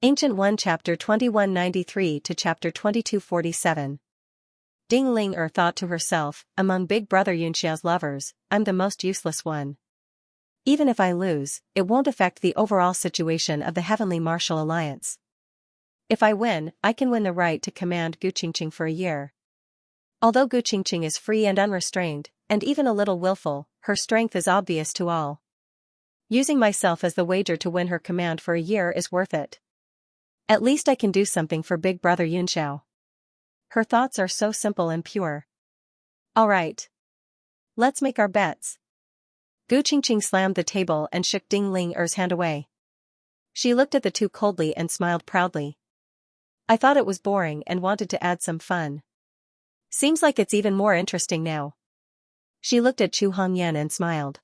Ancient 1 Chapter 2193 to Chapter 2247. Ding Ling thought to herself, among Big Brother Xianxia's lovers, I'm the most useless one. Even if I lose, it won't affect the overall situation of the Heavenly Martial Alliance. If I win, I can win the right to command Gu Qingqing for a year. Although Gu Qingqing is free and unrestrained, and even a little willful, her strength is obvious to all. Using myself as the wager to win her command for a year is worth it. At least I can do something for Big Brother Xianxia. Her thoughts are so simple and pure. Alright. Let's make our bets. Gu Qingqing slammed the table and shook Ding Ling's hand away. She looked at the two coldly and smiled proudly. I thought it was boring and wanted to add some fun. Seems like it's even more interesting now. She looked at Chu Hongyan and smiled.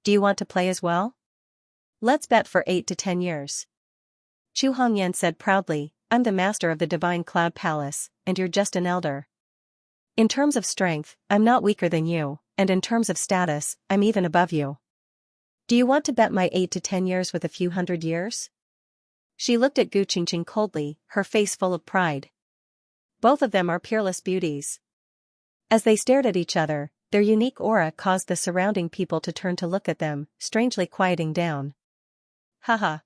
Do you want to play as well? Let's bet for 8 to 10 years. Chu Hongyan said proudly, I'm the master of the Divine Cloud Palace, and you're just an elder. In terms of strength, I'm not weaker than you, and in terms of status, I'm even above you. Do you want to bet my 8 to 10 years with a few hundred years? She looked at Gu Qingqing coldly, her face full of pride. Both of them are peerless beauties. As they stared at each other, their unique aura caused the surrounding people to turn to look at them, strangely quieting down. Haha.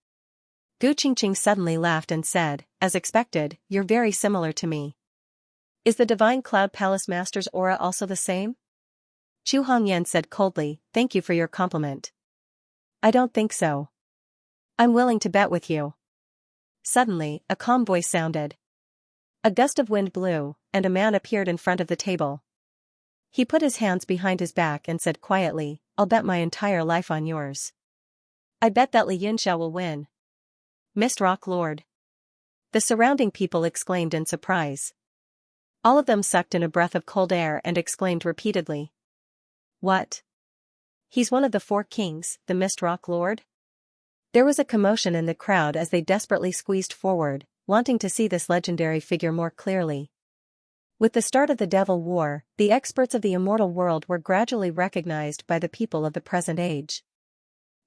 Gu Qingqing suddenly laughed and said, as expected, you're very similar to me. Is the Divine Cloud Palace Master's aura also the same? Chu Hongyan said coldly, thank you for your compliment. I don't think so. I'm willing to bet with you. Suddenly, a calm voice sounded. A gust of wind blew, and a man appeared in front of the table. He put his hands behind his back and said quietly, I'll bet my entire life on yours. I bet that Li Yunxiao will win. Mist Rock Lord. The surrounding people exclaimed in surprise. All of them sucked in a breath of cold air and exclaimed repeatedly. What? He's one of the 4 kings, the Mist Rock Lord? There was a commotion in the crowd as they desperately squeezed forward, wanting to see this legendary figure more clearly. With the start of the Devil War, the experts of the immortal world were gradually recognized by the people of the present age.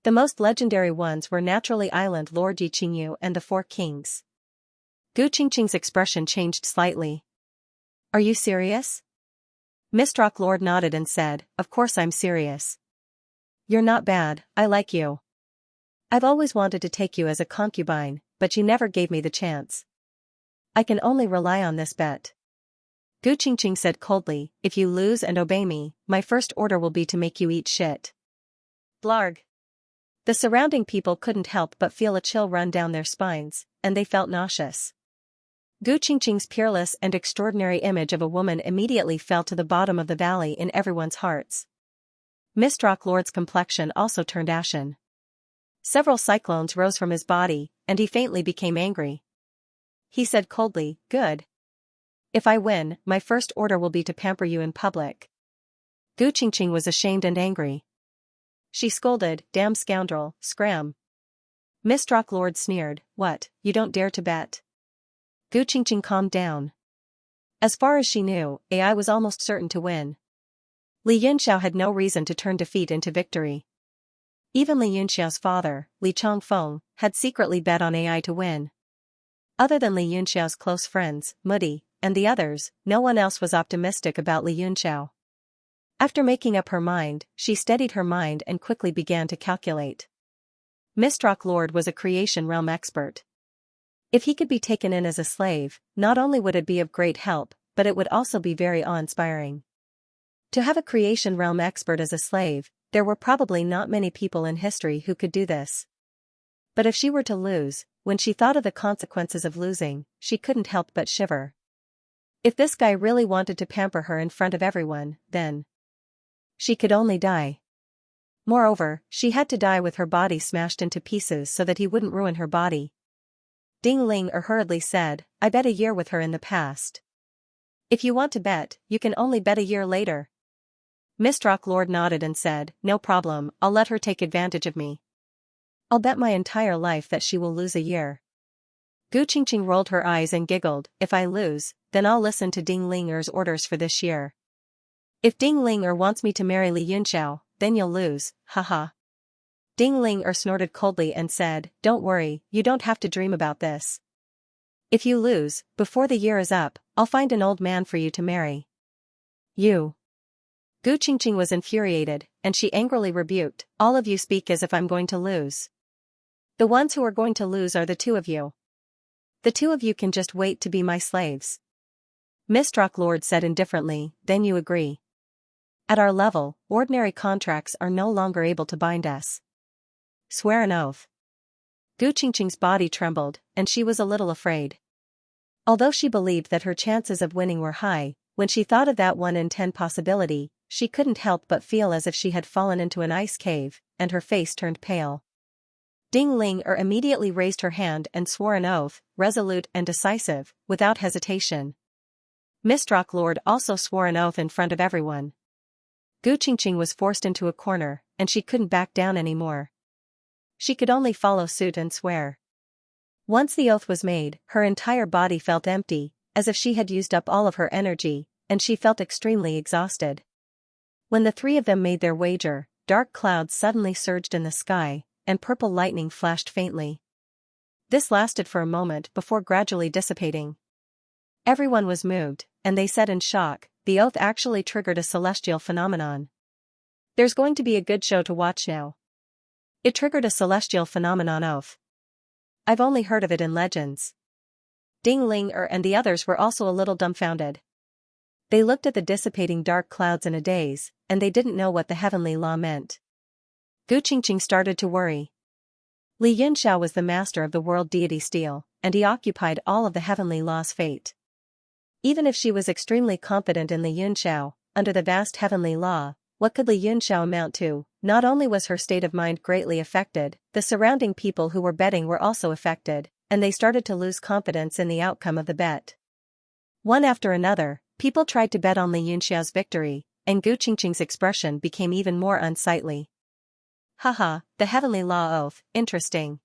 The most legendary ones were naturally Island Lord Yi Qingyu and the 4 kings. Gu Qingqing's expression changed slightly. Are you serious? Mistrock Lord nodded and said, of course I'm serious. You're not bad, I like you. I've always wanted to take you as a concubine, but you never gave me the chance. I can only rely on this bet. Gu Qingqing said coldly, if you lose and obey me, my first order will be to make you eat shit. Blarg. The surrounding people couldn't help but feel a chill run down their spines, and they felt nauseous. Gu Qingqing's peerless and extraordinary image of a woman immediately fell to the bottom of the valley in everyone's hearts. Mistrock Lord's complexion also turned ashen. Several cyclones rose from his body, and he faintly became angry. He said coldly, good. If I win, my first order will be to pamper you in public. Gu Qingqing was ashamed and angry. She scolded, damn scoundrel, scram. Mistrock Lord sneered, what, you don't dare to bet? Gu Qingqing calmed down. As far as she knew, AI was almost certain to win. Li Yunxiao had no reason to turn defeat into victory. Even Li Yunxiao's father, Li Chongfeng, had secretly bet on AI to win. Other than Li Yunxiao's close friends, Mudi, and the others, no one else was optimistic about Li Yunxiao. After making up her mind, she steadied her mind and quickly began to calculate. Mistrock Lord was a creation realm expert. If he could be taken in as a slave, not only would it be of great help, but it would also be very awe-inspiring. To have a creation realm expert as a slave, there were probably not many people in history who could do this. But if she were to lose, when she thought of the consequences of losing, she couldn't help but shiver. If this guy really wanted to pamper her in front of everyone, then she could only die. Moreover, she had to die with her body smashed into pieces so that he wouldn't ruin her body. Ding Ling hurriedly said, I bet a year with her in the past. If you want to bet, you can only bet a year later. Mistrock Lord nodded and said, no problem, I'll let her take advantage of me. I'll bet my entire life that she will lose a year. Gu Qingqing rolled her eyes and giggled, if I lose, then I'll listen to Ding Ling's orders for this year. If Ding Ling wants me to marry Li Yunxiao, then you'll lose, haha. Ding Ling snorted coldly and said, "Don't worry, you don't have to dream about this. If you lose, before the year is up, I'll find an old man for you to marry." You. Gu Qingqing was infuriated, and she angrily rebuked, "All of you speak as if I'm going to lose. The ones who are going to lose are the two of you. The two of you can just wait to be my slaves." Mistrock Lord said indifferently, "Then you agree. At our level, ordinary contracts are no longer able to bind us. Swear an oath." Gu Qingqing's body trembled, and she was a little afraid. Although she believed that her chances of winning were high, when she thought of that 1 in 10 possibility, she couldn't help but feel as if she had fallen into an ice cave, and her face turned pale. Ding Ling immediately raised her hand and swore an oath, resolute and decisive, without hesitation. Mistrock Lord also swore an oath in front of everyone. Gu Qingqing was forced into a corner, and she couldn't back down anymore. She could only follow suit and swear. Once the oath was made, her entire body felt empty, as if she had used up all of her energy, and she felt extremely exhausted. When the three of them made their wager, dark clouds suddenly surged in the sky, and purple lightning flashed faintly. This lasted for a moment before gradually dissipating. Everyone was moved, and they said in shock, "The oath actually triggered a celestial phenomenon. There's going to be a good show to watch now. It triggered a celestial phenomenon oath. I've only heard of it in legends." Ding Ling and the others were also a little dumbfounded. They looked at the dissipating dark clouds in a daze, and they didn't know what the heavenly law meant. Gu Qingqing started to worry. Li Yunxiao was the master of the world deity steel, and he occupied all of the heavenly law's fate. Even if she was extremely competent in Li Yunxiao, under the vast heavenly law, what could Li Yunxiao amount to? Not only was her state of mind greatly affected, the surrounding people who were betting were also affected, and they started to lose confidence in the outcome of the bet. One after another, people tried to bet on Li Yunxiao's victory, and Gu Qingqing's expression became even more unsightly. "Haha, the heavenly law oath, interesting.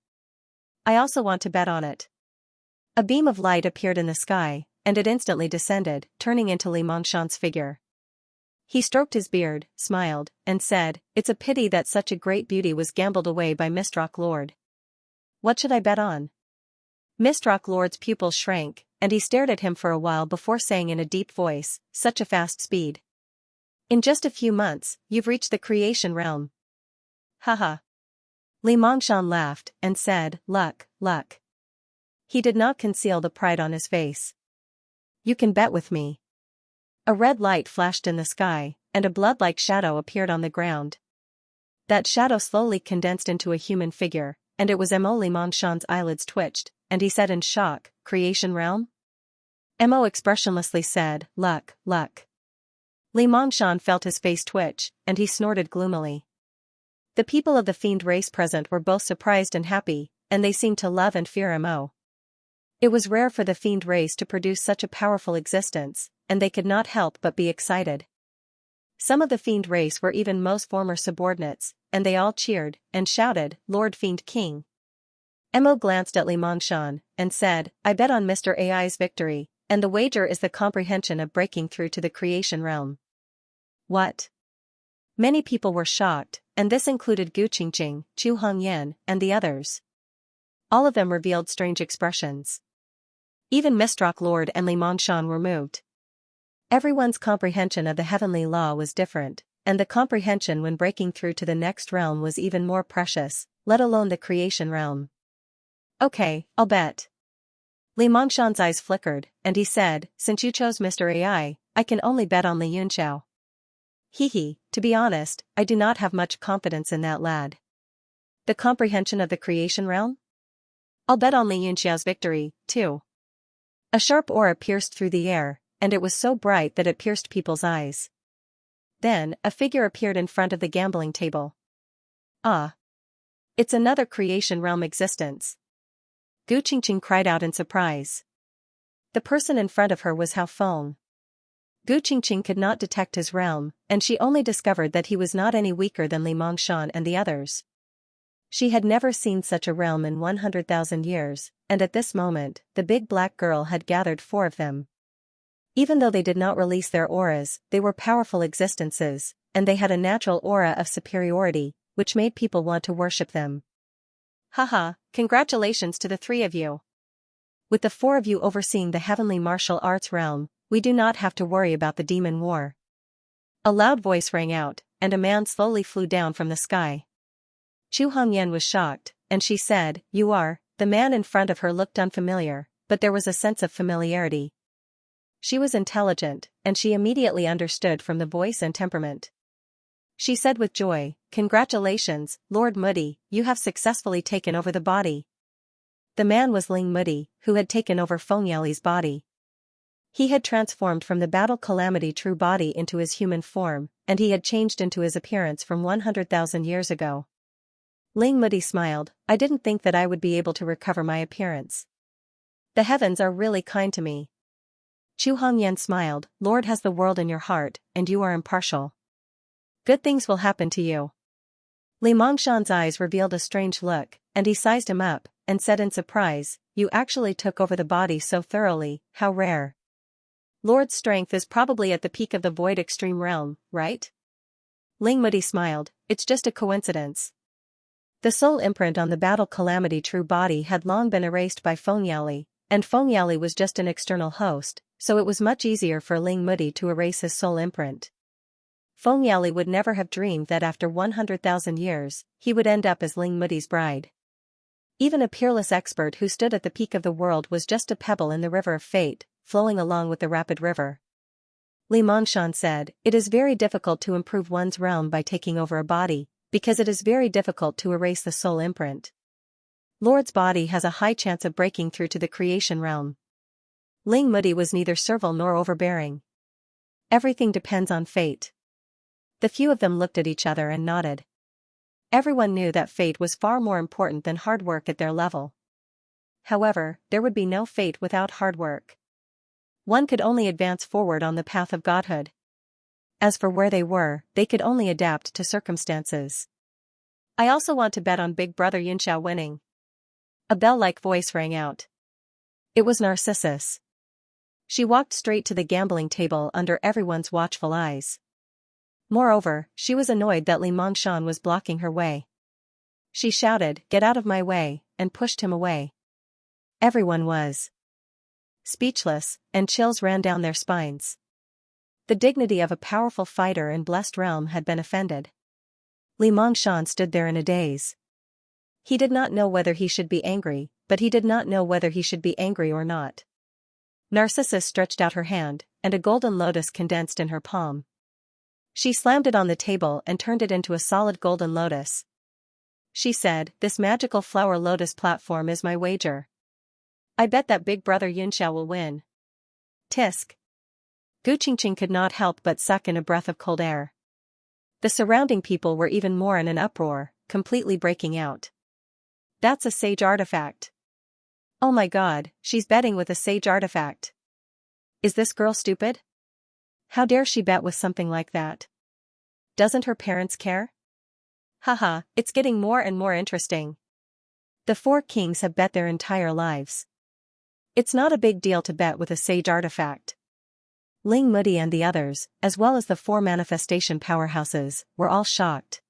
I also want to bet on it." A beam of light appeared in the sky, and it instantly descended, turning into Li Mongshan's figure. He stroked his beard, smiled, and said, "It's a pity that such a great beauty was gambled away by Mistrock Lord. What should I bet on?" Mistrock Lord's pupils shrank, and he stared at him for a while before saying in a deep voice, "Such a fast speed. In just a few months, you've reached the creation realm." "Haha." Li Mongshan laughed, and said, "Luck, luck." He did not conceal the pride on his face. "You can bet with me." A red light flashed in the sky, and a blood-like shadow appeared on the ground. That shadow slowly condensed into a human figure, and it was Mo. Li Mongshan's eyelids twitched, and he said in shock, "Creation realm?" Mo expressionlessly said, "Luck, luck." Li Mongshan felt his face twitch, and he snorted gloomily. The people of the fiend race present were both surprised and happy, and they seemed to love and fear Mo. It was rare for the fiend race to produce such a powerful existence, and they could not help but be excited. Some of the fiend race were even Mo's former subordinates, and they all cheered, and shouted, "Lord Fiend King." Mo glanced at Li Mongshan, and said, "I bet on Mr. AI's victory, and the wager is the comprehension of breaking through to the creation realm." What? Many people were shocked, and this included Gu Qingqing, Chu Hongyan, and the others. All of them revealed strange expressions. Even Mistrock Lord and Li Mongshan were moved. Everyone's comprehension of the heavenly law was different, and the comprehension when breaking through to the next realm was even more precious, let alone the creation realm. "Okay, I'll bet." Li Mongshan's eyes flickered, and he said, "Since you chose Mr. AI, I can only bet on Li Yunxiao." "Hee, to be honest, I do not have much confidence in that lad." "The comprehension of the creation realm? I'll bet on Li Yunxiao's victory, too." A sharp aura pierced through the air, and it was so bright that it pierced people's eyes. Then, a figure appeared in front of the gambling table. "Ah! It's another creation realm existence." Gu Qingqing cried out in surprise. The person in front of her was Hao Feng. Gu Qingqing could not detect his realm, and she only discovered that he was not any weaker than Li Mongshan and the others. She had never seen such a realm in 100,000 years, and at this moment, the big black girl had gathered 4 of them. Even though they did not release their auras, they were powerful existences, and they had a natural aura of superiority, which made people want to worship them. Haha, congratulations to the three of you. With the four of you overseeing the heavenly martial arts realm, we do not have to worry about the demon war. A loud voice rang out, and a man slowly flew down from the sky. Chu Hongyan was shocked, and she said, "You are." The man in front of her looked unfamiliar, but there was a sense of familiarity. She was intelligent, and she immediately understood from the voice and temperament. She said with joy, "Congratulations, Lord Mudi, you have successfully taken over the body." The man was Ling Mudi, who had taken over Fengyali's body. He had transformed from the battle calamity true body into his human form, and he had changed into his appearance from 100,000 years ago. Ling Mudi smiled, "I didn't think that I would be able to recover my appearance. The heavens are really kind to me." Chu Hongyan smiled, "Lord has the world in your heart, and you are impartial. Good things will happen to you." Li Mongshan's eyes revealed a strange look, and he sized him up, and said in surprise, "You actually took over the body so thoroughly, how rare. Lord's strength is probably at the peak of the void extreme realm, right?" Ling Mudi smiled, "It's just a coincidence." The soul imprint on the battle calamity true body had long been erased by Fengyali, and Fengyali was just an external host, so it was much easier for Ling Mudi to erase his soul imprint. Fengyali would never have dreamed that after 100,000 years, he would end up as Ling Mudi's bride. Even a peerless expert who stood at the peak of the world was just a pebble in the river of fate, flowing along with the rapid river. Li Mongshan said, "It is very difficult to improve one's realm by taking over a body, because it is very difficult to erase the soul imprint. Lord's body has a high chance of breaking through to the creation realm." Ling Mudi was neither servile nor overbearing. "Everything depends on fate." The few of them looked at each other and nodded. Everyone knew that fate was far more important than hard work at their level. However, there would be no fate without hard work. One could only advance forward on the path of godhood. As for where they were, they could only adapt to circumstances. "I also want to bet on Big Brother Xianxia winning." A bell-like voice rang out. It was Narcissus. She walked straight to the gambling table under everyone's watchful eyes. Moreover, she was annoyed that Li Mongshan was blocking her way. She shouted, "Get out of my way," and pushed him away. Everyone was speechless, and chills ran down their spines. The dignity of a powerful fighter in blessed realm had been offended. Li Mongshan stood there in a daze. He did not know whether he should be angry, but he did not know whether he should be angry or not. Narcissus stretched out her hand, and a golden lotus condensed in her palm. She slammed it on the table and turned it into a solid golden lotus. She said, "This magical flower lotus platform is my wager. I bet that Big Brother Xianxia will win." Tisk. Gu Qingqing could not help but suck in a breath of cold air. The surrounding people were even more in an uproar, completely breaking out. "That's a sage artifact. Oh my god, she's betting with a sage artifact. Is this girl stupid? How dare she bet with something like that? Doesn't her parents care? Haha, it's getting more and more interesting. The four kings have bet their entire lives. It's not a big deal to bet with a sage artifact." Ling Mudi and the others, as well as the four manifestation powerhouses, were all shocked.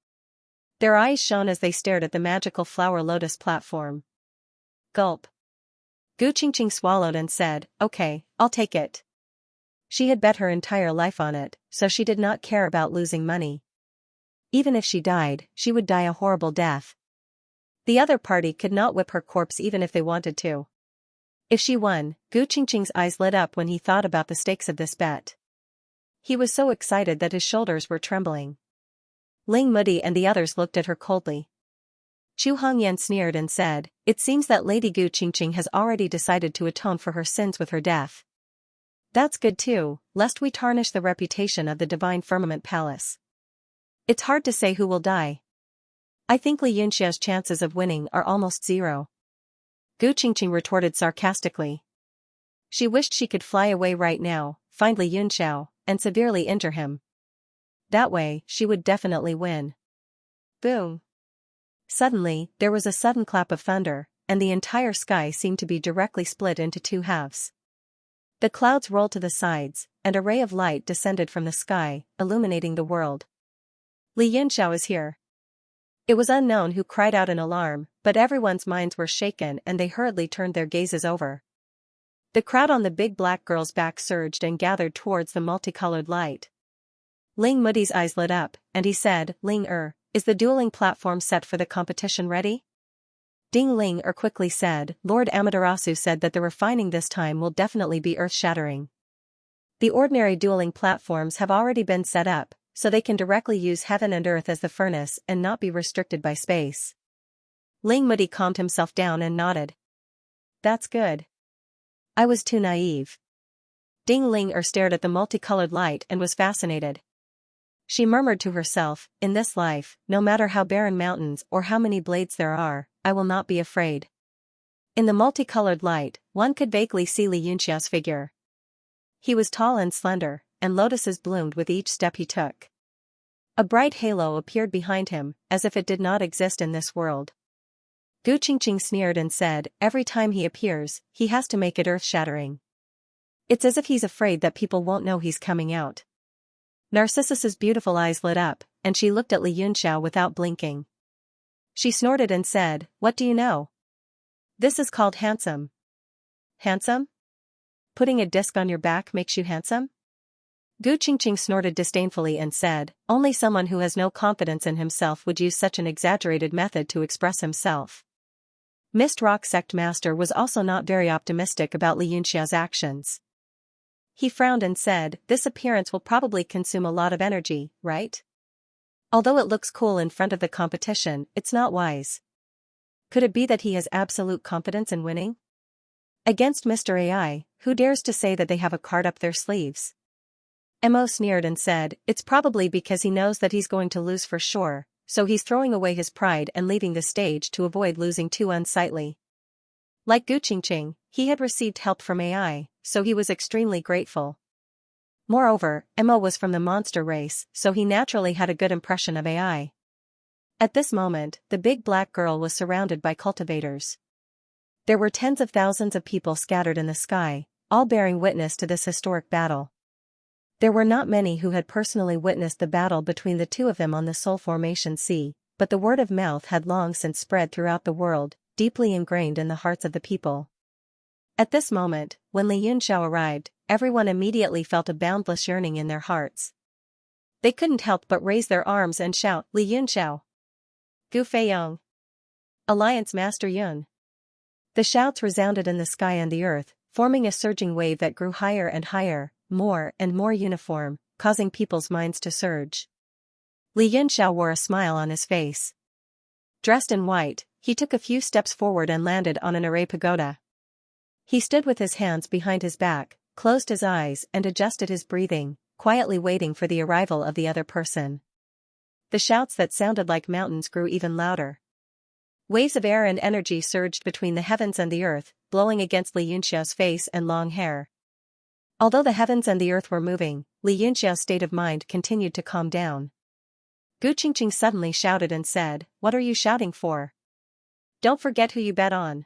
Their eyes shone as they stared at the magical flower lotus platform. Gulp. Gu Qingqing swallowed and said, "Okay, I'll take it." She had bet her entire life on it, so she did not care about losing money. Even if she died, she would die a horrible death. The other party could not whip her corpse even if they wanted to. If she won, Gu Qingqing's eyes lit up when he thought about the stakes of this bet. He was so excited that his shoulders were trembling. Ling Mudi and the others looked at her coldly. Chu Hongyan sneered and said, "It seems that Lady Gu Qingqing has already decided to atone for her sins with her death. That's good too, lest we tarnish the reputation of the Divine Firmament Palace. It's hard to say who will die. I think Li Yunxia's chances of winning are almost zero." Gu Qingqing retorted sarcastically. She wished she could fly away right now, find Li Yunxiao, and severely injure him. That way, she would definitely win. Boom. Suddenly, there was a sudden clap of thunder, and the entire sky seemed to be directly split into two halves. The clouds rolled to the sides, and a ray of light descended from the sky, illuminating the world. "Li Yunxiao is here." It was unknown who cried out in alarm, but everyone's minds were shaken and they hurriedly turned their gazes over. The crowd on the big black girl's back surged and gathered towards the multicolored light. Ling Mudi's eyes lit up, and he said, is the dueling platform set for the competition ready? Ding Ling quickly said, Lord Amaterasu said that the refining this time will definitely be earth-shattering. The ordinary dueling platforms have already been set up, so they can directly use heaven and earth as the furnace and not be restricted by space. Ling Mudi calmed himself down and nodded. That's good. I was too naive. Ding Ling stared at the multicolored light and was fascinated. She murmured to herself, in this life, no matter how barren mountains or how many blades there are, I will not be afraid. In the multicolored light, one could vaguely see Li Yunxia's figure. He was tall and slender, and lotuses bloomed with each step he took. A bright halo appeared behind him, as if it did not exist in this world. Gu Qingqing sneered and said, every time he appears, he has to make it earth-shattering. It's as if he's afraid that people won't know he's coming out. Narcissus's beautiful eyes lit up, and she looked at Li Yunxia without blinking. She snorted and said, what do you know? This is called handsome. Handsome? Putting a disc on your back makes you handsome? Gu Qingqing snorted disdainfully and said, only someone who has no confidence in himself would use such an exaggerated method to express himself. Mist Rock Sect Master was also not very optimistic about Li Yunxia's actions. He frowned and said, this appearance will probably consume a lot of energy, right? Although it looks cool in front of the competition, it's not wise. Could it be that he has absolute confidence in winning? Against Mr. AI, who dares to say that they have a card up their sleeves? Mo sneered and said, it's probably because he knows that he's going to lose for sure, so he's throwing away his pride and leaving the stage to avoid losing too unsightly. Like Gu Qingqing, he had received help from AI, so he was extremely grateful. Moreover, Mo was from the monster race, so he naturally had a good impression of AI. At this moment, the big black girl was surrounded by cultivators. There were tens of thousands of people scattered in the sky, all bearing witness to this historic battle. There were not many who had personally witnessed the battle between the two of them on the Soul Formation Sea, but the word of mouth had long since spread throughout the world, deeply ingrained in the hearts of the people. At this moment, when Li Yunxiao arrived, everyone immediately felt a boundless yearning in their hearts. They couldn't help but raise their arms and shout, Li Yunxiao! Gu Feiyong! Alliance Master Yun! The shouts resounded in the sky and the earth, forming a surging wave that grew higher and higher, more and more uniform, causing people's minds to surge. Li Yunxiao wore a smile on his face. Dressed in white, he took a few steps forward and landed on an array pagoda. He stood with his hands behind his back, closed his eyes and adjusted his breathing, quietly waiting for the arrival of the other person. The shouts that sounded like mountains grew even louder. Waves of air and energy surged between the heavens and the earth, blowing against Li Yunxiao's face and long hair. Although the heavens and the earth were moving, Li Yunxiao's state of mind continued to calm down. Gu Qingqing suddenly shouted and said, what are you shouting for? Don't forget who you bet on.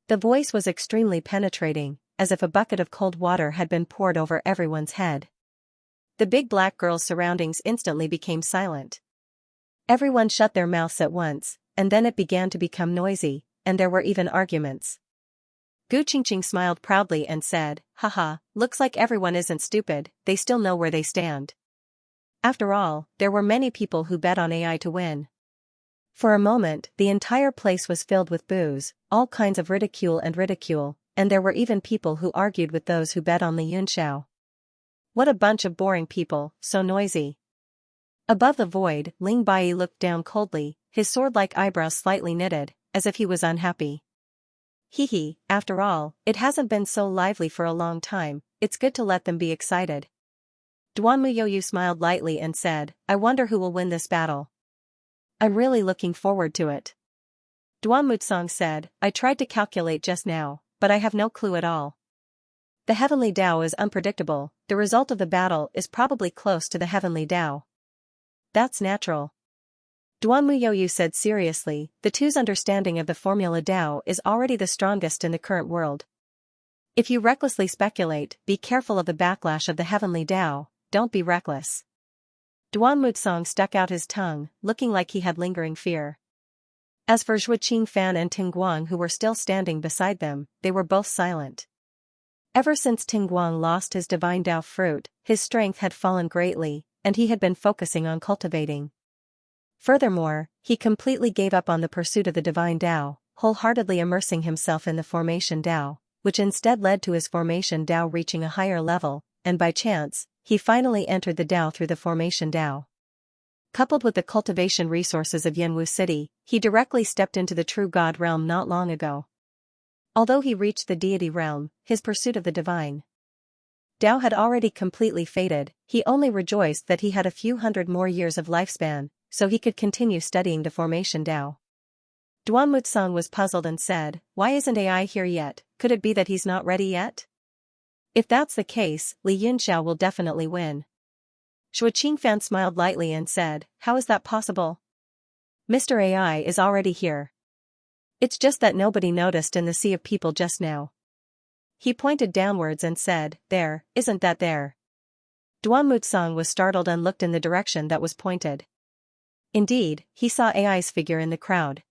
The voice was extremely penetrating, as if a bucket of cold water had been poured over everyone's head. The big black girl's surroundings instantly became silent. Everyone shut their mouths at once, and then it began to become noisy, and there were even arguments. Gu Qingqing smiled proudly and said, haha, looks like everyone isn't stupid, they still know where they stand. After all, there were many people who bet on AI to win. For a moment, the entire place was filled with boos, all kinds of ridicule, and there were even people who argued with those who bet on Li Yunxiao. What a bunch of boring people, so noisy. Above the void, Ling Bai looked down coldly, his sword-like eyebrows slightly knitted, as if he was unhappy. Hee, after all, it hasn't been so lively for a long time, it's good to let them be excited. Duanmu Youyu smiled lightly and said, I wonder who will win this battle. I'm really looking forward to it. Duan Mutsong said, I tried to calculate just now, but I have no clue at all. The Heavenly Tao is unpredictable, the result of the battle is probably close to the Heavenly Tao. That's natural. Duan Muyoyu said seriously, the two's understanding of the Formula Tao is already the strongest in the current world. If you recklessly speculate, be careful of the backlash of the Heavenly Tao, don't be reckless. Duan Mutsong stuck out his tongue, looking like he had lingering fear. As for Zhuo Qingfan and Tingguang, who were still standing beside them, they were both silent. Ever since Tingguang lost his divine Dao fruit, his strength had fallen greatly, and he had been focusing on cultivating. Furthermore, he completely gave up on the pursuit of the divine Dao, wholeheartedly immersing himself in the formation Dao, which instead led to his formation Dao reaching a higher level, and by chance, he finally entered the Dao through the formation Dao. Coupled with the cultivation resources of Yanwu City, he directly stepped into the true God realm not long ago. Although he reached the deity realm, his pursuit of the divine Dao had already completely faded. He only rejoiced that he had a few hundred more years of lifespan, so he could continue studying the formation Dao. Duan Mutsong was puzzled and said, "Why isn't AI here yet? Could it be that he's not ready yet?" If that's the case, Li Yunxiao will definitely win. Zhuo Qingfan smiled lightly and said, "How is that possible? Mr. AI is already here. It's just that nobody noticed in the sea of people just now." He pointed downwards and said, "There, isn't that there?" Duan Mutsong was startled and looked in the direction that was pointed. Indeed, he saw AI's figure in the crowd.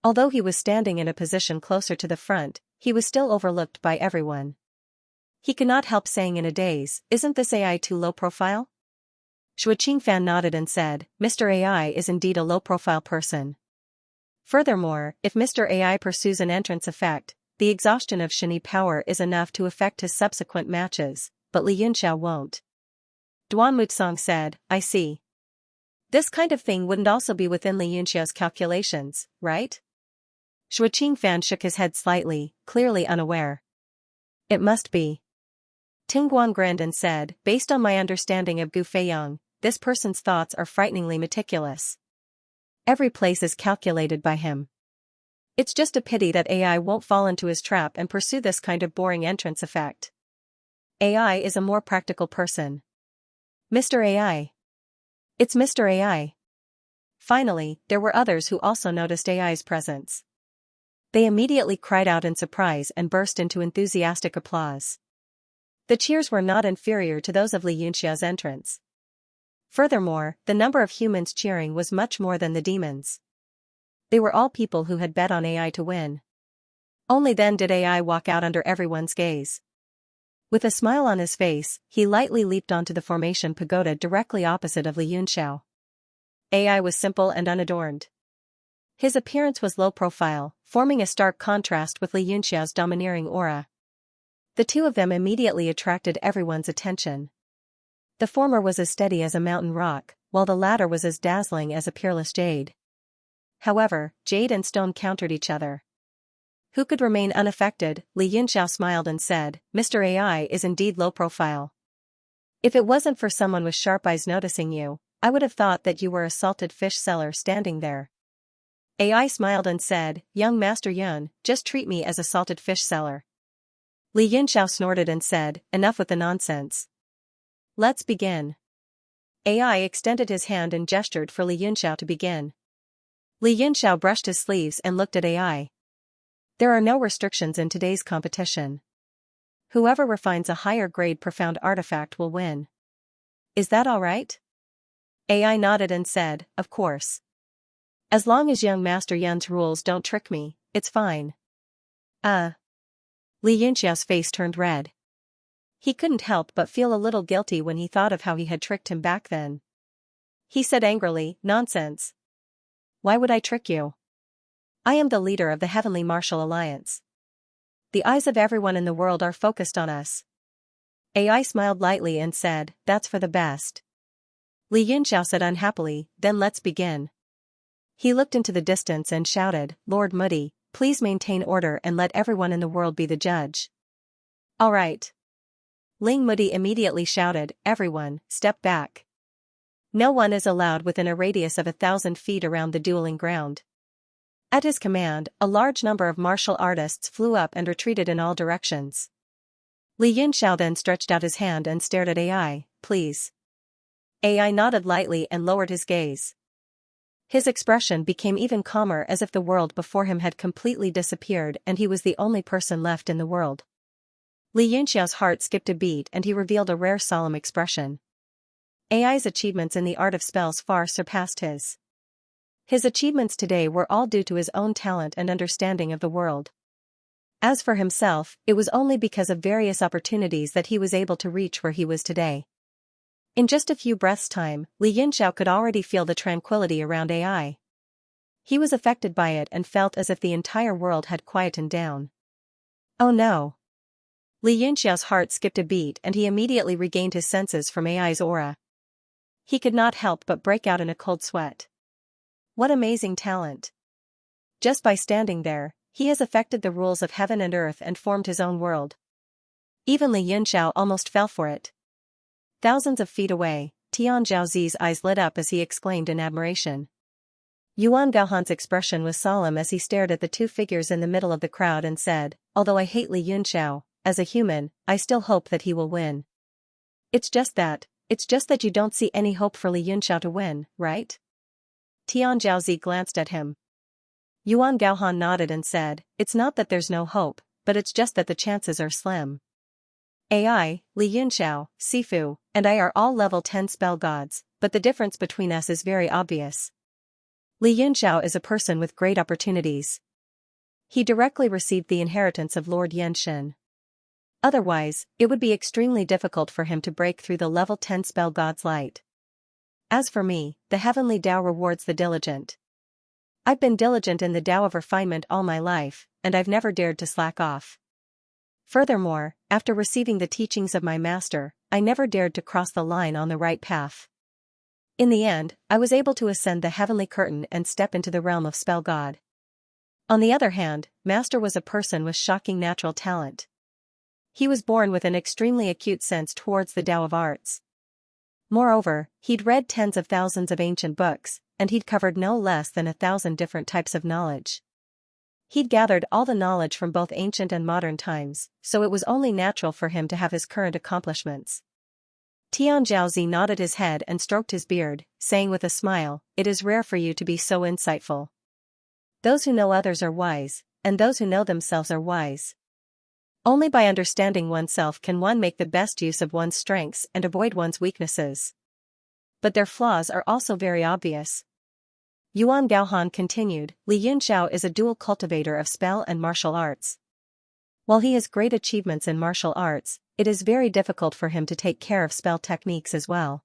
Although he was standing in a position closer to the front, he was still overlooked by everyone. He could not help saying in a daze, "Isn't this AI too low profile?" Zhuo Qingfan nodded and said, "Mr. AI is indeed a low-profile person. Furthermore, if Mr. AI pursues an entrance effect, the exhaustion of Shini power is enough to affect his subsequent matches, but Li Yunxiao won't." Duan Mutsong said, "I see. This kind of thing wouldn't also be within Li Yunxiao's calculations, right?" Zhuo Qingfan shook his head slightly, clearly unaware. "It must be." Tingguang grinned and said, "Based on my understanding of Gu Feiyang, this person's thoughts are frighteningly meticulous. Every place is calculated by him. It's just a pity that AI won't fall into his trap and pursue this kind of boring entrance effect. AI is a more practical person. Mr. AI. It's Mr. AI." Finally, there were others who also noticed AI's presence. They immediately cried out in surprise and burst into enthusiastic applause. The cheers were not inferior to those of Li Yunxiao's entrance. Furthermore, the number of humans cheering was much more than the demons. They were all people who had bet on AI to win. Only then did AI walk out under everyone's gaze. With a smile on his face, he lightly leaped onto the formation pagoda directly opposite of Li Yunxiao. AI was simple and unadorned. His appearance was low profile, forming a stark contrast with Li Yunxiao's domineering aura. The two of them immediately attracted everyone's attention. The former was as steady as a mountain rock, while the latter was as dazzling as a peerless jade. However, jade and stone countered each other. Who could remain unaffected? Li Yunxiao smiled and said, "Mr. AI is indeed low profile. If it wasn't for someone with sharp eyes noticing you, I would have thought that you were a salted fish seller standing there." AI smiled and said, "Young Master Yun, just treat me as a salted fish seller." Li Yunxiao snorted and said, "Enough with the nonsense. Let's begin." AI extended his hand and gestured for Li Yunxiao to begin. Li Yunxiao brushed his sleeves and looked at AI. There are no restrictions in today's competition. Whoever refines a higher grade profound artifact will win. Is that all right? AI nodded and said, "Of course. As long as young Master Yun's rules don't trick me, it's fine." Li Yunxiao's face turned red. He couldn't help but feel a little guilty when he thought of how he had tricked him back then. He said angrily, "Nonsense. Why would I trick you? I am the leader of the Heavenly Martial Alliance. The eyes of everyone in the world are focused on us." AI smiled lightly and said, "That's for the best." Li Yunxiao said unhappily, "Then let's begin." He looked into the distance and shouted, "Lord Moody, please maintain order and let everyone in the world be the judge." "All right." Ling Moody immediately shouted, "Everyone, step back. No one is allowed within a radius of 1,000 feet around the dueling ground." At his command, a large number of martial artists flew up and retreated in all directions. Li Yunxiao then stretched out his hand and stared at AI, "Please." AI nodded lightly and lowered his gaze. His expression became even calmer as if the world before him had completely disappeared and he was the only person left in the world. Li Yunxiao's heart skipped a beat and he revealed a rare solemn expression. AI's achievements in the art of spells far surpassed his. His achievements today were all due to his own talent and understanding of the world. As for himself, it was only because of various opportunities that he was able to reach where he was today. In just a few breaths' time, Li Yunxiao could already feel the tranquility around AI. He was affected by it and felt as if the entire world had quietened down. Oh no! Li Yunxiao's heart skipped a beat and he immediately regained his senses from AI's aura. He could not help but break out in a cold sweat. What amazing talent! Just by standing there, he has affected the rules of heaven and earth and formed his own world. Even Li Yunxiao almost fell for it. Thousands of feet away, Tian Zhaozi's eyes lit up as he exclaimed in admiration. Yuan Gaohan's expression was solemn as he stared at the two figures in the middle of the crowd and said, "Although I hate Li Yunxiao, as a human, I still hope that he will win." It's just that you don't see any hope for Li Yunxiao to win, right? Tian Zhaozi glanced at him. Yuan Gaohan nodded and said, "It's not that there's no hope, but it's just that the chances are slim. AI, Li Yunxiao, Sifu, and I are all level 10 spell gods, but the difference between us is very obvious. Li Yunxiao is a person with great opportunities. He directly received the inheritance of Lord Yenshin. Otherwise, it would be extremely difficult for him to break through the level 10 spell god's light. As for me, the heavenly Tao rewards the diligent. I've been diligent in the Tao of refinement all my life, and I've never dared to slack off. Furthermore, after receiving the teachings of my master, I never dared to cross the line on the right path. In the end, I was able to ascend the heavenly curtain and step into the realm of spell god. On the other hand, Master was a person with shocking natural talent. He was born with an extremely acute sense towards the Tao of arts. Moreover, he'd read tens of thousands of ancient books, and he'd covered no less than 1,000 different types of knowledge. He'd gathered all the knowledge from both ancient and modern times, so it was only natural for him to have his current accomplishments. Tian Zhaozi nodded his head and stroked his beard, saying with a smile, "It is rare for you to be so insightful. Those who know others are wise, and those who know themselves are wise. Only by understanding oneself can one make the best use of one's strengths and avoid one's weaknesses. But their flaws are also very obvious." Yuan Gaohan continued, "Li Yunxiao is a dual cultivator of spell and martial arts. While he has great achievements in martial arts, it is very difficult for him to take care of spell techniques as well.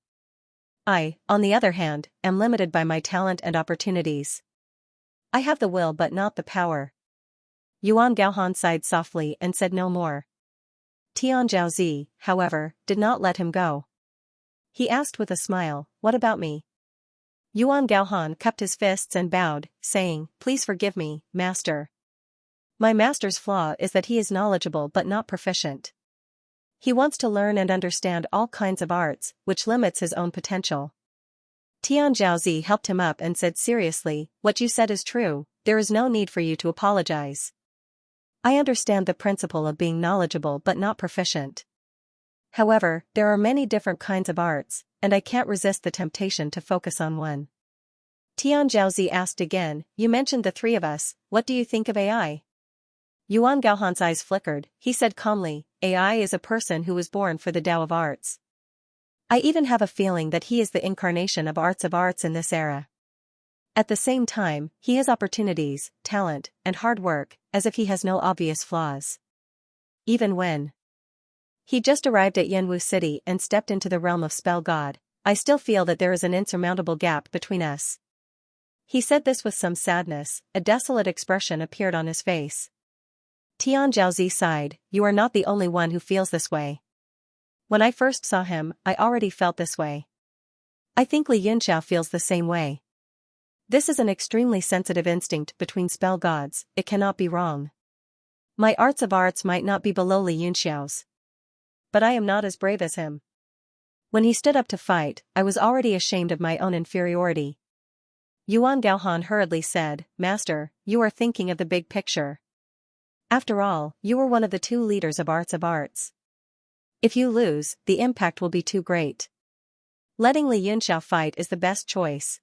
I, on the other hand, am limited by my talent and opportunities. I have the will but not the power." Yuan Gaohan sighed softly and said no more. Tian Zhaozi, however, did not let him go. He asked with a smile, "What about me?" Yuan Gaohan cupped his fists and bowed, saying, "Please forgive me, master. My master's flaw is that he is knowledgeable but not proficient. He wants to learn and understand all kinds of arts, which limits his own potential." Tian Zhaozi helped him up and said seriously, "What you said is true, there is no need for you to apologize. I understand the principle of being knowledgeable but not proficient. However, there are many different kinds of arts, and I can't resist the temptation to focus on one." Tian Zhaozi asked again, "You mentioned the three of us, what do you think of AI?" Yuan Gaohan's eyes flickered. He said calmly, "AI is a person who was born for the Tao of arts. I even have a feeling that he is the incarnation of arts in this era. At the same time, he has opportunities, talent, and hard work, as if he has no obvious flaws. Even when he just arrived at Yanwu City and stepped into the realm of spell god, I still feel that there is an insurmountable gap between us." He said this with some sadness, a desolate expression appeared on his face. Tian Zhaozi sighed, "You are not the only one who feels this way. When I first saw him, I already felt this way. I think Li Yunxiao feels the same way. This is an extremely sensitive instinct between spell gods, it cannot be wrong. My arts of arts might not be below Li Yunxiao's. But I am not as brave as him. When he stood up to fight, I was already ashamed of my own inferiority." Yuan Gaohan hurriedly said, "Master, you are thinking of the big picture. After all, you were one of the two leaders of arts. If you lose, the impact will be too great. Letting Li Yunxiao fight is the best choice."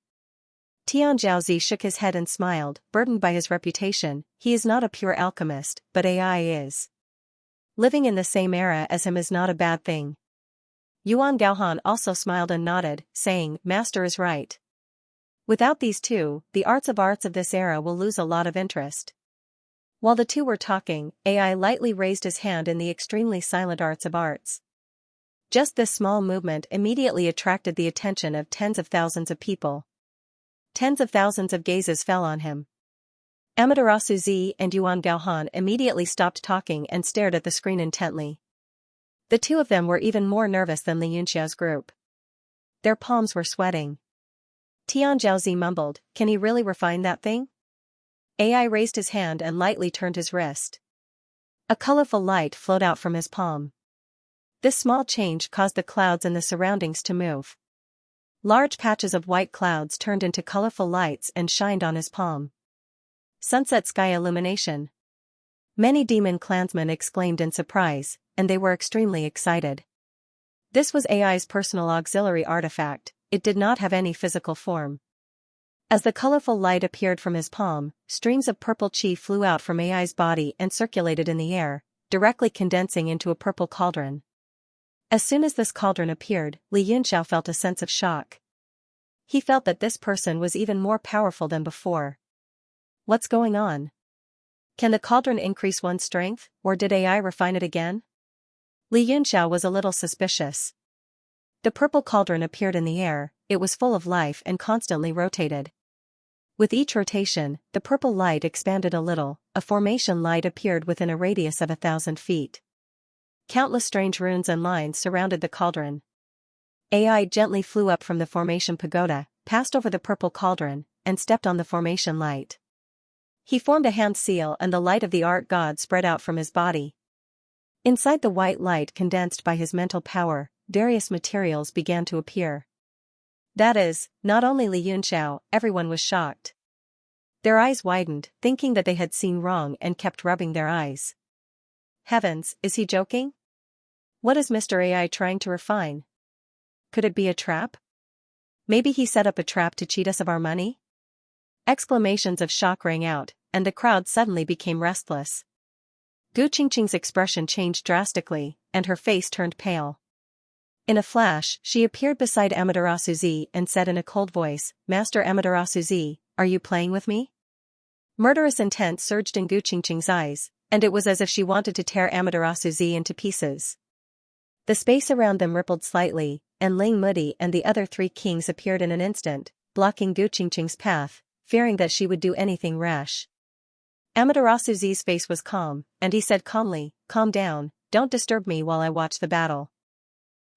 Tian Zhaozi shook his head and smiled, burdened by his reputation. He is not a pure alchemist, but AI is. Living in the same era as him is not a bad thing. Yuan Gaohan also smiled and nodded, saying, Master is right. Without these two, the arts of this era will lose a lot of interest. While the two were talking, AI lightly raised his hand in the extremely silent arts. Just this small movement immediately attracted the attention of tens of thousands of people. Tens of thousands of gazes fell on him. Amaterasu Z and Yuan Gaohan immediately stopped talking and stared at the screen intently. The two of them were even more nervous than Li Yunxiao's group. Their palms were sweating. Tian Zhaozi mumbled, can he really refine that thing? AI raised his hand and lightly turned his wrist. A colorful light flowed out from his palm. This small change caused the clouds in the surroundings to move. Large patches of white clouds turned into colorful lights and shined on his palm. Sunset sky illumination. Many demon clansmen exclaimed in surprise, and they were extremely excited. This was AI's personal auxiliary artifact, it did not have any physical form. As the colorful light appeared from his palm, streams of purple chi flew out from AI's body and circulated in the air, directly condensing into a purple cauldron. As soon as this cauldron appeared, Li Yunxiao felt a sense of shock. He felt that this person was even more powerful than before. What's going on? Can the cauldron increase one's strength, or did AI refine it again? Li Yunxiao was a little suspicious. The purple cauldron appeared in the air, it was full of life and constantly rotated. With each rotation, the purple light expanded a little, a formation light appeared within a radius of 1,000 feet. Countless strange runes and lines surrounded the cauldron. AI gently flew up from the formation pagoda, passed over the purple cauldron, and stepped on the formation light. He formed a hand seal and the light of the art god spread out from his body. Inside the white light condensed by his mental power, various materials began to appear. That is, not only Li Yunxiao, everyone was shocked. Their eyes widened, thinking that they had seen wrong and kept rubbing their eyes. Heavens, is he joking? What is Mr. AI trying to refine? Could it be a trap? Maybe he set up a trap to cheat us of our money? Exclamations of shock rang out, and the crowd suddenly became restless. Gu Qingqing's expression changed drastically, and her face turned pale. In a flash, she appeared beside Amaterasu Z and said in a cold voice, Master Amaterasu Z, are you playing with me? Murderous intent surged in Gu Qingqing's eyes, and it was as if she wanted to tear Amaterasu Z into pieces. The space around them rippled slightly, and Ling Mudi and the other three kings appeared in an instant, blocking Gu Qingqing's path, fearing that she would do anything rash. Amaterasu Z's face was calm, and he said calmly, calm down, don't disturb me while I watch the battle.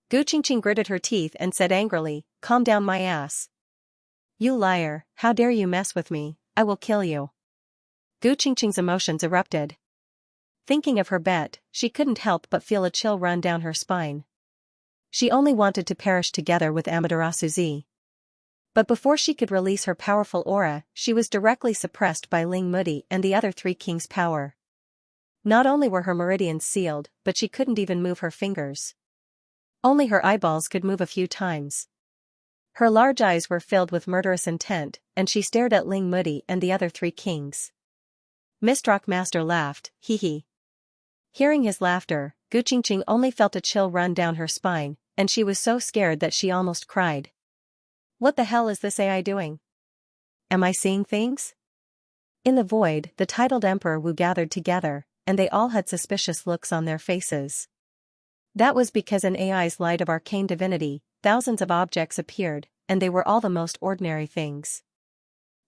Gu Qingqing gritted her teeth and said angrily, calm down my ass. You liar, how dare you mess with me, I will kill you. Gu Qingqing's emotions erupted. Thinking of her bet, she couldn't help but feel a chill run down her spine. She only wanted to perish together with Amaterasu Z. But before she could release her powerful aura, she was directly suppressed by Ling Mudi and the other three kings' power. Not only were her meridians sealed, but she couldn't even move her fingers. Only her eyeballs could move a few times. Her large eyes were filled with murderous intent, and she stared at Ling Mudi and the other three kings. Mistrock Master laughed, hee hee. Hearing his laughter, Gu Qingqing only felt a chill run down her spine, and she was so scared that she almost cried. What the hell is this AI doing? Am I seeing things? In the void, the titled Emperor Wu gathered together, and they all had suspicious looks on their faces. That was because in AI's light of arcane divinity, thousands of objects appeared, and they were all the most ordinary things.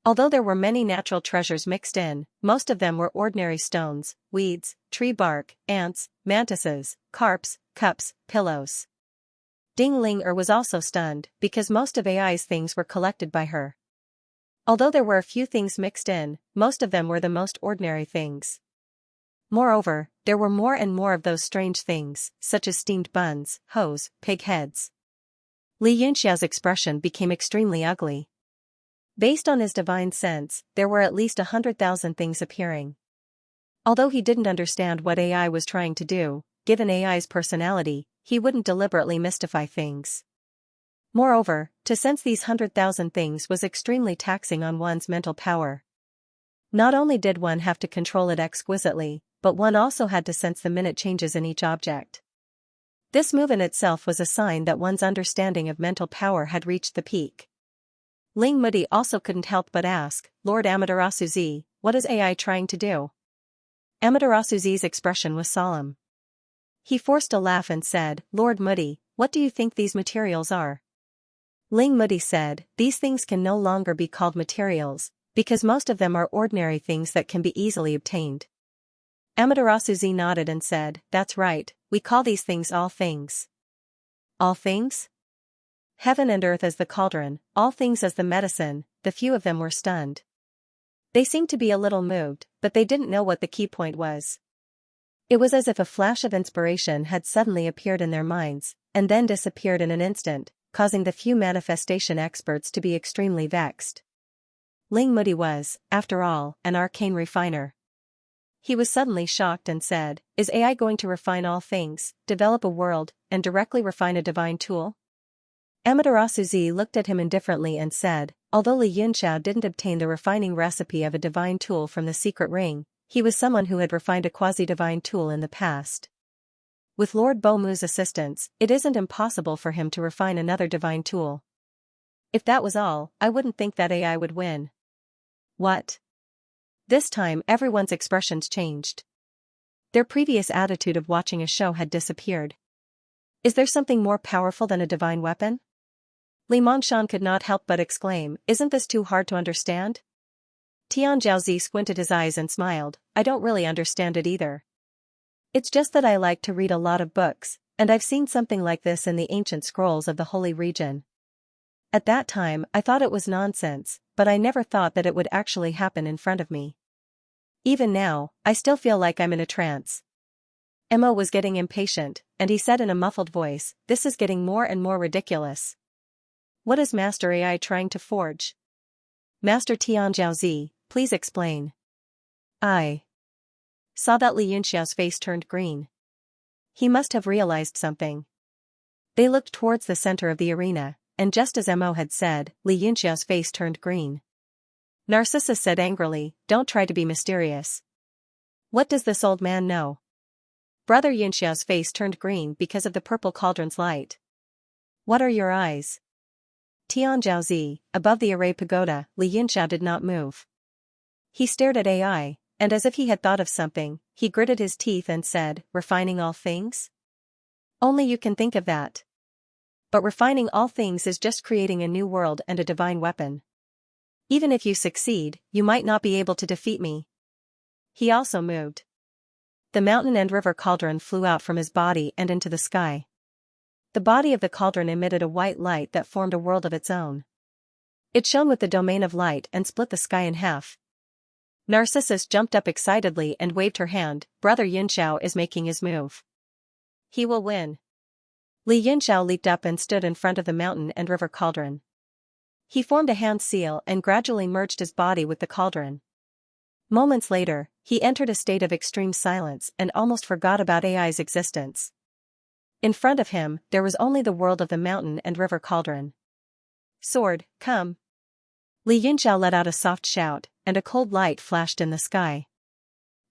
Although there were many natural treasures mixed in, most of them were ordinary stones, weeds, tree bark, ants, mantises, carps, cups, pillows. Ding Ling was also stunned, because most of AI's things were collected by her. Although there were a few things mixed in, most of them were the most ordinary things. Moreover, there were more and more of those strange things, such as steamed buns, hose, pig heads. Li Yunxiao's expression became extremely ugly. Based on his divine sense, there were at least 100,000 things appearing. Although he didn't understand what AI was trying to do, given AI's personality, he wouldn't deliberately mystify things. Moreover, to sense these 100,000 things was extremely taxing on one's mental power. Not only did one have to control it exquisitely, but one also had to sense the minute changes in each object. This move in itself was a sign that one's understanding of mental power had reached the peak. Ling Mudi also couldn't help but ask, Lord Amaterasu, what is AI trying to do? Amaterasu's expression was solemn. He forced a laugh and said, Lord Mudi, what do you think these materials are? Ling Mudi said, these things can no longer be called materials, because most of them are ordinary things that can be easily obtained. Amaterasu nodded and said, that's right, we call these things all things. All things? Heaven and earth as the cauldron, all things as the medicine. The few of them were stunned. They seemed to be a little moved, but they didn't know what the key point was. It was as if a flash of inspiration had suddenly appeared in their minds, and then disappeared in an instant, causing the few manifestation experts to be extremely vexed. Ling Mudi was, after all, an arcane refiner. He was suddenly shocked and said, is AI going to refine all things, develop a world, and directly refine a divine tool? Amaterasu looked at him indifferently and said, although Li Yunxiao didn't obtain the refining recipe of a divine tool from the secret ring, he was someone who had refined a quasi-divine tool in the past. With Lord Bo Mu's assistance, it isn't impossible for him to refine another divine tool. If that was all, I wouldn't think that AI would win. What? This time everyone's expressions changed. Their previous attitude of watching a show had disappeared. Is there something more powerful than a divine weapon? Li Mongshan could not help but exclaim, isn't this too hard to understand? Tian Jiaozi squinted his eyes and smiled, I don't really understand it either. It's just that I like to read a lot of books, and I've seen something like this in the ancient scrolls of the Holy Region. At that time I thought it was nonsense, but I never thought that it would actually happen in front of me. Even now, I still feel like I'm in a trance. Mo was getting impatient, and he said in a muffled voice, this is getting more and more ridiculous. What is Master AI trying to forge? Master Tian Jiaozi, please explain. I saw that Li Yunxiao's face turned green. He must have realized something. They looked towards the center of the arena, and just as Mo had said, Li Yunxiao's face turned green. Narcissus said angrily, don't try to be mysterious. What does this old man know? Brother Yunxiao's face turned green because of the purple cauldron's light. What are your eyes? Tian Jiaozi, above the array pagoda, Li Yunxiao did not move. He stared at AI, and as if he had thought of something, he gritted his teeth and said, refining all things? Only you can think of that. But refining all things is just creating a new world and a divine weapon. Even if you succeed, you might not be able to defeat me. He also moved. The mountain and river cauldron flew out from his body and into the sky. The body of the cauldron emitted a white light that formed a world of its own. It shone with the domain of light and split the sky in half. Narcissus jumped up excitedly and waved her hand, Brother Yunxiao is making his move. He will win. Li Yunxiao leaped up and stood in front of the mountain and river cauldron. He formed a hand seal and gradually merged his body with the cauldron. Moments later, he entered a state of extreme silence and almost forgot about AI's existence. In front of him, there was only the world of the mountain and river cauldron. Sword, come. Li Yunxiao let out a soft shout, and a cold light flashed in the sky.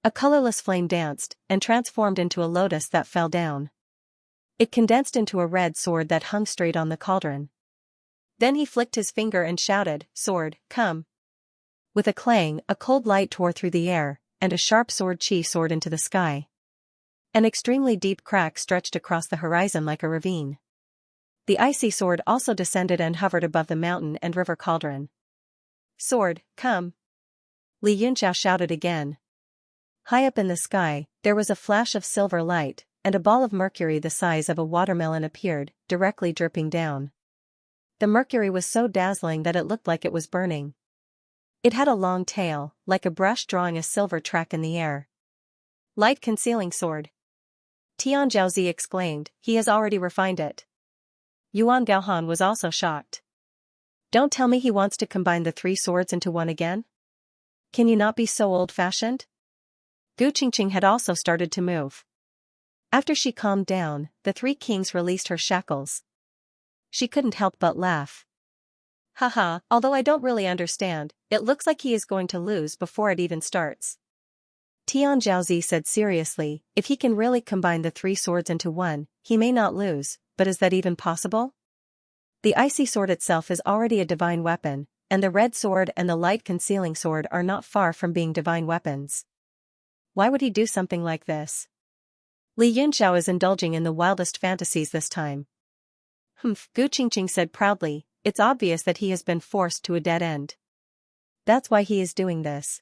A colorless flame danced, and transformed into a lotus that fell down. It condensed into a red sword that hung straight on the cauldron. Then he flicked his finger and shouted, sword, come. With a clang, a cold light tore through the air, and a sharp sword chi soared into the sky. An extremely deep crack stretched across the horizon like a ravine. The icy sword also descended and hovered above the mountain and river cauldron. Sword, come. Li Yunxiao shouted again. High up in the sky, there was a flash of silver light, and a ball of mercury the size of a watermelon appeared, directly dripping down. The mercury was so dazzling that it looked like it was burning. It had a long tail, like a brush drawing a silver track in the air. Light concealing sword. Tian Jiaozi exclaimed, he has already refined it. Yuan Gaohan was also shocked. Don't tell me he wants to combine the three swords into one again? Can you not be so old-fashioned? Gu Qingqing had also started to move. After she calmed down, the three kings released her shackles. She couldn't help but laugh. Haha, although I don't really understand, it looks like he is going to lose before it even starts. Tian Zhaozi said seriously, if he can really combine the three swords into one, he may not lose, but is that even possible? The icy sword itself is already a divine weapon, and the red sword and the light concealing sword are not far from being divine weapons. Why would he do something like this? Li Yunxiao is indulging in the wildest fantasies this time. Humph, Gu Qingqing said proudly, it's obvious that he has been forced to a dead end. That's why he is doing this.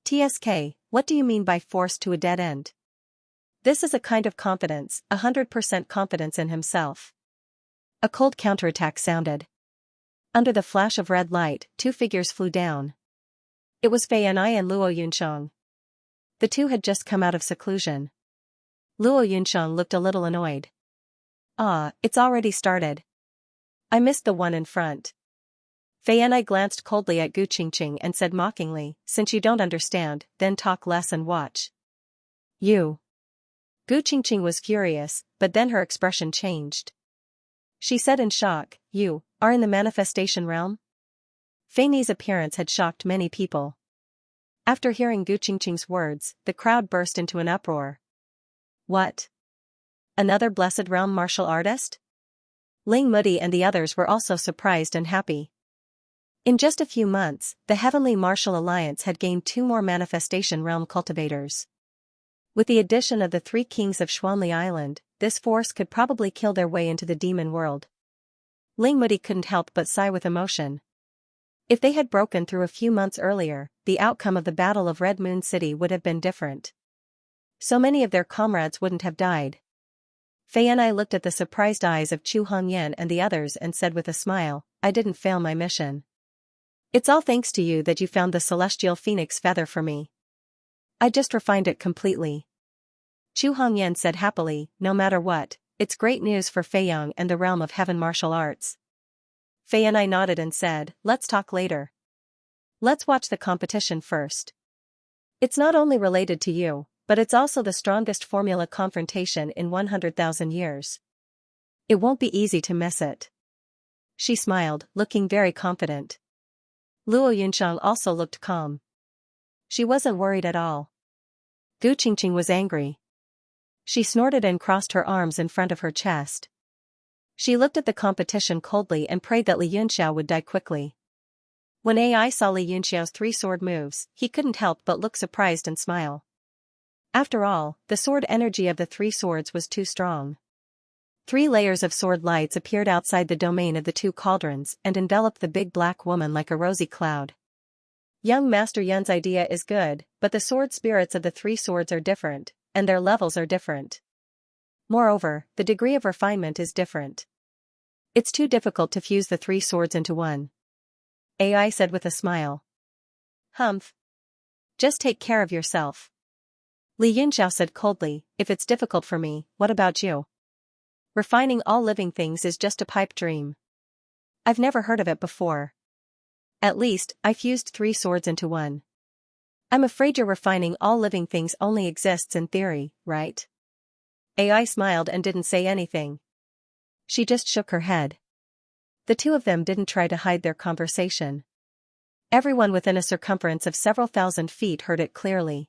TSK, what do you mean by forced to a dead end? This is a kind of confidence, 100% confidence in himself. A cold counterattack sounded. Under the flash of red light, two figures flew down. It was Fei Yanai and Luo Yunsheng. The two had just come out of seclusion. Luo Yunsheng looked a little annoyed. Ah, it's already started. I missed the one in front. Fei Yanai glanced coldly at Gu Qingqing and said mockingly, since you don't understand, then talk less and watch. You. Gu Qingqing was furious, but then her expression changed. She said in shock, you are in the manifestation realm? Fei Ni's appearance had shocked many people. After hearing Gu Qingqing's words, the crowd burst into an uproar. What? Another blessed realm martial artist? Ling Mudi and the others were also surprised and happy. In just a few months, the Heavenly Martial Alliance had gained 2 more Manifestation Realm cultivators. With the addition of the 3 kings of Xuanli Island, this force could probably kill their way into the demon world. Ling Mudi couldn't help but sigh with emotion. If they had broken through a few months earlier, the outcome of the Battle of Red Moon City would have been different. So many of their comrades wouldn't have died. Fei Yanai looked at the surprised eyes of Chu Hongyan and the others and said with a smile, I didn't fail my mission. It's all thanks to you that you found the celestial phoenix feather for me. I just refined it completely. Chu Hongyan said happily, no matter what, it's great news for Fei Yang and the realm of heaven martial arts. Fei Yanai nodded and said, let's talk later. Let's watch the competition first. It's not only related to you, but it's also the strongest formula confrontation in 100,000 years. It won't be easy to miss it. She smiled, looking very confident. Luo Yunsheng also looked calm. She wasn't worried at all. Gu Qingqing was angry. She snorted and crossed her arms in front of her chest. She looked at the competition coldly and prayed that Li Yunxiao would die quickly. When AI saw Li Yunxiao's 3 sword moves, he couldn't help but look surprised and smile. After all, the sword energy of the 3 swords was too strong. 3 layers of sword lights appeared outside the domain of the 2 cauldrons and enveloped the big black woman like a rosy cloud. Young Master Yun's idea is good, but the sword spirits of the 3 swords are different, and their levels are different. Moreover, the degree of refinement is different. It's too difficult to fuse the 3 swords into one. AI said with a smile. Humph. Just take care of yourself. Li Yunxiao said coldly, if it's difficult for me, what about you? Refining all living things is just a pipe dream. I've never heard of it before. At least, I fused 3 swords into one. I'm afraid your refining all living things only exists in theory, right? AI smiled and didn't say anything. She just shook her head. The 2 of them didn't try to hide their conversation. Everyone within a circumference of several thousand feet heard it clearly.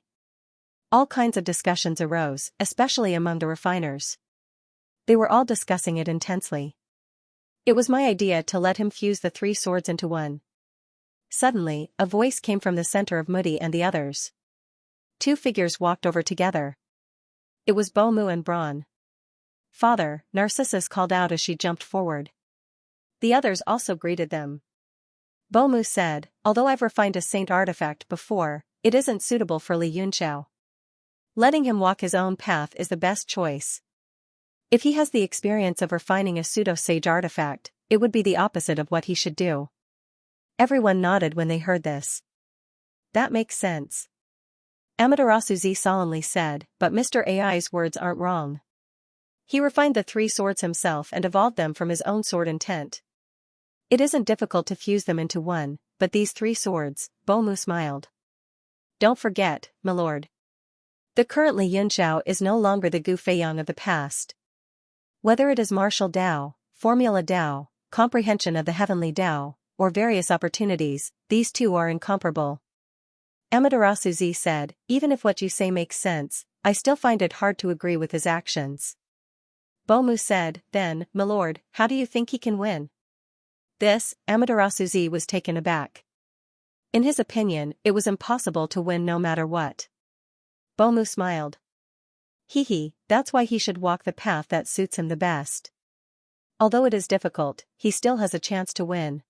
All kinds of discussions arose, especially among the refiners. They were all discussing it intensely. It was my idea to let him fuse the 3 swords into one. Suddenly, a voice came from the center of Mudi and the others. 2 figures walked over together. It was Bomu and Braun. Father, Narcissus called out as she jumped forward. The others also greeted them. Bomu said, although I've refined a saint artifact before, it isn't suitable for Li Yunxiao. Letting him walk his own path is the best choice. If he has the experience of refining a pseudo-sage artifact, it would be the opposite of what he should do. Everyone nodded when they heard this. That makes sense. Amaterasu Z solemnly said, but Mr. AI's words aren't wrong. He refined the 3 swords himself and evolved them from his own sword intent. It isn't difficult to fuse them into one, but these 3 swords, Bomu smiled. Don't forget, my lord. The current Li Yunxiao is no longer the Gu Feiyang of the past. Whether it is martial Dao, formula Dao, comprehension of the heavenly Dao, or various opportunities, these 2 are incomparable. Amaterasu Z said, even if what you say makes sense, I still find it hard to agree with his actions. Bomu said, then, my lord, how do you think he can win? This, Amaterasu Z was taken aback. In his opinion, it was impossible to win no matter what. Bomu smiled. That's why he should walk the path that suits him the best. Although it is difficult, he still has a chance to win.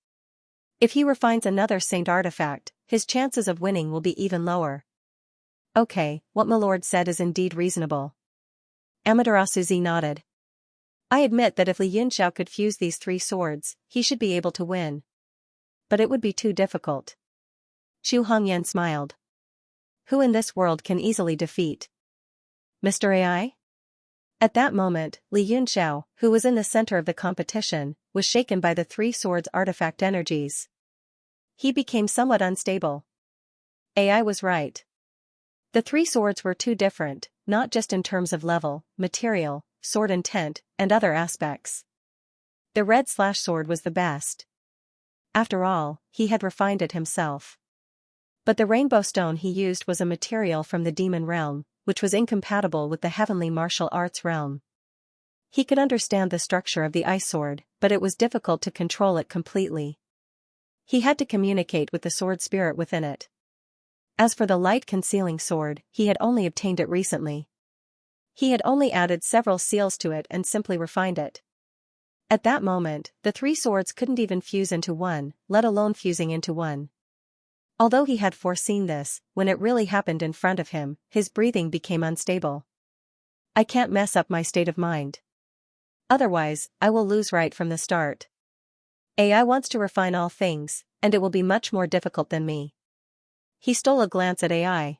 If he refines another saint artifact, his chances of winning will be even lower. Okay, what my lord said is indeed reasonable. Amaterasu Z nodded. I admit that if Li Yunxiao could fuse these 3 swords, he should be able to win. But it would be too difficult. Chu Hongyan smiled. Who in this world can easily defeat Mr. AI? At that moment, Li Yunxiao, who was in the center of the competition, was shaken by the 3 swords' artifact energies. He became somewhat unstable. AI was right. The 3 swords were too different, not just in terms of level, material, sword intent, and other aspects. The red/sword was the best. After all, he had refined it himself. But the rainbow stone he used was a material from the demon realm, which was incompatible with the heavenly martial arts realm. He could understand the structure of the ice sword, but it was difficult to control it completely. He had to communicate with the sword spirit within it. As for the light concealing sword, he had only obtained it recently. He had only added several seals to it and simply refined it. At that moment, the 3 swords couldn't even fuse into one, let alone fusing into one. Although he had foreseen this, when it really happened in front of him, his breathing became unstable. I can't mess up my state of mind. Otherwise, I will lose right from the start. AI wants to refine all things, and it will be much more difficult than me. He stole a glance at AI.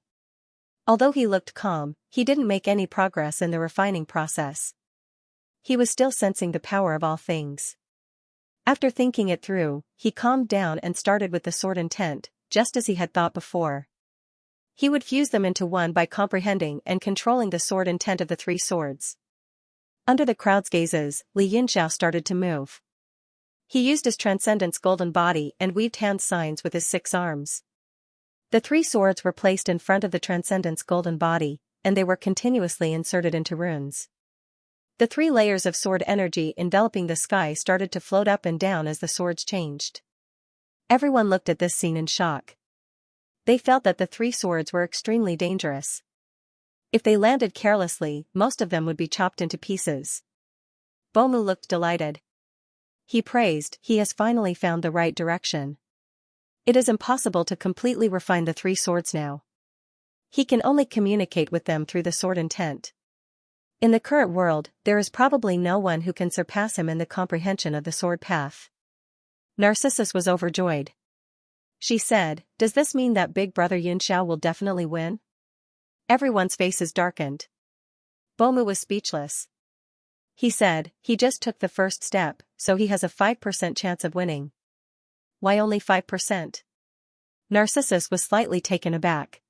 Although he looked calm, he didn't make any progress in the refining process. He was still sensing the power of all things. After thinking it through, he calmed down and started with the sword intent, just as he had thought before. He would fuse them into one by comprehending and controlling the sword intent of the 3 swords. Under the crowd's gazes, Li Yunxiao started to move. He used his transcendence golden body and weaved hand signs with his 6 arms. The 3 swords were placed in front of the transcendence golden body, and they were continuously inserted into runes. The 3 layers of sword energy enveloping the sky started to float up and down as the swords changed. Everyone looked at this scene in shock. They felt that the 3 swords were extremely dangerous. If they landed carelessly, most of them would be chopped into pieces. Bomu looked delighted. He praised, he has finally found the right direction. It is impossible to completely refine the 3 swords now. He can only communicate with them through the sword intent. In the current world, there is probably no one who can surpass him in the comprehension of the sword path. Narcissus was overjoyed. She said, does this mean that big brother Yunxiao will definitely win? Everyone's faces darkened. Bomu was speechless. He said, he just took the first step, so he has a 5% chance of winning. Why only 5%? Narcissus was slightly taken aback.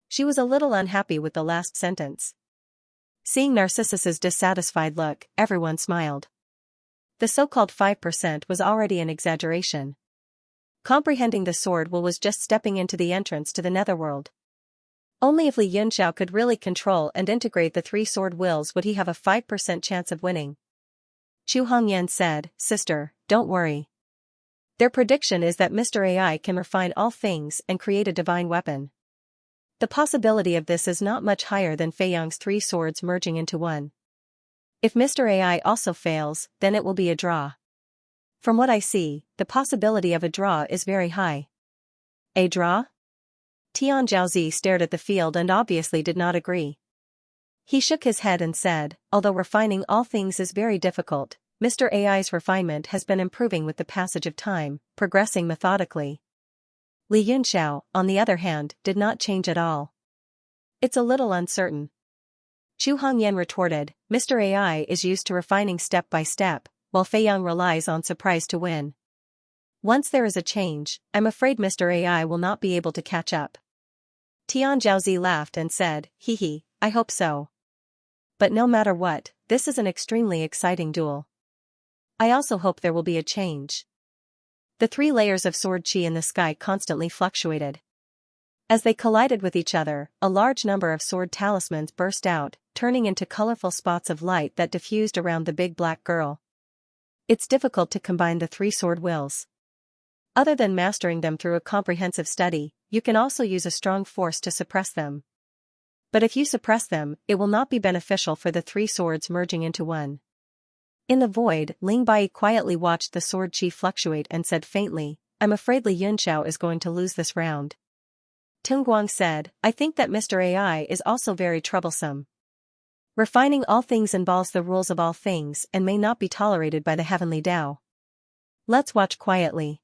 She was a little unhappy with the last sentence. Seeing Narcissus's dissatisfied look, everyone smiled. The so-called 5% was already an exaggeration. Comprehending the sword will was just stepping into the entrance to the netherworld. Only if Li Yunxiao could really control and integrate the 3 sword wills would he have a 5% chance of winning. Chu Hongyan said, sister, don't worry. Their prediction is that Mr. AI can refine all things and create a divine weapon. The possibility of this is not much higher than Fei Yang's 3 swords merging into one. If Mr. AI also fails, then it will be a draw. From what I see, the possibility of a draw is very high. A draw? Tian Zhaozi stared at the field and obviously did not agree. He shook his head and said, although refining all things is very difficult, Mr. AI's refinement has been improving with the passage of time, progressing methodically. Li Yunxiao, on the other hand, did not change at all. It's a little uncertain. Chu Hongyan retorted, Mr. AI is used to refining step by step, while Fei Yang relies on surprise to win. Once there is a change, I'm afraid Mr. AI will not be able to catch up. Tian Zhaozi laughed and said, I hope so. But no matter what, this is an extremely exciting duel. I also hope there will be a change. The 3 layers of sword chi in the sky constantly fluctuated. As they collided with each other, a large number of sword talismans burst out, turning into colorful spots of light that diffused around the big black girl. It's difficult to combine the three sword wills. Other than mastering them through a comprehensive study, you can also use a strong force to suppress them. But if you suppress them, it will not be beneficial for the three swords merging into one. In the void, Ling Bai quietly watched the sword chi fluctuate and said faintly, "I'm afraid Li Yunxiao is going to lose this round." Tung Guang said, "I think that Mr. AI is also very troublesome. Refining all things involves the rules of all things and may not be tolerated by the heavenly Tao. Let's watch quietly.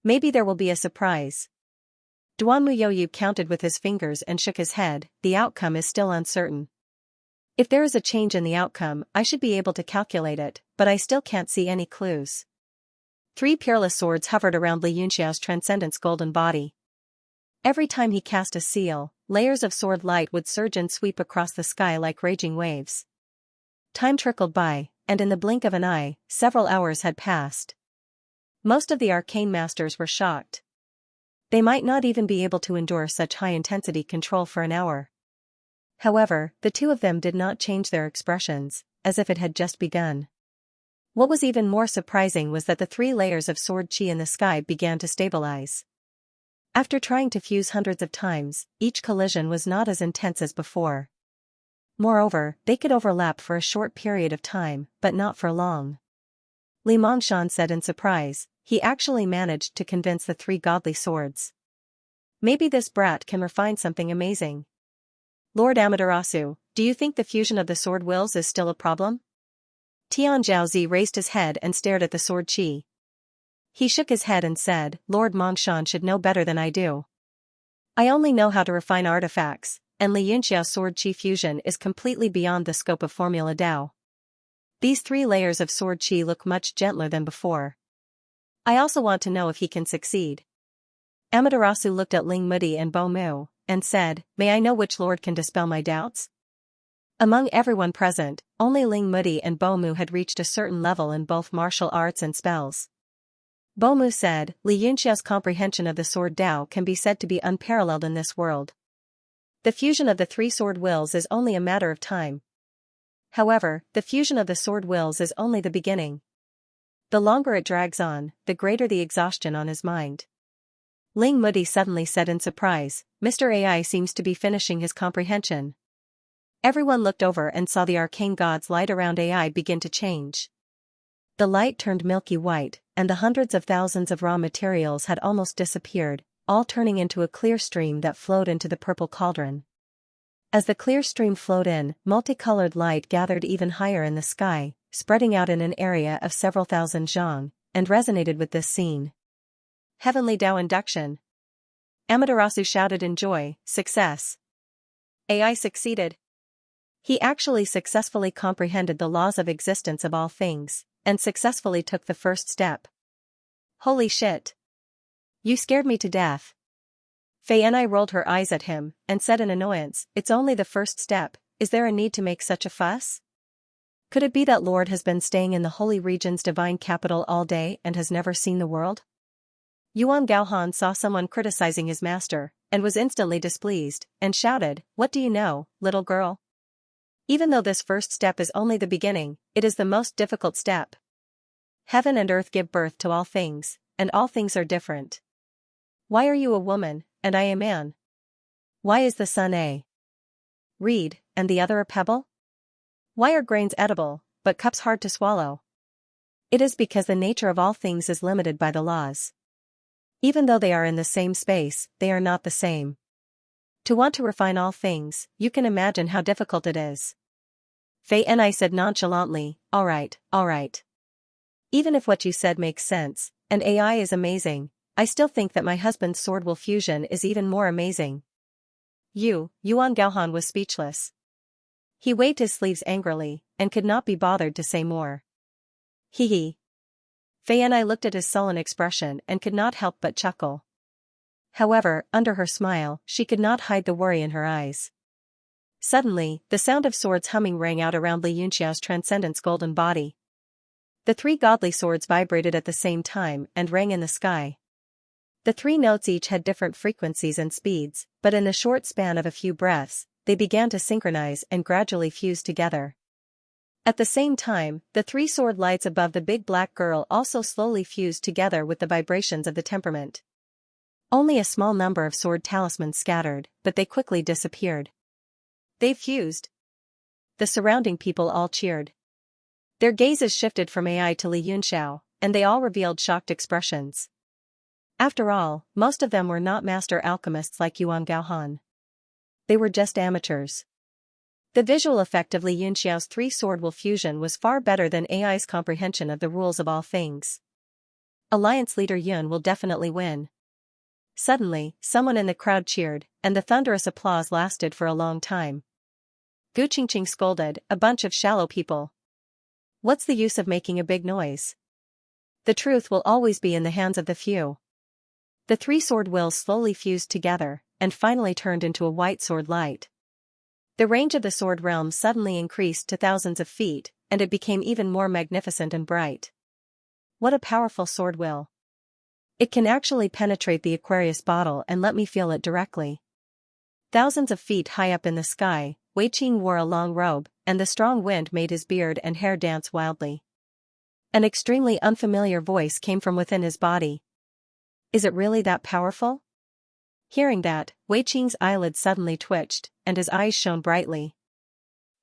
Maybe there will be a surprise." Duan Muyoyu counted with his fingers and shook his head. "The outcome is still uncertain. If there is a change in the outcome, I should be able to calculate it, but I still can't see any clues." Three peerless swords hovered around Li Yunxiao's transcendent's golden body. Every time he cast a seal, layers of sword light would surge and sweep across the sky like raging waves. Time trickled by, and in the blink of an eye, several hours had passed. Most of the arcane masters were shocked. They might not even be able to endure such high-intensity control for an hour. However, the two of them did not change their expressions, as if it had just begun. What was even more surprising was that the three layers of sword chi in the sky began to stabilize. After trying to fuse hundreds of times, each collision was not as intense as before. Moreover, they could overlap for a short period of time, but not for long. Li Mongshan said in surprise, "He actually managed to convince the three godly swords. Maybe this brat can refine something amazing." "Lord Amaterasu, do you think the fusion of the sword wills is still a problem?" Tian Zhaozi raised his head and stared at the sword chi. He shook his head and said, "Lord Mongshan should know better than I do. I only know how to refine artifacts, and Li Yunxiao's sword chi fusion is completely beyond the scope of Formula Dao. These three layers of sword chi look much gentler than before. I also want to know if he can succeed." Amaterasu looked at Ling Mudi and Bo Mu, and said, "May I know which lord can dispel my doubts?" Among everyone present, only Ling Mudi and Bo Mu had reached a certain level in both martial arts and spells. Bo Mu said, "Li Yunxiao's comprehension of the sword Dao can be said to be unparalleled in this world. The fusion of the three sword wills is only a matter of time. However, the fusion of the sword wills is only the beginning. The longer it drags on, the greater the exhaustion on his mind." Ling Mudi suddenly said in surprise, "Mr. AI seems to be finishing his comprehension." Everyone looked over and saw the arcane god's light around AI begin to change. The light turned milky white, and the hundreds of thousands of raw materials had almost disappeared, all turning into a clear stream that flowed into the purple cauldron. As the clear stream flowed in, multicolored light gathered even higher in the sky, spreading out in an area of several thousand zhang, and resonated with this scene. "Heavenly Dao induction!" Amaterasu shouted in joy, "Success! AI succeeded. He actually successfully comprehended the laws of existence of all things, and successfully took the first step. Holy shit! You scared me to death." Fei Enai rolled her eyes at him, and said in annoyance, "It's only the first step, is there a need to make such a fuss? Could it be that Lord has been staying in the holy region's divine capital all day and has never seen the world?" Yuan Gaohan saw someone criticizing his master, and was instantly displeased, and shouted, "What do you know, little girl? Even though this first step is only the beginning, it is the most difficult step. Heaven and earth give birth to all things, and all things are different. Why are you a woman, and I a man? Why is the sun a reed, and the other a pebble? Why are grains edible, but cups hard to swallow? It is because the nature of all things is limited by the laws. Even though they are in the same space, they are not the same. To want to refine all things, you can imagine how difficult it is." Fei Enai said nonchalantly, all right. Even if what you said makes sense, and AI is amazing, I still think that my husband's sword will fusion is even more amazing." Yuan Gaohan was speechless. He waved his sleeves angrily, and could not be bothered to say more. Hee. Fei Enai looked at his sullen expression and could not help but chuckle. However, under her smile, she could not hide the worry in her eyes. Suddenly, the sound of swords humming rang out around Li Yunxiao's transcendent's golden body. The three godly swords vibrated at the same time and rang in the sky. The three notes each had different frequencies and speeds, but in the short span of a few breaths, they began to synchronize and gradually fuse together. At the same time, the three sword lights above the big black girl also slowly fused together with the vibrations of the temperament. Only a small number of sword talismans scattered, but they quickly disappeared. They fused. The surrounding people all cheered. Their gazes shifted from AI to Li Yunxiao, and they all revealed shocked expressions. After all, most of them were not master alchemists like Yuan Gaohan. They were just amateurs. The visual effect of Li Yunxiao's three-sword will fusion was far better than AI's comprehension of the rules of all things. Alliance leader Yun will definitely win. Suddenly, someone in the crowd cheered, and the thunderous applause lasted for a long time. Gu Qingqing scolded, "A bunch of shallow people. What's the use of making a big noise? The truth will always be in the hands of the few." The three-sword wills slowly fused together, and finally turned into a white sword light. The range of the sword realm suddenly increased to thousands of feet, and it became even more magnificent and bright. What a powerful sword will! It can actually penetrate the Aquarius bottle and let me feel it directly. Thousands of feet high up in the sky, Wei Qing wore a long robe, and the strong wind made his beard and hair dance wildly. An extremely unfamiliar voice came from within his body. Is it really that powerful? Hearing that, Wei Qing's eyelids suddenly twitched, and his eyes shone brightly.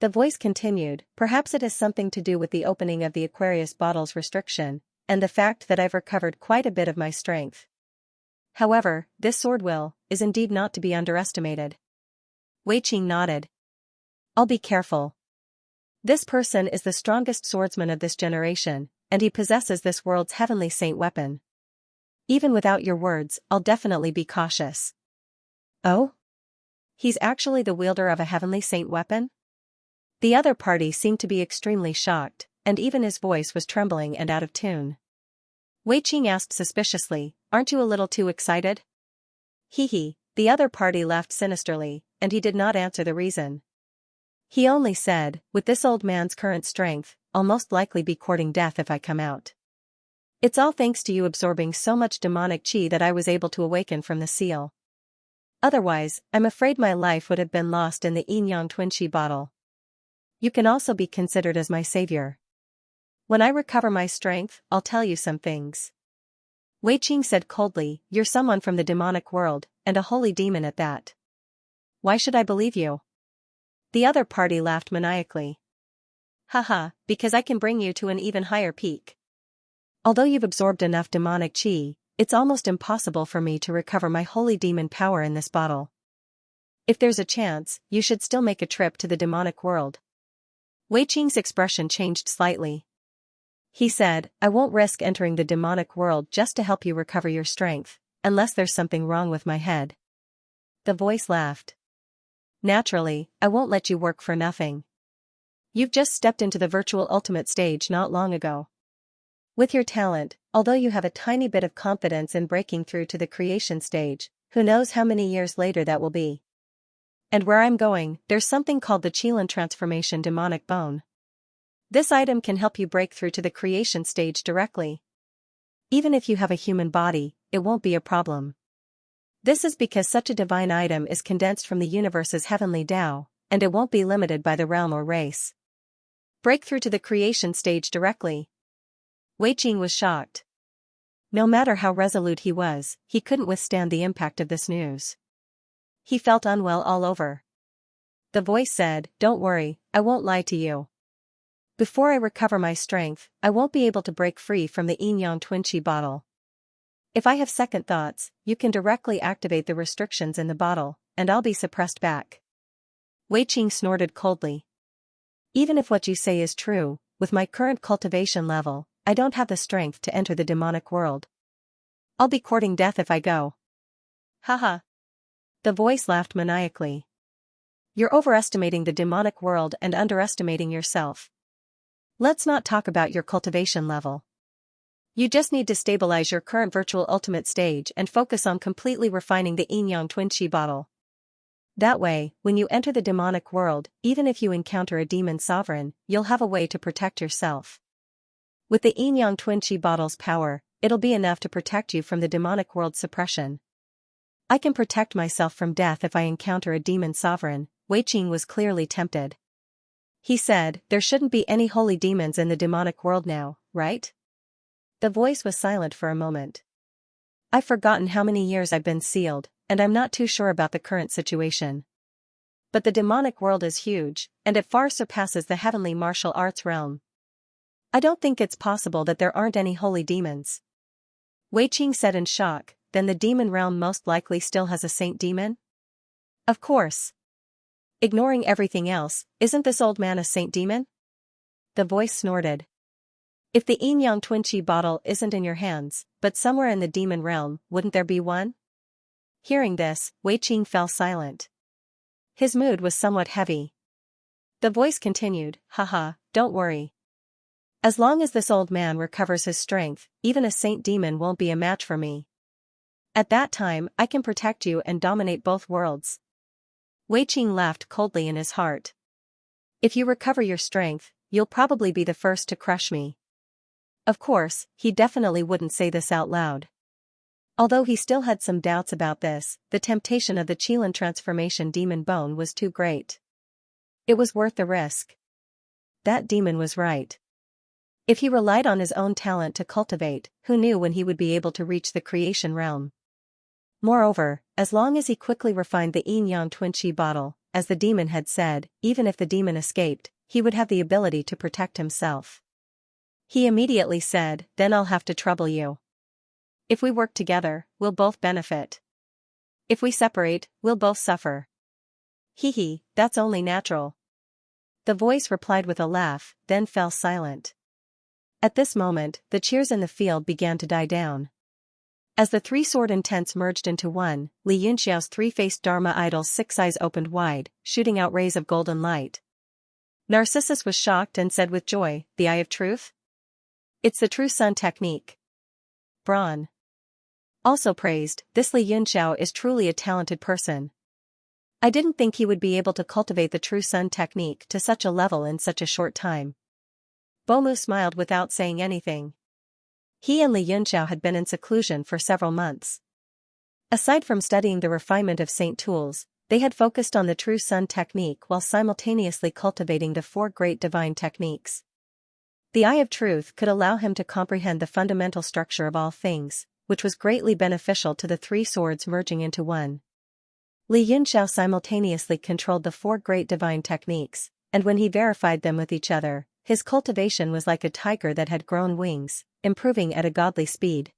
The voice continued, "Perhaps it has something to do with the opening of the Aquarius bottle's restriction, and the fact that I've recovered quite a bit of my strength. However, this sword will is indeed not to be underestimated." Wei Qing nodded. "I'll be careful. This person is the strongest swordsman of this generation, and he possesses this world's heavenly saint weapon. Even without your words, I'll definitely be cautious." "Oh? He's actually the wielder of a heavenly saint weapon?" The other party seemed to be extremely shocked, and even his voice was trembling and out of tune. Wei Qing asked suspiciously, "Aren't you a little too excited?" "Hee." The other party laughed sinisterly, and he did not answer the reason. He only said, "With this old man's current strength, I'll most likely be courting death if I come out. It's all thanks to you absorbing so much demonic qi that I was able to awaken from the seal. Otherwise, I'm afraid my life would have been lost in the yin yang twin qi bottle. You can also be considered as my savior. When I recover my strength, I'll tell you some things." Wei Qing said coldly, "You're someone from the demonic world, and a holy demon at that. Why should I believe you?" The other party laughed maniacally. "Haha, because I can bring you to an even higher peak. Although you've absorbed enough demonic qi, it's almost impossible for me to recover my holy demon power in this bottle. If there's a chance, you should still make a trip to the demonic world." Wei Qing's expression changed slightly. He said, "I won't risk entering the demonic world just to help you recover your strength, unless there's something wrong with my head." The voice laughed. "Naturally, I won't let you work for nothing. You've just stepped into the virtual ultimate stage not long ago. With your talent, although you have a tiny bit of confidence in breaking through to the creation stage, who knows how many years later that will be. And where I'm going, there's something called the Qilin Transformation Demonic Bone. This item can help you break through to the creation stage directly. Even if you have a human body, it won't be a problem. This is because such a divine item is condensed from the universe's heavenly Tao, and it won't be limited by the realm or race. Break through to the creation stage directly." Wei Qing was shocked. No matter how resolute he was, he couldn't withstand the impact of this news. He felt unwell all over. The voice said, "Don't worry, I won't lie to you. Before I recover my strength, I won't be able to break free from the yin-yang twin qi bottle. If I have second thoughts, you can directly activate the restrictions in the bottle, and I'll be suppressed back." Wei Qing snorted coldly. "Even if what you say is true, with my current cultivation level, I don't have the strength to enter the demonic world. I'll be courting death if I go." "Haha." The voice laughed maniacally. "You're overestimating the demonic world and underestimating yourself. Let's not talk about your cultivation level. You just need to stabilize your current virtual ultimate stage and focus on completely refining the yin-yang twin qi bottle. That way, when you enter the demonic world, even if you encounter a demon sovereign, you'll have a way to protect yourself. With the yin-yang twin qi bottle's power, it'll be enough to protect you from the demonic world's suppression. I can protect myself from death if I encounter a demon sovereign. Wei Qing was clearly tempted. He said, there shouldn't be any holy demons in the demonic world now, right? The voice was silent for a moment. I've forgotten how many years I've been sealed, and I'm not too sure about the current situation. But the demonic world is huge, and it far surpasses the heavenly martial arts realm. I don't think it's possible that there aren't any holy demons. Wei Qing said in shock, then the demon realm most likely still has a saint demon? Of course. Ignoring everything else, isn't this old man a saint demon? The voice snorted. If the Yin Yang Twin Qi bottle isn't in your hands, but somewhere in the demon realm, wouldn't there be one? Hearing this, Wei Qing fell silent. His mood was somewhat heavy. The voice continued, haha, don't worry. As long as this old man recovers his strength, even a saint demon won't be a match for me. At that time, I can protect you and dominate both worlds. Wei Qing laughed coldly in his heart. If you recover your strength, you'll probably be the first to crush me. Of course, he definitely wouldn't say this out loud. Although he still had some doubts about this, the temptation of the Qilin transformation demon bone was too great. It was worth the risk. That demon was right. If he relied on his own talent to cultivate, who knew when he would be able to reach the creation realm? Moreover, as long as he quickly refined the Yin Yang Twin Qi bottle, as the demon had said, even if the demon escaped, he would have the ability to protect himself. He immediately said, then I'll have to trouble you. If we work together, we'll both benefit. If we separate, we'll both suffer. Hee, that's only natural. The voice replied with a laugh, then fell silent. At this moment, the cheers in the field began to die down. As the three-sword intents merged into one, Li Yunxiao's three-faced Dharma idol's six eyes opened wide, shooting out rays of golden light. Narcissus was shocked and said with joy, the Eye of Truth? It's the true sun technique. Brawn. Also praised, this Li Yunxiao is truly a talented person. I didn't think he would be able to cultivate the true sun technique to such a level in such a short time. Bomu smiled without saying anything. He and Li Yunxiao had been in seclusion for several months. Aside from studying the refinement of saint tools, they had focused on the true sun technique while simultaneously cultivating the four great divine techniques. The Eye of Truth could allow him to comprehend the fundamental structure of all things, which was greatly beneficial to the three swords merging into one. Li Yunxiao simultaneously controlled the four great divine techniques, and when he verified them with each other, his cultivation was like a tiger that had grown wings, improving at a godly speed.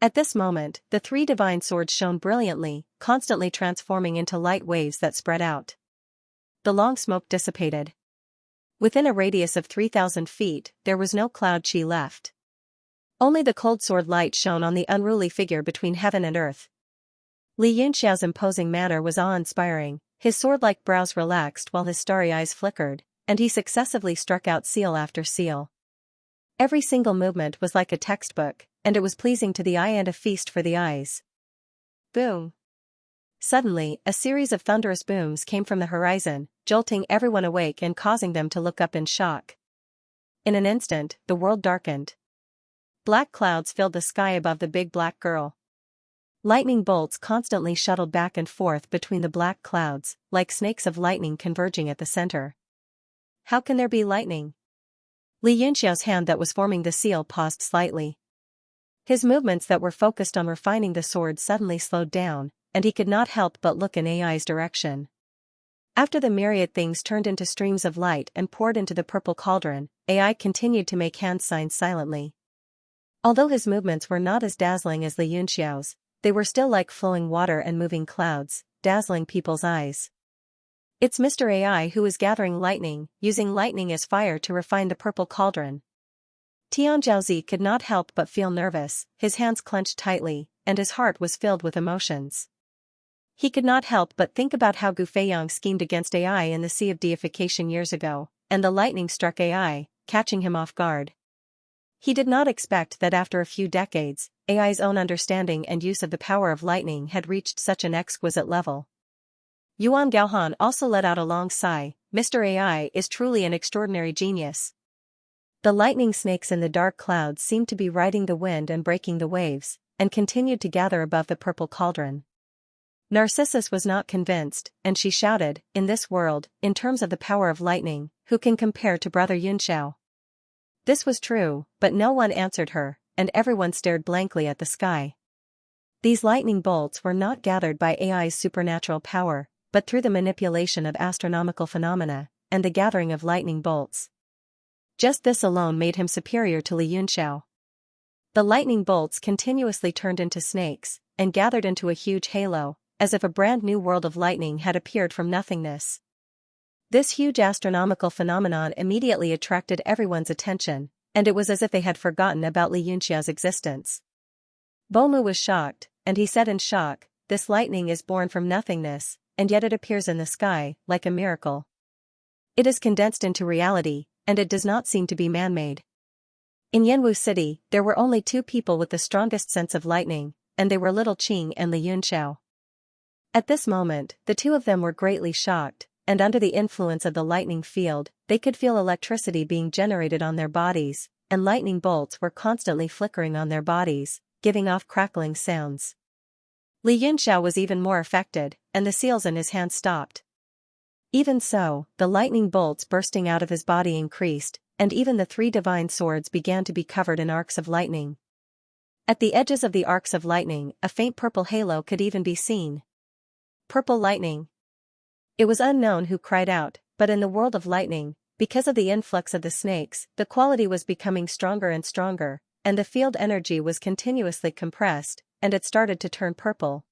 At this moment, the three divine swords shone brilliantly, constantly transforming into light waves that spread out. The long smoke dissipated. Within a radius of 3,000 feet, there was no cloud chi left. Only the cold sword light shone on the unruly figure between heaven and earth. Li Yunxiao's imposing manner was awe-inspiring, his sword-like brows relaxed while his starry eyes flickered, and he successively struck out seal after seal. Every single movement was like a textbook, and it was pleasing to the eye and a feast for the eyes. Boom! Suddenly, a series of thunderous booms came from the horizon, jolting everyone awake and causing them to look up in shock. In an instant, the world darkened. Black clouds filled the sky above the big black girl. Lightning bolts constantly shuttled back and forth between the black clouds, like snakes of lightning converging at the center. How can there be lightning? Li Yunxiao's hand that was forming the seal paused slightly. His movements that were focused on refining the sword suddenly slowed down, and he could not help but look in AI's direction. After the myriad things turned into streams of light and poured into the purple cauldron, AI continued to make hand signs silently. Although his movements were not as dazzling as Li Yunxiao's, they were still like flowing water and moving clouds, dazzling people's eyes. It's Mr. AI who is gathering lightning, using lightning as fire to refine the purple cauldron. Tian Jiaozi could not help but feel nervous, his hands clenched tightly, and his heart was filled with emotions. He could not help but think about how Gu Feiyang schemed against AI in the Sea of Deification years ago, and the lightning struck AI, catching him off guard. He did not expect that after a few decades, AI's own understanding and use of the power of lightning had reached such an exquisite level. Yuan Gaohan also let out a long sigh. Mr. AI is truly an extraordinary genius. The lightning snakes in the dark clouds seemed to be riding the wind and breaking the waves, and continued to gather above the purple cauldron. Narcissus was not convinced, and she shouted, "In this world, in terms of the power of lightning, who can compare to Brother Yunxiao?" This was true, but no one answered her, and everyone stared blankly at the sky. These lightning bolts were not gathered by AI's supernatural power, but through the manipulation of astronomical phenomena, and the gathering of lightning bolts. Just this alone made him superior to Li Yunxiao. The lightning bolts continuously turned into snakes, and gathered into a huge halo, as if a brand new world of lightning had appeared from nothingness. This huge astronomical phenomenon immediately attracted everyone's attention, and it was as if they had forgotten about Li Yunxiao's existence. Bomu was shocked, and he said in shock, "This lightning is born from nothingness, and yet it appears in the sky, like a miracle. It is condensed into reality, and it does not seem to be man-made." In Yanwu City, there were only two people with the strongest sense of lightning, and they were Little Qing and Li Yunxiao. At this moment, the two of them were greatly shocked, and under the influence of the lightning field, they could feel electricity being generated on their bodies, and lightning bolts were constantly flickering on their bodies, giving off crackling sounds. Li Yunxiao was even more affected, and the seals in his hand stopped. Even so, the lightning bolts bursting out of his body increased, and even the three divine swords began to be covered in arcs of lightning. At the edges of the arcs of lightning, a faint purple halo could even be seen. Purple lightning. It was unknown who cried out, but in the world of lightning, because of the influx of the snakes, the quality was becoming stronger and stronger, and the field energy was continuously compressed, and it started to turn purple.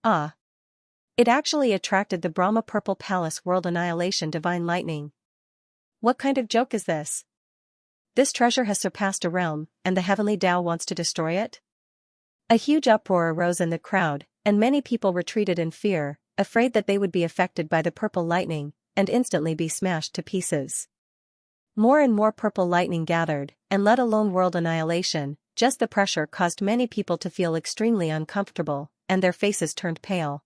Ah! It actually attracted the Brahma Purple Palace World Annihilation Divine Lightning. What kind of joke is this? This treasure has surpassed a realm, and the heavenly Tao wants to destroy it? A huge uproar arose in the crowd, and many people retreated in fear, afraid that they would be affected by the purple lightning, and instantly be smashed to pieces. More and more purple lightning gathered, and let alone world annihilation, just the pressure caused many people to feel extremely uncomfortable, and their faces turned pale.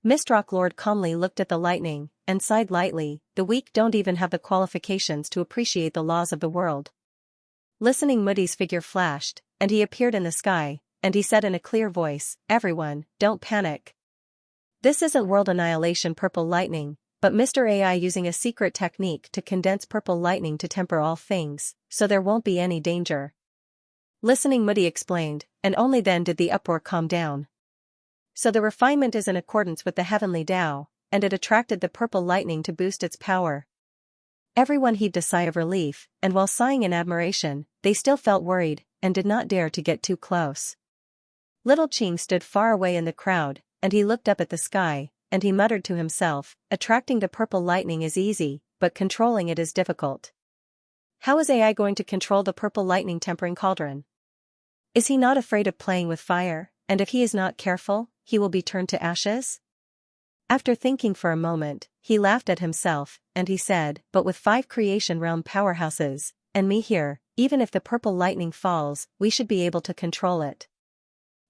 Mistrock Lord calmly looked at the lightning, and sighed lightly, "The weak don't even have the qualifications to appreciate the laws of the world." Listening Moody's figure flashed, and he appeared in the sky, and he said in a clear voice, "Everyone, don't panic. This isn't world annihilation purple lightning, but Mr. AI using a secret technique to condense purple lightning to temper all things, so there won't be any danger." Listening Moody explained, and only then did the uproar calm down. So the refinement is in accordance with the heavenly Tao, and it attracted the purple lightning to boost its power. Everyone heaved a sigh of relief, and while sighing in admiration, they still felt worried, and did not dare to get too close. Little Qing stood far away in the crowd, and he looked up at the sky, and he muttered to himself, "Attracting the purple lightning is easy, but controlling it is difficult. How is AI going to control the purple lightning tempering cauldron? Is he not afraid of playing with fire, and if he is not careful, he will be turned to ashes?" After thinking for a moment, he laughed at himself, and he said, "But with 5 creation realm powerhouses, and me here, even if the purple lightning falls, we should be able to control it."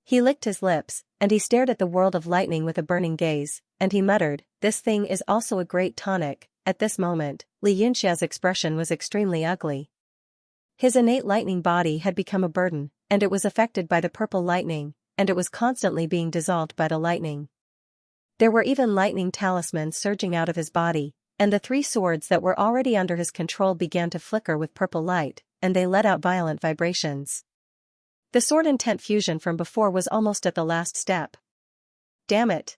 He licked his lips, and he stared at the world of lightning with a burning gaze, and he muttered, "This thing is also a great tonic." At this moment, Li Yunxia's expression was extremely ugly. His innate lightning body had become a burden, and it was affected by the purple lightning, and it was constantly being dissolved by the lightning. There were even lightning talismans surging out of his body, and the 3 swords that were already under his control began to flicker with purple light, and they let out violent vibrations. The sword intent fusion from before was almost at the last step. "Damn it!"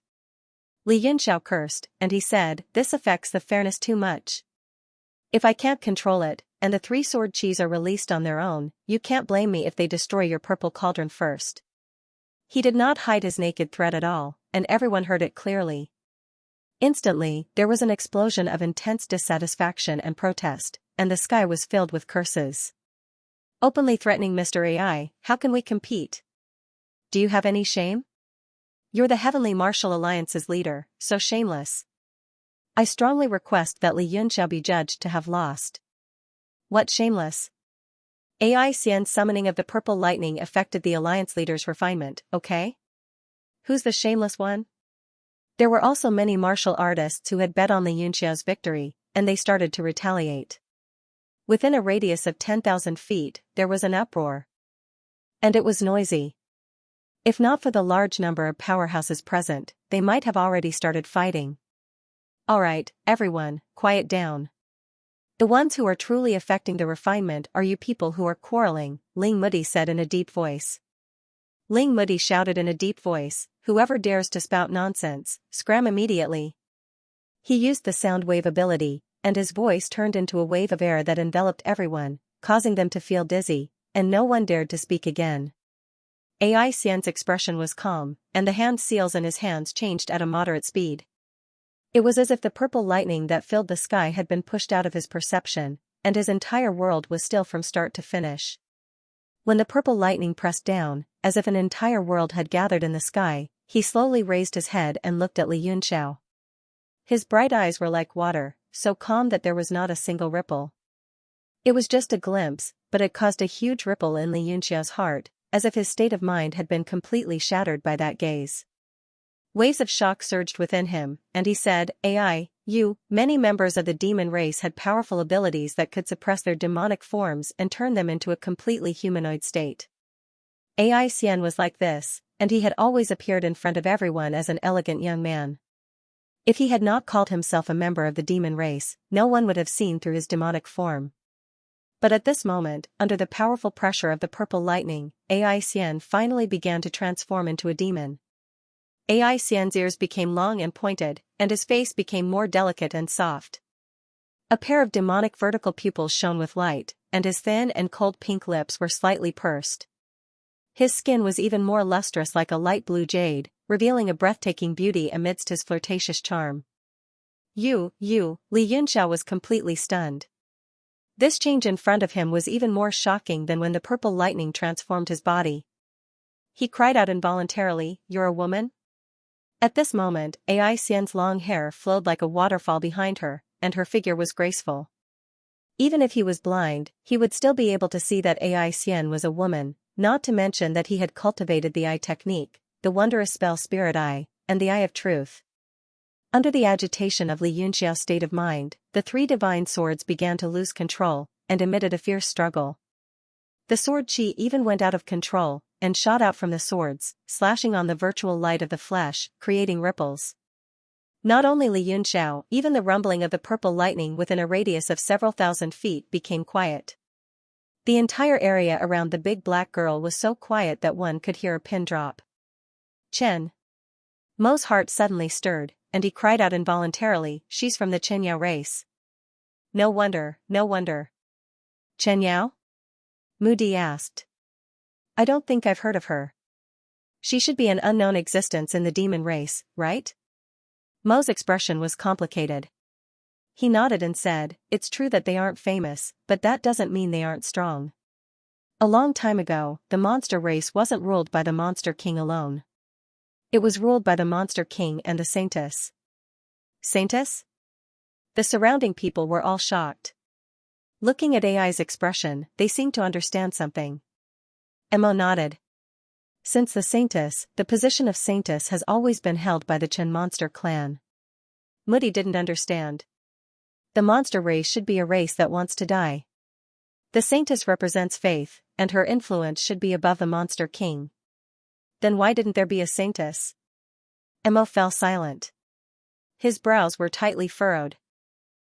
Li Yunxiao cursed, and he said, "This affects the fairness too much. If I can't control it, and the 3 sword chis are released on their own, you can't blame me if they destroy your purple cauldron first." He did not hide his naked threat at all, and everyone heard it clearly. Instantly, there was an explosion of intense dissatisfaction and protest, and the sky was filled with curses. Openly threatening Mr. AI, "How can we compete? Do you have any shame? You're the Heavenly Martial Alliance's leader, so shameless. I strongly request that Li Yunxiao be judged to have lost." "What shameless?" AI Xian summoning of the purple lightning affected the alliance leader's refinement, okay? Who's the shameless one? There were also many martial artists who had bet on Li Yunxiao's victory, and they started to retaliate. Within a radius of 10,000 feet, there was an uproar. And it was noisy. If not for the large number of powerhouses present, they might have already started fighting. Alright, everyone, quiet down. The ones who are truly affecting the refinement are you people who are quarreling, Ling Moody said in a deep voice. Ling Moody shouted in a deep voice, whoever dares to spout nonsense, scram immediately. He used the sound wave ability, and his voice turned into a wave of air that enveloped everyone, causing them to feel dizzy, and no one dared to speak again. AI Xian's expression was calm, and the hand seals in his hands changed at a moderate speed. It was as if the purple lightning that filled the sky had been pushed out of his perception, and his entire world was still from start to finish. When the purple lightning pressed down, as if an entire world had gathered in the sky, he slowly raised his head and looked at Li Yunxiao. His bright eyes were like water, so calm that there was not a single ripple. It was just a glimpse, but it caused a huge ripple in Li Yunxiao's heart, as if his state of mind had been completely shattered by that gaze. Waves of shock surged within him, and he said, many members of the demon race had powerful abilities that could suppress their demonic forms and turn them into a completely humanoid state. AI Xian was like this, and he had always appeared in front of everyone as an elegant young man. If he had not called himself a member of the demon race, no one would have seen through his demonic form. But at this moment, under the powerful pressure of the purple lightning, AI Xian finally began to transform into a demon. AI Xian's ears became long and pointed, and his face became more delicate and soft. A pair of demonic vertical pupils shone with light, and his thin and cold pink lips were slightly pursed. His skin was even more lustrous like a light blue jade, revealing a breathtaking beauty amidst his flirtatious charm. Li Yunxiao was completely stunned. This change in front of him was even more shocking than when the purple lightning transformed his body. He cried out involuntarily, "You're a woman?" At this moment, AI Xian's long hair flowed like a waterfall behind her, and her figure was graceful. Even if he was blind, he would still be able to see that AI Xian was a woman, not to mention that he had cultivated the eye technique, the wondrous spell Spirit Eye, and the Eye of Truth. Under the agitation of Li Yunxiao's state of mind, the three divine swords began to lose control, and emitted a fierce struggle. The sword chi even went out of control, and shot out from the swords, slashing on the virtual light of the flesh, creating ripples. Not only Li Yunxiao, even the rumbling of the purple lightning within a radius of several thousand feet became quiet. The entire area around the big black girl was so quiet that one could hear a pin drop. Chen. Mo's heart suddenly stirred, and he cried out involuntarily, "She's from the Qianyao race." No wonder. Qianyao? Moody asked. I don't think I've heard of her. She should be an unknown existence in the demon race, right? Mo's expression was complicated. He nodded and said, "It's true that they aren't famous, but that doesn't mean they aren't strong. A long time ago, the monster race wasn't ruled by the Monster King alone. It was ruled by the Monster King and the Saintess." Saintess? The surrounding people were all shocked. Looking at AI's expression, they seemed to understand something. Mo nodded. Since the Saintess, the position of Saintess has always been held by the Chen monster clan. Moody didn't understand. The monster race should be a race that wants to die. The Saintess represents faith, and her influence should be above the Monster King. Then why didn't there be a Saintess? Mo fell silent. His brows were tightly furrowed.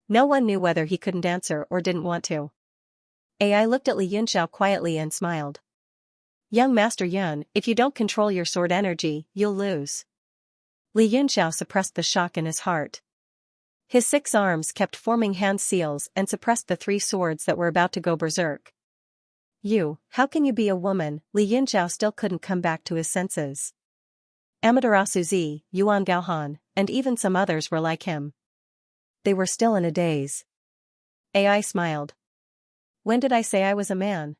No one knew whether he couldn't answer or didn't want to. AI looked at Li Yunxiao quietly and smiled. Young Master Yun, if you don't control your sword energy, you'll lose. Li Yunxiao suppressed the shock in his heart. His 6 arms kept forming hand seals and suppressed the 3 swords that were about to go berserk. How can you be a woman? Li Yunxiao still couldn't come back to his senses. Amaterasu Zi, Yuan Gaohan, and even some others were like him. They were still in a daze. AI smiled. When did I say I was a man?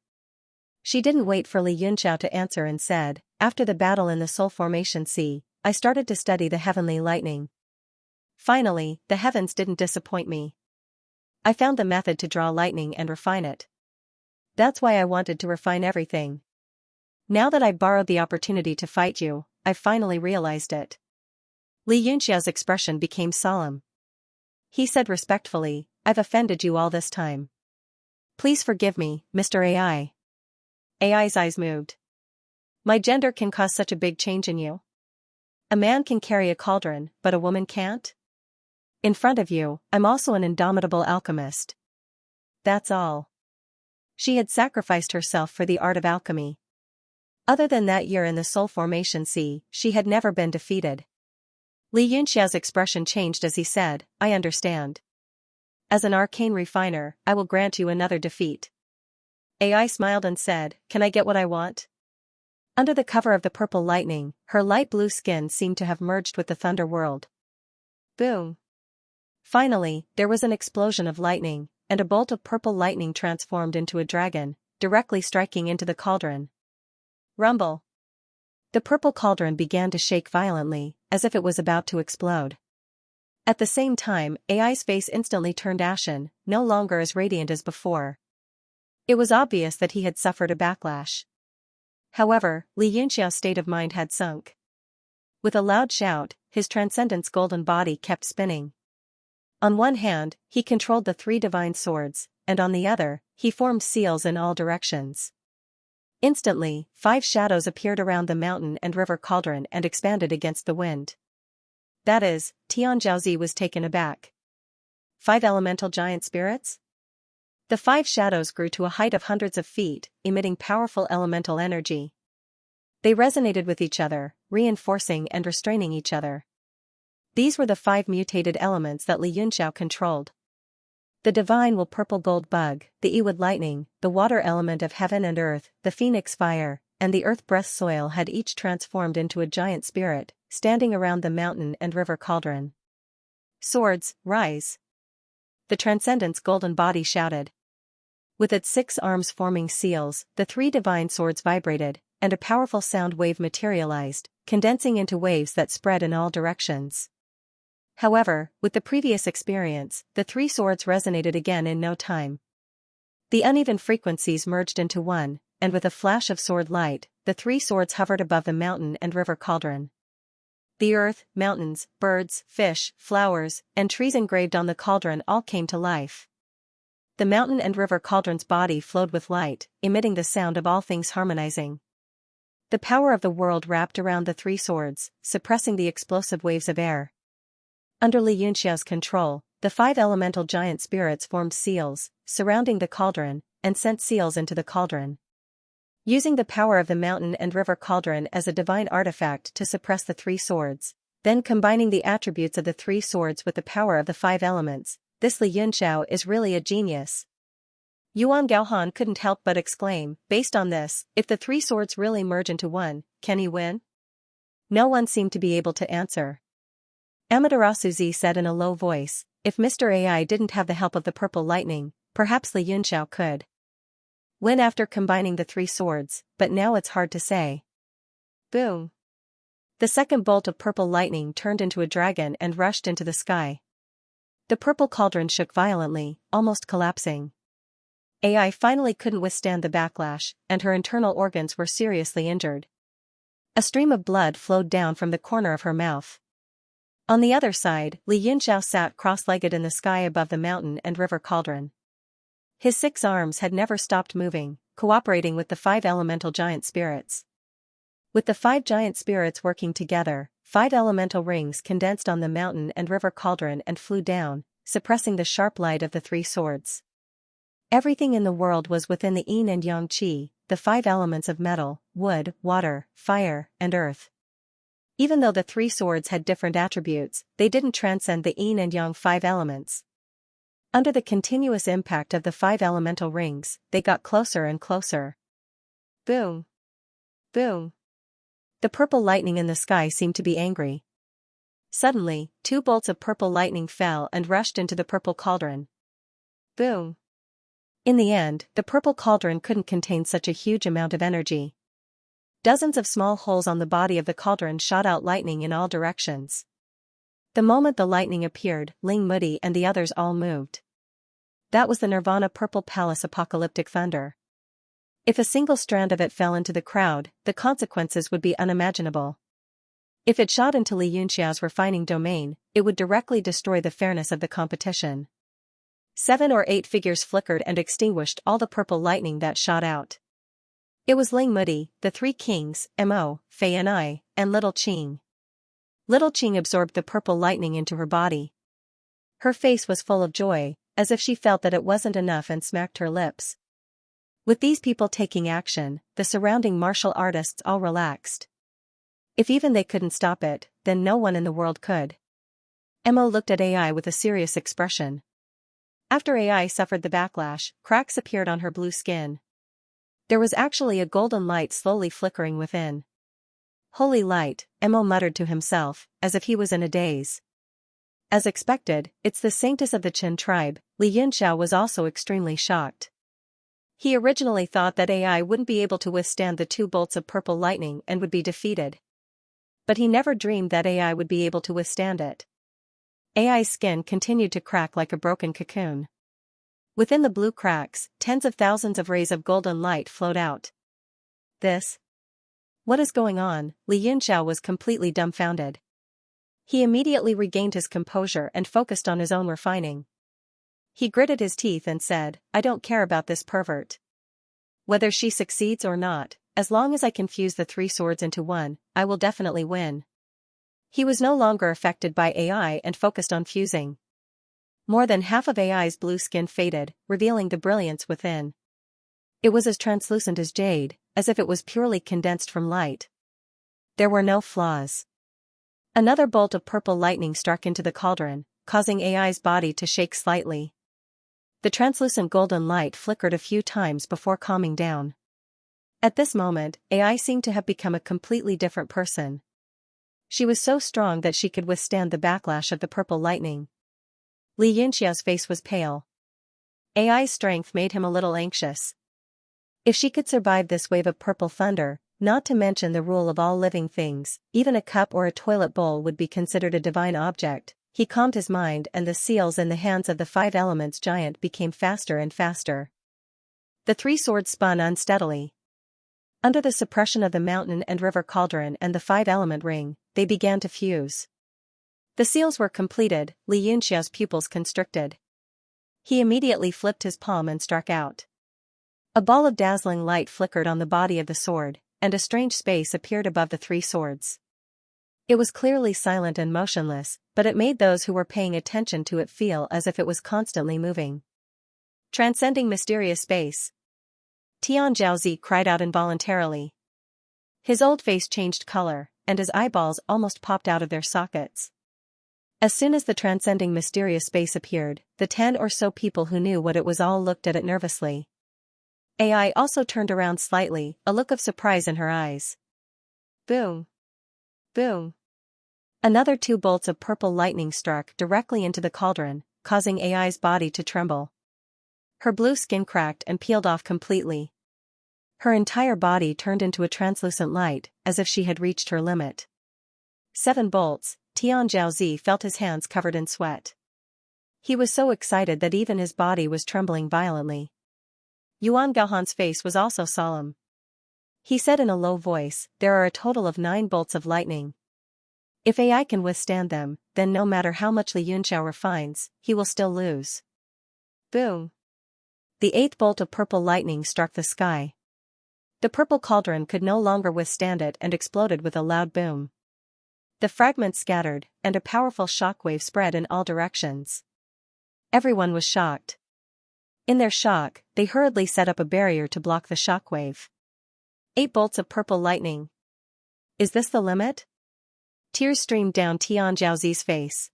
She didn't wait for Li Yunxiao to answer and said, after the battle in the Soul Formation Sea, I started to study the heavenly lightning. Finally, the heavens didn't disappoint me. I found the method to draw lightning and refine it. That's why I wanted to refine everything. Now that I borrowed the opportunity to fight you, I've finally realized it. Li Yunxiao's expression became solemn. He said respectfully, I've offended you all this time. Please forgive me, Mr. AI. AI's eyes moved. My gender can cause such a big change in you. A man can carry a cauldron, but a woman can't? In front of you, I'm also an indomitable alchemist. That's all. She had sacrificed herself for the art of alchemy. Other than that year in the Soul Formation Sea, she had never been defeated. Li Yunxia's expression changed as he said, I understand. As an arcane refiner, I will grant you another defeat. AI smiled and said, can I get what I want? Under the cover of the purple lightning, her light blue skin seemed to have merged with the thunder world. Boom. Finally, there was an explosion of lightning, and a bolt of purple lightning transformed into a dragon, directly striking into the cauldron. Rumble. The purple cauldron began to shake violently, as if it was about to explode. At the same time, AI's face instantly turned ashen, no longer as radiant as before. It was obvious that he had suffered a backlash. However, Li Yunxia's state of mind had sunk. With a loud shout, his transcendent's golden body kept spinning. On one hand, he controlled the 3 divine swords, and on the other, he formed seals in all directions. Instantly, 5 shadows appeared around the mountain and river cauldron and expanded against the wind. That is, Tian Zhaozi was taken aback. 5 elemental giant spirits? The 5 shadows grew to a height of hundreds of feet, emitting powerful elemental energy. They resonated with each other, reinforcing and restraining each other. These were the 5 mutated elements that Li Yunxiao controlled. The divine will purple gold bug, the Ewood lightning, the water element of heaven and earth, the phoenix fire, and the earth breath soil had each transformed into a giant spirit, standing around the mountain and river cauldron. Swords, rise! The Transcendent's golden body shouted. With its 6 arms forming seals, the 3 divine swords vibrated, and a powerful sound wave materialized, condensing into waves that spread in all directions. However, with the previous experience, the 3 swords resonated again in no time. The uneven frequencies merged into one, and with a flash of sword light, the 3 swords hovered above the mountain and river cauldron. The earth, mountains, birds, fish, flowers, and trees engraved on the cauldron all came to life. The mountain and river cauldron's body flowed with light, emitting the sound of all things harmonizing. The power of the world wrapped around the 3 swords, suppressing the explosive waves of air. Under Li Yunxiao's control, the 5 elemental giant spirits formed seals, surrounding the cauldron, and sent seals into the cauldron. Using the power of the mountain and river cauldron as a divine artifact to suppress the 3 swords, then combining the attributes of the 3 swords with the power of the 5 elements, this Li Yunxiao is really a genius. Yuan Gaohan couldn't help but exclaim, based on this, if the 3 swords really merge into one, can he win? No one seemed to be able to answer. Amaterasu Z said in a low voice, if Mr. AI didn't have the help of the purple lightning, perhaps Li Yunxiao could win after combining the 3 swords, but now it's hard to say. Boom. The second bolt of purple lightning turned into a dragon and rushed into the sky. The purple cauldron shook violently, almost collapsing. AI finally couldn't withstand the backlash, and her internal organs were seriously injured. A stream of blood flowed down from the corner of her mouth. On the other side, Li Yunxiao sat cross-legged in the sky above the mountain and river cauldron. His 6 arms had never stopped moving, cooperating with the 5 elemental giant spirits. With the 5 giant spirits working together, 5 elemental rings condensed on the mountain and river cauldron and flew down, suppressing the sharp light of the 3 swords. Everything in the world was within the yin and yang qi, the 5 elements of metal, wood, water, fire, and earth. Even though the 3 swords had different attributes, they didn't transcend the yin and yang 5 elements. Under the continuous impact of the 5 elemental rings, they got closer and closer. Boom! Boom! The purple lightning in the sky seemed to be angry. Suddenly, 2 bolts of purple lightning fell and rushed into the purple cauldron. Boom! In the end, the purple cauldron couldn't contain such a huge amount of energy. Dozens of small holes on the body of the cauldron shot out lightning in all directions. The moment the lightning appeared, Ling Mudi and the others all moved. That was the Nirvana Purple Palace apocalyptic thunder. If a single strand of it fell into the crowd, the consequences would be unimaginable. If it shot into Li Yunxiao's refining domain, it would directly destroy the fairness of the competition. 7 or 8 figures flickered and extinguished all the purple lightning that shot out. It was Ling Mudi, the 3 kings, Mo, Fei and I, and Little Qing. Little Qing absorbed the purple lightning into her body. Her face was full of joy, as if she felt that it wasn't enough, and smacked her lips. With these people taking action, the surrounding martial artists all relaxed. If even they couldn't stop it, then no one in the world could. Mo looked at AI with a serious expression. After AI suffered the backlash, cracks appeared on her blue skin. There was actually a golden light slowly flickering within. Holy light, Mo muttered to himself, as if he was in a daze. As expected, it's the saintess of the Qin tribe. Li Yunxiao was also extremely shocked. He originally thought that AI wouldn't be able to withstand the 2 bolts of purple lightning and would be defeated. But he never dreamed that AI would be able to withstand it. AI's skin continued to crack like a broken cocoon. Within the blue cracks, tens of thousands of rays of golden light flowed out. What is going on? Li Yunxiao was completely dumbfounded. He immediately regained his composure and focused on his own refining. He gritted his teeth and said, I don't care about this pervert. Whether she succeeds or not, as long as I can fuse the 3 swords into one, I will definitely win. He was no longer affected by AI and focused on fusing. More than half of AI's blue skin faded, revealing the brilliance within. It was as translucent as jade, as if it was purely condensed from light. There were no flaws. Another bolt of purple lightning struck into the cauldron, causing AI's body to shake slightly. The translucent golden light flickered a few times before calming down. At this moment, AI seemed to have become a completely different person. She was so strong that she could withstand the backlash of the purple lightning. Li Yunxiao's face was pale. AI's strength made him a little anxious. If she could survive this wave of purple thunder, not to mention the rule of all living things, even a cup or a toilet bowl would be considered a divine object. He calmed his mind, and the seals in the hands of the 5 elements giant became faster and faster. The 3 swords spun unsteadily. Under the suppression of the mountain and river cauldron and the 5-element ring, they began to fuse. The seals were completed, Li Yunxiao's pupils constricted. He immediately flipped his palm and struck out. A ball of dazzling light flickered on the body of the sword, and a strange space appeared above the 3 swords. It was clearly silent and motionless, but it made those who were paying attention to it feel as if it was constantly moving. Transcending mysterious space. Tian Zhaozi cried out involuntarily. His old face changed color, and his eyeballs almost popped out of their sockets. As soon as the transcending mysterious space appeared, the 10 or so people who knew what it was all looked at it nervously. AI also turned around slightly, a look of surprise in her eyes. Boom! Boom! Another 2 bolts of purple lightning struck directly into the cauldron, causing AI's body to tremble. Her blue skin cracked and peeled off completely. Her entire body turned into a translucent light, as if she had reached her limit. 7 bolts, Tian Zhaozi felt his hands covered in sweat. He was so excited that even his body was trembling violently. Yuan Gaohan's face was also solemn. He said in a low voice, there are a total of 9 bolts of lightning. If AI can withstand them, then no matter how much Li Yunxiao refines, he will still lose. Boom! The 8th bolt of purple lightning struck the sky. The purple cauldron could no longer withstand it and exploded with a loud boom. The fragments scattered, and a powerful shockwave spread in all directions. Everyone was shocked. In their shock, they hurriedly set up a barrier to block the shockwave. 8 bolts of purple lightning. Is this the limit? Tears streamed down Tian Zhaozi's face.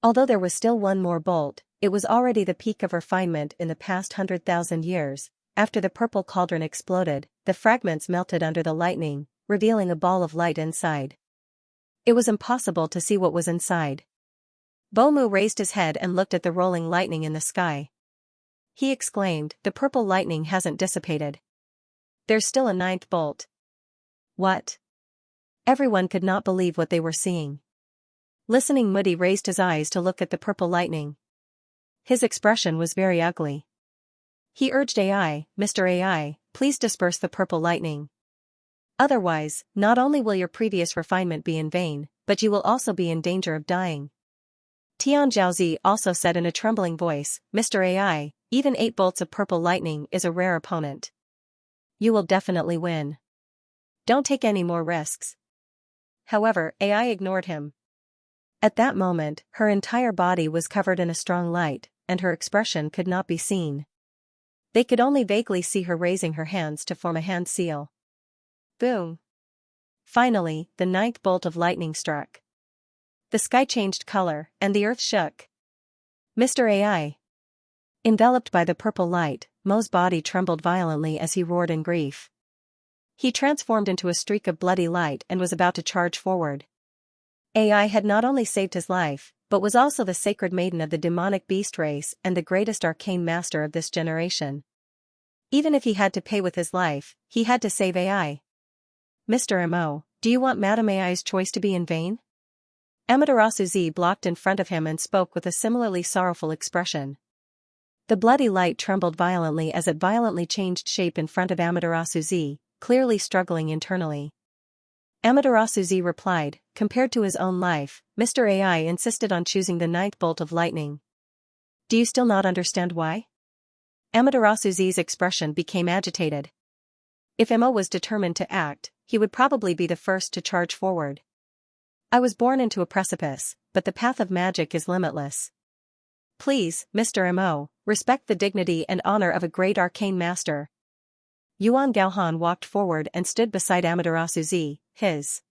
Although there was still one more bolt, it was already the peak of refinement in the past 100,000 years. After the purple cauldron exploded, the fragments melted under the lightning, revealing a ball of light inside. It was impossible to see what was inside. Bomu raised his head and looked at the rolling lightning in the sky. He exclaimed, the purple lightning hasn't dissipated. There's still a 9th bolt. What? Everyone could not believe what they were seeing. Listening Mudi raised his eyes to look at the purple lightning. His expression was very ugly. He urged AI, Mr. AI, please disperse the purple lightning. Otherwise, not only will your previous refinement be in vain, but you will also be in danger of dying. Tian Zhaozi also said in a trembling voice, Mr. AI, even 8 bolts of purple lightning is a rare opponent. You will definitely win. Don't take any more risks. However, AI ignored him. At that moment, her entire body was covered in a strong light, and her expression could not be seen. They could only vaguely see her raising her hands to form a hand seal. Boom! Finally, the 9th bolt of lightning struck. The sky changed color, and the earth shook. Mr. AI. Enveloped by the purple light, Mo's body trembled violently as he roared in grief. He transformed into a streak of bloody light and was about to charge forward. AI had not only saved his life, but was also the sacred maiden of the demonic beast race and the greatest arcane master of this generation. Even if he had to pay with his life, he had to save AI. Mr. Mo, do you want Madame AI's choice to be in vain? Amaterasu Z blocked in front of him and spoke with a similarly sorrowful expression. The bloody light trembled violently as it violently changed shape in front of Amaterasu Z, clearly struggling internally. Amaterasu Z replied, compared to his own life, Mr. AI insisted on choosing the 9th bolt of lightning. Do you still not understand why? Amaterasu Z's expression became agitated. If Mo was determined to act, he would probably be the first to charge forward. I was born into a precipice, but the path of magic is limitless. Please, Mr. Mo, respect the dignity and honor of a great arcane master. Yuan Gaohan walked forward and stood beside Amaterasu Z, his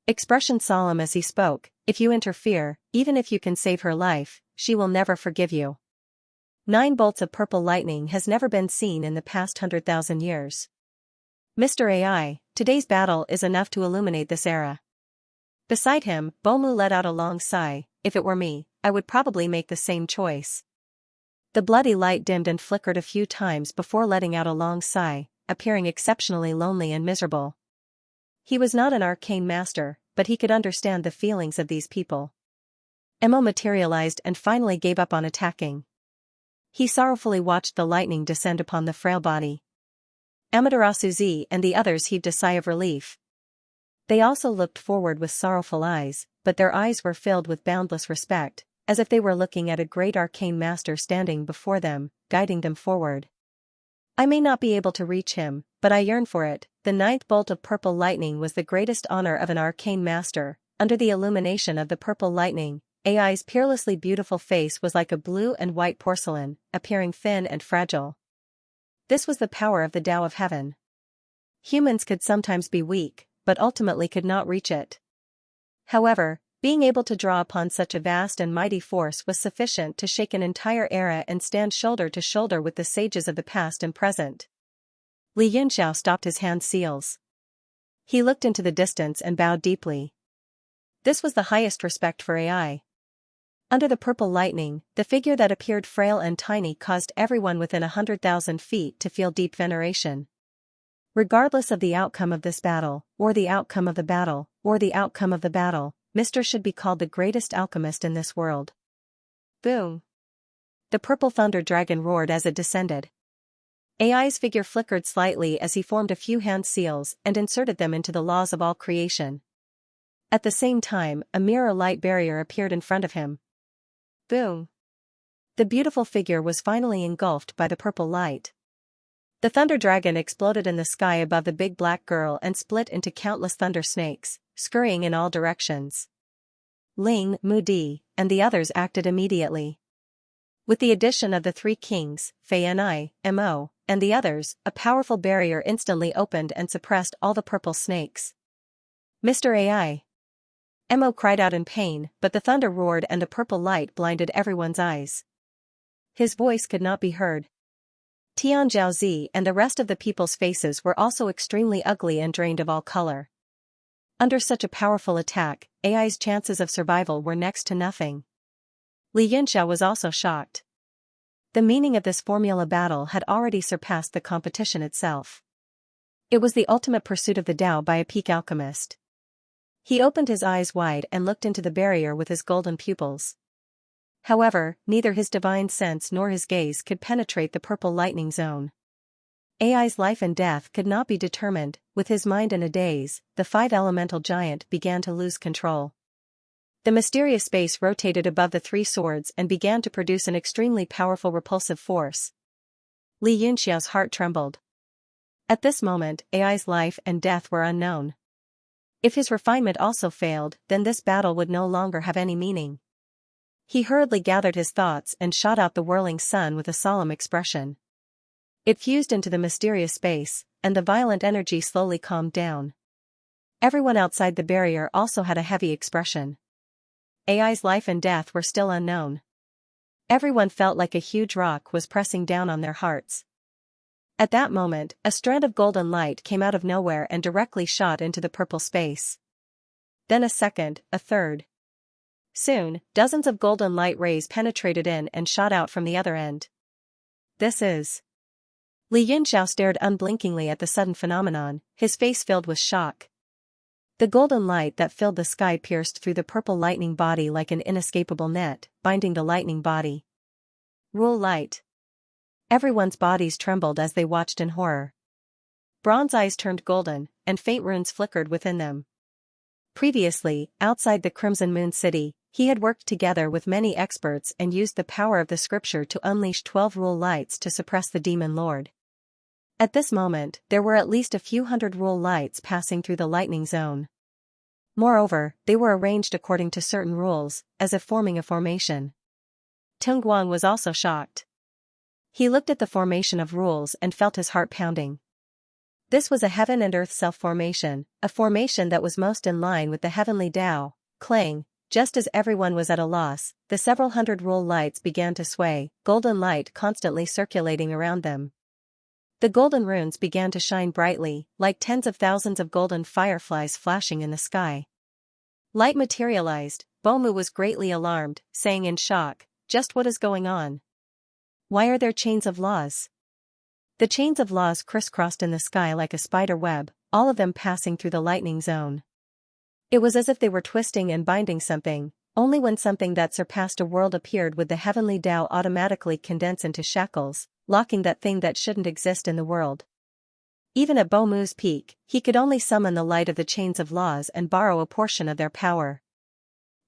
expression solemn as he spoke, if you interfere, even if you can save her life, she will never forgive you. 9 bolts of purple lightning has never been seen in the past 100,000 years. Mr. AI, today's battle is enough to illuminate this era. Beside him, Bomu let out a long sigh. If it were me, I would probably make the same choice. The bloody light dimmed and flickered a few times before letting out a long sigh, appearing exceptionally lonely and miserable. He was not an arcane master, but he could understand the feelings of these people. Mo materialized and finally gave up on attacking. He sorrowfully watched the lightning descend upon the frail body. Amaterasu Z and the others heaved a sigh of relief. They also looked forward with sorrowful eyes, but their eyes were filled with boundless respect, as if they were looking at a great arcane master standing before them, guiding them forward. I may not be able to reach him, but I yearn for it. The 9th bolt of purple lightning was the greatest honor of an arcane master. Under the illumination of the purple lightning, AI's peerlessly beautiful face was like a blue and white porcelain, appearing thin and fragile. This was the power of the Tao of Heaven. Humans could sometimes be weak, but ultimately could not reach it. However, being able to draw upon such a vast and mighty force was sufficient to shake an entire era and stand shoulder to shoulder with the sages of the past and present. Li Yunxiao stopped his hand seals. He looked into the distance and bowed deeply. This was the highest respect for AI. Under the purple lightning, the figure that appeared frail and tiny caused everyone within 100,000 feet to feel deep veneration. Regardless of the outcome of this battle, or the outcome of the battle, or the outcome of the battle, Mr. should be called the greatest alchemist in this world. Boom! The purple thunder dragon roared as it descended. AI's figure flickered slightly as he formed a few hand seals and inserted them into the laws of all creation. At the same time, a mirror light barrier appeared in front of him. Boom! The beautiful figure was finally engulfed by the purple light. The thunder dragon exploded in the sky above the big black girl and split into countless thunder snakes, scurrying in all directions. Ling, Mu Di, and the others acted immediately. With the addition of the 3 kings, Fei Ni, Mo, and the others, a powerful barrier instantly opened and suppressed all the purple snakes. Mr. AI. Mo cried out in pain, but the thunder roared and the purple light blinded everyone's eyes. His voice could not be heard. Tian Zhaozi and the rest of the people's faces were also extremely ugly and drained of all color. Under such a powerful attack, AI's chances of survival were next to nothing. Li Yunxia was also shocked. The meaning of this formula battle had already surpassed the competition itself. It was the ultimate pursuit of the Tao by a peak alchemist. He opened his eyes wide and looked into the barrier with his golden pupils. However, neither his divine sense nor his gaze could penetrate the purple lightning zone. AI's life and death could not be determined. With his mind in a daze, the 5 elemental giant began to lose control. The mysterious space rotated above the three swords and began to produce an extremely powerful repulsive force. Li Yunxiao's heart trembled. At this moment, Ai's life and death were unknown. If his refinement also failed, then this battle would no longer have any meaning. He hurriedly gathered his thoughts and shot out the whirling sun with a solemn expression. It fused into the mysterious space, and the violent energy slowly calmed down. Everyone outside the barrier also had a heavy expression. Ai's life and death were still unknown. Everyone felt like a huge rock was pressing down on their hearts. At that moment, a strand of golden light came out of nowhere and directly shot into the purple space. Then a second, a third. Soon, dozens of golden light rays penetrated in and shot out from the other end. This is... Li Yunxiao stared unblinkingly at the sudden phenomenon, his face filled with shock. The golden light that filled the sky pierced through the purple lightning body like an inescapable net, binding the lightning body. Rule light. Everyone's bodies trembled as they watched in horror. Bronze eyes turned golden, and faint runes flickered within them. Previously, outside the Crimson Moon City, he had worked together with many experts and used the power of the scripture to unleash 12 rule lights to suppress the demon lord. At this moment, there were at least a few hundred rule lights passing through the lightning zone. Moreover, they were arranged according to certain rules, as if forming a formation. Tung Guang was also shocked. He looked at the formation of rules and felt his heart pounding. This was a heaven and earth self-formation, a formation that was most in line with the heavenly Tao, Clang. Just as everyone was at a loss, the several hundred rule lights began to sway, golden light constantly circulating around them. The golden runes began to shine brightly, like tens of thousands of golden fireflies flashing in the sky. Light materialized. Bomu was greatly alarmed, saying in shock, "Just what is going on? Why are there chains of laws?" The chains of laws crisscrossed in the sky like a spider web, all of them passing through the lightning zone. It was as if they were twisting and binding something. Only when something that surpassed a world appeared would the heavenly Tao automatically condense into shackles, locking that thing that shouldn't exist in the world. Even at Bomu's peak, he could only summon the light of the chains of laws and borrow a portion of their power.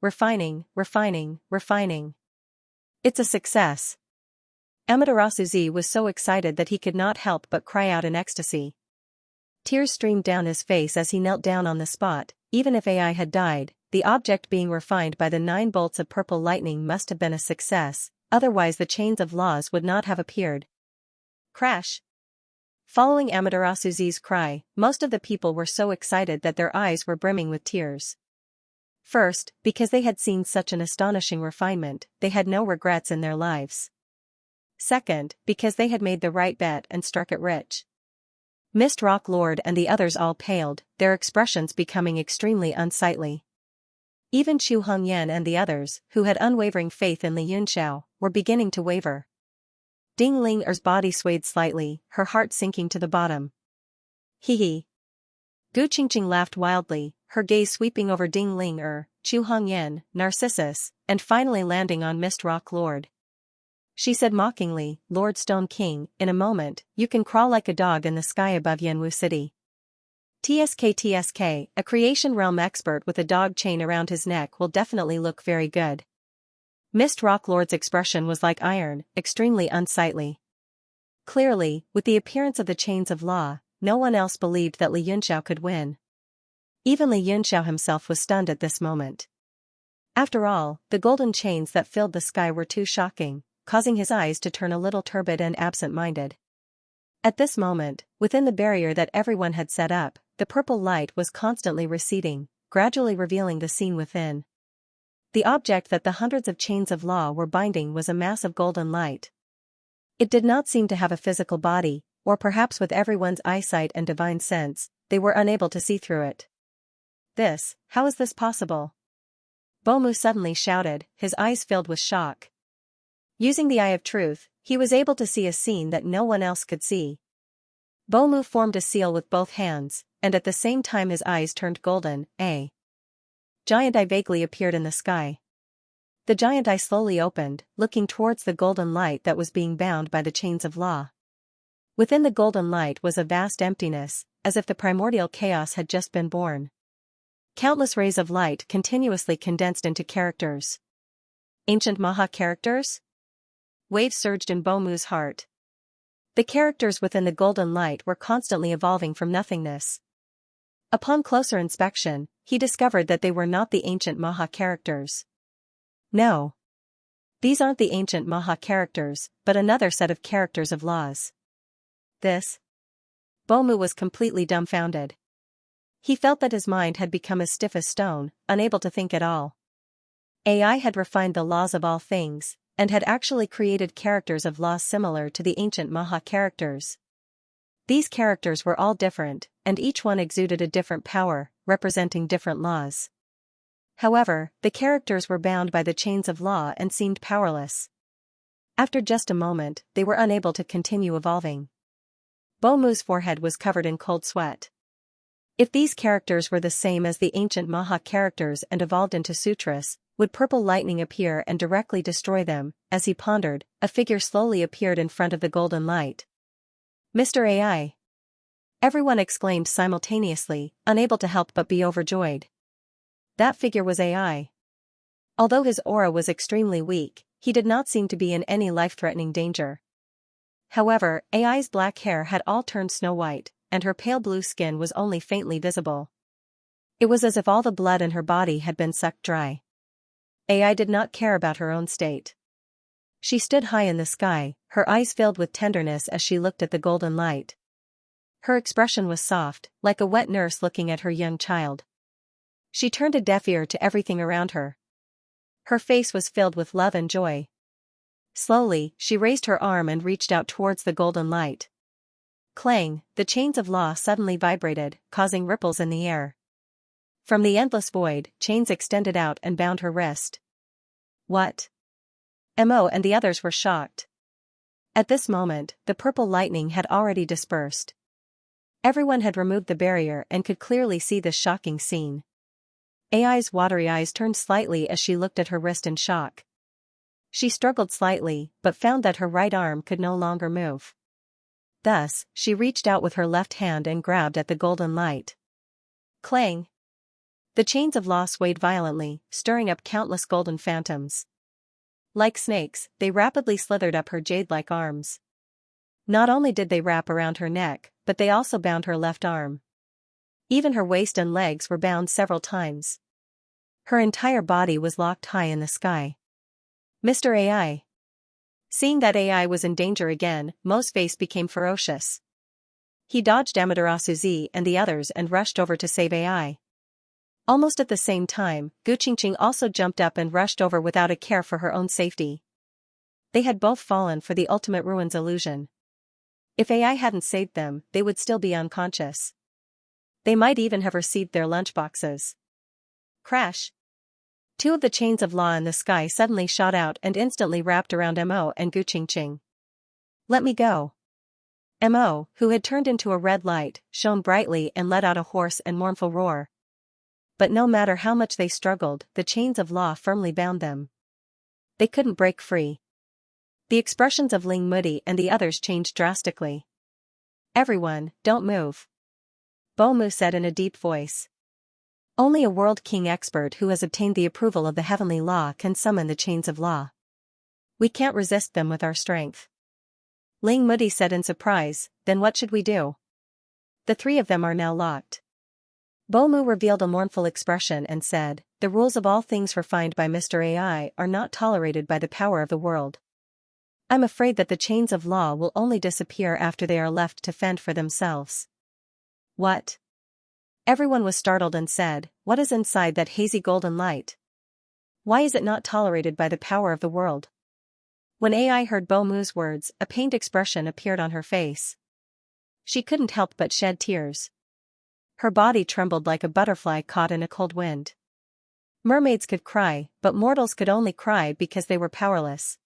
Refining, refining, refining. It's a success. Amaterasu was so excited that he could not help but cry out in ecstasy. Tears streamed down his face as he knelt down on the spot. Even if Ai had died, the object being refined by the 9 bolts of purple lightning must have been a success, otherwise the chains of laws would not have appeared. Crash! Following Amaterasu's cry, most of the people were so excited that their eyes were brimming with tears. First, because they had seen such an astonishing refinement, they had no regrets in their lives. Second, because they had made the right bet and struck it rich. Mist Rock Lord and the others all paled, their expressions becoming extremely unsightly. Even Chu Hongyan and the others, who had unwavering faith in Li Yunxiao, were beginning to waver. Ding Ling-er's body swayed slightly, her heart sinking to the bottom. Hee. Gu Qingqing laughed wildly, her gaze sweeping over Ding Ling-er, Chu Hongyan, Narcissus, and finally landing on Mist Rock Lord. She said mockingly, "Lord Stone King, in a moment, you can crawl like a dog in the sky above Yanwu City." TSK, a creation realm expert with a dog chain around his neck will definitely look very good. Mist Rock Lord's expression was like iron, extremely unsightly. Clearly, with the appearance of the chains of law, no one else believed that Li Yunxiao could win. Even Li Yunxiao himself was stunned at this moment. After all, the golden chains that filled the sky were too shocking, causing his eyes to turn a little turbid and absent-minded. At this moment, within the barrier that everyone had set up, the purple light was constantly receding, gradually revealing the scene within. The object that the hundreds of chains of law were binding was a mass of golden light. It did not seem to have a physical body, or perhaps with everyone's eyesight and divine sense, they were unable to see through it. How is this possible? Bomu suddenly shouted, his eyes filled with shock. Using the eye of truth, he was able to see a scene that no one else could see. Bomu formed a seal with both hands, and at the same time his eyes turned golden. A giant eye vaguely appeared in the sky. The giant eye slowly opened, looking towards the golden light that was being bound by the chains of law. Within the golden light was a vast emptiness, as if the primordial chaos had just been born. Countless rays of light continuously condensed into characters. Ancient Maha characters? Waves surged in Bomu's heart. The characters within the golden light were constantly evolving from nothingness. Upon closer inspection, he discovered that they were not the ancient Maha characters. No. These aren't the ancient Maha characters, but another set of characters of laws. This? Bomu was completely dumbfounded. He felt that his mind had become as stiff as stone, unable to think at all. AI had refined the laws of all things, and had actually created characters of laws similar to the ancient Maha characters. These characters were all different, and each one exuded a different power, representing different laws. However, the characters were bound by the chains of law and seemed powerless. After just a moment, they were unable to continue evolving. Bomu's forehead was covered in cold sweat. If these characters were the same as the ancient Maha characters and evolved into sutras, would purple lightning appear and directly destroy them? As he pondered, a figure slowly appeared in front of the golden light. Mr. AI! Everyone exclaimed simultaneously, unable to help but be overjoyed. That figure was AI. Although his aura was extremely weak, he did not seem to be in any life-threatening danger. However, AI's black hair had all turned snow-white, and her pale blue skin was only faintly visible. It was as if all the blood in her body had been sucked dry. AI did not care about her own state. She stood high in the sky, her eyes filled with tenderness as she looked at the golden light. Her expression was soft, like a wet nurse looking at her young child. She turned a deaf ear to everything around her. Her face was filled with love and joy. Slowly, she raised her arm and reached out towards the golden light. Clang, the chains of law suddenly vibrated, causing ripples in the air. From the endless void, chains extended out and bound her wrist. What? Mo and the others were shocked. At this moment, the purple lightning had already dispersed. Everyone had removed the barrier and could clearly see this shocking scene. AI's watery eyes turned slightly as she looked at her wrist in shock. She struggled slightly, but found that her right arm could no longer move. Thus, she reached out with her left hand and grabbed at the golden light. Clang! The chains of law swayed violently, stirring up countless golden phantoms. Like snakes, they rapidly slithered up her jade-like arms. Not only did they wrap around her neck, but they also bound her left arm. Even her waist and legs were bound several times. Her entire body was locked high in the sky. Mr. AI. Seeing that AI was in danger again, Mo's face became ferocious. He dodged Amaterasu Z and the others and rushed over to save AI. Almost at the same time, Gu Qingqing also jumped up and rushed over without a care for her own safety. They had both fallen for the ultimate ruin's illusion. If AI hadn't saved them, they would still be unconscious. They might even have received their lunchboxes. Crash! Two of the chains of law in the sky suddenly shot out and instantly wrapped around Mo and Gu Qingqing. Let me go. Mo, who had turned into a red light, shone brightly and let out a hoarse and mournful roar. But no matter how much they struggled, the chains of law firmly bound them. They couldn't break free. The expressions of Ling Mudi and the others changed drastically. Everyone, don't move. Bomu said in a deep voice. Only a World King expert who has obtained the approval of the heavenly law can summon the chains of law. We can't resist them with our strength. Ling Mudi said in surprise, then what should we do? The three of them are now locked. Bomu revealed a mournful expression and said, the rules of all things refined by Mr. AI are not tolerated by the power of the world. I'm afraid that the chains of law will only disappear after they are left to fend for themselves. What? Everyone was startled and said, what is inside that hazy golden light? Why is it not tolerated by the power of the world? When AI heard Bomu's words, a pained expression appeared on her face. She couldn't help but shed tears. Her body trembled like a butterfly caught in a cold wind. Mermaids could cry, but mortals could only cry because they were powerless.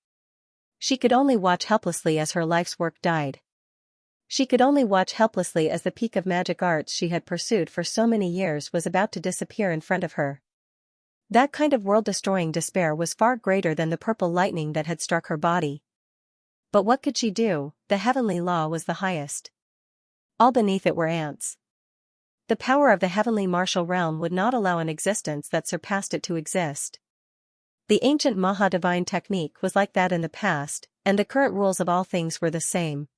She could only watch helplessly as her life's work died. She could only watch helplessly as the peak of magic arts she had pursued for so many years was about to disappear in front of her. That kind of world-destroying despair was far greater than the purple lightning that had struck her body. But what could she do? The heavenly law was the highest. All beneath it were ants. The power of the heavenly martial realm would not allow an existence that surpassed it to exist. The ancient Maha-divine technique was like that in the past, and the current rules of all things were the same.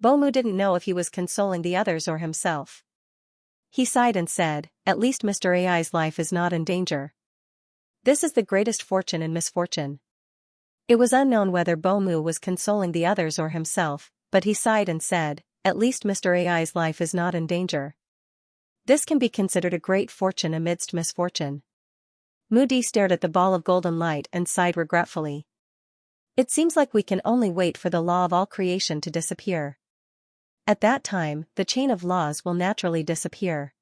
Bomu didn't know if he was consoling the others or himself. He sighed and said, "At least Mr. AI's life is not in danger. This is the greatest fortune in misfortune." It was unknown whether Bomu was consoling the others or himself, but he sighed and said, "At least Mr. AI's life is not in danger. This can be considered a great fortune amidst misfortune." Moody stared at the ball of golden light and sighed regretfully. It seems like we can only wait for the law of all creation to disappear. At that time, the chain of laws will naturally disappear.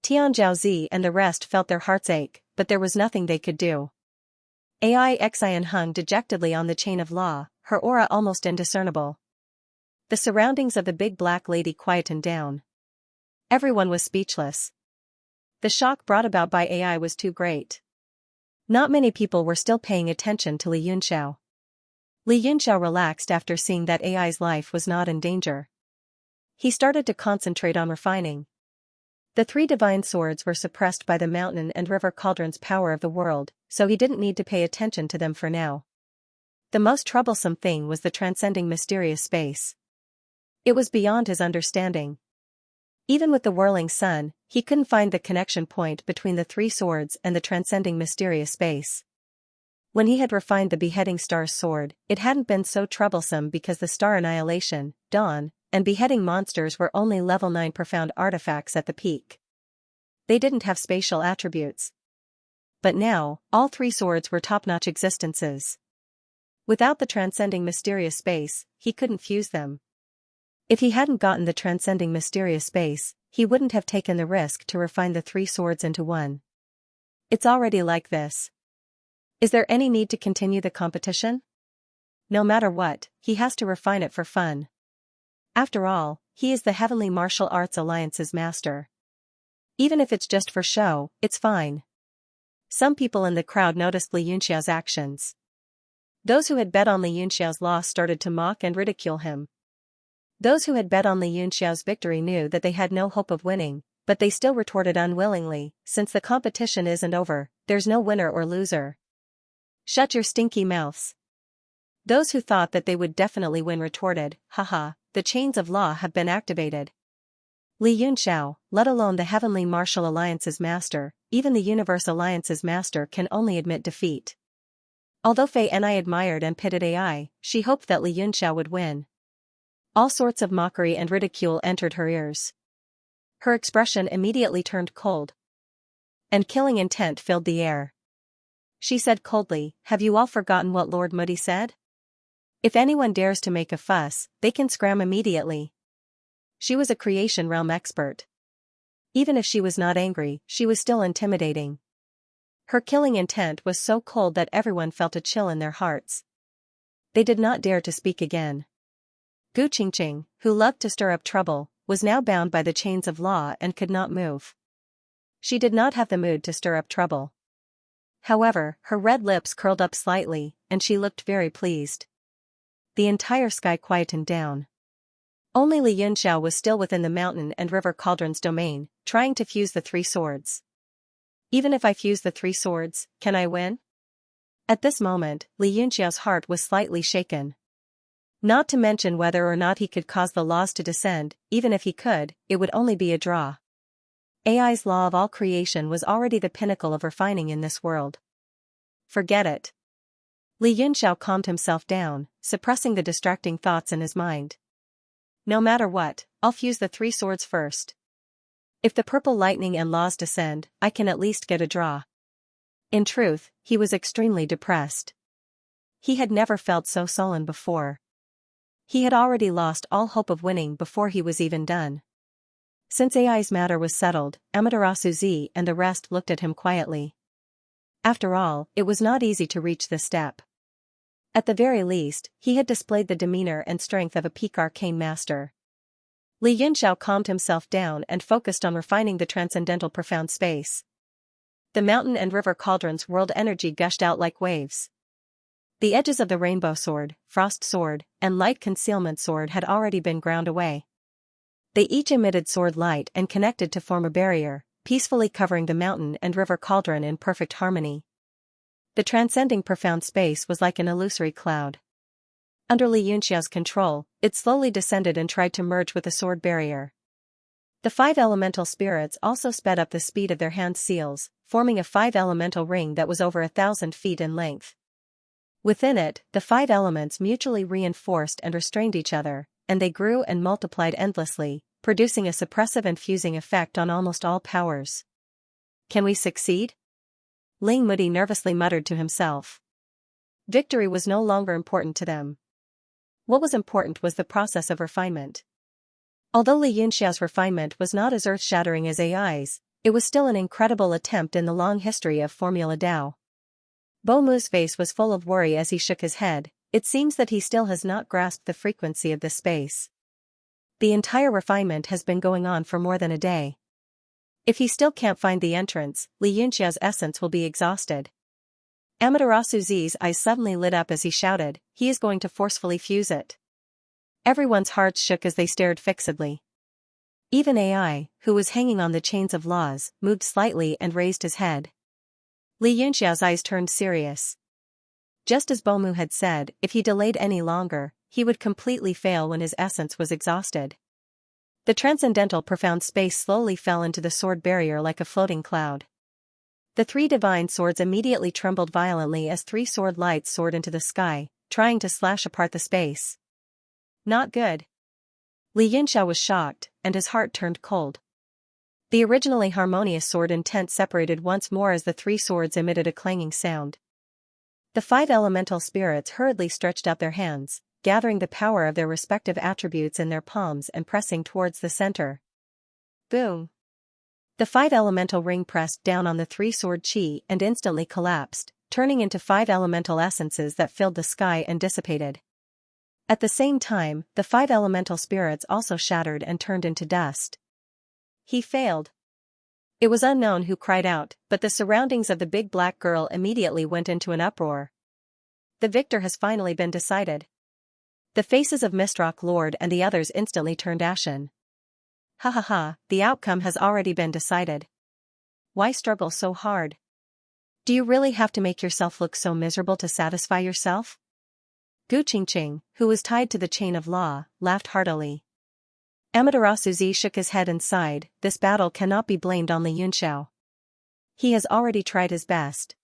Tian Zhaozi and the rest felt their hearts ache, but there was nothing they could do. Ai Xian hung dejectedly on the chain of law, her aura almost indiscernible. The surroundings of the big black lady quietened down. Everyone was speechless. The shock brought about by Ai was too great. Not many people were still paying attention to Li Yunxiao. Li Yunxiao relaxed after seeing that Ai's life was not in danger. He started to concentrate on refining. The 3 divine swords were suppressed by the mountain and river cauldron's power of the world, so he didn't need to pay attention to them for now. The most troublesome thing was the transcending mysterious space. It was beyond his understanding. Even with the whirling sun, he couldn't find the connection point between the 3 swords and the transcending mysterious space. When he had refined the beheading star's sword, it hadn't been so troublesome because the star annihilation, dawn, and beheading monsters were only level 9 profound artifacts at the peak. They didn't have spatial attributes. But now, all 3 swords were top-notch existences. Without the transcending mysterious space, he couldn't fuse them. If he hadn't gotten the transcending mysterious space, he wouldn't have taken the risk to refine the 3 swords into one. It's already like this. Is there any need to continue the competition? No matter what, he has to refine it for fun. After all, he is the Heavenly Martial Arts Alliance's master. Even if it's just for show, it's fine. Some people in the crowd noticed Li Yunxiao's actions. Those who had bet on Li Yunxiao's loss started to mock and ridicule him. Those who had bet on Li Yunxiao's victory knew that they had no hope of winning, but they still retorted unwillingly, "Since the competition isn't over, there's no winner or loser. Shut your stinky mouths." Those who thought that they would definitely win retorted, "Haha, the chains of law have been activated. Li Yunxiao, let alone the Heavenly Martial Alliance's master, even the Universe Alliance's master can only admit defeat." Although Fei Ni admired and pitied Ai, she hoped that Li Yunxiao would win. All sorts of mockery and ridicule entered her ears. Her expression immediately turned cold. And killing intent filled the air. She said coldly, "Have you all forgotten what Lord Moody said? If anyone dares to make a fuss, they can scram immediately." She was a creation realm expert. Even if she was not angry, she was still intimidating. Her killing intent was so cold that everyone felt a chill in their hearts. They did not dare to speak again. Gu Qingqing, who loved to stir up trouble, was now bound by the chains of law and could not move. She did not have the mood to stir up trouble. However, her red lips curled up slightly, and she looked very pleased. The entire sky quietened down. Only Li Yunxiao was still within the mountain and river cauldron's domain, trying to fuse the 3 swords. "Even if I fuse the 3 swords, can I win?" At this moment, Li Yunxiao's heart was slightly shaken. Not to mention whether or not he could cause the laws to descend, even if he could, it would only be a draw. Ai's law of all creation was already the pinnacle of refining in this world. Forget it. Li Yunxiao calmed himself down, suppressing the distracting thoughts in his mind. No matter what, I'll fuse the 3 swords first. If the purple lightning and laws descend, I can at least get a draw. In truth, he was extremely depressed. He had never felt so sullen before. He had already lost all hope of winning before he was even done. Since Ai's matter was settled, Amaterasu Z and the rest looked at him quietly. After all, it was not easy to reach this step. At the very least, he had displayed the demeanor and strength of a peak arcane master. Li Yunxiao calmed himself down and focused on refining the transcendental profound space. The mountain and river cauldrons whirled energy gushed out like waves. The edges of the rainbow sword, frost sword, and light concealment sword had already been ground away. They each emitted sword light and connected to form a barrier, peacefully covering the mountain and river cauldron in perfect harmony. The transcending profound space was like an illusory cloud. Under Xianxia's control, it slowly descended and tried to merge with the sword barrier. The 5 elemental spirits also sped up the speed of their hand seals, forming a 5-elemental ring that was over 1,000 feet in length. Within it, the 5 elements mutually reinforced and restrained each other, and they grew and multiplied endlessly, producing a suppressive and fusing effect on almost all powers. Can we succeed? Ling Mudi nervously muttered to himself. Victory was no longer important to them. What was important was the process of refinement. Although Li Yunxia's refinement was not as earth-shattering as AI's, it was still an incredible attempt in the long history of Formula Dao. Bo Mu's face was full of worry as he shook his head. It seems that he still has not grasped the frequency of this space. The entire refinement has been going on for more than a day. If he still can't find the entrance, Li Yunxia's essence will be exhausted. Amaterasu Z's eyes suddenly lit up as he shouted, he is going to forcefully fuse it. Everyone's hearts shook as they stared fixedly. Even AI, who was hanging on the chains of laws, moved slightly and raised his head. Li Yunxia's eyes turned serious. Just as Bomu had said, if he delayed any longer, he would completely fail when his essence was exhausted. The transcendental profound space slowly fell into the sword barrier like a floating cloud. The 3 divine swords immediately trembled violently as 3 sword lights soared into the sky, trying to slash apart the space. Not good. Li Yunxia was shocked, and his heart turned cold. The originally harmonious sword intent separated once more as the 3 swords emitted a clanging sound. The 5 elemental spirits hurriedly stretched out their hands, gathering the power of their respective attributes in their palms and pressing towards the center. Boom! The 5 elemental ring pressed down on the 3 sword chi and instantly collapsed, turning into 5 elemental essences that filled the sky and dissipated. At the same time, the 5 elemental spirits also shattered and turned into dust. He failed. It was unknown who cried out, but the surroundings of the big black girl immediately went into an uproar. The victor has finally been decided. The faces of Mistrock Lord and the others instantly turned ashen. Ha ha ha, the outcome has already been decided. Why struggle so hard? Do you really have to make yourself look so miserable to satisfy yourself? Gu Qingqing, who was tied to the chain of law, laughed heartily. Amaterasu Z shook his head and sighed, this battle cannot be blamed on Li Yunxiao. He has already tried his best.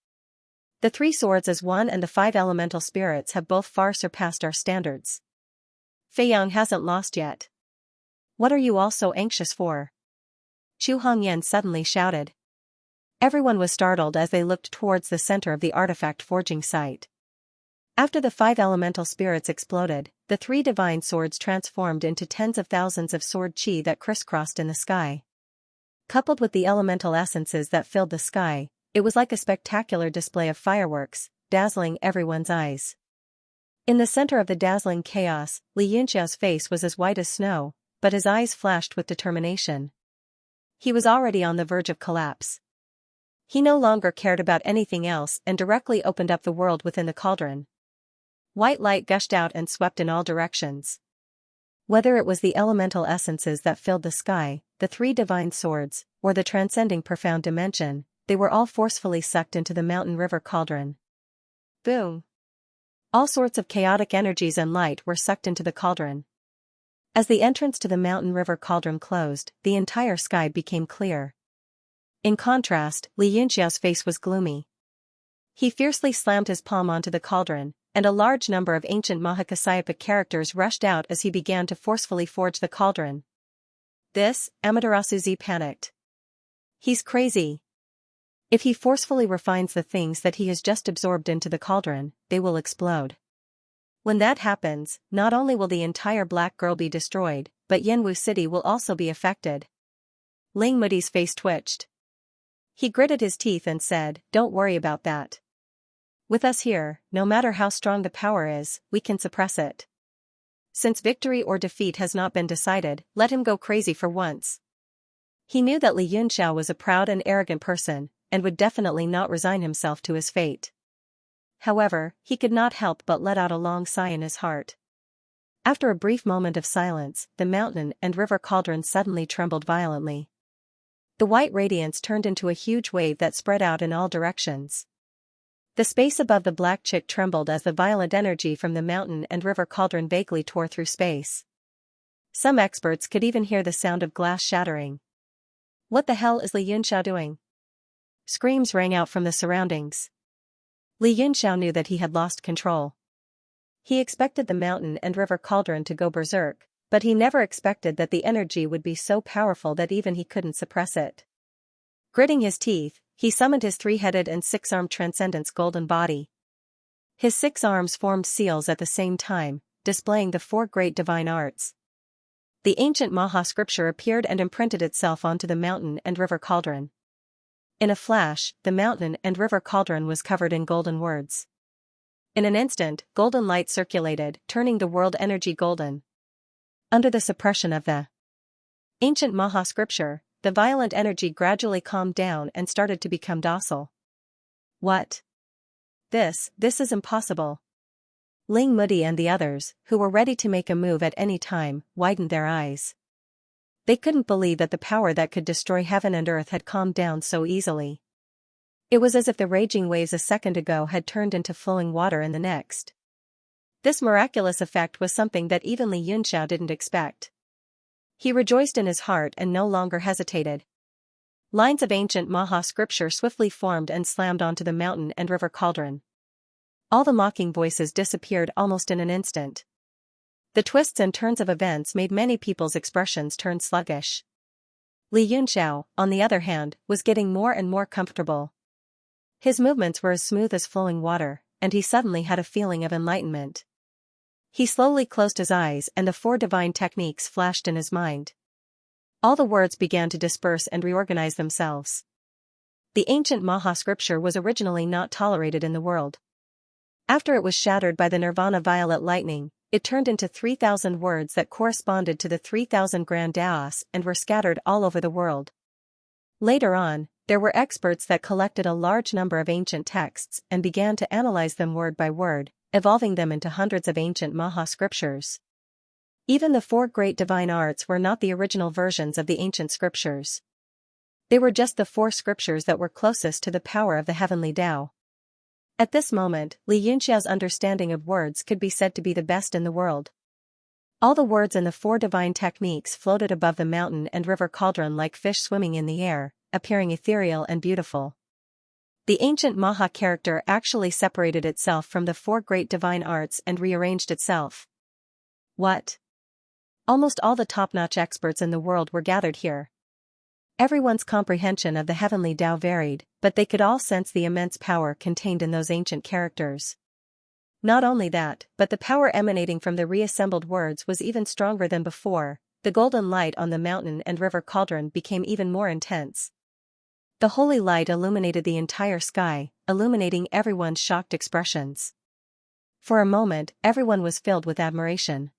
The 3 swords as one and the 5 elemental spirits have both far surpassed our standards. Fei Yang hasn't lost yet. What are you all so anxious for? Chu Hongyan suddenly shouted. Everyone was startled as they looked towards the center of the artifact forging site. After the 5 elemental spirits exploded, the 3 divine swords transformed into tens of thousands of sword chi that crisscrossed in the sky. Coupled with the elemental essences that filled the sky, it was like a spectacular display of fireworks, dazzling everyone's eyes. In the center of the dazzling chaos, Li Yunxiao's face was as white as snow, but his eyes flashed with determination. He was already on the verge of collapse. He no longer cared about anything else and directly opened up the world within the cauldron. White light gushed out and swept in all directions. Whether it was the elemental essences that filled the sky, the 3 divine swords, or the transcending profound dimension, they were all forcefully sucked into the mountain river cauldron. Boom! All sorts of chaotic energies and light were sucked into the cauldron. As the entrance to the mountain river cauldron closed, the entire sky became clear. In contrast, Li Yunxiao's face was gloomy. He fiercely slammed his palm onto the cauldron, and a large number of ancient Mahakasyapa characters rushed out as he began to forcefully forge the cauldron. This, Amaterasu Z panicked. He's crazy. If he forcefully refines the things that he has just absorbed into the cauldron, they will explode. When that happens, not only will the entire Black Girl be destroyed, but Yanwu City will also be affected. Ling Mudi's face twitched. He gritted his teeth and said, "Don't worry about that. With us here, no matter how strong the power is, we can suppress it. Since victory or defeat has not been decided, let him go crazy for once." He knew that Li Yunxiao was a proud and arrogant person, and would definitely not resign himself to his fate. However, he could not help but let out a long sigh in his heart. After a brief moment of silence, the mountain and river cauldron suddenly trembled violently. The white radiance turned into a huge wave that spread out in all directions. The space above the black chick trembled as the violent energy from the mountain and river cauldron vaguely tore through space. Some experts could even hear the sound of glass shattering. "What the hell is Li Yunxiao doing?" Screams rang out from the surroundings. Li Yunxiao knew that he had lost control. He expected the mountain and river cauldron to go berserk, but he never expected that the energy would be so powerful that even he couldn't suppress it. Gritting his teeth, he summoned his three-headed and six-armed Transcendence golden body. His 6 arms formed seals at the same time, displaying the 4 great divine arts. The ancient Maha scripture appeared and imprinted itself onto the mountain and river cauldron. In a flash, the mountain and river cauldron was covered in golden words. In an instant, golden light circulated, turning the world energy golden. Under the suppression of the ancient Maha scripture, the violent energy gradually calmed down and started to become docile. What? This is impossible. Ling Mudi and the others, who were ready to make a move at any time, widened their eyes. They couldn't believe that the power that could destroy heaven and earth had calmed down so easily. It was as if the raging waves a second ago had turned into flowing water in the next. This miraculous effect was something that even Li Yunxiao didn't expect. He rejoiced in his heart and no longer hesitated. Lines of ancient Maha scripture swiftly formed and slammed onto the mountain and river cauldron. All the mocking voices disappeared almost in an instant. The twists and turns of events made many people's expressions turn sluggish. Li Yunxiao, on the other hand, was getting more and more comfortable. His movements were as smooth as flowing water, and he suddenly had a feeling of enlightenment. He slowly closed his eyes and the 4 divine techniques flashed in his mind. All the words began to disperse and reorganize themselves. The ancient Maha scripture was originally not tolerated in the world. After it was shattered by the Nirvana violet lightning, it turned into 3,000 words that corresponded to the 3,000 grand daos and were scattered all over the world. Later on, there were experts that collected a large number of ancient texts and began to analyze them word by word, evolving them into hundreds of ancient Maha scriptures. Even the 4 great divine arts were not the original versions of the ancient scriptures. They were just the 4 scriptures that were closest to the power of the heavenly Tao. At this moment, Li Yunxiao's understanding of words could be said to be the best in the world. All the words in the 4 divine techniques floated above the mountain and river cauldron like fish swimming in the air, appearing ethereal and beautiful. The ancient Maha character actually separated itself from the 4 great divine arts and rearranged itself. What? Almost all the top-notch experts in the world were gathered here. Everyone's comprehension of the heavenly Tao varied, but they could all sense the immense power contained in those ancient characters. Not only that, but the power emanating from the reassembled words was even stronger than before. The golden light on the mountain and river cauldron became even more intense. The holy light illuminated the entire sky, illuminating everyone's shocked expressions. For a moment, everyone was filled with admiration.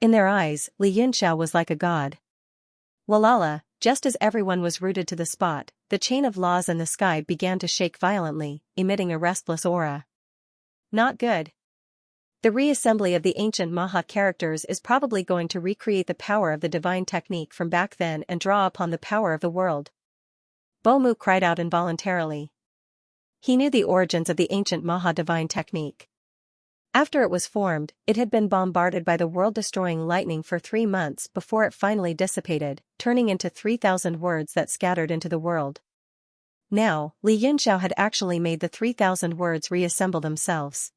In their eyes, Li Yunxiao was like a god. Walala, just as everyone was rooted to the spot, the chain of laws in the sky began to shake violently, emitting a restless aura. Not good. The reassembly of the ancient Maha characters is probably going to recreate the power of the divine technique from back then and draw upon the power of the world. Bomu cried out involuntarily. He knew the origins of the ancient Maha divine technique. After it was formed, it had been bombarded by the world-destroying lightning for 3 months before it finally dissipated, turning into 3,000 words that scattered into the world. Now, Li Yunxiao had actually made the 3,000 words reassemble themselves.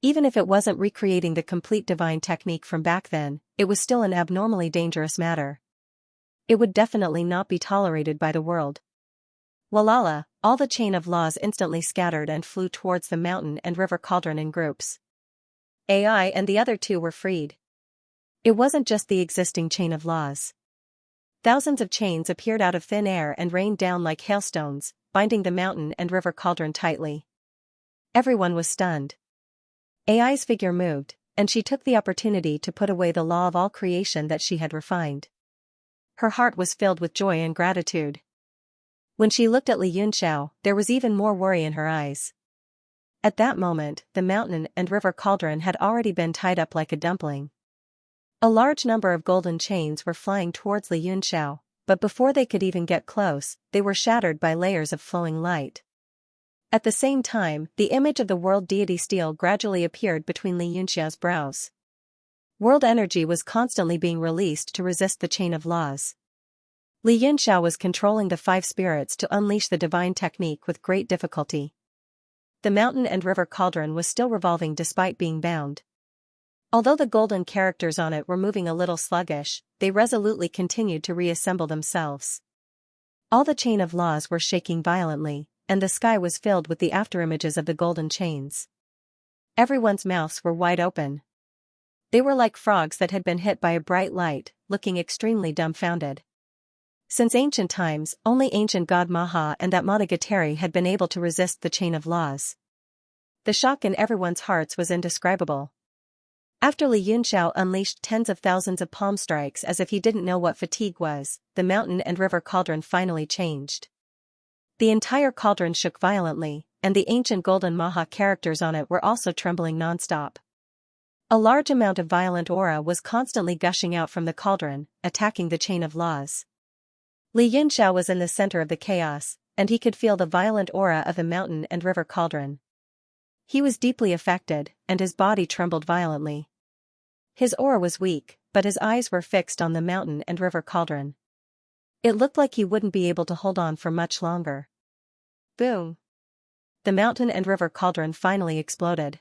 Even if it wasn't recreating the complete divine technique from back then, it was still an abnormally dangerous matter. It would definitely not be tolerated by the world. Walala, all the chain of laws instantly scattered and flew towards the mountain and river cauldron in groups. AI and the other 2 were freed. It wasn't just the existing chain of laws. Thousands of chains appeared out of thin air and rained down like hailstones, binding the mountain and river cauldron tightly. Everyone was stunned. AI's figure moved, and she took the opportunity to put away the law of all creation that she had refined. Her heart was filled with joy and gratitude. When she looked at Li Yunxiao, there was even more worry in her eyes. At that moment, the mountain and river cauldron had already been tied up like a dumpling, A large number of golden chains were flying towards Li Yunxiao, but before they could even get close, they were shattered by layers of flowing light. At the same time, the image of the world deity steel gradually appeared between Li Yunxiao's brows. World energy was constantly being released to resist the chain of laws. Li Yunxiao was controlling the 5 spirits to unleash the divine technique with great difficulty. The mountain and river cauldron was still revolving despite being bound. Although the golden characters on it were moving a little sluggish, they resolutely continued to reassemble themselves. All the chain of laws were shaking violently, and the sky was filled with the afterimages of the golden chains. Everyone's mouths were wide open. They were like frogs that had been hit by a bright light, looking extremely dumbfounded. Since ancient times, only ancient god Maha and that Monogatari had been able to resist the chain of laws. The shock in everyone's hearts was indescribable. After Li Yunxiao unleashed tens of thousands of palm strikes as if he didn't know what fatigue was, the mountain and river cauldron finally changed. The entire cauldron shook violently, and the ancient golden Maha characters on it were also trembling non-stop. A large amount of violent aura was constantly gushing out from the cauldron, attacking the chain of laws. Li Yunxiao was in the center of the chaos, and he could feel the violent aura of the mountain and river cauldron. He was deeply affected, and his body trembled violently. His aura was weak, but his eyes were fixed on the mountain and river cauldron. It looked like he wouldn't be able to hold on for much longer. Boom! The mountain and river cauldron finally exploded.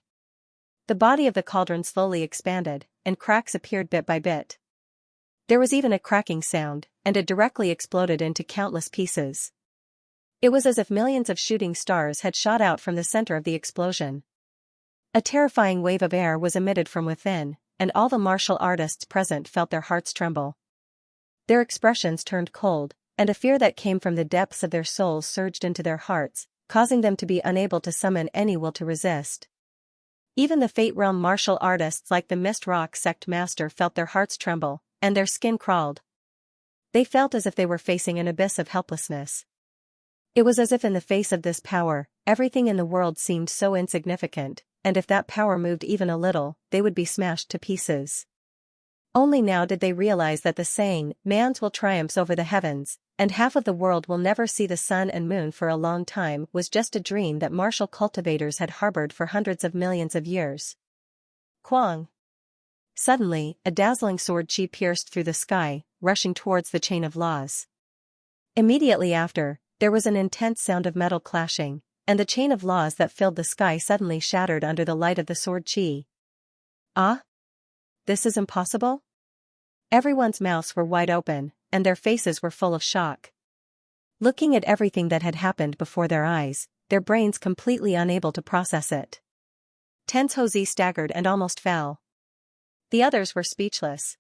The body of the cauldron slowly expanded, and cracks appeared bit by bit. There was even a cracking sound, and it directly exploded into countless pieces. It was as if millions of shooting stars had shot out from the center of the explosion. A terrifying wave of air was emitted from within, and all the martial artists present felt their hearts tremble. Their expressions turned cold, and a fear that came from the depths of their souls surged into their hearts, causing them to be unable to summon any will to resist. Even the Fate Realm martial artists like the Mist Rock sect master felt their hearts tremble, and their skin crawled. They felt as if they were facing an abyss of helplessness. It was as if in the face of this power, everything in the world seemed so insignificant, and if that power moved even a little, they would be smashed to pieces. Only now did they realize that the saying, "Man's will triumphs over the heavens, and half of the world will never see the sun and moon for a long time," was just a dream that martial cultivators had harbored for hundreds of millions of years. Quang! Suddenly, a dazzling sword chi pierced through the sky, rushing towards the chain of laws. Immediately after, there was an intense sound of metal clashing, and the chain of laws that filled the sky suddenly shattered under the light of the sword chi. Ah? This is impossible? Everyone's mouths were wide open, and their faces were full of shock. Looking at everything that had happened before their eyes, their brains completely unable to process it. Ten's Hozi staggered and almost fell. The others were speechless.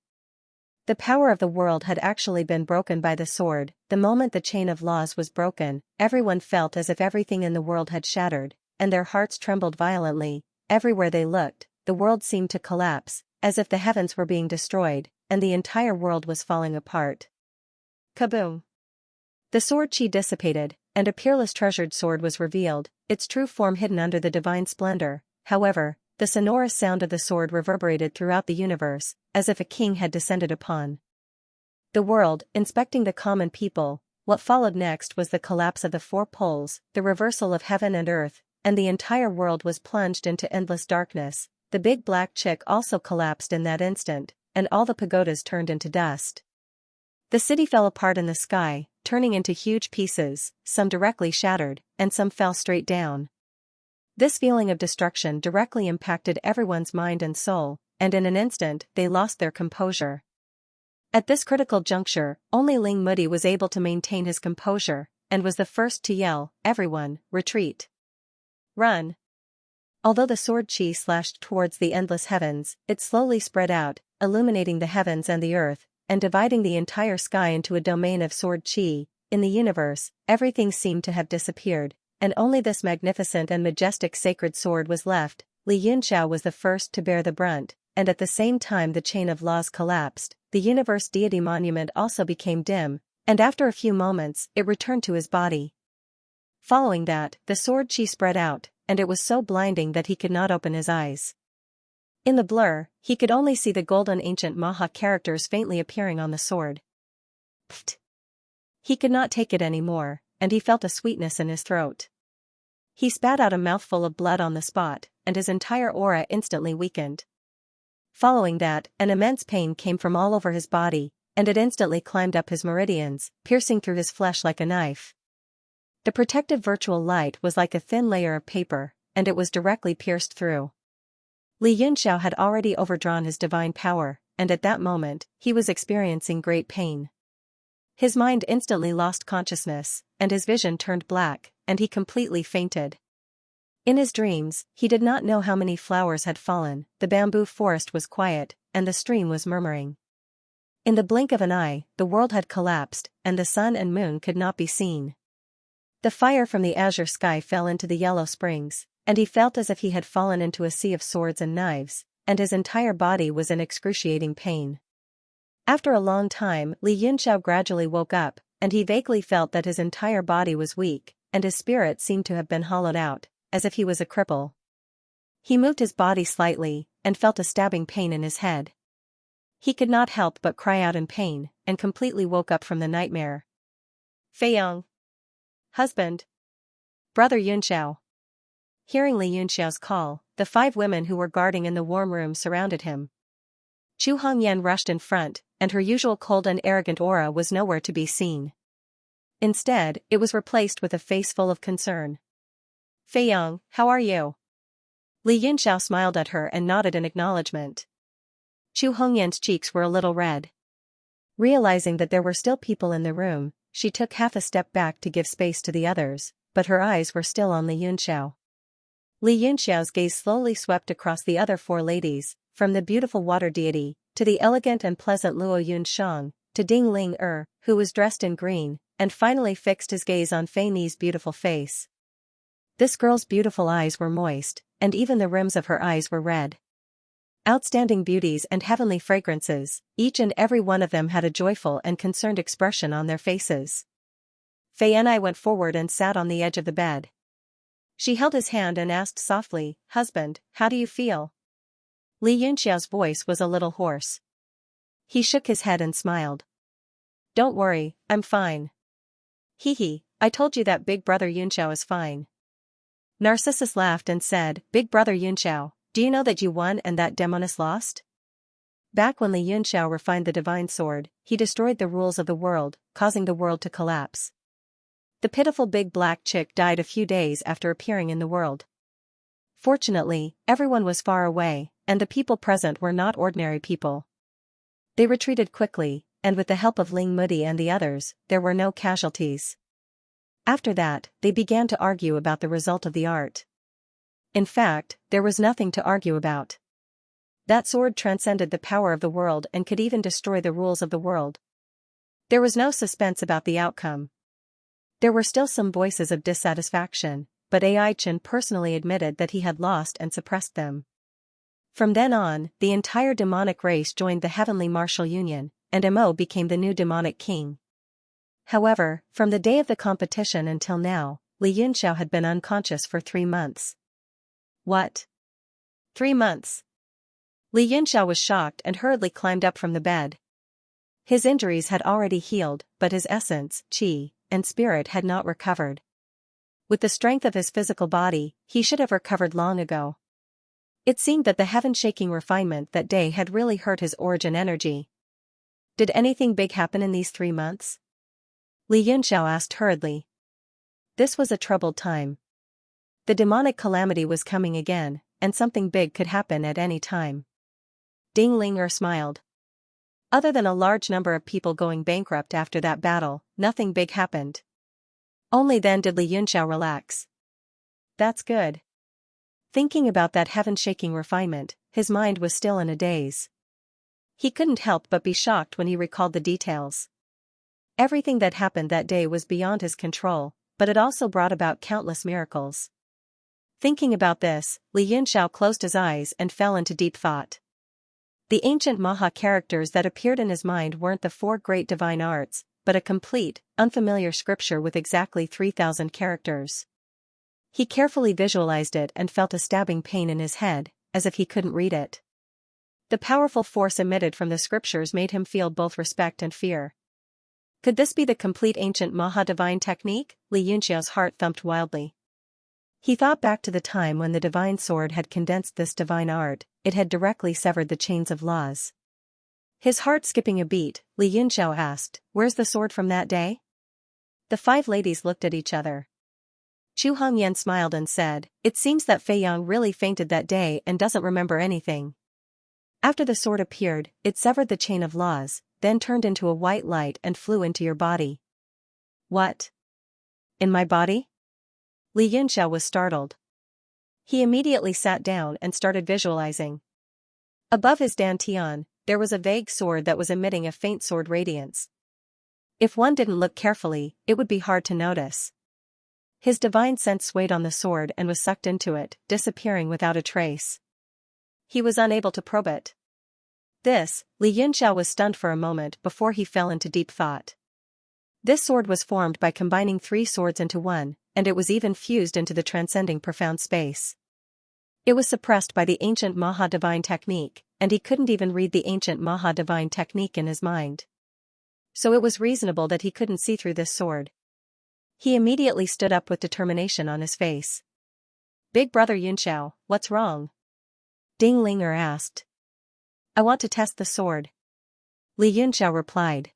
The power of the world had actually been broken by the sword. The moment the chain of laws was broken, everyone felt as if everything in the world had shattered, and their hearts trembled violently. Everywhere they looked, the world seemed to collapse, as if the heavens were being destroyed, and the entire world was falling apart. Kaboom! The sword chi dissipated, and a peerless treasured sword was revealed, its true form hidden under the divine splendor. However, the sonorous sound of the sword reverberated throughout the universe, as if a king had descended upon the world, inspecting the common people. What followed next was the collapse of the 4 poles, the reversal of heaven and earth, and the entire world was plunged into endless darkness. The big black chick also collapsed in that instant, and all the pagodas turned into dust. The city fell apart in the sky, turning into huge pieces, some directly shattered, and some fell straight down. This feeling of destruction directly impacted everyone's mind and soul, and in an instant they lost their composure. At this critical juncture, only Ling Mudi was able to maintain his composure, and was the first to yell, "Everyone, retreat! Run!" Although the sword chi slashed towards the endless heavens, it slowly spread out, illuminating the heavens and the earth, and dividing the entire sky into a domain of sword chi. In the universe, everything seemed to have disappeared, and only this magnificent and majestic sacred sword was left. Li Yunxiao was the first to bear the brunt, and at the same time the chain of laws collapsed. The universe deity monument also became dim, and after a few moments, it returned to his body. Following that, the sword chi spread out, and it was so blinding that he could not open his eyes. In the blur, he could only see the golden ancient Maha characters faintly appearing on the sword. Pfft. He could not take it anymore, and he felt a sweetness in his throat. He spat out a mouthful of blood on the spot, and his entire aura instantly weakened. Following that, an immense pain came from all over his body, and it instantly climbed up his meridians, piercing through his flesh like a knife. The protective virtual light was like a thin layer of paper, and it was directly pierced through. Li Yunxiao had already overdrawn his divine power, and at that moment, he was experiencing great pain. His mind instantly lost consciousness, and his vision turned black, and he completely fainted. In his dreams, he did not know how many flowers had fallen, the bamboo forest was quiet, and the stream was murmuring. In the blink of an eye, the world had collapsed, and the sun and moon could not be seen. The fire from the azure sky fell into the yellow springs, and he felt as if he had fallen into a sea of swords and knives, and his entire body was in excruciating pain. After a long time, Li Yunxiao gradually woke up, and he vaguely felt that his entire body was weak, and his spirit seemed to have been hollowed out, as if he was a cripple. He moved his body slightly, and felt a stabbing pain in his head. He could not help but cry out in pain, and completely woke up from the nightmare. Feiyong. Husband. Brother Yunxiao. Hearing Li Yunxiao's call, the 5 women who were guarding in the warm room surrounded him. Chu Hongyan rushed in front, and her usual cold and arrogant aura was nowhere to be seen. Instead, it was replaced with a face full of concern. Feiyong, how are you? Li Yunxiao smiled at her and nodded in acknowledgement. Chu Hongyan's cheeks were a little red. Realizing that there were still people in the room, she took half a step back to give space to the others, but her eyes were still on Li Yunxiao. Li Yunxiao's gaze slowly swept across the other 4 ladies, from the beautiful water deity, to the elegant and pleasant Luo Yunshang, to Ding Ling who was dressed in green, and finally fixed his gaze on Fei Ni's beautiful face. This girl's beautiful eyes were moist, and even the rims of her eyes were red. Outstanding beauties and heavenly fragrances, each and every one of them had a joyful and concerned expression on their faces. Fei Ni went forward and sat on the edge of the bed. She held his hand and asked softly, "Husband, how do you feel?" Li Yunxiao's voice was a little hoarse. He shook his head and smiled. "Don't worry, I'm fine." "Hee, I told you that big brother Yunxiao is fine." Narcissus laughed and said, "Big brother Yunxiao, do you know that you won and that Demoness lost?" Back when Li Yunxiao refined the divine sword, he destroyed the rules of the world, causing the world to collapse. The pitiful big black chick died a few days after appearing in the world. Fortunately, everyone was far away, and the people present were not ordinary people. They retreated quickly, and with the help of Ling Mudi and the others, there were no casualties. After that, they began to argue about the result of the art. In fact, there was nothing to argue about. That sword transcended the power of the world and could even destroy the rules of the world. There was no suspense about the outcome. There were still some voices of dissatisfaction, but Ai Chen personally admitted that he had lost and suppressed them. From then on, the entire demonic race joined the Heavenly Martial Union, and Mo became the new demonic king. However, from the day of the competition until now, Li Yunxiao had been unconscious for 3 months. What? 3 months? Li Yunxiao was shocked and hurriedly climbed up from the bed. His injuries had already healed, but his essence, qi, and spirit had not recovered. With the strength of his physical body, he should have recovered long ago. It seemed that the heaven-shaking refinement that day had really hurt his origin energy. Did anything big happen in these 3 months? Li Yunxiao asked hurriedly. This was a troubled time. The demonic calamity was coming again, and something big could happen at any time. Ding Ling smiled. Other than a large number of people going bankrupt after that battle, nothing big happened. Only then did Li Yunxiao relax. That's good. Thinking about that heaven-shaking refinement, his mind was still in a daze. He couldn't help but be shocked when he recalled the details. Everything that happened that day was beyond his control, but it also brought about countless miracles. Thinking about this, Li Yunxiao closed his eyes and fell into deep thought. The ancient Maha characters that appeared in his mind weren't the 4 great divine arts, but a complete, unfamiliar scripture with exactly 3,000 characters. He carefully visualized it and felt a stabbing pain in his head, as if he couldn't read it. The powerful force emitted from the scriptures made him feel both respect and fear. Could this be the complete ancient Maha-divine technique? Li Yunxiao's heart thumped wildly. He thought back to the time when the divine sword had condensed this divine art. It had directly severed the chains of laws. His heart skipping a beat, Li Yunxiao asked, "Where's the sword from that day?" The 5 ladies looked at each other. Chu Hongyan smiled and said, "It seems that Fei Yang really fainted that day and doesn't remember anything. After the sword appeared, it severed the chain of laws, then turned into a white light and flew into your body." "What? In my body?" Li Yunxiao was startled. He immediately sat down and started visualizing. Above his dantian, there was a vague sword that was emitting a faint sword radiance. If one didn't look carefully, it would be hard to notice. His divine sense swayed on the sword and was sucked into it, disappearing without a trace. He was unable to probe it. Li Yunxiao was stunned for a moment before he fell into deep thought. This sword was formed by combining 3 swords into one, and it was even fused into the transcending profound space. It was suppressed by the ancient Maha-divine technique, and he couldn't even read the ancient Maha-divine technique in his mind. So it was reasonable that he couldn't see through this sword. He immediately stood up with determination on his face. "Big brother Yunxiao, what's wrong?" Ding Linger asked. "I want to test the sword." Li Yunxiao replied.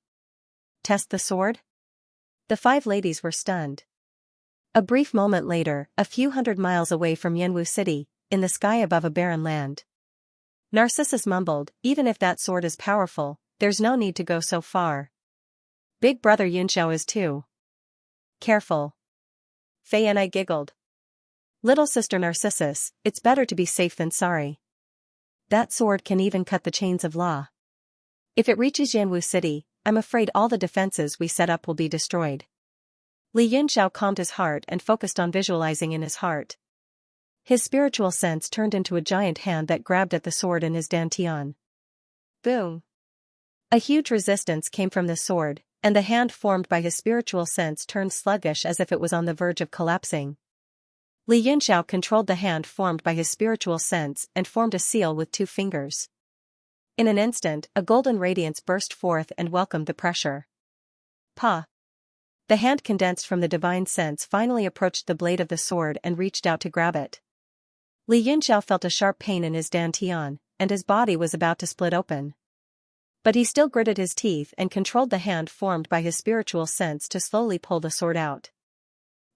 "Test the sword?" The 5 ladies were stunned. A brief moment later, a few hundred miles away from Yanwu City, in the sky above a barren land, Narcissus mumbled, "Even if that sword is powerful, there's no need to go so far. Big brother Yunxiao is too careful." Fei and I giggled. "Little sister Narcissus, it's better to be safe than sorry. That sword can even cut the chains of law. If it reaches Yanwu City, I'm afraid all the defenses we set up will be destroyed." Li Yunxiao calmed his heart and focused on visualizing in his heart. His spiritual sense turned into a giant hand that grabbed at the sword in his dantian. Boom! A huge resistance came from the sword, and the hand formed by his spiritual sense turned sluggish as if it was on the verge of collapsing. Li Yunxiao controlled the hand formed by his spiritual sense and formed a seal with 2 fingers. In an instant, a golden radiance burst forth and welcomed the pressure. Pa! The hand condensed from the divine sense finally approached the blade of the sword and reached out to grab it. Li Yunxiao felt a sharp pain in his dantian, and his body was about to split open. But he still gritted his teeth and controlled the hand formed by his spiritual sense to slowly pull the sword out.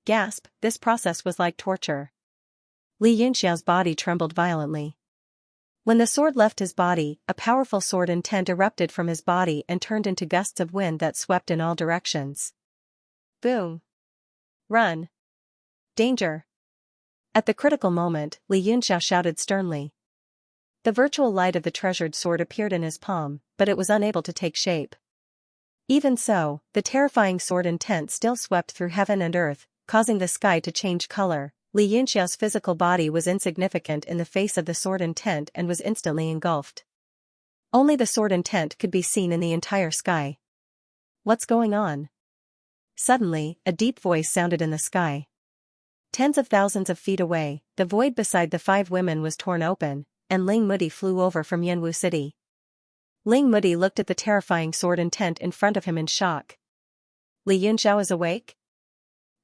Gasp! This process was like torture. Li Yunxiao's body trembled violently. When the sword left his body, a powerful sword intent erupted from his body and turned into gusts of wind that swept in all directions. Boom! Run! Danger! At the critical moment, Li Yunxiao shouted sternly. The virtual light of the treasured sword appeared in his palm, but it was unable to take shape. Even so, the terrifying sword intent still swept through heaven and earth, causing the sky to change color. Li Yunxiao's physical body was insignificant in the face of the sword intent and was instantly engulfed. Only the sword intent could be seen in the entire sky. What's going on? Suddenly, a deep voice sounded in the sky. Tens of thousands of feet away, the void beside the 5 women was torn open, and Ling Mudi flew over from Yanwu City. Ling Mudi looked at the terrifying sword intent in front of him in shock. "Li Yunxiao is awake?"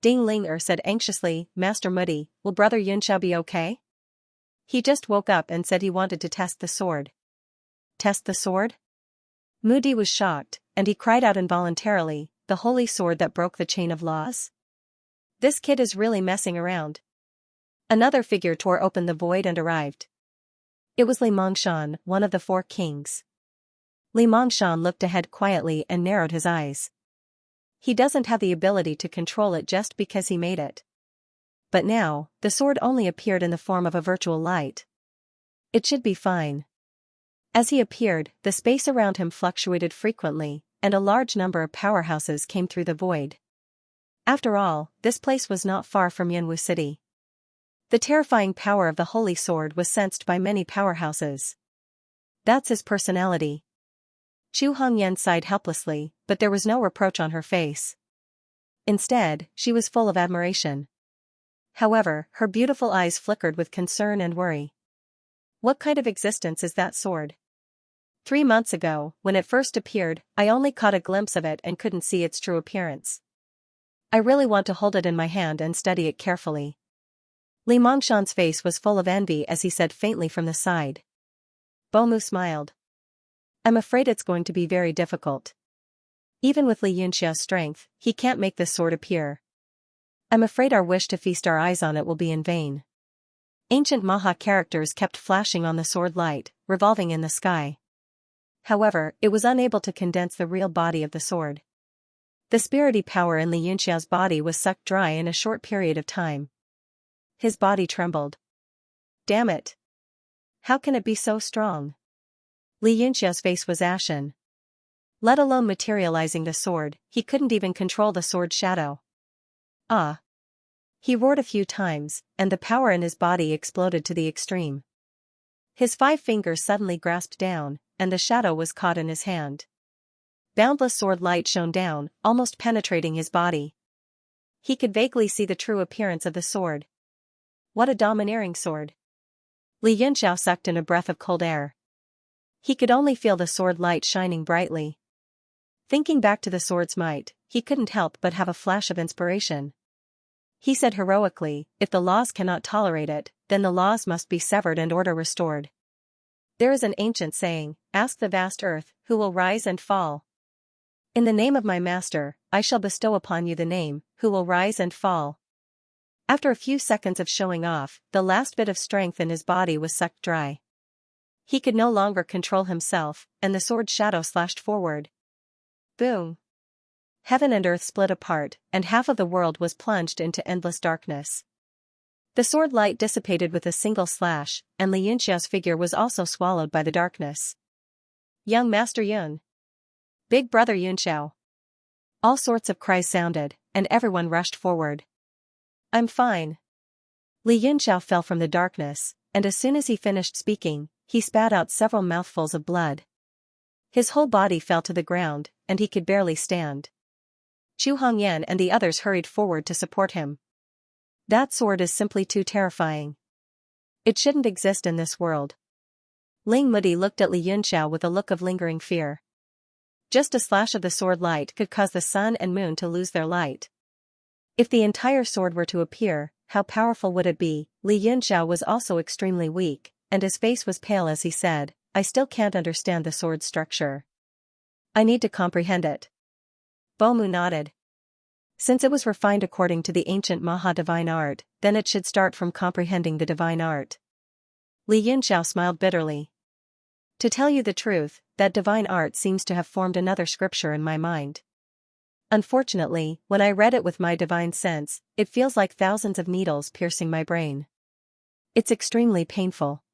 Ding Linger said anxiously, "Master Mudi, will brother Yunxiao be okay?" "He just woke up and said he wanted to test the sword." "Test the sword?" Mudi was shocked, and he cried out involuntarily, "The holy sword that broke the chain of laws? This kid is really messing around." Another figure tore open the void and arrived. It was Li Mongshan, one of the 4 kings. Li Mongshan looked ahead quietly and narrowed his eyes. He doesn't have the ability to control it just because he made it. But now, the sword only appeared in the form of a virtual light. It should be fine. As he appeared, the space around him fluctuated frequently, and a large number of powerhouses came through the void. After all, this place was not far from Yanwu City. The terrifying power of the holy sword was sensed by many powerhouses. That's his personality. Chu Hongyan sighed helplessly, but there was no reproach on her face. Instead, she was full of admiration. However, her beautiful eyes flickered with concern and worry. What kind of existence is that sword? 3 months ago, when it first appeared, I only caught a glimpse of it and couldn't see its true appearance. I really want to hold it in my hand and study it carefully. Li Mongshan's face was full of envy as he said faintly from the side. Bomu smiled. I'm afraid it's going to be very difficult. Even with Li Yunxia's strength, he can't make this sword appear. I'm afraid our wish to feast our eyes on it will be in vain. Ancient Maha characters kept flashing on the sword light, revolving in the sky. However, it was unable to condense the real body of the sword. The spirity power in Li Yunxia's body was sucked dry in a short period of time. His body trembled. Damn it! How can it be so strong? Li Yunxia's face was ashen. Let alone materializing the sword, he couldn't even control the sword's shadow. Ah! He roared a few times, and the power in his body exploded to the extreme. His 5 fingers suddenly grasped down, and the shadow was caught in his hand. Boundless sword light shone down, almost penetrating his body. He could vaguely see the true appearance of the sword. What a domineering sword! Li Yunxiao sucked in a breath of cold air. He could only feel the sword light shining brightly. Thinking back to the sword's might, he couldn't help but have a flash of inspiration. He said heroically, if the laws cannot tolerate it, then the laws must be severed and order restored. There is an ancient saying, ask the vast earth, who will rise and fall. In the name of my master, I shall bestow upon you the name, who will rise and fall. After a few seconds of showing off, the last bit of strength in his body was sucked dry. He could no longer control himself, and the sword's shadow slashed forward. Boom! Heaven and earth split apart, and half of the world was plunged into endless darkness. The sword light dissipated with a single slash, and Li Yunxia's figure was also swallowed by the darkness. Young Master Yun! Big Brother Yunxiao! All sorts of cries sounded, and everyone rushed forward. I'm fine. Li Yunxiao fell from the darkness, and as soon as he finished speaking, he spat out several mouthfuls of blood. His whole body fell to the ground, and he could barely stand. Chu Hongyan and the others hurried forward to support him. That sword is simply too terrifying. It shouldn't exist in this world. Ling Mudi looked at Li Yunxiao with a look of lingering fear. Just a slash of the sword light could cause the sun and moon to lose their light. If the entire sword were to appear, how powerful would it be? Li Yunxiao was also extremely weak, and his face was pale as he said, I still can't understand the sword's structure. I need to comprehend it. Bomu nodded. Since it was refined according to the ancient Maha divine art, then it should start from comprehending the divine art. Li Yunxiao smiled bitterly. To tell you the truth, that divine art seems to have formed another scripture in my mind. Unfortunately, when I read it with my divine sense, it feels like thousands of needles piercing my brain. It's extremely painful.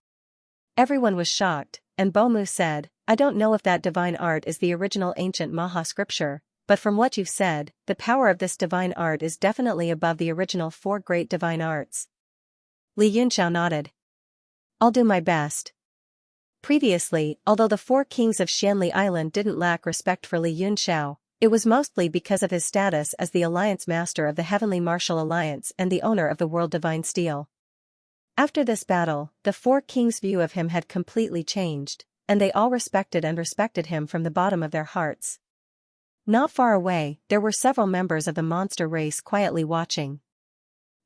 Everyone was shocked, and Bomu said, I don't know if that divine art is the original ancient Maha scripture, but from what you've said, the power of this divine art is definitely above the original 4 great divine arts. Li Yunxiao nodded. I'll do my best. Previously, although the 4 kings of Xianli Island didn't lack respect for Li Yunxiao, it was mostly because of his status as the alliance master of the Heavenly Martial Alliance and the owner of the World Divine Steel. After this battle, the 4 kings' view of him had completely changed, and they all respected him from the bottom of their hearts. Not far away, there were several members of the monster race quietly watching.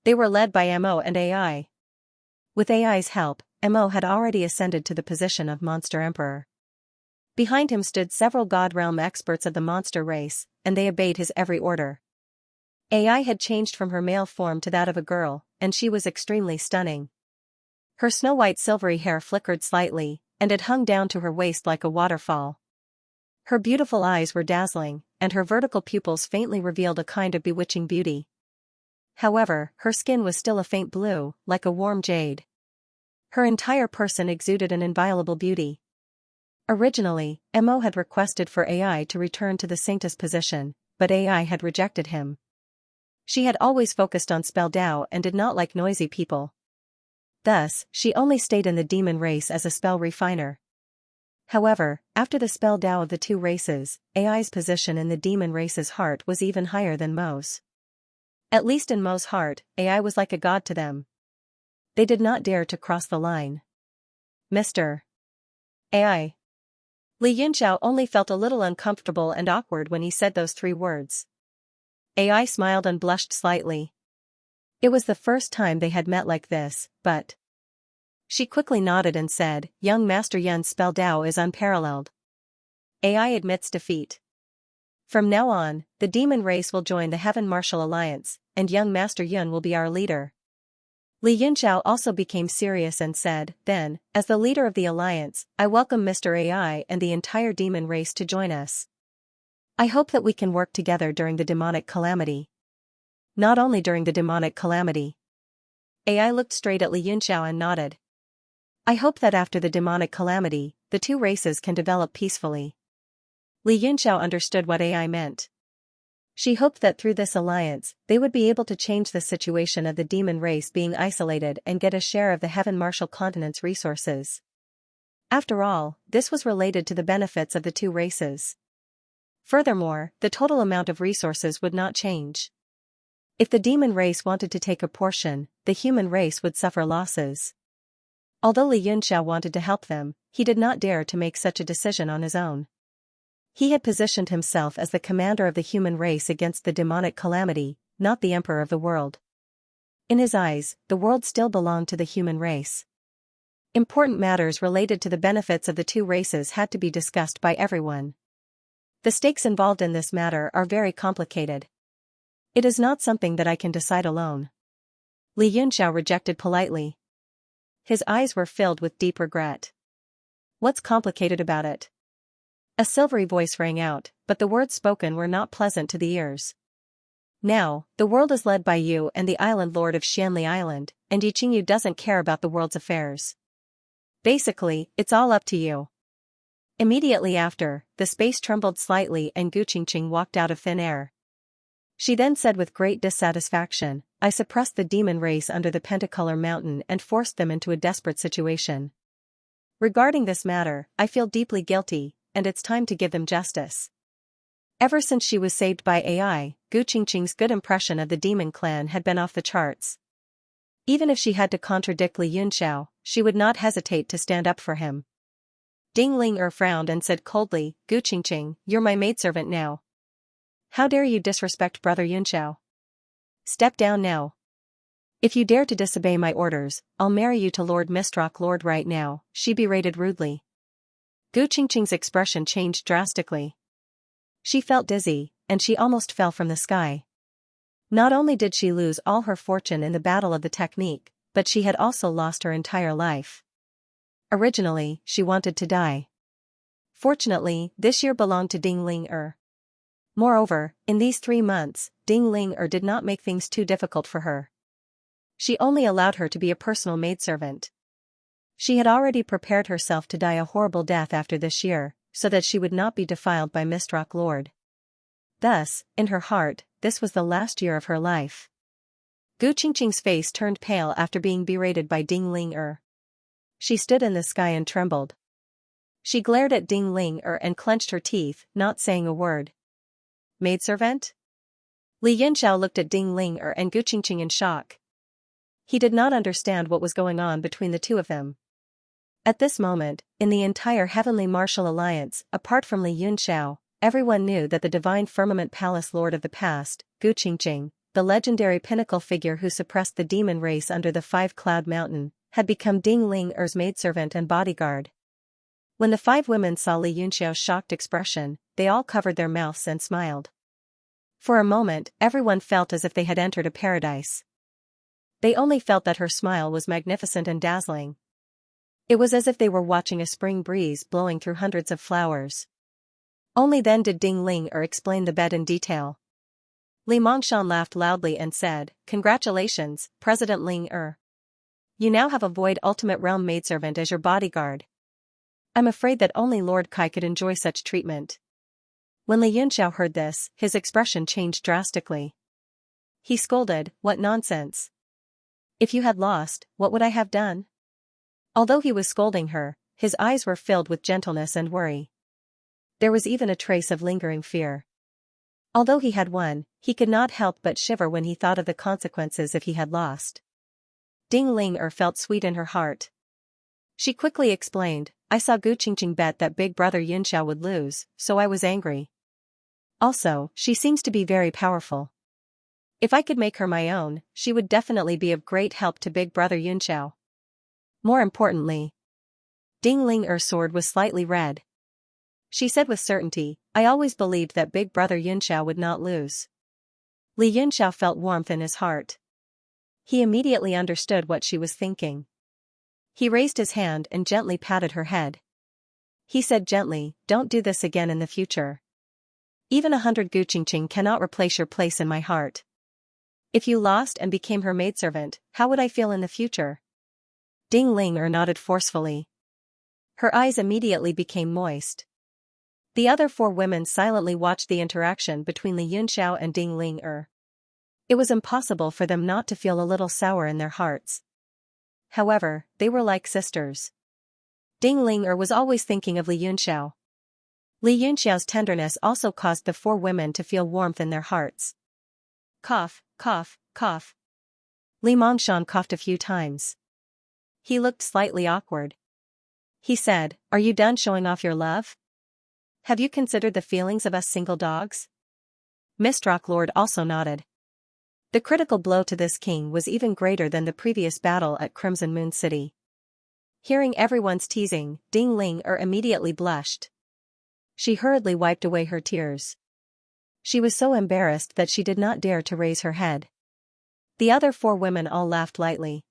They were led by Mo and AI. With AI's help, Mo had already ascended to the position of Monster Emperor. Behind him stood several God Realm experts of the monster race, and they obeyed his every order. AI had changed from her male form to that of a girl, and she was extremely stunning. Her snow-white silvery hair flickered slightly, and it hung down to her waist like a waterfall. Her beautiful eyes were dazzling, and her vertical pupils faintly revealed a kind of bewitching beauty. However, her skin was still a faint blue, like a warm jade. Her entire person exuded an inviolable beauty. Originally, Mo had requested for AI to return to the Sanctus position, but AI had rejected him. She had always focused on Spell Dao and did not like noisy people. Thus, she only stayed in the demon race as a spell refiner. However, after the Spell Dao of the 2 races, AI's position in the demon race's heart was even higher than Mo's. At least in Mo's heart, AI was like a god to them. They did not dare to cross the line. Mr. AI. Li Yunxiao only felt a little uncomfortable and awkward when he said those 3 words. AI smiled and blushed slightly. It was the first time they had met like this, but... She quickly nodded and said, Young Master Yun's spell Dao is unparalleled. AI admits defeat. From now on, the demon race will join the Heaven Martial Alliance, and young Master Yun will be our leader. Li Yunxiao also became serious and said, Then, as the leader of the alliance, I welcome Mr. AI and the entire demon race to join us. I hope that we can work together during the demonic calamity. Not only during the demonic calamity. AI looked straight at Li Yunxiao and nodded. I hope that after the demonic calamity, the 2 races can develop peacefully. Li Yunxiao understood what AI meant. She hoped that through this alliance, they would be able to change the situation of the demon race being isolated and get a share of the Heaven Martial Continent's resources. After all, this was related to the benefits of the 2 races. Furthermore, the total amount of resources would not change. If the demon race wanted to take a portion, the human race would suffer losses. Although Li Yunxiao wanted to help them, he did not dare to make such a decision on his own. He had positioned himself as the commander of the human race against the demonic calamity, not the emperor of the world. In his eyes, the world still belonged to the human race. Important matters related to the benefits of the 2 races had to be discussed by everyone. The stakes involved in this matter are very complicated. It is not something that I can decide alone. Li Yunxiao rejected politely. His eyes were filled with deep regret. What's complicated about it? A silvery voice rang out, but the words spoken were not pleasant to the ears. Now, the world is led by you and the island lord of Xianli Island, and Yiqingyu doesn't care about the world's affairs. Basically, it's all up to you. Immediately after, the space trembled slightly and Gu Qingqing walked out of thin air. She then said with great dissatisfaction, I suppressed the demon race under the Pentacolor Mountain and forced them into a desperate situation. Regarding this matter, I feel deeply guilty, and it's time to give them justice. Ever since she was saved by AI, Gu Qingqing's good impression of the demon clan had been off the charts. Even if she had to contradict Li Yunxiao, she would not hesitate to stand up for him. Ding Ling frowned and said coldly, Gu Qingqing, you're my maidservant now. How dare you disrespect Brother Yunxiao? Step down now. If you dare to disobey my orders, I'll marry you to Lord Mistrock Lord right now, she berated rudely. Gu Qingqing's expression changed drastically. She felt dizzy, and she almost fell from the sky. Not only did she lose all her fortune in the battle of the technique, but she had also lost her entire life. Originally, she wanted to die. Fortunately, this year belonged to Ding Ling. Moreover, in these 3 months, Ding Ling did not make things too difficult for her. She only allowed her to be a personal maidservant. She had already prepared herself to die a horrible death after this year, so that she would not be defiled by Mistrock Lord. Thus, in her heart, this was the last year of her life. Gu Qingqing's face turned pale after being berated by Ding Ling. She stood in the sky and trembled. She glared at Ding Ling and clenched her teeth, not saying a word. Maidservant? Li Yunxiao looked at Ding Ling and Gu Qingqing in shock. He did not understand what was going on between the 2 of them. At this moment, in the entire Heavenly Martial Alliance, apart from Li Yunxiao, everyone knew that the Divine Firmament Palace Lord of the Past, Gu Qingqing, the legendary pinnacle figure who suppressed the demon race under the 5-Cloud Mountain, had become Ding Ling maidservant and bodyguard. When the 5 women saw Li Yunxiao's shocked expression, they all covered their mouths and smiled. For a moment, everyone felt as if they had entered a paradise. They only felt that her smile was magnificent and dazzling. It was as if they were watching a spring breeze blowing through hundreds of flowers. Only then did Ding Ling explain the bed in detail. Li Mongshan laughed loudly and said, Congratulations, President Ling. You now have a Void Ultimate Realm maidservant as your bodyguard. I'm afraid that only Lord Kai could enjoy such treatment. When Li Yunxiao heard this, his expression changed drastically. He scolded, What nonsense! If you had lost, what would I have done? Although he was scolding her, his eyes were filled with gentleness and worry. There was even a trace of lingering fear. Although he had won, he could not help but shiver when he thought of the consequences if he had lost. Ding Ling felt sweet in her heart. She quickly explained, I saw Gu Qingqing bet that big brother Yunxiao would lose, so I was angry. Also, she seems to be very powerful. If I could make her my own, she would definitely be of great help to big brother Yunxiao. More importantly, Ding Ling sword was slightly red. She said with certainty, I always believed that big brother Yunxiao would not lose. Li Yunxiao felt warmth in his heart. He immediately understood what she was thinking. He raised his hand and gently patted her head. He said gently, don't do this again in the future. Even 100 Gu Qingqing cannot replace your place in my heart. If you lost and became her maidservant, how would I feel in the future? Ding Ling nodded forcefully. Her eyes immediately became moist. The other 4 women silently watched the interaction between Li Yunxiao and Ding Ling. It was impossible for them not to feel a little sour in their hearts. However, they were like sisters. Ding Ling was always thinking of Li Yunxiao. Li Yunxiao's tenderness also caused the 4 women to feel warmth in their hearts. Cough, cough, cough. Li Mongshan coughed a few times. He looked slightly awkward. He said, are you done showing off your love? Have you considered the feelings of us single dogs? Mistrock Lord also nodded. The critical blow to this king was even greater than the previous battle at Crimson Moon City. Hearing everyone's teasing, Ding Ling immediately blushed. She hurriedly wiped away her tears. She was so embarrassed that she did not dare to raise her head. The other 4 women all laughed lightly.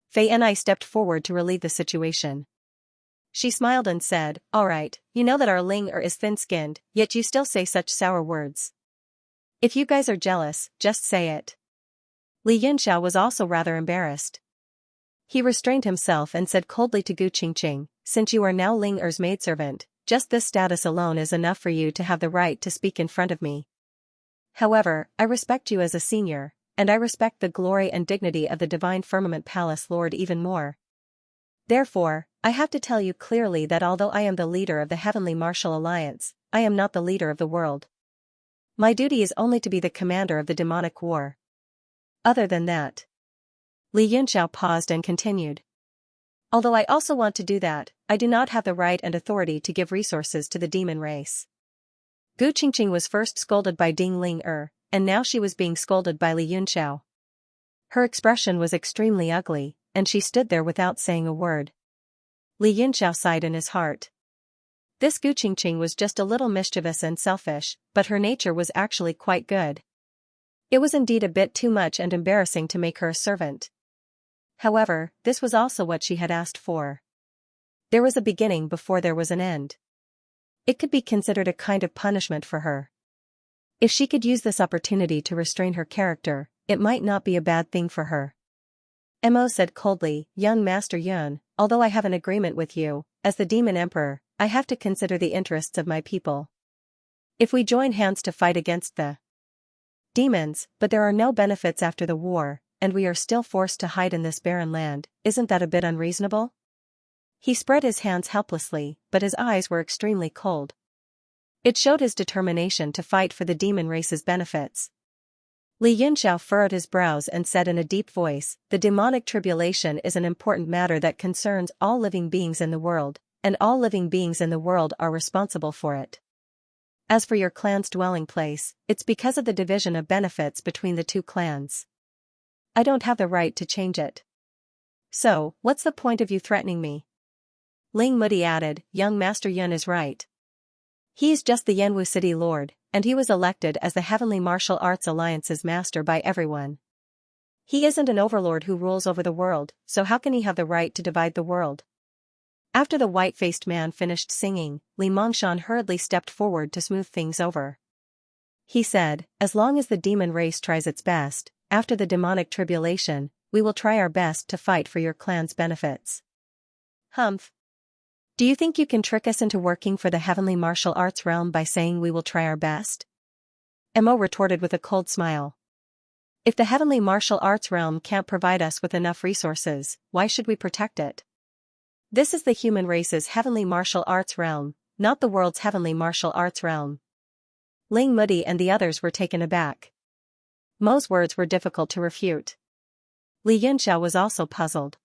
Fei Enai stepped forward to relieve the situation. She smiled and said, all right, you know that our Ling is thin-skinned, yet you still say such sour words. If you guys are jealous, just say it. Li Yunxiao was also rather embarrassed. He restrained himself and said coldly to Gu Qingqing, since you are now Ling maidservant, just this status alone is enough for you to have the right to speak in front of me. However, I respect you as a senior, and I respect the glory and dignity of the Divine Firmament Palace Lord even more. Therefore, I have to tell you clearly that although I am the leader of the Heavenly Martial Alliance, I am not the leader of the world. My duty is only to be the commander of the demonic war. Other than that. Li Yunxiao paused and continued. Although I also want to do that, I do not have the right and authority to give resources to the demon race. Gu Qingqing was first scolded by Ding Ling and now she was being scolded by Li Yunxiao. Her expression was extremely ugly, and she stood there without saying a word. Li Yunxiao sighed in his heart. This Gu Qingqing was just a little mischievous and selfish, but her nature was actually quite good. It was indeed a bit too much and embarrassing to make her a servant. However, this was also what she had asked for. There was a beginning before there was an end. It could be considered a kind of punishment for her. If she could use this opportunity to restrain her character, it might not be a bad thing for her. Mo said coldly, young Master Yun, although I have an agreement with you, as the Demon Emperor, I have to consider the interests of my people. If we join hands to fight against the demons, but there are no benefits after the war, and we are still forced to hide in this barren land, isn't that a bit unreasonable? He spread his hands helplessly, but his eyes were extremely cold. It showed his determination to fight for the demon race's benefits. Li Yunxiao furrowed his brows and said in a deep voice, the demonic tribulation is an important matter that concerns all living beings in the world, and all living beings in the world are responsible for it. As for your clan's dwelling place, it's because of the division of benefits between the 2 clans. I don't have the right to change it. So, what's the point of you threatening me? Ling Mudi added, young Master Yun is right. He's just the Yanwu City Lord, and he was elected as the Heavenly Martial Arts Alliance's master by everyone. He isn't an overlord who rules over the world, so how can he have the right to divide the world? After the white-faced man finished singing, Li Mongshan hurriedly stepped forward to smooth things over. He said, as long as the demon race tries its best, after the demonic tribulation, we will try our best to fight for your clan's benefits. Humph. Do you think you can trick us into working for the Heavenly Martial Arts realm by saying we will try our best? Mo retorted with a cold smile. If the Heavenly Martial Arts realm can't provide us with enough resources, why should we protect it? This is the human race's Heavenly Martial Arts realm, not the world's Heavenly Martial Arts realm. Ling Mudi and the others were taken aback. Mo's words were difficult to refute. Li Yunxiao was also puzzled.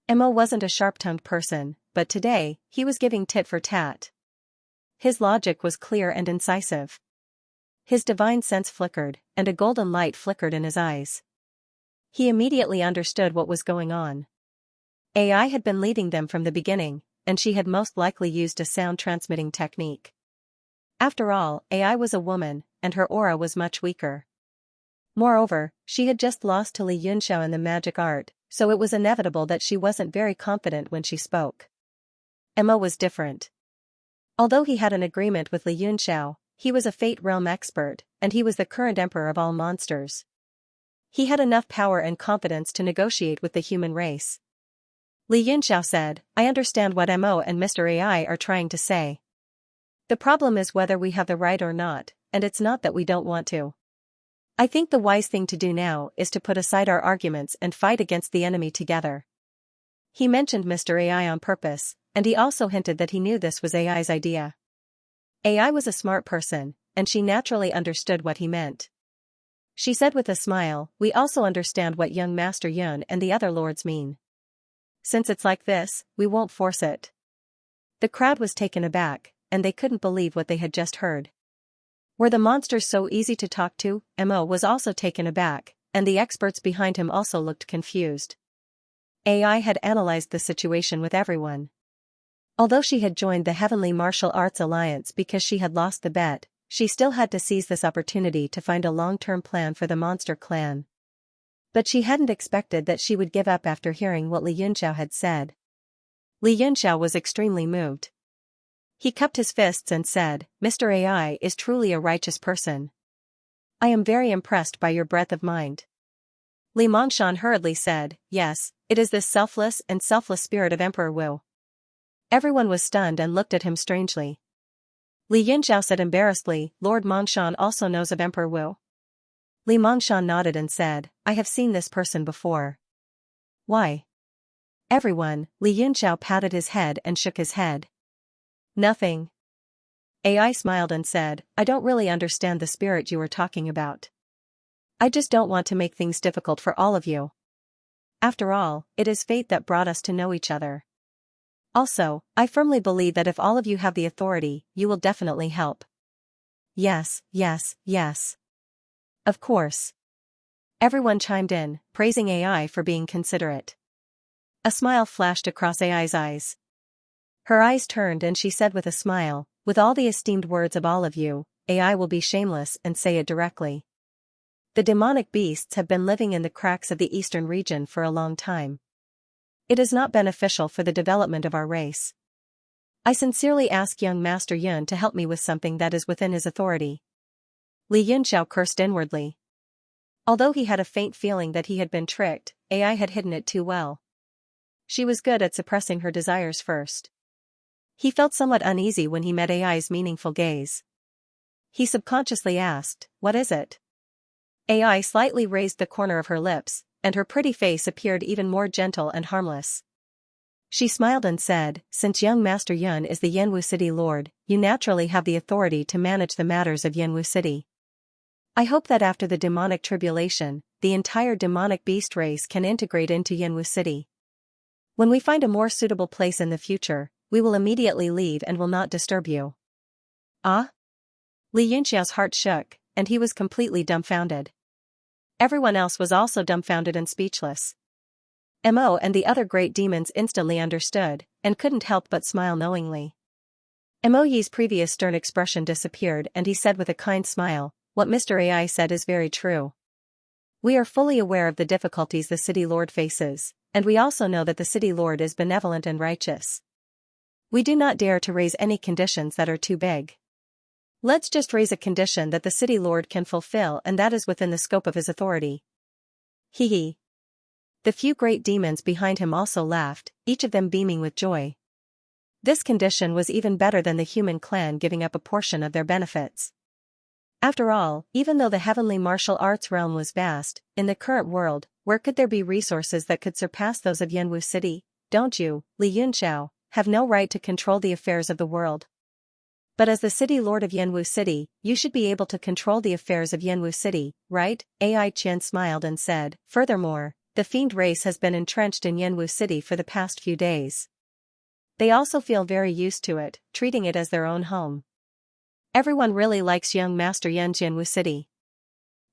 Mo wasn't a sharp-tongued person, but today, he was giving tit for tat. His logic was clear and incisive. His divine sense flickered, and a golden light flickered in his eyes. He immediately understood what was going on. AI had been leading them from the beginning, and she had most likely used a sound transmitting technique. After all, AI was a woman, and her aura was much weaker. Moreover, she had just lost to Li Yunxiao in the magic art, so it was inevitable that she wasn't very confident when she spoke. Emma was different. Although he had an agreement with Li Yunxiao, he was a Fate Realm expert, and he was the current emperor of all monsters. He had enough power and confidence to negotiate with the human race. Li Yunxiao said, "I understand what Mo and Mr. AI are trying to say. The problem is whether we have the right or not, and it's not that we don't want to. I think the wise thing to do now is to put aside our arguments and fight against the enemy together." He mentioned Mr. AI on purpose, and he also hinted that he knew this was AI's idea. AI was a smart person, and she naturally understood what he meant. She said with a smile, "We also understand what young Master Yun and the other lords mean. Since it's like this, we won't force it." The crowd was taken aback, and they couldn't believe what they had just heard. Were the monsters so easy to talk to? Mo was also taken aback, and the experts behind him also looked confused. AI had analyzed the situation with everyone. Although she had joined the Heavenly Martial Arts Alliance because she had lost the bet, she still had to seize this opportunity to find a long-term plan for the monster clan. But she hadn't expected that she would give up after hearing what Li Yunxiao had said. Li Yunxiao was extremely moved. He cupped his fists and said, "Mr. AI is truly a righteous person. I am very impressed by your breadth of mind." Li Mongshan hurriedly said, "Yes, it is this selfless spirit of Emperor Wu." Everyone was stunned and looked at him strangely. Li Yunxiao said embarrassedly, "Lord Mongshan also knows of Emperor Wu?" Li Mongshan nodded and said, "I have seen this person before." "Why?" Everyone, Li Yunxiao patted his head and shook his head. "Nothing." AI smiled and said, "I don't really understand the spirit you were talking about. I just don't want to make things difficult for all of you. After all, it is fate that brought us to know each other. Also, I firmly believe that if all of you have the authority, you will definitely help." "Yes, yes, yes. Of course." Everyone chimed in, praising AI for being considerate. A smile flashed across AI's eyes. Her eyes turned and she said with a smile, "With all the esteemed words of all of you, AI will be shameless and say it directly. The demonic beasts have been living in the cracks of the eastern region for a long time. It is not beneficial for the development of our race. I sincerely ask young Master Yun to help me with something that is within his authority." Li Yunxiao cursed inwardly. Although he had a faint feeling that he had been tricked, AI had hidden it too well. She was good at suppressing her desires first. He felt somewhat uneasy when he met AI's meaningful gaze. He subconsciously asked, "What is it?" AI slightly raised the corner of her lips, and her pretty face appeared even more gentle and harmless. She smiled and said, "Since young Master Yun is the Yanwu City Lord, you naturally have the authority to manage the matters of Yanwu City. I hope that after the demonic tribulation, the entire demonic beast race can integrate into Yanwu City. When we find a more suitable place in the future, we will immediately leave and will not disturb you." "Ah?" Li Yunxiao's heart shook, and he was completely dumbfounded. Everyone else was also dumbfounded and speechless. Mo and the other great demons instantly understood, and couldn't help but smile knowingly. Mo Yi's previous stern expression disappeared and he said with a kind smile, "What Mr. AI said is very true. We are fully aware of the difficulties the City Lord faces, and we also know that the City Lord is benevolent and righteous. We do not dare to raise any conditions that are too big. Let's just raise a condition that the City Lord can fulfill and that is within the scope of his authority." Hee hee. The few great demons behind him also laughed, each of them beaming with joy. This condition was even better than the human clan giving up a portion of their benefits. After all, even though the heavenly martial arts realm was vast, in the current world, where could there be resources that could surpass those of Yanwu City? Don't you, Li Yunxiao, have no right to control the affairs of the world? But as the City Lord of Yanwu City, you should be able to control the affairs of Yanwu City, right? AI Qian smiled and said, "Furthermore, the fiend race has been entrenched in Yanwu City for the past few days. They also feel very used to it, treating it as their own home. Everyone really likes young Master Yun's Yanwu City.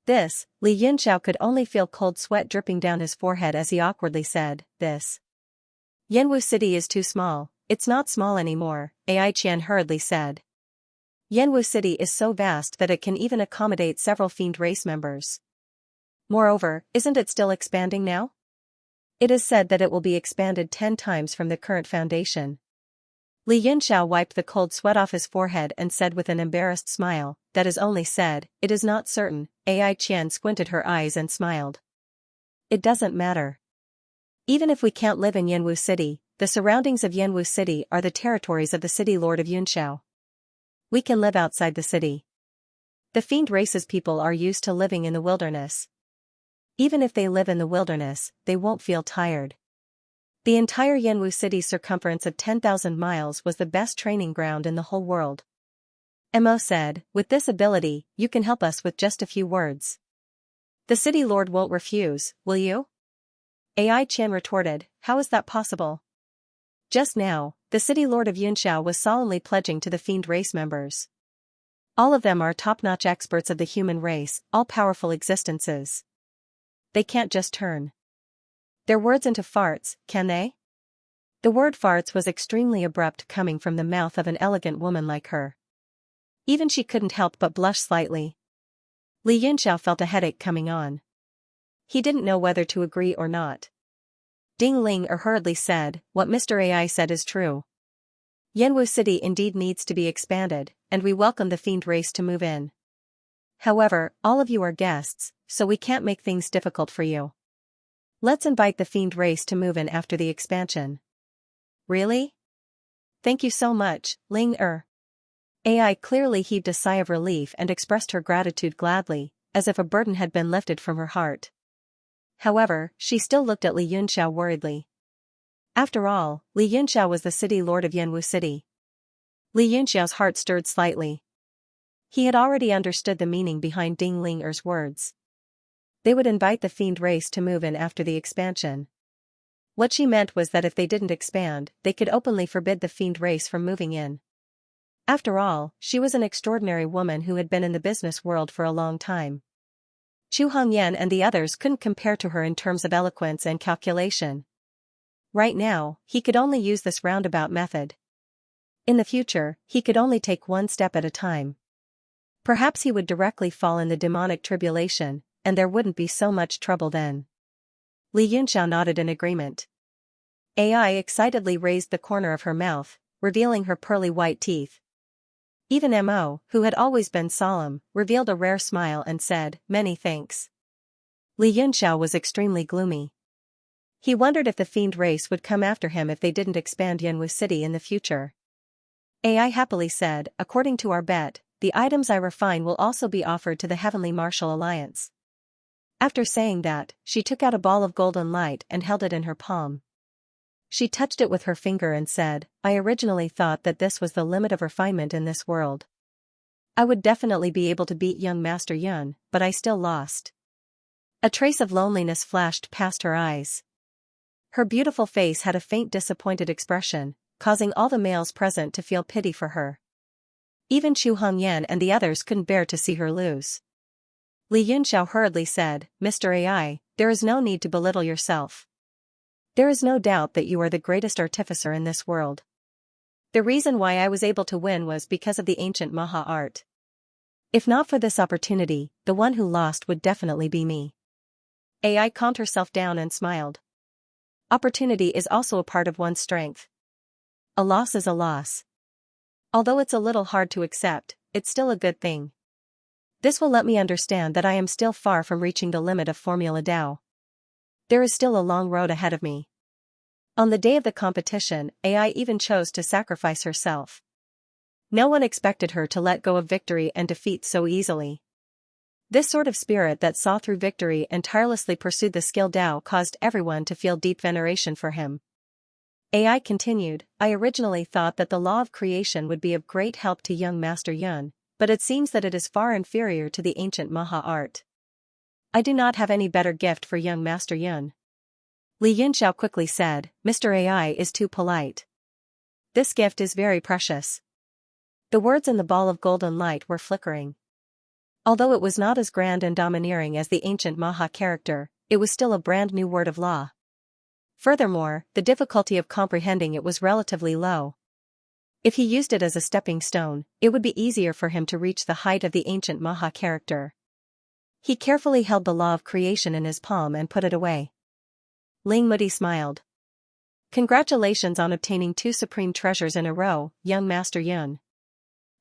This, Li Yunxiao could only feel cold sweat dripping down his forehead as he awkwardly said, this. Yanwu City is too small. It's not small anymore, Ai Qian hurriedly said. Yanwu City is so vast that it can even accommodate several fiend race members. Moreover, isn't it still expanding now? It is said that it will be expanded 10 times from the current foundation. Li Yunxiao wiped the cold sweat off his forehead and said with an embarrassed smile, that is only said, it is not certain. Ai Qian squinted her eyes and smiled. It doesn't matter. Even if we can't live in Yanwu City, the surroundings of Yanwu City are the territories of the city lord of Yunxiao. We can live outside the city. The fiend race's people are used to living in the wilderness. Even if they live in the wilderness, they won't feel tired. The entire Yanwu City's circumference of 10,000 miles was the best training ground in the whole world. Mo said, with this ability, you can help us with just a few words. The city lord won't refuse, will you? Ai Qian retorted, how is that possible? Just now, the city lord of Yunxiao was solemnly pledging to the fiend race members. All of them are top-notch experts of the human race, all-powerful existences. They can't just turn their words into farts, can they? The word farts was extremely abrupt coming from the mouth of an elegant woman like her. Even she couldn't help but blush slightly. Li Yunxiao felt a headache coming on. He didn't know whether to agree or not. Ding Ling hurriedly said, what Mr. Ai said is true. Yanwu City indeed needs to be expanded, and we welcome the fiend race to move in. However, all of you are guests, so we can't make things difficult for you. Let's invite the fiend race to move in after the expansion. Really? Thank you so much, Ling Ai clearly heaved a sigh of relief and expressed her gratitude gladly, as if a burden had been lifted from her heart. However, she still looked at Li Yunxiao worriedly. After all, Li Yunxiao was the city lord of Yanwu City. Li Yunxiao's heart stirred slightly. He had already understood the meaning behind Ding Ling's words. They would invite the fiend race to move in after the expansion. What she meant was that if they didn't expand, they could openly forbid the fiend race from moving in. After all, she was an extraordinary woman who had been in the business world for a long time. Chu Hongyan and the others couldn't compare to her in terms of eloquence and calculation. Right now, he could only use this roundabout method. In the future, he could only take one step at a time. Perhaps he would directly fall in the demonic tribulation, and there wouldn't be so much trouble then. Li Yunxiao nodded in agreement. Ai excitedly raised the corner of her mouth, revealing her pearly white teeth. Even Mo, who had always been solemn, revealed a rare smile and said, many thanks. Li Yunxiao was extremely gloomy. He wondered if the fiend race would come after him if they didn't expand Yanwu City in the future. Ai happily said, according to our bet, the items I refine will also be offered to the Heavenly Martial Alliance. After saying that, she took out a ball of golden light and held it in her palm. She touched it with her finger and said, I originally thought that this was the limit of refinement in this world. I would definitely be able to beat young Master Yun, but I still lost. A trace of loneliness flashed past her eyes. Her beautiful face had a faint disappointed expression, causing all the males present to feel pity for her. Even Chu Hongyan and the others couldn't bear to see her lose. Li Yunxiao hurriedly said, Mr. Ai, there is no need to belittle yourself. There is no doubt that you are the greatest artificer in this world. The reason why I was able to win was because of the ancient Maha art. If not for this opportunity, the one who lost would definitely be me. Ai calmed herself down and smiled. Opportunity is also a part of one's strength. A loss is a loss. Although it's a little hard to accept, it's still a good thing. This will let me understand that I am still far from reaching the limit of Formula Dao. There is still a long road ahead of me. On the day of the competition, Ai even chose to sacrifice herself. No one expected her to let go of victory and defeat so easily. This sort of spirit that saw through victory and tirelessly pursued the skill Dao caused everyone to feel deep veneration for him. Ai continued, I originally thought that the law of creation would be of great help to young Master Yun, but it seems that it is far inferior to the ancient Maha art. I do not have any better gift for young Master Yun. Li Yunxiao quickly said, Mr. Ai is too polite. This gift is very precious. The words in the ball of golden light were flickering. Although it was not as grand and domineering as the ancient Maha character, it was still a brand new word of law. Furthermore, the difficulty of comprehending it was relatively low. If he used it as a stepping stone, it would be easier for him to reach the height of the ancient Maha character. He carefully held the law of creation in his palm and put it away. Ling Mudi smiled. Congratulations on obtaining 2 supreme treasures in a row, young Master Yun.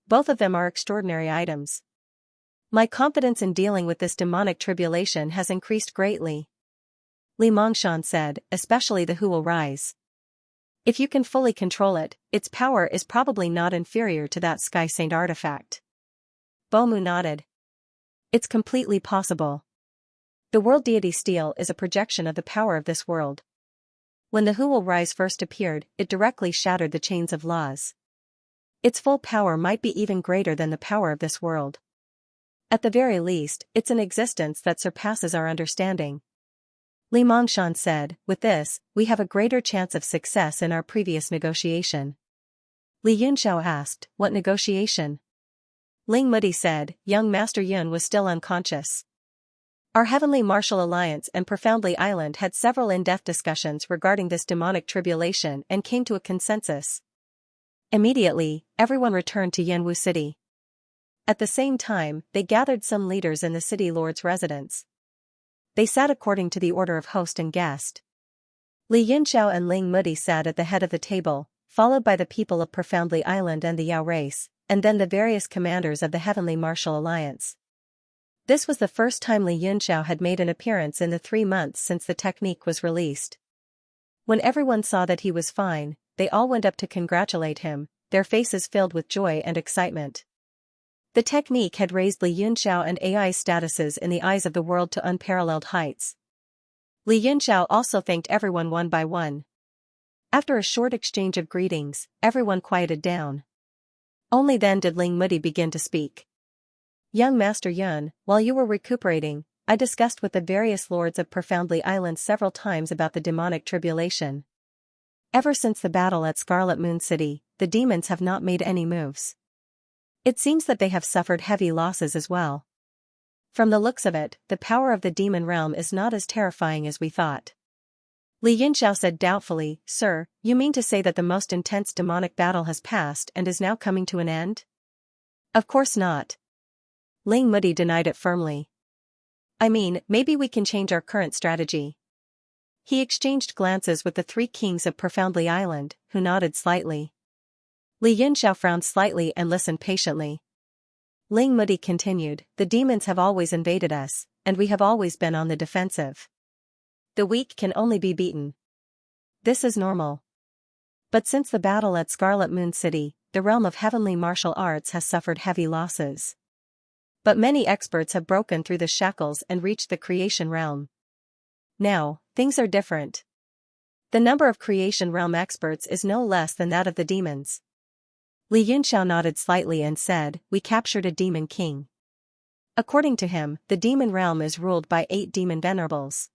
Both of them are extraordinary items. My confidence in dealing with this demonic tribulation has increased greatly. Li Mongshan said, especially the who will rise. If you can fully control it, its power is probably not inferior to that Sky Saint artifact. Bomu nodded. It's completely possible. The world deity steel is a projection of the power of this world. When the who will rise first appeared, it directly shattered the chains of laws. Its full power might be even greater than the power of this world. At the very least, it's an existence that surpasses our understanding. Li Mongshan said, with this, we have a greater chance of success in our previous negotiation. Li Yunxiao asked, what negotiation? Ling Mudi said, young Master Yun was still unconscious. Our Heavenly Martial Alliance and Profoundly Island had several in-depth discussions regarding this demonic tribulation and came to a consensus. Immediately, everyone returned to Yanwu City. At the same time, they gathered some leaders in the city lord's residence. They sat according to the order of host and guest. Li Yunxiao and Ling Mudi sat at the head of the table, followed by the people of Profoundly Island and the Yao race, and then the various commanders of the Heavenly Martial Alliance. This was the first time Li Yunxiao had made an appearance in the 3 months since the technique was released. When everyone saw that he was fine, they all went up to congratulate him, their faces filled with joy and excitement. The technique had raised Li Yunxiao and AI's statuses in the eyes of the world to unparalleled heights. Li Yunxiao also thanked everyone one by one. After a short exchange of greetings, everyone quieted down. Only then did Ling Mudi begin to speak. Young Master Yun, while you were recuperating, I discussed with the various lords of Profoundly Island several times about the demonic tribulation. Ever since the battle at Scarlet Moon City, the demons have not made any moves. It seems that they have suffered heavy losses as well. From the looks of it, the power of the demon realm is not as terrifying as we thought. Li Yunxiao said doubtfully, Sir, you mean to say that the most intense demonic battle has passed and is now coming to an end? Of course not. Ling Mudi denied it firmly. I mean, maybe we can change our current strategy. He exchanged glances with the 3 kings of Profoundly Island, who nodded slightly. Li Yunxiao frowned slightly and listened patiently. Ling Mudi continued, the demons have always invaded us, and we have always been on the defensive. The weak can only be beaten. This is normal. But since the battle at Scarlet Moon City, the realm of heavenly martial arts has suffered heavy losses. But many experts have broken through the shackles and reached the creation realm. Now, things are different. The number of creation realm experts is no less than that of the demons. Li Yunxiao nodded slightly and said, we captured a demon king. According to him, the demon realm is ruled by 8 demon venerables.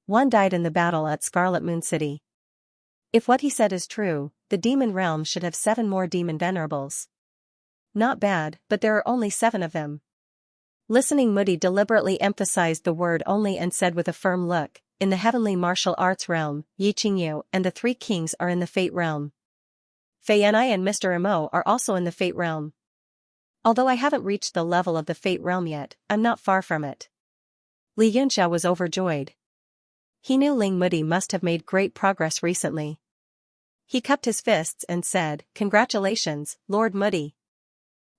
1 died in the battle at Scarlet Moon City. If what he said is true, the demon realm should have 7 more demon venerables. Not bad, but there are only 7 of them. Listening Mudi deliberately emphasized the word only and said with a firm look, in the heavenly martial arts realm, Yi Qingyu and the 3 kings are in the fate realm. Fei Yanai and Mr. Imo are also in the fate realm. Although I haven't reached the level of the fate realm yet, I'm not far from it. Li Yunxiao was overjoyed. He knew Ling Mudi must have made great progress recently. He cupped his fists and said, Congratulations, Lord Mudi.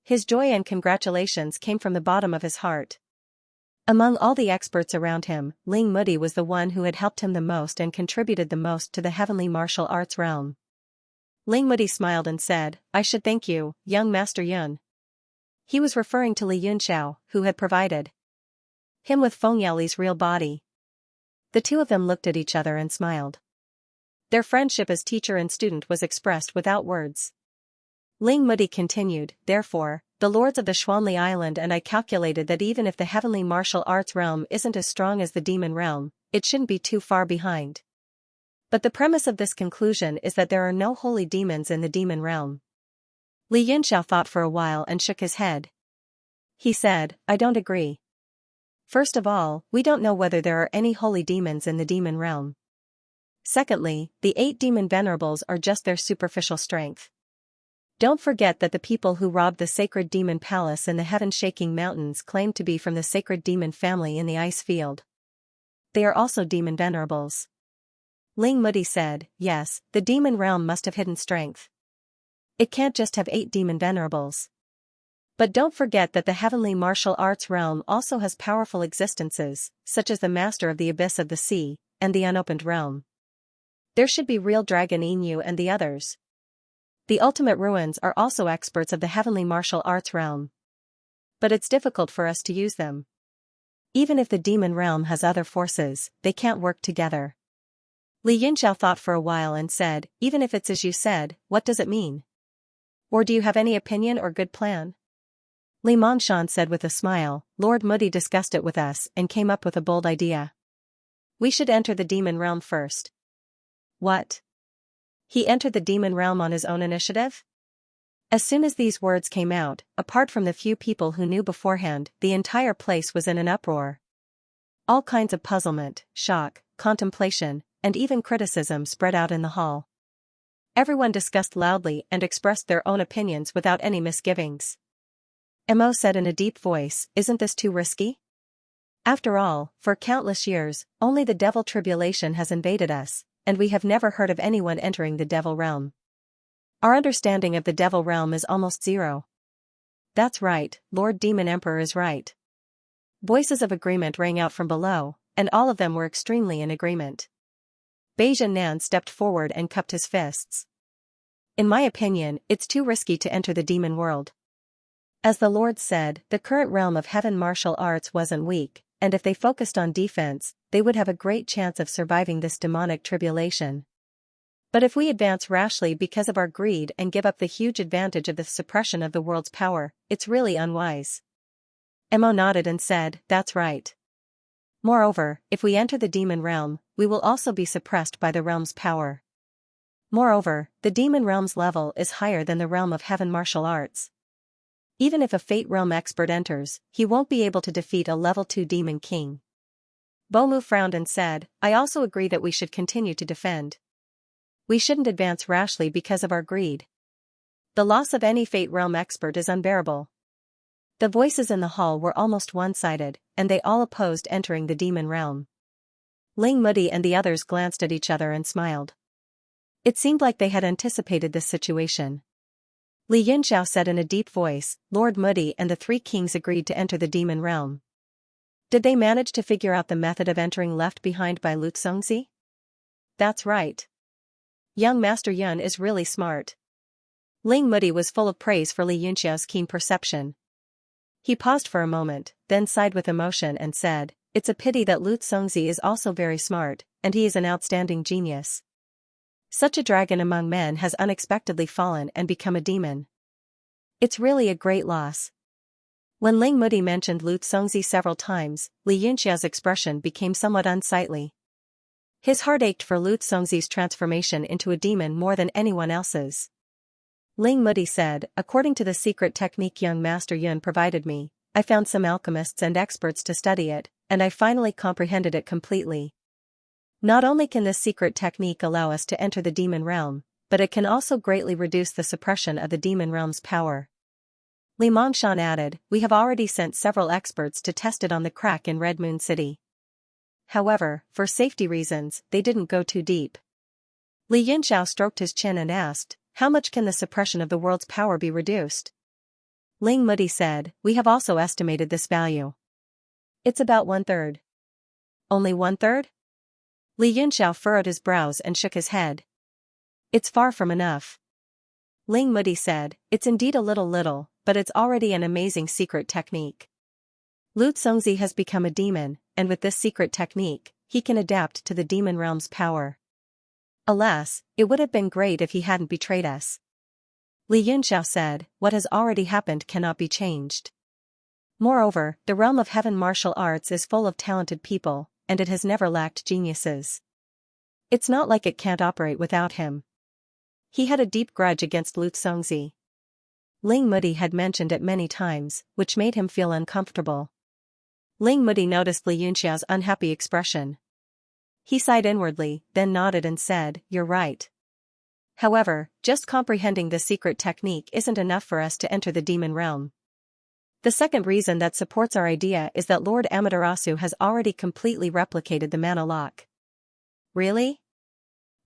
His joy and congratulations came from the bottom of his heart. Among all the experts around him, Ling Mudi was the one who had helped him the most and contributed the most to the heavenly martial arts realm. Ling Mudi smiled and said, I should thank you, young Master Yun. He was referring to Li Yunxiao, who had provided him with Feng Yaoli's real body. The 2 of them looked at each other and smiled. Their friendship as teacher and student was expressed without words. Ling Mudi continued, therefore, the lords of the Xuanli Island and I calculated that even if the heavenly martial arts realm isn't as strong as the demon realm, it shouldn't be too far behind. But the premise of this conclusion is that there are no holy demons in the demon realm. Li Yunxiao thought for a while and shook his head. He said, I don't agree. First of all, we don't know whether there are any holy demons in the demon realm. Secondly, the 8 demon venerables are just their superficial strength. Don't forget that the people who robbed the sacred demon palace in the heaven-shaking mountains claimed to be from the sacred demon family in the ice field. They are also demon venerables. Ling Mudi said, yes, the demon realm must have hidden strength. It can't just have 8 demon venerables. But don't forget that the heavenly martial arts realm also has powerful existences, such as the master of the abyss of the sea, and the unopened realm. There should be real Dragon Inu and the others. The ultimate ruins are also experts of the heavenly martial arts realm. But it's difficult for us to use them. Even if the demon realm has other forces, they can't work together. Li Yunxiao thought for a while and said, even if it's as you said, what does it mean? Or do you have any opinion or good plan? Li Mongshan said with a smile, Lord Mudi discussed it with us and came up with a bold idea. We should enter the demon realm first. What? He entered the demon realm on his own initiative? As soon as these words came out, apart from the few people who knew beforehand, the entire place was in an uproar. All kinds of puzzlement, shock, contemplation, and even criticism spread out in the hall. Everyone discussed loudly and expressed their own opinions without any misgivings. Mo said in a deep voice, isn't this too risky? After all, for countless years, only the devil tribulation has invaded us, and we have never heard of anyone entering the devil realm. Our understanding of the devil realm is almost zero. That's right, Lord Demon Emperor is right. Voices of agreement rang out from below, and all of them were extremely in agreement. Beijian Nan stepped forward and cupped his fists. In my opinion, it's too risky to enter the demon world. As the Lord said, the current realm of heaven martial arts wasn't weak, and if they focused on defense, they would have a great chance of surviving this demonic tribulation. But if we advance rashly because of our greed and give up the huge advantage of the suppression of the world's power, it's really unwise. Mo nodded and said, that's right. Moreover, if we enter the demon realm, we will also be suppressed by the realm's power. Moreover, the demon realm's level is higher than the realm of heaven martial arts. Even if a Fate Realm expert enters, he won't be able to defeat a level 2 demon king. Bomu frowned and said, I also agree that we should continue to defend. We shouldn't advance rashly because of our greed. The loss of any Fate Realm expert is unbearable. The voices in the hall were almost one-sided, and they all opposed entering the demon realm. Ling Mudi and the others glanced at each other and smiled. It seemed like they had anticipated this situation. Li Yunxiao said in a deep voice, Lord Mudi and the 3 kings agreed to enter the demon realm. Did they manage to figure out the method of entering left behind by Lu Congzi? That's right. Young Master Yun is really smart. Ling Mudi was full of praise for Li Yunxiao's keen perception. He paused for a moment, then sighed with emotion and said, it's a pity that Lu Congzi is also very smart, and he is an outstanding genius. Such a dragon among men has unexpectedly fallen and become a demon. It's really a great loss. When Ling Mudi mentioned Lu Congzi several times, Li Yunxiao's expression became somewhat unsightly. His heart ached for Lu Congzi's transformation into a demon more than anyone else's. Ling Mudi said, according to the secret technique young Master Yun provided me, I found some alchemists and experts to study it, and I finally comprehended it completely. Not only can this secret technique allow us to enter the demon realm, but it can also greatly reduce the suppression of the demon realm's power. Li Mongshan added, we have already sent several experts to test it on the crack in Red Moon City. However, for safety reasons, they didn't go too deep. Li Yunxiao stroked his chin and asked, how much can the suppression of the world's power be reduced? Ling Mudi said, we have also estimated this value. It's about 1/3. Only 1/3? Li Yunxiao furrowed his brows and shook his head. It's far from enough. Ling Mudi said, it's indeed a little, but it's already an amazing secret technique. Lu Congzi has become a demon, and with this secret technique, he can adapt to the demon realm's power. Alas, it would have been great if he hadn't betrayed us. Li Yunxiao said, what has already happened cannot be changed. Moreover, the realm of heaven martial arts is full of talented people, and it has never lacked geniuses. It's not like it can't operate without him. He had a deep grudge against Lu Xongzi. Ling Mudi had mentioned it many times, which made him feel uncomfortable. Ling Mudi noticed Li Yunxiao's unhappy expression. He sighed inwardly, then nodded and said, "You're right. However, just comprehending the secret technique isn't enough for us to enter the demon realm. The second reason that supports our idea is that Lord Amaterasu has already completely replicated the mana lock." Really?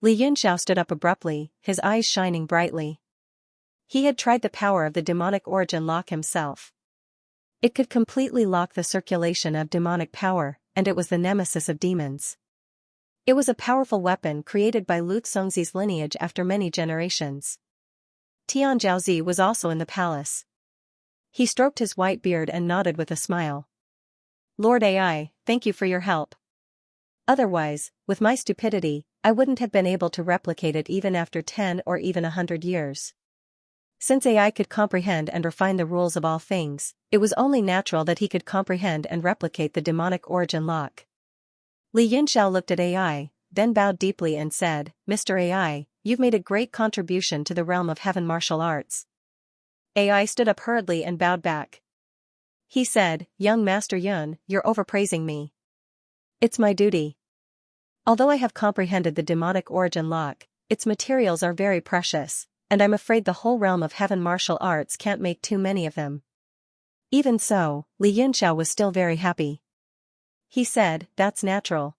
Li Yunxiao stood up abruptly, his eyes shining brightly. He had tried the power of the demonic origin lock himself. It could completely lock the circulation of demonic power, and it was the nemesis of demons. It was a powerful weapon created by Lu Xongzi's lineage after many generations. Tian Jiaozi was also in the palace. He stroked his white beard and nodded with a smile. "Lord AI, thank you for your help. Otherwise, with my stupidity, I wouldn't have been able to replicate it even after 10 or even 100 years. Since AI could comprehend and refine the rules of all things, it was only natural that he could comprehend and replicate the demonic origin lock." Li Yunxiao looked at AI, then bowed deeply and said, "Mr. AI, you've made a great contribution to the realm of heaven martial arts." AI stood up hurriedly and bowed back. He said, "Young Master Yun, you're overpraising me. It's my duty. Although I have comprehended the demonic origin lock, its materials are very precious, and I'm afraid the whole realm of heaven martial arts can't make too many of them." Even so, Li Yunxiao was still very happy. He said, "That's natural.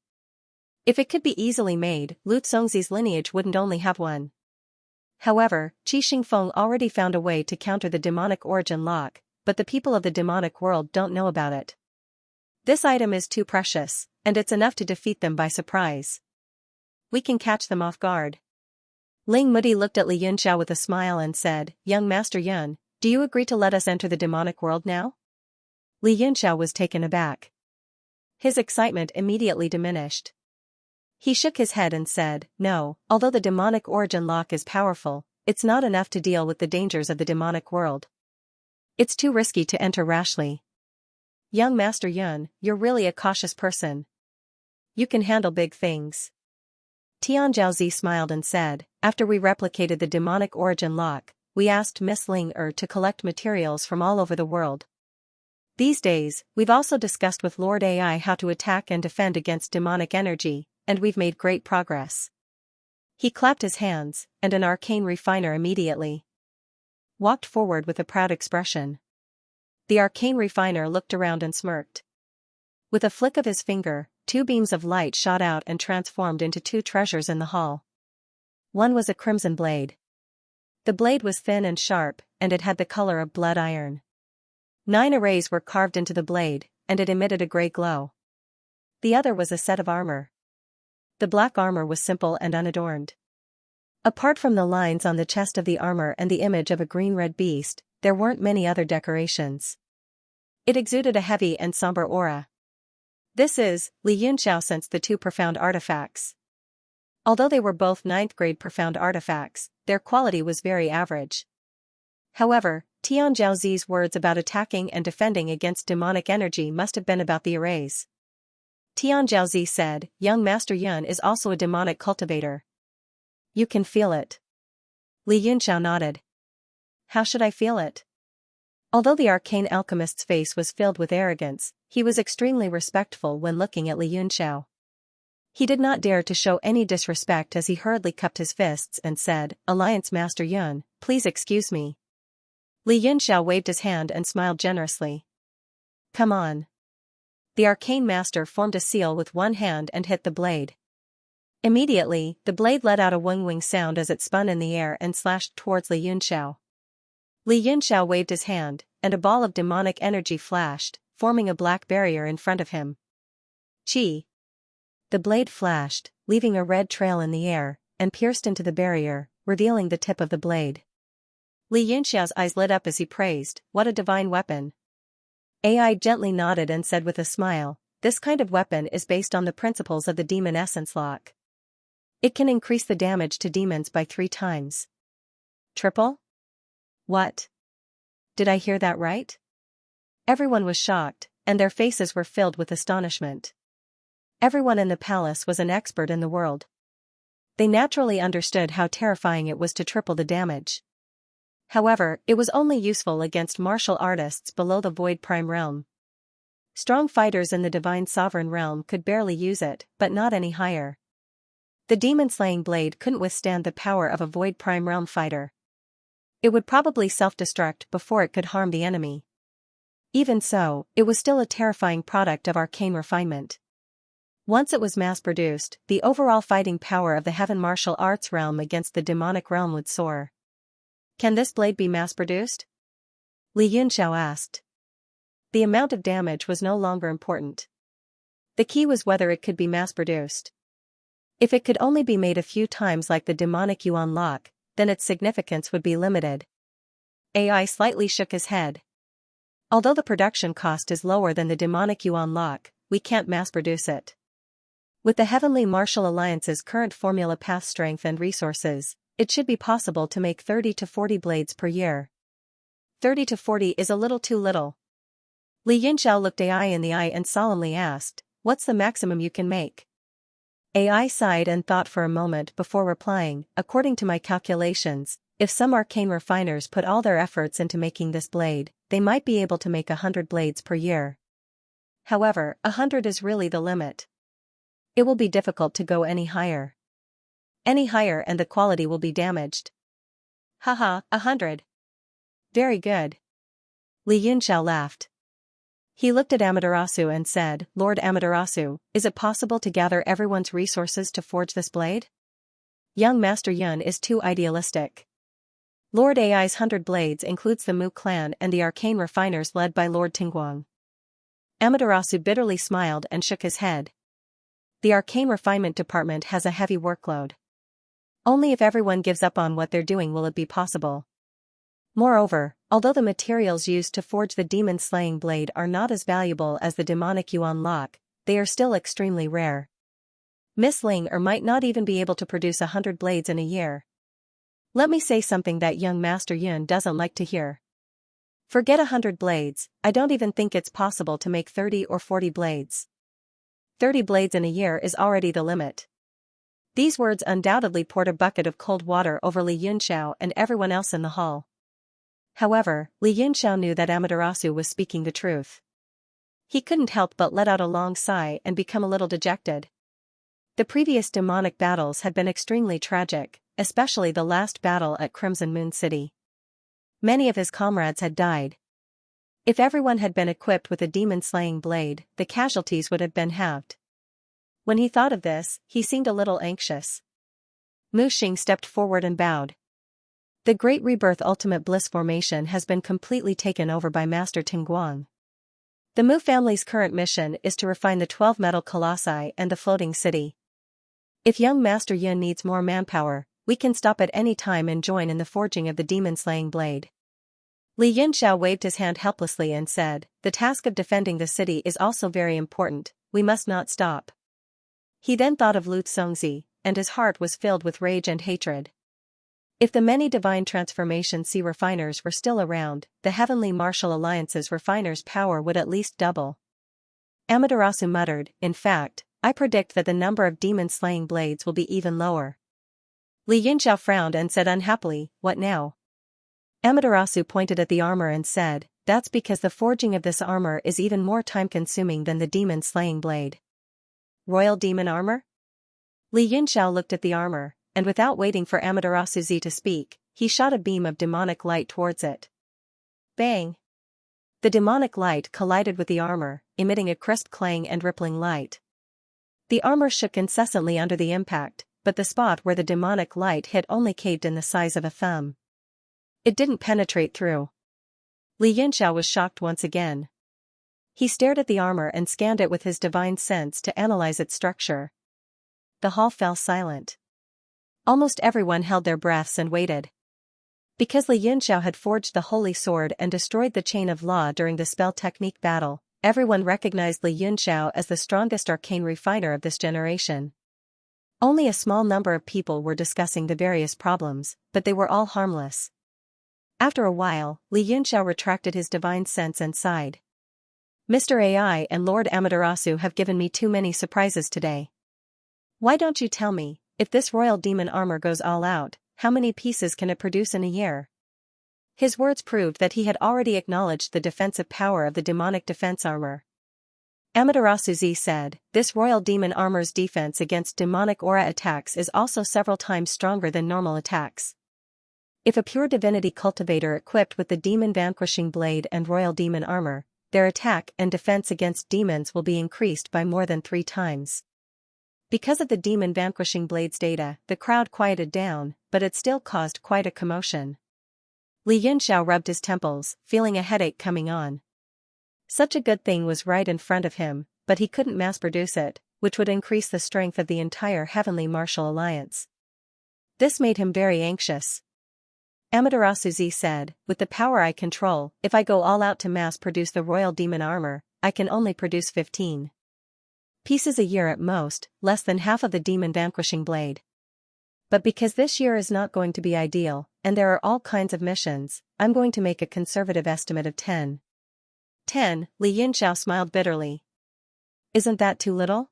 If it could be easily made, Lu Xongzi's lineage wouldn't only have one." However, Qi Xingfeng already found a way to counter the demonic origin lock, but the people of the demonic world don't know about it. This item is too precious, and it's enough to defeat them by surprise. We can catch them off guard. Ling Mudi looked at Li Yunxiao with a smile and said, "Young Master Yun, do you agree to let us enter the demonic world now?" Li Yunxiao was taken aback. His excitement immediately diminished. He shook his head and said, "No, although the demonic origin lock is powerful, it's not enough to deal with the dangers of the demonic world. It's too risky to enter rashly. Young Master Yun, you're really a cautious person. You can handle big things." Tian Jiaozi smiled and said, "After we replicated the demonic origin lock, we asked Miss Ling to collect materials from all over the world. These days, we've also discussed with Lord AI how to attack and defend against demonic energy, and we've made great progress." He clapped his hands, and an arcane refiner immediately walked forward with a proud expression. The arcane refiner looked around and smirked. With a flick of his finger, 2 beams of light shot out and transformed into 2 treasures in the hall. One was a crimson blade. The blade was thin and sharp, and it had the color of blood iron. 9 arrays were carved into the blade, and it emitted a gray glow. The other was a set of armor. The black armor was simple and unadorned. Apart from the lines on the chest of the armor and the image of a green-red beast, there weren't many other decorations. It exuded a heavy and somber aura. Li Yunxiao sensed the 2 profound artifacts. Although they were both 9th-grade profound artifacts, their quality was very average. However, Tian Jiaozi's words about attacking and defending against demonic energy must have been about the arrays. Tian Jiaozi said, "Young Master Yun is also a demonic cultivator. You can feel it." Li Yunxiao nodded. "How should I feel it?" Although the arcane alchemist's face was filled with arrogance, he was extremely respectful when looking at Li Yunxiao. He did not dare to show any disrespect as he hurriedly cupped his fists and said, "Alliance Master Yun, please excuse me." Li Yunxiao waved his hand and smiled generously. "Come on." The arcane master formed a seal with one hand and hit the blade. Immediately, the blade let out a wing sound as it spun in the air and slashed towards Li Yunxiao. Li Yunxiao waved his hand, and a ball of demonic energy flashed, forming a black barrier in front of him. Chi! The blade flashed, leaving a red trail in the air, and pierced into the barrier, revealing the tip of the blade. Li Yunxiao's eyes lit up as he praised, "What a divine weapon." AI gently nodded and said with a smile, "This kind of weapon is based on the principles of the demon essence lock. It can increase the damage to demons by 3 times. Triple? What? Did I hear that right?" Everyone was shocked, and their faces were filled with astonishment. Everyone in the palace was an expert in the world. They naturally understood how terrifying it was to triple the damage. However, it was only useful against martial artists below the Void Prime realm. Strong fighters in the Divine Sovereign realm could barely use it, but not any higher. The demon-slaying blade couldn't withstand the power of a Void Prime realm fighter. It would probably self-destruct before it could harm the enemy. Even so, it was still a terrifying product of arcane refinement. Once it was mass-produced, the overall fighting power of the Heaven Martial Arts realm against the demonic realm would soar. Can this blade be mass-produced? Li Yunxiao asked. The amount of damage was no longer important. The key was whether it could be mass-produced. If it could only be made a few times like the demonic Yuan lock, then its significance would be limited. AI slightly shook his head. Although the production cost is lower than the demonic Yuan lock, we can't mass-produce it. With the Heavenly Martial Alliance's current formula path strength and resources, it should be possible to make 30 to 40 blades per year. 30 to 40 is a little too little. Li Yunxiao looked AI in the eye and solemnly asked, "What's the maximum you can make?" AI sighed and thought for a moment before replying, "According to my calculations, if some arcane refiners put all their efforts into making this blade, they might be able to make 100 blades per year. However, 100 is really the limit. It will be difficult to go any higher. Any higher and the quality will be damaged." Haha, 100. Very good. Li Yunxiao laughed. He looked at Amaterasu and said, "Lord Amaterasu, is it possible to gather everyone's resources to forge this blade?" Young Master Yun is too idealistic. Lord Ai's 100 blades includes the Mu clan and the arcane refiners led by Lord Tingguang. Amaterasu bitterly smiled and shook his head. The arcane refinement department has a heavy workload. Only if everyone gives up on what they're doing will it be possible. Moreover, although the materials used to forge the demon-slaying blade are not as valuable as the demonic Yuan lock, they are still extremely rare. Miss Ling might not even be able to produce 100 blades in a year. Let me say something that young Master Yun doesn't like to hear. Forget 100 blades, I don't even think it's possible to make 30 or 40 blades. 30 blades in a year is already the limit. These words undoubtedly poured a bucket of cold water over Li Yunxiao and everyone else in the hall. However, Li Yunxiao knew that Amaterasu was speaking the truth. He couldn't help but let out a long sigh and become a little dejected. The previous demonic battles had been extremely tragic, especially the last battle at Crimson Moon City. Many of his comrades had died. If everyone had been equipped with a demon-slaying blade, the casualties would have been halved. When he thought of this, he seemed a little anxious. Mu Xing stepped forward and bowed. The Great Rebirth Ultimate Bliss formation has been completely taken over by Master Tingguang. The Mu family's current mission is to refine the 12 metal colossi and the floating city. If young Master Yun needs more manpower, we can stop at any time and join in the forging of the demon-slaying blade. Li Yunxiao waved his hand helplessly and said, "The task of defending the city is also very important, we must not stop." He then thought of Lu Congzi, and his heart was filled with rage and hatred. If the many divine transformation sea refiners were still around, the Heavenly Martial Alliance's refiners' power would at least double. Amaterasu muttered, "In fact, I predict that the number of demon-slaying blades will be even lower." Li Yunxiao frowned and said unhappily, "What now?" Amaterasu pointed at the armor and said, "That's because the forging of this armor is even more time-consuming than the demon-slaying blade." Royal demon armor? Li Yunxiao looked at the armor, and without waiting for Amaterasu to speak, he shot a beam of demonic light towards it. Bang! The demonic light collided with the armor, emitting a crisp clang and rippling light. The armor shook incessantly under the impact, but the spot where the demonic light hit only caved in the size of a thumb. It didn't penetrate through. Li Yunxiao was shocked once again. He stared at the armor and scanned it with his divine sense to analyze its structure. The hall fell silent. Almost everyone held their breaths and waited. Because Li Yunxiao had forged the holy sword and destroyed the chain of law during the spell technique battle, everyone recognized Li Yunxiao as the strongest arcane refiner of this generation. Only a small number of people were discussing the various problems, but they were all harmless. After a while, Li Yunxiao retracted his divine sense and sighed. "Mr. AI and Lord Amaterasu have given me too many surprises today. Why don't you tell me, if this royal demon armor goes all out, how many pieces can it produce in a year? His words proved that he had already acknowledged the defensive power of the demonic defense armor. Amaterasu Z said, this royal demon armor's defense against demonic aura attacks is also several times stronger than normal attacks. If a pure divinity cultivator equipped with the demon vanquishing blade and royal demon armor, their attack and defense against demons will be increased by more than 3 times. Because of the demon vanquishing blade's data, the crowd quieted down, but it still caused quite a commotion. Li Yunxiao rubbed his temples, feeling a headache coming on. Such a good thing was right in front of him, but he couldn't mass-produce it, which would increase the strength of the entire Heavenly Martial Alliance. This made him very anxious. Amaterasu Z said, with the power I control, if I go all out to mass-produce the royal demon armor, I can only produce 15 pieces a year at most, less than half of the demon vanquishing blade. But because this year is not going to be ideal, and there are all kinds of missions, I'm going to make a conservative estimate of 10. 10, Li Yunxiao smiled bitterly. Isn't that too little?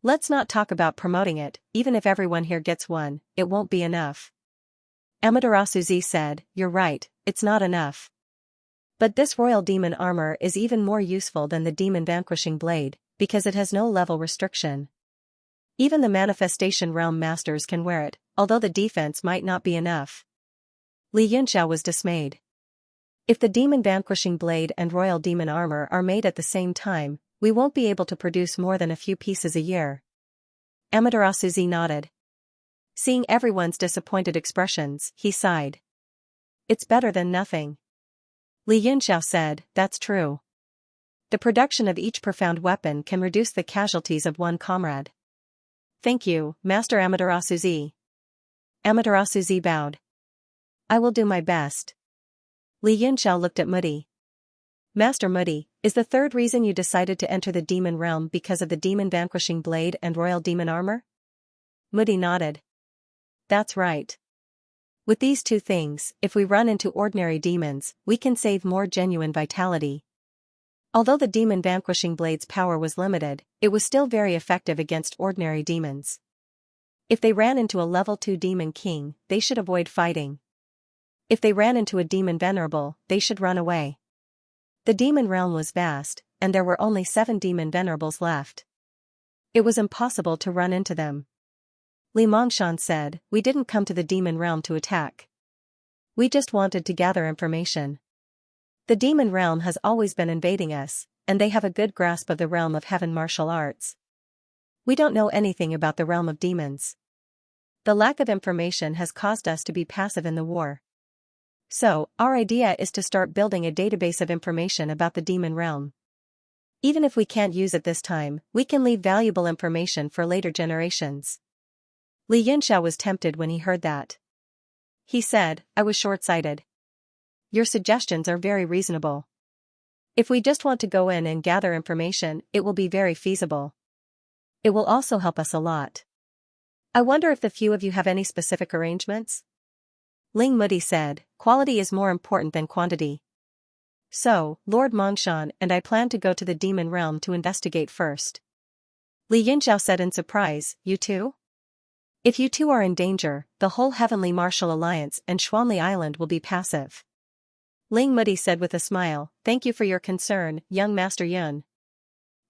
Let's not talk about promoting it, even if everyone here gets one, it won't be enough. Amaterasu Z said, you're right, it's not enough. But this royal demon armor is even more useful than the demon vanquishing blade, because it has no level restriction. Even the manifestation realm masters can wear it, although the defense might not be enough. Li Yunxiao was dismayed. If the demon vanquishing blade and royal demon armor are made at the same time, we won't be able to produce more than a few pieces a year. Amaterasu Z nodded. Seeing everyone's disappointed expressions, he sighed. It's better than nothing. Li Yunxiao said, that's true. The production of each profound weapon can reduce the casualties of one comrade. Thank you, Master Amaterasu Z. Amaterasu Z bowed. I will do my best. Li Yunxiao looked at Moody. Master Moody, is the third reason you decided to enter the demon realm because of the demon vanquishing blade and royal demon armor? Moody nodded. That's right. With these 2 things, if we run into ordinary demons, we can save more genuine vitality. Although the demon vanquishing blade's power was limited, it was still very effective against ordinary demons. If they ran into a level 2 demon king, they should avoid fighting. If they ran into a demon venerable, they should run away. The demon realm was vast, and there were only 7 demon venerables left. It was impossible to run into them. Li Mongshan said, we didn't come to the demon realm to attack. We just wanted to gather information. The demon realm has always been invading us, and they have a good grasp of the realm of heaven martial arts. We don't know anything about the realm of demons. The lack of information has caused us to be passive in the war. So, our idea is to start building a database of information about the demon realm. Even if we can't use it this time, we can leave valuable information for later generations. Li Yunxiao was tempted when he heard that. He said, I was short-sighted. Your suggestions are very reasonable. If we just want to go in and gather information, it will be very feasible. It will also help us a lot. I wonder if the few of you have any specific arrangements? Ling Moody said, quality is more important than quantity. So, Lord Mongshan and I plan to go to the demon realm to investigate first. Li Yunxiao said in surprise, you too? If you two are in danger, the whole Heavenly Martial Alliance and Xuanli Island will be passive. Ling Moody said with a smile, thank you for your concern, young Master Yun.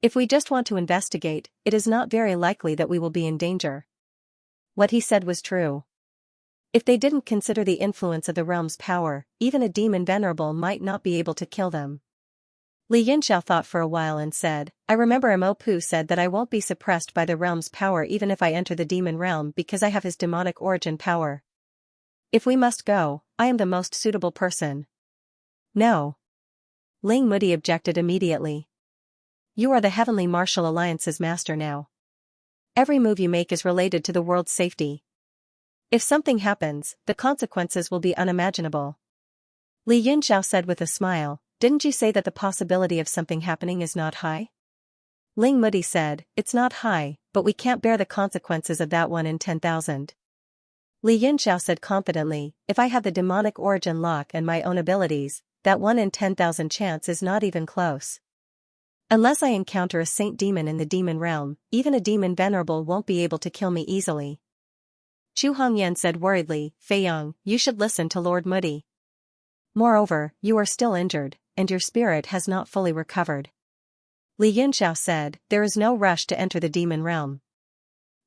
If we just want to investigate, it is not very likely that we will be in danger. What he said was true. If they didn't consider the influence of the realm's power, even a demon venerable might not be able to kill them. Li Yunxiao thought for a while and said, I remember Mo Pu said that I won't be suppressed by the realm's power even if I enter the demon realm because I have his demonic origin power. If we must go, I am the most suitable person. No. Ling Moody objected immediately. You are the Heavenly Martial Alliance's master now. Every move you make is related to the world's safety. If something happens, the consequences will be unimaginable. Li Yunxiao said with a smile, didn't you say that the possibility of something happening is not high? Ling Moody said, it's not high, but we can't bear the consequences of that 1 in 10,000. Li Yunxiao said confidently, if I have the demonic origin lock and my own abilities, that 1 in 10,000 chance is not even close. Unless I encounter a saint demon in the demon realm, even a demon venerable won't be able to kill me easily. Chu Hongyan said worriedly, Fei Yong, you should listen to Lord Moody. Moreover, you are still injured, and your spirit has not fully recovered. Li Yunxiao said, there is no rush to enter the demon realm.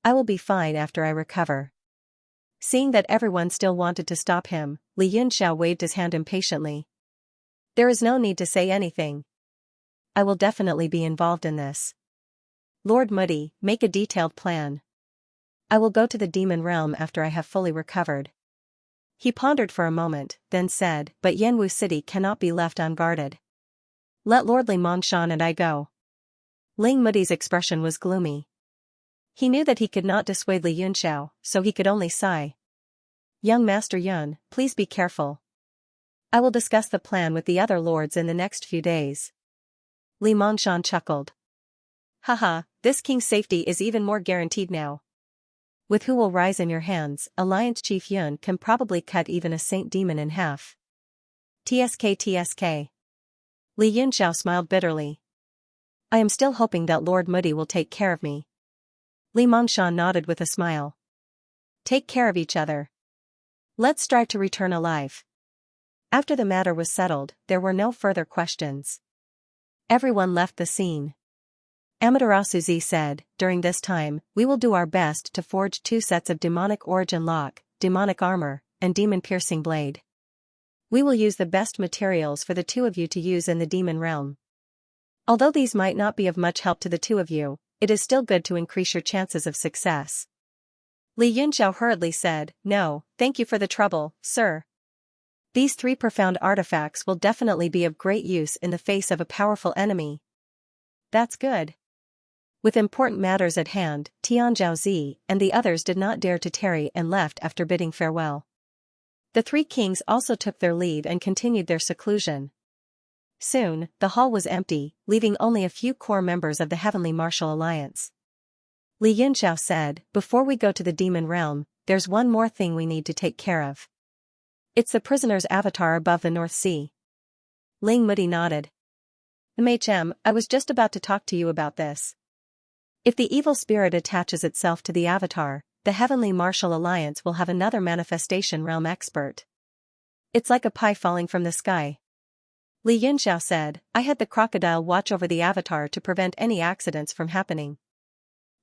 I will be fine after I recover. Seeing that everyone still wanted to stop him, Li Yunxiao waved his hand impatiently. There is no need to say anything. I will definitely be involved in this. Lord Moody, make a detailed plan. I will go to the demon realm after I have fully recovered. He pondered for a moment, then said, but Yanwu City cannot be left unguarded. Let Lord Li Mongshan and I go. Ling Moody's expression was gloomy. He knew that he could not dissuade Li Yunxiao, so he could only sigh. Young Master Yun, please be careful. I will discuss the plan with the other lords in the next few days. Li Mongshan chuckled. Haha, this king's safety is even more guaranteed now. With who will rise in your hands, Alliance Chief Yun can probably cut even a saint demon in half. TSK. Li Yunxiao smiled bitterly. I am still hoping that Lord Moody will take care of me. Li Mongshan nodded with a smile. Take care of each other. Let's strive to return alive. After the matter was settled, there were no further questions. Everyone left the scene. Amaterasu Z said, during this time, we will do our best to forge 2 sets of demonic origin lock, demonic armor, and demon-piercing blade. We will use the best materials for the 2 of you to use in the demon realm. Although these might not be of much help to the 2 of you, it is still good to increase your chances of success. Li Yunxiao hurriedly said, no, thank you for the trouble, sir. These 3 profound artifacts will definitely be of great use in the face of a powerful enemy. That's good. With important matters at hand, Tianzhao Zi and the others did not dare to tarry and left after bidding farewell. The 3 kings also took their leave and continued their seclusion. Soon, the hall was empty, leaving only a few core members of the Heavenly Martial Alliance. Li Yunxiao said, before we go to the demon realm, there's one more thing we need to take care of. It's the prisoner's avatar above the North Sea. Ling Moody nodded. MHM, I was just about to talk to you about this. If the evil spirit attaches itself to the avatar, the Heavenly Martial Alliance will have another manifestation realm expert. It's like a pie falling from the sky. Li Yunxiao said, I had the crocodile watch over the avatar to prevent any accidents from happening.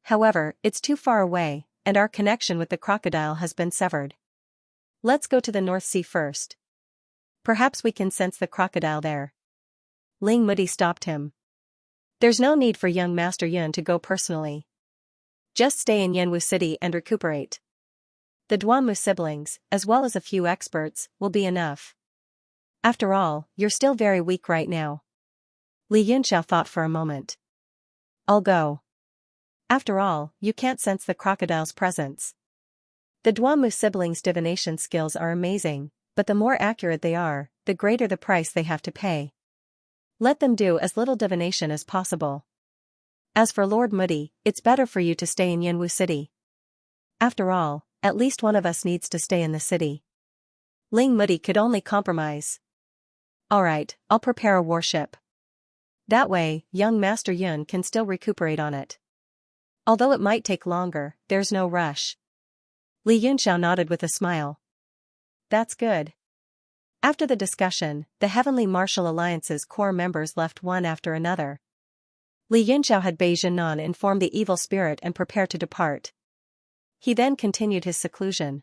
However, it's too far away, and our connection with the crocodile has been severed. Let's go to the North Sea first. Perhaps we can sense the crocodile there. Ling Moody stopped him. There's no need for young Master Yun to go personally. Just stay in Yanwu City and recuperate. The Duanmu siblings, as well as a few experts, will be enough. After all, you're still very weak right now. Li Yunxiao thought for a moment. I'll go. After all, you can't sense the crocodile's presence. The Duanmu siblings' divination skills are amazing, but the more accurate they are, the greater the price they have to pay. Let them do as little divination as possible. As for Lord Moody, it's better for you to stay in Yanwu City. After all, at least one of us needs to stay in the city. Ling Moody could only compromise. Alright, I'll prepare a warship. That way, young Master Yun can still recuperate on it. Although it might take longer, there's no rush. Li Yunxiao nodded with a smile. That's good. After the discussion, the Heavenly Martial Alliance's core members left one after another. Li Yunxiao had Bei Jinan inform the evil spirit and prepare to depart. He then continued his seclusion.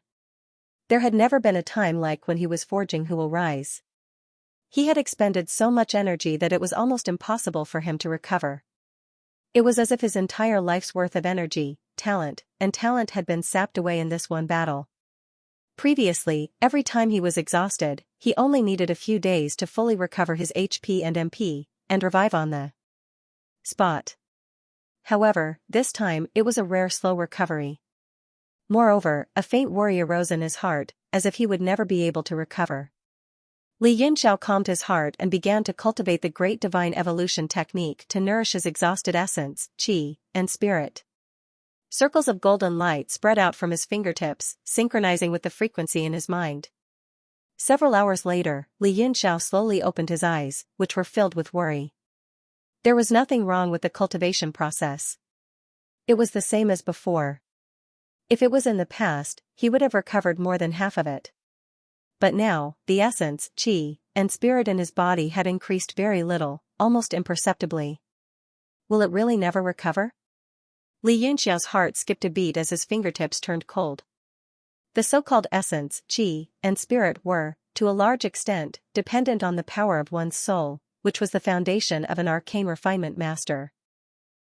There had never been a time like when he was forging Who Will Rise. He had expended so much energy that it was almost impossible for him to recover. It was as if his entire life's worth of energy, talent had been sapped away in this one battle. Previously, every time he was exhausted, he only needed a few days to fully recover his HP and MP, and revive on the spot. However, this time it was a rare slow recovery. Moreover, a faint worry arose in his heart, as if he would never be able to recover. Li Yunxiao calmed his heart and began to cultivate the great divine evolution technique to nourish his exhausted essence, qi, and spirit. Circles of golden light spread out from his fingertips, synchronizing with the frequency in his mind. Several hours later, Li Yunxiao slowly opened his eyes, which were filled with worry. There was nothing wrong with the cultivation process. It was the same as before. If it was in the past, he would have recovered more than half of it. But now, the essence, qi, and spirit in his body had increased very little, almost imperceptibly. Will it really never recover? Li Yunxiao's heart skipped a beat as his fingertips turned cold. The so-called essence, qi, and spirit were, to a large extent, dependent on the power of one's soul, which was the foundation of an arcane refinement master.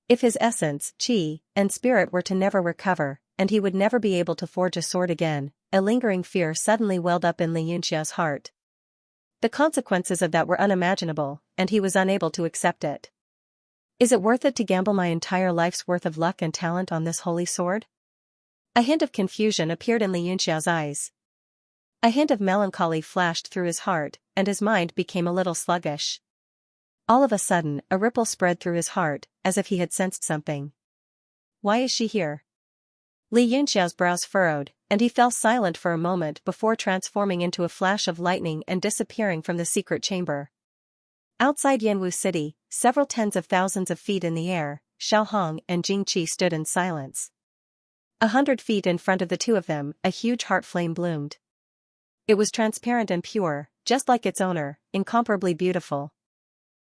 If his essence, qi, and spirit were to never recover, and he would never be able to forge a sword again, a lingering fear suddenly welled up in Li Yunxia's heart. The consequences of that were unimaginable, and he was unable to accept it. Is it worth it to gamble my entire life's worth of luck and talent on this holy sword? A hint of confusion appeared in Li Yunxiao's eyes. A hint of melancholy flashed through his heart, and his mind became a little sluggish. All of a sudden, a ripple spread through his heart, as if he had sensed something. Why is she here? Li Yunxiao's brows furrowed, and he fell silent for a moment before transforming into a flash of lightning and disappearing from the secret chamber. Outside Yanwu City, several tens of thousands of feet in the air, Xiaohong and Jingqi stood in silence. 100 feet in front of the two of them, a huge heart flame bloomed. It was transparent and pure, just like its owner, incomparably beautiful.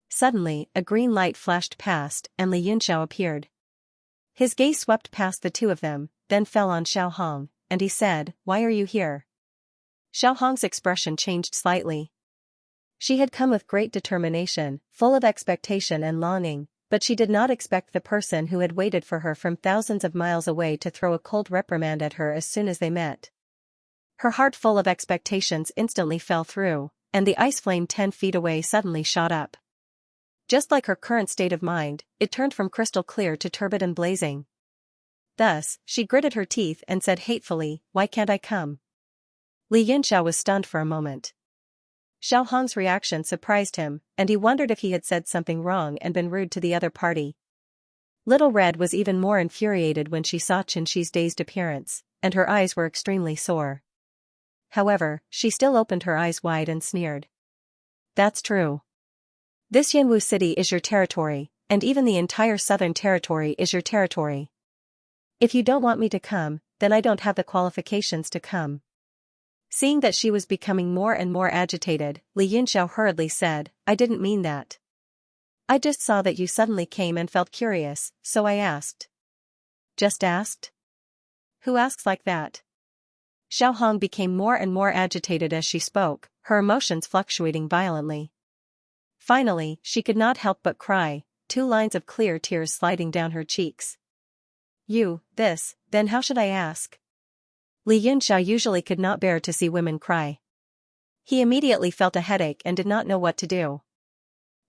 Suddenly, a green light flashed past, and Li Yunxiao appeared. His gaze swept past the two of them, then fell on Xiaohong, and he said, "Why are you here?" Xiaohong's expression changed slightly. She had come with great determination, full of expectation and longing, but she did not expect the person who had waited for her from thousands of miles away to throw a cold reprimand at her as soon as they met. Her heart full of expectations instantly fell through, and the ice flame 10 feet away suddenly shot up. Just like her current state of mind, it turned from crystal clear to turbid and blazing. Thus, she gritted her teeth and said hatefully, "Why can't I come?" Li Yunxiao was stunned for a moment. Xiaohong's reaction surprised him, and he wondered if he had said something wrong and been rude to the other party. Little Red was even more infuriated when she saw Qianxi's dazed appearance, and her eyes were extremely sore. However, she still opened her eyes wide and sneered. "That's true. This Yanwu city is your territory, and even the entire southern territory is your territory. If you don't want me to come, then I don't have the qualifications to come." Seeing that she was becoming more and more agitated, Li Yunxiao hurriedly said, "I didn't mean that. I just saw that you suddenly came and felt curious, so I asked." "Just asked? Who asks like that?" Xiaohong became more and more agitated as she spoke, her emotions fluctuating violently. Finally, she could not help but cry, 2 lines of clear tears sliding down her cheeks. Then how should I ask?" Li Yunxiao usually could not bear to see women cry. He immediately felt a headache and did not know what to do.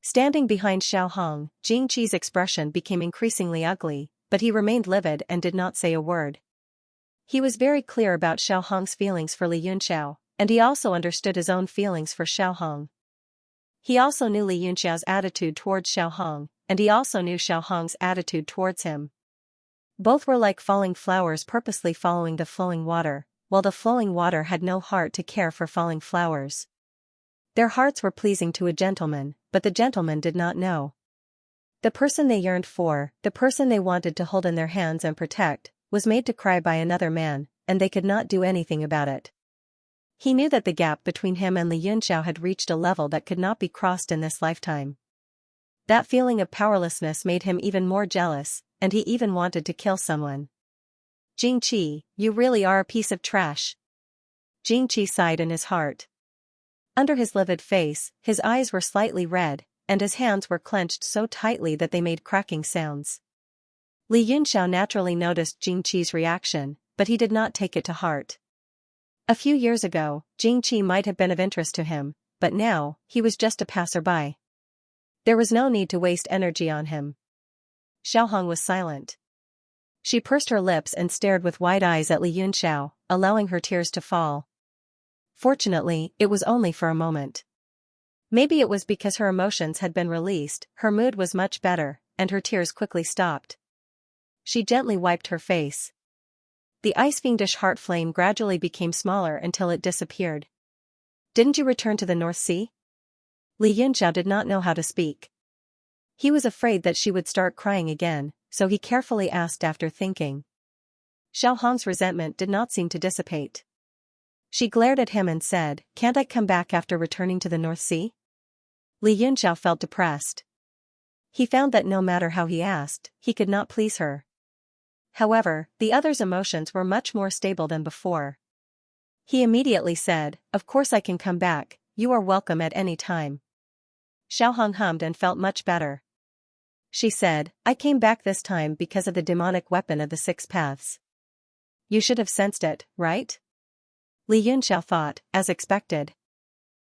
Standing behind Xiaohong, Jingqi's expression became increasingly ugly, but he remained livid and did not say a word. He was very clear about Xiaohong's feelings for Li Yunxiao, and he also understood his own feelings for Xiaohong. He also knew Li Yunxiao's attitude towards Xiaohong, and he also knew Xiaohong's attitude towards him. Both were like falling flowers purposely following the flowing water, while the flowing water had no heart to care for falling flowers. Their hearts were pleasing to a gentleman, but the gentleman did not know. The person they yearned for, the person they wanted to hold in their hands and protect, was made to cry by another man, and they could not do anything about it. He knew that the gap between him and Li Yunxiao had reached a level that could not be crossed in this lifetime. That feeling of powerlessness made him even more jealous, and he even wanted to kill someone. "Jingqi, you really are a piece of trash." Jingqi sighed in his heart. Under his livid face, his eyes were slightly red, and his hands were clenched so tightly that they made cracking sounds. Li Yunxiao naturally noticed Jingqi's reaction, but he did not take it to heart. A few years ago, Jingqi might have been of interest to him, but now, he was just a passerby. There was no need to waste energy on him. Xiaohong was silent. She pursed her lips and stared with wide eyes at Li Yunxiao, allowing her tears to fall. Fortunately, it was only for a moment. Maybe it was because her emotions had been released, her mood was much better, and her tears quickly stopped. She gently wiped her face. The ice-fiendish heart flame gradually became smaller until it disappeared. "Didn't you return to the North Sea?" Li Yunxiao did not know how to speak. He was afraid that she would start crying again, so he carefully asked after thinking. Xiao Hong's resentment did not seem to dissipate. She glared at him and said, "Can't I come back after returning to the North Sea?" Li Yunxiao felt depressed. He found that no matter how he asked, he could not please her. However, the other's emotions were much more stable than before. He immediately said, "Of course I can come back, you are welcome at any time." Xiao Hong hummed and felt much better. She said, "I came back this time because of the demonic weapon of the six paths." "You should have sensed it, right?" Li Yunxiao thought, as expected.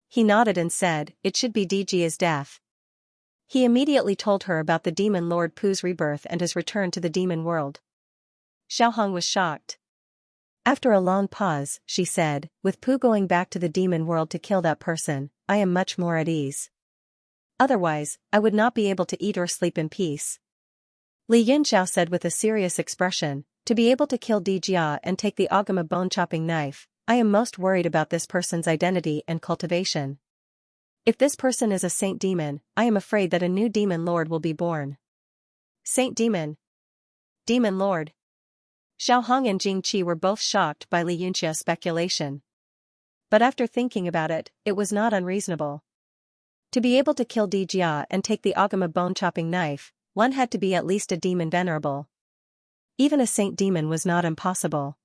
He nodded and said, "It should be DG is deaf." He immediately told her about the demon Lord Pu's rebirth and his return to the demon world. Xiao Hong was shocked. After a long pause, she said, "With Pu going back to the demon world to kill that person, I am much more at ease. Otherwise, I would not be able to eat or sleep in peace." Li Yunxiao said with a serious expression, "To be able to kill Dijia and take the Agama bone-chopping knife, I am most worried about this person's identity and cultivation. If this person is a saint demon, I am afraid that a new demon lord will be born." Saint demon? Demon lord? Xiao Hong and Jing Qi were both shocked by Li Yunxia's speculation. But after thinking about it, it was not unreasonable. To be able to kill Dijia and take the Agama bone-chopping knife, one had to be at least a demon venerable. Even a saint demon was not impossible.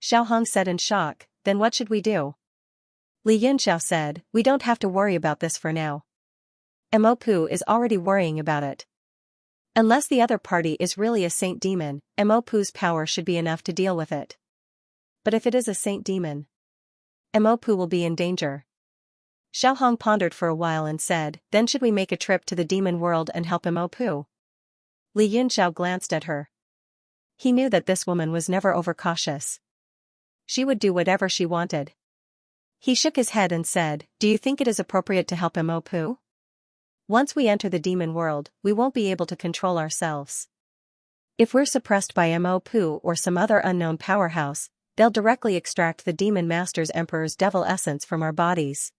Xiao Hong said in shock, "Then what should we do?" Li Yunxiao said, "We don't have to worry about this for now. Mo Pu is already worrying about it. Unless the other party is really a saint demon, Mo Pu's power should be enough to deal with it. But if it is a saint demon, Mo Pu will be in danger." Xiao Hong pondered for a while and said, "Then should we make a trip to the demon world and help Mo Pu?" Li Yunxiao glanced at her. He knew that this woman was never overcautious. She would do whatever she wanted. He shook his head and said, "Do you think it is appropriate to help Mo Pu? Once we enter the demon world, we won't be able to control ourselves. If we're suppressed by Mo Pu or some other unknown powerhouse, they'll directly extract the demon master's emperor's devil essence from our bodies.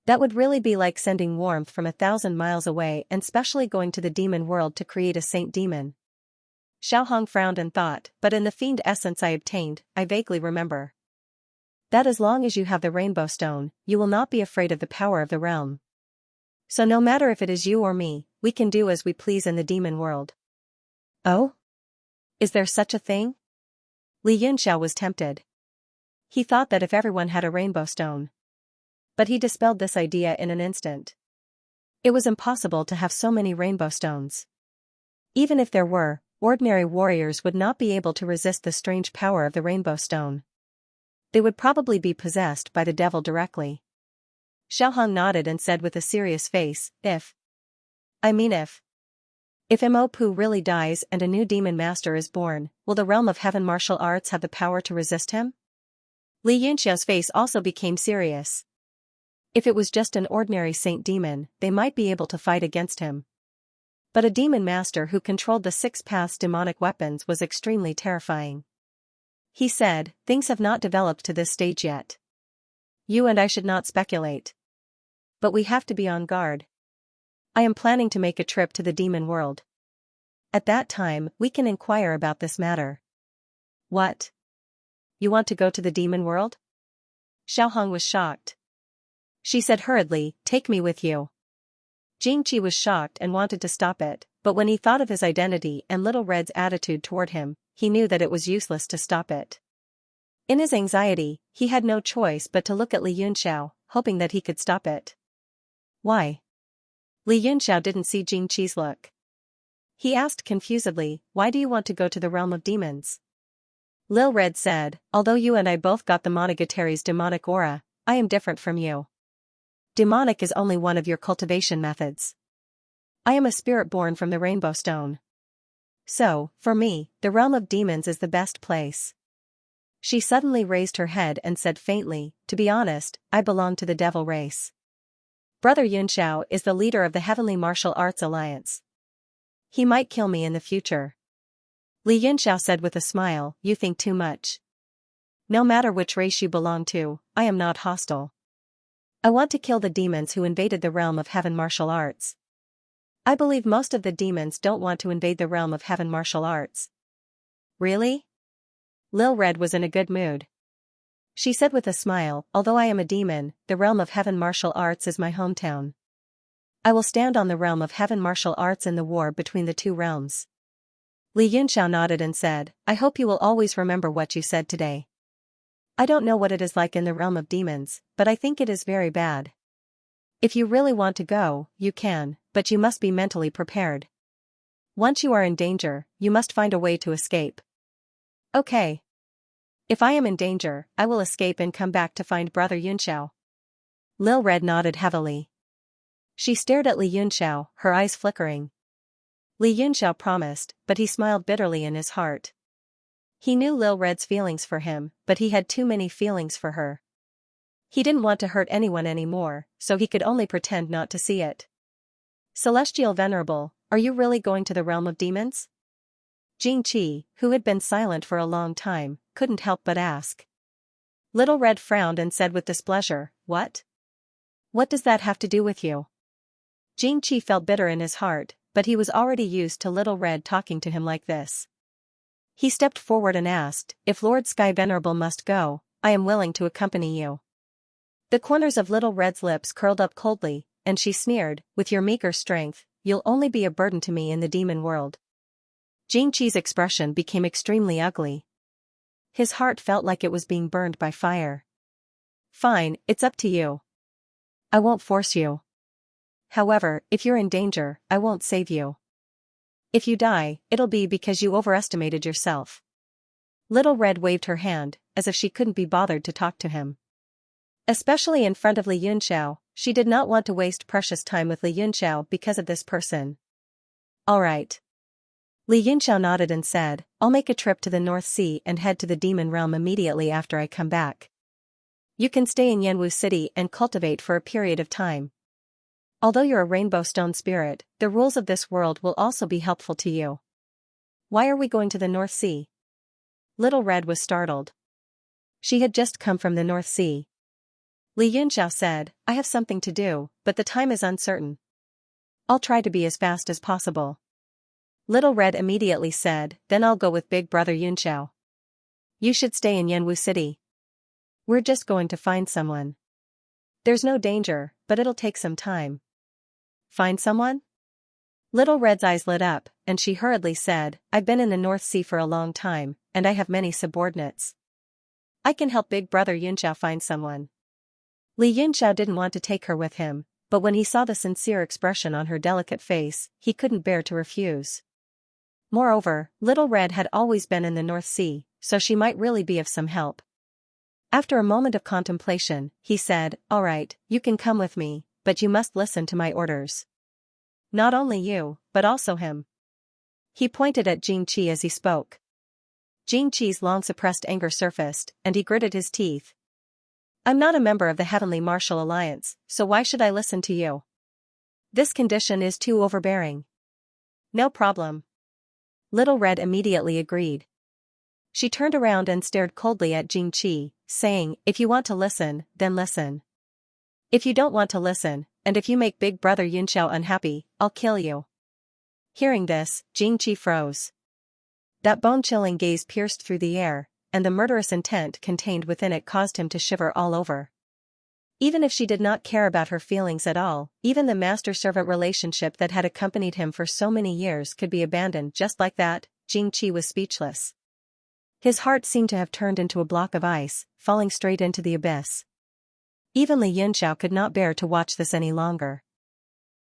That would really be like sending warmth from 1,000 miles away and specially going to the demon world to create a saint demon." Xiao Hong frowned and thought, "But in the fiend essence I obtained, I vaguely remember that as long as you have the rainbow stone, you will not be afraid of the power of the realm. So no matter if it is you or me, we can do as we please in the demon world." "Oh? Is there such a thing?" Li Yunxiao was tempted. He thought that if everyone had a rainbow stone. But he dispelled this idea in an instant. It was impossible to have so many rainbow stones. Even if there were, ordinary warriors would not be able to resist the strange power of the rainbow stone. They would probably be possessed by the devil directly. Xiao Hong nodded and said with a serious face, if Mo Pu really dies and a new demon master is born, will the realm of heaven martial arts have the power to resist him?" Li Yunxiao's face also became serious. If it was just an ordinary saint demon, they might be able to fight against him. But a demon master who controlled the six paths demonic weapons was extremely terrifying. He said, "Things have not developed to this stage yet. You and I should not speculate. But we have to be on guard. I am planning to make a trip to the demon world. At that time, we can inquire about this matter." "What? You want to go to the demon world?" Xiao Hong was shocked. She said hurriedly, "Take me with you." Jing Qi was shocked and wanted to stop it, but when he thought of his identity and Little Red's attitude toward him, he knew that it was useless to stop it. In his anxiety, he had no choice but to look at Li Yunxiao, hoping that he could stop it. "Why?" Li Yunxiao didn't see Jing Qi's look. He asked confusedly, "Why do you want to go to the realm of demons?" Lil Red said, "Although you and I both got the Monogatari's demonic aura, I am different from you. Demonic is only one of your cultivation methods. I am a spirit born from the rainbow stone. So, for me, the realm of demons is the best place." She suddenly raised her head and said faintly, "To be honest, I belong to the devil race. Brother Yunxiao is the leader of the Heavenly Martial Arts Alliance. He might kill me in the future." Li Yunxiao said with a smile, "You think too much. No matter which race you belong to, I am not hostile. I want to kill the demons who invaded the realm of heaven martial arts. I believe most of the demons don't want to invade the realm of heaven martial arts." "Really?" Lil Red was in a good mood. She said with a smile, although I am a demon, the realm of heaven martial arts is my hometown. I will stand on the realm of heaven martial arts in the war between the two realms. Li Yunxiao nodded and said, I hope you will always remember what you said today. I don't know what it is like in the realm of demons, but I think it is very bad. If you really want to go, you can, but you must be mentally prepared. Once you are in danger, you must find a way to escape. Okay. If I am in danger, I will escape and come back to find Brother Yunxiao. Lil Red nodded heavily. She stared at Li Yunxiao, her eyes flickering. Li Yunxiao promised, but he smiled bitterly in his heart. He knew Lil Red's feelings for him, but he had too many feelings for her. He didn't want to hurt anyone anymore, so he could only pretend not to see it. Celestial Venerable, are you really going to the realm of demons? Xianxia, who had been silent for a long time, couldn't help but ask. Little Red frowned and said with displeasure, What? What does that have to do with you? Xianxia felt bitter in his heart, but he was already used to Little Red talking to him like this. He stepped forward and asked, If Lord Sky Venerable must go, I am willing to accompany you. The corners of Little Red's lips curled up coldly, and she sneered, With your meager strength, you'll only be a burden to me in the demon world. Xianxia's expression became extremely ugly. His heart felt like it was being burned by fire. Fine, it's up to you. I won't force you. However, if you're in danger, I won't save you. If you die, it'll be because you overestimated yourself. Little Red waved her hand, as if she couldn't be bothered to talk to him. Especially in front of Li Yunxiao, she did not want to waste precious time with Li Yunxiao because of this person. All right. Li Yunxiao nodded and said, I'll make a trip to the North Sea and head to the demon realm immediately after I come back. You can stay in Yanwu City and cultivate for a period of time. Although you're a rainbow stone spirit, the rules of this world will also be helpful to you. Why are we going to the North Sea? Little Red was startled. She had just come from the North Sea. Li Yunxiao said, I have something to do, but the time is uncertain. I'll try to be as fast as possible. Little Red immediately said, Then I'll go with Big Brother Yunxiao. You should stay in Yanwu City. We're just going to find someone. There's no danger, but it'll take some time. Find someone? Little Red's eyes lit up, and she hurriedly said, I've been in the North Sea for a long time, and I have many subordinates. I can help Big Brother Yunxiao find someone. Li Yunxiao didn't want to take her with him, but when he saw the sincere expression on her delicate face, he couldn't bear to refuse. Moreover, Little Red had always been in the North Sea, so she might really be of some help. After a moment of contemplation, he said, All right, you can come with me, but you must listen to my orders. Not only you, but also him. He pointed at Xianxia as he spoke. Xianxia's long suppressed anger surfaced, and he gritted his teeth. I'm not a member of the Heavenly Martial Alliance, so why should I listen to you? This condition is too overbearing. No problem. Little Red immediately agreed. She turned around and stared coldly at Xianxia, saying, If you want to listen, then listen. If you don't want to listen, and if you make Big Brother Yunxiao unhappy, I'll kill you. Hearing this, Xianxia froze. That bone-chilling gaze pierced through the air, and the murderous intent contained within it caused him to shiver all over. Even if she did not care about her feelings at all, even the master-servant relationship that had accompanied him for so many years could be abandoned just like that. Xianxia was speechless. His heart seemed to have turned into a block of ice, falling straight into the abyss. Even Li Yunxiao could not bear to watch this any longer.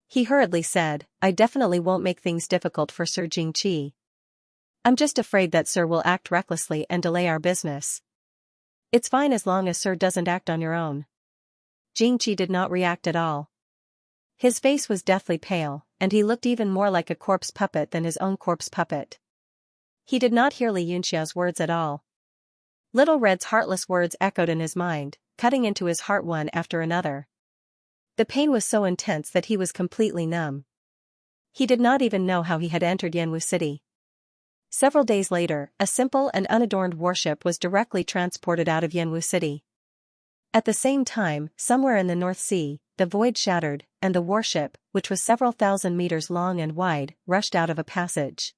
He hurriedly said, I definitely won't make things difficult for Sir Xianxia. I'm just afraid that Sir will act recklessly and delay our business. It's fine as long as Sir doesn't act on your own. Xianxia did not react at all. His face was deathly pale, and he looked even more like a corpse puppet than his own corpse puppet. He did not hear Li Yunxiao's words at all. Little Red's heartless words echoed in his mind, cutting into his heart one after another. The pain was so intense that he was completely numb. He did not even know how he had entered Yanwu City. Several days later, a simple and unadorned warship was directly transported out of Yanwu City. At the same time, somewhere in the North Sea, the void shattered, and the warship, which was several thousand meters long and wide, rushed out of a passage.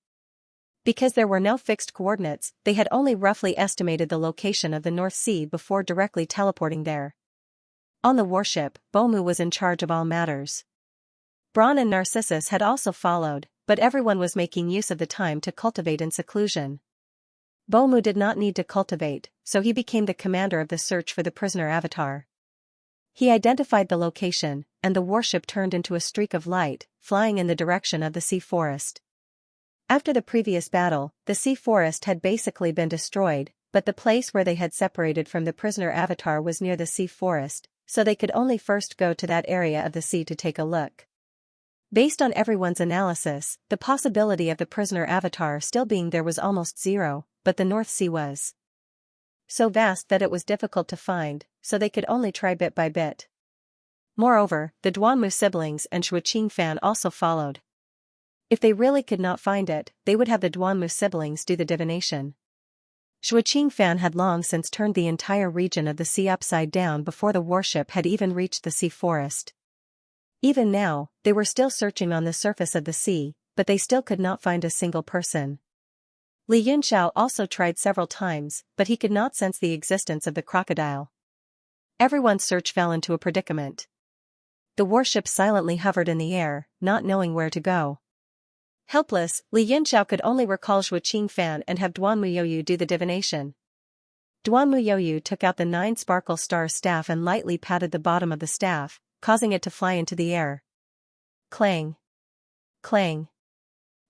Because there were no fixed coordinates, they had only roughly estimated the location of the North Sea before directly teleporting there. On the warship, Bomu was in charge of all matters. Braun and Narcissus had also followed, but everyone was making use of the time to cultivate in seclusion. Bomu did not need to cultivate, so he became the commander of the search for the prisoner avatar. He identified the location, and the warship turned into a streak of light, flying in the direction of the sea forest. After the previous battle, the sea forest had basically been destroyed, but the place where they had separated from the prisoner avatar was near the sea forest, so they could only first go to that area of the sea to take a look. Based on everyone's analysis, the possibility of the prisoner avatar still being there was almost zero, but the North Sea was so vast that it was difficult to find, so they could only try bit by bit. Moreover, the Duanmu siblings and Shui Qingfan also followed. If they really could not find it, they would have the Duanmu siblings do the divination. Shui Qingfan had long since turned the entire region of the sea upside down before the warship had even reached the sea forest. Even now, they were still searching on the surface of the sea, but they still could not find a single person. Li Yunxiao also tried several times, but he could not sense the existence of the crocodile. Everyone's search fell into a predicament. The warship silently hovered in the air, not knowing where to go. Helpless, Li Yunxiao could only recall Shui Qingfan and have Duanmu Youyu do the divination. Duanmu Youyu took out the 9 sparkle star staff and lightly patted the bottom of the staff, causing it to fly into the air. Clang! Clang!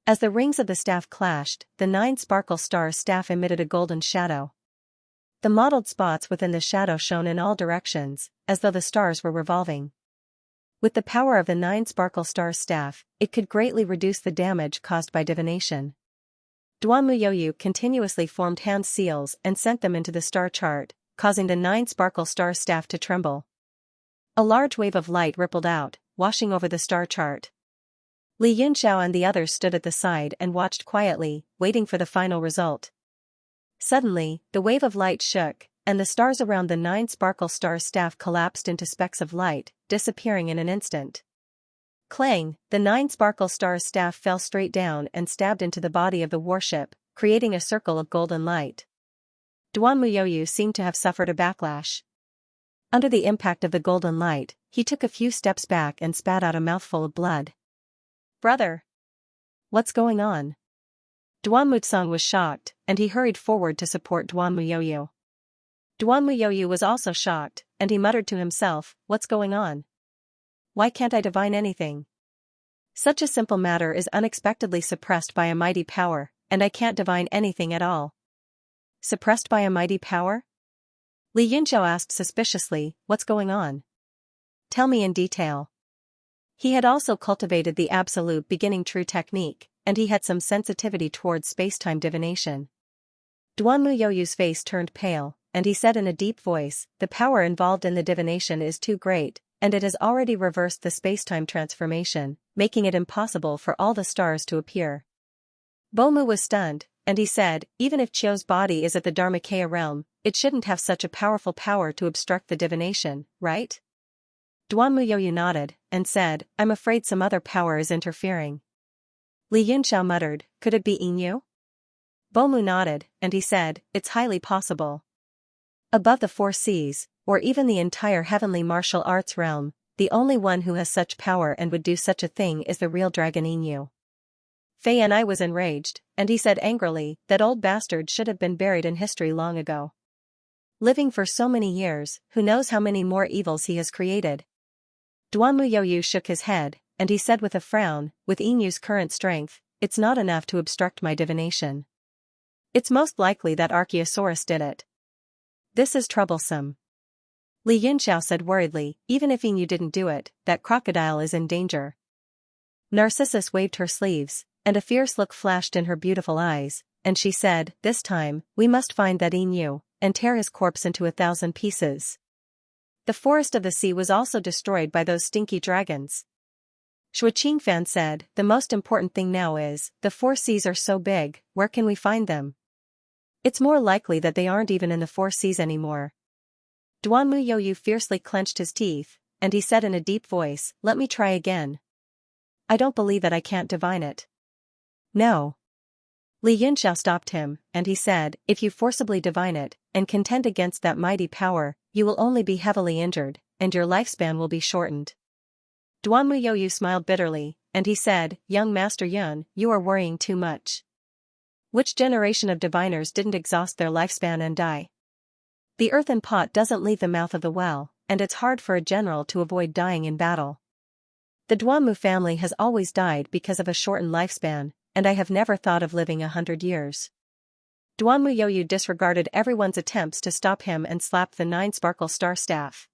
As the rings of the staff clashed, the 9 sparkle star staff emitted a golden shadow. The mottled spots within the shadow shone in all directions, as though the stars were revolving. With the power of the 9 sparkle star staff, it could greatly reduce the damage caused by divination. Duanmu Youyu continuously formed hand seals and sent them into the star chart, causing the 9 sparkle star staff to tremble. A large wave of light rippled out, washing over the star chart. Li Yunxiao and the others stood at the side and watched quietly, waiting for the final result. Suddenly, the wave of light shook, and the stars around the 9 sparkle star staff collapsed into specks of light, disappearing in an instant. Clang! The 9 sparkle star staff fell straight down and stabbed into the body of the warship, creating a circle of golden light. Duanmu Youyu seemed to have suffered a backlash. Under the impact of the golden light, he took a few steps back and spat out a mouthful of blood. Brother! What's going on? Duanmu Tsang was shocked, and he hurried forward to support Duanmu Youyu. Duanmu Youyu was also shocked, and he muttered to himself, what's going on? Why can't I divine anything? Such a simple matter is unexpectedly suppressed by a mighty power, and I can't divine anything at all. Suppressed by a mighty power? Li Yunxiao asked suspiciously, what's going on? Tell me in detail. He had also cultivated the absolute beginning true technique, and he had some sensitivity towards spacetime divination. Duanmu Youyu's face turned pale, and he said in a deep voice, the power involved in the divination is too great, and it has already reversed the spacetime transformation, making it impossible for all the stars to appear. Bomu was stunned, and he said, even if Qiu's body is at the Dharmakaya realm, it shouldn't have such a powerful power to obstruct the divination, right? Duanmu Youyu nodded, and said, I'm afraid some other power is interfering. Li Yunxiao muttered, could it be Yinyu? Bomu nodded, and he said, it's highly possible. Above the 4 seas, or even the entire heavenly martial arts realm, the only one who has such power and would do such a thing is the real dragon Yinyu. Fei Yan'ai was enraged, and he said angrily, that old bastard should have been buried in history long ago. Living for so many years, who knows how many more evils he has created. Duanmu Youyu shook his head, and he said with a frown, with Yinyu's current strength, it's not enough to obstruct my divination. It's most likely that Archaeosaurus did it. This is troublesome. Li Yunxiao said worriedly, even if Yinyu didn't do it, that crocodile is in danger. Narcissus waved her sleeves, and a fierce look flashed in her beautiful eyes, and she said, this time, we must find that Yinyu, and tear his corpse into 1,000 pieces. The forest of the sea was also destroyed by those stinky dragons. Shui Qingfan said, the most important thing now is, the 4 seas are so big, where can we find them? It's more likely that they aren't even in the 4 seas anymore. Duanmu Youyu fiercely clenched his teeth, and he said in a deep voice, let me try again. I don't believe that I can't divine it. No. Li Yunxiao stopped him, and he said, if you forcibly divine it, and contend against that mighty power, you will only be heavily injured, and your lifespan will be shortened. Duanmu Youyu smiled bitterly, and he said, young Master Yun, you are worrying too much. Which generation of diviners didn't exhaust their lifespan and die? The earthen pot doesn't leave the mouth of the well, and it's hard for a general to avoid dying in battle. The Duanmu family has always died because of a shortened lifespan, and I have never thought of living 100 years. Duanmu Youyu disregarded everyone's attempts to stop him and slapped the 9-sparkle star staff.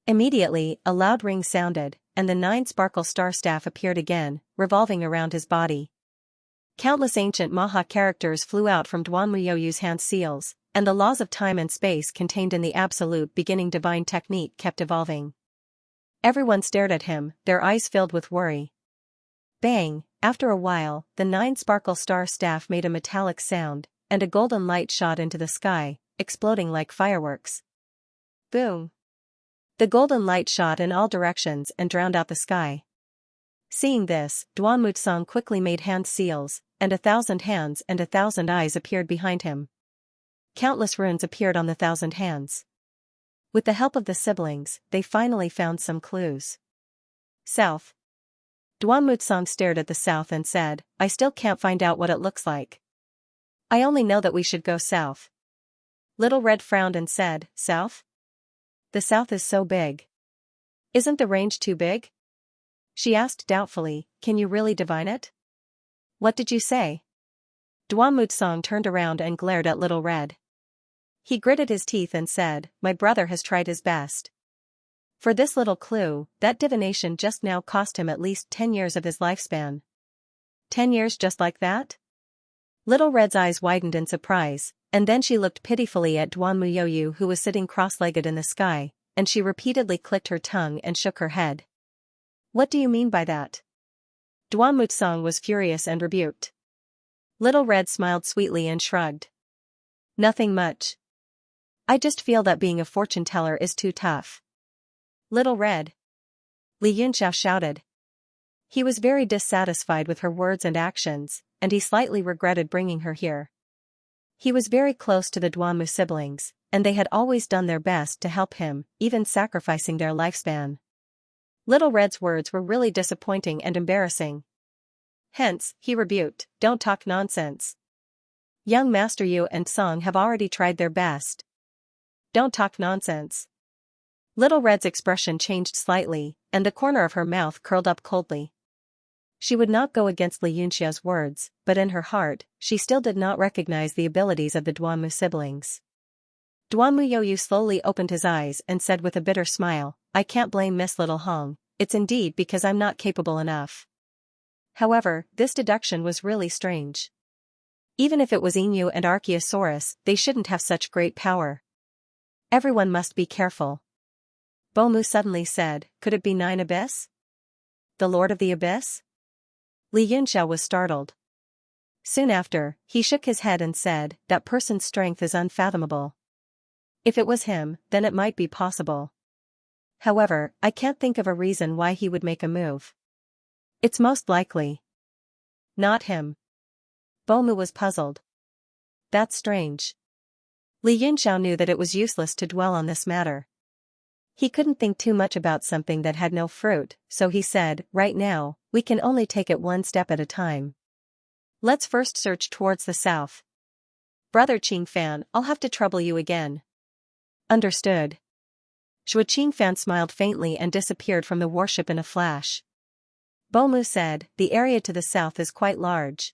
Immediately, a loud ring sounded, and the 9-sparkle star staff appeared again, revolving around his body. Countless ancient Maha characters flew out from Duanmu Youyu's hand seals, and the laws of time and space contained in the absolute beginning divine technique kept evolving. Everyone stared at him, their eyes filled with worry. Bang! After a while, the 9-sparkle star staff made a metallic sound, and a golden light shot into the sky, exploding like fireworks. Boom! The golden light shot in all directions and drowned out the sky. Seeing this, Duanmu Tsang quickly made hand seals, and 1,000 hands and 1,000 eyes appeared behind him. Countless runes appeared on the 1,000 hands. With the help of the siblings, they finally found some clues. South. Duanmu Tsang stared at the south and said, I still can't find out what it looks like. I only know that we should go south. Little Red frowned and said, South? The south is so big. Isn't the range too big? She asked doubtfully, can you really divine it? What did you say? Duanmu Tsang turned around and glared at Little Red. He gritted his teeth and said, my brother has tried his best. For this little clue, that divination just now cost him at least 10 years of his lifespan. 10 years just like that? Little Red's eyes widened in surprise, and then she looked pitifully at Duanmu Youyu who was sitting cross-legged in the sky, and she repeatedly clicked her tongue and shook her head. What do you mean by that? Duanmu Tsang was furious and rebuked. Little Red smiled sweetly and shrugged. Nothing much. I just feel that being a fortune teller is too tough. Little Red. Li Yunxiao shouted. He was very dissatisfied with her words and actions, and he slightly regretted bringing her here. He was very close to the Duanmu siblings, and they had always done their best to help him, even sacrificing their lifespan. Little Red's words were really disappointing and embarrassing. Hence, he rebuked, don't talk nonsense. Young Master Yu and Song have already tried their best. Don't talk nonsense. Little Red's expression changed slightly, and the corner of her mouth curled up coldly. She would not go against Li Yunxia's words, but in her heart, she still did not recognize the abilities of the Duanmu siblings. Duanmu Youyu slowly opened his eyes and said with a bitter smile, I can't blame Miss Little Hong, it's indeed because I'm not capable enough. However, this deduction was really strange. Even if it was Inu and Archaeosaurus, they shouldn't have such great power. Everyone must be careful. Bomu suddenly said, could it be Nine Abyss? The Lord of the Abyss? Li Yunxiao was startled. Soon after, he shook his head and said, that person's strength is unfathomable. If it was him, then it might be possible. However, I can't think of a reason why he would make a move. It's most likely not him. Bomu was puzzled. That's strange. Li Yunxiao knew that it was useless to dwell on this matter. He couldn't think too much about something that had no fruit, so he said, right now, we can only take it one step at a time. Let's first search towards the south. Brother Qingfan, I'll have to trouble you again. Understood. Shui Qingfan smiled faintly and disappeared from the warship in a flash. Bomu said, the area to the south is quite large.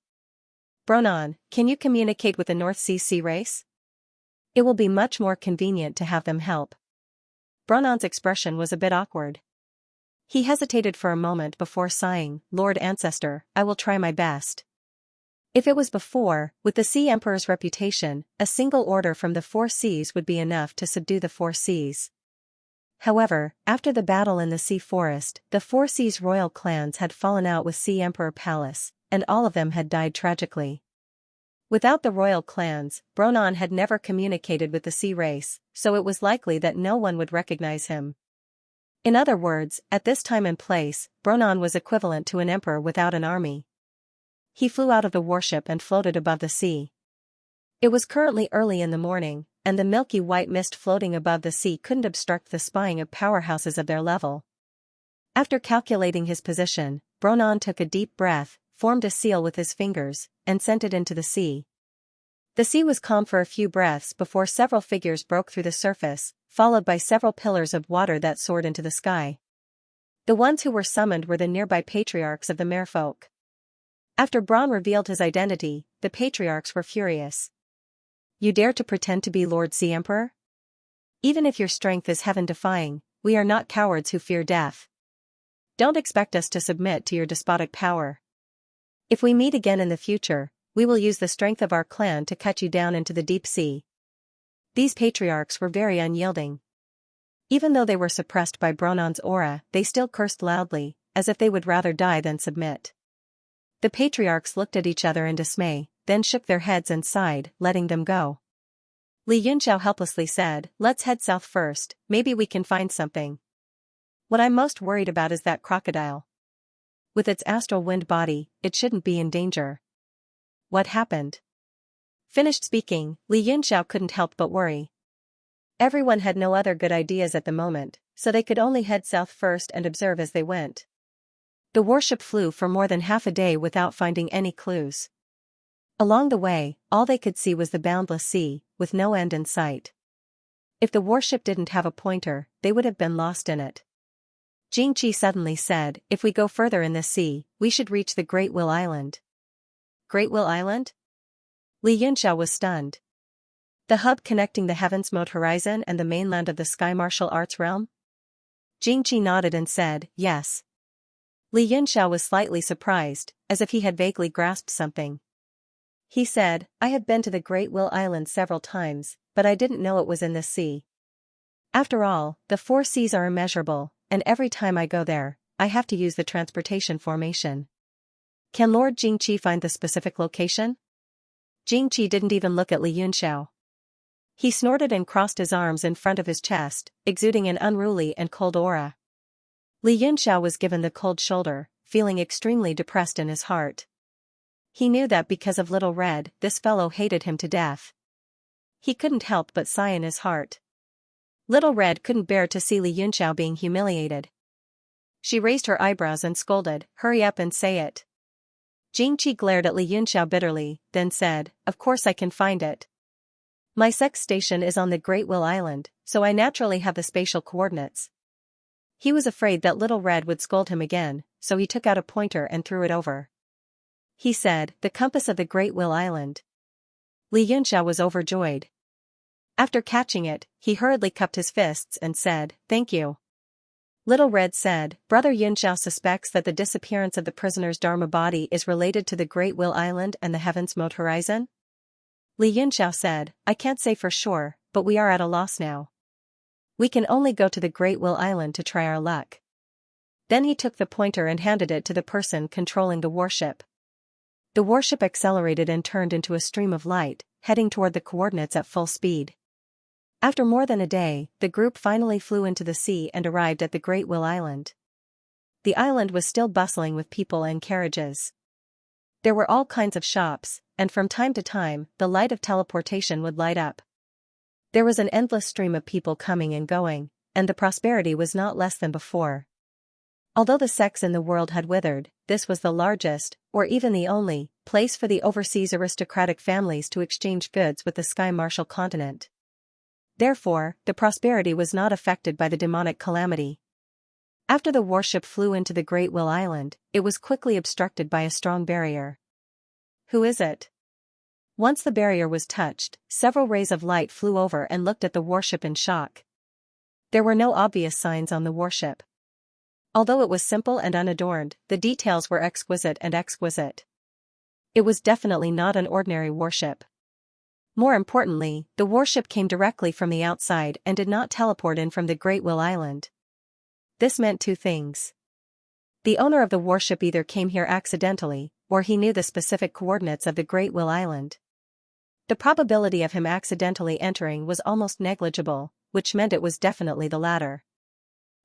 Bronan, can you communicate with the North Sea race? It will be much more convenient to have them help. Bronan's expression was a bit awkward. He hesitated for a moment before sighing, Lord Ancestor, I will try my best. If it was before, with the Sea Emperor's reputation, a single order from the 4 seas would be enough to subdue the 4 seas. However, after the battle in the Sea Forest, the 4 seas royal clans had fallen out with Sea Emperor Palace, and all of them had died tragically. Without the royal clans, Bronan had never communicated with the sea race, so it was likely that no one would recognize him. In other words, at this time and place, Bronan was equivalent to an emperor without an army. He flew out of the warship and floated above the sea. It was currently early in the morning, and the milky white mist floating above the sea couldn't obstruct the spying of powerhouses of their level. After calculating his position, Bronan took a deep breath, formed a seal with his fingers, and sent it into the sea. The sea was calm for a few breaths before several figures broke through the surface, followed by several pillars of water that soared into the sky. The ones who were summoned were the nearby patriarchs of the merfolk. After Bronn revealed his identity, the patriarchs were furious. You dare to pretend to be Lord Sea Emperor? Even if your strength is heaven-defying, we are not cowards who fear death. Don't expect us to submit to your despotic power. If we meet again in the future, we will use the strength of our clan to cut you down into the deep sea. These patriarchs were very unyielding. Even though they were suppressed by Bronan's aura, they still cursed loudly, as if they would rather die than submit. The patriarchs looked at each other in dismay, then shook their heads and sighed, letting them go. Li Yunxiao helplessly said, "Let's head south first, maybe we can find something. What I'm most worried about is that crocodile. With its astral wind body, it shouldn't be in danger." What happened? Finished speaking, Li Yunxiao couldn't help but worry. Everyone had no other good ideas at the moment, so they could only head south first and observe as they went. The warship flew for more than half a day without finding any clues. Along the way, all they could see was the boundless sea, with no end in sight. If the warship didn't have a pointer, they would have been lost in it. Xianxia suddenly said, "If we go further in this sea, we should reach the Great Will Island." Great Will Island? Li Yunxiao was stunned. The hub connecting the Heaven's Mode horizon and the mainland of the Sky Martial Arts realm? Xianxia nodded and said, "Yes." Li Yunxiao was slightly surprised, as if he had vaguely grasped something. He said, "I have been to the Great Will Island several times, but I didn't know it was in this sea. After all, the four seas are immeasurable, and every time I go there, I have to use the transportation formation. Can Lord Xianxia find the specific location?" Xianxia didn't even look at Li Yunxiao. He snorted and crossed his arms in front of his chest, exuding an unruly and cold aura. Li Yunxiao was given the cold shoulder, feeling extremely depressed in his heart. He knew that because of Little Red, this fellow hated him to death. He couldn't help but sigh in his heart. Little Red couldn't bear to see Li Yunxiao being humiliated. She raised her eyebrows and scolded, "Hurry up and say it." Xianxia glared at Li Yunxiao bitterly, then said, "Of course I can find it. My sex station is on the Great Will Island, so I naturally have the spatial coordinates." He was afraid that Little Red would scold him again, so he took out a pointer and threw it over. He said, "The compass of the Great Will Island." Li Yunxiao was overjoyed. After catching it, he hurriedly cupped his fists and said, "Thank you." Little Red said, "Brother Yunxiao suspects that the disappearance of the prisoner's Dharma body is related to the Great Will Island and the Heaven's Mode horizon?" Li Yunxiao said, "I can't say for sure, but we are at a loss now. We can only go to the Great Will Island to try our luck." Then he took the pointer and handed it to the person controlling the warship. The warship accelerated and turned into a stream of light, heading toward the coordinates at full speed. After more than a day, the group finally flew into the sea and arrived at the Great Will Island. The island was still bustling with people and carriages. There were all kinds of shops, and from time to time, the light of teleportation would light up. There was an endless stream of people coming and going, and the prosperity was not less than before. Although the sex in the world had withered, this was the largest, or even the only, place for the overseas aristocratic families to exchange goods with the Sky Martial continent. Therefore, the prosperity was not affected by the demonic calamity. After the warship flew into the Great Will Island, it was quickly obstructed by a strong barrier. "Who is it?" Once the barrier was touched, several rays of light flew over and looked at the warship in shock. There were no obvious signs on the warship. Although it was simple and unadorned, the details were exquisite and exquisite. It was definitely not an ordinary warship. More importantly, the warship came directly from the outside and did not teleport in from the Great Will Island. This meant two things. The owner of the warship either came here accidentally, or he knew the specific coordinates of the Great Will Island. The probability of him accidentally entering was almost negligible, which meant it was definitely the latter.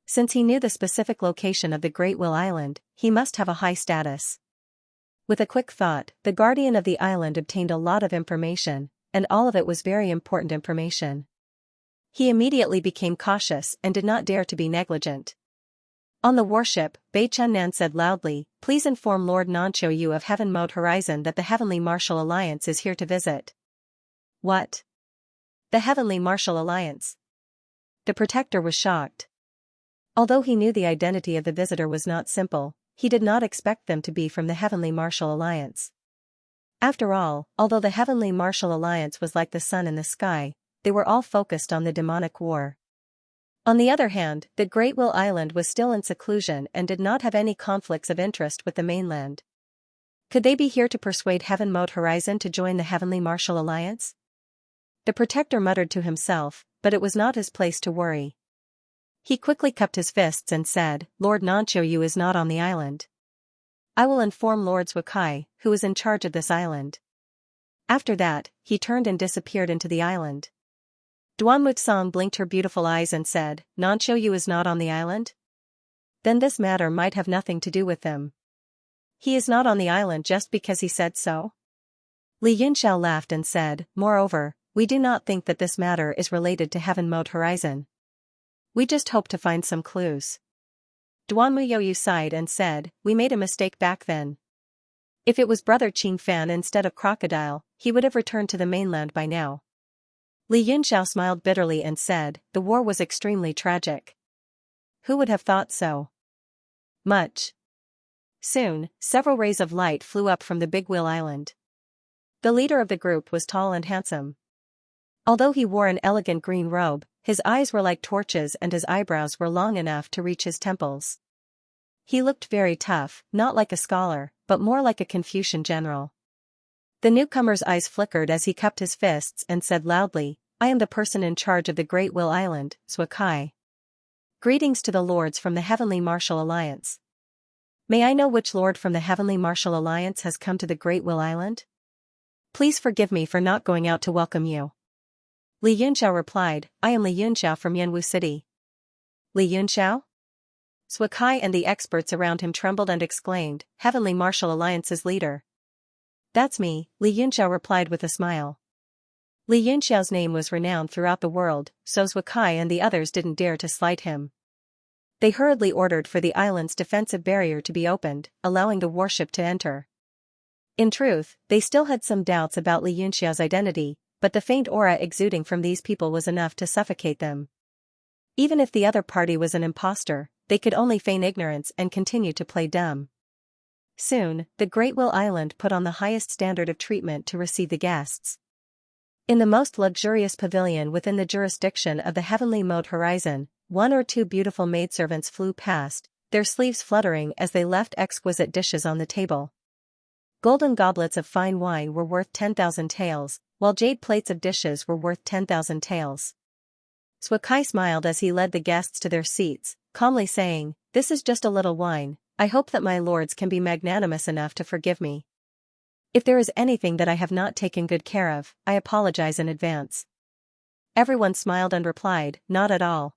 Since he knew the specific location of the Great Will Island, he must have a high status. With a quick thought, the guardian of the island obtained a lot of information, and all of it was very important information. He immediately became cautious and did not dare to be negligent. On the warship, Bei Chunnan said loudly, "Please inform Lord Nanqiu of Heaven Mode Horizon that the Heavenly Martial Alliance is here to visit." What? The Heavenly Martial Alliance? The Protector was shocked. Although he knew the identity of the visitor was not simple, he did not expect them to be from the Heavenly Martial Alliance. After all, although the Heavenly Martial Alliance was like the sun in the sky, they were all focused on the demonic war. On the other hand, the Great Will Island was still in seclusion and did not have any conflicts of interest with the mainland. Could they be here to persuade Heaven Mode Horizon to join the Heavenly Martial Alliance? The Protector muttered to himself, but it was not his place to worry. He quickly cupped his fists and said, "Lord Nanqiu is not on the island. I will inform Lord Zhukai, who is in charge of this island." After that, he turned and disappeared into the island. Duan Mutsong blinked her beautiful eyes and said, "Nanqiu is not on the island? Then this matter might have nothing to do with them. He is not on the island just because he said so?" Li Yunxiao laughed and said, "Moreover, we do not think that this matter is related to Heaven Mode Horizon. We just hope to find some clues." Duan Muyoyu sighed and said, "We made a mistake back then. If it was Brother Qing Fan instead of Crocodile, he would have returned to the mainland by now." Li Yunxiao smiled bitterly and said, "The war was extremely tragic. Who would have thought so?" Much. Soon, several rays of light flew up from the Big Wheel Island. The leader of the group was tall and handsome. Although he wore an elegant green robe, his eyes were like torches and his eyebrows were long enough to reach his temples. He looked very tough, not like a scholar, but more like a Confucian general. The newcomer's eyes flickered as he cupped his fists and said loudly, "I am the person in charge of the Great Will Island, Zhukai. Greetings to the lords from the Heavenly Martial Alliance. May I know which lord from the Heavenly Martial Alliance has come to the Great Will Island? Please forgive me for not going out to welcome you." Li Yunxiao replied, "I am Li Yunxiao from Yanwu City." Li Yunxiao? Zhukai and the experts around him trembled and exclaimed, "Heavenly Martial Alliance's leader." "That's me," Li Yunxiao replied with a smile. Li Yunxiao's name was renowned throughout the world, so Zhukai and the others didn't dare to slight him. They hurriedly ordered for the island's defensive barrier to be opened, allowing the warship to enter. In truth, they still had some doubts about Li Yunxiao's identity, but the faint aura exuding from these people was enough to suffocate them. Even if the other party was an impostor, they could only feign ignorance and continue to play dumb. Soon, the Great Will Island put on the highest standard of treatment to receive the guests. In the most luxurious pavilion within the jurisdiction of the Heavenly Mode Horizon, one or two beautiful maidservants flew past, their sleeves fluttering as they left exquisite dishes on the table. Golden goblets of fine wine were worth 10,000 taels, while jade plates of dishes were worth 10,000 taels. Zhukai smiled as he led the guests to their seats, calmly saying, "This is just a little wine. I hope that my lords can be magnanimous enough to forgive me. If there is anything that I have not taken good care of, I apologize in advance." Everyone smiled and replied, "Not at all."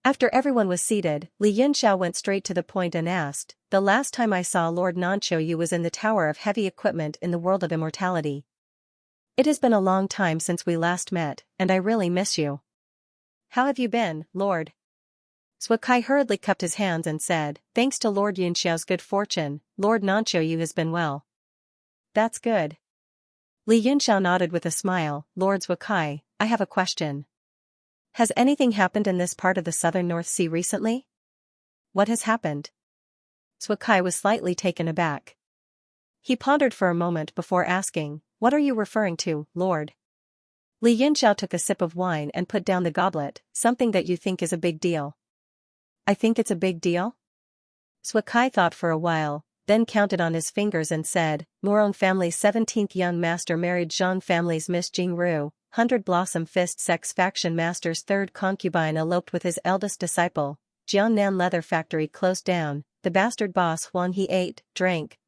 After everyone was seated, Li Yunxiao went straight to the point and asked, "The last time I saw Lord Nanqiu was in the Tower of Heavy Equipment in the World of Immortality. It has been a long time since we last met, and I really miss you. How have you been, Lord?" Zhukai hurriedly cupped his hands and said, "Thanks to Lord Yunxiao's good fortune, Lord Nanqiu has been well." "That's good." Li Yunxiao nodded with a smile, "Lord Zhukai, I have a question. Has anything happened in this part of the southern North Sea recently?" "What has happened?" Zhukai was slightly taken aback. He pondered for a moment before asking, "What are you referring to, Lord?" Li Yunxiao took a sip of wine and put down the goblet, "Something that you think is a big deal." "I think it's a big deal?" Zhukai thought for a while, then counted on his fingers and said, "Moron family's 17th young master married Zhang family's Miss Jingru, 100 Blossom Fist sex faction master's third concubine eloped with his eldest disciple, Jiangnan leather factory closed down, the bastard boss Huang he ate, drank,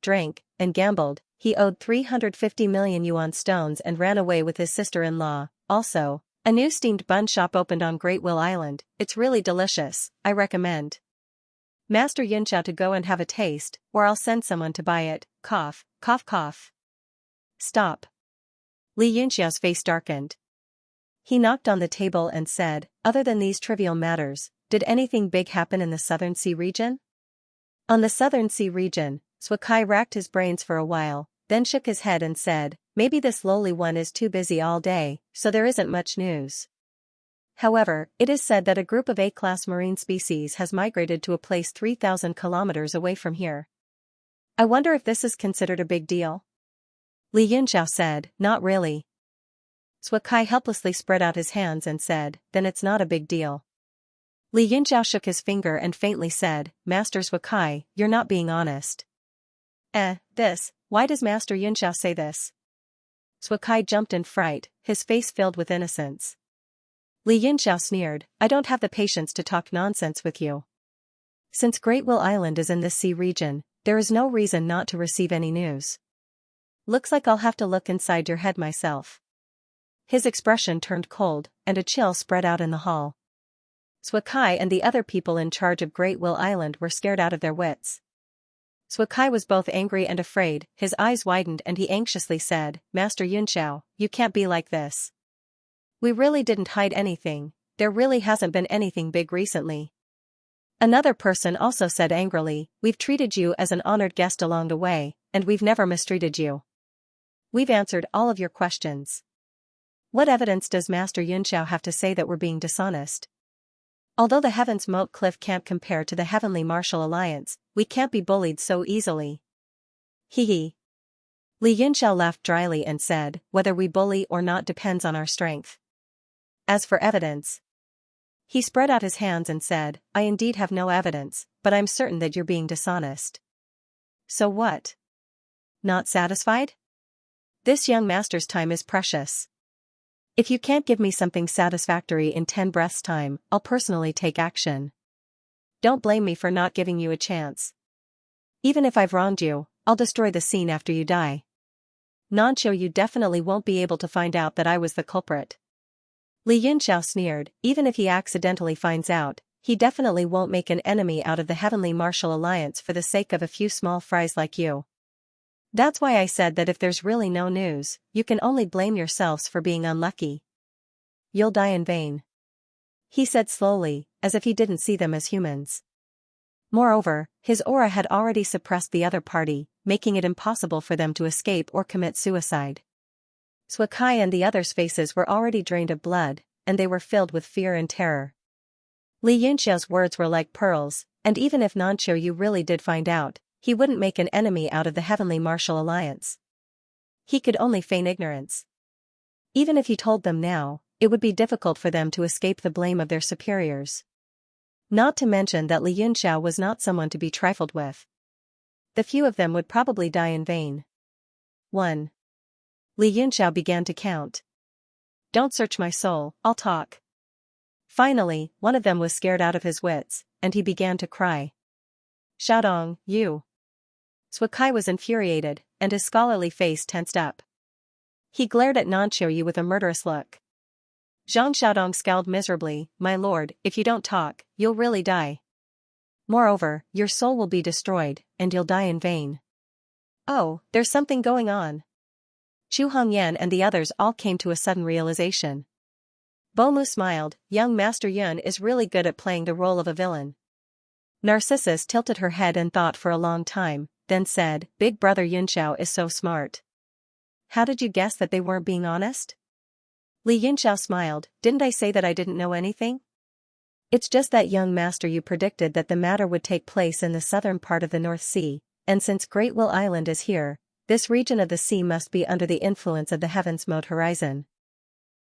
and gambled, he owed 350 million yuan stones and ran away with his sister-in-law, also, a new steamed bun shop opened on Great Will Island, it's really delicious, I recommend." Master Yunxiao to go and have a taste, or I'll send someone to buy it, cough, cough cough. Stop. Li Yunxiao's face darkened. He knocked on the table and said, other than these trivial matters, did anything big happen in the Southern Sea region? On the Southern Sea region, Suakai racked his brains for a while, then shook his head and said, maybe this lowly one is too busy all day, so there isn't much news. However, it is said that a group of A-class marine species has migrated to a place 3,000 kilometers away from here. I wonder if this is considered a big deal? Li Yunxiao said, not really. Suakai helplessly spread out his hands and said, then it's not a big deal. Li Yunxiao shook his finger and faintly said, Master Suakai, you're not being honest. Why does Master Yunxiao say this? Suakai jumped in fright, his face filled with innocence. Li Yunxiao sneered, I don't have the patience to talk nonsense with you. Since Great Will Island is in this sea region, there is no reason not to receive any news. Looks like I'll have to look inside your head myself. His expression turned cold, and a chill spread out in the hall. Suakai and the other people in charge of Great Will Island were scared out of their wits. Suakai was both angry and afraid, his eyes widened and he anxiously said, Master Yunxiao, you can't be like this. We really didn't hide anything, there really hasn't been anything big recently. Another person also said angrily, we've treated you as an honored guest along the way, and we've never mistreated you. We've answered all of your questions. What evidence does Master Yunxiao have to say that we're being dishonest? Although the Heaven's Moat Cliff can't compare to the Heavenly Martial Alliance, we can't be bullied so easily. Hee hee. Li Yunxiao laughed dryly and said, whether we bully or not depends on our strength. As for evidence. He spread out his hands and said, I indeed have no evidence, but I'm certain that you're being dishonest. So what? Not satisfied? This young master's time is precious. If you can't give me something satisfactory in 10 breaths' time, I'll personally take action. Don't blame me for not giving you a chance. Even if I've wronged you, I'll destroy the scene after you die. Nanqiu, you definitely won't be able to find out that I was the culprit. Li Yunxiao sneered, even if he accidentally finds out, he definitely won't make an enemy out of the Heavenly Martial Alliance for the sake of a few small fries like you. That's why I said that if there's really no news, you can only blame yourselves for being unlucky. You'll die in vain. He said slowly, as if he didn't see them as humans. Moreover, his aura had already suppressed the other party, making it impossible for them to escape or commit suicide. Suakai and the others' faces were already drained of blood, and they were filled with fear and terror. Li Yunxiao's words were like pearls, and even if Nanqiu Yu really did find out, he wouldn't make an enemy out of the Heavenly Martial Alliance. He could only feign ignorance. Even if he told them now, it would be difficult for them to escape the blame of their superiors. Not to mention that Li Yunxiao was not someone to be trifled with. The few of them would probably die in vain. 1. Li Yunxiao began to count. Don't search my soul, I'll talk. Finally, one of them was scared out of his wits, and he began to cry. Xiaodong, you. Suakai was infuriated, and his scholarly face tensed up. He glared at Nanqiu Yu with a murderous look. Zhang Xiaodong scowled miserably, my lord, if you don't talk, you'll really die. Moreover, your soul will be destroyed, and you'll die in vain. Oh, there's something going on. Chu Hongyan and the others all came to a sudden realization. Bomu smiled, young Master Yun is really good at playing the role of a villain. Narcissus tilted her head and thought for a long time, then said, Big Brother Yunxiao is so smart. How did you guess that they weren't being honest? Li Yunxiao smiled, didn't I say that I didn't know anything? It's just that young master you predicted that the matter would take place in the southern part of the North Sea, and since Great Will Island is here, this region of the sea must be under the influence of the Heaven's Moat Horizon.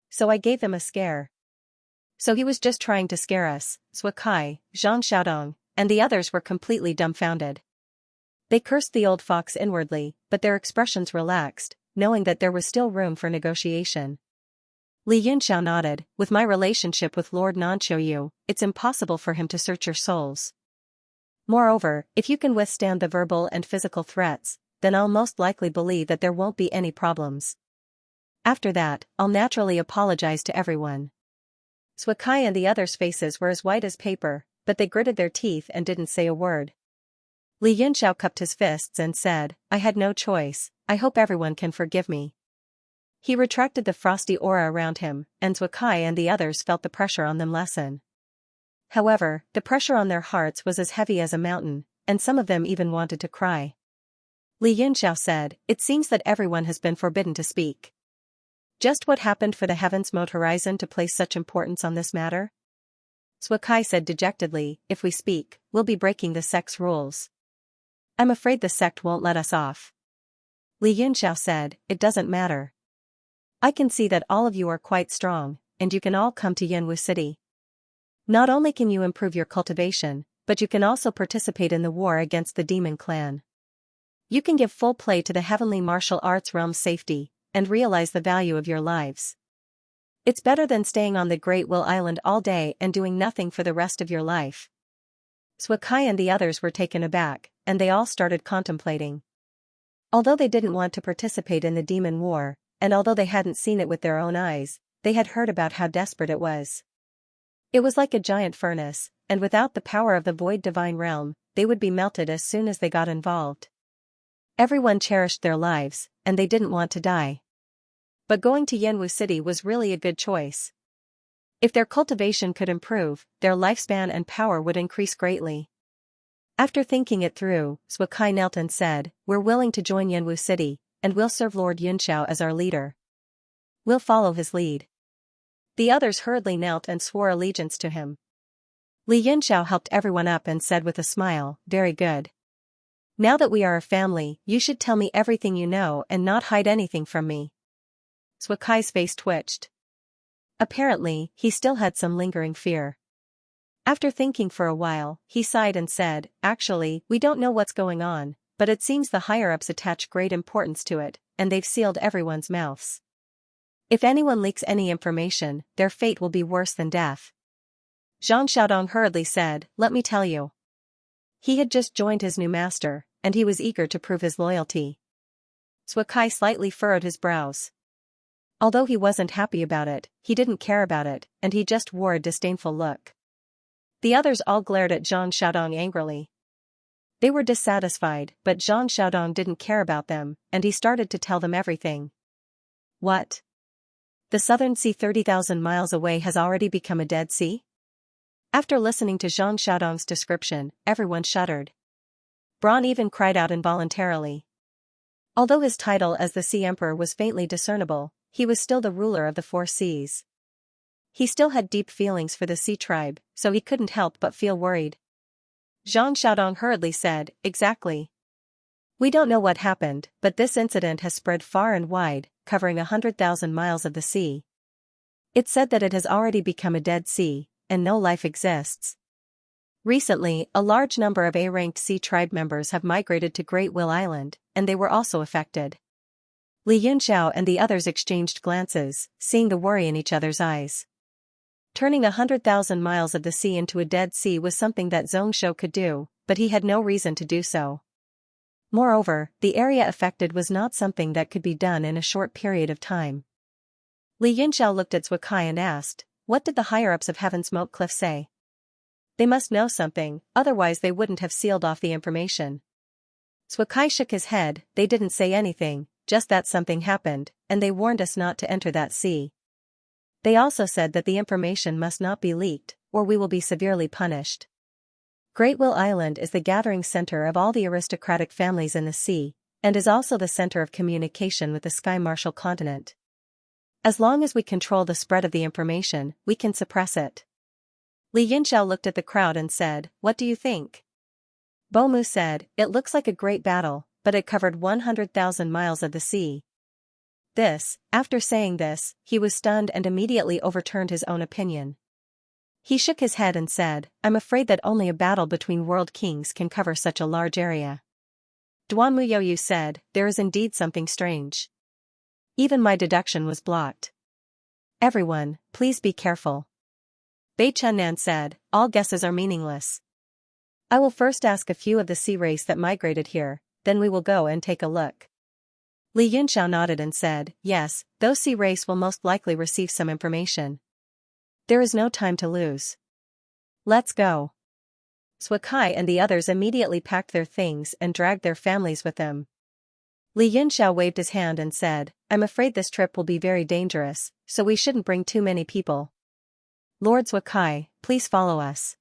So I gave them a scare. So he was just trying to scare us, Suakai, Zhang Xiaodong, and the others were completely dumbfounded. They cursed the old fox inwardly, but their expressions relaxed, knowing that there was still room for negotiation. Li Yunxiao nodded, with my relationship with Lord Nanqiu Yu, it's impossible for him to search your souls. Moreover, if you can withstand the verbal and physical threats, then I'll most likely believe that there won't be any problems. After that, I'll naturally apologize to everyone. Suakai and the others' faces were as white as paper, but they gritted their teeth and didn't say a word. Li Yunxiao cupped his fists and said, I had no choice, I hope everyone can forgive me. He retracted the frosty aura around him, and Zhuo Kai and the others felt the pressure on them lessen. However, the pressure on their hearts was as heavy as a mountain, and some of them even wanted to cry. Li Yunxiao said, it seems that everyone has been forbidden to speak. Just what happened for the Heavens Mode Horizon to place such importance on this matter? Zhuo Kai said dejectedly, if we speak, we'll be breaking the sect's rules. I'm afraid the sect won't let us off. Li Yunxiao said, it doesn't matter. I can see that all of you are quite strong, and you can all come to Yanwu City. Not only can you improve your cultivation, but you can also participate in the war against the demon clan. You can give full play to the heavenly martial arts realm's safety, and realize the value of your lives. It's better than staying on the Great Will Island all day and doing nothing for the rest of your life. Zhuo Kai and the others were taken aback, and they all started contemplating. Although they didn't want to participate in the demon war, and although they hadn't seen it with their own eyes, they had heard about how desperate it was. It was like a giant furnace, and without the power of the void divine realm, they would be melted as soon as they got involved. Everyone cherished their lives, and they didn't want to die. But going to Yanwu City was really a good choice. If their cultivation could improve, their lifespan and power would increase greatly. After thinking it through, Zhuo Kai knelt and said, we're willing to join Yanwu City, and we'll serve Lord Yunxiao as our leader. We'll follow his lead. The others hurriedly knelt and swore allegiance to him. Li Yunxiao helped everyone up and said with a smile, very good. Now that we are a family, you should tell me everything you know and not hide anything from me. Zhuo Kai's face twitched. Apparently, he still had some lingering fear. After thinking for a while, he sighed and said, actually, we don't know what's going on, but it seems the higher-ups attach great importance to it, and they've sealed everyone's mouths. If anyone leaks any information, their fate will be worse than death. Zhang Xiaodong hurriedly said, let me tell you. He had just joined his new master, and he was eager to prove his loyalty. Zhuo Kai slightly furrowed his brows. Although he wasn't happy about it, he didn't care about it, and he just wore a disdainful look. The others all glared at Zhang Xiaodong angrily. They were dissatisfied, but Zhang Xiaodong didn't care about them, and he started to tell them everything. What? The southern sea 30,000 miles away has already become a dead sea? After listening to Zhang Xiaodong's description, everyone shuddered. Braun even cried out involuntarily. Although his title as the Sea Emperor was faintly discernible, he was still the ruler of the four seas. He still had deep feelings for the sea tribe, so he couldn't help but feel worried. Zhang Xiaodong hurriedly said, exactly. We don't know what happened, but this incident has spread far and wide, covering 100,000 miles of the sea. It's said that it has already become a dead sea, and no life exists. Recently, a large number of A-ranked sea tribe members have migrated to Great Will Island, and they were also affected. Li Yunxiao and the others exchanged glances, seeing the worry in each other's eyes. Turning 100,000 miles of the sea into a dead sea was something that Zhongshou could do, but he had no reason to do so. Moreover, the area affected was not something that could be done in a short period of time. Li Yunxiao looked at Zhuo Kai and asked, what did the higher-ups of Heaven Smoke Cliff say? They must know something, otherwise they wouldn't have sealed off the information. Zhuo Kai shook his head, they didn't say anything, just that something happened, and they warned us not to enter that sea. They also said that the information must not be leaked, or we will be severely punished. Great Will Island is the gathering center of all the aristocratic families in the sea, and is also the center of communication with the Sky Martial continent. As long as we control the spread of the information, we can suppress it. Li Yunxiao looked at the crowd and said, what do you think? Bo Mu said, it looks like a great battle, but it covered 100,000 miles of the sea. After saying this, he was stunned and immediately overturned his own opinion. He shook his head and said, I'm afraid that only a battle between world kings can cover such a large area. Duan Muyoyu said, there is indeed something strange. Even my deduction was blocked. Everyone, please be careful. Bei Chunnan said, all guesses are meaningless. I will first ask a few of the sea race that migrated here, then we will go and take a look. Li Yunxiao nodded and said, yes, those sea race will most likely receive some information. There is no time to lose. Let's go. Suakai and the others immediately packed their things and dragged their families with them. Li Yunxiao waved his hand and said, I'm afraid this trip will be very dangerous, so we shouldn't bring too many people. Lord Suakai, please follow us.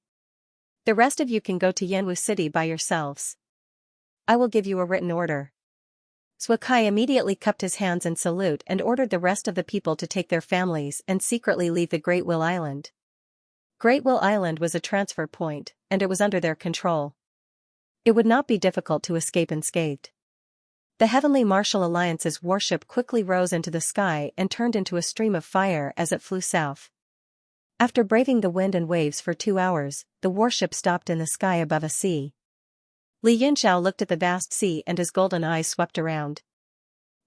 The rest of you can go to Yanwu City by yourselves. I will give you a written order. Suakai immediately cupped his hands in salute and ordered the rest of the people to take their families and secretly leave the Great Will Island. Great Will Island was a transfer point, and it was under their control. It would not be difficult to escape unscathed. The Heavenly Martial Alliance's warship quickly rose into the sky and turned into a stream of fire as it flew south. After braving the wind and waves for 2 hours, the warship stopped in the sky above a sea. Li Yunxiao looked at the vast sea and his golden eyes swept around.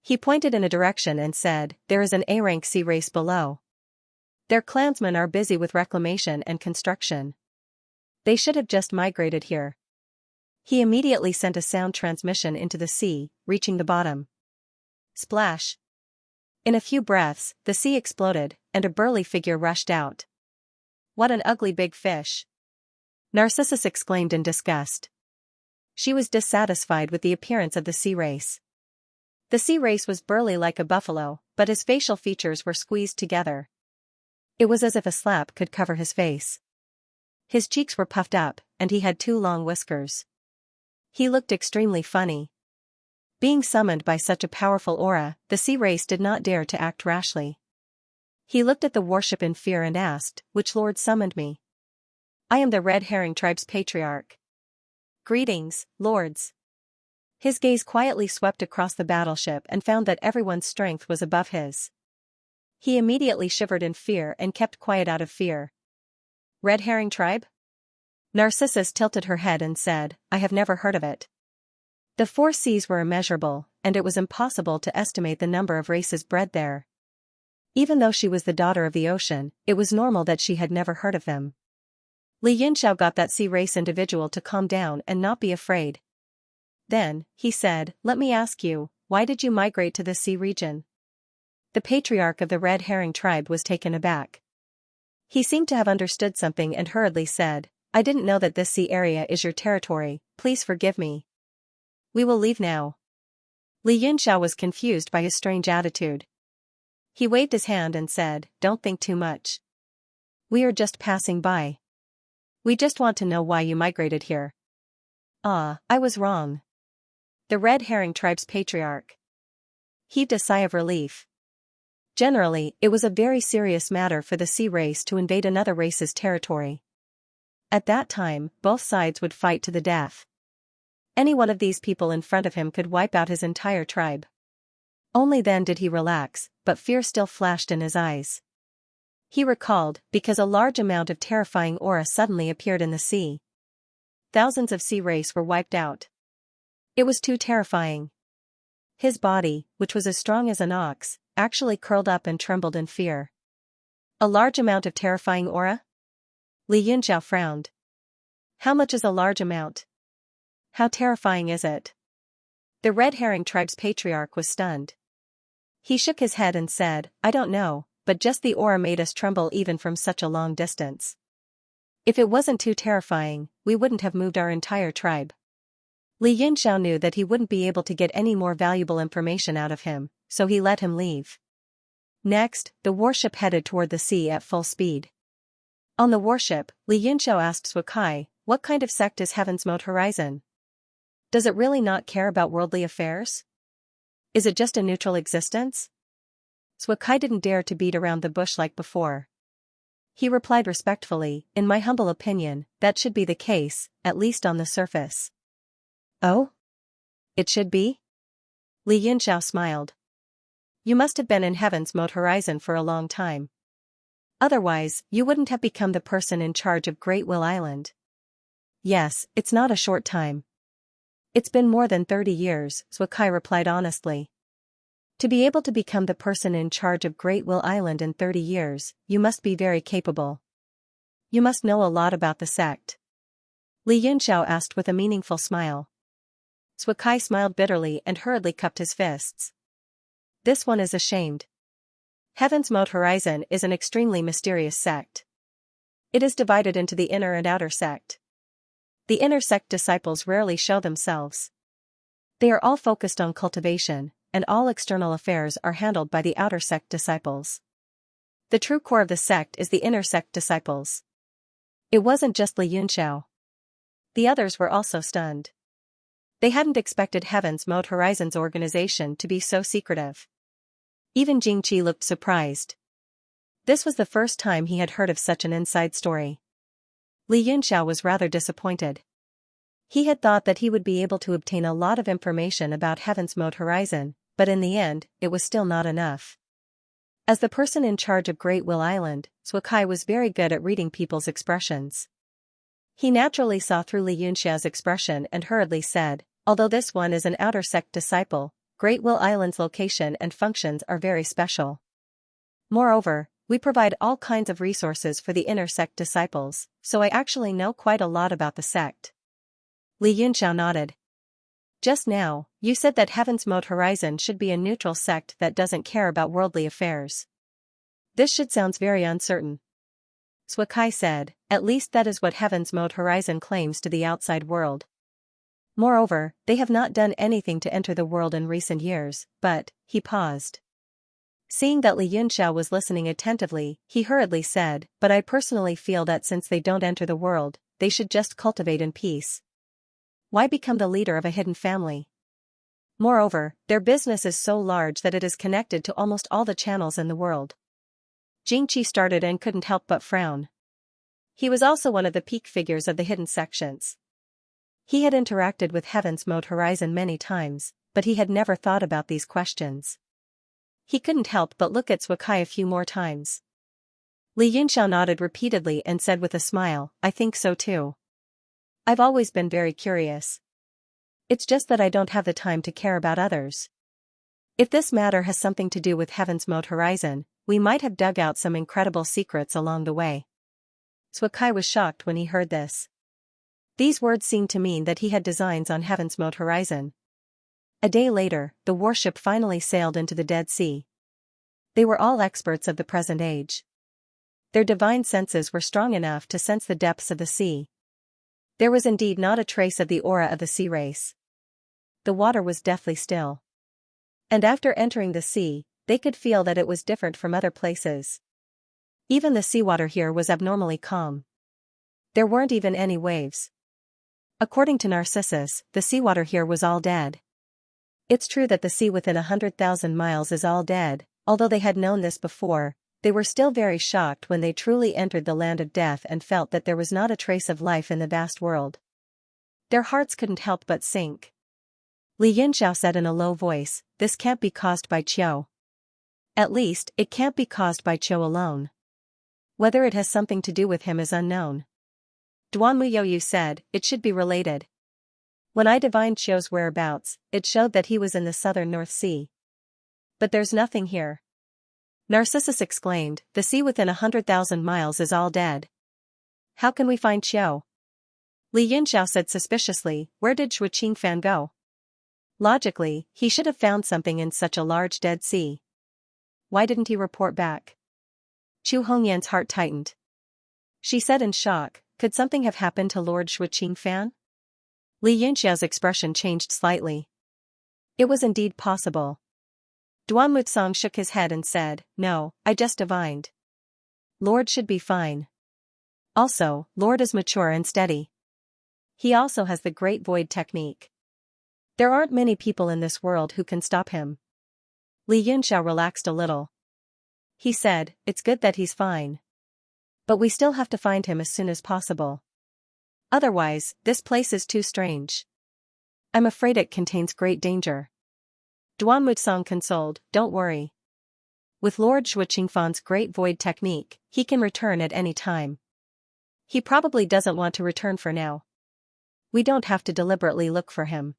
He pointed in a direction and said, there is an A-rank sea race below. Their clansmen are busy with reclamation and construction. They should have just migrated here. He immediately sent a sound transmission into the sea, reaching the bottom. Splash! In a few breaths, the sea exploded, and a burly figure rushed out. What an ugly big fish! Narcissus exclaimed in disgust. She was dissatisfied with the appearance of the sea race. The sea race was burly like a buffalo, but his facial features were squeezed together. It was as if a slap could cover his face. His cheeks were puffed up, and he had 2 long whiskers. He looked extremely funny. Being summoned by such a powerful aura, the sea race did not dare to act rashly. He looked at the warship in fear and asked, which lord summoned me? I am the Red Herring Tribe's patriarch. Greetings, lords. His gaze quietly swept across the battleship and found that everyone's strength was above his. He immediately shivered in fear and kept quiet out of fear. Red Herring Tribe? Narcissus tilted her head and said, I have never heard of it. The 4 seas were immeasurable, and it was impossible to estimate the number of races bred there. Even though she was the daughter of the ocean, it was normal that she had never heard of them. Li Yunxiao got that sea race individual to calm down and not be afraid. Then, he said, let me ask you, why did you migrate to this sea region? The patriarch of the Red Herring Tribe was taken aback. He seemed to have understood something and hurriedly said, I didn't know that this sea area is your territory, please forgive me. We will leave now. Li Yunxiao was confused by his strange attitude. He waved his hand and said, don't think too much. We are just passing by. We just want to know why you migrated here. Ah, I was wrong. The Red Herring Tribe's patriarch heaved a sigh of relief. Generally, it was a very serious matter for the sea race to invade another race's territory. At that time, both sides would fight to the death. Any one of these people in front of him could wipe out his entire tribe. Only then did he relax, but fear still flashed in his eyes. He recalled, because a large amount of terrifying aura suddenly appeared in the sea. Thousands of sea race were wiped out. It was too terrifying. His body, which was as strong as an ox, actually curled up and trembled in fear. A large amount of terrifying aura? Li Yunxiao frowned. How much is a large amount? How terrifying is it? The Red Herring Tribe's patriarch was stunned. He shook his head and said, I don't know, but just the aura made us tremble even from such a long distance. If it wasn't too terrifying, we wouldn't have moved our entire tribe. Li Yunxiao knew that he wouldn't be able to get any more valuable information out of him, so he let him leave. Next, the warship headed toward the sea at full speed. On the warship, Li Yunxiao asked Suakai, what kind of sect is Heaven's Mode Horizon? Does it really not care about worldly affairs? Is it just a neutral existence? Suakai didn't dare to beat around the bush like before. He replied respectfully, in my humble opinion, that should be the case, at least on the surface. Oh? It should be? Li Yunxiao smiled. You must have been in Heaven's Mode Horizon for a long time. Otherwise, you wouldn't have become the person in charge of Great Will Island. Yes, it's not a short time. It's been more than 30 years, Suakai replied honestly. To be able to become the person in charge of Great Will Island in 30 years, you must be very capable. You must know a lot about the sect. Li Yunxiao asked with a meaningful smile. Suakai smiled bitterly and hurriedly cupped his fists. This one is ashamed. Heaven's Mode Horizon is an extremely mysterious sect. It is divided into the inner and outer sect. The inner sect disciples rarely show themselves. They are all focused on cultivation, and all external affairs are handled by the outer sect disciples. The true core of the sect is the inner sect disciples. It wasn't just Li Yunxiao. The others were also stunned. They hadn't expected Heaven's Mode Horizon's organization to be so secretive. Even Jingqi looked surprised. This was the first time he had heard of such an inside story. Li Yunxiao was rather disappointed. He had thought that he would be able to obtain a lot of information about Heaven's Mode Horizon, but in the end, it was still not enough. As the person in charge of Great Will Island, Suakai was very good at reading people's expressions. He naturally saw through Li Yunxiao's expression and hurriedly said, although this one is an outer sect disciple, Great Will Island's location and functions are very special. Moreover, we provide all kinds of resources for the inner sect disciples, so I actually know quite a lot about the sect. Li Yunxiao nodded. Just now, you said that Heaven's Mode Horizon should be a neutral sect that doesn't care about worldly affairs. This should sounds very uncertain. Suakai said, at least that is what Heaven's Mode Horizon claims to the outside world. Moreover, they have not done anything to enter the world in recent years, but, he paused. Seeing that Li Yunxiao was listening attentively, he hurriedly said, but I personally feel that since they don't enter the world, they should just cultivate in peace. Why become the leader of a hidden family? Moreover, their business is so large that it is connected to almost all the channels in the world. Jingqi started and couldn't help but frown. He was also one of the peak figures of the hidden sections. He had interacted with Heaven's Mode Horizon many times, but he had never thought about these questions. He couldn't help but look at Suakai a few more times. Li Yunxiao nodded repeatedly and said with a smile, I think so too. I've always been very curious. It's just that I don't have the time to care about others. If this matter has something to do with Heaven's Mode Horizon, we might have dug out some incredible secrets along the way. Suakai was shocked when he heard this. These words seemed to mean that he had designs on Heaven's Mode Horizon. A day later, the warship finally sailed into the Dead Sea. They were all experts of the present age. Their divine senses were strong enough to sense the depths of the sea. There was indeed not a trace of the aura of the sea race. The water was deathly still. And after entering the sea, they could feel that it was different from other places. Even the seawater here was abnormally calm. There weren't even any waves. According to Narcissus, the seawater here was all dead. It's true that the sea within 100,000 miles is all dead, although they had known this before, they were still very shocked when they truly entered the land of death and felt that there was not a trace of life in the vast world. Their hearts couldn't help but sink. Li Yunxiao said in a low voice, this can't be caused by Qiu. At least, it can't be caused by Qiu alone. Whether it has something to do with him is unknown. Duan Muyoyu said, it should be related. When I divined Qiu's whereabouts, it showed that he was in the southern North Sea. But there's nothing here. Narcissus exclaimed, the sea within 100,000 miles is all dead. How can we find Qiu? Li Yunxiao said suspiciously, where did Shui Qingfan go? Logically, he should have found something in such a large dead sea. Why didn't he report back? Chu Hongyan's heart tightened. She said in shock, could something have happened to Lord Shui Qingfan? Li Yunxiao's expression changed slightly. It was indeed possible. Duan Mutsong shook his head and said, no, I just divined. Lord should be fine. Also, Lord is mature and steady. He also has the Great Void technique. There aren't many people in this world who can stop him. Li Yunxiao relaxed a little. He said, it's good that he's fine. But we still have to find him as soon as possible. Otherwise, this place is too strange. I'm afraid it contains great danger. Duan Mutsong consoled, don't worry. With Lord Shui Qingfan's Great Void technique, he can return at any time. He probably doesn't want to return for now. We don't have to deliberately look for him.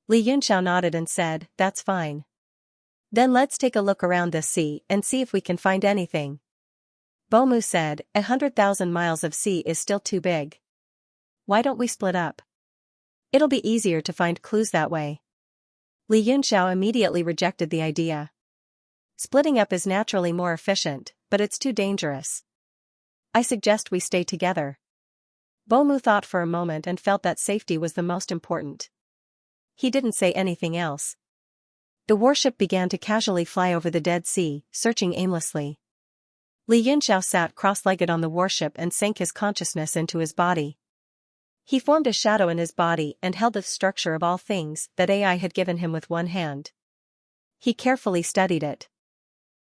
Li Yunxiao nodded and said, that's fine. Then let's take a look around this sea and see if we can find anything. Bomu said, 100,000 miles of sea is still too big. Why don't we split up? It'll be easier to find clues that way. Li Yunxiao immediately rejected the idea. Splitting up is naturally more efficient, but it's too dangerous. I suggest we stay together. Bomu thought for a moment and felt that safety was the most important. He didn't say anything else. The warship began to casually fly over the Dead Sea, searching aimlessly. Li Yunxiao sat cross-legged on the warship and sank his consciousness into his body. He formed a shadow in his body and held the structure of all things that AI had given him with one hand. He carefully studied it.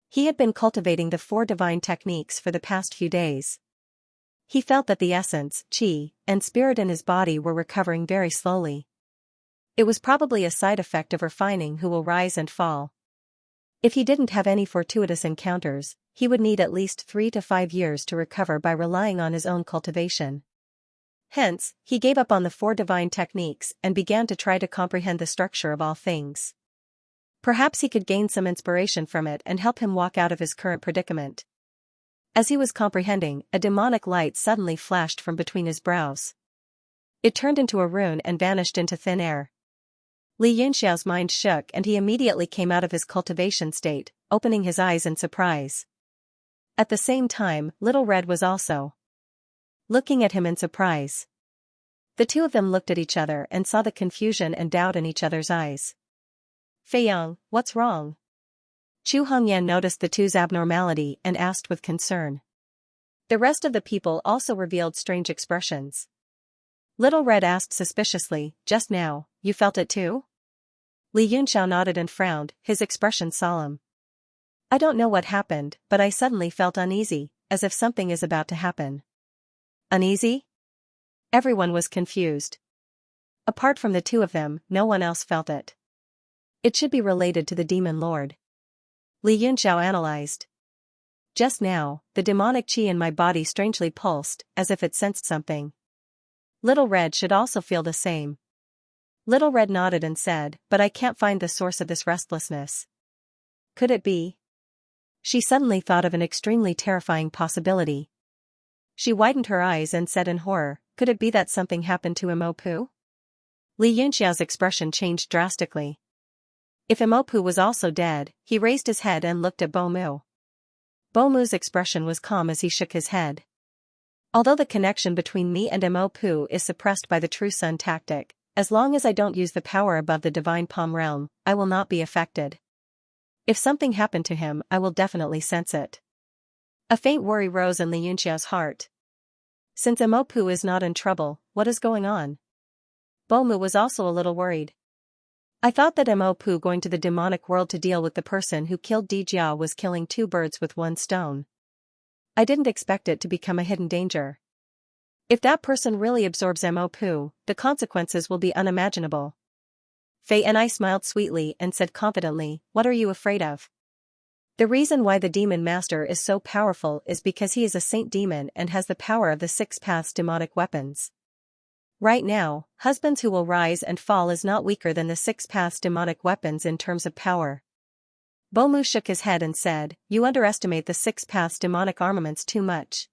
He had been cultivating the 4 divine techniques for the past few days. He felt that the essence, qi, and spirit in his body were recovering very slowly. It was probably a side effect of refining who will rise and fall. If he didn't have any fortuitous encounters, he would need at least 3 to 5 years to recover by relying on his own cultivation. Hence, he gave up on the 4 divine techniques and began to try to comprehend the structure of all things. Perhaps he could gain some inspiration from it and help him walk out of his current predicament. As he was comprehending, a demonic light suddenly flashed from between his brows. It turned into a rune and vanished into thin air. Li Yunxiao's mind shook and he immediately came out of his cultivation state, opening his eyes in surprise. At the same time, Little Red was also looking at him in surprise. The two of them looked at each other and saw the confusion and doubt in each other's eyes. "Feiyang, what's wrong?" Chu Hongyan noticed the two's abnormality and asked with concern. The rest of the people also revealed strange expressions. Little Red asked suspiciously, "Just now, you felt it too?" Li Yunxiao nodded and frowned, his expression solemn. "I don't know what happened, but I suddenly felt uneasy, as if something is about to happen." Uneasy? Everyone was confused. Apart from the two of them, no one else felt it. It should be related to the demon lord. Li Yunxiao analyzed. Just now, the demonic qi in my body strangely pulsed, as if it sensed something. Little Red should also feel the same. Little Red nodded and said, "But I can't find the source of this restlessness. Could it be?" She suddenly thought of an extremely terrifying possibility. She widened her eyes and said in horror, "Could it be that something happened to Imopu?" Li Yunxiao's expression changed drastically. If Imopu was also dead, he raised his head and looked at Bomu. Bomu's expression was calm as he shook his head. "Although the connection between me and Imopu is suppressed by the True Sun tactic, as long as I don't use the power above the Divine Palm realm, I will not be affected. If something happened to him, I will definitely sense it." A faint worry rose in Li Yunxiao's heart. Since Imopu is not in trouble, what is going on? Bomu was also a little worried. "I thought that Imopu going to the demonic world to deal with the person who killed Di Jia was killing 2 birds with 1 stone. I didn't expect it to become a hidden danger. If that person really absorbs Imopu, the consequences will be unimaginable." Fei and I smiled sweetly and said confidently, "What are you afraid of?" "The reason why the demon master is so powerful is because he is a saint demon and has the power of the 6 paths demonic weapons. Right now, husbands who will rise and fall is not weaker than the 6 paths demonic weapons in terms of power." Bomu shook his head and said, "You underestimate the 6 paths demonic armaments too much.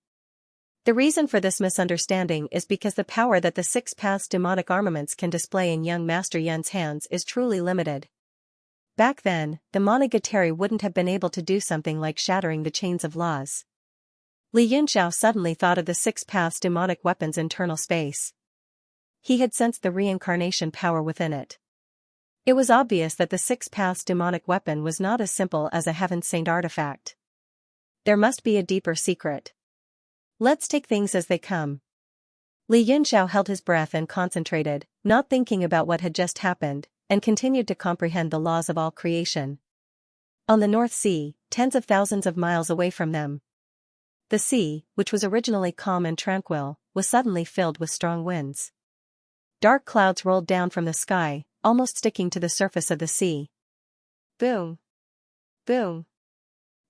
The reason for this misunderstanding is because the power that the 6 paths demonic armaments can display in young Master Yun's hands is truly limited. Back then, the Monogatari wouldn't have been able to do something like shattering the chains of laws." Li Yunxiao suddenly thought of the 6 paths demonic weapon's internal space. He had sensed the reincarnation power within it. It was obvious that the 6 paths demonic weapon was not as simple as a heaven saint artifact. There must be a deeper secret. Let's take things as they come. Li Yunxiao held his breath and concentrated, not thinking about what had just happened, and continued to comprehend the laws of all creation. On the North Sea, tens of thousands of miles away from them, the sea, which was originally calm and tranquil, was suddenly filled with strong winds. Dark clouds rolled down from the sky, almost sticking to the surface of the sea. Boom! Boom!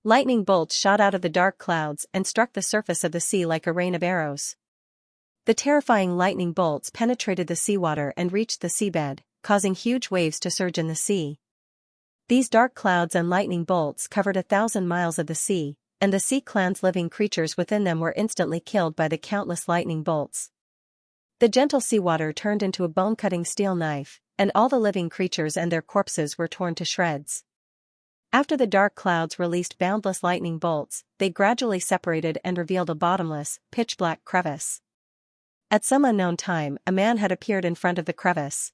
Lightning bolts shot out of the dark clouds and struck the surface of the sea like a rain of arrows. The terrifying lightning bolts penetrated the seawater and reached the seabed, causing huge waves to surge in the sea. These dark clouds and lightning bolts covered 1,000 miles of the sea, and the sea clan's living creatures within them were instantly killed by the countless lightning bolts. The gentle seawater turned into a bone-cutting steel knife, and all the living creatures and their corpses were torn to shreds. After the dark clouds released boundless lightning bolts, they gradually separated and revealed a bottomless, pitch-black crevice. At some unknown time, a man had appeared in front of the crevice.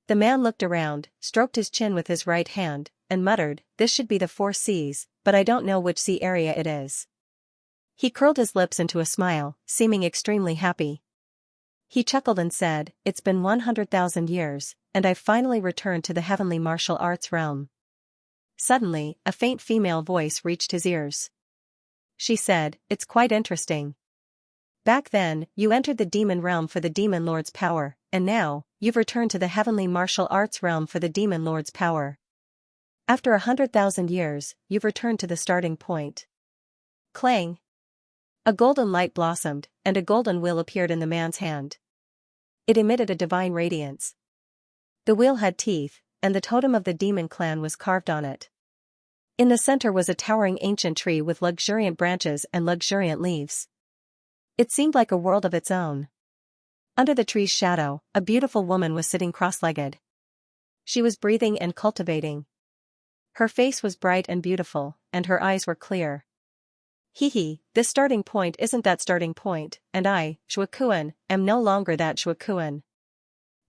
The man looked around, stroked his chin with his right hand, and muttered, "This should be the Four Seas, but I don't know which sea area it is." He curled his lips into a smile, seeming extremely happy. He chuckled and said, "It's been 100,000 years, and I've finally returned to the heavenly martial arts realm." Suddenly, a faint female voice reached his ears. She said, "It's quite interesting. Back then, you entered the demon realm for the demon lord's power, and now, you've returned to the heavenly martial arts realm for the demon lord's power. After 100,000 years, you've returned to the starting point." Clang! A golden light blossomed, and a golden wheel appeared in the man's hand. It emitted a divine radiance. The wheel had teeth, and the totem of the demon clan was carved on it. In the center was a towering ancient tree with luxuriant branches and luxuriant leaves. It seemed like a world of its own. Under the tree's shadow, a beautiful woman was sitting cross-legged. She was breathing and cultivating. Her face was bright and beautiful, and her eyes were clear. "Hee, this starting point isn't that starting point, and I, Shuakuan, am no longer that Shuakuan.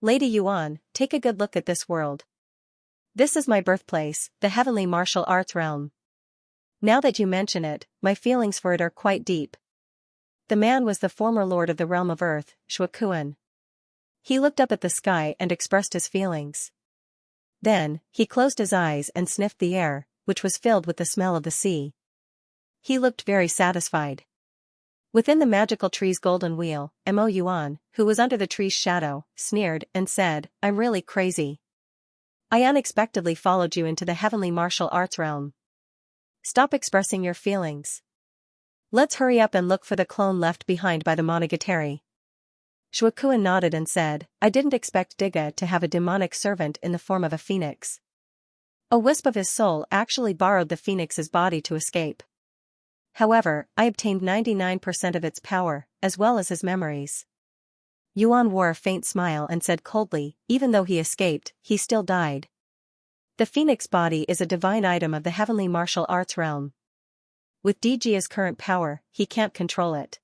Lady Yuan, take a good look at this world. This is my birthplace, the heavenly martial arts realm. Now that you mention it, my feelings for it are quite deep." The man was the former lord of the realm of earth, Shuakuan. He looked up at the sky and expressed his feelings. Then, he closed his eyes and sniffed the air, which was filled with the smell of the sea. He looked very satisfied. Within the magical tree's golden wheel, Mo Yuan, who was under the tree's shadow, sneered and said, "I'm really crazy. I unexpectedly followed you into the heavenly martial arts realm. Stop expressing your feelings. Let's hurry up and look for the clone left behind by the Monogatari." Shuakuan nodded and said, "I didn't expect Diga to have a demonic servant in the form of a phoenix. A wisp of his soul actually borrowed the phoenix's body to escape. However, I obtained 99% of its power, as well as his memories." Yuan wore a faint smile and said coldly, "Even though he escaped, he still died. The phoenix body is a divine item of the heavenly martial arts realm. With Digia's current power, he can't control it.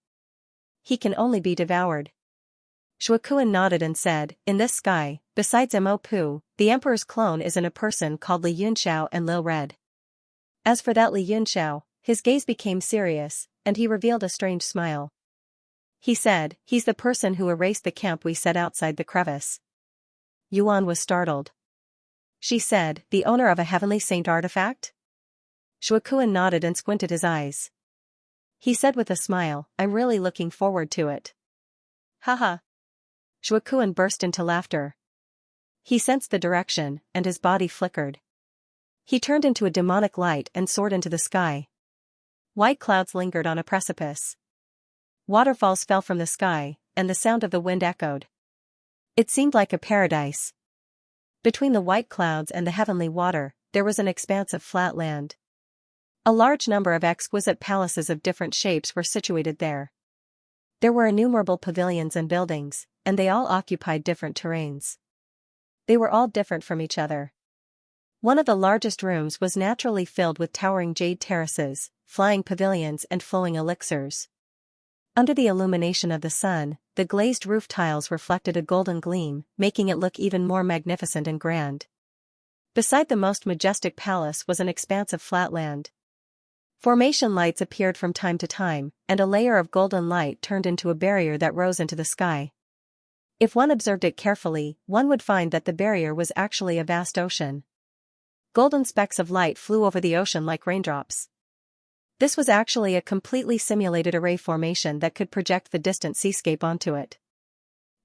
He can only be devoured." Shuakuan nodded and said, "In this sky, besides Mo Pu, the emperor's clone is in a person called Li Yunxiao and Lil Red." As for that Li Yunxiao, his gaze became serious, and he revealed a strange smile. He said, "He's the person who erased the camp we set outside the crevice." Yuan was startled. She said, "The owner of a heavenly saint artifact?" Shuakuan nodded and squinted his eyes. He said with a smile, "I'm really looking forward to it." "Haha." Shuakuan burst into laughter. He sensed the direction, and his body flickered. He turned into a demonic light and soared into the sky. White clouds lingered on a precipice. Waterfalls fell from the sky, and the sound of the wind echoed. It seemed like a paradise. Between the white clouds and the heavenly water, there was an expanse of flat land. A large number of exquisite palaces of different shapes were situated there. There were innumerable pavilions and buildings, and they all occupied different terrains. They were all different from each other. One of the largest rooms was naturally filled with towering jade terraces, flying pavilions and flowing elixirs. Under the illumination of the sun, the glazed roof tiles reflected a golden gleam, making it look even more magnificent and grand. Beside the most majestic palace was an expanse of flat land. Formation lights appeared from time to time, and a layer of golden light turned into a barrier that rose into the sky. If one observed it carefully, one would find that the barrier was actually a vast ocean. Golden specks of light flew over the ocean like raindrops. This was actually a completely simulated array formation that could project the distant seascape onto it.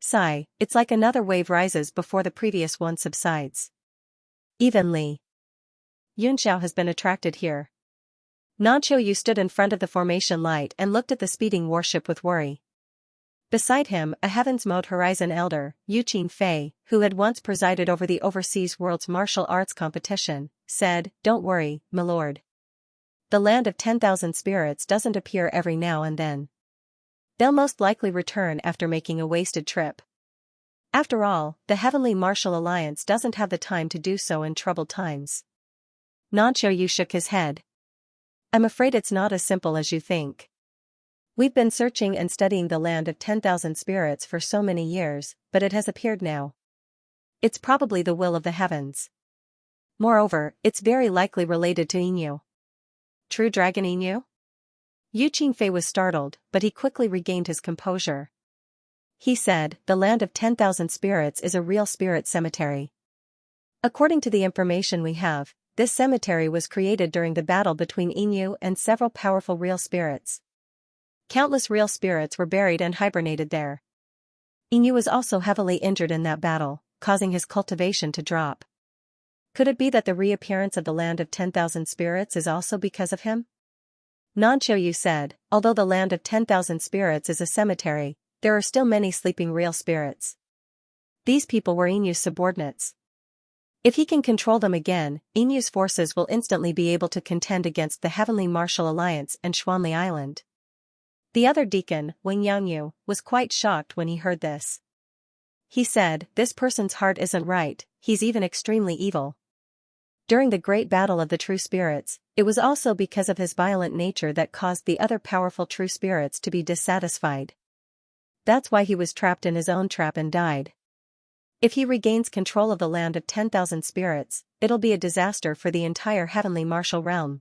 Sigh, it's like another wave rises before the previous one subsides. Evenly. Yunxiao has been attracted here. Nanqiu Yu stood in front of the formation light and looked at the speeding warship with worry. Beside him, a Heavens-Mode Horizon elder, Yuqin Fei, who had once presided over the overseas world's martial arts competition, said, "Don't worry, my lord. The land of 10,000 spirits doesn't appear every now and then. They'll most likely return after making a wasted trip. After all, the Heavenly Martial Alliance doesn't have the time to do so in troubled times." Nanqiu Yu shook his head. "I'm afraid it's not as simple as you think. We've been searching and studying the land of 10,000 spirits for so many years, but it has appeared now. It's probably the will of the heavens. Moreover, it's very likely related to Inu. True dragon Inu? Yu Qingfei was startled, but he quickly regained his composure. He said, the land of 10,000 spirits is a real spirit cemetery. According to the information we have, this cemetery was created during the battle between Inu and several powerful real spirits. Countless real spirits were buried and hibernated there. Inu was also heavily injured in that battle, causing his cultivation to drop. Could it be that the reappearance of the land of 10,000 spirits is also because of him? Nanqiu said, although the land of 10,000 spirits is a cemetery, there are still many sleeping real spirits. These people were Inu's subordinates. If he can control them again, Inu's forces will instantly be able to contend against the Heavenly Martial Alliance and Xuanli Island. The other deacon, Wang Yangyu, was quite shocked when he heard this. He said, this person's heart isn't right, he's even extremely evil. During the great battle of the true spirits, it was also because of his violent nature that caused the other powerful true spirits to be dissatisfied. That's why he was trapped in his own trap and died. If he regains control of the land of 10,000 spirits, it'll be a disaster for the entire heavenly martial realm.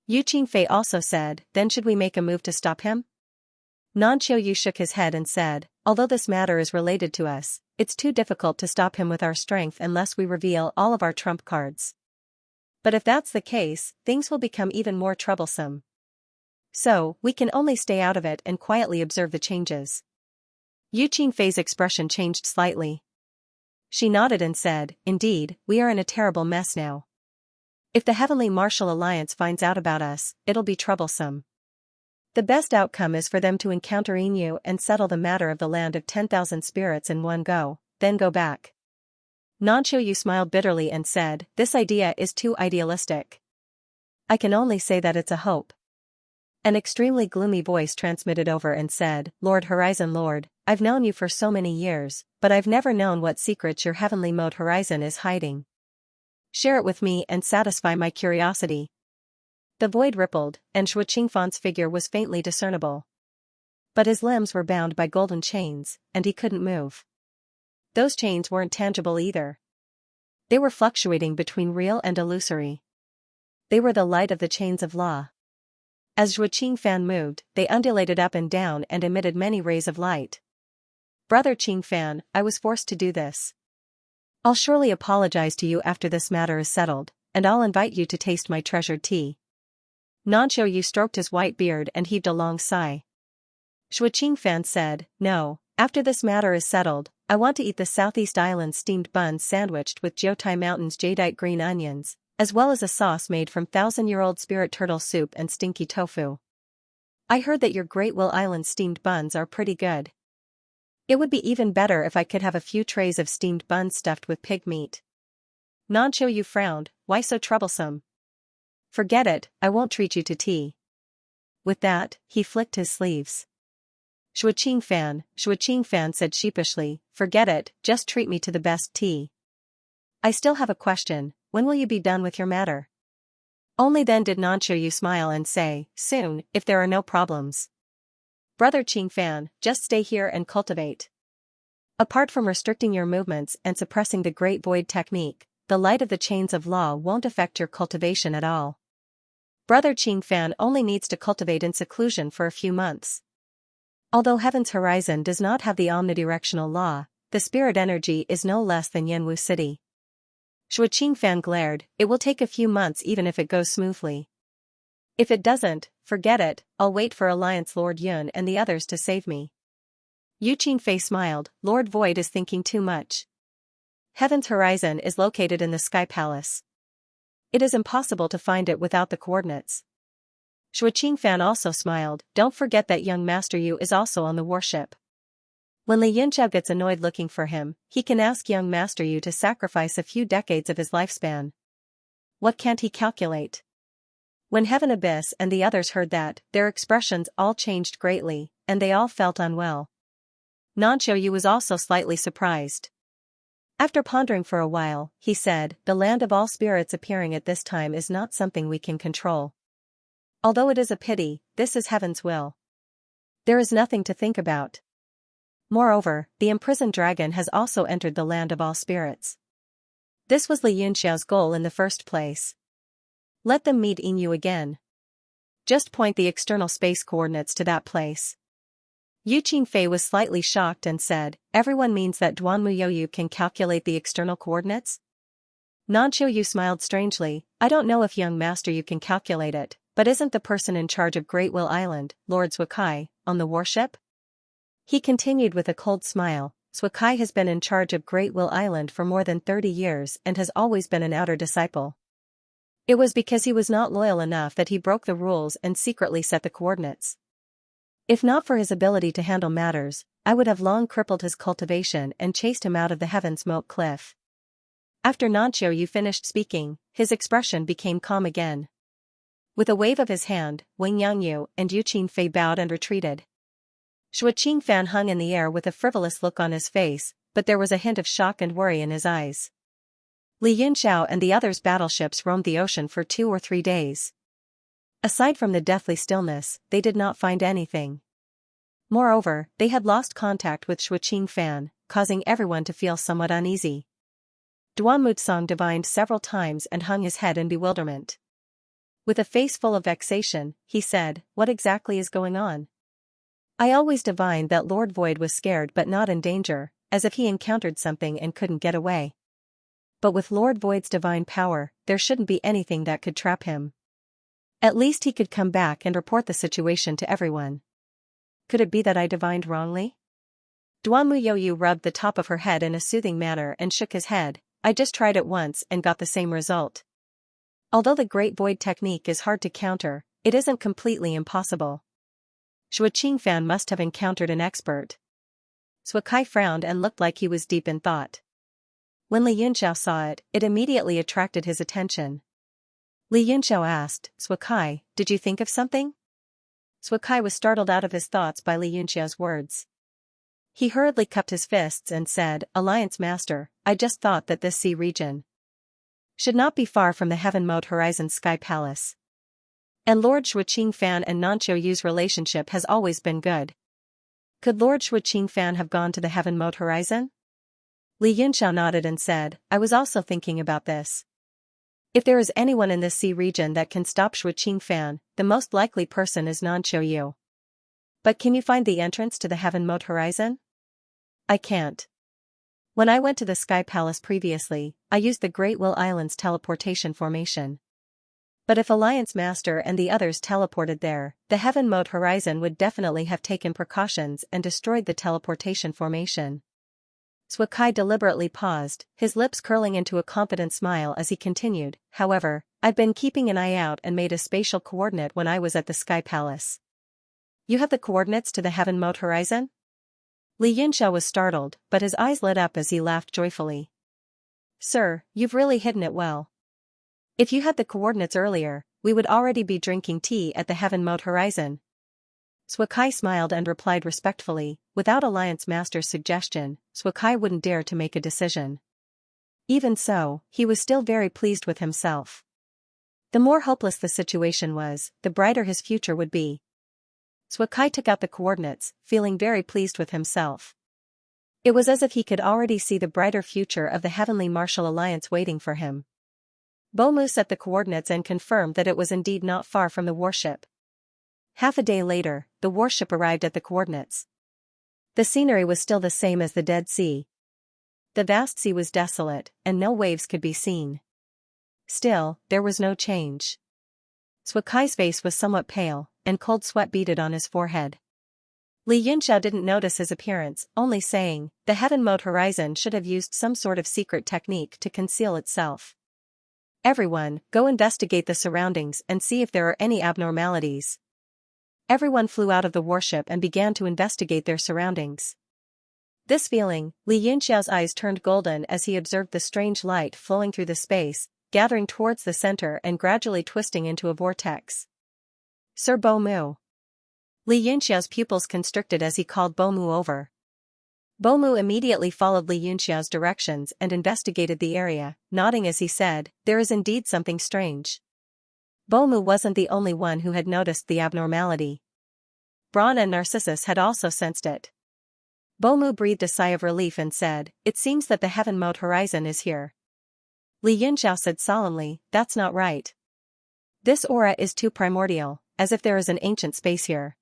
Yu Qingfei also said, then should we make a move to stop him? Nanqiu shook his head and said, although this matter is related to us, it's too difficult to stop him with our strength unless we reveal all of our trump cards. But if that's the case, things will become even more troublesome. So, we can only stay out of it and quietly observe the changes. Yu Qingfei's expression changed slightly. She nodded and said, indeed, we are in a terrible mess now. If the Heavenly Martial Alliance finds out about us, it'll be troublesome. The best outcome is for them to encounter Inu and settle the matter of the land of 10,000 spirits in one go, then go back. Nanqiu smiled bitterly and said, this idea is too idealistic. I can only say that it's a hope. An extremely gloomy voice transmitted over and said, Lord Horizon Lord, I've known you for so many years, but I've never known what secrets your heavenly mode Horizon is hiding. Share it with me and satisfy my curiosity. The void rippled, and Shui Qingfan's figure was faintly discernible. But his limbs were bound by golden chains, and he couldn't move. Those chains weren't tangible either. They were fluctuating between real and illusory. They were the light of the chains of law. As Shui Qingfan moved, they undulated up and down and emitted many rays of light. Brother Qingfan, I was forced to do this. I'll surely apologize to you after this matter is settled, and I'll invite you to taste my treasured tea. Nanqiu stroked his white beard and heaved a long sigh. Shui Qingfan said, no, after this matter is settled, I want to eat the Southeast Island steamed buns sandwiched with Jiutai Mountain's jadeite green onions, as well as a sauce made from 1,000-year-old spirit turtle soup and stinky tofu. I heard that your Great Will Island steamed buns are pretty good. It would be even better if I could have a few trays of steamed buns stuffed with pig meat. Nanqiu frowned, why so troublesome? Forget it, I won't treat you to tea. With that, he flicked his sleeves. Shui Qingfan said sheepishly, forget it, just treat me to the best tea. I still have a question, when will you be done with your matter? Only then did Nanqiu smile and say, soon, if there are no problems. Brother Qingfan, just stay here and cultivate. Apart from restricting your movements and suppressing the Great Void technique, the light of the chains of law won't affect your cultivation at all. Brother Qingfan only needs to cultivate in seclusion for a few months. Although Heaven's Horizon does not have the omnidirectional law, the spirit energy is no less than Yanwu City. Shui Qingfan glared, it will take a few months even if it goes smoothly. If it doesn't, forget it, I'll wait for Alliance Lord Yun and the others to save me. Yu Qingfei smiled, Lord Void is thinking too much. Heaven's Horizon is located in the Sky Palace. It is impossible to find it without the coordinates. Shui Qingfan also smiled, don't forget that young Master Yu is also on the warship. When Li Yunqiao gets annoyed looking for him, he can ask young Master Yu to sacrifice a few decades of his lifespan. What can't he calculate? When Heaven Abyss and the others heard that, their expressions all changed greatly, and they all felt unwell. Nanqiu was also slightly surprised. After pondering for a while, he said, the land of all spirits appearing at this time is not something we can control. Although it is a pity, this is Heaven's will. There is nothing to think about. Moreover, the imprisoned dragon has also entered the land of all spirits. This was Li Yunxiao's goal in the first place. Let them meet Inu again. Just point the external space coordinates to that place. Yu Qingfei was slightly shocked and said, everyone means that Duanmu Youyu can calculate the external coordinates? Nanqiu Yu smiled strangely, I don't know if young master you can calculate it, but isn't the person in charge of Great Will Island, Lord Zhukai, on the warship? He continued with a cold smile, Zhukai has been in charge of Great Will Island for more than 30 years and has always been an outer disciple. It was because he was not loyal enough that he broke the rules and secretly set the coordinates. If not for his ability to handle matters, I would have long crippled his cultivation and chased him out of the Heaven Smoke Cliff. After Nanqiu Yu finished speaking, his expression became calm again. With a wave of his hand, Wang Yangyu and Yu Qingfei bowed and retreated. Shui Qingfan hung in the air with a frivolous look on his face, but there was a hint of shock and worry in his eyes. Li Yunxiao and the others' battleships roamed the ocean for 2 or 3 days. Aside from the deathly stillness, they did not find anything. Moreover, they had lost contact with Shui Qingfan, causing everyone to feel somewhat uneasy. Duan Mutsong divined several times and hung his head in bewilderment. With a face full of vexation, he said, what exactly is going on? I always divined that Lord Void was scared but not in danger, as if he encountered something and couldn't get away. But with Lord Void's divine power, there shouldn't be anything that could trap him. At least he could come back and report the situation to everyone. Could it be that I divined wrongly? Duanmu Youyu rubbed the top of her head in a soothing manner and shook his head, I just tried it once and got the same result. Although the Great Void technique is hard to counter, it isn't completely impossible. Shui Qingfan must have encountered an expert. Zhukai frowned and looked like he was deep in thought. When Li Yunxiao saw it, it immediately attracted his attention. Li Yunxiao asked, Zhukai, did you think of something? Zhukai was startled out of his thoughts by Li Yunxiao's words. He hurriedly cupped his fists and said, Alliance Master, I just thought that this sea region should not be far from the Heaven Mode Horizon Sky Palace. And Lord Shui Qingfan and Nanqiu Yu's relationship has always been good. Could Lord Shui Qingfan have gone to the Heaven Mode Horizon? Li Yunxiao nodded and said, I was also thinking about this. If there is anyone in this sea region that can stop Shui Qingfan, the most likely person is Nanqiu Yu. But can you find the entrance to the Heaven Mode Horizon? I can't. When I went to the Sky Palace previously, I used the Great Will Island's teleportation formation. But if Alliance Master and the others teleported there, the Heaven Mode Horizon would definitely have taken precautions and destroyed the teleportation formation. Zhukai deliberately paused, his lips curling into a confident smile as he continued, however, I've been keeping an eye out and made a spatial coordinate when I was at the Sky Palace. You have the coordinates to the Heaven Mode Horizon? Li Yunxiao was startled, but his eyes lit up as he laughed joyfully. Sir, you've really hidden it well. If you had the coordinates earlier, we would already be drinking tea at the Heaven Mode Horizon. Zhukai smiled and replied respectfully, without Alliance Master's suggestion, Zhukai wouldn't dare to make a decision. Even so, he was still very pleased with himself. The more hopeless the situation was, the brighter his future would be. Zhukai took out the coordinates, feeling very pleased with himself. It was as if he could already see the brighter future of the Heavenly Martial Alliance waiting for him. Bomu set the coordinates and confirmed that it was indeed not far from the warship. Half a day later, the warship arrived at the coordinates. The scenery was still the same as the Dead Sea. The vast sea was desolate, and no waves could be seen. Still, there was no change. Zhuikai's face was somewhat pale, and cold sweat beaded on his forehead. Li Yunxiao didn't notice his appearance, only saying, the Heaven Mode Horizon should have used some sort of secret technique to conceal itself. Everyone, go investigate the surroundings and see if there are any abnormalities. Everyone flew out of the warship and began to investigate their surroundings. This feeling, Li Yunxiao's eyes turned golden as he observed the strange light flowing through the space, gathering towards the center and gradually twisting into a vortex. Sir Bomu. Li Yunxiao's pupils constricted as he called Bomu over. Bomu immediately followed Li Yunxiao's directions and investigated the area, nodding as he said, there is indeed something strange. Bomu wasn't the only one who had noticed the abnormality. Braun and Narcissus had also sensed it. Bomu breathed a sigh of relief and said, "It seems that the heaven-mode horizon is here." Li Yunxiao said solemnly, "That's not right. This aura is too primordial, as if there is an ancient space here.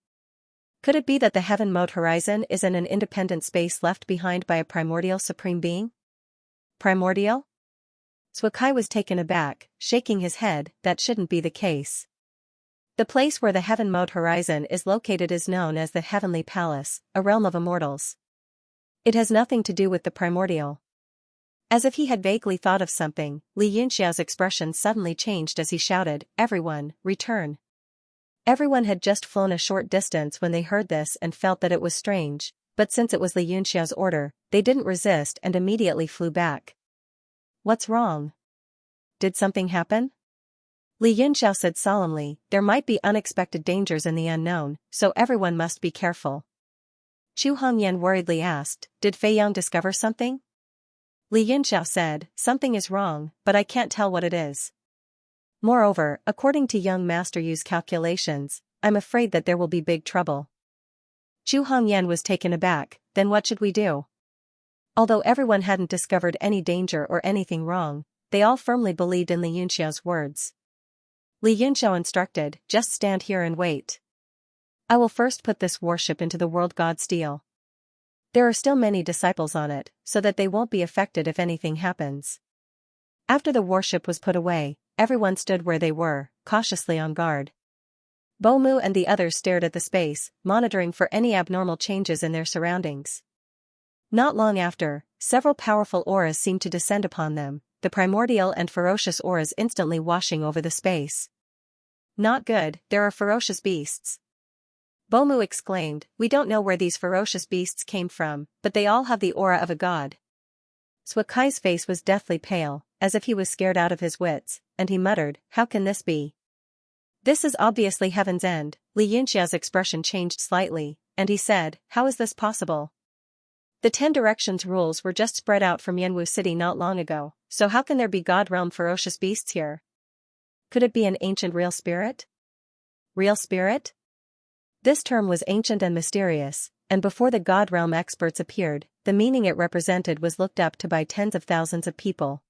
Could it be that the heaven-mode horizon is in an independent space left behind by a primordial supreme being? Primordial? Suakai was taken aback, shaking his head. That shouldn't be the case. The place where the heaven-mode horizon is located is known as the Heavenly Palace, a realm of immortals. It has nothing to do with the primordial. As if he had vaguely thought of something, Li Yunxiao's expression suddenly changed as he shouted, "Everyone, return." Everyone had just flown a short distance when they heard this and felt that it was strange, but since it was Li Yunxiao's order, they didn't resist and immediately flew back. "What's wrong? Did something happen?" Li Yunxiao said solemnly, "There might be unexpected dangers in the unknown, so everyone must be careful." Chu Hongyan worriedly asked, "Did Fei Yang discover something?" Li Yunxiao said, "Something is wrong, but I can't tell what it is. Moreover, according to young Master Yu's calculations, I'm afraid that there will be big trouble." Chu Hongyan was taken aback. "Then what should we do?" Although everyone hadn't discovered any danger or anything wrong, they all firmly believed in Li Yunxiao's words. Li Yunxiao instructed, "Just stand here and wait. I will first put this warship into the world god steel. There are still many disciples on it, so that they won't be affected if anything happens." After the warship was put away, everyone stood where they were, cautiously on guard. Bomu and the others stared at the space, monitoring for any abnormal changes in their surroundings. Not long after, several powerful auras seemed to descend upon them, the primordial and ferocious auras instantly washing over the space. "Not good, there are ferocious beasts." Bomu exclaimed, "We don't know where these ferocious beasts came from, but they all have the aura of a god." Suakai's face was deathly pale, as if he was scared out of his wits, and he muttered, "How can this be? This is obviously Heaven's End." Li Yunxiao's expression changed slightly, and he said, "How is this possible? The 10 Directions rules were just spread out from Yanwu City not long ago, so how can there be God realm ferocious beasts here? Could it be an ancient real spirit?" Real spirit? This term was ancient and mysterious, and before the God realm experts appeared, the meaning it represented was looked up to by tens of thousands of people.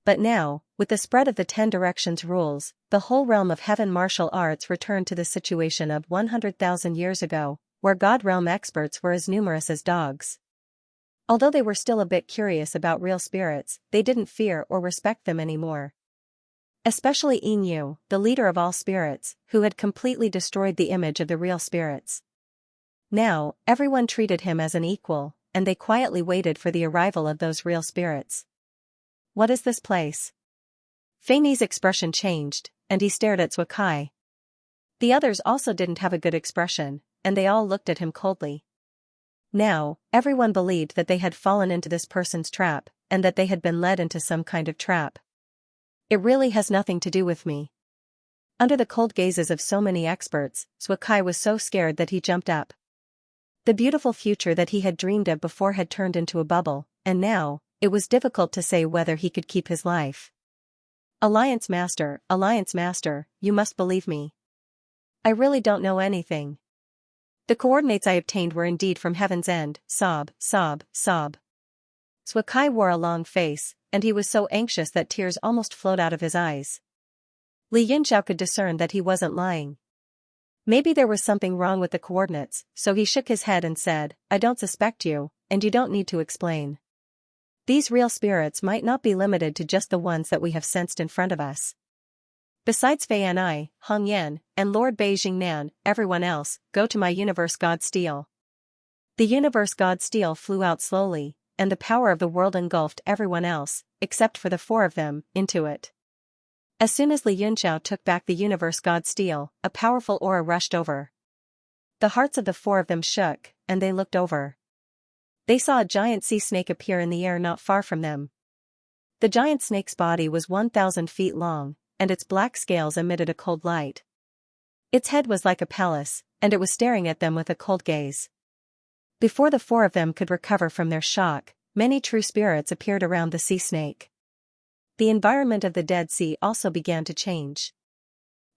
But now, with the spread of the 10 Directions rules, the whole realm of heaven martial arts returned to the situation of 100,000 years ago, where God realm experts were as numerous as dogs. Although they were still a bit curious about real spirits, they didn't fear or respect them anymore. Especially Yin, the leader of all spirits, who had completely destroyed the image of the real spirits. Now, everyone treated him as an equal, and they quietly waited for the arrival of those real spirits. "What is this place?" Fei's expression changed, and he stared at Suakai. The others also didn't have a good expression, and they all looked at him coldly. Now, everyone believed that they had fallen into this person's trap, and that they had been led into some kind of trap. "It really has nothing to do with me." Under the cold gazes of so many experts, Suakai was so scared that he jumped up. The beautiful future that he had dreamed of before had turned into a bubble, and now, it was difficult to say whether he could keep his life. Alliance Master, you must believe me. I really don't know anything. The coordinates I obtained were indeed from Heaven's End." Sob, sob, sob. Suakai wore a long face, and he was so anxious that tears almost flowed out of his eyes. Li Yunxiao could discern that he wasn't lying. Maybe there was something wrong with the coordinates, so he shook his head and said, "I don't suspect you, and you don't need to explain. These real spirits might not be limited to just the ones that we have sensed in front of us. Besides Fei and I, Hong Yan, and Lord Beijing Nan, everyone else, go to my universe god steel." The universe god steel flew out slowly, and the power of the world engulfed everyone else, except for the 4 of them, into it. As soon as Li Yunxiao took back the universe god steel, a powerful aura rushed over. The hearts of the 4 of them shook, and they looked over. They saw a giant sea snake appear in the air not far from them. The giant snake's body was 1,000 feet long, and its black scales emitted a cold light. Its head was like a palace, and it was staring at them with a cold gaze. Before the 4 of them could recover from their shock, many true spirits appeared around the sea snake. The environment of the Dead Sea also began to change.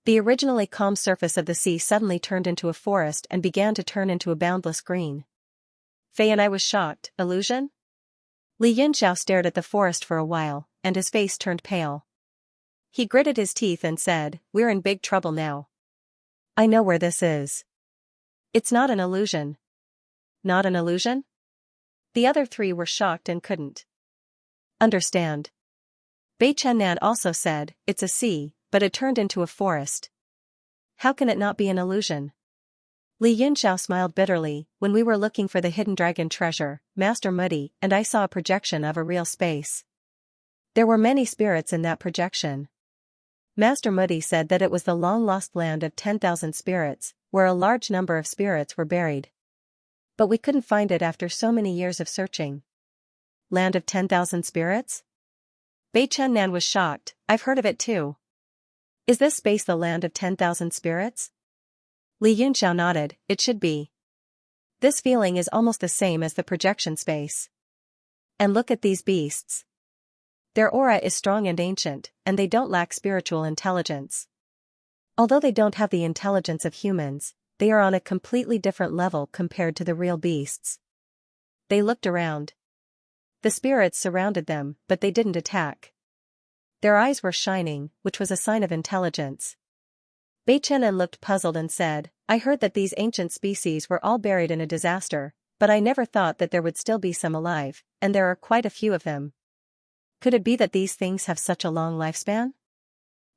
The originally calm surface of the sea suddenly turned into a forest and began to turn into a boundless green. Fei and I was shocked. Illusion? Li Yunxiao stared at the forest for a while, and his face turned pale. He gritted his teeth and said, "We're in big trouble now. I know where this is. It's not an illusion." Not an illusion? The other three were shocked and couldn't understand. Bei Chennan also said, "It's a sea, but it turned into a forest. How can it not be an illusion?" Li Yunxiao smiled bitterly. When we were looking for the hidden dragon treasure, Master Muddy and I saw a projection of a real space. There were many spirits in that projection. Master Muddy said that it was the long-lost land of 10,000 spirits, where a large number of spirits were buried. But we couldn't find it after so many years of searching. Land of 10,000 spirits? Bei Chennan was shocked. I've heard of it too. Is this space the land of 10,000 spirits? Li Yunxiao nodded. It should be. This feeling is almost the same as the projection space. And look at these beasts. Their aura is strong and ancient, and they don't lack spiritual intelligence. Although they don't have the intelligence of humans, they are on a completely different level compared to the real beasts. They looked around. The spirits surrounded them, but they didn't attack. Their eyes were shining, which was a sign of intelligence. Bei Chennan looked puzzled and said, "I heard that these ancient species were all buried in a disaster, but I never thought that there would still be some alive, and there are quite a few of them. Could it be that these things have such a long lifespan?"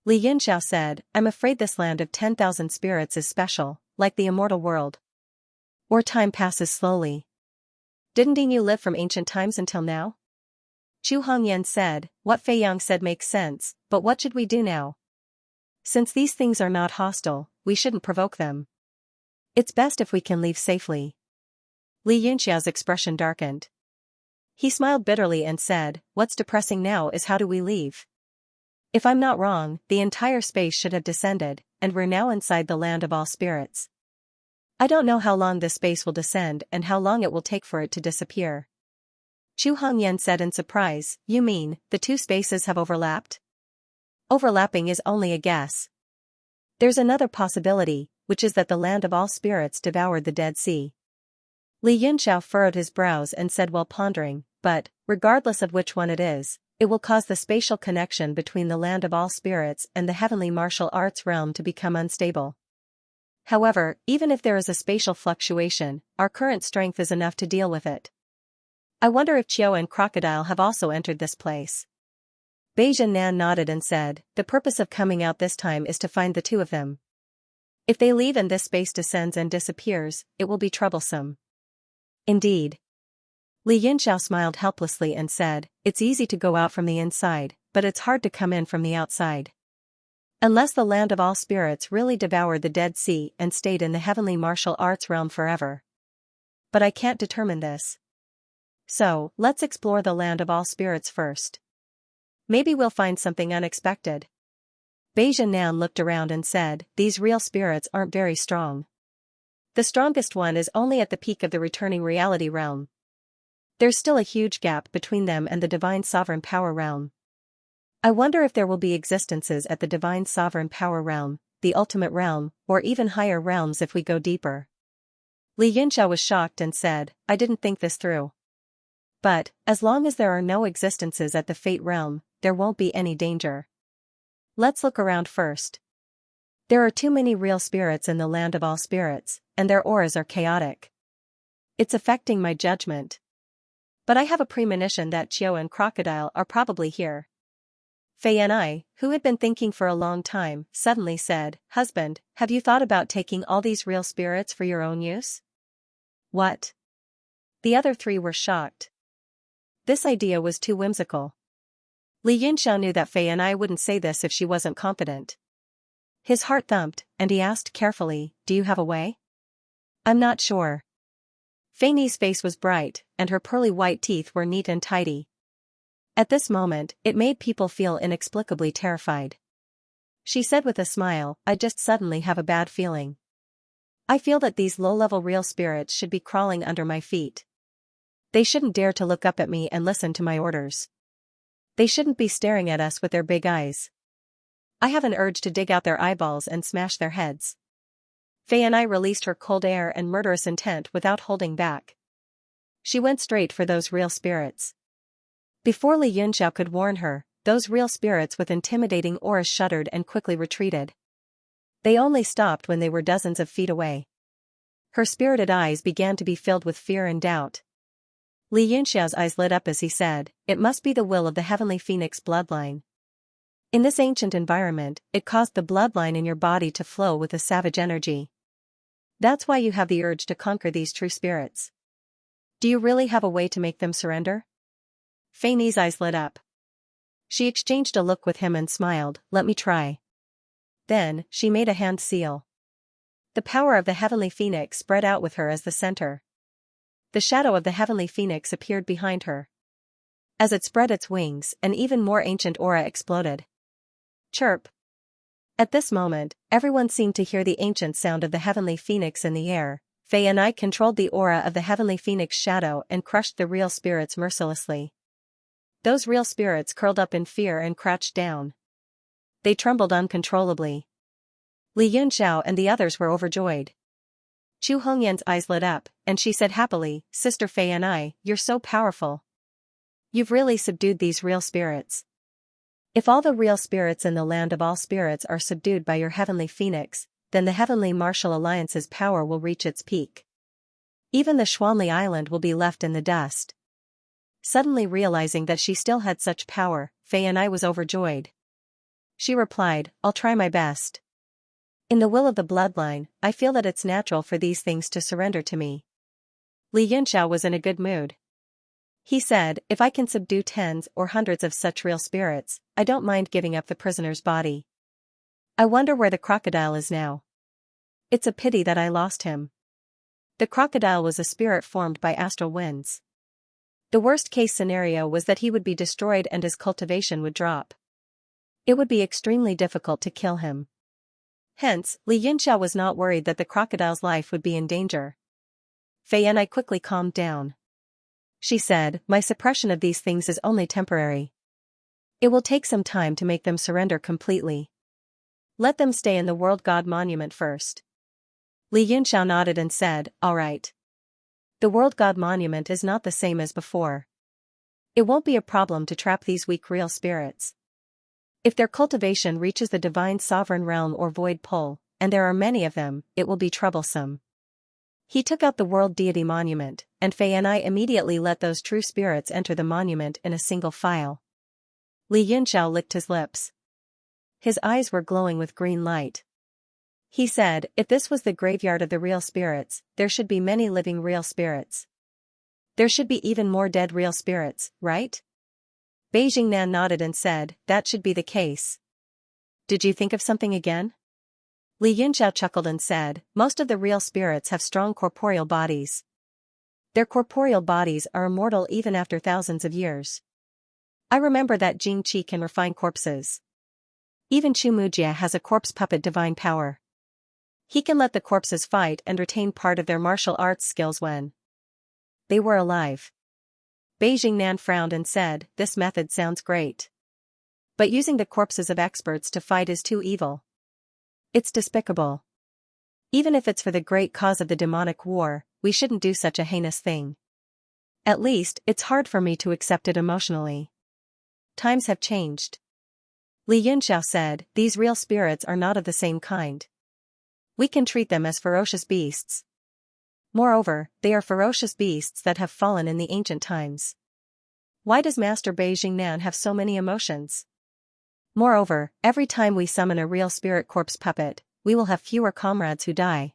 Li Yunxiao said, "I'm afraid this land of 10,000 spirits is special, like the immortal world. Or time passes slowly. Didn't you live from ancient times until now?" Chu Hongyan said, "What Fei Yang said makes sense, but what should we do now? Since these things are not hostile, we shouldn't provoke them. It's best if we can leave safely." Li Yunxiao's expression darkened. He smiled bitterly and said, "What's depressing now is how do we leave? If I'm not wrong, the entire space should have descended, and we're now inside the land of all spirits. I don't know how long this space will descend and how long it will take for it to disappear." Chu Hongyan said in surprise, "You mean, the two spaces have overlapped?" "Overlapping is only a guess. There's another possibility, which is that the land of all spirits devoured the Dead Sea." Li Yunxiao furrowed his brows and said while pondering, "But, regardless of which one it is, it will cause the spatial connection between the land of all spirits and the heavenly martial arts realm to become unstable. However, even if there is a spatial fluctuation, our current strength is enough to deal with it. I wonder if Chiao and Crocodile have also entered this place." Bei Zhennan nodded and said, "The purpose of coming out this time is to find the two of them. If they leave and this space descends and disappears, it will be troublesome." "Indeed." Li Yunxiao smiled helplessly and said, "It's easy to go out from the inside, but it's hard to come in from the outside. Unless the land of all spirits really devoured the Dead Sea and stayed in the heavenly martial arts realm forever. But I can't determine this. So, let's explore the land of all spirits first. Maybe we'll find something unexpected." Bei Zhennan looked around and said, "These real spirits aren't very strong. The strongest one is only at the peak of the returning reality realm. There's still a huge gap between them and the divine sovereign power realm. I wonder if there will be existences at the divine sovereign power realm, the ultimate realm, or even higher realms if we go deeper." Li Yunxiao was shocked and said, "I didn't think this through. But, as long as there are no existences at the fate realm, there won't be any danger. Let's look around first. There are too many real spirits in the land of all spirits, and their auras are chaotic. It's affecting my judgment. But I have a premonition that Chiao and Crocodile are probably here." Fei and I, who had been thinking for a long time, suddenly said, "Husband, have you thought about taking all these real spirits for your own use?" "What?" The other three were shocked. This idea was too whimsical. Li Yunxiao knew that Fei and I wouldn't say this if she wasn't confident. His heart thumped, and he asked carefully, "Do you have a way?" "I'm not sure." Fei Ni's face was bright, and her pearly white teeth were neat and tidy. At this moment, it made people feel inexplicably terrified. She said with a smile, "I just suddenly have a bad feeling. I feel that these low-level real spirits should be crawling under my feet. They shouldn't dare to look up at me and listen to my orders. They shouldn't be staring at us with their big eyes. I have an urge to dig out their eyeballs and smash their heads. Fei and I released her cold air and murderous intent without holding back. She went straight for those real spirits. Before Li Yunxiao could warn her, those real spirits with intimidating auras shuddered and quickly retreated. They only stopped when they were dozens of feet away. Her spirited eyes began to be filled with fear and doubt. Li Yunxiao's eyes lit up as he said, "It must be the will of the heavenly phoenix bloodline. In this ancient environment, it caused the bloodline in your body to flow with a savage energy. That's why you have the urge to conquer these true spirits. Do you really have a way to make them surrender?" Fei Ni's eyes lit up. She exchanged a look with him and smiled, "Let me try." Then, she made a hand seal. The power of the heavenly phoenix spread out with her as the center. The shadow of the heavenly phoenix appeared behind her. As it spread its wings, an even more ancient aura exploded. Chirp. At this moment, everyone seemed to hear the ancient sound of the heavenly phoenix in the air. Fei and I controlled the aura of the heavenly phoenix shadow and crushed the real spirits mercilessly. Those real spirits curled up in fear and crouched down. They trembled uncontrollably. Li Yunxiao and the others were overjoyed. Chu Hongyan's eyes lit up, and she said happily, "Sister Fei and I, you're so powerful. You've really subdued these real spirits. If all the real spirits in the land of all spirits are subdued by your heavenly phoenix, then the Heavenly Martial Alliance's power will reach its peak. Even the Xuanli Island will be left in the dust." Suddenly realizing that she still had such power, Fei and I was overjoyed. She replied, "I'll try my best. In the will of the bloodline, I feel that it's natural for these things to surrender to me." Li Yunxiao was in a good mood. He said, "If I can subdue tens or hundreds of such real spirits, I don't mind giving up the prisoner's body. I wonder where the crocodile is now. It's a pity that I lost him." The crocodile was a spirit formed by astral winds. The worst-case scenario was that he would be destroyed and his cultivation would drop. It would be extremely difficult to kill him. Hence, Li Yunxiao was not worried that the crocodile's life would be in danger. Fei and I quickly calmed down. She said, "My suppression of these things is only temporary. It will take some time to make them surrender completely. Let them stay in the World God Monument first." Li Yunxiao nodded and said, "All right. The World God Monument is not the same as before. It won't be a problem to trap these weak real spirits. If their cultivation reaches the divine sovereign realm or void pole, and there are many of them, it will be troublesome." He took out the World Deity Monument, and Fei and I immediately let those true spirits enter the monument in a single file. Li Yunxiao licked his lips. His eyes were glowing with green light. He said, "If this was the graveyard of the real spirits, there should be many living real spirits. There should be even more dead real spirits, right?" Beijing Nan nodded and said, "That should be the case. Did you think of something again?" Li Yunxiao chuckled and said, "Most of the real spirits have strong corporeal bodies. Their corporeal bodies are immortal even after thousands of years. I remember that Jing Qi can refine corpses. Even Chu Mujia has a corpse puppet divine power. He can let the corpses fight and retain part of their martial arts skills when they were alive." Beijing Nan frowned and said, "This method sounds great. But using the corpses of experts to fight is too evil. It's despicable. Even if it's for the great cause of the demonic war, we shouldn't do such a heinous thing. At least, it's hard for me to accept it emotionally. Times have changed." Li Yunxiao said, "These real spirits are not of the same kind. We can treat them as ferocious beasts. Moreover, they are ferocious beasts that have fallen in the ancient times. Why does Master Beijing Nan have so many emotions? Moreover, every time we summon a real spirit corpse puppet, we will have fewer comrades who die.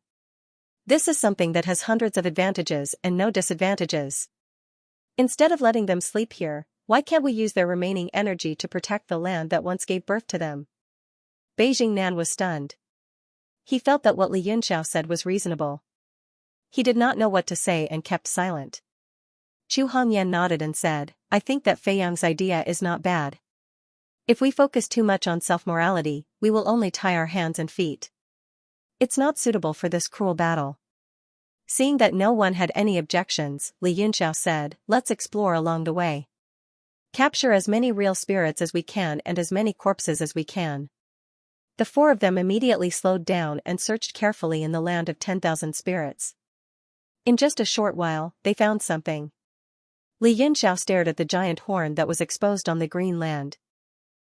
This is something that has hundreds of advantages and no disadvantages. Instead of letting them sleep here, why can't we use their remaining energy to protect the land that once gave birth to them?" Beijing Nan was stunned. He felt that what Li Yunxiao said was reasonable. He did not know what to say and kept silent. Chu Hongyan nodded and said, "I think that Fei Yang's idea is not bad. If we focus too much on self-morality, we will only tie our hands and feet. It's not suitable for this cruel battle." Seeing that no one had any objections, Li Yunxiao said, "Let's explore along the way. Capture as many real spirits as we can and as many corpses as we can. The four of them immediately slowed down and searched carefully in the land of 10,000 spirits. In just a short while, they found something. Li Yinxiao stared at the giant horn that was exposed on the green land.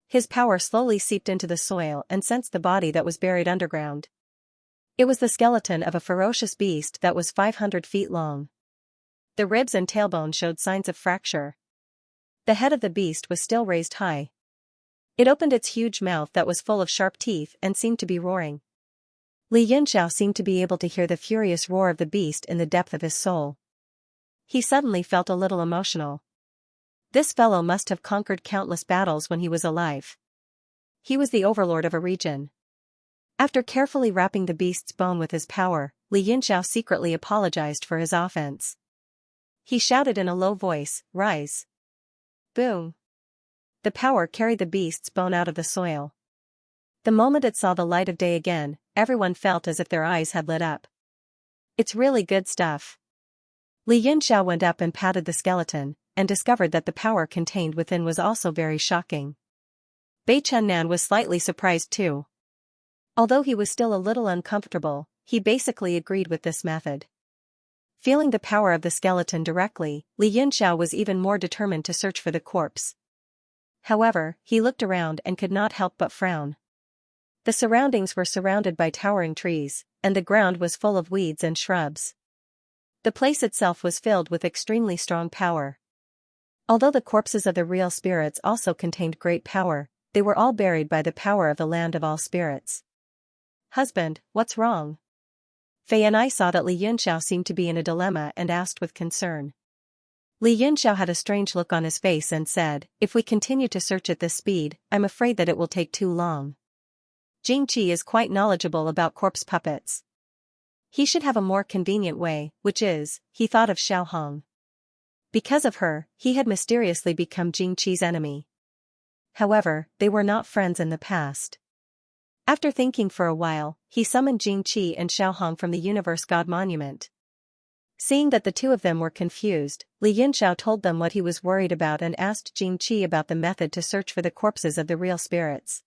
His power slowly seeped into the soil and sensed the body that was buried underground. It was the skeleton of a ferocious beast that was 500 feet long. The ribs and tailbone showed signs of fracture. The head of the beast was still raised high. It opened its huge mouth that was full of sharp teeth and seemed to be roaring. Li Yinxiao seemed to be able to hear the furious roar of the beast in the depth of his soul. He suddenly felt a little emotional. This fellow must have conquered countless battles when he was alive. He was the overlord of a region. After carefully wrapping the beast's bone with his power, Li Yinxiao secretly apologized for his offense. He shouted in a low voice, "Rise!" Boom! The power carried the beast's bone out of the soil. The moment it saw the light of day again, everyone felt as if their eyes had lit up. It's really good stuff. Li Yinxiao went up and patted the skeleton, and discovered that the power contained within was also very shocking. Bei Chunnan was slightly surprised too. Although he was still a little uncomfortable, he basically agreed with this method. Feeling the power of the skeleton directly, Li Yinxiao was even more determined to search for the corpse. However, he looked around and could not help but frown. The surroundings were surrounded by towering trees, and the ground was full of weeds and shrubs. The place itself was filled with extremely strong power. Although the corpses of the real spirits also contained great power, they were all buried by the power of the land of all spirits. "Husband, what's wrong?" Fei and I saw that Li Yinxiao seemed to be in a dilemma and asked with concern. Li Yinxiao had a strange look on his face and said, "If we continue to search at this speed, I'm afraid that it will take too long. Jingqi is quite knowledgeable about corpse puppets. He should have a more convenient way, which is," he thought of Xiaohong. Because of her, he had mysteriously become Jingqi's enemy. However, they were not friends in the past. After thinking for a while, he summoned Jingqi and Xiaohong from the Universe God Monument. Seeing that the two of them were confused, Li Yinxiao told them what he was worried about and asked Jingqi about the method to search for the corpses of the real spirits.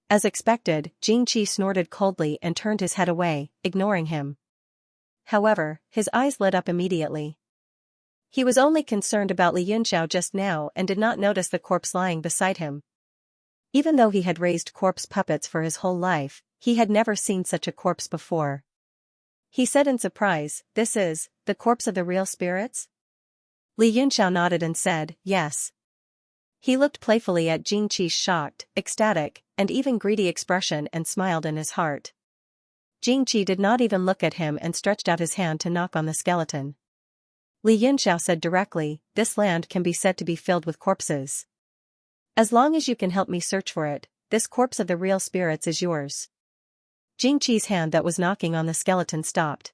As expected, Jingqi snorted coldly and turned his head away, ignoring him. However, his eyes lit up immediately. He was only concerned about Li Yinxiao just now and did not notice the corpse lying beside him. Even though he had raised corpse puppets for his whole life, he had never seen such a corpse before. He said in surprise, "This is the corpse of the real spirits?" Li Yinxiao nodded and said, "Yes." He looked playfully at Jingqi's shocked, ecstatic, and even greedy expression and smiled in his heart. Jingqi did not even look at him and stretched out his hand to knock on the skeleton. Li Yinxiao said directly, "This land can be said to be filled with corpses. As long as you can help me search for it, this corpse of the real spirits is yours." Jingqi's hand that was knocking on the skeleton stopped.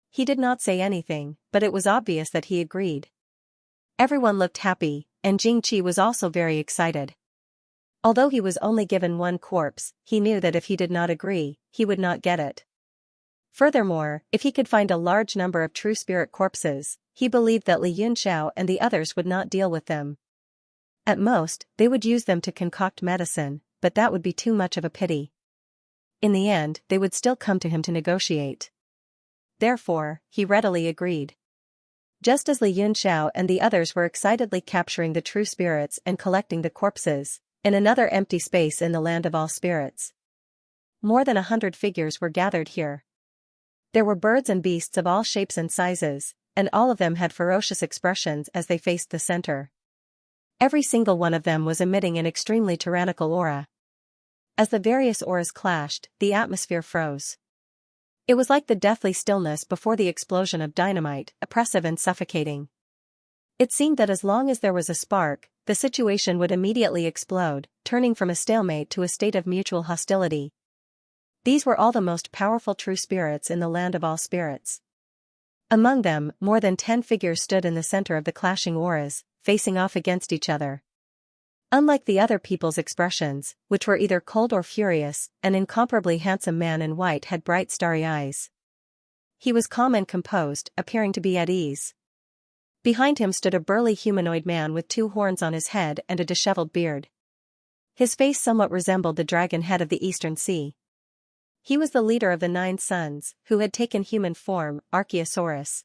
He did not say anything, but it was obvious that he agreed. Everyone looked happy, and Jingqi was also very excited. Although he was only given one corpse, he knew that if he did not agree, he would not get it. Furthermore, if he could find a large number of true spirit corpses, he believed that Li Yinxiao and the others would not deal with them. At most, they would use them to concoct medicine, but that would be too much of a pity. In the end, they would still come to him to negotiate. Therefore, he readily agreed. Just as Li Yinxiao and the others were excitedly capturing the true spirits and collecting the corpses, in another empty space in the land of all spirits, more than 100 figures were gathered here. There were birds and beasts of all shapes and sizes, and all of them had ferocious expressions as they faced the center. Every single one of them was emitting an extremely tyrannical aura. As the various auras clashed, the atmosphere froze. It was like the deathly stillness before the explosion of dynamite, oppressive and suffocating. It seemed that as long as there was a spark, the situation would immediately explode, turning from a stalemate to a state of mutual hostility. These were all the most powerful true spirits in the land of all spirits. Among them, more than 10 figures stood in the center of the clashing auras, facing off against each other. Unlike the other people's expressions, which were either cold or furious, an incomparably handsome man in white had bright starry eyes. He was calm and composed, appearing to be at ease. Behind him stood a burly humanoid man with 2 horns on his head and a disheveled beard. His face somewhat resembled the dragon head of the Eastern Sea. He was the leader of the 9 sons, who had taken human form, Archaeosaurus.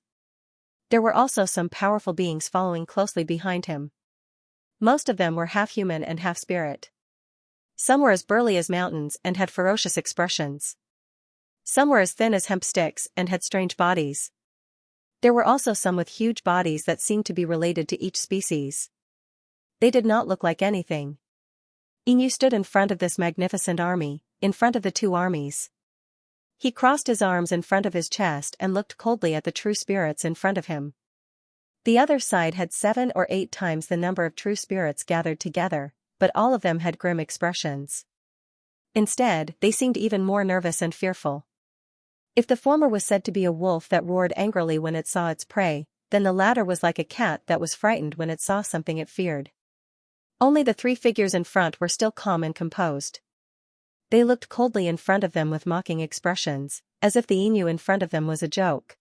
There were also some powerful beings following closely behind him. Most of them were half human and half spirit. Some were as burly as mountains and had ferocious expressions. Some were as thin as hemp sticks and had strange bodies. There were also some with huge bodies that seemed to be related to each species. They did not look like anything. Inu stood in front of this magnificent army, in front of the 2 armies. He crossed his arms in front of his chest and looked coldly at the true spirits in front of him. The other side had 7 or 8 times the number of true spirits gathered together, but all of them had grim expressions. Instead, they seemed even more nervous and fearful. If the former was said to be a wolf that roared angrily when it saw its prey, then the latter was like a cat that was frightened when it saw something it feared. Only the 3 figures in front were still calm and composed. They looked coldly in front of them with mocking expressions, as if the Inu in front of them was a joke.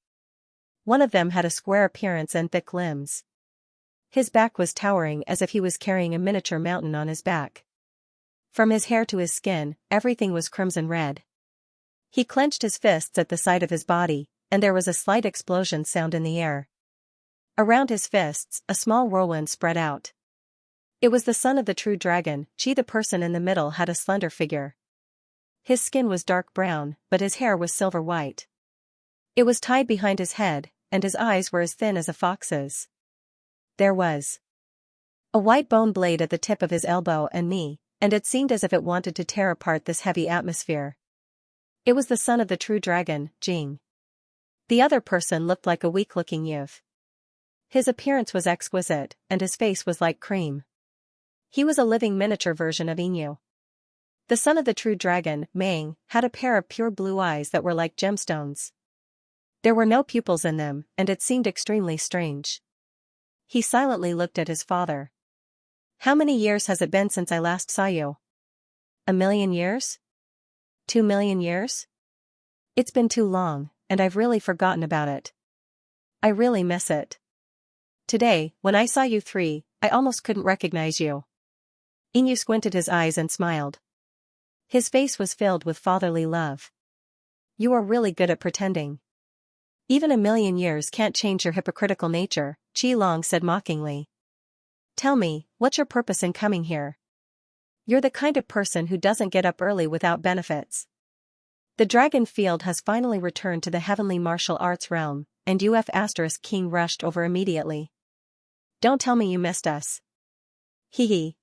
One of them had a square appearance and thick limbs. His back was towering as if he was carrying a miniature mountain on his back. From his hair to his skin, everything was crimson red. He clenched his fists at the side of his body, and there was a slight explosion sound in the air. Around his fists, a small whirlwind spread out. It was the son of the true dragon. Chi, the person in the middle, had a slender figure. His skin was dark brown, but his hair was silver white. It was tied behind his head, and his eyes were as thin as a fox's. There was a white bone blade at the tip of his elbow and knee, and it seemed as if it wanted to tear apart this heavy atmosphere. It was the son of the true dragon, Jing. The other person looked like a weak-looking youth. His appearance was exquisite, and his face was like cream. He was a living miniature version of Inu. The son of the true dragon, Mang, had a pair of pure blue eyes that were like gemstones. There were no pupils in them, and it seemed extremely strange. He silently looked at his father. "How many years has it been since I last saw you? 1,000,000 years? 2,000,000 years? It's been too long, and I've really forgotten about it. I really miss it. Today, when I saw you 3, I almost couldn't recognize you." Inu squinted his eyes and smiled. His face was filled with fatherly love. "You are really good at pretending. Even 1,000,000 years can't change your hypocritical nature," Qi Long said mockingly. "Tell me, what's your purpose in coming here? You're the kind of person who doesn't get up early without benefits." The dragon field has finally returned to the heavenly martial arts realm, and UF** King rushed over immediately. "Don't tell me you missed us." "Hee hee."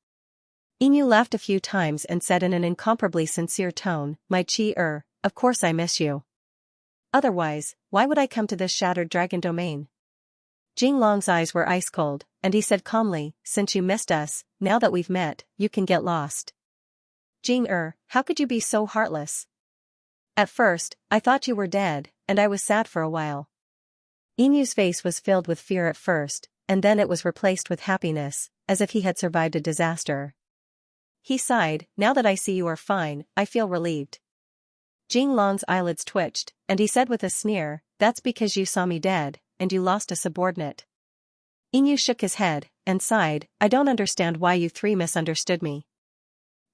Inu laughed a few times and said in an incomparably sincere tone, "My Chi, of course I miss you. Otherwise, why would I come to this shattered dragon domain?" Jing Long's eyes were ice cold, and he said calmly, "Since you missed us, now that we've met, you can get lost." "Jing, how could you be so heartless? At first, I thought you were dead, and I was sad for a while." Inu's face was filled with fear at first, and then it was replaced with happiness, as if he had survived a disaster. He sighed, "Now that I see you are fine, I feel relieved." Jing Long's eyelids twitched, and he said with a sneer, "That's because you saw me dead, and you lost a subordinate." Inu shook his head, and sighed, "I don't understand why you 3 misunderstood me.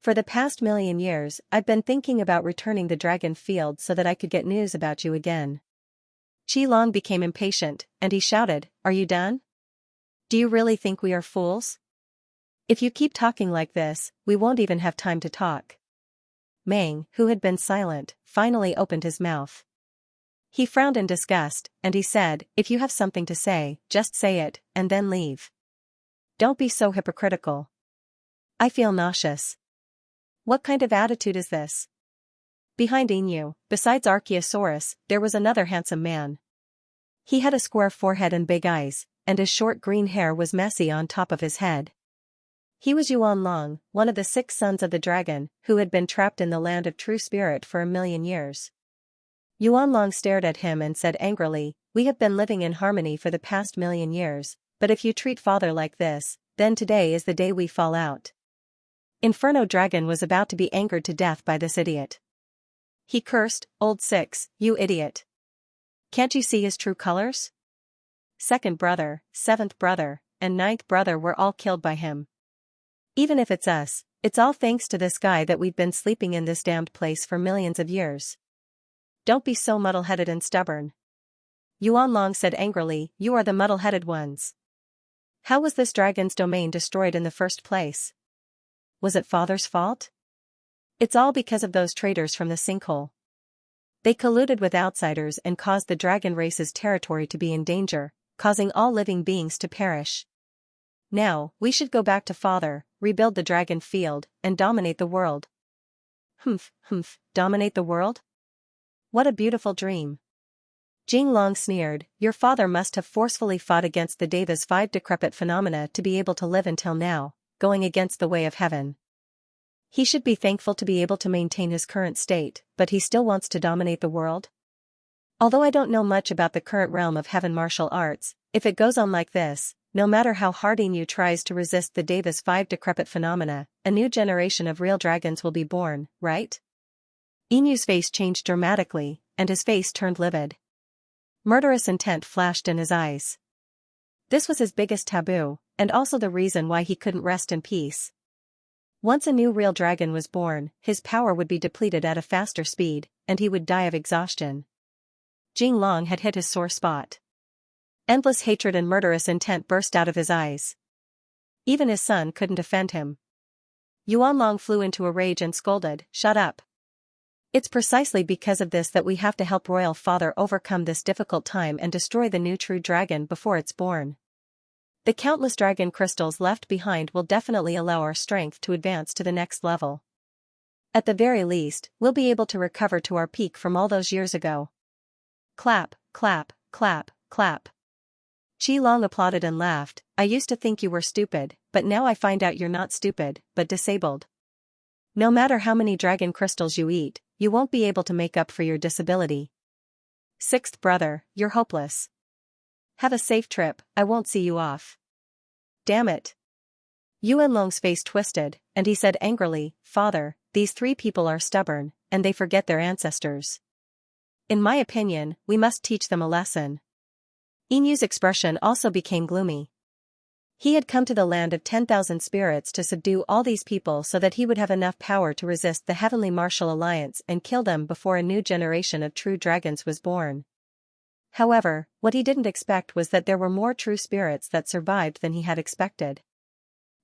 For the past 1,000,000 years, I've been thinking about returning the dragon field so that I could get news about you again." Qi Long became impatient, and he shouted, "Are you done? Do you really think we are fools? If you keep talking like this, we won't even have time to talk." Mang, who had been silent, finally opened his mouth. He frowned in disgust, and he said, "If you have something to say, just say it, and then leave. Don't be so hypocritical. I feel nauseous." "What kind of attitude is this?" Behind Inu, besides Archaeosaurus, there was another handsome man. He had a square forehead and big eyes, and his short green hair was messy on top of his head. He was Yuan Long, one of the 6 sons of the dragon, who had been trapped in the land of true spirit for 1,000,000 years. Yuan Long stared at him and said angrily, "We have been living in harmony for the past 1,000,000 years, but if you treat father like this, then today is the day we fall out." Inferno Dragon was about to be angered to death by this idiot. He cursed, "Old 6, you idiot. Can't you see his true colors? 2nd brother, 7th brother, and 9th brother were all killed by him. Even if it's us, It's all thanks to this guy that we've been sleeping in this damned place for millions of years. Don't be so muddle-headed and stubborn. Yuanlong said angrily, you are the muddle-headed ones. How was this dragon's domain destroyed in the first place? Was it father's fault? It's all because of those traitors from the sinkhole. They colluded with outsiders and caused the dragon race's territory to be in danger, causing all living beings to perish. Now, we should go back to father, rebuild the dragon field, and dominate the world. Dominate the world? What a beautiful dream. Jinglong sneered, your father must have forcefully fought against the Deva's 5 decrepit phenomena to be able to live until now, going against the way of heaven. He should be thankful to be able to maintain his current state, but he still wants to dominate the world? Although I don't know much about the current realm of heaven martial arts, if it goes on like this, no matter how hard Inu tries to resist the Deva's 5 decrepit phenomena, a new generation of real dragons will be born, right? Inu's face changed dramatically, and his face turned livid. Murderous intent flashed in his eyes. This was his biggest taboo, and also the reason why he couldn't rest in peace. Once a new real dragon was born, his power would be depleted at a faster speed, and he would die of exhaustion. Jinglong had hit his sore spot. Endless hatred and murderous intent burst out of his eyes. Even his son couldn't offend him. Yuanlong flew into a rage and scolded, shut up. It's precisely because of this that we have to help Royal Father overcome this difficult time and destroy the new true dragon before it's born. The countless dragon crystals left behind will definitely allow our strength to advance to the next level. At the very least, we'll be able to recover to our peak from all those years ago. Clap, clap, clap, clap. Qilong applauded and laughed, I used to think you were stupid, but now I find out you're not stupid, but disabled. No matter how many dragon crystals you eat, you won't be able to make up for your disability. Sixth brother, you're hopeless. Have a safe trip, I won't see you off. Damn it. Yuanlong's face twisted, and he said angrily, Father, these 3 people are stubborn, and they forget their ancestors. In my opinion, we must teach them a lesson. Inu's expression also became gloomy. He had come to the land of 10,000 spirits to subdue all these people so that he would have enough power to resist the Heavenly Martial Alliance and kill them before a new generation of true dragons was born. However, what he didn't expect was that there were more true spirits that survived than he had expected.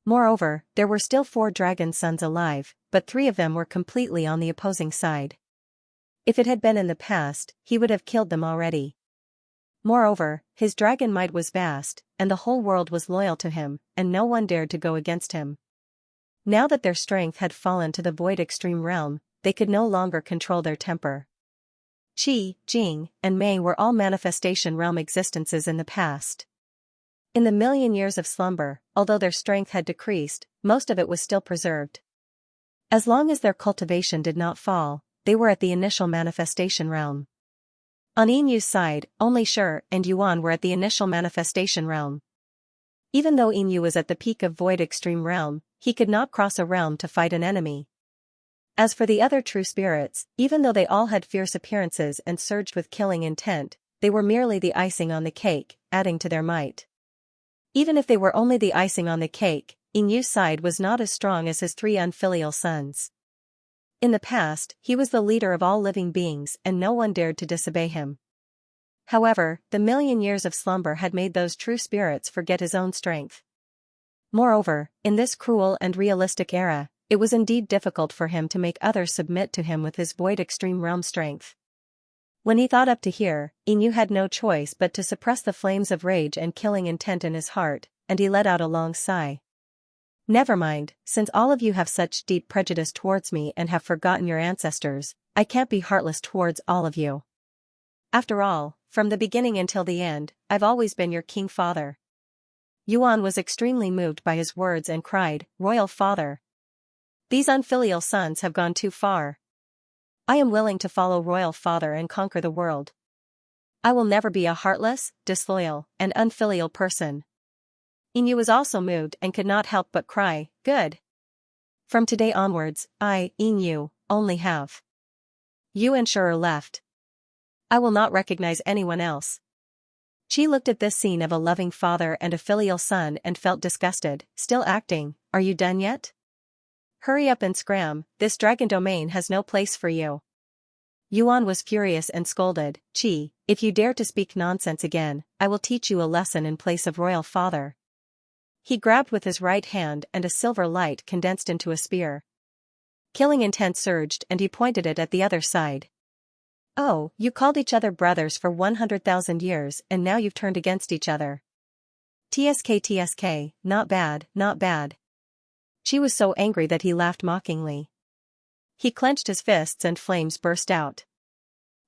Moreover, there were still 4 dragon sons alive, but 3 of them were completely on the opposing side. If it had been in the past, he would have killed them already. Moreover, his dragon might was vast, and the whole world was loyal to him, and no one dared to go against him. Now that their strength had fallen to the void extreme realm, they could no longer control their temper. Qi, Jing, and Mei were all manifestation realm existences in the past. In the million years of slumber, although their strength had decreased, most of it was still preserved. As long as their cultivation did not fall, they were at the initial manifestation realm. On Inu's side, only Shi and Yuan were at the initial manifestation realm. Even though Inu was at the peak of void extreme realm, he could not cross a realm to fight an enemy. As for the other true spirits, even though they all had fierce appearances and surged with killing intent, they were merely the icing on the cake, adding to their might. Even if they were only the icing on the cake, Inu's side was not as strong as his 3 unfilial sons. In the past, he was the leader of all living beings and no one dared to disobey him. However, the million years of slumber had made those true spirits forget his own strength. Moreover, in this cruel and realistic era, it was indeed difficult for him to make others submit to him with his void extreme realm strength. When he thought up to here, Inu had no choice but to suppress the flames of rage and killing intent in his heart, and he let out a long sigh. Never mind, since all of you have such deep prejudice towards me and have forgotten your ancestors, I can't be heartless towards all of you. After all, from the beginning until the end, I've always been your king father. Yuan was extremely moved by his words and cried, Royal Father. These unfilial sons have gone too far. I am willing to follow Royal Father and conquer the world. I will never be a heartless, disloyal, and unfilial person. Inu was also moved and could not help but cry, good. From today onwards, I, Inu, only have you and Shi left. I will not recognize anyone else. She looked at this scene of a loving father and a filial son and felt disgusted. Still acting, are you done yet? Hurry up and scram, this dragon domain has no place for you. Yuan was furious and scolded, Qi, if you dare to speak nonsense again, I will teach you a lesson in place of royal father. He grabbed with his right hand and a silver light condensed into a spear. Killing intent surged and he pointed it at the other side. Oh, you called each other brothers for 100,000 years and now you've turned against each other. TSK, not bad, not bad. Qi was so angry that he laughed mockingly. He clenched his fists and flames burst out.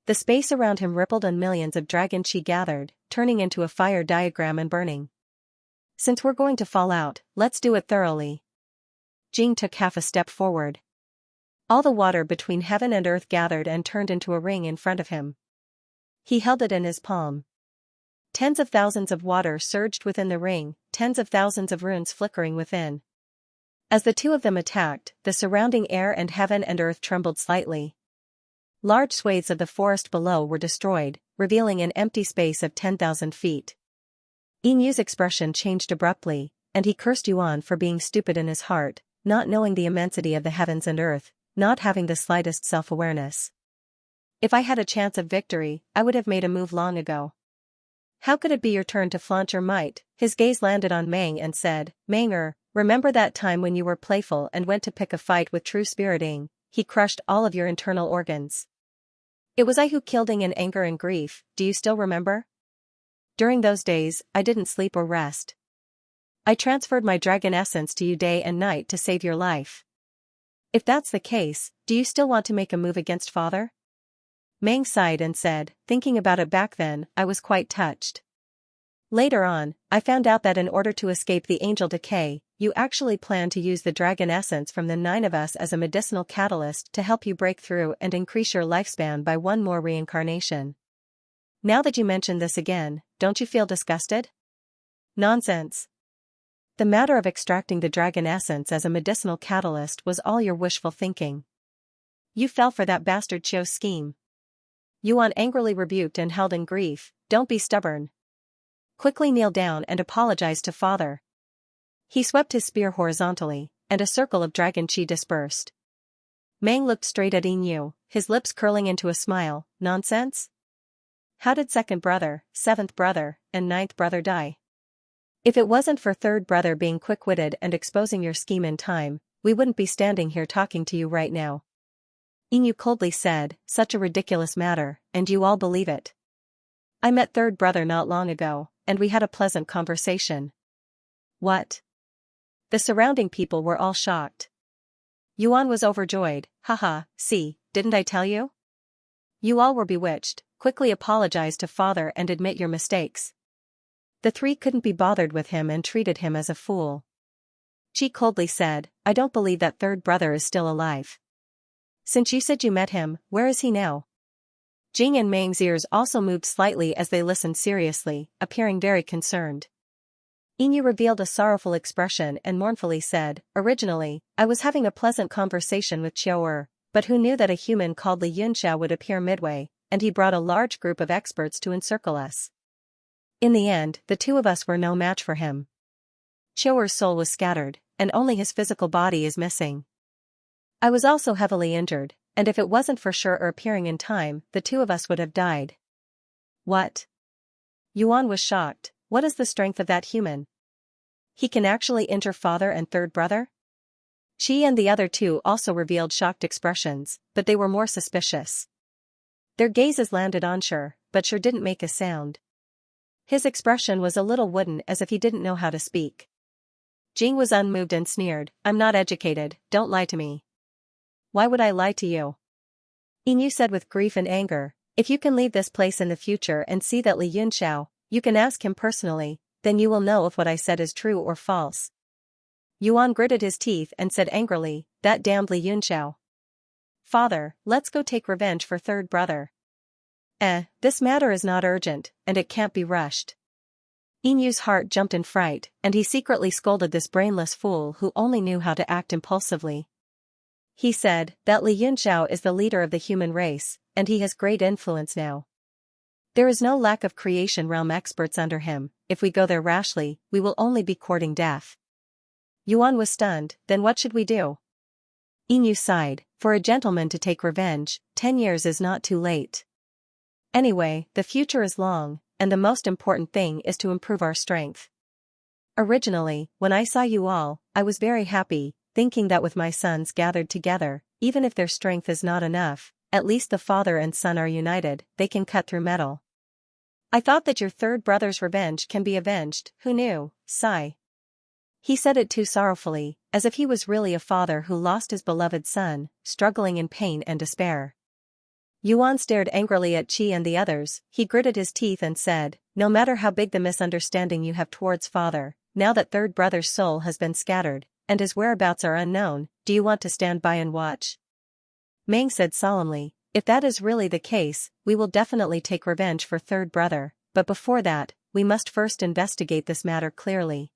The space around him rippled and millions of dragon qi gathered, turning into a fire diagram and burning. Since we're going to fall out, let's do it thoroughly. Jing took half a step forward. All the water between heaven and earth gathered and turned into a ring in front of him. He held it in his palm. Tens of thousands of water surged within the ring, tens of thousands of runes flickering within. As the two of them attacked, the surrounding air and heaven and earth trembled slightly. Large swathes of the forest below were destroyed, revealing an empty space of 10,000 feet. Yinyu's expression changed abruptly, and he cursed Yuan for being stupid in his heart, not knowing the immensity of the heavens and earth, not having the slightest self-awareness. If I had a chance of victory, I would have made a move long ago. How could it be your turn to flaunt your might? His gaze landed on Meng and said, Menger, remember that time when you were playful and went to pick a fight with true spiriting, he crushed all of your internal organs. It was I who killed Ying in anger and grief, do you still remember? During those days, I didn't sleep or rest. I transferred my dragon essence to you day and night to save your life. If that's the case, do you still want to make a move against father? Meng sighed and said, thinking about it back then, I was quite touched. Later on, I found out that in order to escape the angel decay, you actually planned to use the dragon essence from the 9 of us as a medicinal catalyst to help you break through and increase your lifespan by one more reincarnation. Now that you mention this again, don't you feel disgusted? Nonsense. The matter of extracting the dragon essence as a medicinal catalyst was all your wishful thinking. You fell for that bastard Qiu's scheme. Yuan angrily rebuked and held in grief, don't be stubborn. Quickly kneel down and apologize to father. He swept his spear horizontally, and a circle of dragon qi dispersed. Meng looked straight at Yinyu, his lips curling into a smile, nonsense? How did second brother, seventh brother, and ninth brother die? If it wasn't for third brother being quick-witted and exposing your scheme in time, we wouldn't be standing here talking to you right now. Yinyu coldly said, such a ridiculous matter, and you all believe it. I met third brother not long ago, and we had a pleasant conversation. What? The surrounding people were all shocked. Yuan was overjoyed, haha, see, didn't I tell you? You all were bewitched, quickly apologize to father and admit your mistakes. The 3 couldn't be bothered with him and treated him as a fool. Qi coldly said, I don't believe that third brother is still alive. Since you said you met him, where is he now? Jing and Meng's ears also moved slightly as they listened seriously, appearing very concerned. Yinyu revealed a sorrowful expression and mournfully said, originally, I was having a pleasant conversation with Qiu, but who knew that a human called Li Yunxia would appear midway, and he brought a large group of experts to encircle us. In the end, the 2 of us were no match for him. Qiu's soul was scattered, and only his physical body is missing. I was also heavily injured, and if it wasn't for Xiu appearing in time, the 2 of us would have died. What? Yuan was shocked, what is the strength of that human? He can actually injure father and third brother? Qi and the other 2 also revealed shocked expressions, but they were more suspicious. Their gazes landed on Xiu, but Xiu didn't make a sound. His expression was a little wooden as if he didn't know how to speak. Jing was unmoved and sneered, I'm not educated, don't lie to me. Why would I lie to you? Yinyu said with grief and anger, if you can leave this place in the future and see that Li Yunxiao, you can ask him personally, then you will know if what I said is true or false. Yuan gritted his teeth and said angrily, that damned Li Yunxiao. Father, let's go take revenge for third brother. This matter is not urgent, and it can't be rushed. Yinyu's heart jumped in fright, and he secretly scolded this brainless fool who only knew how to act impulsively. He said that Li Yunxiao is the leader of the human race, and he has great influence now. There is no lack of creation realm experts under him, if we go there rashly, we will only be courting death. Yuan was stunned, then what should we do? Inu sighed, for a gentleman to take revenge, 10 years is not too late. Anyway, the future is long, and the most important thing is to improve our strength. Originally, when I saw you all, I was very happy, thinking that with my sons gathered together, even if their strength is not enough, at least the father and son are united, they can cut through metal. I thought that your third brother's revenge can be avenged, who knew, sigh. He said it too sorrowfully, as if he was really a father who lost his beloved son, struggling in pain and despair. Yuan stared angrily at Qi and the others. He gritted his teeth and said, no matter how big the misunderstanding you have towards father, now that third brother's soul has been scattered, and his whereabouts are unknown, do you want to stand by and watch? Meng said solemnly, if that is really the case, we will definitely take revenge for third brother, but before that, we must first investigate this matter clearly.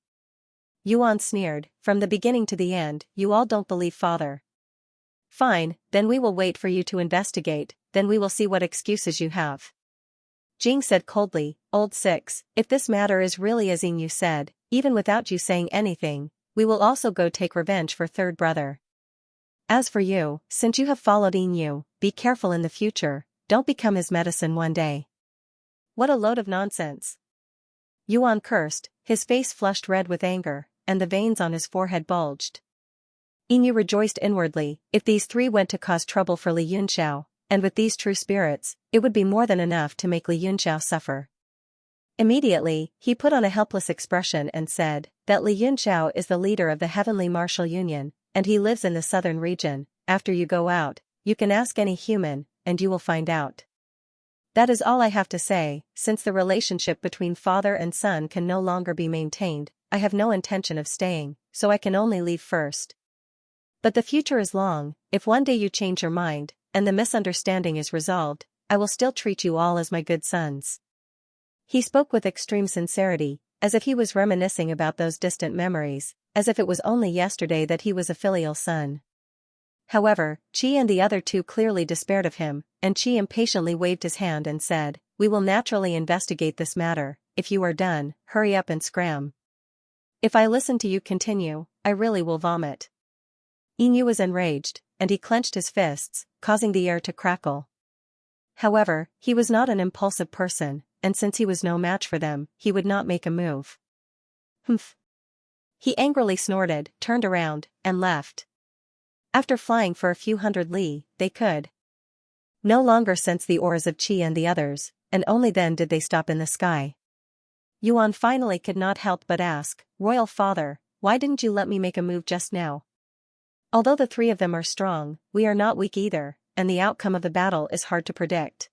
Yuan sneered, from the beginning to the end, you all don't believe father. Fine, then we will wait for you to investigate, then we will see what excuses you have. Jing said coldly, Old Six, if this matter is really as Inu said, even without you saying anything, we will also go take revenge for third brother. As for you, since you have followed Inu, be careful in the future, don't become his medicine one day. What a load of nonsense. Yuan cursed, his face flushed red with anger, and the veins on his forehead bulged. Inu rejoiced inwardly, if these three went to cause trouble for Li Yunxiao, and with these true spirits, it would be more than enough to make Li Yunxiao suffer. Immediately, he put on a helpless expression and said, that Li Yunxiao is the leader of the Heavenly Martial Union, and he lives in the southern region. After you go out, you can ask any human, and you will find out. That is all I have to say. Since the relationship between father and son can no longer be maintained, I have no intention of staying, so I can only leave first. But the future is long. If one day you change your mind, and the misunderstanding is resolved, I will still treat you all as my good sons. He spoke with extreme sincerity, as if he was reminiscing about those distant memories, as if it was only yesterday that he was a filial son. However, Qi and the other two clearly despaired of him, and Qi impatiently waved his hand and said, we will naturally investigate this matter. If you are done, hurry up and scram. If I listen to you continue, I really will vomit. Inu was enraged, and he clenched his fists, causing the air to crackle. However, he was not an impulsive person, and since he was no match for them, he would not make a move. Humph. He angrily snorted, turned around, and left. After flying for a few hundred li, they could no longer sense the auras of Qi and the others, and only then did they stop in the sky. Yuan finally could not help but ask, Royal Father, why didn't you let me make a move just now? Although the three of them are strong, we are not weak either, and the outcome of the battle is hard to predict.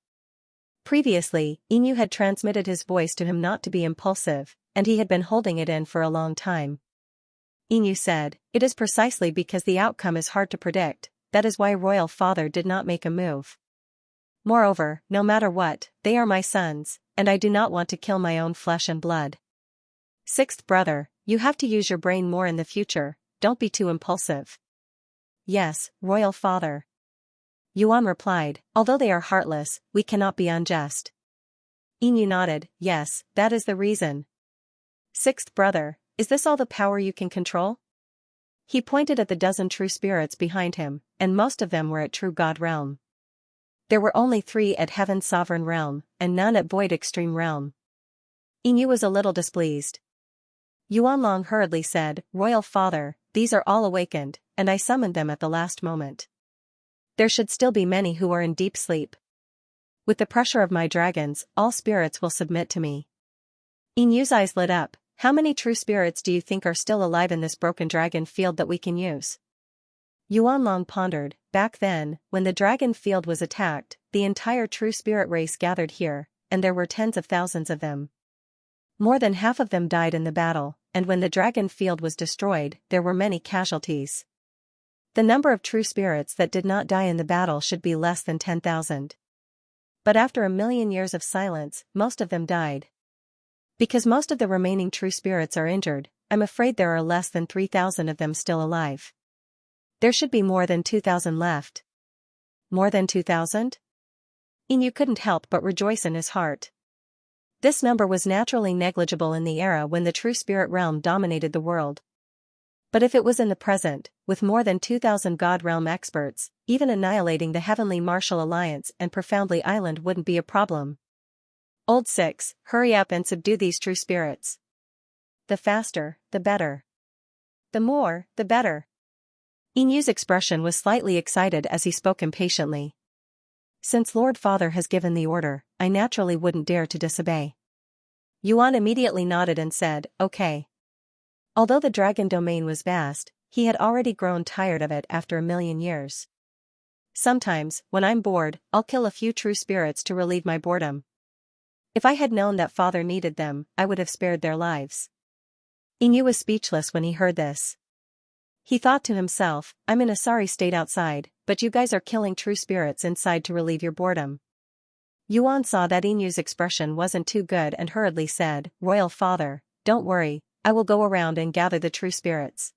Previously, Inu had transmitted his voice to him not to be impulsive, and he had been holding it in for a long time. Inu said, it is precisely because the outcome is hard to predict, that is why Royal Father did not make a move. Moreover, no matter what, they are my sons, and I do not want to kill my own flesh and blood. Sixth brother, you have to use your brain more in the future, don't be too impulsive. Yes, Royal Father. Yuan replied, although they are heartless, we cannot be unjust. Inu nodded, yes, that is the reason. Sixth brother, is this all the power you can control? He pointed at the dozen true spirits behind him, and most of them were at True God Realm. There were only 3 at Heaven's Sovereign Realm, and none at Void Extreme Realm. Inu was a little displeased. Yuanlong hurriedly said, Royal Father, these are all awakened, and I summoned them at the last moment. There should still be many who are in deep sleep. With the pressure of my dragons, all spirits will submit to me. Inu's eyes lit up. How many true spirits do you think are still alive in this broken dragon field that we can use? Yuanlong pondered. Back then, when the dragon field was attacked, the entire true spirit race gathered here, and there were tens of thousands of them. More than half of them died in the battle, and when the dragon field was destroyed, there were many casualties. The number of true spirits that did not die in the battle should be less than 10,000. But after 1,000,000 years of silence, most of them died. Because most of the remaining true spirits are injured, I'm afraid there are less than 3,000 of them still alive. There should be more than 2,000 left. More than 2,000? Inu couldn't help but rejoice in his heart. This number was naturally negligible in the era when the true spirit realm dominated the world. But if it was in the present, with more than 2,000 God realm experts, even annihilating the Heavenly Martial Alliance and Profoundly Island wouldn't be a problem. Old Six, hurry up and subdue these true spirits. The faster, the better. The more, the better. Inyu's expression was slightly excited as he spoke impatiently. Since Lord Father has given the order, I naturally wouldn't dare to disobey. Yuan immediately nodded and said, okay. Although the dragon domain was vast, he had already grown tired of it after 1,000,000 years. Sometimes, when I'm bored, I'll kill a few true spirits to relieve my boredom. If I had known that Father needed them, I would have spared their lives. Inyu was speechless when he heard this. He thought to himself, I'm in a sorry state outside, but you guys are killing true spirits inside to relieve your boredom. Yuan saw that Inyu's expression wasn't too good and hurriedly said, Royal Father, don't worry, I will go around and gather the true spirits.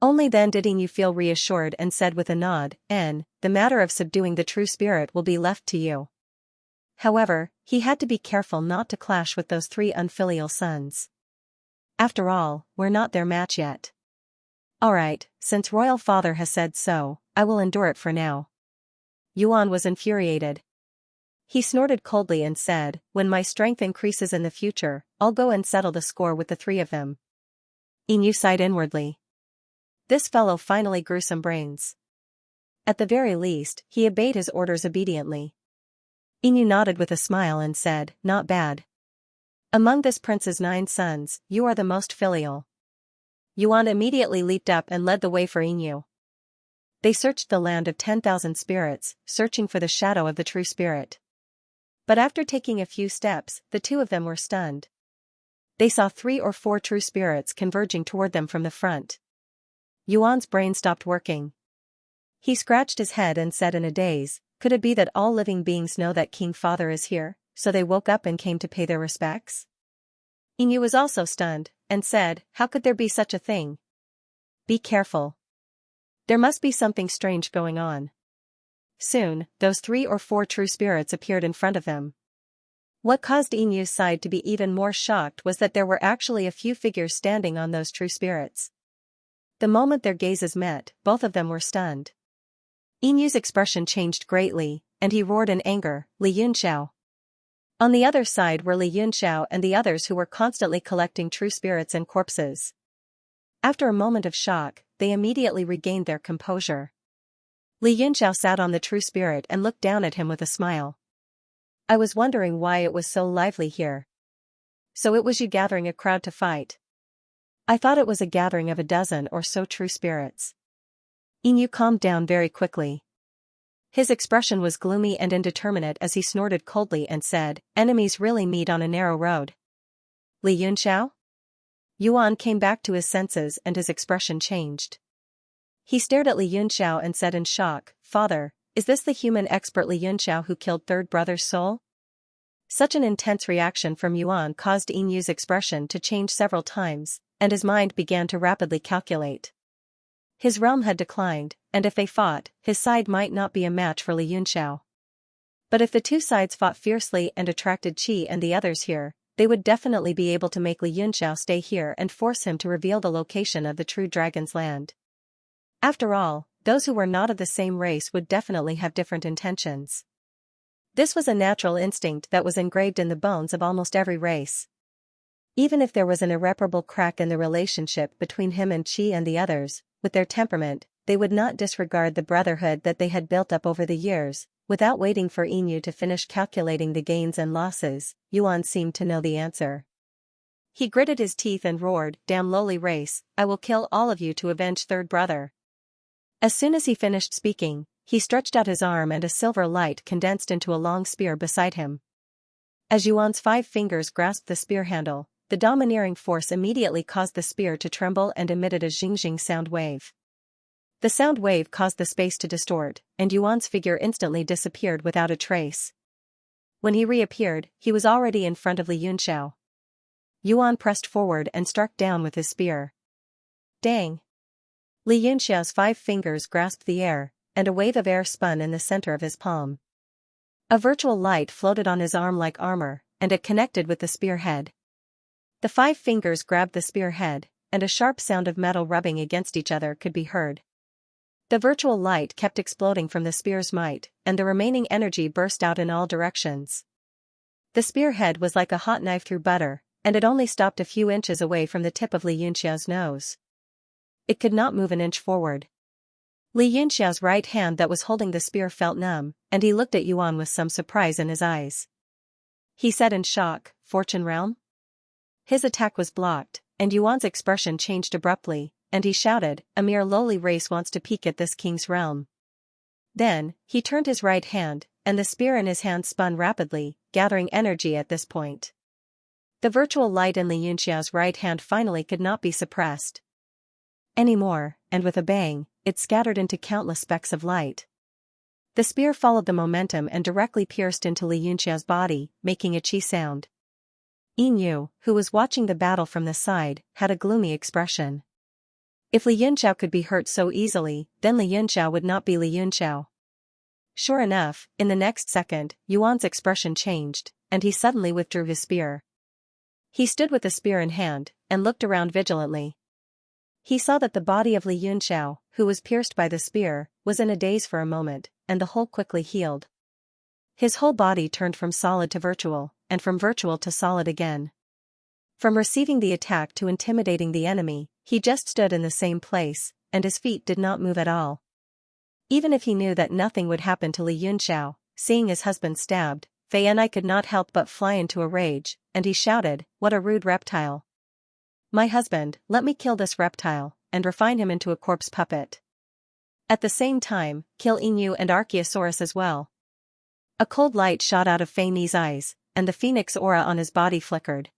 Only then did Inyu feel reassured and said with a nod, the matter of subduing the true spirit will be left to you. However, he had to be careful not to clash with those 3 unfilial sons. After all, we're not their match yet. Alright, since Royal Father has said so, I will endure it for now. Yuan was infuriated. He snorted coldly and said, when my strength increases in the future, I'll go and settle the score with the 3 of them. Inyu sighed inwardly. This fellow finally grew some brains. At the very least, he obeyed his orders obediently. Inyu nodded with a smile and said, not bad. Among this prince's 9 sons, you are the most filial. Yuan immediately leaped up and led the way for Inyu. They searched the land of 10,000 spirits, searching for the shadow of the true spirit. But after taking a few steps, the 2 of them were stunned. They saw 3 or 4 true spirits converging toward them from the front. Yuan's brain stopped working. He scratched his head and said in a daze, could it be that all living beings know that King Father is here, so they woke up and came to pay their respects? Inyu was also stunned, and said, how could there be such a thing? Be careful. There must be something strange going on. Soon, those 3 or 4 true spirits appeared in front of them. What caused Inyu's side to be even more shocked was that there were actually a few figures standing on those true spirits. The moment their gazes met, both of them were stunned. Inyu's expression changed greatly, and he roared in anger, Li Yunxiao. On the other side were Li Yunxiao and the others who were constantly collecting true spirits and corpses. After a moment of shock, they immediately regained their composure. Li Yunxiao sat on the true spirit and looked down at him with a smile. I was wondering why it was so lively here. So it was you gathering a crowd to fight. I thought it was a gathering of a dozen or so true spirits. Inyu calmed down very quickly. His expression was gloomy and indeterminate as he snorted coldly and said, enemies really meet on a narrow road. Li Yunxiao? Yuan came back to his senses and his expression changed. He stared at Li Yunxiao and said in shock, Father, is this the human expert Li Yunxiao who killed third brother's soul? Such an intense reaction from Yuan caused Inyu's expression to change several times, and his mind began to rapidly calculate. His realm had declined, and if they fought, his side might not be a match for Li Yunxiao. But if the 2 sides fought fiercely and attracted Qi and the others here, they would definitely be able to make Li Yunxiao stay here and force him to reveal the location of the true dragon's land. After all, those who were not of the same race would definitely have different intentions. This was a natural instinct that was engraved in the bones of almost every race. Even if there was an irreparable crack in the relationship between him and Qi and the others, with their temperament, they would not disregard the brotherhood that they had built up over the years. Without waiting for Inyu to finish calculating the gains and losses, Yuan seemed to know the answer. He gritted his teeth and roared, damn lowly race, I will kill all of you to avenge third brother. As soon as he finished speaking, he stretched out his arm and a silver light condensed into a long spear beside him. As Yuan's 5 fingers grasped the spear handle, the domineering force immediately caused the spear to tremble and emitted a zhing-zhing sound wave. The sound wave caused the space to distort, and Yuan's figure instantly disappeared without a trace. When he reappeared, he was already in front of Li Yunxiao. Yuan pressed forward and struck down with his spear. Dang! Li Yunxiao's 5 fingers grasped the air, and a wave of air spun in the center of his palm. A virtual light floated on his arm like armor, and it connected with the spearhead. The 5 fingers grabbed the spearhead, and a sharp sound of metal rubbing against each other could be heard. The virtual light kept exploding from the spear's might, and the remaining energy burst out in all directions. The spearhead was like a hot knife through butter, and it only stopped a few inches away from the tip of Li Yunxiao's nose. It could not move an inch forward. Li Yunxiao's right hand that was holding the spear felt numb, and he looked at Yuan with some surprise in his eyes. He said in shock, "Fortune realm?" His attack was blocked, and Yuan's expression changed abruptly, and he shouted, "A mere lowly race wants to peek at this king's realm." Then, he turned his right hand, and the spear in his hand spun rapidly, gathering energy at this point. The virtual light in Li Yunxiao's right hand finally could not be suppressed anymore, and with a bang, it scattered into countless specks of light. The spear followed the momentum and directly pierced into Li Yunxiao's body, making a chi sound. Yin, who was watching the battle from the side, had a gloomy expression. If Li Yunxiao could be hurt so easily, then Li Yunxiao would not be Li Yunxiao. Sure enough, in the next second, Yuan's expression changed, and he suddenly withdrew his spear. He stood with the spear in hand, and looked around vigilantly. He saw that the body of Li Yunxiao, who was pierced by the spear, was in a daze for a moment, and the hole quickly healed. His whole body turned from solid to virtual, and from virtual to solid again. From receiving the attack to intimidating the enemy, he just stood in the same place, and his feet did not move at all. Even if he knew that nothing would happen to Li Yunxiao, seeing his husband stabbed, Fei Yan'ai could not help but fly into a rage, and he shouted, "What a rude reptile! My husband, let me kill this reptile, and refine him into a corpse puppet. At the same time, kill Inu and Archaeosaurus as well." A cold light shot out of Fei Ni's eyes, and the phoenix aura on his body flickered.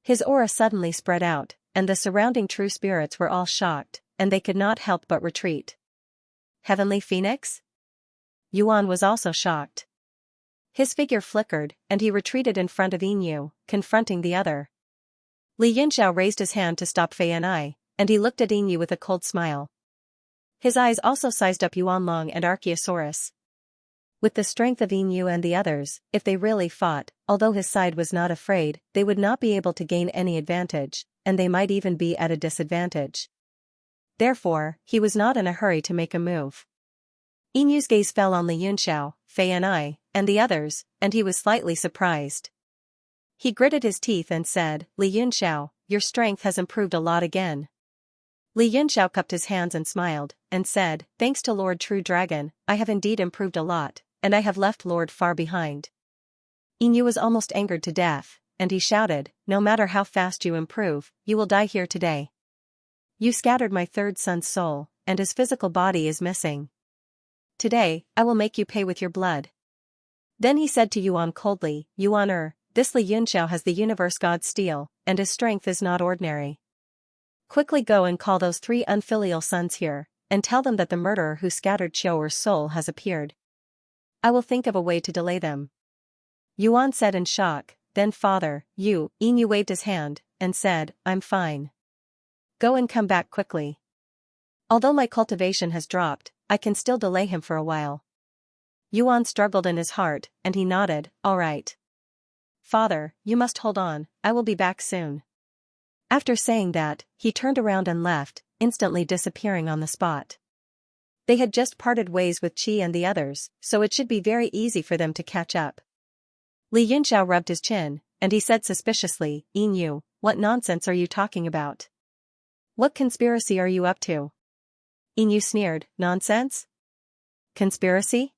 His aura suddenly spread out, and the surrounding true spirits were all shocked, and they could not help but retreat. Heavenly Phoenix? Yuan was also shocked. His figure flickered, and he retreated in front of Inu, confronting the other. Li Yunxiao raised his hand to stop Fei Yan'ai, and he looked at Inu with a cold smile. His eyes also sized up Yuanlong and Archaeosaurus. With the strength of Inu and the others, if they really fought, although his side was not afraid, they would not be able to gain any advantage, and they might even be at a disadvantage. Therefore, he was not in a hurry to make a move. Inu's gaze fell on Li Yunxiao, Fei Yan'ai, and the others, and he was slightly surprised. He gritted his teeth and said, "Li Yunxiao, your strength has improved a lot again." Li Yunxiao cupped his hands and smiled, and said, "Thanks to Lord True Dragon, I have indeed improved a lot, and I have left Lord far behind." Inu was almost angered to death, and he shouted, "No matter how fast you improve, you will die here today. You scattered my third son's soul, and his physical body is missing. Today, I will make you pay with your blood." Then he said to Yuan coldly, "Yuan, this Li Yunxiao has the universe god's steel, and his strength is not ordinary. Quickly go and call those 3 unfilial sons here, and tell them that the murderer who scattered Qiuer's soul has appeared. I will think of a way to delay them." Yuan said in shock, "Then father, Inu waved his hand, and said, "I'm fine. Go and come back quickly. Although my cultivation has dropped, I can still delay him for a while." Yuan struggled in his heart, and he nodded, "All right. Father, you must hold on, I will be back soon." After saying that, he turned around and left, instantly disappearing on the spot. They had just parted ways with Qi and the others, so it should be very easy for them to catch up. Li Yunxiao rubbed his chin, and he said suspiciously, "Inu, what nonsense are you talking about? What conspiracy are you up to?" Inu sneered, "Nonsense? Conspiracy?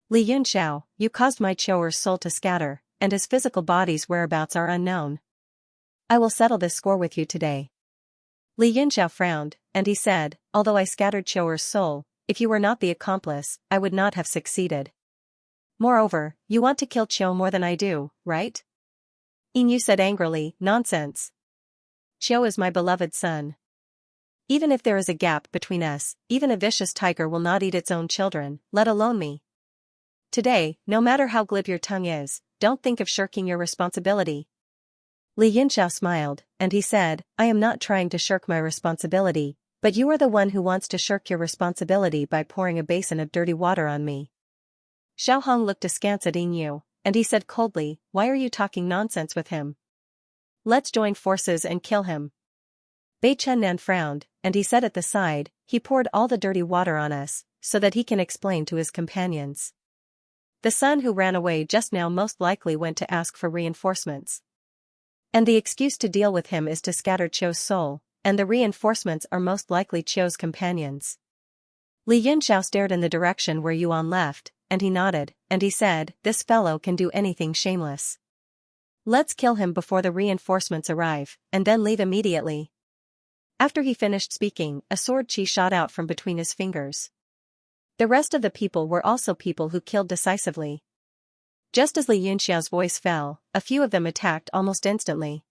Li Yunxiao, you caused my Qiuer's soul to scatter, and his physical body's whereabouts are unknown. I will settle this score with you today." Li Yunxiao frowned, and he said, "Although I scattered Qiuer's soul, if you were not the accomplice, I would not have succeeded. Moreover, you want to kill Qiu more than I do, right?" Inu said angrily, "Nonsense. Qiu is my beloved son. Even if there is a gap between us, even a vicious tiger will not eat its own children, let alone me. Today, no matter how glib your tongue is, don't think of shirking your responsibility." Li Yunxiao smiled, and he said, "I am not trying to shirk my responsibility, but you are the one who wants to shirk your responsibility by pouring a basin of dirty water on me." Xiao Hong looked askance at Inu, and he said coldly, "Why are you talking nonsense with him? Let's join forces and kill him." Bei Chunnan frowned, and he said at the side, he poured all the dirty water on us, so that he can explain to his companions. The son who ran away just now most likely went to ask for reinforcements. And the excuse to deal with him is to scatter Chou's soul, and the reinforcements are most likely Chou's companions. Li Yunxiao stared in the direction where Yuan left, and he nodded, and he said, this fellow can do anything shameless. Let's kill him before the reinforcements arrive, and then leave immediately. After he finished speaking, a sword chi shot out from between his fingers. The rest of the people were also people who killed decisively. Just as Li Yunxiao's voice fell, a few of them attacked almost instantly.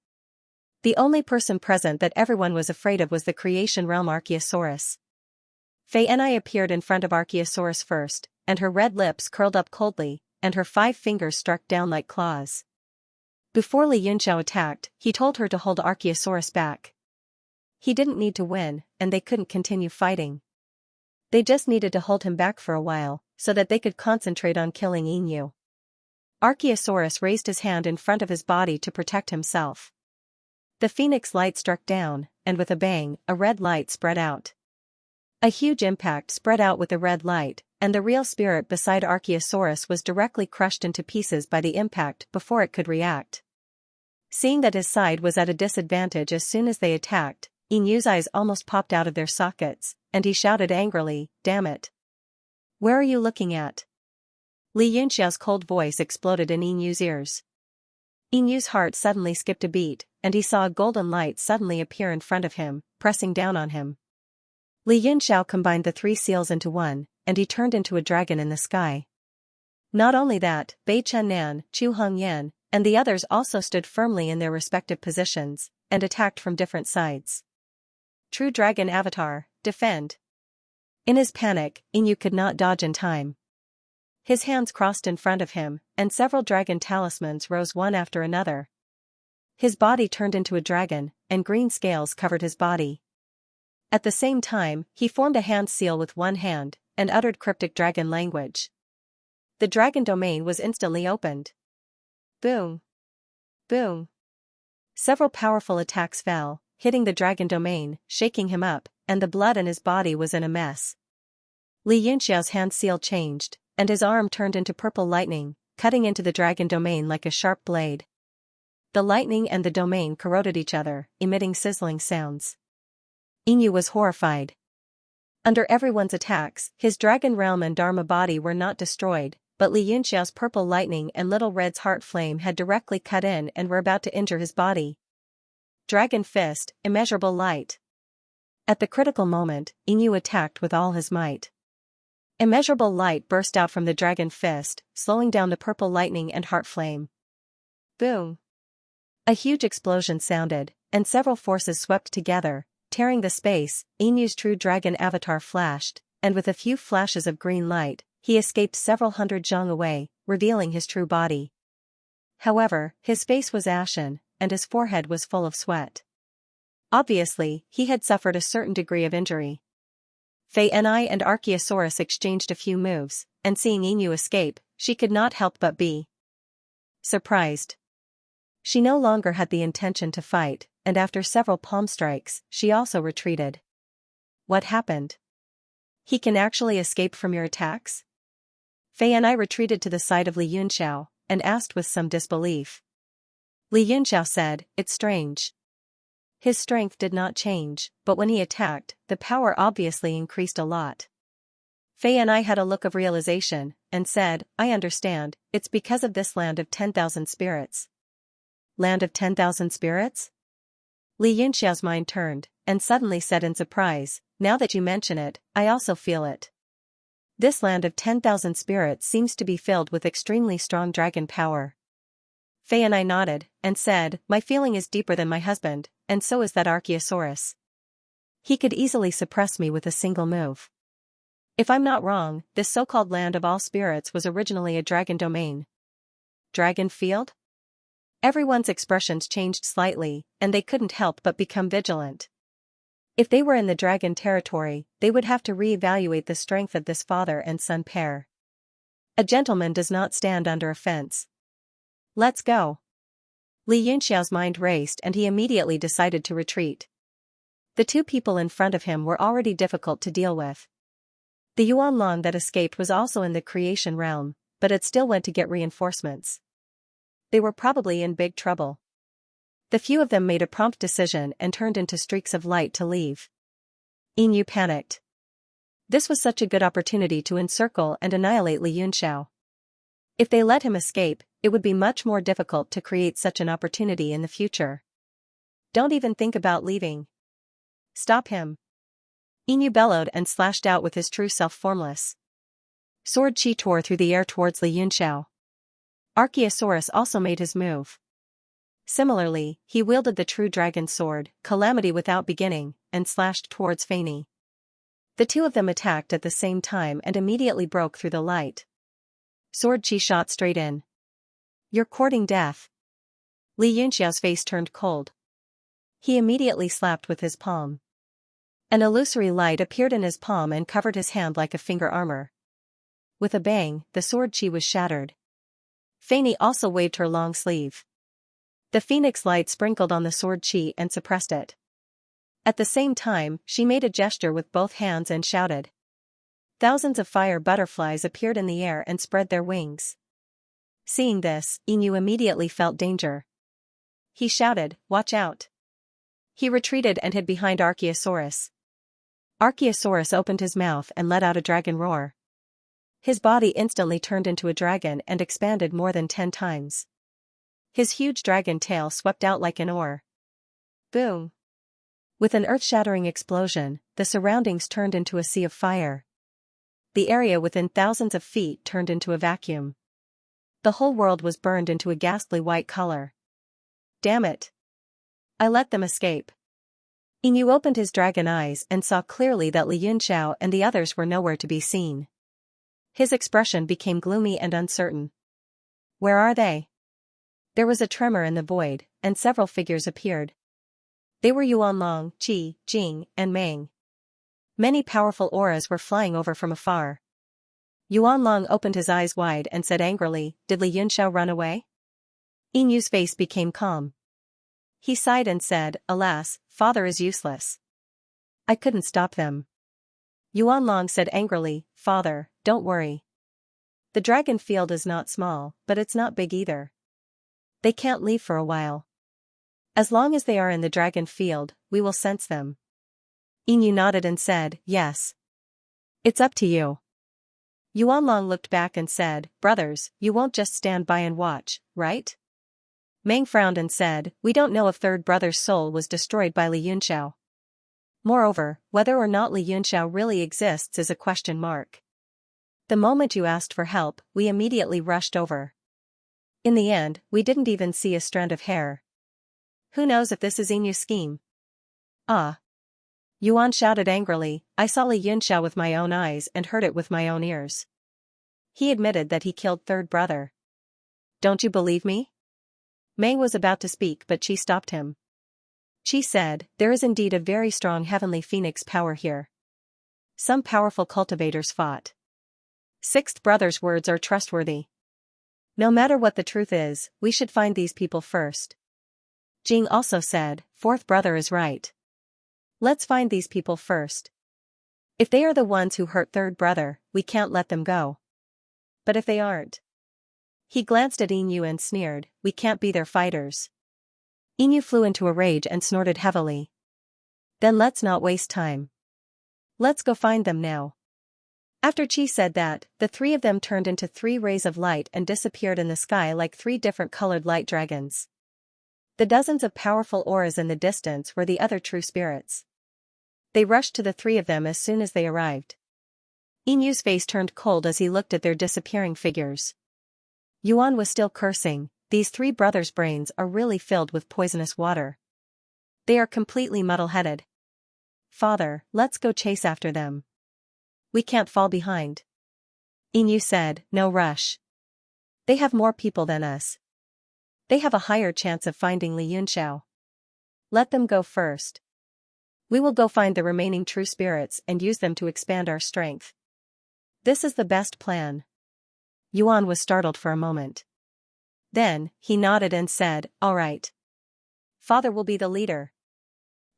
The only person present that everyone was afraid of was the creation realm Archaeosaurus. Fei Ni appeared in front of Archaeosaurus first, and her red lips curled up coldly, and her 5 fingers struck down like claws. Before Li Yunxiao attacked, he told her to hold Archaeosaurus back. He didn't need to win, and they couldn't continue fighting. They just needed to hold him back for a while, so that they could concentrate on killing Inu. Archaeosaurus raised his hand in front of his body to protect himself. The phoenix light struck down, and with a bang, a red light spread out. A huge impact spread out with the red light, and the real spirit beside Archaeosaurus was directly crushed into pieces by the impact before it could react. Seeing that his side was at a disadvantage as soon as they attacked, Inu's eyes almost popped out of their sockets, and he shouted angrily, "Damn it! Where are you looking at?" Li Yunxiao's cold voice exploded in Inu's ears. Inu's heart suddenly skipped a beat, and he saw a golden light suddenly appear in front of him, pressing down on him. Li Yunxiao combined the 3 seals into one, and he turned into a dragon in the sky. Not only that, Bei Chunnan, Chu Hongyan, and the others also stood firmly in their respective positions, and attacked from different sides. True Dragon Avatar, defend! In his panic, Inu could not dodge in time. His hands crossed in front of him, and several dragon talismans rose one after another. His body turned into a dragon, and green scales covered his body. At the same time, he formed a hand seal with one hand, and uttered cryptic dragon language. The dragon domain was instantly opened. Boom! Boom! Several powerful attacks fell, hitting the dragon domain, shaking him up, and the blood in his body was in a mess. Li Yunxiao's hand seal changed, and his arm turned into purple lightning, cutting into the dragon domain like a sharp blade. The lightning and the domain corroded each other, emitting sizzling sounds. Inu was horrified. Under everyone's attacks, his dragon realm and Dharma body were not destroyed, but Li Yunxiao's purple lightning and Little Red's heart flame had directly cut in and were about to injure his body. Dragon Fist, Immeasurable Light. At the critical moment, Inu attacked with all his might. Immeasurable light burst out from the dragon fist, slowing down the purple lightning and heart flame. Boom! A huge explosion sounded, and several forces swept together, tearing the space. Inu's true dragon avatar flashed, and with a few flashes of green light, he escaped several hundred zhang away, revealing his true body. However, his face was ashen, and his forehead was full of sweat. Obviously, he had suffered a certain degree of injury. Fei Ni and Archaeosaurus exchanged a few moves, and seeing Inu escape, she could not help but be surprised. She no longer had the intention to fight, and after several palm strikes, she also retreated. What happened? He can actually escape from your attacks? Fei Ni retreated to the side of Li Yunxiao, and asked with some disbelief. Li Yunxiao said, "It's strange." His strength did not change, but when he attacked, the power obviously increased a lot. Fei Ni had a look of realization, and said, "I understand, it's because of this land of 10,000 spirits." Land of 10,000 spirits? Li Yunxiao's mind turned, and suddenly said in surprise, "Now that you mention it, I also feel it. This land of 10,000 spirits seems to be filled with extremely strong dragon power." Fei Ni nodded, and said, "My feeling is deeper than my husband, and so is that Archaeosaurus. He could easily suppress me with a single move. If I'm not wrong, this so-called land of all spirits was originally a dragon domain." Dragon field? Everyone's expressions changed slightly, and they couldn't help but become vigilant. If they were in the dragon territory, they would have to re-evaluate the strength of this father and son pair. A gentleman does not stand under a fence. Let's go. Li Yunxiao's mind raced and he immediately decided to retreat. The two people in front of him were already difficult to deal with. The Yuanlong that escaped was also in the creation realm, but it still went to get reinforcements. They were probably in big trouble. The few of them made a prompt decision and turned into streaks of light to leave. Yin panicked. This was such a good opportunity to encircle and annihilate Li Yunxiao. If they let him escape, it would be much more difficult to create such an opportunity in the future. Don't even think about leaving. Stop him. Yin bellowed and slashed out with his true self formless sword. Qi tore through the air towards Li Yunxiao. Archaeosaurus also made his move. Similarly, he wielded the true dragon sword, Calamity without beginning, and slashed towards Feini. The two of them attacked at the same time and immediately broke through the light. Sword Qi shot straight in. You're courting death. Li Yunxiao's face turned cold. He immediately slapped with his palm. An illusory light appeared in his palm and covered his hand like a finger armor. With a bang, the sword Qi was shattered. Feini also waved her long sleeve. The phoenix light sprinkled on the sword Qi and suppressed it. At the same time, she made a gesture with both hands and shouted. Thousands of fire butterflies appeared in the air and spread their wings. Seeing this, Inu immediately felt danger. He shouted, "Watch out!" He retreated and hid behind Archaeosaurus. Archaeosaurus opened his mouth and let out a dragon roar. His body instantly turned into a dragon and expanded more than 10 times. His huge dragon tail swept out like an oar. Boom! With an earth-shattering explosion, the surroundings turned into a sea of fire. The area within thousands of feet turned into a vacuum. The whole world was burned into a ghastly white color. Damn it! I let them escape. Inu opened his dragon eyes and saw clearly that Li Yunxiao and the others were nowhere to be seen. His expression became gloomy and uncertain. Where are they? There was a tremor in the void, and several figures appeared. They were Yuanlong, Qi, Jing, and Meng. Many powerful auras were flying over from afar. Yuanlong opened his eyes wide and said angrily, "Did Li Yunxiao run away?" Inu's face became calm. He sighed and said, "Alas, father is useless. I couldn't stop them." Yuanlong said angrily, "Father, don't worry. The dragon field is not small, but it's not big either. They can't leave for a while. As long as they are in the dragon field, we will sense them." Inu nodded and said, "Yes. It's up to you." Yuanlong looked back and said, "Brothers, you won't just stand by and watch, right?" Meng frowned and said, "We don't know if third brother's soul was destroyed by Li Yunxiao. Moreover, whether or not Li Yunxiao really exists is a question mark. The moment you asked for help, we immediately rushed over. In the end, we didn't even see a strand of hair. Who knows if this is Inu's scheme?" "Ah!" Yuan shouted angrily, "I saw Li Yunxiao with my own eyes and heard it with my own ears. He admitted that he killed third brother. Don't you believe me?" Meng was about to speak but Qi stopped him. Qi said, "There is indeed a very strong heavenly phoenix power here. Some powerful cultivators fought. Sixth brother's words are trustworthy. No matter what the truth is, we should find these people first." Jing also said, "Fourth brother is right. Let's find these people first. If they are the ones who hurt third brother, we can't let them go. But if they aren't..." He glanced at Inu and sneered, "We can't be their fighters." Inu flew into a rage and snorted heavily. "Then let's not waste time. Let's go find them now." After Qi said that, the three of them turned into 3 rays of light and disappeared in the sky like 3 different colored light dragons. The dozens of powerful auras in the distance were the other true spirits. They rushed to the 3 of them as soon as they arrived. Inu's face turned cold as he looked at their disappearing figures. Yuan was still cursing, "These 3 brothers' brains are really filled with poisonous water. They are completely muddle-headed. Father, let's go chase after them. We can't fall behind." Inu said, "No rush. They have more people than us. They have a higher chance of finding Li Yunxiao. Let them go first. We will go find the remaining true spirits and use them to expand our strength. This is the best plan." Yuan was startled for a moment. Then, he nodded and said, "All right. Father will be the leader.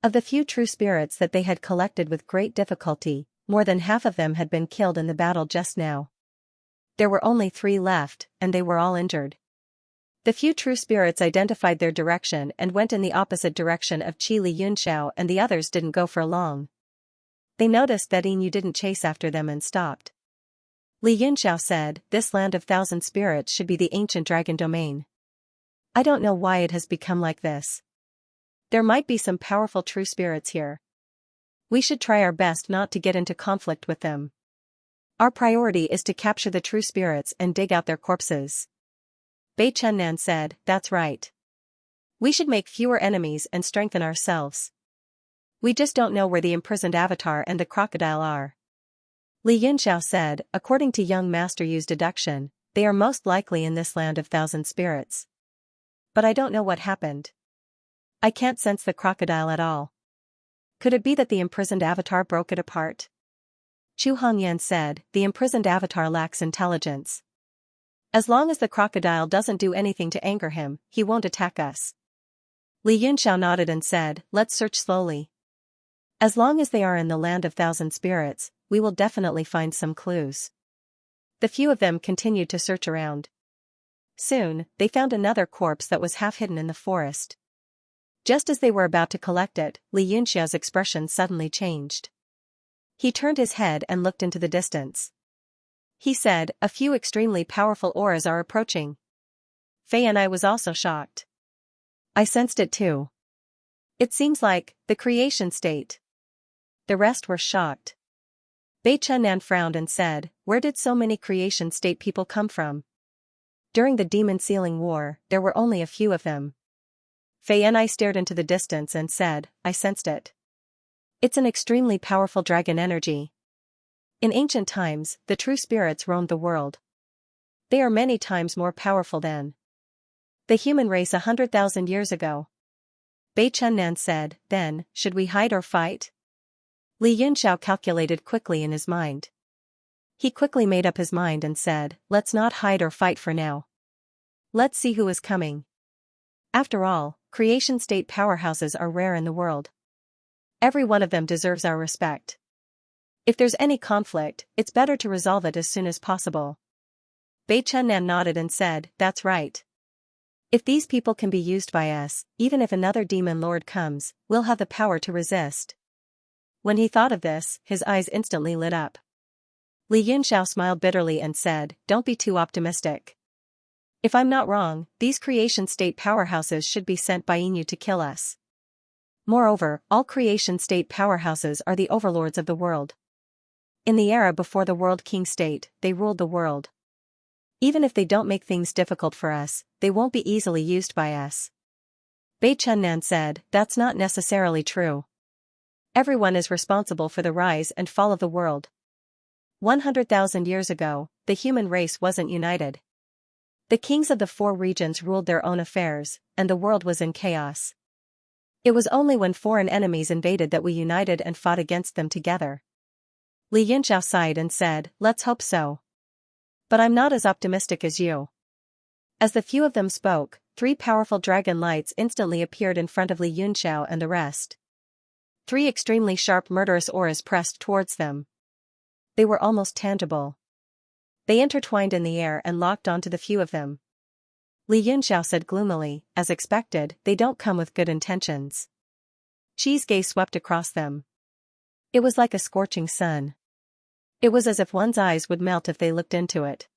Of the few true spirits that they had collected with great difficulty, more than half of them had been killed in the battle just now. There were only 3 left, and they were all injured. The few true spirits identified their direction and went in the opposite direction of Li Yunxiao, and the others didn't go for long. They noticed that Inu didn't chase after them and stopped. Li Yunxiao said, "This land of 1,000 spirits should be the ancient dragon domain. I don't know why it has become like this. There might be some powerful true spirits here. We should try our best not to get into conflict with them. Our priority is to capture the true spirits and dig out their corpses." Bei Chunnan said, "That's right. We should make fewer enemies and strengthen ourselves. We just don't know where the imprisoned avatar and the crocodile are." Li Yunxiao said, "According to young Master Yu's deduction, they are most likely in this land of 1,000 spirits. But I don't know what happened. I can't sense the crocodile at all. Could it be that the imprisoned avatar broke it apart?" Chu Hongyan said, "The imprisoned avatar lacks intelligence. As long as the crocodile doesn't do anything to anger him, he won't attack us." Li Yunxiao nodded and said, "Let's search slowly. As long as they are in the land of 1,000 spirits, we will definitely find some clues." The few of them continued to search around. Soon, they found another corpse that was half hidden in the forest. Just as they were about to collect it, Li Yunxiao's expression suddenly changed. He turned his head and looked into the distance. He said, "A few extremely powerful auras are approaching." Fei and I was also shocked. I sensed it too. It seems like the creation state. The rest were shocked. Bei Chunnan frowned and said, "Where did so many creation state people come from? During the demon sealing war, there were only a few of them." Fei and I stared into the distance and said, "I sensed it. It's an extremely powerful dragon energy. In ancient times, the true spirits roamed the world. They are many times more powerful than the human race 100,000 years ago." Bei Chunnan said, "Then, should we hide or fight?" Li Yunxiao calculated quickly in his mind. He quickly made up his mind and said, "Let's not hide or fight for now. Let's see who is coming. After all, creation state powerhouses are rare in the world. Every one of them deserves our respect. If there's any conflict, it's better to resolve it as soon as possible." Bei Chunnan nodded and said, "That's right. If these people can be used by us, even if another demon lord comes, we'll have the power to resist." When he thought of this, his eyes instantly lit up. Li Yunxiao smiled bitterly and said, "Don't be too optimistic. If I'm not wrong, these creation state powerhouses should be sent by Inu to kill us. Moreover, all creation state powerhouses are the overlords of the world. In the era before the World King State, they ruled the world. Even if they don't make things difficult for us, they won't be easily used by us." Bei Chunnan said, "That's not necessarily true. Everyone is responsible for the rise and fall of the world. 100,000 years ago, the human race wasn't united. The kings of the 4 regions ruled their own affairs, and the world was in chaos. It was only when foreign enemies invaded that we united and fought against them together." Li Yunxiao sighed and said, "Let's hope so. But I'm not as optimistic as you." As the few of them spoke, 3 powerful dragon lights instantly appeared in front of Li Yunxiao and the rest. 3 extremely sharp murderous auras pressed towards them. They were almost tangible. They intertwined in the air and locked onto the few of them. Li Yunxiao said gloomily, "As expected, they don't come with good intentions." Qi's gaze swept across them. It was like a scorching sun. It was as if one's eyes would melt if they looked into it.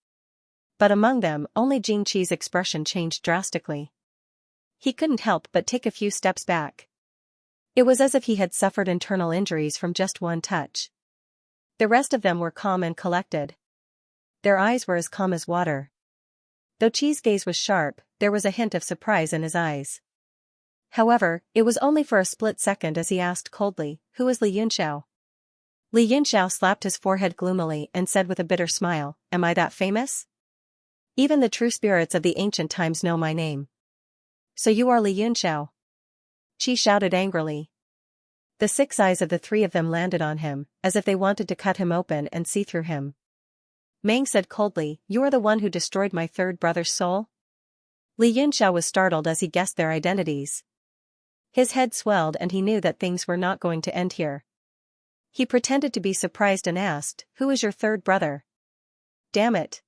But among them, only Jing Qi's expression changed drastically. He couldn't help but take a few steps back. It was as if he had suffered internal injuries from just one touch. The rest of them were calm and collected. Their eyes were as calm as water. Though Qi's gaze was sharp, there was a hint of surprise in his eyes. However, it was only for a split second as he asked coldly, "Who is Li Yunxiao?" Li Yunxiao slapped his forehead gloomily and said with a bitter smile, "Am I that famous? Even the true spirits of the ancient times know my name." "So you are Li Yunxiao?" Qi shouted angrily. The 6 eyes of the 3 of them landed on him, as if they wanted to cut him open and see through him. Meng said coldly, "You are the one who destroyed my 3rd brother's soul?" Li Yunxiao was startled as he guessed their identities. His head swelled and he knew that things were not going to end here. He pretended to be surprised and asked, "Who is your third brother?" "Damn it!"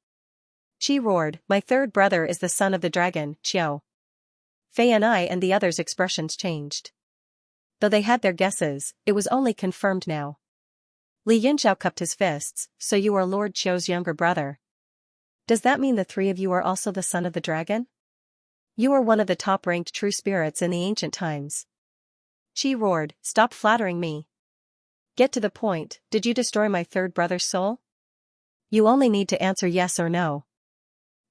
Qi roared, "My third brother is the son of the dragon, Xiao." Fei and the others' expressions changed. Though they had their guesses, it was only confirmed now. Li Yunxiao cupped his fists, "So you are Lord Qiu's younger brother. Does that mean the three of you are also the son of the dragon? You are one of the top-ranked true spirits in the ancient times." Qi roared, "Stop flattering me. Get to the point, did you destroy my third brother's soul? You only need to answer yes or no.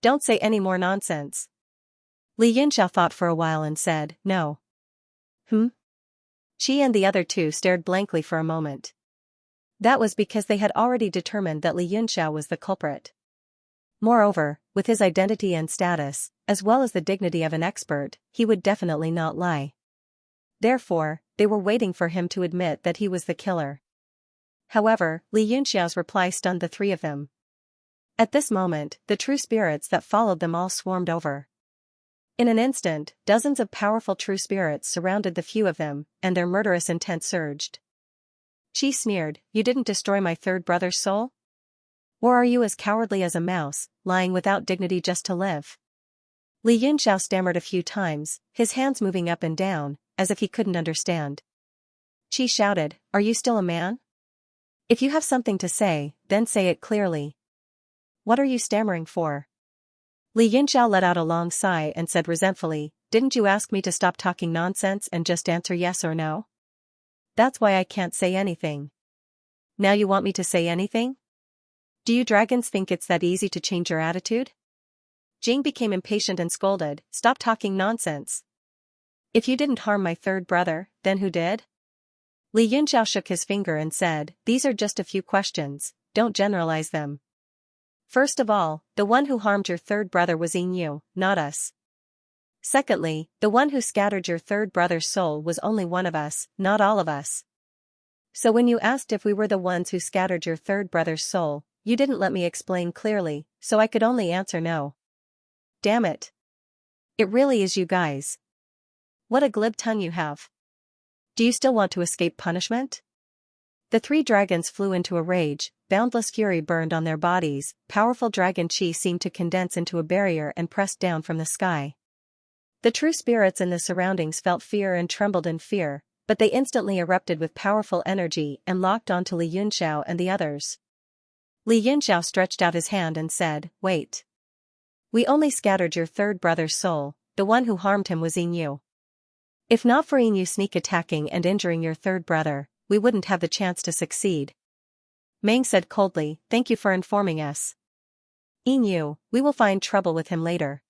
Don't say any more nonsense." Li Yunxiao thought for a while and said, "No." Qi and the other two stared blankly for a moment. That was because they had already determined that Li Yunxiao was the culprit. Moreover, with his identity and status, as well as the dignity of an expert, he would definitely not lie. Therefore, they were waiting for him to admit that he was the killer. However, Li Yunxiao's reply stunned the three of them. At this moment, the true spirits that followed them all swarmed over. In an instant, dozens of powerful true spirits surrounded the few of them, and their murderous intent surged. Qi sneered, "You didn't destroy my third brother's soul? Or are you as cowardly as a mouse, lying without dignity just to live?" Li Yunxiao stammered a few times, his hands moving up and down, as if he couldn't understand. Qi shouted, "Are you still a man? If you have something to say, then say it clearly. What are you stammering for?" Li Yunxiao let out a long sigh and said resentfully, "Didn't you ask me to stop talking nonsense and just answer yes or no? That's why I can't say anything. Now you want me to say anything? Do you dragons think it's that easy to change your attitude?" Jing became impatient and scolded, "Stop talking nonsense. If you didn't harm my third brother, then who did?" Li Yunxiao shook his finger and said, "These are just a few questions, don't generalize them. First of all, the one who harmed your third brother was Yu, not us. Secondly, the one who scattered your third brother's soul was only one of us, not all of us. So when you asked if we were the ones who scattered your third brother's soul, you didn't let me explain clearly, so I could only answer no. Damn it. It really is you guys. What a glib tongue you have. Do you still want to escape punishment?" The three dragons flew into a rage, boundless fury burned on their bodies, powerful dragon chi seemed to condense into a barrier and pressed down from the sky. The true spirits in the surroundings felt fear and trembled in fear, but they instantly erupted with powerful energy and locked onto Li Yunxiao and the others. Li Yunxiao stretched out his hand and said, "Wait. We only scattered your third brother's soul, the one who harmed him was Yu. If not for Yu sneak attacking and injuring your third brother, we wouldn't have the chance to succeed." Meng said coldly, "Thank you for informing us. Yu, we will find trouble with him later.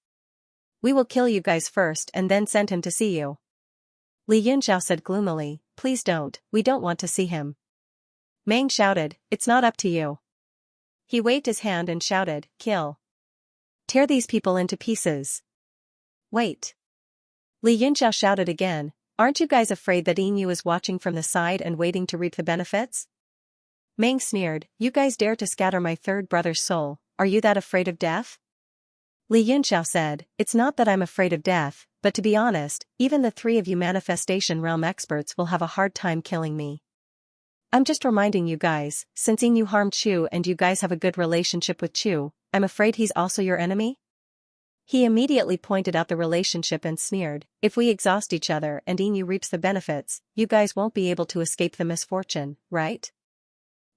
We will kill you guys first and then send him to see you." Li Yunxiao said gloomily, "Please don't, we don't want to see him." Meng shouted, "It's not up to you." He waved his hand and shouted, "Kill. Tear these people into pieces." "Wait." Li Yunxiao shouted again, "Aren't you guys afraid that Yu is watching from the side and waiting to reap the benefits?" Meng sneered, "You guys dare to scatter my third brother's soul, are you that afraid of death?" Li Yunxiao said, "It's not that I'm afraid of death, but to be honest, even the three of you manifestation realm experts will have a hard time killing me. I'm just reminding you guys, since Yu harmed Chu and you guys have a good relationship with Chu, I'm afraid he's also your enemy?" He immediately pointed out the relationship and sneered, "If we exhaust each other and Yu reaps the benefits, you guys won't be able to escape the misfortune, right?"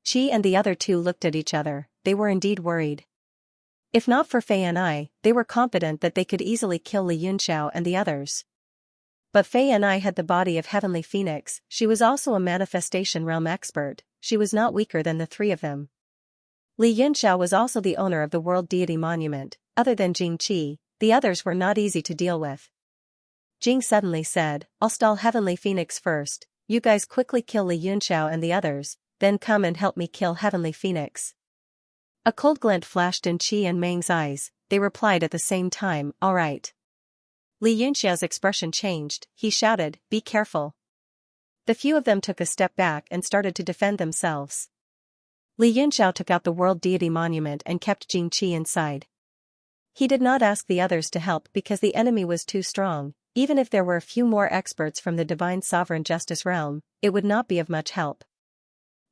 Qi and the other two looked at each other, they were indeed worried. If not for Fei they were confident that they could easily kill Li Yunxiao and the others. But Fei had the body of Heavenly Phoenix, she was also a manifestation realm expert, she was not weaker than the three of them. Li Yunxiao was also the owner of the World Deity Monument, other than Jing Qi, the others were not easy to deal with. Jing suddenly said, "I'll stall Heavenly Phoenix first, you guys quickly kill Li Yunxiao and the others, then come and help me kill Heavenly Phoenix." A cold glint flashed in Qi and Meng's eyes, they replied at the same time, "All right." Li Yunxiao's expression changed, he shouted, "Be careful." The few of them took a step back and started to defend themselves. Li Yunxiao took out the World Deity Monument and kept Jing Qi inside. He did not ask the others to help because the enemy was too strong, Even if there were a few more experts from the divine sovereign justice realm, it would not be of much help.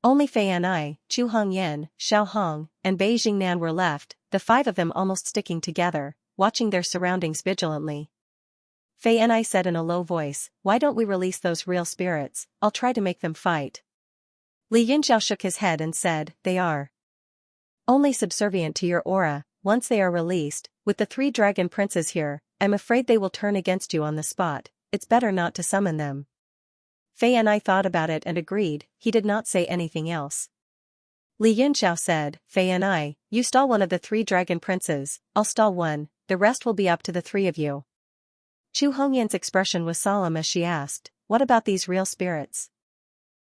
Only Fei Anai, Chu Hongyan, Xiao Hong, and Bei Jingnan were left, the five of them almost sticking together, watching their surroundings vigilantly. Fei Anai said in a low voice, "Why don't we release those real spirits? I'll try to make them fight." Li Yunxiao shook his head and said, "They are only subservient to your aura. Once they are released, with the 3 dragon princes here, I'm afraid they will turn against you on the spot. It's better not to summon them." Fei Anai thought about it and agreed. He did not say anything else. Li Yunxiao said, "Fei Anai, you stall one of the 3 dragon princes, I'll stall one, the rest will be up to the 3 of you." Chu Hongyan's expression was solemn as she asked, "What about these real spirits?"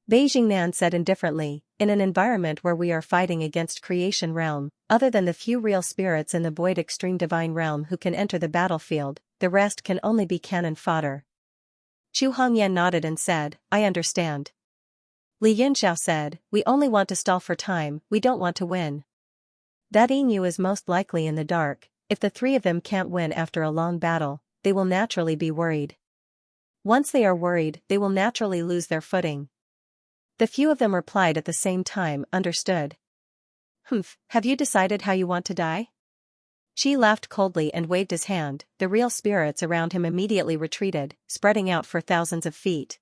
Bei Jingnan said indifferently, "In an environment where we are fighting against creation realm, other than the few real spirits in the void extreme divine realm who can enter the battlefield, the rest can only be cannon fodder." Chu Hongyan nodded and said, "I understand." Li Yunxiao said, "We only want to stall for time, we don't want to win. That Inu is most likely in the dark. If the 3 of them can't win after a long battle, they will naturally be worried. Once they are worried, they will naturally lose their footing." The few of them replied at the same time, "Understood." "Humph, have you decided how you want to die?" Qi laughed coldly and waved his hand. The real spirits around him immediately retreated, spreading out for thousands of feet.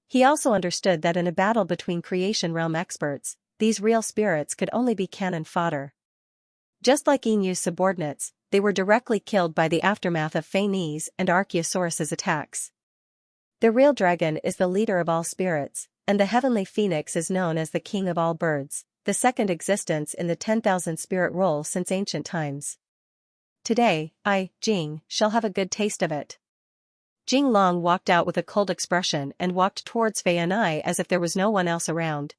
He also understood that in a battle between creation realm experts, these real spirits could only be cannon fodder. Just like Inu's subordinates, they were directly killed by the aftermath of Fei Ni's and Archaeosaurus's attacks. The real dragon is the leader of all spirits, and the heavenly phoenix is known as the king of all birds, the second existence in the 10,000 spirit roll since ancient times. Today, I, Jing, shall have a good taste of it. Jing Long walked out with a cold expression and walked towards Fei Anai as if there was no one else around.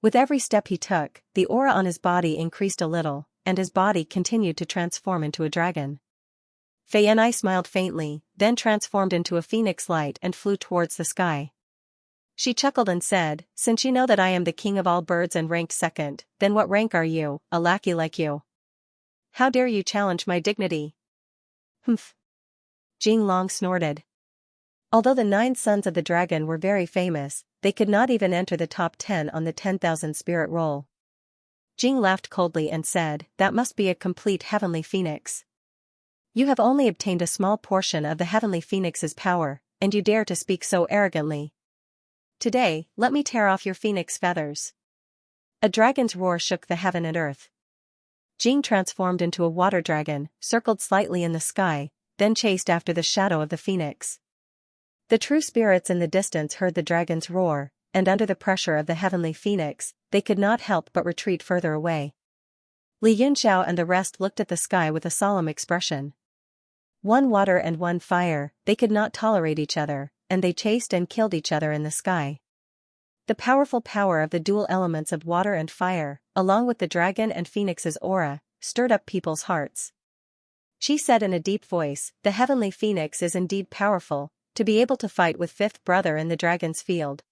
With every step he took, the aura on his body increased a little, and his body continued to transform into a dragon. Fei Anai smiled faintly, then transformed into a phoenix light and flew towards the sky. She chuckled and said, "Since you know that I am the king of all birds and ranked second, then what rank are you, a lackey like you? How dare you challenge my dignity?" "Humph." Jing Long snorted. Although the 9 sons of the dragon were very famous, they could not even enter the top 10 on the 10,000 spirit roll. Jing laughed coldly and said, "That must be a complete heavenly phoenix. You have only obtained a small portion of the heavenly phoenix's power, and you dare to speak so arrogantly. Today, let me tear off your phoenix feathers." A dragon's roar shook the heaven and earth. Jing transformed into a water dragon, circled slightly in the sky, then chased after the shadow of the phoenix. The true spirits in the distance heard the dragon's roar, and under the pressure of the heavenly phoenix, they could not help but retreat further away. Li Yunxiao and the rest looked at the sky with a solemn expression. One water and one fire, they could not tolerate each other, and they chased and killed each other in the sky. The powerful power of the dual elements of water and fire, along with the dragon and phoenix's aura, stirred up people's hearts. She said in a deep voice, "The heavenly phoenix is indeed powerful, to be able to fight with 5th brother in the dragon's field.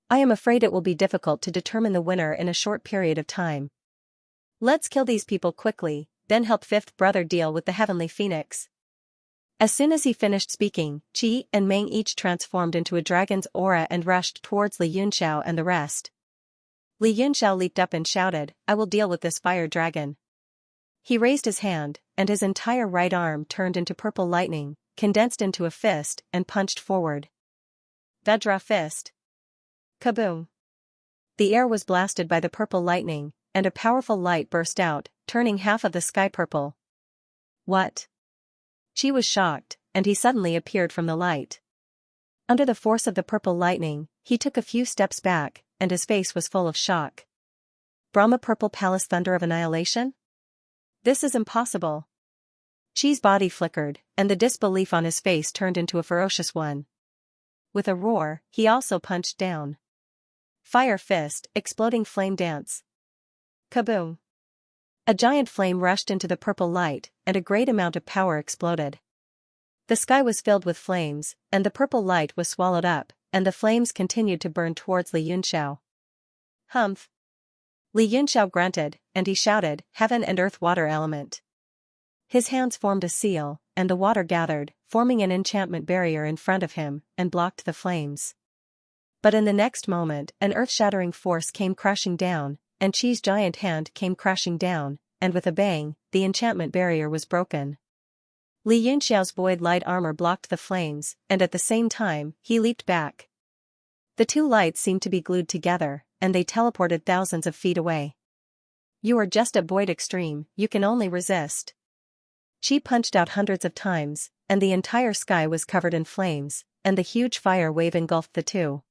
I am afraid it will be difficult to determine the winner in a short period of time. Let's kill these people quickly, then help 5th brother deal with the heavenly phoenix." As soon as he finished speaking, Qi and Meng each transformed into a dragon's aura and rushed towards Li Yunxiao and the rest. Li Yunxiao leaped up and shouted, "I will deal with this fire dragon." He raised his hand, and his entire right arm turned into purple lightning, condensed into a fist, and punched forward. Vajra fist. Kaboom! The air was blasted by the purple lightning, and a powerful light burst out, turning half of the sky purple. What? Qi was shocked, and he suddenly appeared from the light. Under the force of the purple lightning, he took a few steps back, and his face was full of shock. Brahma purple palace thunder of annihilation? This is impossible. Qi's body flickered, and the disbelief on his face turned into a ferocious one. With a roar, he also punched down. Fire fist, exploding flame dance. Kaboom! A giant flame rushed into the purple light, and a great amount of power exploded. The sky was filled with flames, and the purple light was swallowed up, and the flames continued to burn towards Li Yunxiao. Humph! Li Yunxiao grunted, and he shouted, "Heaven and earth water element." His hands formed a seal, and the water gathered, forming an enchantment barrier in front of him, and blocked the flames. But in the next moment, an earth-shattering force came crashing down, and Qi's giant hand came crashing down, and with a bang, the enchantment barrier was broken. Li Yunxiao's void light armor blocked the flames, and at the same time, he leaped back. The two lights seemed to be glued together, and they teleported thousands of feet away. You are just at void extreme, you can only resist. Qi punched out hundreds of times, and the entire sky was covered in flames, and the huge fire wave engulfed the two.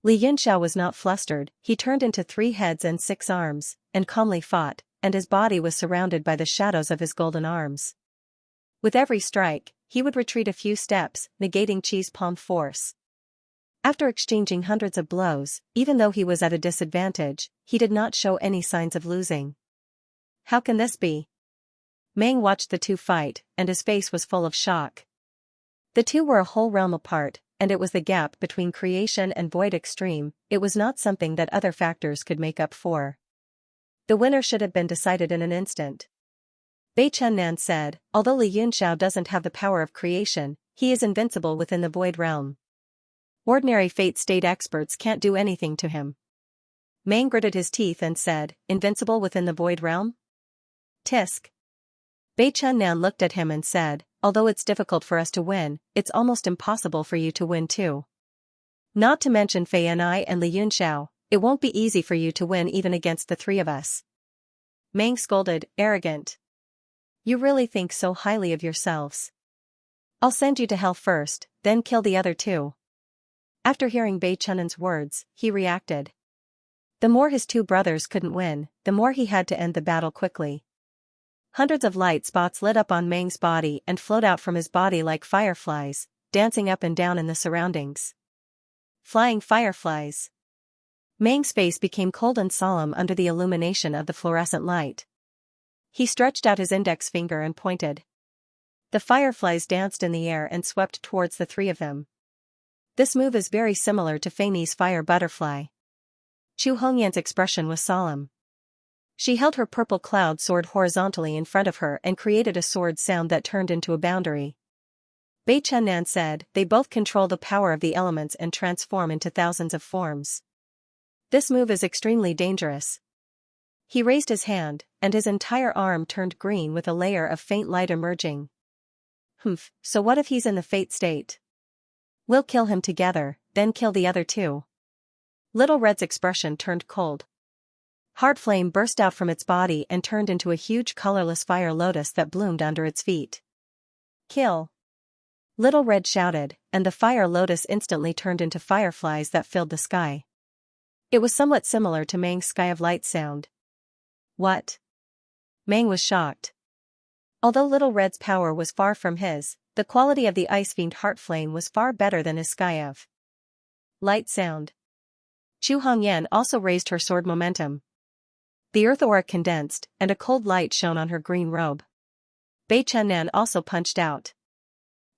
Li Yunxiao was not flustered, he turned into 3 heads and 6 arms, and calmly fought, and his body was surrounded by the shadows of his golden arms. With every strike, he would retreat a few steps, negating Qi's palm force. After exchanging hundreds of blows, even though he was at a disadvantage, he did not show any signs of losing. How can this be? Meng watched the two fight, and his face was full of shock. The two were a whole realm apart, and it was the gap between creation and void extreme, it was not something that other factors could make up for. The winner should have been decided in an instant. Bei Chunnan said, although Li Yunxiao doesn't have the power of creation, he is invincible within the void realm. Ordinary fate state experts can't do anything to him. Meng gritted his teeth and said, invincible within the void realm? Tisk. Bei Chunnan looked at him and said, although it's difficult for us to win, it's almost impossible for you to win too. Not to mention Fei Ni and Li Yunxiao, it won't be easy for you to win even against the 3 of us. Meng scolded, arrogant. You really think so highly of yourselves. I'll send you to hell first, then kill the other 2. After hearing Bei Chunnan's words, he reacted. The more his 2 brothers couldn't win, the more he had to end the battle quickly. Hundreds of light spots lit up on Meng's body and flowed out from his body like fireflies, dancing up and down in the surroundings. Flying fireflies. Meng's face became cold and solemn under the illumination of the fluorescent light. He stretched out his index finger and pointed. The fireflies danced in the air and swept towards the 3 of them. This move is very similar to Fei Ni's fire butterfly. Chu Hongyan's expression was solemn. She held her purple cloud sword horizontally in front of her and created a sword sound that turned into a boundary. Bei Chunnan said, they both control the power of the elements and transform into thousands of forms. This move is extremely dangerous. He raised his hand, and his entire arm turned green with a layer of faint light emerging. So what if he's in the fate state? We'll kill him together, then kill the other 2. Little Red's expression turned cold. Heart flame burst out from its body and turned into a huge colorless fire lotus that bloomed under its feet. Kill! Little Red shouted, and the fire lotus instantly turned into fireflies that filled the sky. It was somewhat similar to Meng's Sky of Light sound. What? Meng was shocked. Although Little Red's power was far from his, the quality of the Ice Fiend Heart Flame was far better than his Sky of Light sound. Chu Hongyan also raised her sword momentum. The earth aura condensed, and a cold light shone on her green robe. Bei Chunnan also punched out.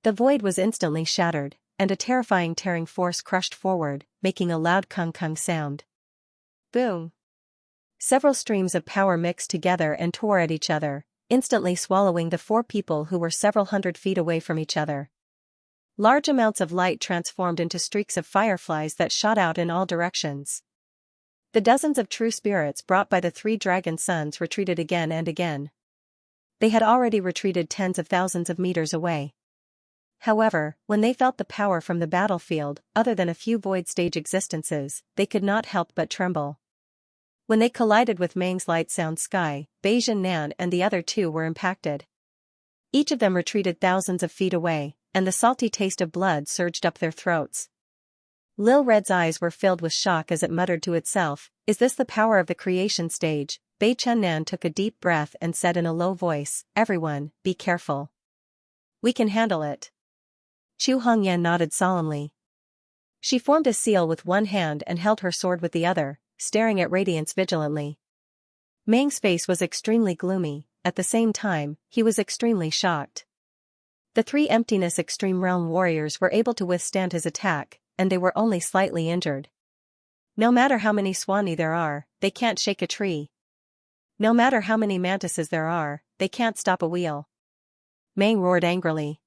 The void was instantly shattered, and a terrifying tearing force crushed forward, making a loud kung-kung sound. Boom! Several streams of power mixed together and tore at each other, instantly swallowing the 4 people who were several hundred feet away from each other. Large amounts of light transformed into streaks of fireflies that shot out in all directions. The dozens of true spirits brought by the 3 dragon sons retreated again and again. They had already retreated tens of thousands of meters away. However, when they felt the power from the battlefield, other than a few void stage existences, they could not help but tremble. When they collided with Meng's light sound sky, Bei Chunnan and the other 2 were impacted. Each of them retreated thousands of feet away, and the salty taste of blood surged up their throats. Lil Red's eyes were filled with shock as it muttered to itself, is this the power of the creation stage? Bei Chunnan took a deep breath and said in a low voice, everyone, be careful. We can handle it. Chu Hongyan nodded solemnly. She formed a seal with one hand and held her sword with the other, staring at Radiance vigilantly. Meng's face was extremely gloomy, at the same time, he was extremely shocked. The 3 Emptiness Extreme Realm warriors were able to withstand his attack, and they were only slightly injured. No matter how many Swanee there are, they can't shake a tree. No matter how many mantises there are, they can't stop a wheel. Meng roared angrily.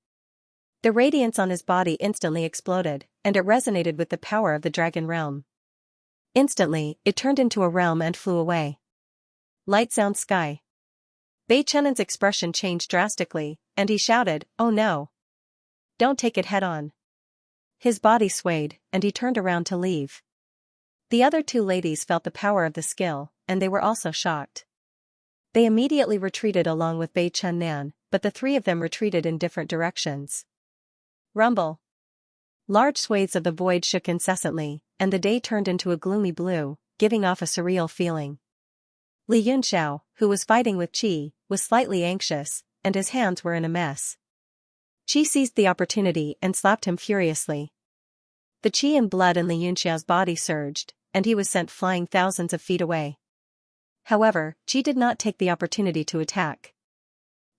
The radiance on his body instantly exploded, and it resonated with the power of the dragon realm. Instantly, it turned into a realm and flew away. Light sound sky. Bei Chunan's expression changed drastically, and he shouted, "Oh no! Don't take it head on." His body swayed, and he turned around to leave. The other two ladies felt the power of the skill, and they were also shocked. They immediately retreated along with Bei Chunnan, but the three of them retreated in different directions. Rumble. Large swathes of the void shook incessantly, and the day turned into a gloomy blue, giving off a surreal feeling. Li Yunxiao, who was fighting with Qi, was slightly anxious, and his hands were in a mess. Qi seized the opportunity and slapped him furiously. The qi and blood in Li Yunxiao's body surged, and he was sent flying thousands of feet away. However, Qi did not take the opportunity to attack.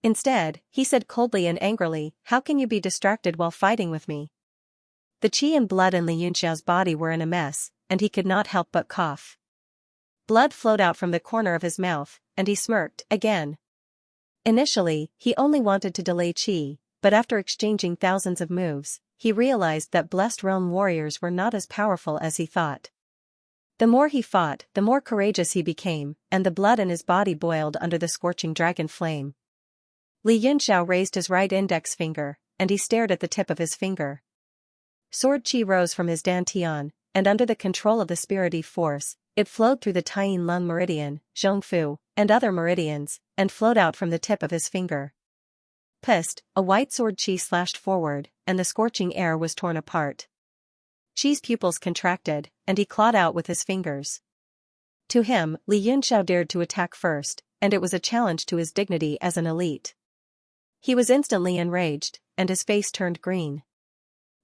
Instead, he said coldly and angrily, "How can you be distracted while fighting with me?" The qi and blood in Li Yunxiao's body were in a mess, and he could not help but cough. Blood flowed out from the corner of his mouth, and he smirked again. Initially, he only wanted to delay Qi, but after exchanging thousands of moves, he realized that Blessed Realm warriors were not as powerful as he thought. The more he fought, the more courageous he became, and the blood in his body boiled under the scorching dragon flame. Li Yunxiao raised his right index finger, and he stared at the tip of his finger. Sword Qi rose from his dantian, and under the control of the spiritive force, it flowed through the Taiyin Lung meridian, Zhongfu, and other meridians, and flowed out from the tip of his finger. Pissed, a white sword Qi slashed forward, and the scorching air was torn apart. Qi's pupils contracted, and he clawed out with his fingers. To him, Li Yunxiao dared to attack first, and it was a challenge to his dignity as an elite. He was instantly enraged, and his face turned green.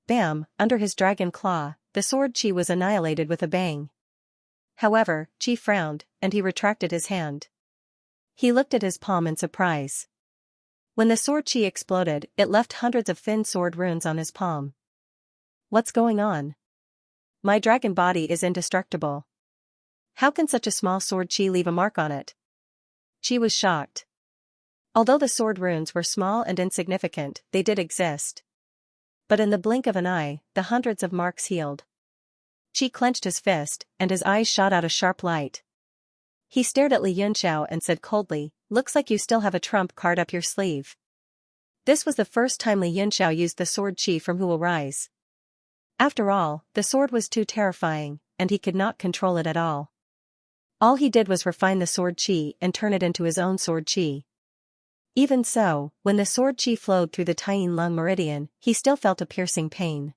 Bam, under his dragon claw, the sword Qi was annihilated with a bang. However, Qi frowned, and he retracted his hand. He looked at his palm in surprise. When the sword Qi exploded, it left hundreds of thin sword runes on his palm. What's going on? My dragon body is indestructible. How can such a small sword Qi leave a mark on it? Qi was shocked. Although the sword runes were small and insignificant, they did exist. But in the blink of an eye, the hundreds of marks healed. Qi clenched his fist, and his eyes shot out a sharp light. He stared at Li Yunxiao and said coldly, "Looks like you still have a trump card up your sleeve." This was the first time Li Yunxiao used the sword Qi from Who Will Rise. After all, the sword was too terrifying, and he could not control it at all. All he did was refine the sword Qi and turn it into his own sword Qi. Even so, when the sword Qi flowed through the Taiyin Lung meridian, he still felt a piercing pain.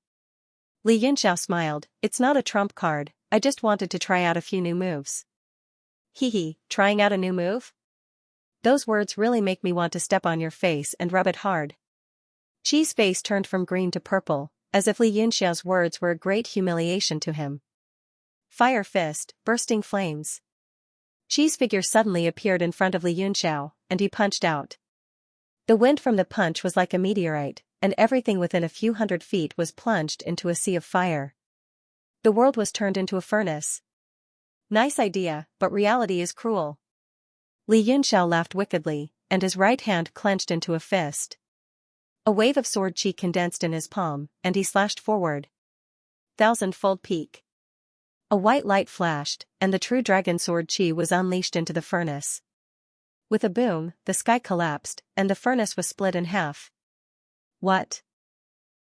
Li Yunxiao smiled, "It's not a trump card, I just wanted to try out a few new moves." Hee, trying out a new move? Those words really make me want to step on your face and rub it hard. Qi's face turned from green to purple, as if Li Yunxiao's words were a great humiliation to him. Fire fist, bursting flames. Qi's figure suddenly appeared in front of Li Yunxiao, and he punched out. The wind from the punch was like a meteorite, and everything within a few hundred feet was plunged into a sea of fire. The world was turned into a furnace. Nice idea, but reality is cruel. Li Yunxiao laughed wickedly, and his right hand clenched into a fist. A wave of sword Qi condensed in his palm, and he slashed forward. Thousand-fold peak. A white light flashed, and the true dragon sword Qi was unleashed into the furnace. With a boom, the sky collapsed, and the furnace was split in half. What?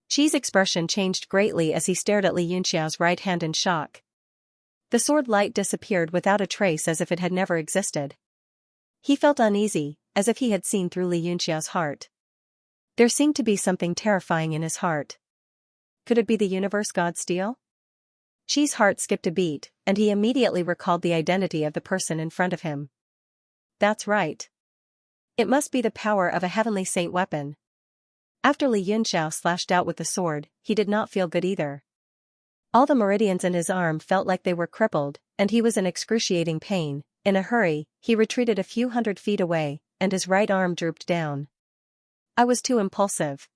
Qi's expression changed greatly as he stared at Li Yunxiao's right hand in shock. The sword light disappeared without a trace as if it had never existed. He felt uneasy, as if he had seen through Li Yunxiao's heart. There seemed to be something terrifying in his heart. Could it be the universe god steel? Qi's heart skipped a beat, and he immediately recalled the identity of the person in front of him. That's right. It must be the power of a heavenly saint weapon. After Li Yunxiao slashed out with the sword, he did not feel good either. All the meridians in his arm felt like they were crippled, and he was in excruciating pain. In a hurry, he retreated a few hundred feet away, and his right arm drooped down. I was too impulsive.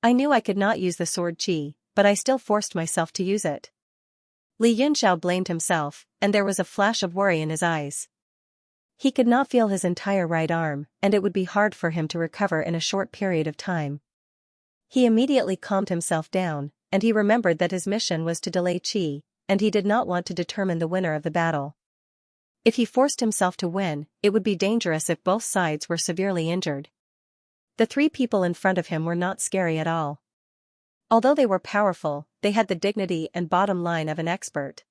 I knew I could not use the sword Qi, but I still forced myself to use it. Li Yunxiao blamed himself, and there was a flash of worry in his eyes. He could not feel his entire right arm, and it would be hard for him to recover in a short period of time. He immediately calmed himself down, and he remembered that his mission was to delay Qi, and he did not want to determine the winner of the battle. If he forced himself to win, it would be dangerous if both sides were severely injured. The three people in front of him were not scary at all. Although they were powerful, they had the dignity and bottom line of an expert.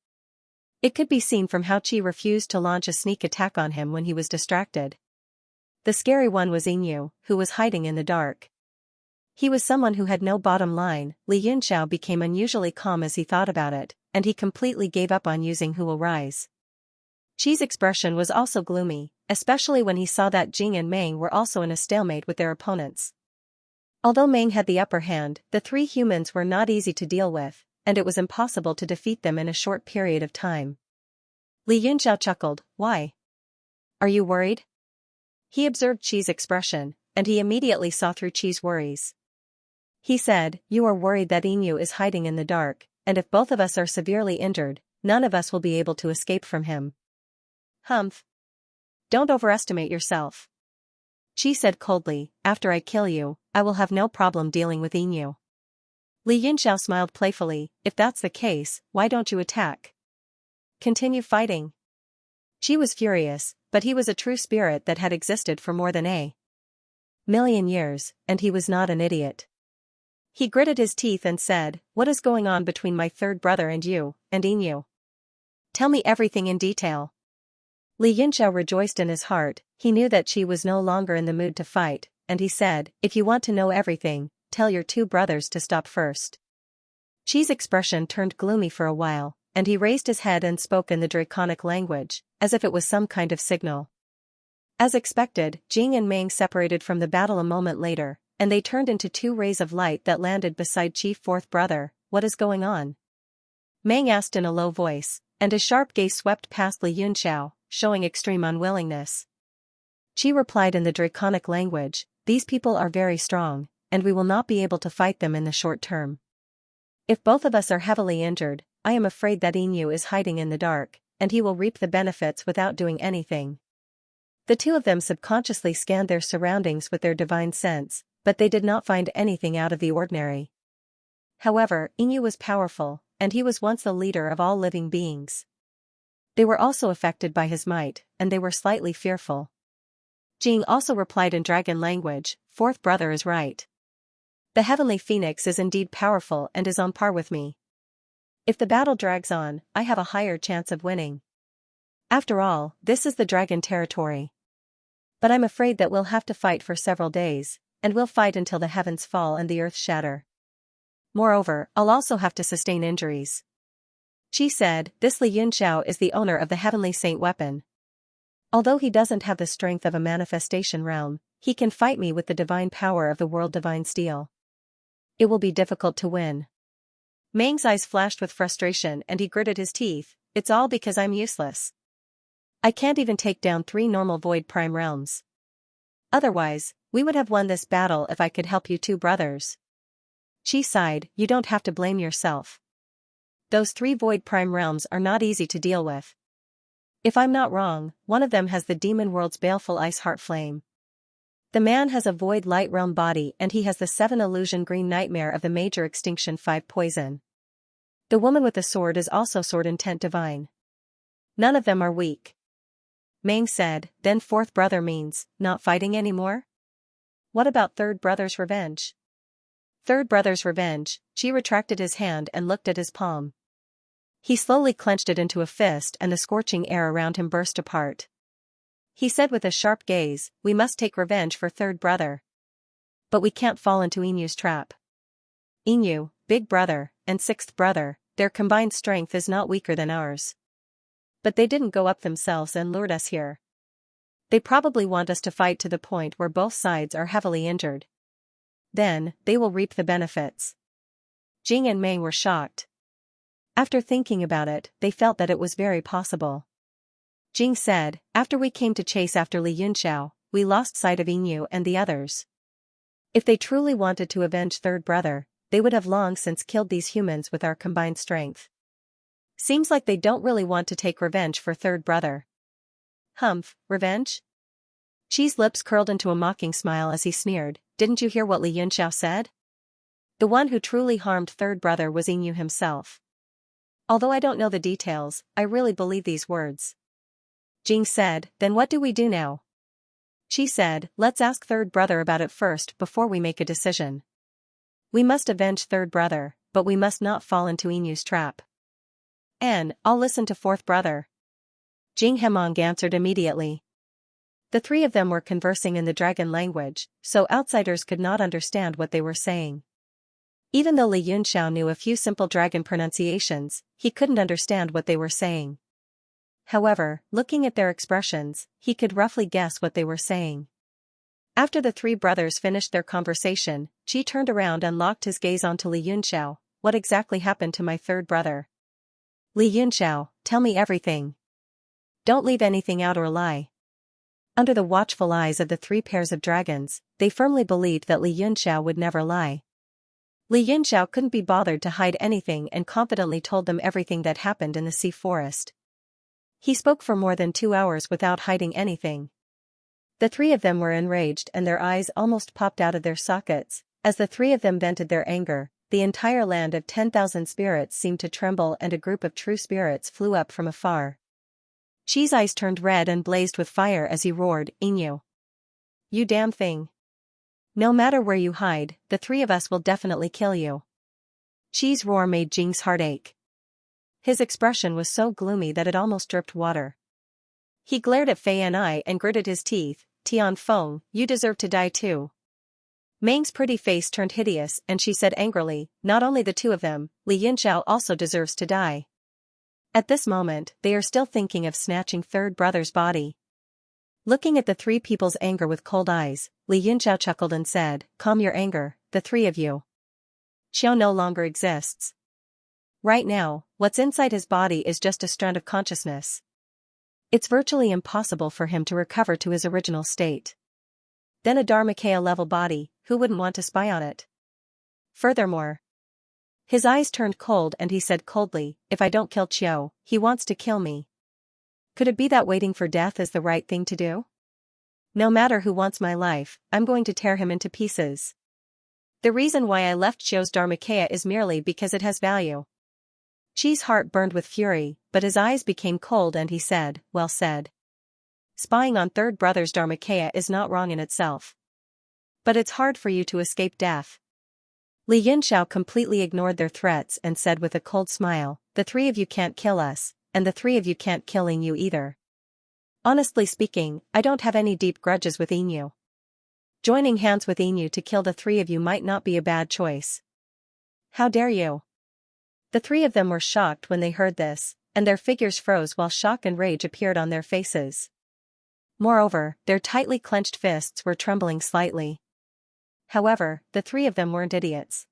It could be seen from how Qi refused to launch a sneak attack on him when he was distracted. The scary one was Inu, who was hiding in the dark. He was someone who had no bottom line. Li Yunxiao became unusually calm as he thought about it, and he completely gave up on using Who Will Rise. Qi's expression was also gloomy, especially when he saw that Jing and Meng were also in a stalemate with their opponents. Although Meng had the upper hand, the three humans were not easy to deal with, and it was impossible to defeat them in a short period of time. Li Yunxiao chuckled. Why? Are you worried? He observed Qi's expression, and he immediately saw through Qi's worries. He said, you are worried that Inu is hiding in the dark, and if both of us are severely injured, none of us will be able to escape from him. Humph. Don't overestimate yourself. Qi said coldly, after I kill you, I will have no problem dealing with Inu. Li Yunxiao smiled playfully, if that's the case, why don't you attack? Continue fighting. Qi was furious, but he was a true spirit that had existed for more than a million years, and he was not an idiot. He gritted his teeth and said, what is going on between my third brother and you, and Inu? Tell me everything in detail. Li Yunxiao rejoiced in his heart. He knew that Qi was no longer in the mood to fight, and he said, if you want to know everything, tell your two brothers to stop first. Qi's expression turned gloomy for a while, and he raised his head and spoke in the draconic language, as if it was some kind of signal. As expected, Jing and Meng separated from the battle a moment later, and they turned into two rays of light that landed beside Qi's fourth brother. What is going on? Meng asked in a low voice, and a sharp gaze swept past Li Yunxiao, showing extreme unwillingness. Qi replied in the draconic language, these people are very strong, and we will not be able to fight them in the short term. If both of us are heavily injured, I am afraid that Inu is hiding in the dark, and he will reap the benefits without doing anything. The two of them subconsciously scanned their surroundings with their divine sense, but they did not find anything out of the ordinary. However, Inu was powerful, and he was once the leader of all living beings. They were also affected by his might, and they were slightly fearful. Jing also replied in dragon language, fourth brother is right. The heavenly phoenix is indeed powerful and is on par with me. If the battle drags on, I have a higher chance of winning. After all, this is the dragon territory. But I'm afraid that we'll have to fight for several days, and we'll fight until the heavens fall and the earth shatter. Moreover, I'll also have to sustain injuries. Qi said, this Li Yunxiao is the owner of the heavenly saint weapon. Although he doesn't have the strength of a manifestation realm, he can fight me with the divine power of the world divine steel. It will be difficult to win. Meng's eyes flashed with frustration and he gritted his teeth, it's all because I'm useless. I can't even take down 3 normal void prime realms. Otherwise, we would have won this battle if I could help you two brothers. Qi sighed, you don't have to blame yourself. Those 3 void prime realms are not easy to deal with. If I'm not wrong, one of them has the demon world's baleful ice heart flame. The man has a void light realm body and he has the 7 illusion green nightmare of the major extinction 5 poison. The woman with the sword is also sword intent divine. None of them are weak. Meng said, then fourth brother means, not fighting anymore? What about third brother's revenge? Third brother's revenge, Qi retracted his hand and looked at his palm. He slowly clenched it into a fist and the scorching air around him burst apart. He said with a sharp gaze, we must take revenge for third brother. But we can't fall into Inu's trap. Inu, big brother, and sixth brother, their combined strength is not weaker than ours. But they didn't go up themselves and lured us here. They probably want us to fight to the point where both sides are heavily injured. Then, they will reap the benefits. Jing and Meng were shocked. After thinking about it, they felt that it was very possible. Jing said, after we came to chase after Li Yunxiao, we lost sight of Inu and the others. If they truly wanted to avenge third brother, they would have long since killed these humans with our combined strength. Seems like they don't really want to take revenge for third brother. Humph, revenge? Qi's lips curled into a mocking smile as he sneered, didn't you hear what Li Yunxiao said? The one who truly harmed third brother was Yingyu himself. Although I don't know the details, I really believe these words. Jing said, then what do we do now? Qi said, let's ask third brother about it first before we make a decision. We must avenge third brother, but we must not fall into Yinyu's trap. I'll listen to fourth brother. Jing Hemong answered immediately. The three of them were conversing in the dragon language, so outsiders could not understand what they were saying. Even though Li Yunxiao knew a few simple dragon pronunciations, he couldn't understand what they were saying. However, looking at their expressions, he could roughly guess what they were saying. After the three brothers finished their conversation, Qi turned around and locked his gaze onto Li Yunxiao. What exactly happened to my third brother? Li Yunxiao, tell me everything. Don't leave anything out or lie. Under the watchful eyes of the three pairs of dragons, they firmly believed that Li Yunxiao would never lie. Li Yunxiao couldn't be bothered to hide anything and confidently told them everything that happened in the sea forest. He spoke for more than 2 hours without hiding anything. The three of them were enraged and their eyes almost popped out of their sockets. As the three of them vented their anger, the entire land of 10,000 spirits seemed to tremble and a group of true spirits flew up from afar. Qi's eyes turned red and blazed with fire as he roared, Yinyu. You damn thing. No matter where you hide, the three of us will definitely kill you. Qi's roar made Jing's heart ache. His expression was so gloomy that it almost dripped water. He glared at Fei Ni and gritted his teeth, Tian Feng, you deserve to die too. Meng's pretty face turned hideous and she said angrily, not only the two of them, Li Yunxiao also deserves to die. At this moment, they are still thinking of snatching third brother's body. Looking at the three people's anger with cold eyes, Li Yunxiao chuckled and said, calm your anger, the three of you. Xiao no longer exists. Right now, what's inside his body is just a strand of consciousness. It's virtually impossible for him to recover to his original state. Then a Dharmakaya-level body, who wouldn't want to spy on it? Furthermore, his eyes turned cold and he said coldly, if I don't kill Qiu, he wants to kill me. Could it be that waiting for death is the right thing to do? No matter who wants my life, I'm going to tear him into pieces. The reason why I left Qiu's Dharmakaya is merely because it has value. Qi's heart burned with fury, but his eyes became cold and he said, well said. Spying on third brother's Dharmakaya is not wrong in itself. But it's hard for you to escape death. Li Yunxiao completely ignored their threats and said with a cold smile, the three of you can't kill us, and the three of you can't kill Yingyu either. Honestly speaking, I don't have any deep grudges with Yingyu. Joining hands with Yingyu to kill the three of you might not be a bad choice. How dare you? The three of them were shocked when they heard this, and their figures froze while shock and rage appeared on their faces. Moreover, their tightly clenched fists were trembling slightly. However, the three of them weren't idiots.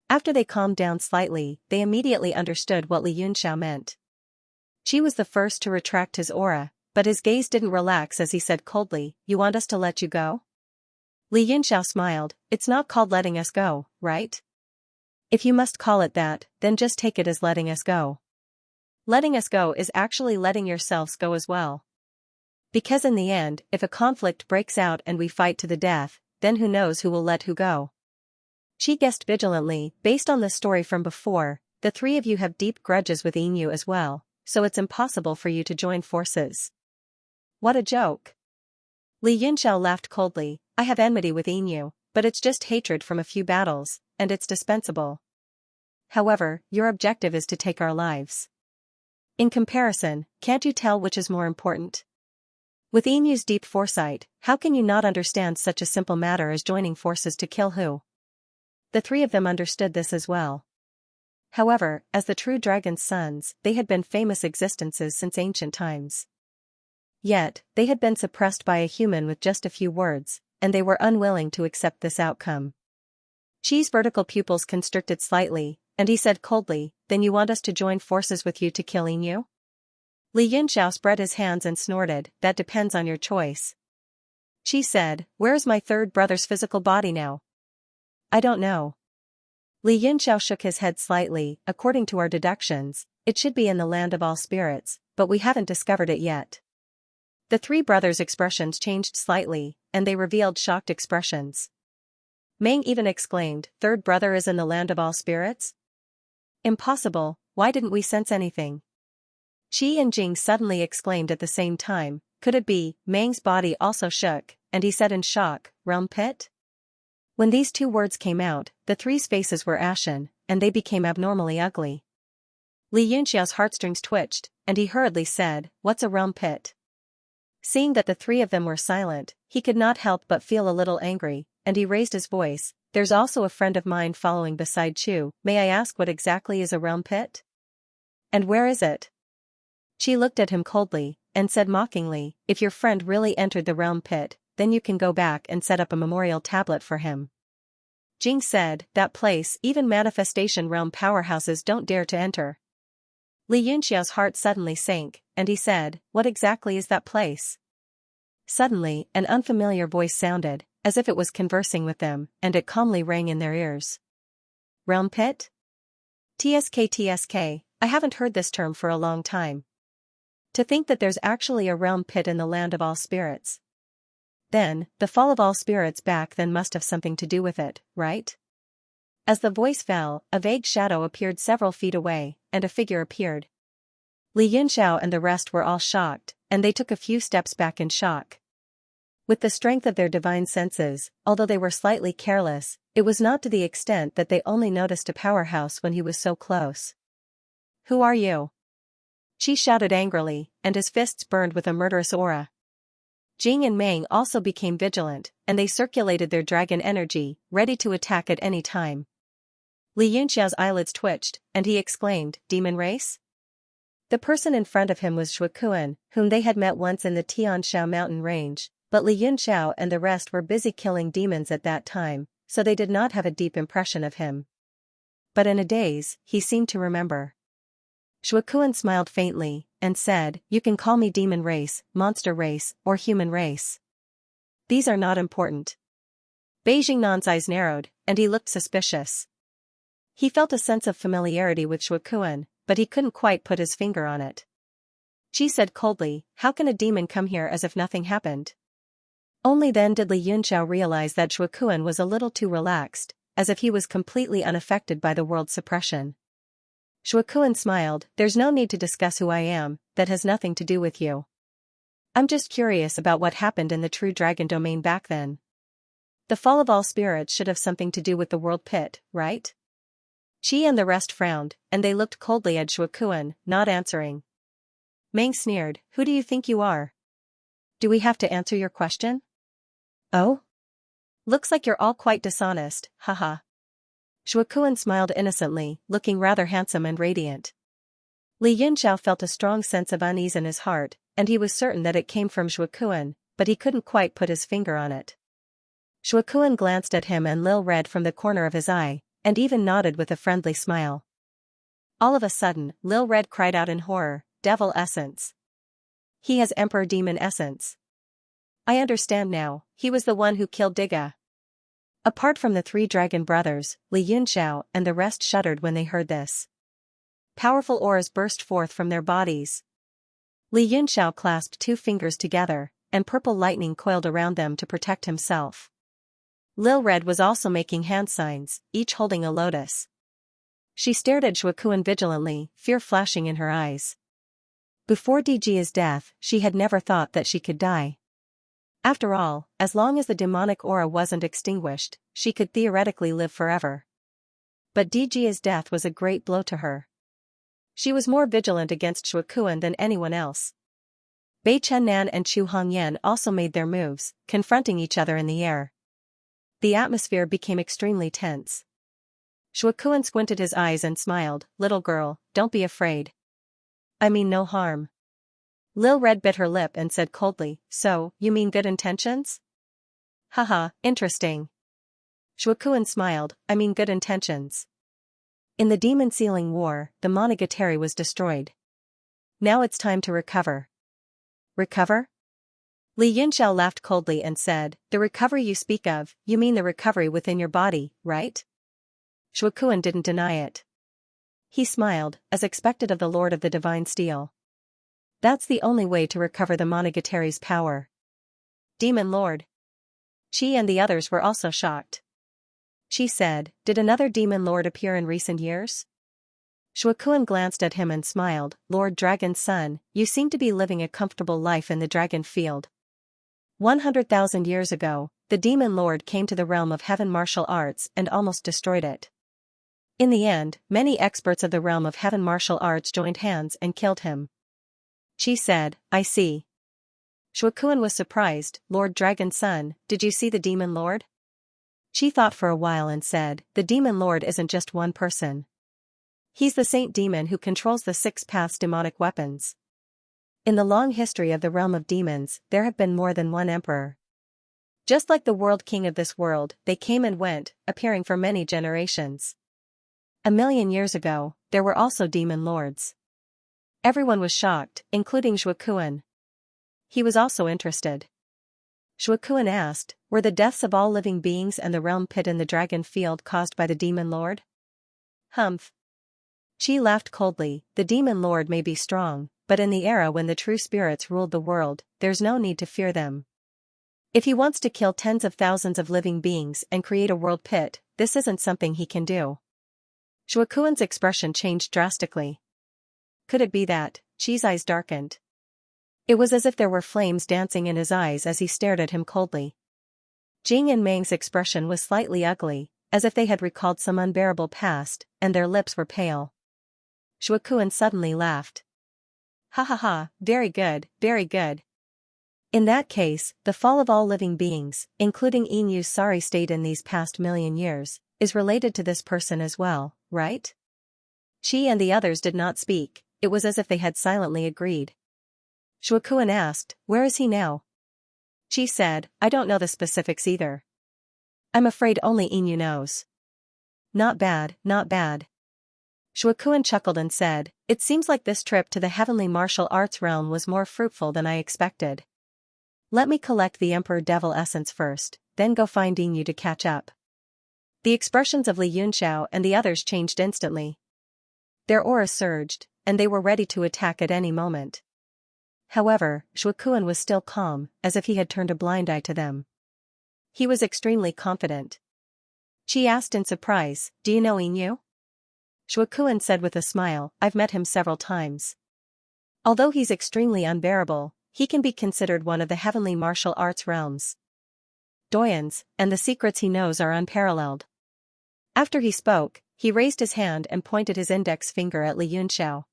After they calmed down slightly, they immediately understood what Li Yunxiao meant. Qi was the first to retract his aura, but his gaze didn't relax as he said coldly, you want us to let you go? Li Yunxiao smiled, it's not called letting us go, right? If you must call it that, then just take it as letting us go. Letting us go is actually letting yourselves go as well. Because in the end, if a conflict breaks out and we fight to the death, then who knows who will let who go. Qi guessed vigilantly, based on the story from before, the three of you have deep grudges with Yingyu as well, so it's impossible for you to join forces. What a joke. Li Yunxiao laughed coldly, I have enmity with Yingyu, but it's just hatred from a few battles, and it's dispensable. However, your objective is to take our lives. In comparison, can't you tell which is more important? With Yinyu's deep foresight, how can you not understand such a simple matter as joining forces to kill who? The three of them understood this as well. However, as the true dragon's sons, they had been famous existences since ancient times. Yet, they had been suppressed by a human with just a few words, and they were unwilling to accept this outcome. Qi's vertical pupils constricted slightly, and he said coldly, then you want us to join forces with you to kill Yinyu? Li Yunxiao spread his hands and snorted, that depends on your choice. Qi said, where is my third brother's physical body now? I don't know. Li Yunxiao shook his head slightly, according to our deductions, it should be in the land of all spirits, but we haven't discovered it yet. The three brothers' expressions changed slightly, and they revealed shocked expressions. Meng even exclaimed, "Third brother is in the land of all spirits? Impossible, why didn't we sense anything?" Qi and Jing suddenly exclaimed at the same time, "Could it be?" Meng's body also shook, and he said in shock, "Realm pit?" When these two words came out, the three's faces were ashen, and they became abnormally ugly. Li Yunxiao's heartstrings twitched, and he hurriedly said, "What's a realm pit?" Seeing that the three of them were silent, he could not help but feel a little angry, and he raised his voice, "There's also a friend of mine following beside Chu. May I ask what exactly is a realm pit? And where is it?" Qi looked at him coldly, and said mockingly, "If your friend really entered the realm pit, then you can go back and set up a memorial tablet for him." Jing said, "That place, even manifestation realm powerhouses don't dare to enter." Li Yunxiao's heart suddenly sank, and he said, "What exactly is that place?" Suddenly, an unfamiliar voice sounded, as if it was conversing with them, and it calmly rang in their ears. "Realm pit? TSK, I haven't heard this term for a long time. To think that there's actually a realm pit in the land of all spirits. Then, the fall of all spirits back then must have something to do with it, right?" As the voice fell, a vague shadow appeared several feet away, and a figure appeared. Li Yunxiao and the rest were all shocked, and they took a few steps back in shock. With the strength of their divine senses, although they were slightly careless, it was not to the extent that they only noticed a powerhouse when he was so close. "Who are you?" Qi shouted angrily, and his fists burned with a murderous aura. Jing and Meng also became vigilant, and they circulated their dragon energy, ready to attack at any time. Li Yunxiao's eyelids twitched, and he exclaimed, "Demon race?" The person in front of him was Shuikuan, whom they had met once in the Tianshao mountain range, but Li Yunxiao and the rest were busy killing demons at that time, so they did not have a deep impression of him. But in a daze, he seemed to remember. Shuikuan smiled faintly, and said, "You can call me demon race, monster race, or human race. These are not important." Beijing Nan's eyes narrowed, and he looked suspicious. He felt a sense of familiarity with Shuikuan, but he couldn't quite put his finger on it. Qi said coldly, "How can a demon come here as if nothing happened?" Only then did Li Yunxiao realize that Shuikuan was a little too relaxed, as if he was completely unaffected by the world's suppression. Shuikuan smiled, "There's no need to discuss who I am, that has nothing to do with you. I'm just curious about what happened in the true dragon domain back then. The fall of all spirits should have something to do with the world pit, right?" Qi and the rest frowned, and they looked coldly at Shuikuan, not answering. Meng sneered, "Who do you think you are? Do we have to answer your question? Oh? Looks like you're all quite dishonest, haha." Shuikuan smiled innocently, looking rather handsome and radiant. Li Yunxiao felt a strong sense of unease in his heart, and he was certain that it came from Shuikuan, but he couldn't quite put his finger on it. Shuikuan glanced at him and Lil read from the corner of his eye, and even nodded with a friendly smile. All of a sudden, Lil Red cried out in horror, "Devil essence! He has Emperor Demon essence! I understand now, he was the one who killed Diga." Apart from the three dragon brothers, Li Yunxiao and the rest shuddered when they heard this. Powerful auras burst forth from their bodies. Li Yunxiao clasped two fingers together, and purple lightning coiled around them to protect himself. Lil Red was also making hand signs, each holding a lotus. She stared at Shuikuan vigilantly, fear flashing in her eyes. Before Dijia's death, she had never thought that she could die. After all, as long as the demonic aura wasn't extinguished, she could theoretically live forever. But Dijia's death was a great blow to her. She was more vigilant against Shuikuan than anyone else. Bei Chennan and Chu Hongyan also made their moves, confronting each other in the air. The atmosphere became extremely tense. Shuikuan squinted his eyes and smiled, "Little girl, don't be afraid. I mean no harm." Lil Red bit her lip and said coldly, "So, you mean good intentions?" "Haha, interesting." Shuikuan smiled, "I mean good intentions. In the demon sealing war, the Monogatari was destroyed. Now it's time to recover." "Recover?" Li Yunxiao laughed coldly and said, "The recovery you speak of, you mean the recovery within your body, right?" Shuikuan didn't deny it. He smiled, as expected of the Lord of the Divine Steel. That's the only way to recover the Monogatari's power. Demon Lord. She and the others were also shocked. She said, did another Demon Lord appear in recent years? Shuokun glanced at him and smiled, Lord Dragon's son, you seem to be living a comfortable life in the dragon field. 100,000 years ago, the Demon Lord came to the realm of heaven martial arts and almost destroyed it. In the end, many experts of the realm of heaven martial arts joined hands and killed him. She said, I see. Shuokun was surprised, Lord Dragon's son, did you see the Demon Lord? She thought for a while and said, the Demon Lord isn't just one person. He's the saint demon who controls the 6 paths demonic weapons. In the long history of the realm of demons, there have been more than one emperor. Just like the world king of this world, they came and went, appearing for many generations. 1,000,000 years ago, there were also demon lords. Everyone was shocked, including Shuokun. He was also interested. Shuokun asked, were the deaths of all living beings and the realm pit in the dragon field caused by the demon lord? Humph. She laughed coldly, the demon lord may be strong, but in the era when the true spirits ruled the world, there's no need to fear them. If he wants to kill tens of thousands of living beings and create a world pit, this isn't something he can do. Shuokun's expression changed drastically. Could it be that? Chi's eyes darkened. It was as if there were flames dancing in his eyes as he stared at him coldly. Jing and Meng's expression was slightly ugly, as if they had recalled some unbearable past, and their lips were pale. Shuokun suddenly laughed. Ha ha ha, very good, very good. In that case, the fall of all living beings, including Inyu's sorry state in these past 1,000,000 years, is related to this person as well, right? Chi and the others did not speak, it was as if they had silently agreed. Shuokun asked, where is he now? Chi said, I don't know the specifics either. I'm afraid only Inyu knows. Not bad, not bad. Shuokun chuckled and said, it seems like this trip to the heavenly martial arts realm was more fruitful than I expected. Let me collect the Emperor Devil Essence first, then go find Inyu to catch up. The expressions of Li Yunxiao and the others changed instantly. Their aura surged, and they were ready to attack at any moment. However, Shuokun was still calm, as if he had turned a blind eye to them. He was extremely confident. Chi asked in surprise, do you know Inyu? Shuokun said with a smile, I've met him several times. Although he's extremely unbearable, he can be considered one of the heavenly martial arts realms. Doyens, and the secrets he knows are unparalleled. After he spoke, he raised his hand and pointed his index finger at Li Yunxiao.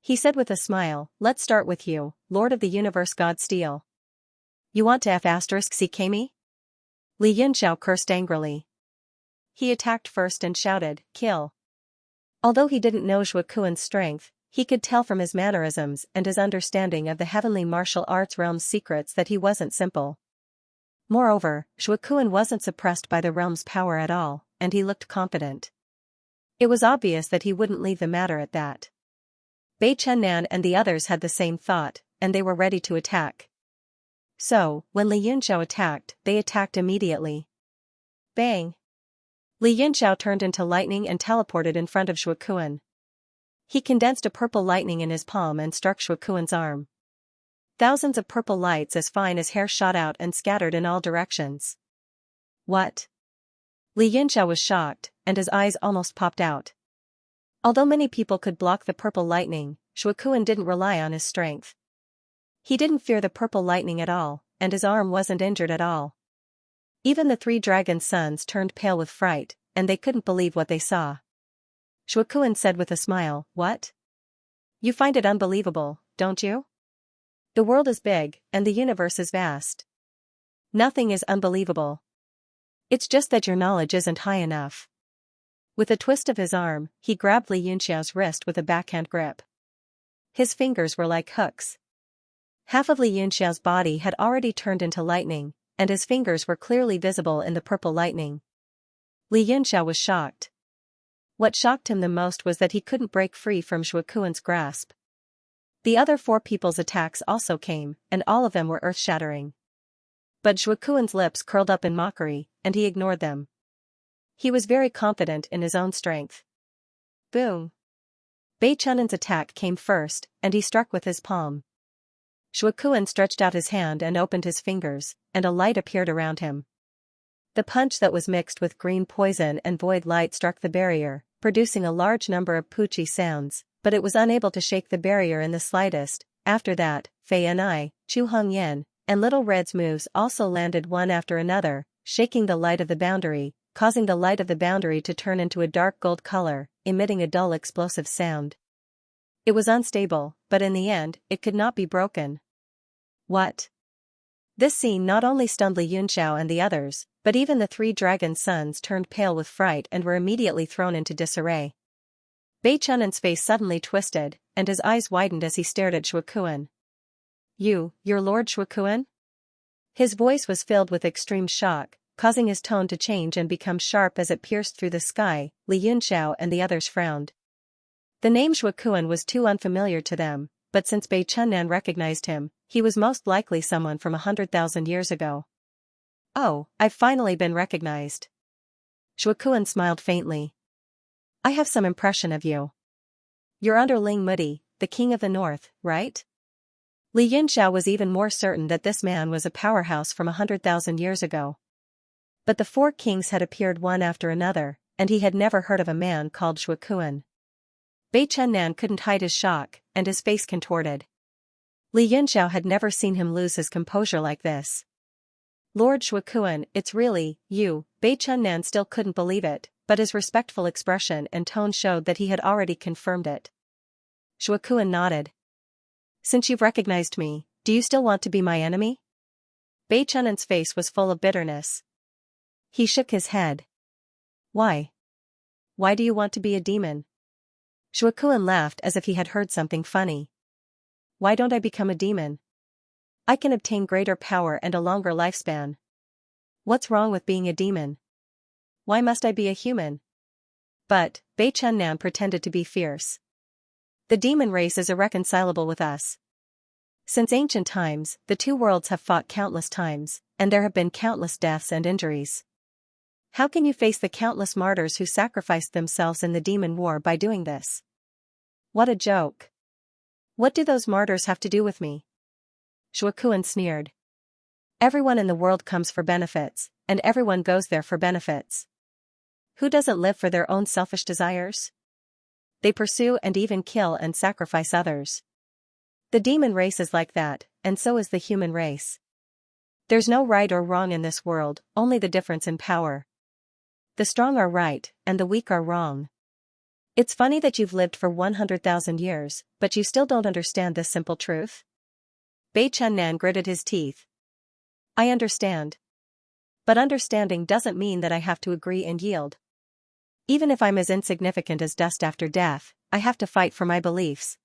He said with a smile, let's start with you, Lord of the Universe God Steel. You want to F***ck me? Li Yunxiao cursed angrily. He attacked first and shouted, kill. Although he didn't know Shuokun's strength, he could tell from his mannerisms and his understanding of the heavenly martial arts realm's secrets that he wasn't simple. Moreover, Shuokun wasn't suppressed by the realm's power at all, and he looked confident. It was obvious that he wouldn't leave the matter at that. Bei Chennan and the others had the same thought, and they were ready to attack. So, when Li Yunxiao attacked, they attacked immediately. Bang! Li Yunxiao turned into lightning and teleported in front of Shuokun. He condensed a purple lightning in his palm and struck Shuokun's arm. Thousands of purple lights as fine as hair shot out and scattered in all directions. What? Li Yunxiao was shocked, and his eyes almost popped out. Although many people could block the purple lightning, Shuokun didn't rely on his strength. He didn't fear the purple lightning at all, and his arm wasn't injured at all. Even the 3 dragon sons turned pale with fright, and they couldn't believe what they saw. Shuokun said with a smile, what? You find it unbelievable, don't you? The world is big, and the universe is vast. Nothing is unbelievable. It's just that your knowledge isn't high enough. With a twist of his arm, he grabbed Li Yunxiao's wrist with a backhand grip. His fingers were like hooks. Half of Li Yunxiao's body had already turned into lightning, and his fingers were clearly visible in the purple lightning. Li Yunxiao was shocked. What shocked him the most was that he couldn't break free from Shuokun's grasp. The other 4 people's attacks also came, and all of them were earth-shattering. But Shuokun's lips curled up in mockery, and he ignored them. He was very confident in his own strength. Boom! Bei Chunan's attack came first, and he struck with his palm. Shuakuan stretched out his hand and opened his fingers, and a light appeared around him. The punch that was mixed with green poison and void light struck the barrier, producing a large number of poochie sounds, but it was unable to shake the barrier in the slightest. After that, Fei and Chu Hongyan, and Little Red's moves also landed one after another, shaking the light of the boundary, causing the light of the boundary to turn into a dark gold color, emitting a dull explosive sound. It was unstable, but in the end, it could not be broken. What? This scene not only stunned Li Yunxiao and the others, but even the three dragon sons turned pale with fright and were immediately thrown into disarray. Bei Chunan's face suddenly twisted, and his eyes widened as he stared at Shuakuan. Your Lord Shuakuan? His voice was filled with extreme shock, causing his tone to change and become sharp as it pierced through the sky. Li Yunxiao and the others frowned. The name Shuakuan was too unfamiliar to them, but since Bei Chunnan recognized him, he was most likely someone from 100,000 years ago. Oh, I've finally been recognized. Shuakuan smiled faintly. I have some impression of you. You're under Ling Mudi, the king of the north, right? Li Yunxiao was even more certain that this man was a powerhouse from 100,000 years ago. But the four kings had appeared one after another, and he had never heard of a man called Shuakuan. Bei Chunnan couldn't hide his shock, and his face contorted. Li Yunxiao had never seen him lose his composure like this. Lord Shuakuan, it's really you. Bei Chunnan still couldn't believe it, but his respectful expression and tone showed that he had already confirmed it. Shuakuan nodded. Since you've recognized me, do you still want to be my enemy? Bei Chunnan's face was full of bitterness. He shook his head. Why? Why do you want to be a demon? Shuakuan laughed as if he had heard something funny. Why don't I become a demon? I can obtain greater power and a longer lifespan. What's wrong with being a demon? Why must I be a human? But, Bei Chunnan pretended to be fierce. The demon race is irreconcilable with us. Since ancient times, the two worlds have fought countless times, and there have been countless deaths and injuries. How can you face the countless martyrs who sacrificed themselves in the demon war by doing this? What a joke. What do those martyrs have to do with me? Shuakuan sneered. Everyone in the world comes for benefits, and everyone goes there for benefits. Who doesn't live for their own selfish desires? They pursue and even kill and sacrifice others. The demon race is like that, and so is the human race. There's no right or wrong in this world, only the difference in power. The strong are right, and the weak are wrong. It's funny that you've lived for 100,000 years, but you still don't understand this simple truth? Bei Chunnan gritted his teeth. I understand. But understanding doesn't mean that I have to agree and yield. Even if I'm as insignificant as dust after death, I have to fight for my beliefs.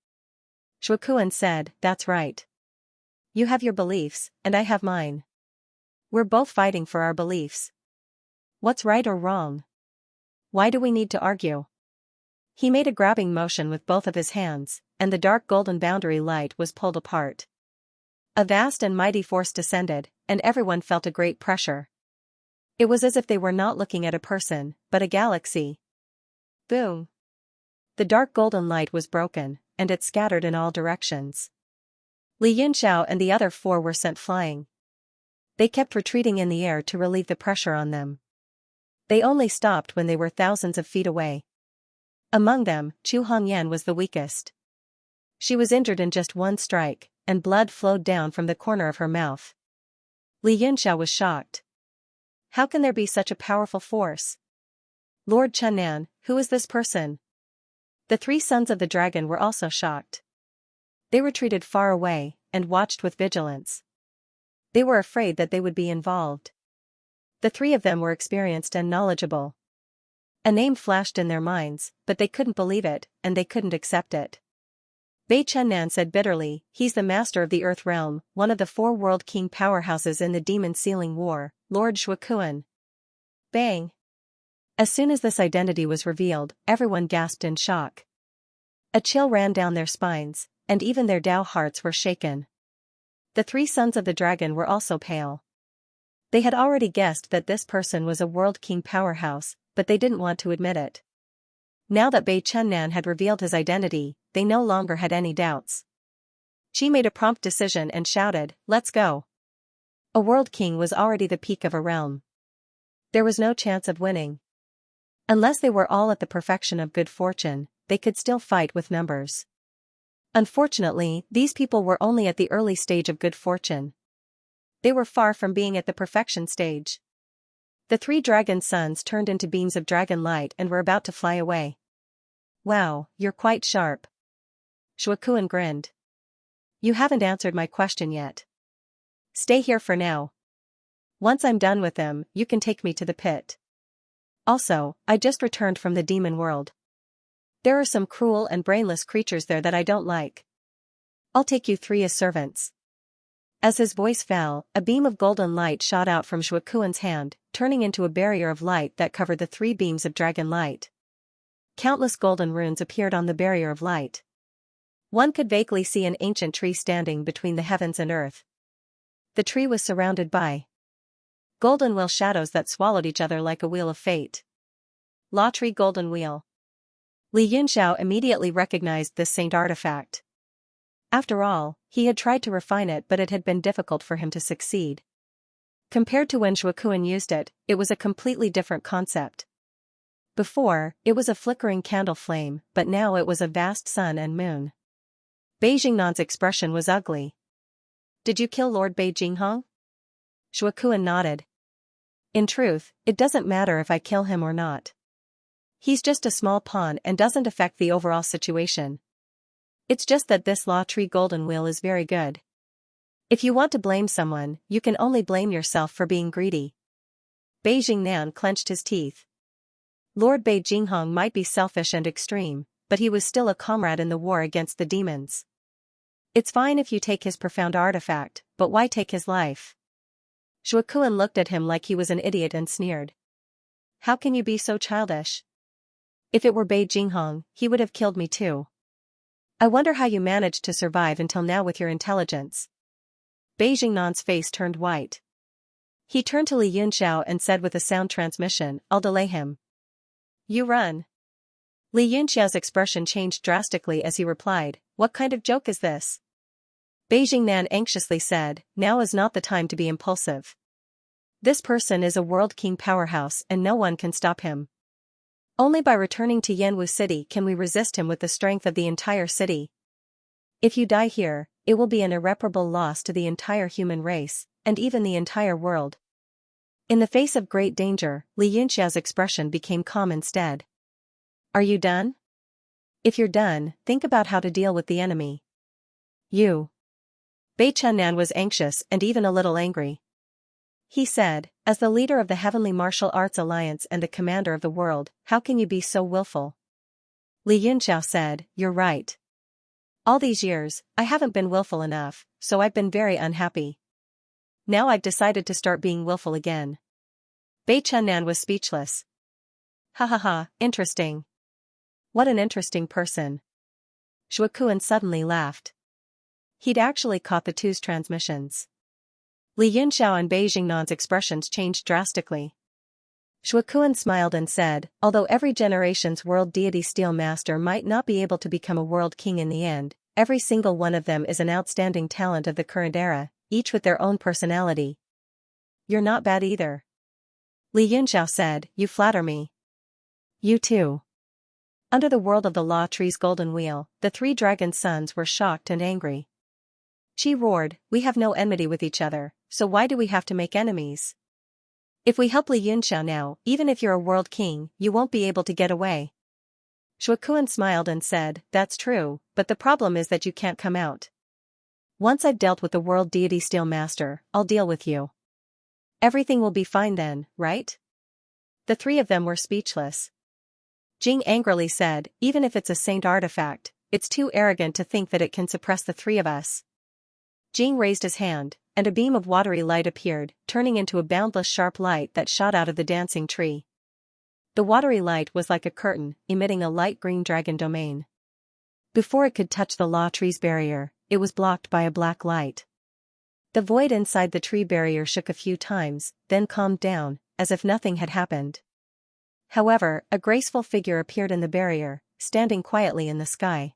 Shuakuan said, that's right. You have your beliefs, and I have mine. We're both fighting for our beliefs. What's right or wrong? Why do we need to argue? He made a grabbing motion with both of his hands, and the dark golden boundary light was pulled apart. A vast and mighty force descended, and everyone felt a great pressure. It was as if they were not looking at a person, but a galaxy. Boom! The dark golden light was broken, and it scattered in all directions. Li Yunxiao and the other four were sent flying. They kept retreating in the air to relieve the pressure on them. They only stopped when they were thousands of feet away. Among them, Chu Hongyan was the weakest. She was injured in just one strike, and blood flowed down from the corner of her mouth. Li Yunxiao was shocked. How can there be such a powerful force? Lord Chunnan, who is this person? The three sons of the dragon were also shocked. They retreated far away, and watched with vigilance. They were afraid that they would be involved. The three of them were experienced and knowledgeable. A name flashed in their minds, but they couldn't believe it, and they couldn't accept it. Bei Chunnan said bitterly, he's the master of the Earth Realm, one of the four world king powerhouses in the demon sealing war, Lord Shuakuan. Bang! As soon as this identity was revealed, everyone gasped in shock. A chill ran down their spines, and even their Dao hearts were shaken. The three sons of the dragon were also pale. They had already guessed that this person was a world king powerhouse, but they didn't want to admit it. Now that Bei Chunnan had revealed his identity, they no longer had any doubts. She made a prompt decision and shouted, "Let's go." A world king was already the peak of a realm. There was no chance of winning. Unless they were all at the perfection of good fortune, they could still fight with numbers. Unfortunately, these people were only at the early stage of good fortune. They were far from being at the perfection stage. The three dragon sons turned into beams of dragon light and were about to fly away. "Wow, you're quite sharp." Shuakuan grinned. "You haven't answered my question yet. Stay here for now. Once I'm done with them, you can take me to the pit. Also, I just returned from the demon world. There are some cruel and brainless creatures there that I don't like. I'll take you three as servants." As his voice fell, a beam of golden light shot out from Shuakuan's hand, turning into a barrier of light that covered the three beams of dragon light. Countless golden runes appeared on the barrier of light. One could vaguely see an ancient tree standing between the heavens and earth. The tree was surrounded by golden wheel shadows that swallowed each other like a wheel of fate. Law Tree Golden Wheel. Li Yunxiao immediately recognized this saint artifact. After all, he had tried to refine it, but it had been difficult for him to succeed. Compared to when Shuakuan used it, it was a completely different concept. Before, it was a flickering candle flame, but now it was a vast sun and moon. Bei Jingnan's expression was ugly. "Did you kill Lord Bei Jinghong?" Shuakuan nodded. "In truth, it doesn't matter if I kill him or not. He's just a small pawn and doesn't affect the overall situation. It's just that this Law Tree Golden Wheel is very good. If you want to blame someone, you can only blame yourself for being greedy." Bei Jingnan clenched his teeth. Lord Bei Jinghong might be selfish and extreme, but he was still a comrade in the war against the demons. It's fine if you take his profound artifact, but why take his life? Shuakuan looked at him like he was an idiot and sneered. "How can you be so childish? If it were Bei Jinghong, he would have killed me too. I wonder how you managed to survive until now with your intelligence." Bei Jingnan's face turned white. He turned to Li Yunxiao and said with a sound transmission, "I'll delay him. You run." Li Yunxiao's expression changed drastically as he replied, "What kind of joke is this?" Bei Jingnan anxiously said, "Now is not the time to be impulsive. This person is a world king powerhouse and no one can stop him. Only by returning to Yanwu City can we resist him with the strength of the entire city. If you die here, it will be an irreparable loss to the entire human race, and even the entire world." In the face of great danger, Li Yunxiao's expression became calm instead. "Are you done? If you're done, think about how to deal with the enemy." "You." Bei Chunnan was anxious and even a little angry. He said, "As the leader of the Heavenly Martial Arts Alliance and the commander of the world, how can you be so willful?" Li Yunxiao said, "You're right. All these years, I haven't been willful enough, so I've been very unhappy. Now I've decided to start being willful again." Bei Chunnan was speechless. "Ha ha ha, interesting. What an interesting person." Shuakuan suddenly laughed. He'd actually caught the two's transmissions. Li Yunxiao and Bei Jingnan's expressions changed drastically. Shuakuan smiled and said, "Although every generation's world deity Steel Master might not be able to become a world king in the end, every single one of them is an outstanding talent of the current era, each with their own personality." "You're not bad either." Li Yunxiao said, "You flatter me." "You too." Under the world of the Law Tree's Golden Wheel, the three dragon sons were shocked and angry. She roared, "We have no enmity with each other, so why do we have to make enemies? If we help Li Yunxiao now, even if you're a world king, you won't be able to get away." Shuakuan smiled and said, "That's true, but the problem is that you can't come out. Once I've dealt with the world deity Steel Master, I'll deal with you. Everything will be fine then, right?" The three of them were speechless. Jing angrily said, "Even if it's a saint artifact, it's too arrogant to think that it can suppress the three of us." Jing raised his hand, and a beam of watery light appeared, turning into a boundless sharp light that shot out of the dancing tree. The watery light was like a curtain, emitting a light green dragon domain. Before it could touch the Law Tree's barrier, it was blocked by a black light. The void inside the tree barrier shook a few times, then calmed down, as if nothing had happened. However, a graceful figure appeared in the barrier, standing quietly in the sky.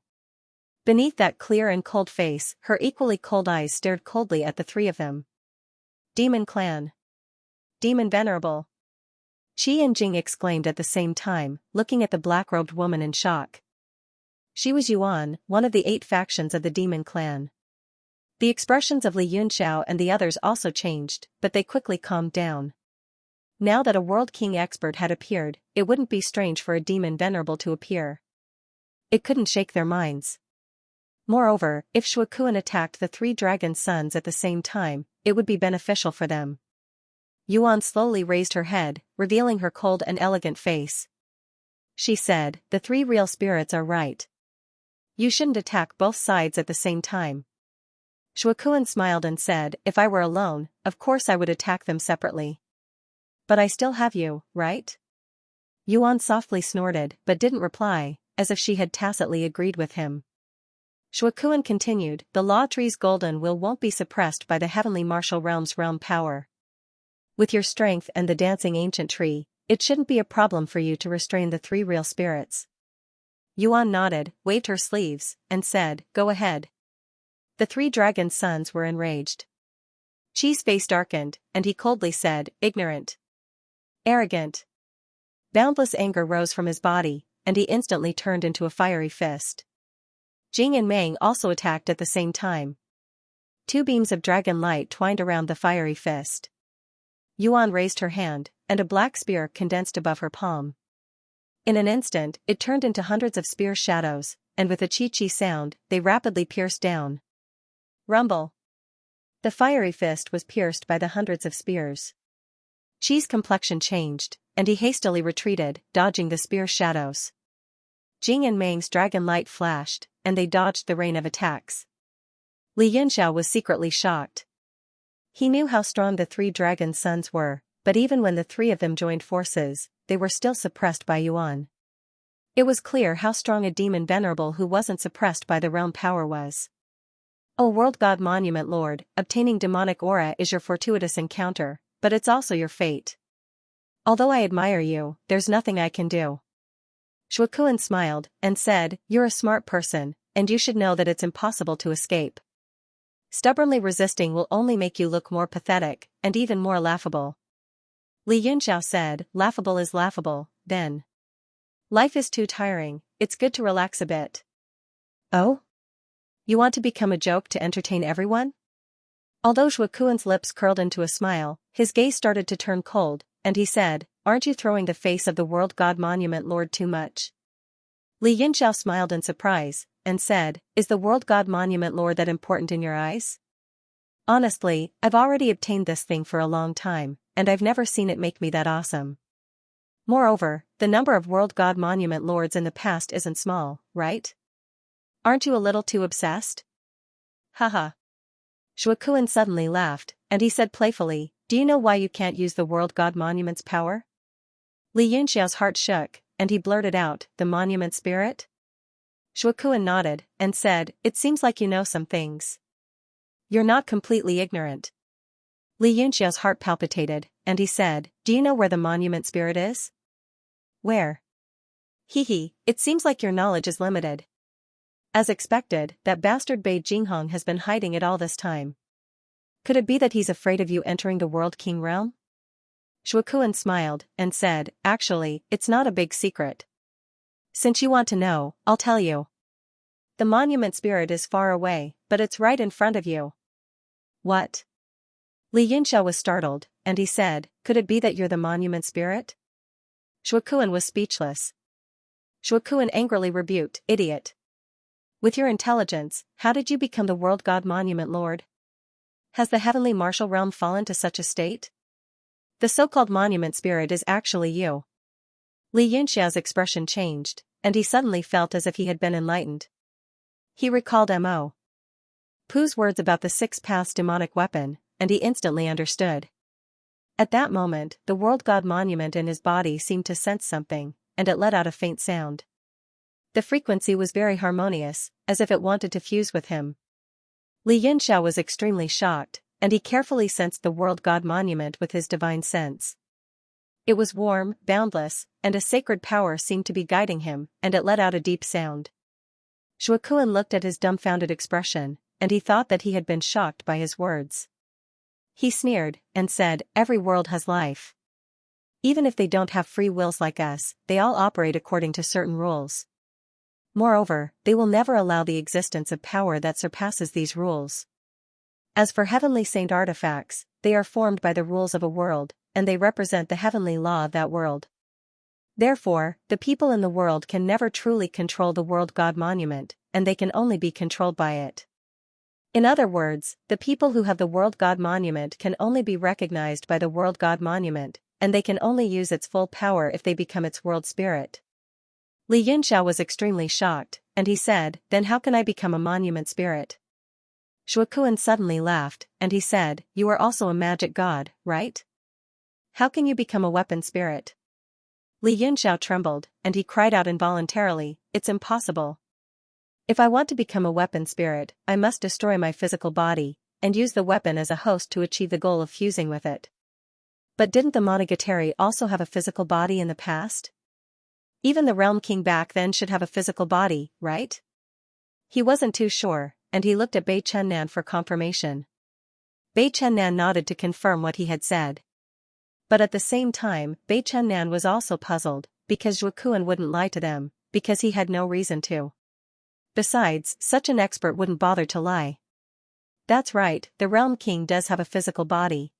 Beneath that clear and cold face, her equally cold eyes stared coldly at the three of them. Demon Clan. Demon Venerable. Qi and Jing exclaimed at the same time, looking at the black-robed woman in shock. She was Yuan, one of the 8 factions of the Demon Clan. The expressions of Li Yunxiao and the others also changed, but they quickly calmed down. Now that a World King expert had appeared, it wouldn't be strange for a Demon Venerable to appear. It couldn't shake their minds. Moreover, if Shuokuan attacked the 3 dragon sons at the same time, it would be beneficial for them. Yuan slowly raised her head, revealing her cold and elegant face. She said, "The 3 real spirits are right. You shouldn't attack both sides at the same time." Shuokuan smiled and said, "If I were alone, of course I would attack them separately. But I still have you, right?" Yuan softly snorted but didn't reply, as if she had tacitly agreed with him. Shuokuan continued, "The Law Tree's golden will won't be suppressed by the heavenly martial realm's realm power. With your strength and the dancing ancient tree, it shouldn't be a problem for you to restrain the 3 real spirits." Yuan nodded, waved her sleeves, and said, "Go ahead." The 3 dragon sons were enraged. Qi's face darkened, and he coldly said, "Ignorant. Arrogant." Boundless anger rose from his body, and he instantly turned into a fiery fist. Jing and Meng also attacked at the same time. 2 beams of dragon light twined around the fiery fist. Yuan raised her hand, and a black spear condensed above her palm. In an instant, it turned into hundreds of spear shadows, and with a chi-chi sound, they rapidly pierced down. Rumble. The fiery fist was pierced by the hundreds of spears. Qi's complexion changed, and he hastily retreated, dodging the spear shadows. Jing and Meng's dragon light flashed, and they dodged the rain of attacks. Li Yunxiao was secretly shocked. He knew how strong the 3 dragon sons were, but even when the 3 of them joined forces, they were still suppressed by Yuan. It was clear how strong a demon venerable who wasn't suppressed by the realm power was. "O World God Monument Lord, obtaining demonic aura is your fortuitous encounter, but it's also your fate. Although I admire you, there's nothing I can do." Shuokuan smiled, and said, "You're a smart person, and you should know that it's impossible to escape. Stubbornly resisting will only make you look more pathetic, and even more laughable." Li Yunxiao said, "Laughable is laughable, then. Life is too tiring, it's good to relax a bit." "Oh? You want to become a joke to entertain everyone?" Although Shuokuan's lips curled into a smile, his gaze started to turn cold, and he said, "Aren't you throwing the face of the World God Monument Lord too much?" Li Yunxiao smiled in surprise, and said, "Is the World God Monument Lord that important in your eyes? Honestly, I've already obtained this thing for a long time, and I've never seen it make me that awesome. Moreover, the number of World God Monument Lords in the past isn't small, right? Aren't you a little too obsessed?" Haha. Shuokuan suddenly laughed, and he said playfully, "Do you know why you can't use the World God Monument's power?" Li Yunxiao's heart shook, and he blurted out, "The monument spirit?" Shuokuan nodded, and said, "It seems like you know some things. You're not completely ignorant." Li Yunxiao's heart palpitated, and he said, "Do you know where the monument spirit is?" "Where?" "Hee, it seems like your knowledge is limited. As expected, that bastard Bei Jinghong has been hiding it all this time. Could it be that he's afraid of you entering the World King realm?" Shuokuan smiled, and said, "Actually, it's not a big secret. Since you want to know, I'll tell you. The monument spirit is far away, but it's right in front of you." "What?" Li Yunxiao was startled, and he said, "Could it be that you're the monument spirit?" Shuokuan was speechless. Shuokuan angrily rebuked, "Idiot. With your intelligence, how did you become the World God Monument Lord? Has the heavenly martial realm fallen to such a state? The so-called monument spirit is actually you." Li Yunxiao's expression changed, and he suddenly felt as if he had been enlightened. He recalled Mo. Pu's words about the 6 paths demonic weapon, and he instantly understood. At that moment, the World God Monument in his body seemed to sense something, and it let out a faint sound. The frequency was very harmonious, as if it wanted to fuse with him. Li Yunxiao was extremely shocked, and he carefully sensed the World God Monument with his divine sense. It was warm, boundless, and a sacred power seemed to be guiding him, and it let out a deep sound. Shuokuan looked at his dumbfounded expression, and he thought that he had been shocked by his words. He sneered, and said, "Every world has life. Even if they don't have free wills like us, they all operate according to certain rules. Moreover, they will never allow the existence of power that surpasses these rules. As for heavenly saint artifacts, they are formed by the rules of a world, and they represent the heavenly law of that world. Therefore, the people in the world can never truly control the world god monument, and they can only be controlled by it. In other words, the people who have the world god monument can only be recognized by the world god monument, and they can only use its full power if they become its world spirit." Li Yunxiao was extremely shocked, and he said, "Then how can I become a monument spirit?" Shuokuan suddenly laughed, and he said, "You are also a magic god, right? How can you become a weapon spirit?" Li Yunxiao trembled, and he cried out involuntarily, "It's impossible. If I want to become a weapon spirit, I must destroy my physical body, and use the weapon as a host to achieve the goal of fusing with it." But didn't the Monogatari also have a physical body in the past? Even the Realm King back then should have a physical body, right? He wasn't too sure, and he looked at Bei Chennan for confirmation. Bei Chennan nodded to confirm what he had said. But at the same time, Bei Chennan was also puzzled, because Zhuokuan wouldn't lie to them, because he had no reason to. Besides, such an expert wouldn't bother to lie. That's right, the Realm King does have a physical body.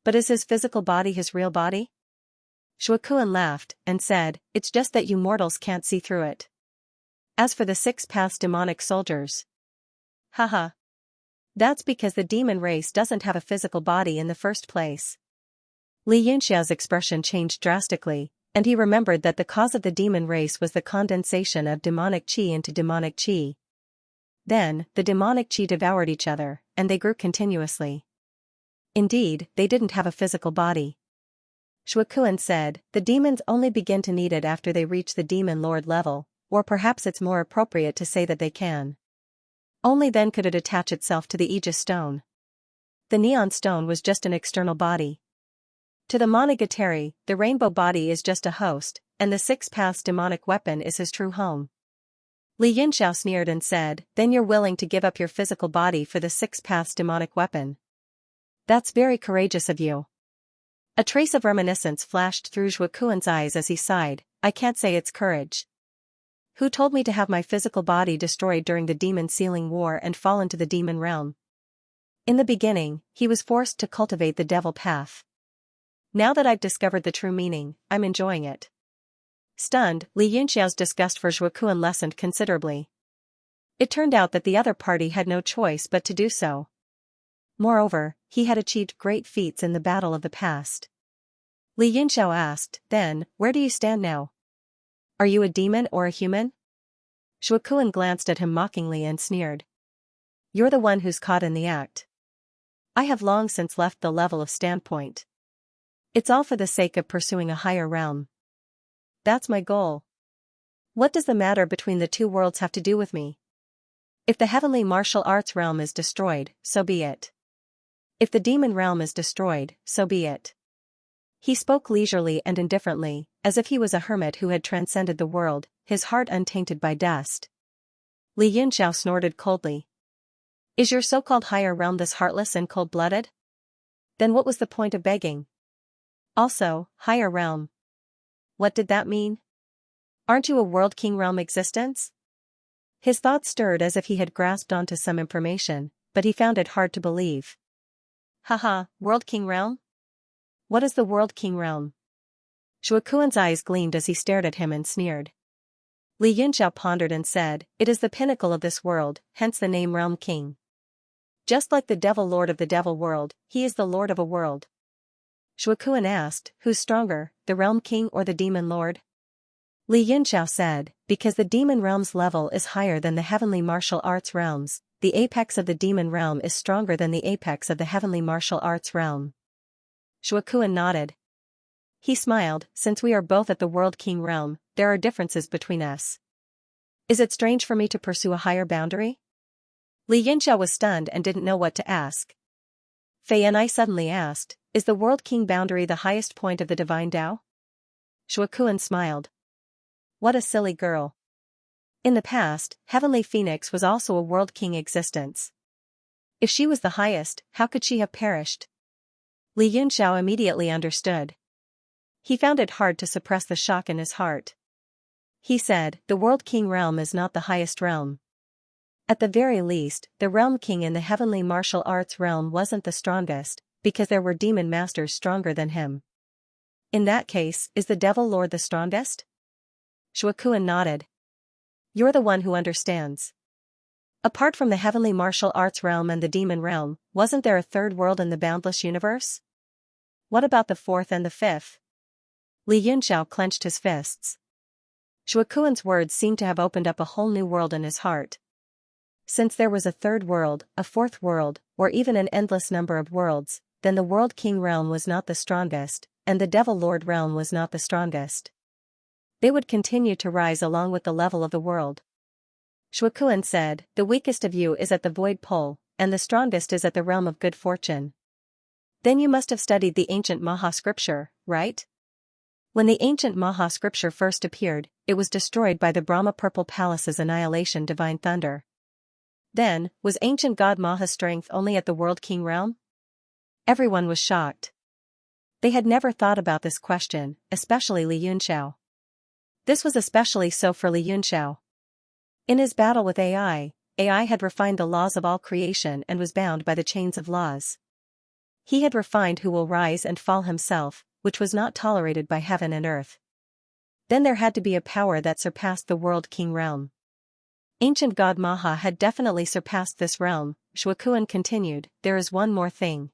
But is his physical body his real body? Zhuokuan laughed, and said, "It's just that you mortals can't see through it. As for the 6 paths demonic soldiers. Haha. That's because the demon race doesn't have a physical body in the first place." Li Yunxiao's expression changed drastically, and he remembered that the cause of the demon race was the condensation of demonic qi into demonic qi. Then, the demonic qi devoured each other, and they grew continuously. Indeed, they didn't have a physical body. Shuokuan said, "The demons only begin to need it after they reach the demon lord level, or perhaps it's more appropriate to say that they can. Only then could it attach itself to the Aegis stone. The neon stone was just an external body. To the Monogatari, the rainbow body is just a host, and the 6 paths demonic weapon is his true home." Li Yunxiao sneered and said, "Then you're willing to give up your physical body for the 6 paths demonic weapon. That's very courageous of you." A trace of reminiscence flashed through Zhuokuan's eyes as he sighed, "I can't say it's courage. Who told me to have my physical body destroyed during the demon sealing war and fall into the demon realm? In the beginning, he was forced to cultivate the devil path. Now that I've discovered the true meaning, I'm enjoying it." Stunned, Li Yunxiao's disgust for Zhuokuan lessened considerably. It turned out that the other party had no choice but to do so. Moreover, he had achieved great feats in the battle of the past. Li Yunxiao asked, "Then, where do you stand now? Are you a demon or a human?" Zhuokuan glanced at him mockingly and sneered. "You're the one who's caught in the act. I have long since left the level of standpoint. It's all for the sake of pursuing a higher realm. That's my goal. What does the matter between the 2 worlds have to do with me? If the heavenly martial arts realm is destroyed, so be it. If the demon realm is destroyed, so be it." He spoke leisurely and indifferently, as if he was a hermit who had transcended the world, his heart untainted by dust. Li Yunxiao snorted coldly. "Is your so-called higher realm this heartless and cold-blooded? Then what was the point of begging? Also, higher realm. What did that mean? Aren't you a world king realm existence?" His thoughts stirred as if he had grasped onto some information, but he found it hard to believe. Haha, World King Realm? What is the World King Realm? Zhuokuan's eyes gleamed as he stared at him and sneered. Li Yunxiao pondered and said, "It is the pinnacle of this world, hence the name Realm King. Just like the devil lord of the devil world, he is the lord of a world." Zhuokuan asked, "Who's stronger, the Realm King or the Demon Lord?" Li Yunxiao said, "Because the Demon Realm's level is higher than the heavenly martial arts realms, the apex of the Demon Realm is stronger than the apex of the heavenly martial arts realm." Zhuokuan nodded. He smiled, "Since we are both at the World King Realm, there are differences between us. Is it strange for me to pursue a higher boundary?" Li Yunxiao was stunned and didn't know what to ask. Fei Yanai suddenly asked, is the World King boundary the highest point of the divine Tao? Shuakuan smiled. What a silly girl. In the past, Heavenly Phoenix was also a World King existence. If she was the highest, how could she have perished? Li Yunxiao immediately understood. He found it hard to suppress the shock in his heart. He said, the World King realm is not the highest realm. At the very least, the Realm King in the heavenly martial arts realm wasn't the strongest, because there were demon masters stronger than him. In that case, is the Devil Lord the strongest? Shuakuan nodded. You're the one who understands. Apart from the heavenly martial arts realm and the demon realm, wasn't there a third world in the boundless universe? What about the fourth and the fifth? Li Yunxiao clenched his fists. Shuakuan's words seemed to have opened up a whole new world in his heart. Since there was a third world, a fourth world, or even an endless number of worlds, then the World King realm was not the strongest, and the Devil Lord realm was not the strongest. They would continue to rise along with the level of the world. Shuakuan said, the weakest of you is at the void pole, and the strongest is at the realm of good fortune. Then you must have studied the ancient Maha scripture, right? When the ancient Maha scripture first appeared, it was destroyed by the Brahma Purple Palace's annihilation divine thunder. Then, was ancient God Maha's strength only at the World King realm? Everyone was shocked. They had never thought about this question, especially Li Yunxiao. This was especially so for Li Yunxiao. In his battle with AI had refined the laws of all creation and was bound by the chains of laws. He had refined who will rise and fall himself, which was not tolerated by heaven and earth. Then there had to be a power that surpassed the World King realm. Ancient God Maha had definitely surpassed this realm. Shuakuan continued, there is one more thing.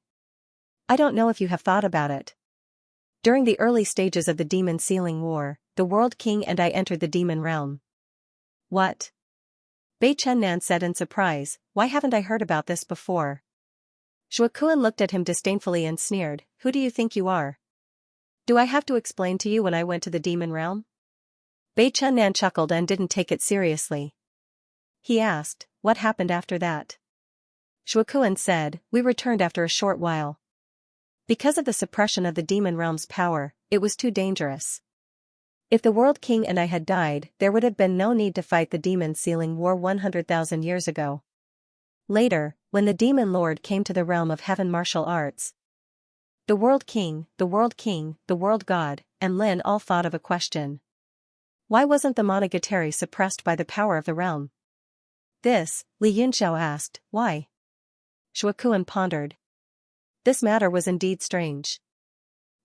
I don't know if you have thought about it. During the early stages of the Demon Sealing War, the World King and I entered the demon realm. What? Bei Chennan said in surprise, why haven't I heard about this before? Shuakuan looked at him disdainfully and sneered, who do you think you are? Do I have to explain to you when I went to the demon realm? Bei Chennan chuckled and didn't take it seriously. He asked, what happened after that? Shuakuan said, we returned after a short while. Because of the suppression of the demon realm's power, it was too dangerous. If the World King and I had died, there would have been no need to fight the Demon Sealing War 100,000 years ago. Later, when the Demon Lord came to the realm of heaven martial arts, the World King, the World King, the World God, and Lin all thought of a question. Why wasn't the Monogatari suppressed by the power of the realm? This, Li Yunxiao asked, why? Shuakuan pondered. This matter was indeed strange.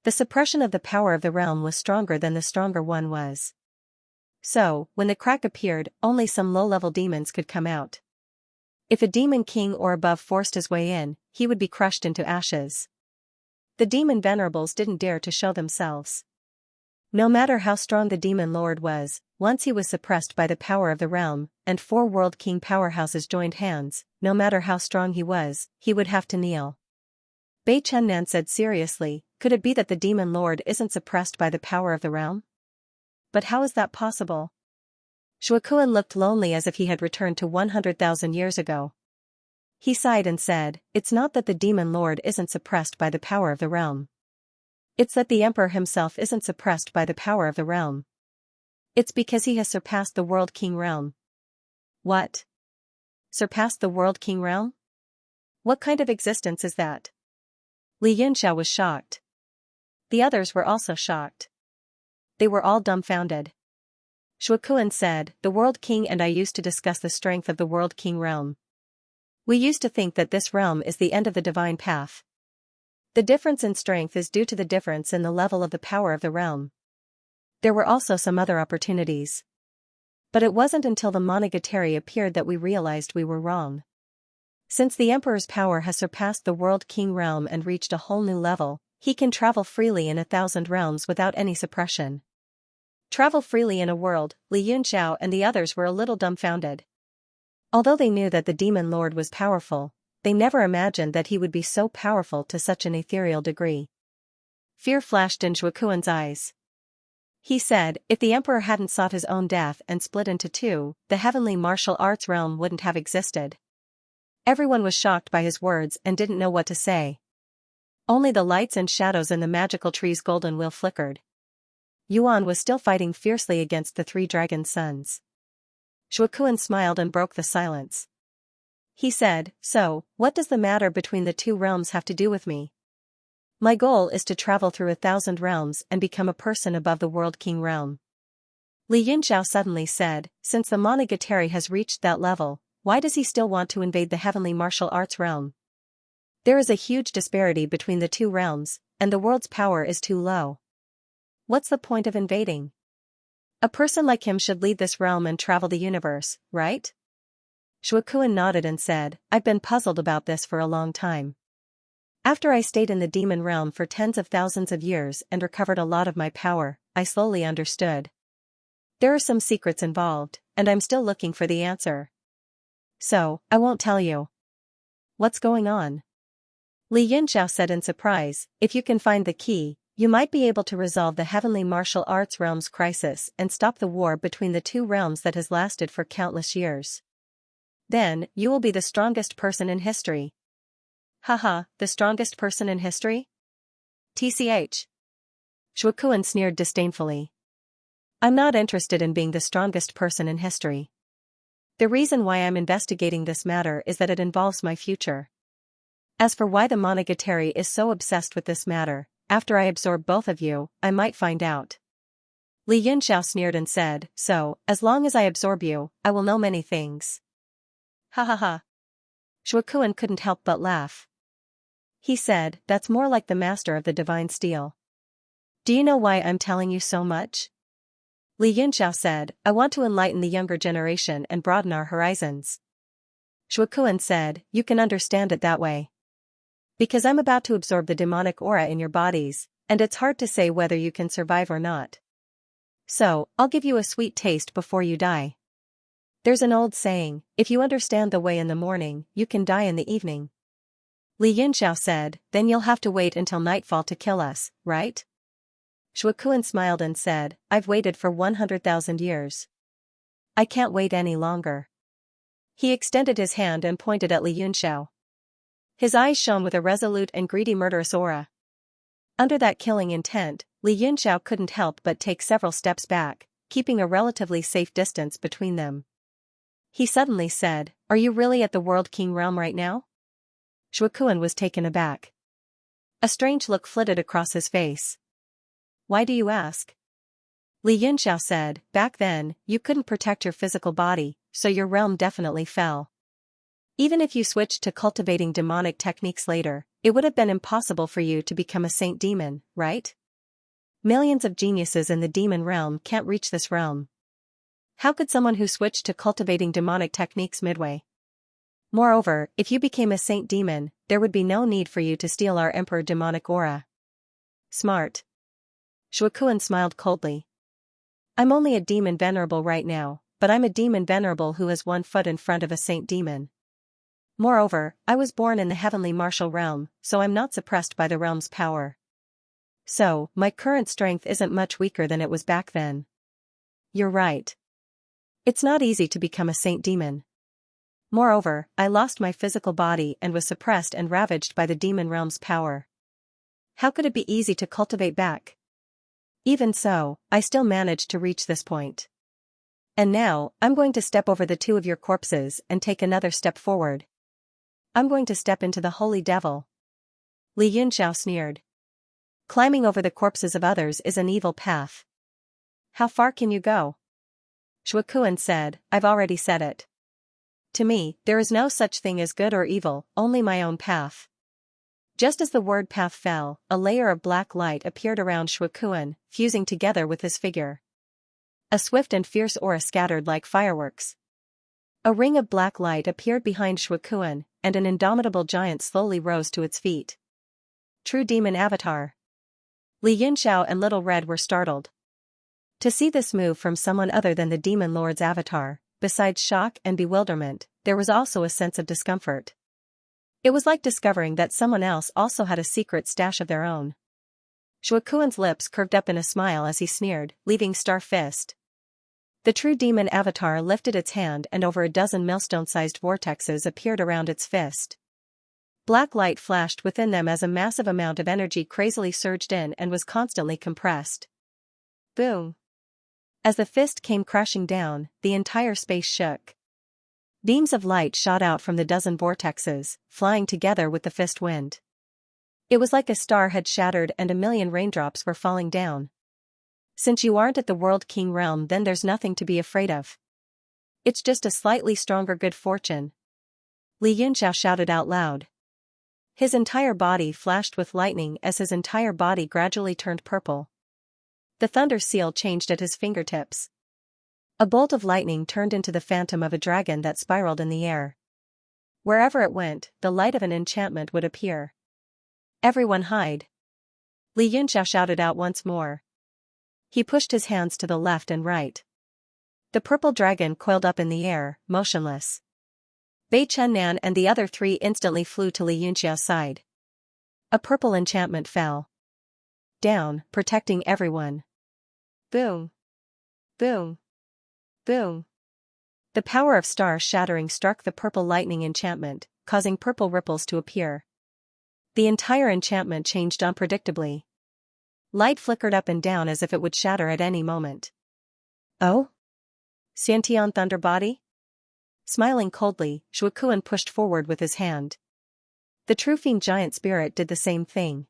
The suppression of the power of the realm was stronger than the stronger one was. So, when the crack appeared, only some low-level demons could come out. If a demon king or above forced his way in, he would be crushed into ashes. The demon venerables didn't dare to show themselves. No matter how strong the demon lord was, once he was suppressed by the power of the realm, and 4 World King powerhouses joined hands, no matter how strong he would have to kneel. Bei Chennan said seriously, could it be that the demon lord isn't suppressed by the power of the realm? But how is that possible? Shuakuan looked lonely as if he had returned to 100,000 years ago. He sighed and said, it's not that the demon lord isn't suppressed by the power of the realm. It's that the emperor himself isn't suppressed by the power of the realm. It's because he has surpassed the World King realm. What? Surpassed the World King realm? What kind of existence is that? Li Yunxiao was shocked. The others were also shocked. They were all dumbfounded. Shuakuan said, the World King and I used to discuss the strength of the World King realm. We used to think that this realm is the end of the divine path. The difference in strength is due to the difference in the level of the power of the realm. There were also some other opportunities. But it wasn't until the Monogatari appeared that we realized we were wrong. Since the Emperor's power has surpassed the World King realm and reached a whole new level, he can travel freely in 1,000 realms without any suppression. Travel freely in a world, Li Yunxiao and the others were a little dumbfounded. Although they knew that the Demon Lord was powerful, they never imagined that he would be so powerful to such an ethereal degree. Fear flashed in Shuakuan's eyes. He said, if the Emperor hadn't sought his own death and split into 2, the heavenly martial arts realm wouldn't have existed. Everyone was shocked by his words and didn't know what to say. Only the lights and shadows in the magical tree's golden wheel flickered. Yuan was still fighting fiercely against the three dragon sons. Shuokuan smiled and broke the silence. He said, "So, what does the matter between the two realms have to do with me? My goal is to travel through 1,000 realms and become a person above the World King realm." Li Yunxiao suddenly said, "Since the Monogatari has reached that level, why does he still want to invade the heavenly martial arts realm? There is a huge disparity between the two realms, and the world's power is too low. What's the point of invading? A person like him should lead this realm and travel the universe, right?" Shuokuan nodded and said, "I've been puzzled about this for a long time. After I stayed in the demon realm for tens of thousands of years and recovered a lot of my power, I slowly understood. There are some secrets involved, and I'm still looking for the answer. So, I won't tell you." "What's going on?" Li Yunxiao said in surprise, "If you can find the key, you might be able to resolve the heavenly martial arts realm's crisis and stop the war between the two realms that has lasted for countless years. Then, you will be the strongest person in history." "Haha, the strongest person in history? TCH. Shuokuan sneered disdainfully. "I'm not interested in being the strongest person in history. The reason why I'm investigating this matter is that it involves my future. As for why the Monogatari is so obsessed with this matter, after I absorb both of you, I might find out." Li Yunxiao sneered and said, "So, as long as I absorb you, I will know many things." "Ha ha ha." Shuokuan couldn't help but laugh. He said, "That's more like the master of the divine steel. Do you know why I'm telling you so much?" Li Yunxiao said, "I want to enlighten the younger generation and broaden our horizons." Shuokuan said, "You can understand it that way. Because I'm about to absorb the demonic aura in your bodies, and it's hard to say whether you can survive or not. So, I'll give you a sweet taste before you die. There's an old saying, if you understand the way in the morning, you can die in the evening." Li Yunxiao said, "Then you'll have to wait until nightfall to kill us, right?" Shuokuan smiled and said, "I've waited for 100,000 years. I can't wait any longer." He extended his hand and pointed at Li Yunxiao. His eyes shone with a resolute and greedy murderous aura. Under that killing intent, Li Yunxiao couldn't help but take several steps back, keeping a relatively safe distance between them. He suddenly said, "Are you really at the World King realm right now?" Shuokuan was taken aback. A strange look flitted across his face. "Why do you ask?" Li Yunxiao said, "Back then, you couldn't protect your physical body, so your realm definitely fell. Even if you switched to cultivating demonic techniques later, it would have been impossible for you to become a saint demon, right? Millions of geniuses in the demon realm can't reach this realm. How could someone who switched to cultivating demonic techniques midway? Moreover, if you became a saint demon, there would be no need for you to steal our emperor demonic aura." "Smart." Shuokuan smiled coldly. "I'm only a demon venerable right now, but I'm a demon venerable who has 1 foot in front of a saint demon. Moreover, I was born in the heavenly martial realm, so I'm not suppressed by the realm's power. So, my current strength isn't much weaker than it was back then." "You're right. It's not easy to become a saint demon. Moreover, I lost my physical body and was suppressed and ravaged by the demon realm's power. How could it be easy to cultivate back? Even so, I still managed to reach this point. And now, I'm going to step over the 2 of your corpses and take another step forward. I'm going to step into the holy devil." Li Yunxiao sneered. "Climbing over the corpses of others is an evil path. How far can you go?" Shuokuan said, "I've already said it. To me, there is no such thing as good or evil, only my own path." Just as the word path fell, a layer of black light appeared around Shuokuan, fusing together with his figure. A swift and fierce aura scattered like fireworks. A ring of black light appeared behind Shuokuan, and an indomitable giant slowly rose to its feet. True demon avatar. Li Yunxiao and Little Red were startled. To see this move from someone other than the demon lord's avatar, besides shock and bewilderment, there was also a sense of discomfort. It was like discovering that someone else also had a secret stash of their own. Shuokuan's lips curved up in a smile as he sneered, leaving Star Fist. The true demon avatar lifted its hand and over a dozen millstone-sized vortexes appeared around its fist. Black light flashed within them as a massive amount of energy crazily surged in and was constantly compressed. Boom! As the fist came crashing down, the entire space shook. Beams of light shot out from the dozen vortexes, flying together with the fist wind. It was like a star had shattered and a million raindrops were falling down. Since you aren't at the World King realm, then there's nothing to be afraid of. It's just a slightly stronger good fortune. Xianxia shouted out loud. His entire body flashed with lightning as his entire body gradually turned purple. The thunder seal changed at his fingertips. A bolt of lightning turned into the phantom of a dragon that spiraled in the air. Wherever it went, the light of an enchantment would appear. Everyone hide! Xianxia shouted out once more. He pushed his hands to the left and right. The purple dragon coiled up in the air, motionless. Bei Chunnan and the other three instantly flew to Xianxia's side. A purple enchantment fell down, protecting everyone. Boom! Boom! Boom! The power of star shattering struck the purple lightning enchantment, causing purple ripples to appear. The entire enchantment changed unpredictably. Light flickered up and down as if it would shatter at any moment. Oh? Xiantian Thunder Body? Smiling coldly, Shuikuan pushed forward with his hand. The true fiend giant spirit did the same thing.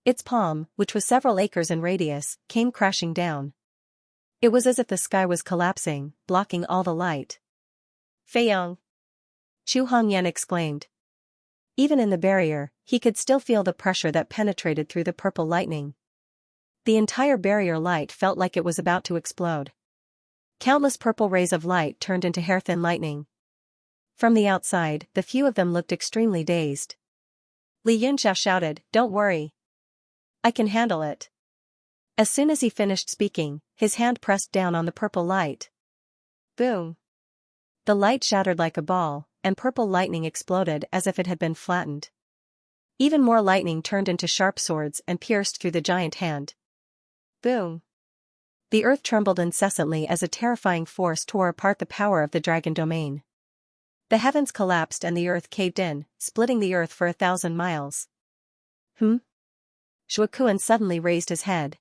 Its palm, which was several acres in radius, came crashing down. It was as if the sky was collapsing, blocking all the light. Feiyong! Chu Hongyan exclaimed. Even in the barrier, he could still feel the pressure that penetrated through the purple lightning. The entire barrier light felt like it was about to explode. Countless purple rays of light turned into hair-thin lightning. From the outside, the few of them looked extremely dazed. Xianxia shouted, "Don't worry. I can handle it." As soon as he finished speaking, his hand pressed down on the purple light. Boom! The light shattered like a ball, and purple lightning exploded as if it had been flattened. Even more lightning turned into sharp swords and pierced through the giant hand. Boom! The earth trembled incessantly as a terrifying force tore apart the power of the dragon domain. The heavens collapsed and the earth caved in, splitting the earth for 1,000 miles. Shuikuan suddenly raised his head.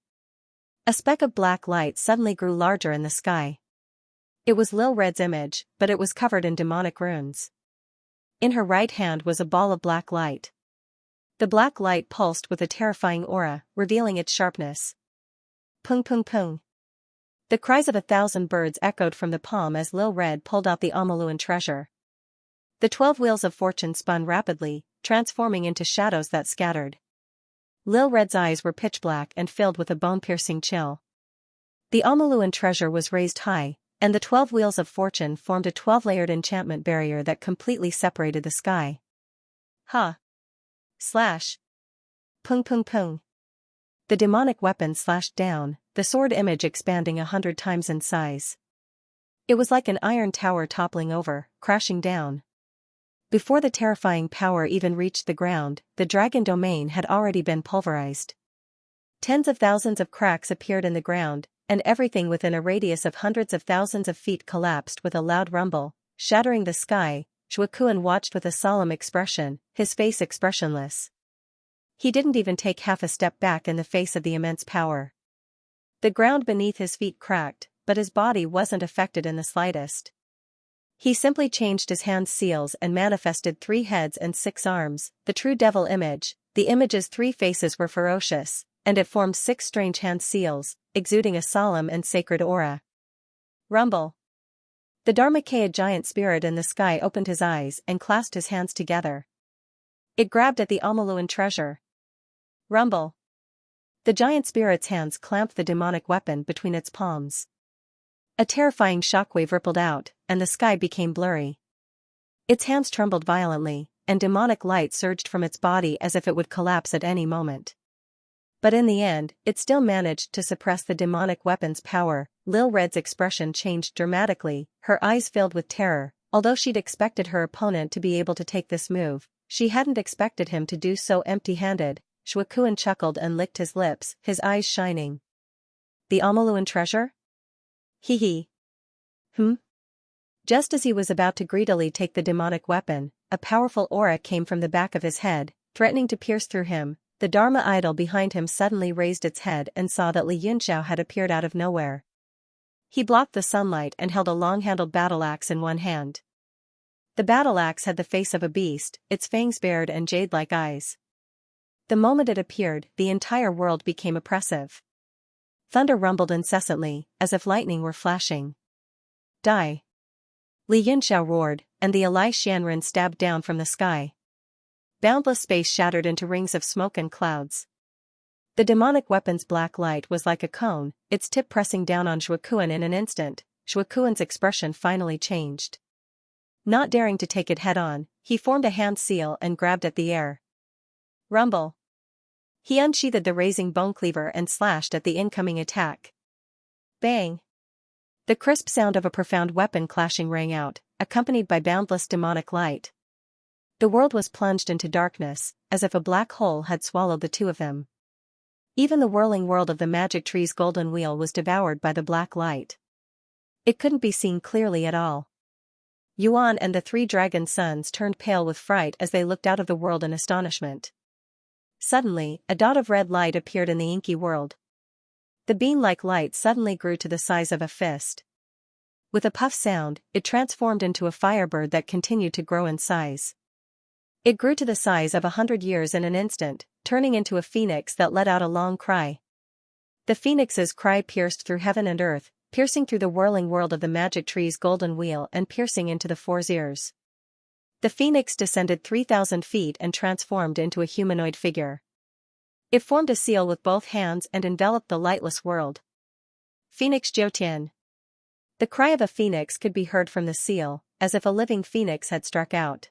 A speck of black light suddenly grew larger in the sky. It was Lil Red's image, but it was covered in demonic runes. In her right hand was a ball of black light. The black light pulsed with a terrifying aura, revealing its sharpness. Pung pung pung. The cries of 1,000 birds echoed from the palm as Lil Red pulled out the Amaluan treasure. The 12 wheels of fortune spun rapidly, transforming into shadows that scattered. Lil Red's eyes were pitch black and filled with a bone-piercing chill. The Amaluan treasure was raised high, and the 12 wheels of fortune formed a 12-layered enchantment barrier that completely separated the sky. Ha! Slash! Pung pung pung. The demonic weapon slashed down, the sword image expanding 100 times in size. It was like an iron tower toppling over, crashing down. Before the terrifying power even reached the ground, the dragon domain had already been pulverized. Tens of thousands of cracks appeared in the ground, and everything within a radius of hundreds of thousands of feet collapsed with a loud rumble, shattering the sky. Shuikuan watched with a solemn expression, his face expressionless. He didn't even take half a step back in the face of the immense power. The ground beneath his feet cracked, but his body wasn't affected in the slightest. He simply changed his hand's seals and manifested 3 heads and 6 arms, the true devil image. The image's 3 faces were ferocious, and it formed 6 strange hand seals, exuding a solemn and sacred aura. Rumble. The Dharmakaya giant spirit in the sky opened his eyes and clasped his hands together. It grabbed at the Amaluan treasure. Rumble. The giant spirit's hands clamped the demonic weapon between its palms. A terrifying shockwave rippled out, and the sky became blurry. Its hands trembled violently, and demonic light surged from its body as if it would collapse at any moment. But in the end, it still managed to suppress the demonic weapon's power. Lil Red's expression changed dramatically, her eyes filled with terror. Although she'd expected her opponent to be able to take this move, she hadn't expected him to do so empty-handed. Shuikuan chuckled and licked his lips, his eyes shining. The Amaluan treasure? Hee hee. Just as he was about to greedily take the demonic weapon, a powerful aura came from the back of his head, threatening to pierce through him. The Dharma idol behind him suddenly raised its head and saw that Li Yunxiao had appeared out of nowhere. He blocked the sunlight and held a long-handled battle axe in one hand. The battle axe had the face of a beast, its fangs bared and jade-like eyes. The moment it appeared, the entire world became oppressive. Thunder rumbled incessantly, as if lightning were flashing. Die! Li Yunxiao roared, and the Alai Xianren stabbed down from the sky. Boundless space shattered into rings of smoke and clouds. The demonic weapon's black light was like a cone, its tip pressing down on Shuokuan in an instant. Shuokuan's expression finally changed. Not daring to take it head-on, he formed a hand seal and grabbed at the air. Rumble! He unsheathed the raising bone cleaver and slashed at the incoming attack. Bang! The crisp sound of a profound weapon clashing rang out, accompanied by boundless demonic light. The world was plunged into darkness, as if a black hole had swallowed the two of them. Even the whirling world of the magic tree's golden wheel was devoured by the black light. It couldn't be seen clearly at all. Yuan and the three dragon sons turned pale with fright as they looked out of the world in astonishment. Suddenly, a dot of red light appeared in the inky world. The bean-like light suddenly grew to the size of a fist. With a puff sound, it transformed into a firebird that continued to grow in size. It grew to the size of 100 years in an instant, turning into a phoenix that let out a long cry. The phoenix's cry pierced through heaven and earth, piercing through the whirling world of the magic tree's golden wheel and piercing into the four's ears. The phoenix descended 3,000 feet and transformed into a humanoid figure. It formed a seal with both hands and enveloped the lightless world. Phoenix Jiutian. The cry of a phoenix could be heard from the seal, as if a living phoenix had struck out.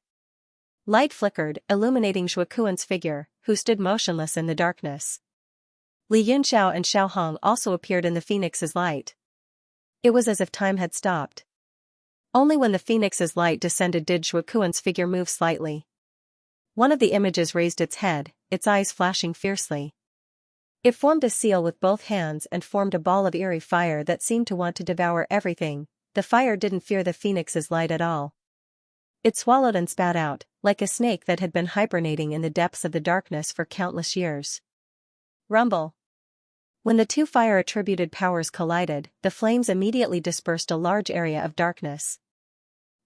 Light flickered, illuminating Shuokuan's figure, who stood motionless in the darkness. Li Yunxiao and Xiao Hong also appeared in the phoenix's light. It was as if time had stopped. Only when the phoenix's light descended did Shuokuan's figure move slightly. One of the images raised its head, its eyes flashing fiercely. It formed a seal with both hands and formed a ball of eerie fire that seemed to want to devour everything. The fire didn't fear the phoenix's light at all. It swallowed and spat out, like a snake that had been hibernating in the depths of the darkness for countless years. Rumble! When the two fire-attributed powers collided, the flames immediately dispersed a large area of darkness.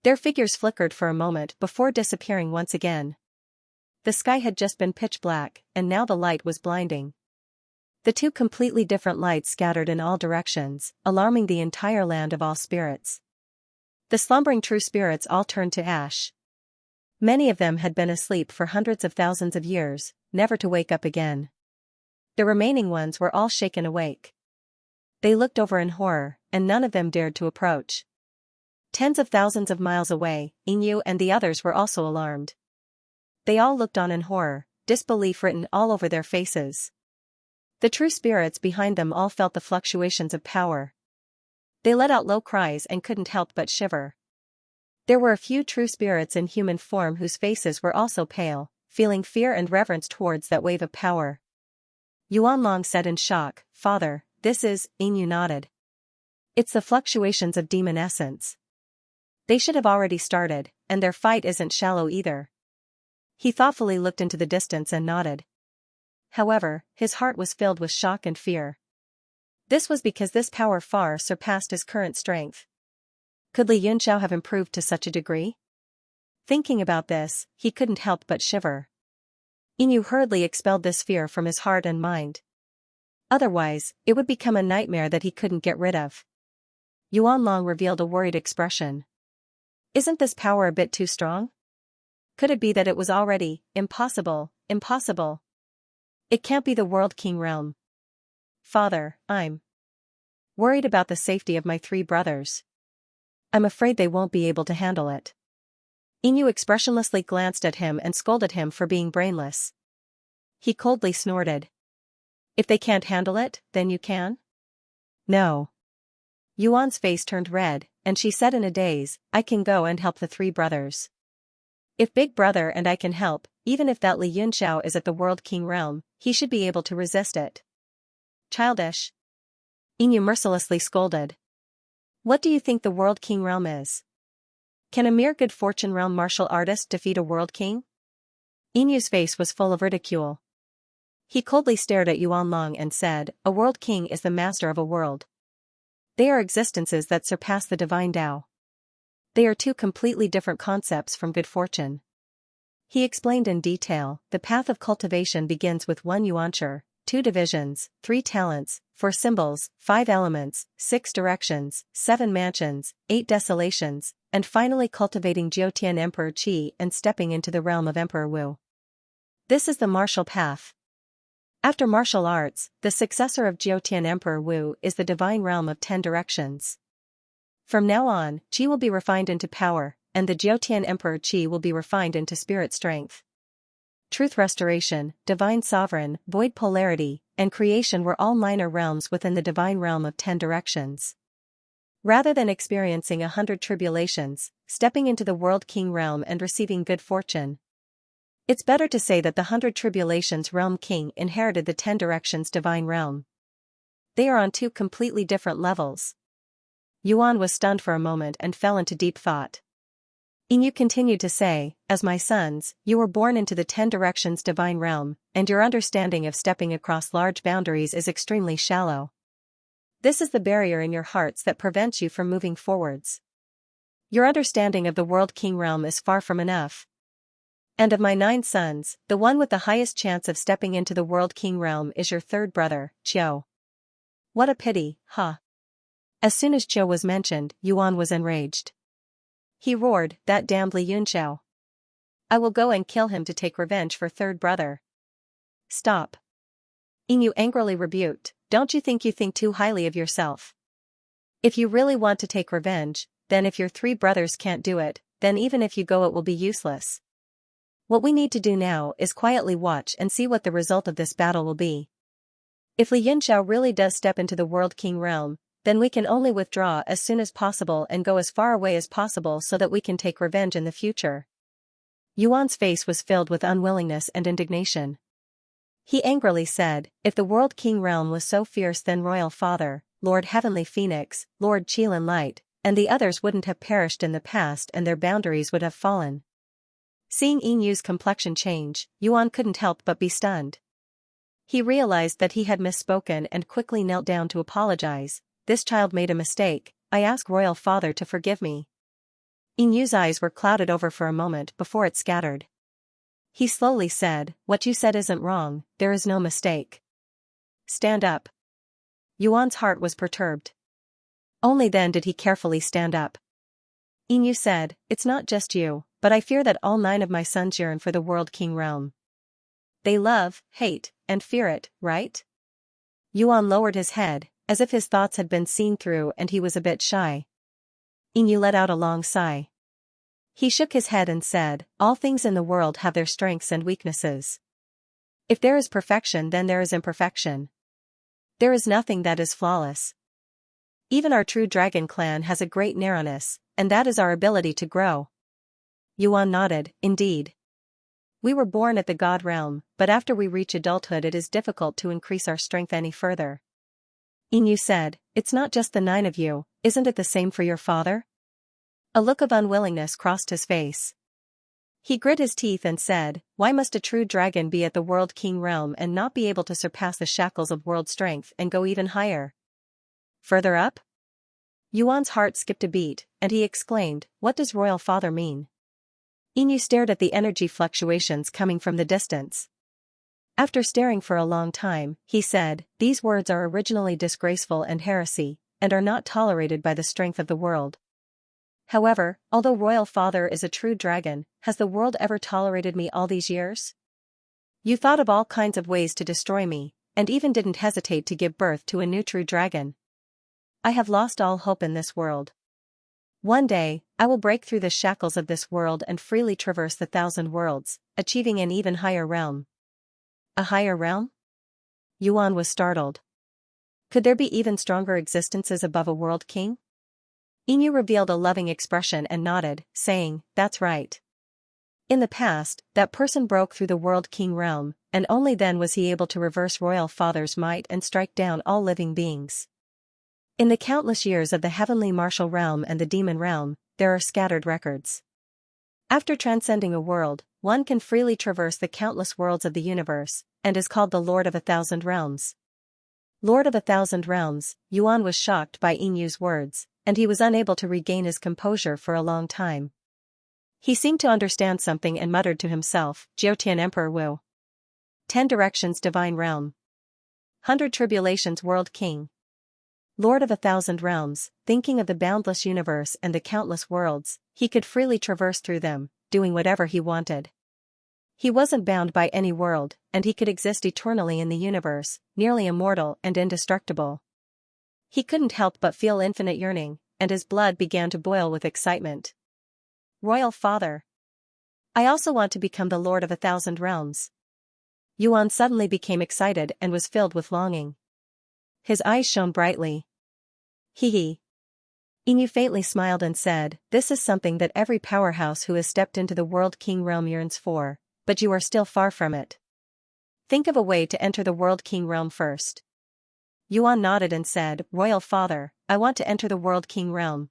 Their figures flickered for a moment before disappearing once again. The sky had just been pitch black, and now the light was blinding. The two completely different lights scattered in all directions, alarming the entire land of all spirits. The slumbering true spirits all turned to ash. Many of them had been asleep for hundreds of thousands of years, never to wake up again. The remaining ones were all shaken awake. They looked over in horror, and none of them dared to approach. Tens of thousands of miles away, Yingyu and the others were also alarmed. They all looked on in horror, disbelief written all over their faces. The true spirits behind them all felt the fluctuations of power. They let out low cries and couldn't help but shiver. There were a few true spirits in human form whose faces were also pale, feeling fear and reverence towards that wave of power. Yuan Long said in shock, "Father, this is..." Yingyu nodded. "It's the fluctuations of demon essence. They should have already started, and their fight isn't shallow either." He thoughtfully looked into the distance and nodded. However, his heart was filled with shock and fear. This was because this power far surpassed his current strength. Could Li Yunxiao have improved to such a degree? Thinking about this, he couldn't help but shiver. Yingyu hurriedly expelled this fear from his heart and mind. Otherwise, it would become a nightmare that he couldn't get rid of. Yuan Long revealed a worried expression. "Isn't this power a bit too strong? Could it be that it was already impossible? It can't be the World King realm. Father, I'm worried about the safety of my three brothers. I'm afraid they won't be able to handle it." Yingyu expressionlessly glanced at him and scolded him for being brainless. He coldly snorted. "If they can't handle it, then you can?" "No." Yuan's face turned red, and she said in a daze, "I can go and help the three brothers. If Big Brother and I can help, even if that Li Yunxiao is at the World King realm, he should be able to resist it." "Childish." Yingyu mercilessly scolded. "What do you think the World King realm is? Can a mere good fortune realm martial artist defeat a world king? Inyu's face was full of ridicule. He coldly stared at Yuan Long and said, a world king is the master of a world. They are existences that surpass the divine Tao. They are two completely different concepts from good fortune. He explained in detail, the path of cultivation begins with 1 yuanshi, 2 divisions, 3 talents, 4 symbols, 5 elements, 6 directions, 7 mansions, 8 desolations, and finally cultivating Jiutian Emperor Qi and stepping into the realm of Emperor Wu. This is the martial path. After martial arts, the successor of Jiutian Emperor Wu is the divine realm of 10 directions. From now on, Qi will be refined into power, and the Jiutian Emperor Qi will be refined into spirit strength. Truth restoration, divine sovereign, void polarity, and creation were all minor realms within the divine realm of 10 directions. Rather than experiencing 100 tribulations, stepping into the world king realm and receiving good fortune, it's better to say that the 100 tribulations realm king inherited the 10 directions divine realm. They are on 2 completely different levels. Yuan was stunned for a moment and fell into deep thought. Inyu continued to say, as my sons, you were born into the 10 directions divine realm, and your understanding of stepping across large boundaries is extremely shallow. This is the barrier in your hearts that prevents you from moving forwards. Your understanding of the world king realm is far from enough. And of my 9 sons, the one with the highest chance of stepping into the world king realm is your 3rd brother, Qiu. What a pity, huh? As soon as Qiu was mentioned, Yuan was enraged. He roared, that damned Li Yunxiao. I will go and kill him to take revenge for 3rd brother. Stop. Inyu angrily rebuked, don't you think too highly of yourself? If you really want to take revenge, then if your 3 brothers can't do it, then even if you go it will be useless. What we need to do now is quietly watch and see what the result of this battle will be. If Li Yunxiao really does step into the world king realm, then we can only withdraw as soon as possible and go as far away as possible so that we can take revenge in the future. Yuan's face was filled with unwillingness and indignation. He angrily said, if the world king realm was so fierce then Royal Father, Lord Heavenly Phoenix, Lord Qilin Light, and the others wouldn't have perished in the past and their boundaries would have fallen. Seeing Inyu's complexion change, Yuan couldn't help but be stunned. He realized that he had misspoken and quickly knelt down to apologize. This child made a mistake, I ask Royal Father to forgive me. Inyu's eyes were clouded over for a moment before it scattered. He slowly said, what you said isn't wrong, there is no mistake. Stand up. Yuan's heart was perturbed. Only then did he carefully stand up. Inyu said, it's not just you, but I fear that all 9 of my sons yearn for the world king realm. They love, hate, and fear it, right? Yuan lowered his head, as if his thoughts had been seen through and he was a bit shy. Inyu let out a long sigh. He shook his head and said, all things in the world have their strengths and weaknesses. If there is perfection then there is imperfection. There is nothing that is flawless. Even our true dragon clan has a great narrowness, and that is our ability to grow. Yuan nodded, indeed. We were born at the god realm, but after we reach adulthood it is difficult to increase our strength any further. Inyu said, it's not just the 9 of you, isn't it the same for your father? A look of unwillingness crossed his face. He grit his teeth and said, why must a true dragon be at the world king realm and not be able to surpass the shackles of world strength and go even higher? Further up? Yuan's heart skipped a beat, and he exclaimed, what does Royal Father mean? Inyu stared at the energy fluctuations coming from the distance. After staring for a long time, he said, these words are originally disgraceful and heresy, and are not tolerated by the strength of the world. However, although Royal Father is a true dragon, has the world ever tolerated me all these years? You thought of all kinds of ways to destroy me, and even didn't hesitate to give birth to a new true dragon. I have lost all hope in this world. One day, I will break through the shackles of this world and freely traverse the 1,000 worlds, achieving an even higher realm. A higher realm? Yuan was startled. Could there be even stronger existences above a world king? Inyu revealed a loving expression and nodded, saying, that's right. In the past, that person broke through the world king realm, and only then was he able to reverse Royal Father's might and strike down all living beings. In the countless years of the heavenly martial realm and the demon realm, there are scattered records. After transcending a world, one can freely traverse the countless worlds of the universe, and is called the Lord of a Thousand Realms. Lord of a Thousand Realms, Yuan was shocked by Yinyu's words, and he was unable to regain his composure for a long time. He seemed to understand something and muttered to himself, Jiutian Emperor Wu. 10 Directions Divine Realm. 100 Tribulations World King. Lord of a Thousand Realms, thinking of the boundless universe and the countless worlds, he could freely traverse through them, doing whatever he wanted. He wasn't bound by any world, and he could exist eternally in the universe, nearly immortal and indestructible. He couldn't help but feel infinite yearning, and his blood began to boil with excitement. Royal Father. I also want to become the Lord of a Thousand Realms. Yuan suddenly became excited and was filled with longing. His eyes shone brightly. Hee. Yinyu faintly smiled and said, "This is something that every powerhouse who has stepped into the World King realm yearns for, but you are still far from it. Think of a way to enter the World King realm first." Yuan nodded and said, "Royal Father, I want to enter the World King realm.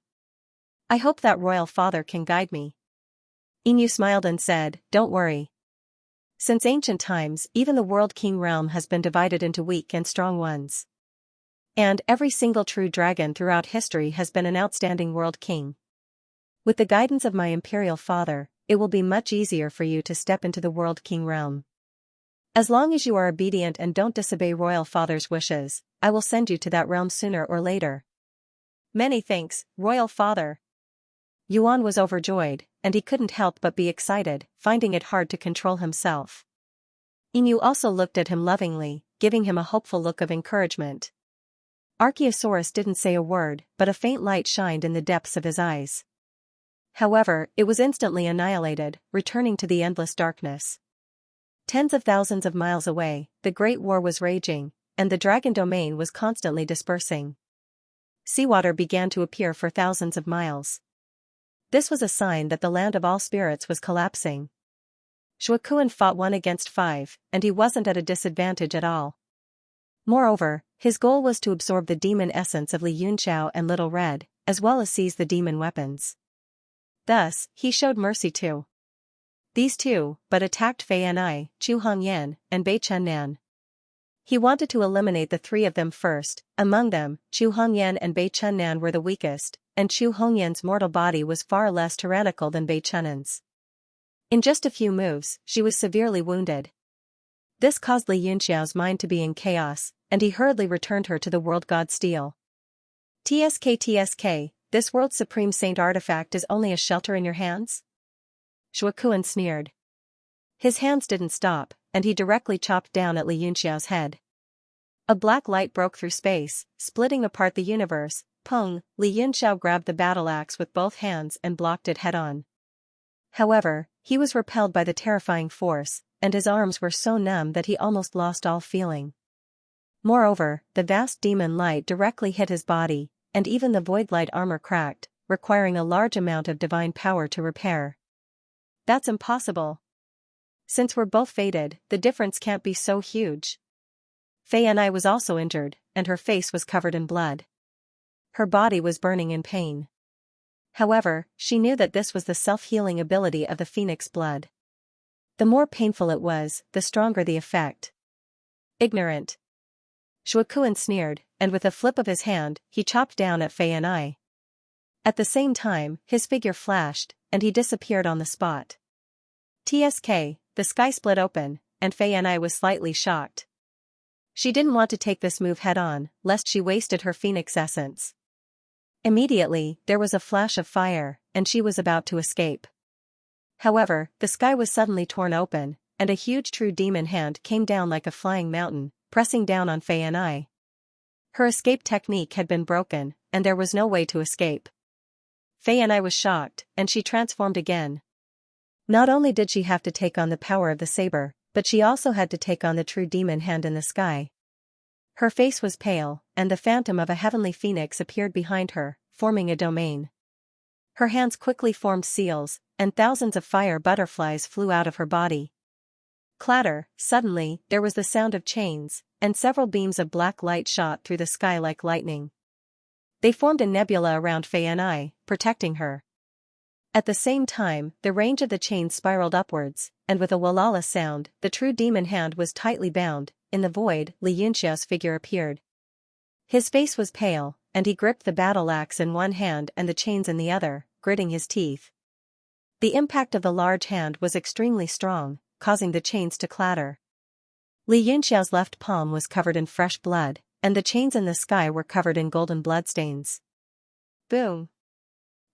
I hope that Royal Father can guide me." Yinyu smiled and said, "Don't worry. Since ancient times, even the World King realm has been divided into weak and strong ones. And every single true dragon throughout history has been an outstanding World King. With the guidance of my Imperial Father, it will be much easier for you to step into the World King realm. As long as you are obedient and don't disobey Royal Father's wishes, I will send you to that realm sooner or later." "Many thanks, Royal Father." Yuan was overjoyed, and he couldn't help but be excited, finding it hard to control himself. Yinyu also looked at him lovingly, giving him a hopeful look of encouragement. Archaeosaurus didn't say a word, but a faint light shined in the depths of his eyes. However, it was instantly annihilated, returning to the endless darkness. Tens of thousands of miles away, the Great War was raging, and the dragon domain was constantly dispersing. Seawater began to appear for thousands of miles. This was a sign that the land of all spirits was collapsing. Shuokuan fought 1 against 5, and he wasn't at a disadvantage at all. Moreover, his goal was to absorb the demon essence of Li Yunxiao and Little Red, as well as seize the demon weapons. Thus, he showed mercy to these two, but attacked Fei Anai, Chu Hongyan, and Bei Chunnan. He wanted to eliminate the 3 of them first. Among them, Chu Hongyan and Bei Chunnan were the weakest, and Chu Hongyan's mortal body was far less tyrannical than Bei Chunnan's. In just a few moves, she was severely wounded. This caused Li Yunxiao's mind to be in chaos, and he hurriedly returned her to the world god Steel. TSK, this world's supreme saint artifact is only a shelter in your hands?" Shuokuan sneered. His hands didn't stop, and he directly chopped down at Li Yunxiao's head. A black light broke through space, splitting apart the universe. Peng, Li Yunxiao grabbed the battle axe with both hands and blocked it head-on. However, he was repelled by the terrifying force, and his arms were so numb that he almost lost all feeling. Moreover, the vast demon light directly hit his body, and even the void light armor cracked, requiring a large amount of divine power to repair. "That's impossible. Since we're both fated, the difference can't be so huge." Fei Anai was also injured, and her face was covered in blood. Her body was burning in pain. However, she knew that this was the self-healing ability of the phoenix blood. The more painful it was, the stronger the effect. "Ignorant." Shuokuan sneered, and with a flip of his hand, he chopped down at Fei Anai. At the same time, his figure flashed, and he disappeared on the spot. TSK, the sky split open, and Fei Anai was slightly shocked. She didn't want to take this move head-on, lest she wasted her phoenix essence. Immediately, there was a flash of fire, and she was about to escape. However, the sky was suddenly torn open, and a huge true demon hand came down like a flying mountain, pressing down on Fei Anai. Her escape technique had been broken, and there was no way to escape. Fei Anai was shocked, and she transformed again. Not only did she have to take on the power of the saber, but she also had to take on the true demon hand in the sky. Her face was pale, and the phantom of a heavenly phoenix appeared behind her, forming a domain. Her hands quickly formed seals, and thousands of fire butterflies flew out of her body. Clatter, suddenly, there was the sound of chains, and several beams of black light shot through the sky like lightning. They formed a nebula around Fei Anai, protecting her. At the same time, the range of the chain spiraled upwards, and with a walala sound, the true demon hand was tightly bound. In the void, Xianxia's figure appeared. His face was pale, and he gripped the battle axe in one hand and the chains in the other, gritting his teeth. The impact of the large hand was extremely strong, causing the chains to clatter. Xianxia's left palm was covered in fresh blood, and the chains in the sky were covered in golden bloodstains. Boom!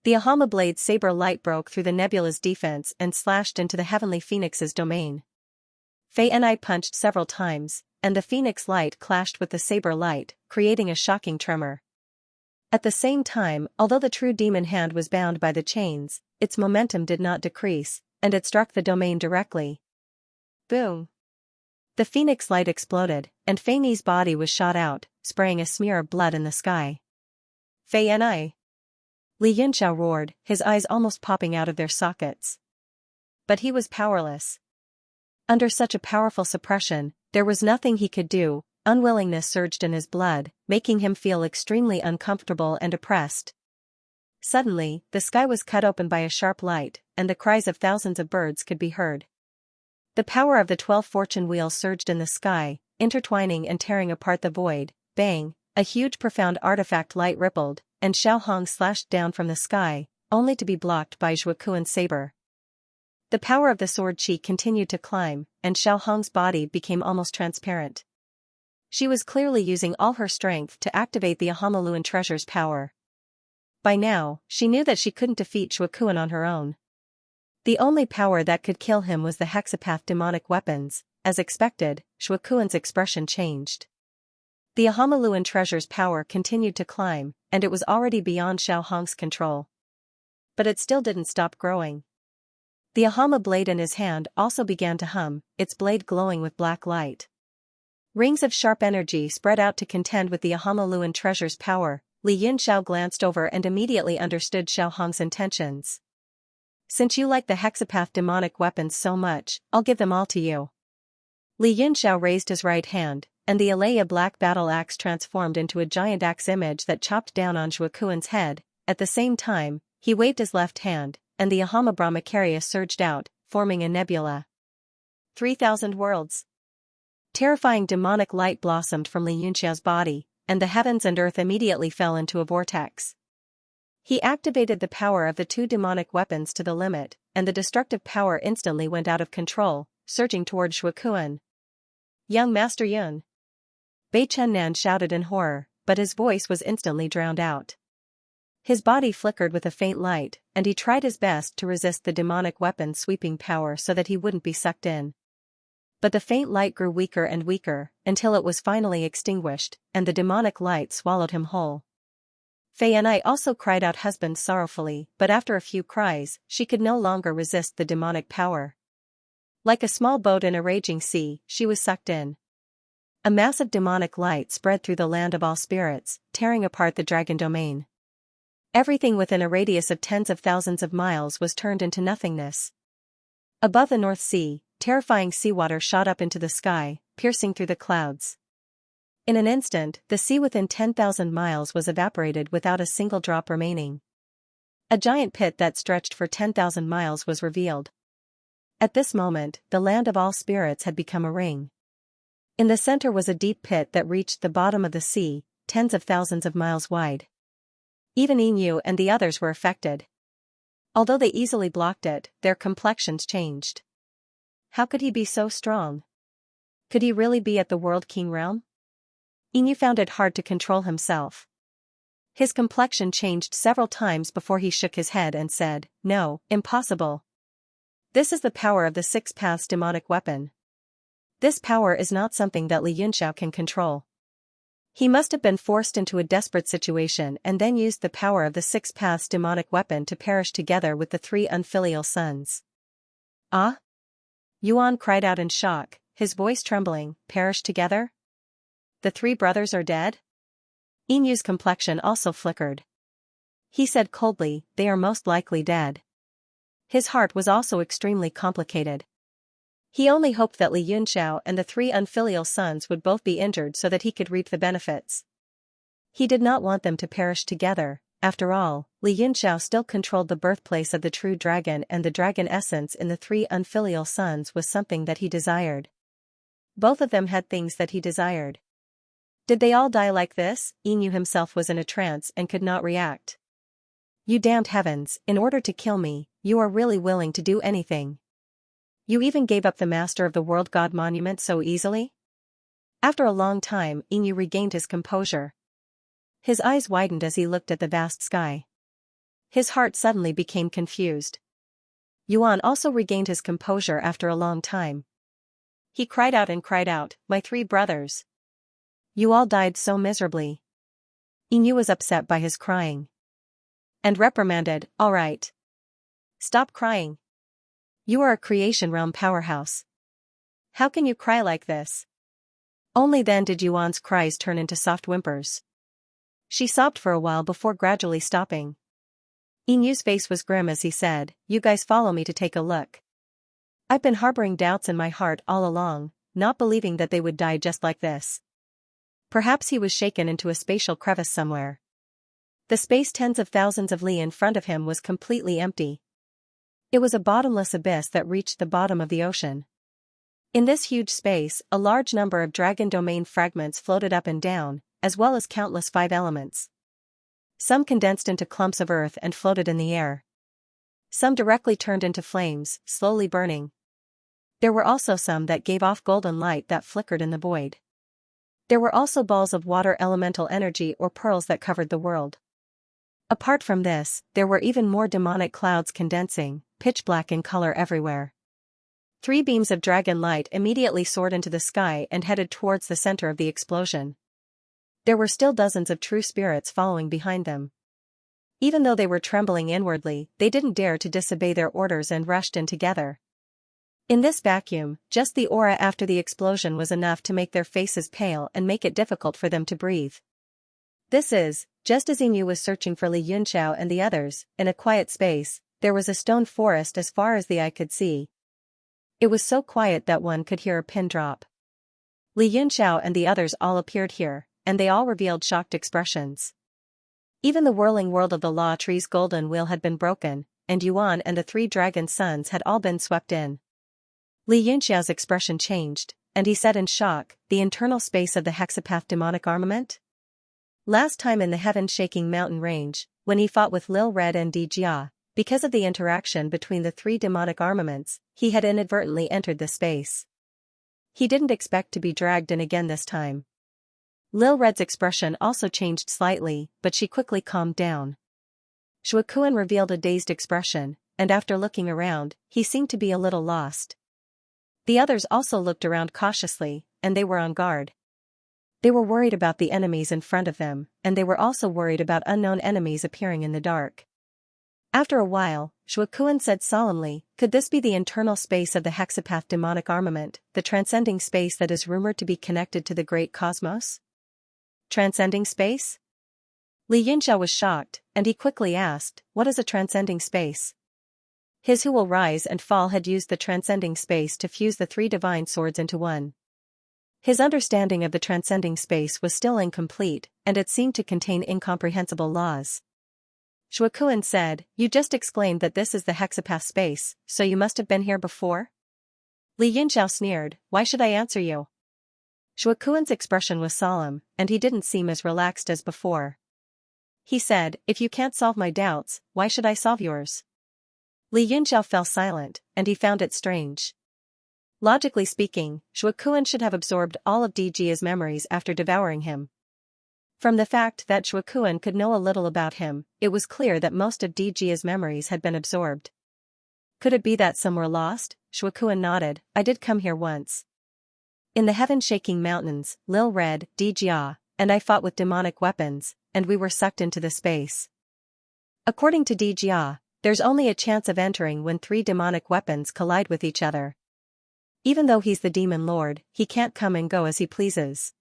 The Ahama blade's saber light broke through the nebula's defense and slashed into the heavenly phoenix's domain. Fei and I punched several times, and the phoenix light clashed with the saber light, creating a shocking tremor. At the same time, although the true demon hand was bound by the chains, its momentum did not decrease, and it struck the domain directly. Boom! The phoenix light exploded, and Fei Ni's body was shot out, spraying a smear of blood in the sky. Fei and I. Xianxia roared, his eyes almost popping out of their sockets. But he was powerless. Under such a powerful suppression, there was nothing he could do. Unwillingness surged in his blood, making him feel extremely uncomfortable and oppressed. Suddenly, the sky was cut open by a sharp light, and the cries of thousands of birds could be heard. The power of the 12 fortune wheels surged in the sky, intertwining and tearing apart the void. Bang! A huge profound artifact light rippled, and Xiao Hong slashed down from the sky, only to be blocked by Zhuokuan's saber. The power of the sword chi continued to climb, and Xiao Hong's body became almost transparent. She was clearly using all her strength to activate the Ahamaluan treasure's power. By now, she knew that she couldn't defeat Zhuokuan on her own. The only power that could kill him was the hexapath demonic weapons. As expected, Zhuokuan's expression changed. The Ahamaluan treasure's power continued to climb, and it was already beyond Xiao Hong's control. But it still didn't stop growing. The Ahama blade in his hand also began to hum, its blade glowing with black light. Rings of sharp energy spread out to contend with the Ahamaluan treasure's power. Xianxia glanced over and immediately understood Xiao Hong's intentions. Since you like the hexapath demonic weapons so much, I'll give them all to you. Xianxia raised his right hand, and the Alea black battle axe transformed into a giant axe image that chopped down on Zhuokuan's head. At the same time, he waved his left hand, and the Ahama Brahmacharya surged out, forming a nebula. 3,000 worlds. Terrifying demonic light blossomed from Xianxia's body, and the heavens and earth immediately fell into a vortex. He activated the power of the 2 demonic weapons to the limit, and the destructive power instantly went out of control, surging toward Zhuokuan. Young Master Yun! Bei Chunnan shouted in horror, but his voice was instantly drowned out. His body flickered with a faint light, and he tried his best to resist the demonic weapon's sweeping power so that he wouldn't be sucked in. But the faint light grew weaker and weaker, until it was finally extinguished, and the demonic light swallowed him whole. Fei and I also cried out husband sorrowfully, but after a few cries, she could no longer resist the demonic power. Like a small boat in a raging sea, she was sucked in. A massive demonic light spread through the land of all spirits, tearing apart the dragon domain. Everything within a radius of tens of thousands of miles was turned into nothingness. Above the North Sea, terrifying seawater shot up into the sky, piercing through the clouds. In an instant, the sea within 10,000 miles was evaporated without a single drop remaining. A giant pit that stretched for 10,000 miles was revealed. At this moment, the land of all spirits had become a ring. In the center was a deep pit that reached the bottom of the sea, tens of thousands of miles wide. Even Inu and the others were affected. Although they easily blocked it, their complexions changed. How could he be so strong? Could he really be at the World King realm? Inu found it hard to control himself. His complexion changed several times before he shook his head and said, "No, impossible. This is the power of the 6 paths demonic weapon. This power is not something that Xianxia can control. He must have been forced into a desperate situation and then used the power of the 6 paths demonic weapon to perish together with the 3 unfilial sons." Ah? Yuan cried out in shock, his voice trembling. Perish together? The 3 brothers are dead? Inu's complexion also flickered. He said coldly, "They are most likely dead." His heart was also extremely complicated. He only hoped that Li Yunxiao and the 3 unfilial sons would both be injured so that he could reap the benefits. He did not want them to perish together, After all, Li Yunxiao still controlled the birthplace of the true dragon, and the dragon essence in the three unfilial sons was something that he desired. Both of them had things that he desired. Did they all die like this? Inu himself was in a trance and could not react. You damned heavens, in order to kill me, you are really willing to do anything. You even gave up the Master of the World God monument so easily? After a long time, Inu regained his composure. His eyes widened as he looked at the vast sky. His heart suddenly became confused. Yuan also regained his composure after a long time. He cried out, my three brothers. You all died so miserably. Inu was upset by his crying. And reprimanded, all right. Stop crying. You are a creation realm powerhouse. How can you cry like this? Only then did Yuan's cries turn into soft whimpers. She sobbed for a while before gradually stopping. Inu's face was grim as he said, you guys follow me to take a look. I've been harboring doubts in my heart all along, not believing that they would die just like this. Perhaps he was shaken into a spatial crevice somewhere. The space tens of thousands of li in front of him was completely empty. It was a bottomless abyss that reached the bottom of the ocean. In this huge space, a large number of dragon domain fragments floated up and down, as well as countless five elements. Some condensed into clumps of earth and floated in the air. Some directly turned into flames, slowly burning. There were also some that gave off golden light that flickered in the void. There were also balls of water elemental energy or pearls that covered the world. Apart from this, there were even more demonic clouds condensing, pitch black in color everywhere. 3 beams of dragon light immediately soared into the sky and headed towards the center of the explosion. There were still dozens of true spirits following behind them. Even though they were trembling inwardly, they didn't dare to disobey their orders and rushed in together. In this vacuum, just the aura after the explosion was enough to make their faces pale and make it difficult for them to breathe. This is, just as Inu was searching for Li Yunxiao and the others, in a quiet space, there was a stone forest as far as the eye could see. It was so quiet that one could hear a pin drop. Li Yunxiao and the others all appeared here, and they all revealed shocked expressions. Even the whirling world of the law tree's golden wheel had been broken, and Yuan and the 3 dragon sons had all been swept in. Li Yunxiao's expression changed, and he said in shock, the internal space of the hexapath demonic armament? Last time in the heaven-shaking mountain range, when he fought with Lil Red and Dijia, because of the interaction between the 3 demonic armaments, he had inadvertently entered the space. He didn't expect to be dragged in again this time. Lil Red's expression also changed slightly, but she quickly calmed down. Shuakuan revealed a dazed expression, and after looking around, he seemed to be a little lost. The others also looked around cautiously, and they were on guard. They were worried about the enemies in front of them, and they were also worried about unknown enemies appearing in the dark. After a while, Shuakuan said solemnly, could this be the internal space of the hexapath demonic armament, the transcending space that is rumored to be connected to the great cosmos? Transcending space? Li Yunxiao was shocked, and he quickly asked, what is a transcending space? His who will rise and fall had used the transcending space to fuse the 3 divine swords into one. His understanding of the transcending space was still incomplete, and it seemed to contain incomprehensible laws. Shuakuan said, you just explained that this is the hexapath space, so you must have been here before? Li Yunxiao sneered, why should I answer you? Shuakuan's expression was solemn, and he didn't seem as relaxed as before. He said, if you can't solve my doubts, why should I solve yours? Li Yunxiao fell silent, and he found it strange. Logically speaking, Shuakuan should have absorbed all of Dijia's memories after devouring him. From the fact that Shuakuan could know a little about him, it was clear that most of Dijia's memories had been absorbed. Could it be that some were lost? Shuakuan nodded, I did come here once. In the heaven-shaking mountains, Lil Red, Dijia, and I fought with demonic weapons, and we were sucked into the space. According to Dijia, there's only a chance of entering when 3 demonic weapons collide with each other. Even though he's the demon lord, he can't come and go as he pleases.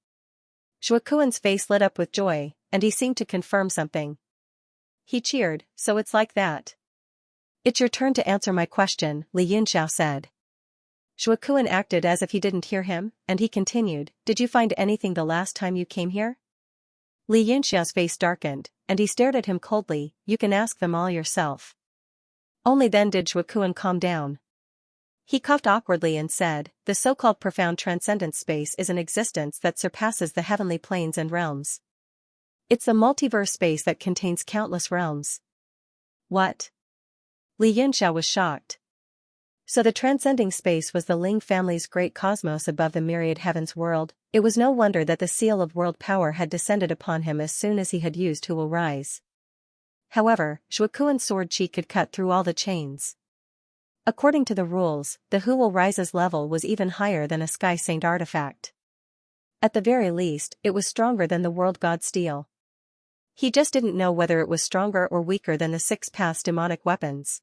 Shuakuan's face lit up with joy, and he seemed to confirm something. He cheered, so it's like that. It's your turn to answer my question, Li Yunxiao said. Shuakuan acted as if he didn't hear him, and he continued, did you find anything the last time you came here? Li Yunxiao's face darkened, and he stared at him coldly. You can ask them all yourself. Only then did Zhuokuan calm down. He coughed awkwardly and said, the so-called profound transcendent space is an existence that surpasses the heavenly planes and realms. It's a multiverse space that contains countless realms. What? Li Yunxiao was shocked. So the transcending space was the Ling family's great cosmos above the myriad heavens world. It was no wonder that the seal of world power had descended upon him as soon as he had used Who Will Rise. However, Zhuokuan's sword chi could cut through all the chains. According to the rules, the Who Will Rise's level was even higher than a Sky Saint artifact. At the very least, it was stronger than the World God Steel. He just didn't know whether it was stronger or weaker than the Six Paths demonic weapons.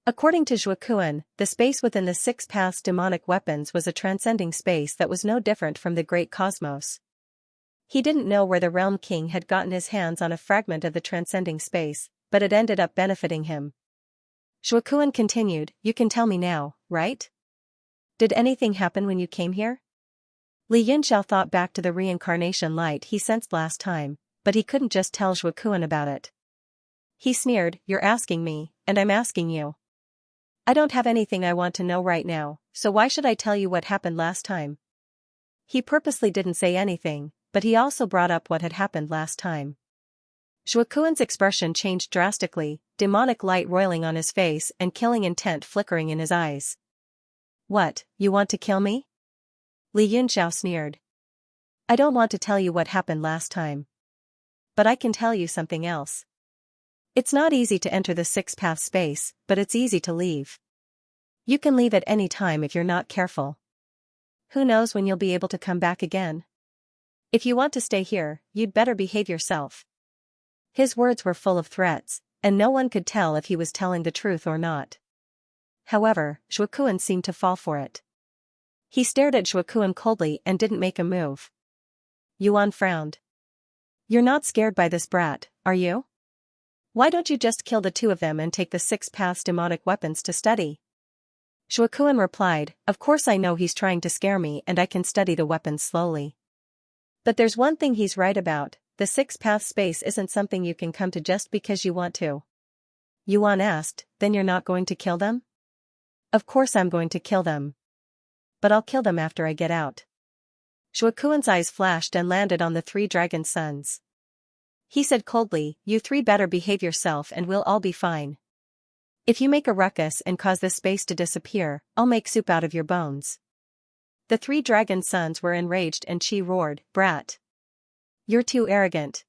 According to Zhuokuan, the space within the Six Paths demonic weapons was a transcending space that was no different from the great cosmos. He didn't know where the Realm King had gotten his hands on a fragment of the transcending space, but it ended up benefiting him. Zhuokuan continued, you can tell me now, right? Did anything happen when you came here? Li Yunxiao thought back to the reincarnation light he sensed last time, but he couldn't just tell Zhuokuan about it. He sneered, you're asking me, and I'm asking you. I don't have anything I want to know right now, so why should I tell you what happened last time? He purposely didn't say anything, but he also brought up what had happened last time. Zhuokuan's expression changed drastically, demonic light roiling on his face and killing intent flickering in his eyes. What, you want to kill me? Li Yunxiao sneered. I don't want to tell you what happened last time. But I can tell you something else. It's not easy to enter the Six Path space, but it's easy to leave. You can leave at any time if you're not careful. Who knows when you'll be able to come back again? If you want to stay here, you'd better behave yourself. His words were full of threats, and no one could tell if he was telling the truth or not. However, Zhuokuan seemed to fall for it. He stared at Zhuokuan coldly and didn't make a move. Yuan frowned. You're not scared by this brat, are you? Why don't you just kill the two of them and take the Six Paths demonic weapons to study? Zhuokuan replied, of course I know he's trying to scare me and I can study the weapons slowly. But there's one thing he's right about, the Six Paths space isn't something you can come to just because you want to. Yuan asked, then you're not going to kill them? Of course I'm going to kill them. But I'll kill them after I get out. Zhuokuan's eyes flashed and landed on the three dragon sons. He said coldly, you three better behave yourself and we'll all be fine. If you make a ruckus and cause this space to disappear, I'll make soup out of your bones. The three dragon sons were enraged and Qi roared, brat. You're too arrogant.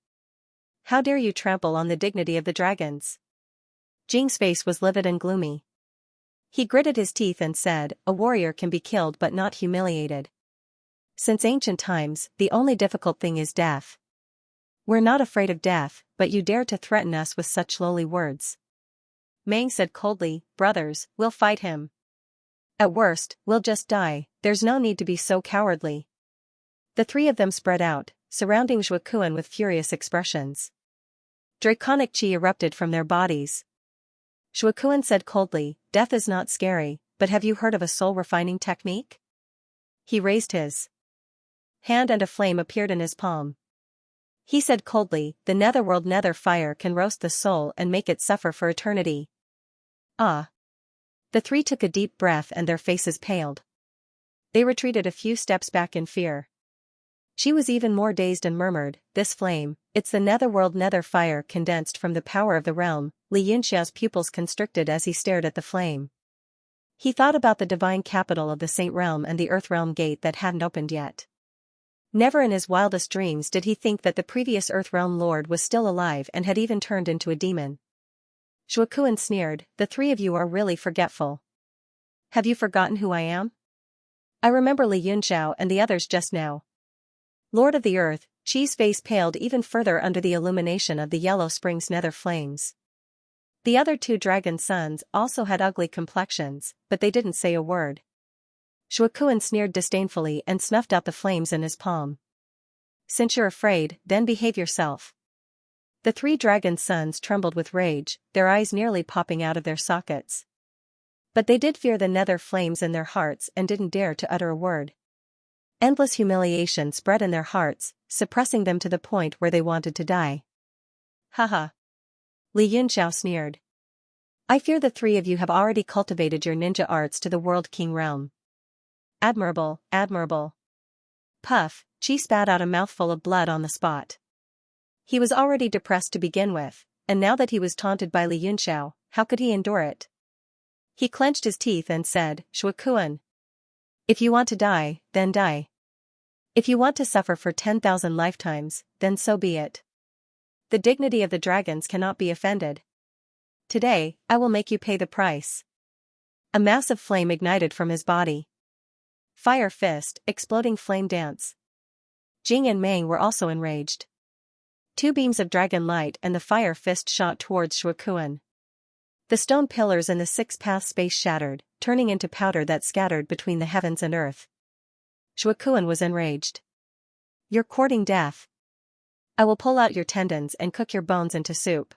How dare you trample on the dignity of the dragons? Jing's face was livid and gloomy. He gritted his teeth and said, a warrior can be killed but not humiliated. Since ancient times, the only difficult thing is death. We're not afraid of death, but you dare to threaten us with such lowly words. Meng said coldly, brothers, we'll fight him. At worst, we'll just die, there's no need to be so cowardly. The three of them spread out, surrounding Zhuokuan with furious expressions. Draconic chi erupted from their bodies. Zhuokuan said coldly, death is not scary, but have you heard of a soul-refining technique? He raised his hand and a flame appeared in his palm. He said coldly, the netherworld nether fire can roast the soul and make it suffer for eternity. Ah! The three took a deep breath and their faces paled. They retreated a few steps back in fear. She was even more dazed and murmured, this flame, it's the netherworld nether fire condensed from the power of the realm. Li Yunxiao's pupils constricted as he stared at the flame. He thought about the divine capital of the Saint Realm and the Earth Realm gate that hadn't opened yet. Never in his wildest dreams did he think that the previous Earth Realm Lord was still alive and had even turned into a demon. Zhuokuan sneered, the three of you are really forgetful. Have you forgotten who I am? I remember Li Yunxiao and the others just now. Lord of the Earth, Qi's face paled even further under the illumination of the Yellow Springs nether flames. The other two dragon sons also had ugly complexions, but they didn't say a word. Zhuokuan sneered disdainfully and snuffed out the flames in his palm. Since you're afraid, then behave yourself. The three dragon sons trembled with rage, their eyes nearly popping out of their sockets. But they did fear the nether flames in their hearts and didn't dare to utter a word. Endless humiliation spread in their hearts, suppressing them to the point where they wanted to die. Haha. Li Yunxiao sneered. I fear the three of you have already cultivated your ninja arts to the World King realm. Admirable, admirable. Puff, Qi spat out a mouthful of blood on the spot. He was already depressed to begin with, and now that he was taunted by Li Yunxiao, how could he endure it? He clenched his teeth and said, Shuikuan. If you want to die, then die. If you want to suffer for 10,000 lifetimes, then so be it. The dignity of the dragons cannot be offended. Today, I will make you pay the price. A massive flame ignited from his body. Fire fist, exploding flame dance. Jing and Meng were also enraged. Two beams of dragon light and the fire fist shot towards Shuikuan. The stone pillars in the six-path space shattered, turning into powder that scattered between the heavens and earth. Shuikuan was enraged. You're courting death. I will pull out your tendons and cook your bones into soup.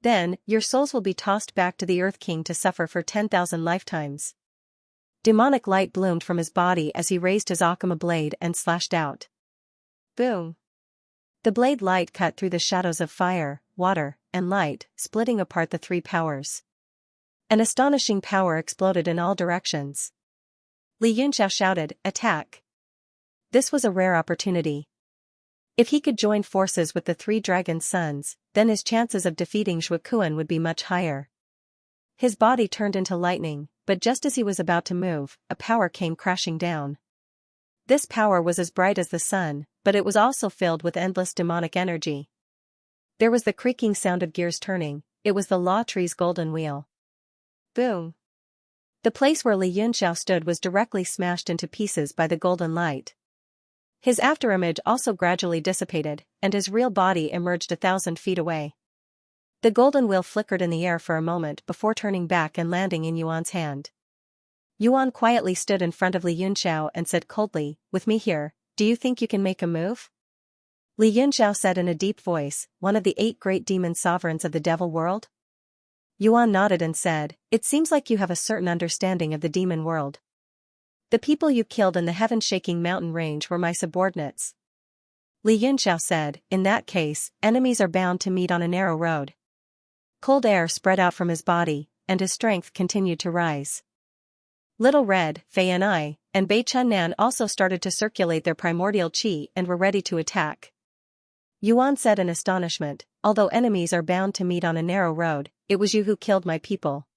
Then, your souls will be tossed back to the Earth King to suffer for 10,000 lifetimes. Demonic light bloomed from his body as he raised his Akama blade and slashed out. Boom! The blade light cut through the shadows of fire, water, and light, splitting apart the three powers. An astonishing power exploded in all directions. Li Yunxiao shouted, Attack! This was a rare opportunity. If he could join forces with the three dragon sons, then his chances of defeating Shuikuan would be much higher. His body turned into lightning, but just as he was about to move, a power came crashing down. This power was as bright as the sun, but it was also filled with endless demonic energy. There was the creaking sound of gears turning, it was the law tree's golden wheel. Boom! The place where Li Yunxiao stood was directly smashed into pieces by the golden light. His afterimage also gradually dissipated, and his real body emerged 1,000 feet away. The golden wheel flickered in the air for a moment before turning back and landing in Yuan's hand. Yuan quietly stood in front of Li Yunxiao and said coldly, With me here, do you think you can make a move? Li Yunxiao said in a deep voice, One of the 8 great demon sovereigns of the devil world? Yuan nodded and said, It seems like you have a certain understanding of the demon world. The people you killed in the heaven-shaking mountain range were my subordinates. Li Yunxiao said, In that case, enemies are bound to meet on a narrow road. Cold air spread out from his body, and his strength continued to rise. Little Red, Fei and Bei Chun Nan also started to circulate their primordial qi and were ready to attack. Yuan said in astonishment, Although enemies are bound to meet on a narrow road, it was you who killed my people.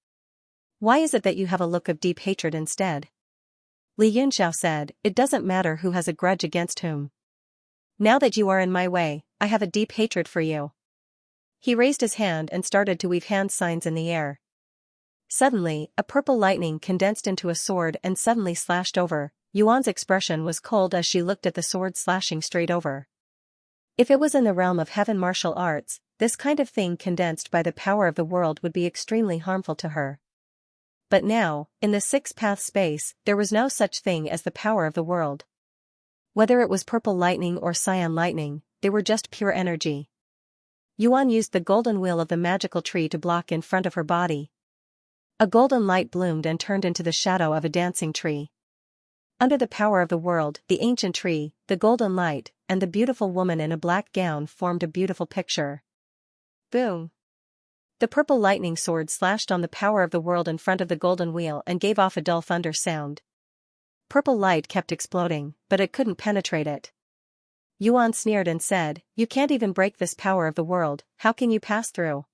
Why is it that you have a look of deep hatred instead? Li Yunxiao said, It doesn't matter who has a grudge against whom. Now that you are in my way, I have a deep hatred for you. He raised his hand and started to weave hand signs in the air. Suddenly, a purple lightning condensed into a sword and suddenly slashed over. Yuan's expression was cold as she looked at the sword slashing straight over. If it was in the realm of heaven martial arts, this kind of thing condensed by the power of the world would be extremely harmful to her. But now, in the six-path space, there was no such thing as the power of the world. Whether it was purple lightning or cyan lightning, they were just pure energy. Yuan used the golden wheel of the magical tree to block in front of her body. A golden light bloomed and turned into the shadow of a dancing tree. Under the power of the world, the ancient tree, the golden light, and the beautiful woman in a black gown formed a beautiful picture. Boom! The purple lightning sword slashed on the power of the world in front of the golden wheel and gave off a dull thunder sound. Purple light kept exploding, but it couldn't penetrate it. Yuan sneered and said, You can't even break this power of the world, how can you pass through?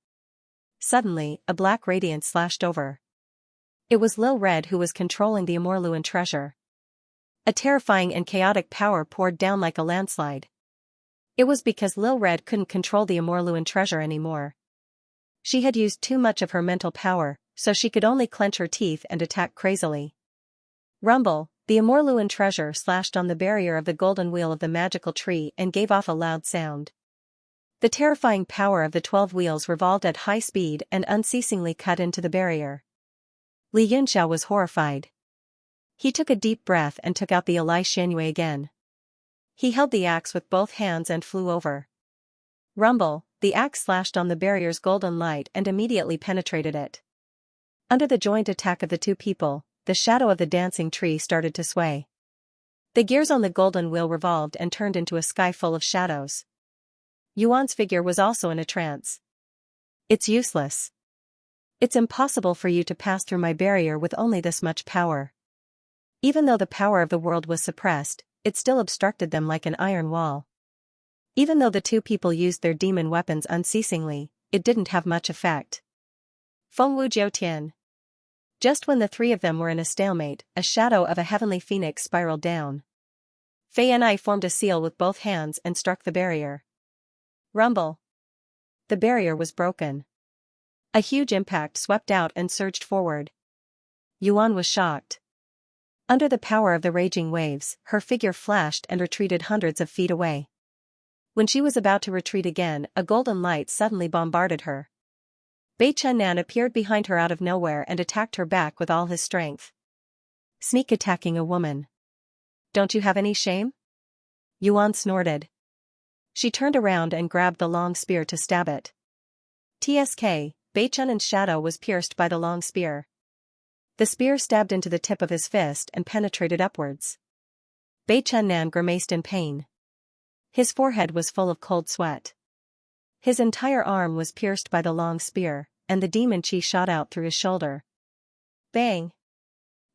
Suddenly, a black radiance slashed over. It was Lil Red who was controlling the Amorluan treasure. A terrifying and chaotic power poured down like a landslide. It was because Lil Red couldn't control the Amorluan treasure anymore. She had used too much of her mental power, so she could only clench her teeth and attack crazily. Rumble, the Amorluan treasure slashed on the barrier of the golden wheel of the magical tree and gave off a loud sound. The terrifying power of the 12 wheels revolved at high speed and unceasingly cut into the barrier. Li Yunxiao was horrified. He took a deep breath and took out the Xianxia again. He held the axe with both hands and flew over. Rumble, the axe slashed on the barrier's golden light and immediately penetrated it. Under the joint attack of the two people, the shadow of the dancing tree started to sway. The gears on the golden wheel revolved and turned into a sky full of shadows. Yuan's figure was also in a trance. It's useless. It's impossible for you to pass through my barrier with only this much power. Even though the power of the world was suppressed, it still obstructed them like an iron wall. Even though the two people used their demon weapons unceasingly, it didn't have much effect. Fengwu Jiutian. Just when the three of them were in a stalemate, a shadow of a heavenly phoenix spiraled down. Fei and I formed a seal with both hands and struck the barrier. Rumble. The barrier was broken. A huge impact swept out and surged forward. Yuan was shocked. Under the power of the raging waves, her figure flashed and retreated hundreds of feet away. When she was about to retreat again, a golden light suddenly bombarded her. Bei Chunnan appeared behind her out of nowhere and attacked her back with all his strength. Sneak attacking a woman. Don't you have any shame? Yuan snorted. She turned around and grabbed the long spear to stab it. TSK, Bei Chunnan's shadow was pierced by the long spear. The spear stabbed into the tip of his fist and penetrated upwards. Bei Chunnan grimaced in pain. His forehead was full of cold sweat. His entire arm was pierced by the long spear, and the demon chi shot out through his shoulder. Bang!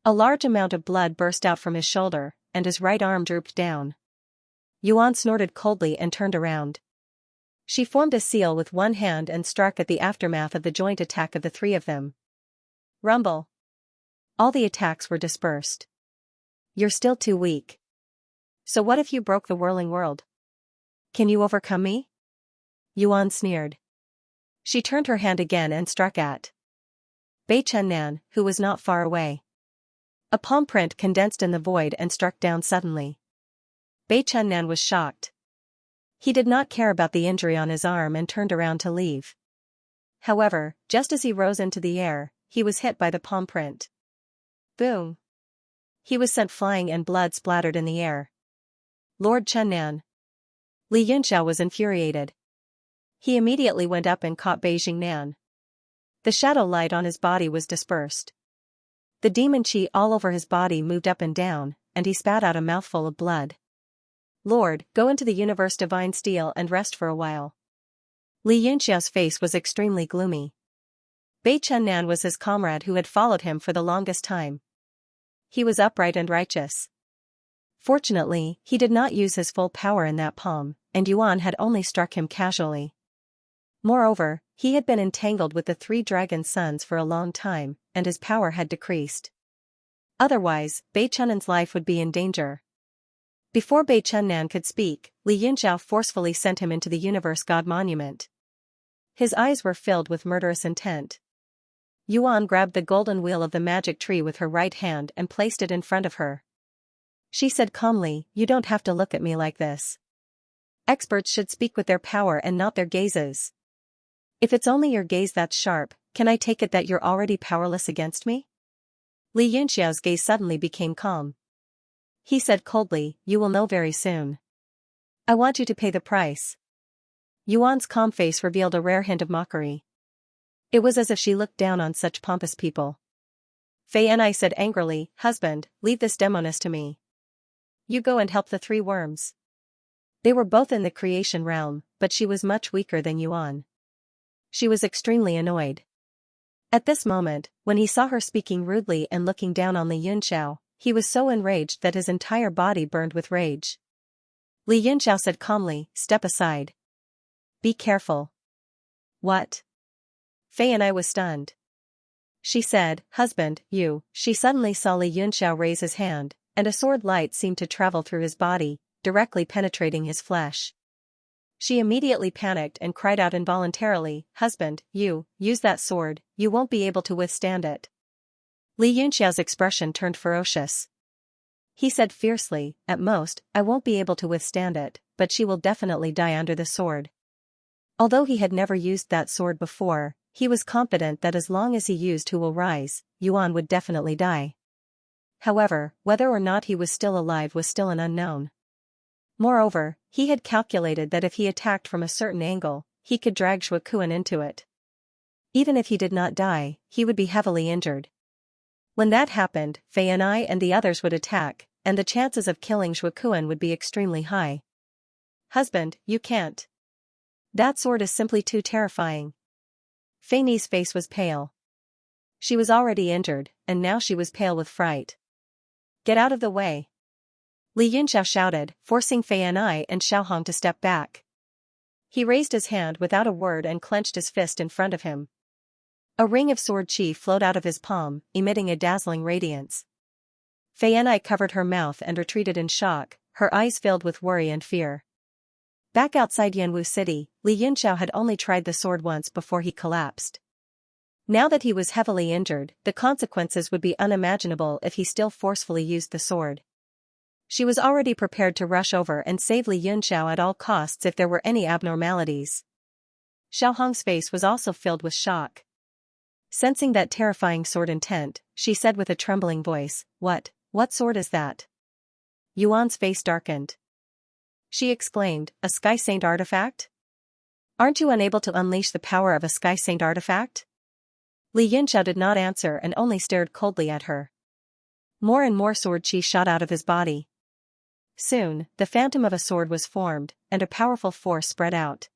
A large amount of blood burst out from his shoulder, and his right arm drooped down. Yuan snorted coldly and turned around. She formed a seal with one hand and struck at the aftermath of the joint attack of the three of them. Rumble. All the attacks were dispersed. You're still too weak. So what if you broke the whirling world? Can you overcome me? Yuan sneered. She turned her hand again and struck at Bei Chunnan, who was not far away. A palm print condensed in the void and struck down suddenly. Bei Chunnan was shocked. He did not care about the injury on his arm and turned around to leave. However, just as he rose into the air, he was hit by the palm print. Boom! He was sent flying and blood splattered in the air. Lord Chunnan. Li Yunxiao was infuriated. He immediately went up and caught Bei Jingnan. The shadow light on his body was dispersed. The demon chi all over his body moved up and down, and he spat out a mouthful of blood. Lord, go into the universe divine steel and rest for a while. Li Yunxiao's face was extremely gloomy. Bei Chunnan was his comrade who had followed him for the longest time. He was upright and righteous. Fortunately, he did not use his full power in that palm, and Yuan had only struck him casually. Moreover, he had been entangled with the three dragon sons for a long time, and his power had decreased. Otherwise, Bei Chunnan's life would be in danger. Before Bei Chunnan could speak, Li Yunxiao forcefully sent him into the Universe God Monument. His eyes were filled with murderous intent. Yuan grabbed the golden wheel of the magic tree with her right hand and placed it in front of her. She said calmly, "You don't have to look at me like this. Experts should speak with their power and not their gazes. If it's only your gaze that's sharp, can I take it that you're already powerless against me?" Li Yunxiao's gaze suddenly became calm. He said coldly, "You will know very soon. I want you to pay the price." Yuan's calm face revealed a rare hint of mockery. It was as if she looked down on such pompous people. Fei and I said angrily, "Husband, leave this demoness to me. You go and help the three worms." They were both in the creation realm, but she was much weaker than Yuan. She was extremely annoyed. At this moment, when he saw her speaking rudely and looking down on Li Yunxiao, he was so enraged that his entire body burned with rage. Li Yunxiao said calmly, "Step aside. Be careful." What? Fei and I was stunned. She said, "Husband, you." She suddenly saw Li Yunxiao raise his hand, and a sword light seemed to travel through his body, directly penetrating his flesh. She immediately panicked and cried out involuntarily, "Husband, you, use that sword, you won't be able to withstand it." Li Yunxiao's expression turned ferocious. He said fiercely, "At most, I won't be able to withstand it, but she will definitely die under the sword." Although he had never used that sword before, he was confident that as long as he used Who Will Rise, Yuan would definitely die. However, whether or not he was still alive was still an unknown. Moreover, he had calculated that if he attacked from a certain angle, he could drag Shuakuan into it. Even if he did not die, he would be heavily injured. When that happened, Fei and I and the others would attack, and the chances of killing Shuokuan would be extremely high. Husband, you can't. That sword is simply too terrifying. Fei Ni's face was pale. She was already injured, and now she was pale with fright. Get out of the way. Li Yunxiao shouted, forcing Fei Ni and Xiaohong to step back. He raised his hand without a word and clenched his fist in front of him. A ring of sword qi flowed out of his palm, emitting a dazzling radiance. Fei Ni covered her mouth and retreated in shock, her eyes filled with worry and fear. Back outside Yanwu City, Li Yunxiao had only tried the sword once before he collapsed. Now that he was heavily injured, the consequences would be unimaginable if he still forcefully used the sword. She was already prepared to rush over and save Li Yunxiao at all costs if there were any abnormalities. Xiaohong's face was also filled with shock. Sensing that terrifying sword intent, she said with a trembling voice, What sword is that? Yuan's face darkened. She exclaimed, a Sky Saint artifact? Aren't you unable to unleash the power of a Sky Saint artifact? Li Yunxiao did not answer and only stared coldly at her. More and more sword qi shot out of his body. Soon, the phantom of a sword was formed, and a powerful force spread out.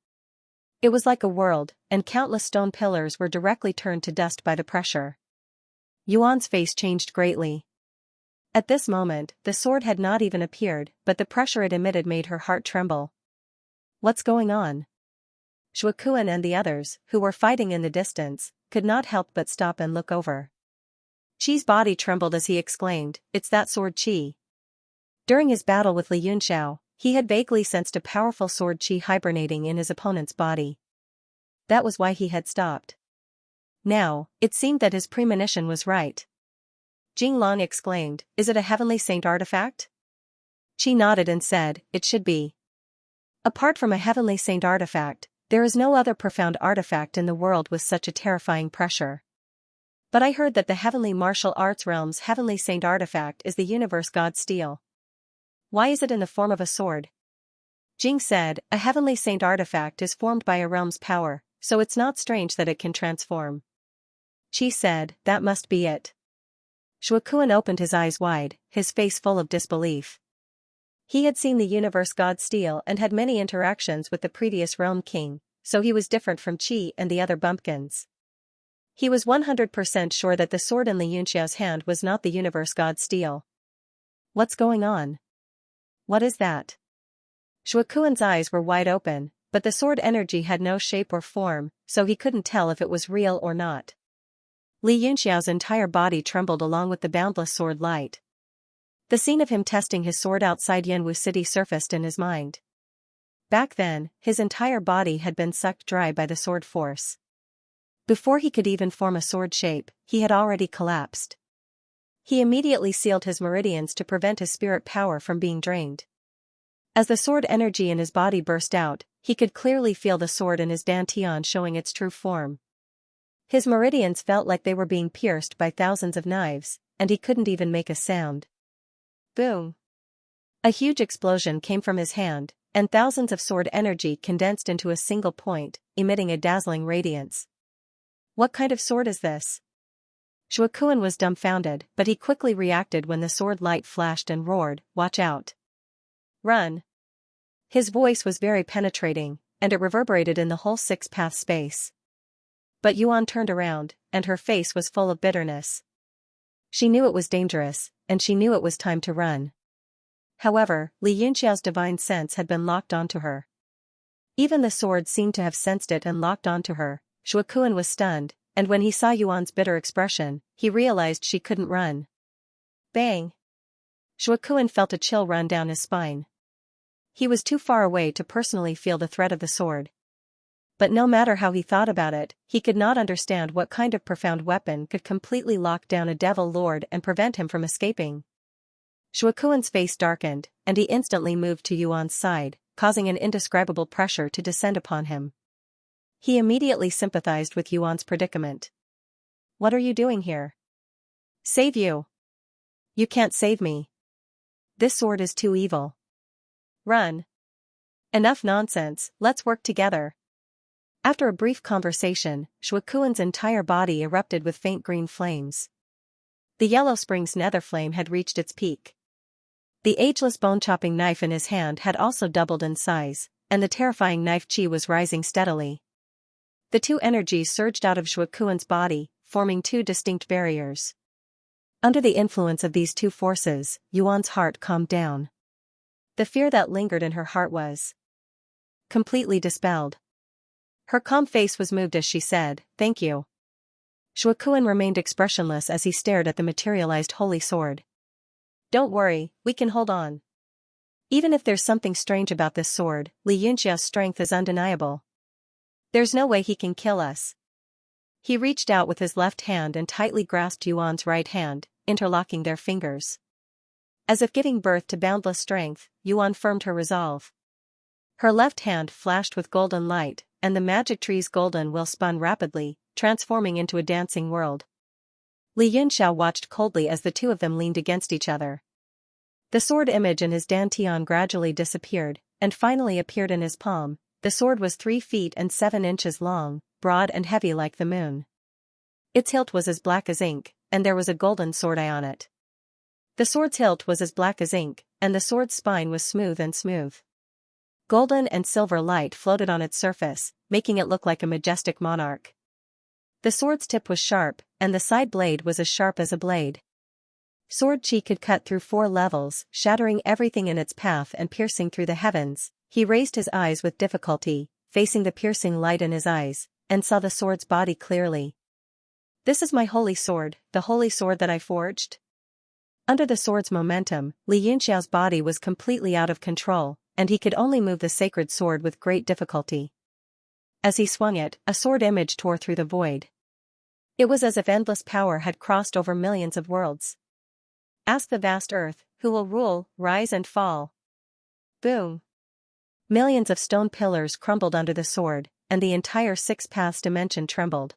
It was like a world, and countless stone pillars were directly turned to dust by the pressure. Yuan's face changed greatly. At this moment, the sword had not even appeared, but the pressure it emitted made her heart tremble. What's going on? Shuokuan and the others, who were fighting in the distance, could not help but stop and look over. Qi's body trembled as he exclaimed, It's that sword qi. During his battle with Li Yunxiao, he had vaguely sensed a powerful sword qi hibernating in his opponent's body. That was why he had stopped. Now, it seemed that his premonition was right. Jing Long exclaimed, Is it a heavenly saint artifact? Qi nodded and said, It should be. Apart from a heavenly saint artifact, there is no other profound artifact in the world with such a terrifying pressure. But I heard that the heavenly martial arts realm's heavenly saint artifact is the universe god steel. Why is it in the form of a sword? Jing said, A heavenly saint artifact is formed by a realm's power, so it's not strange that it can transform. Qi said, That must be it. Shuokuan opened his eyes wide, his face full of disbelief. He had seen the universe god steel and had many interactions with the previous realm king, so he was different from Qi and the other bumpkins. He was 100% sure that the sword in Li Yunxiao's hand was not the universe god steel. What's going on? What is that? Shuokuan's eyes were wide open, but the sword energy had no shape or form, so he couldn't tell if it was real or not. Li Yunxiao's entire body trembled along with the boundless sword light. The scene of him testing his sword outside Yanwu City surfaced in his mind. Back then, his entire body had been sucked dry by the sword force. Before he could even form a sword shape, he had already collapsed. He immediately sealed his meridians to prevent his spirit power from being drained. As the sword energy in his body burst out, he could clearly feel the sword in his dantian showing its true form. His meridians felt like they were being pierced by thousands of knives, and he couldn't even make a sound. Boom! A huge explosion came from his hand, and thousands of sword energy condensed into a single point, emitting a dazzling radiance. What kind of sword is this? Shuokuan was dumbfounded, but he quickly reacted when the sword light flashed and roared, Watch out! Run! His voice was very penetrating, and it reverberated in the whole six-path space. But Yuan turned around, and her face was full of bitterness. She knew it was dangerous, and she knew it was time to run. However, Li Yunxiao's divine sense had been locked onto her. Even the sword seemed to have sensed it and locked onto her. Shuokuan was stunned, and when he saw Yuan's bitter expression, he realized she couldn't run. Bang! Shuokuan felt a chill run down his spine. He was too far away to personally feel the threat of the sword. But no matter how he thought about it, he could not understand what kind of profound weapon could completely lock down a devil lord and prevent him from escaping. Shuokuan's face darkened, and he instantly moved to Yuan's side, causing an indescribable pressure to descend upon him. He immediately sympathized with Yuan's predicament. What are you doing here? Save you. You can't save me. This sword is too evil. Run. Enough nonsense, let's work together. After a brief conversation, Shuokuan's entire body erupted with faint green flames. The Yellow Springs nether flame had reached its peak. The ageless bone-chopping knife in his hand had also doubled in size, and the terrifying knife chi was rising steadily. The two energies surged out of Xuekuan's body, forming two distinct barriers. Under the influence of these two forces, Yuan's heart calmed down. The fear that lingered in her heart was completely dispelled. Her calm face was moved as she said, "Thank you." Xuekuan remained expressionless as he stared at the materialized holy sword. "Don't worry, we can hold on. Even if there's something strange about this sword, Li Yunxia's strength is undeniable. There's no way he can kill us." He reached out with his left hand and tightly grasped Yuan's right hand, interlocking their fingers. As if giving birth to boundless strength, Yuan firmed her resolve. Her left hand flashed with golden light, and the magic tree's golden wheel spun rapidly, transforming into a dancing world. Li Yunxia watched coldly as the two of them leaned against each other. The sword image in his dantian gradually disappeared, and finally appeared in his palm. The sword was 3 feet and 7 inches long, broad and heavy like the moon. Its hilt was as black as ink, and there was a golden sword eye on it. The sword's hilt was as black as ink, and the sword's spine was smooth and smooth. Golden and silver light floated on its surface, making it look like a majestic monarch. The sword's tip was sharp, and the side blade was as sharp as a blade. Sword chi could cut through 4 levels, shattering everything in its path and piercing through the heavens. He raised his eyes with difficulty, facing the piercing light in his eyes, and saw the sword's body clearly. "This is my holy sword, the holy sword that I forged?" Under the sword's momentum, Li Yunxiao's body was completely out of control, and he could only move the sacred sword with great difficulty. As he swung it, a sword image tore through the void. It was as if endless power had crossed over millions of worlds. "Ask the vast earth, who will rule, rise and fall." Boom! Millions of stone pillars crumbled under the sword, and the entire 6 paths dimension trembled.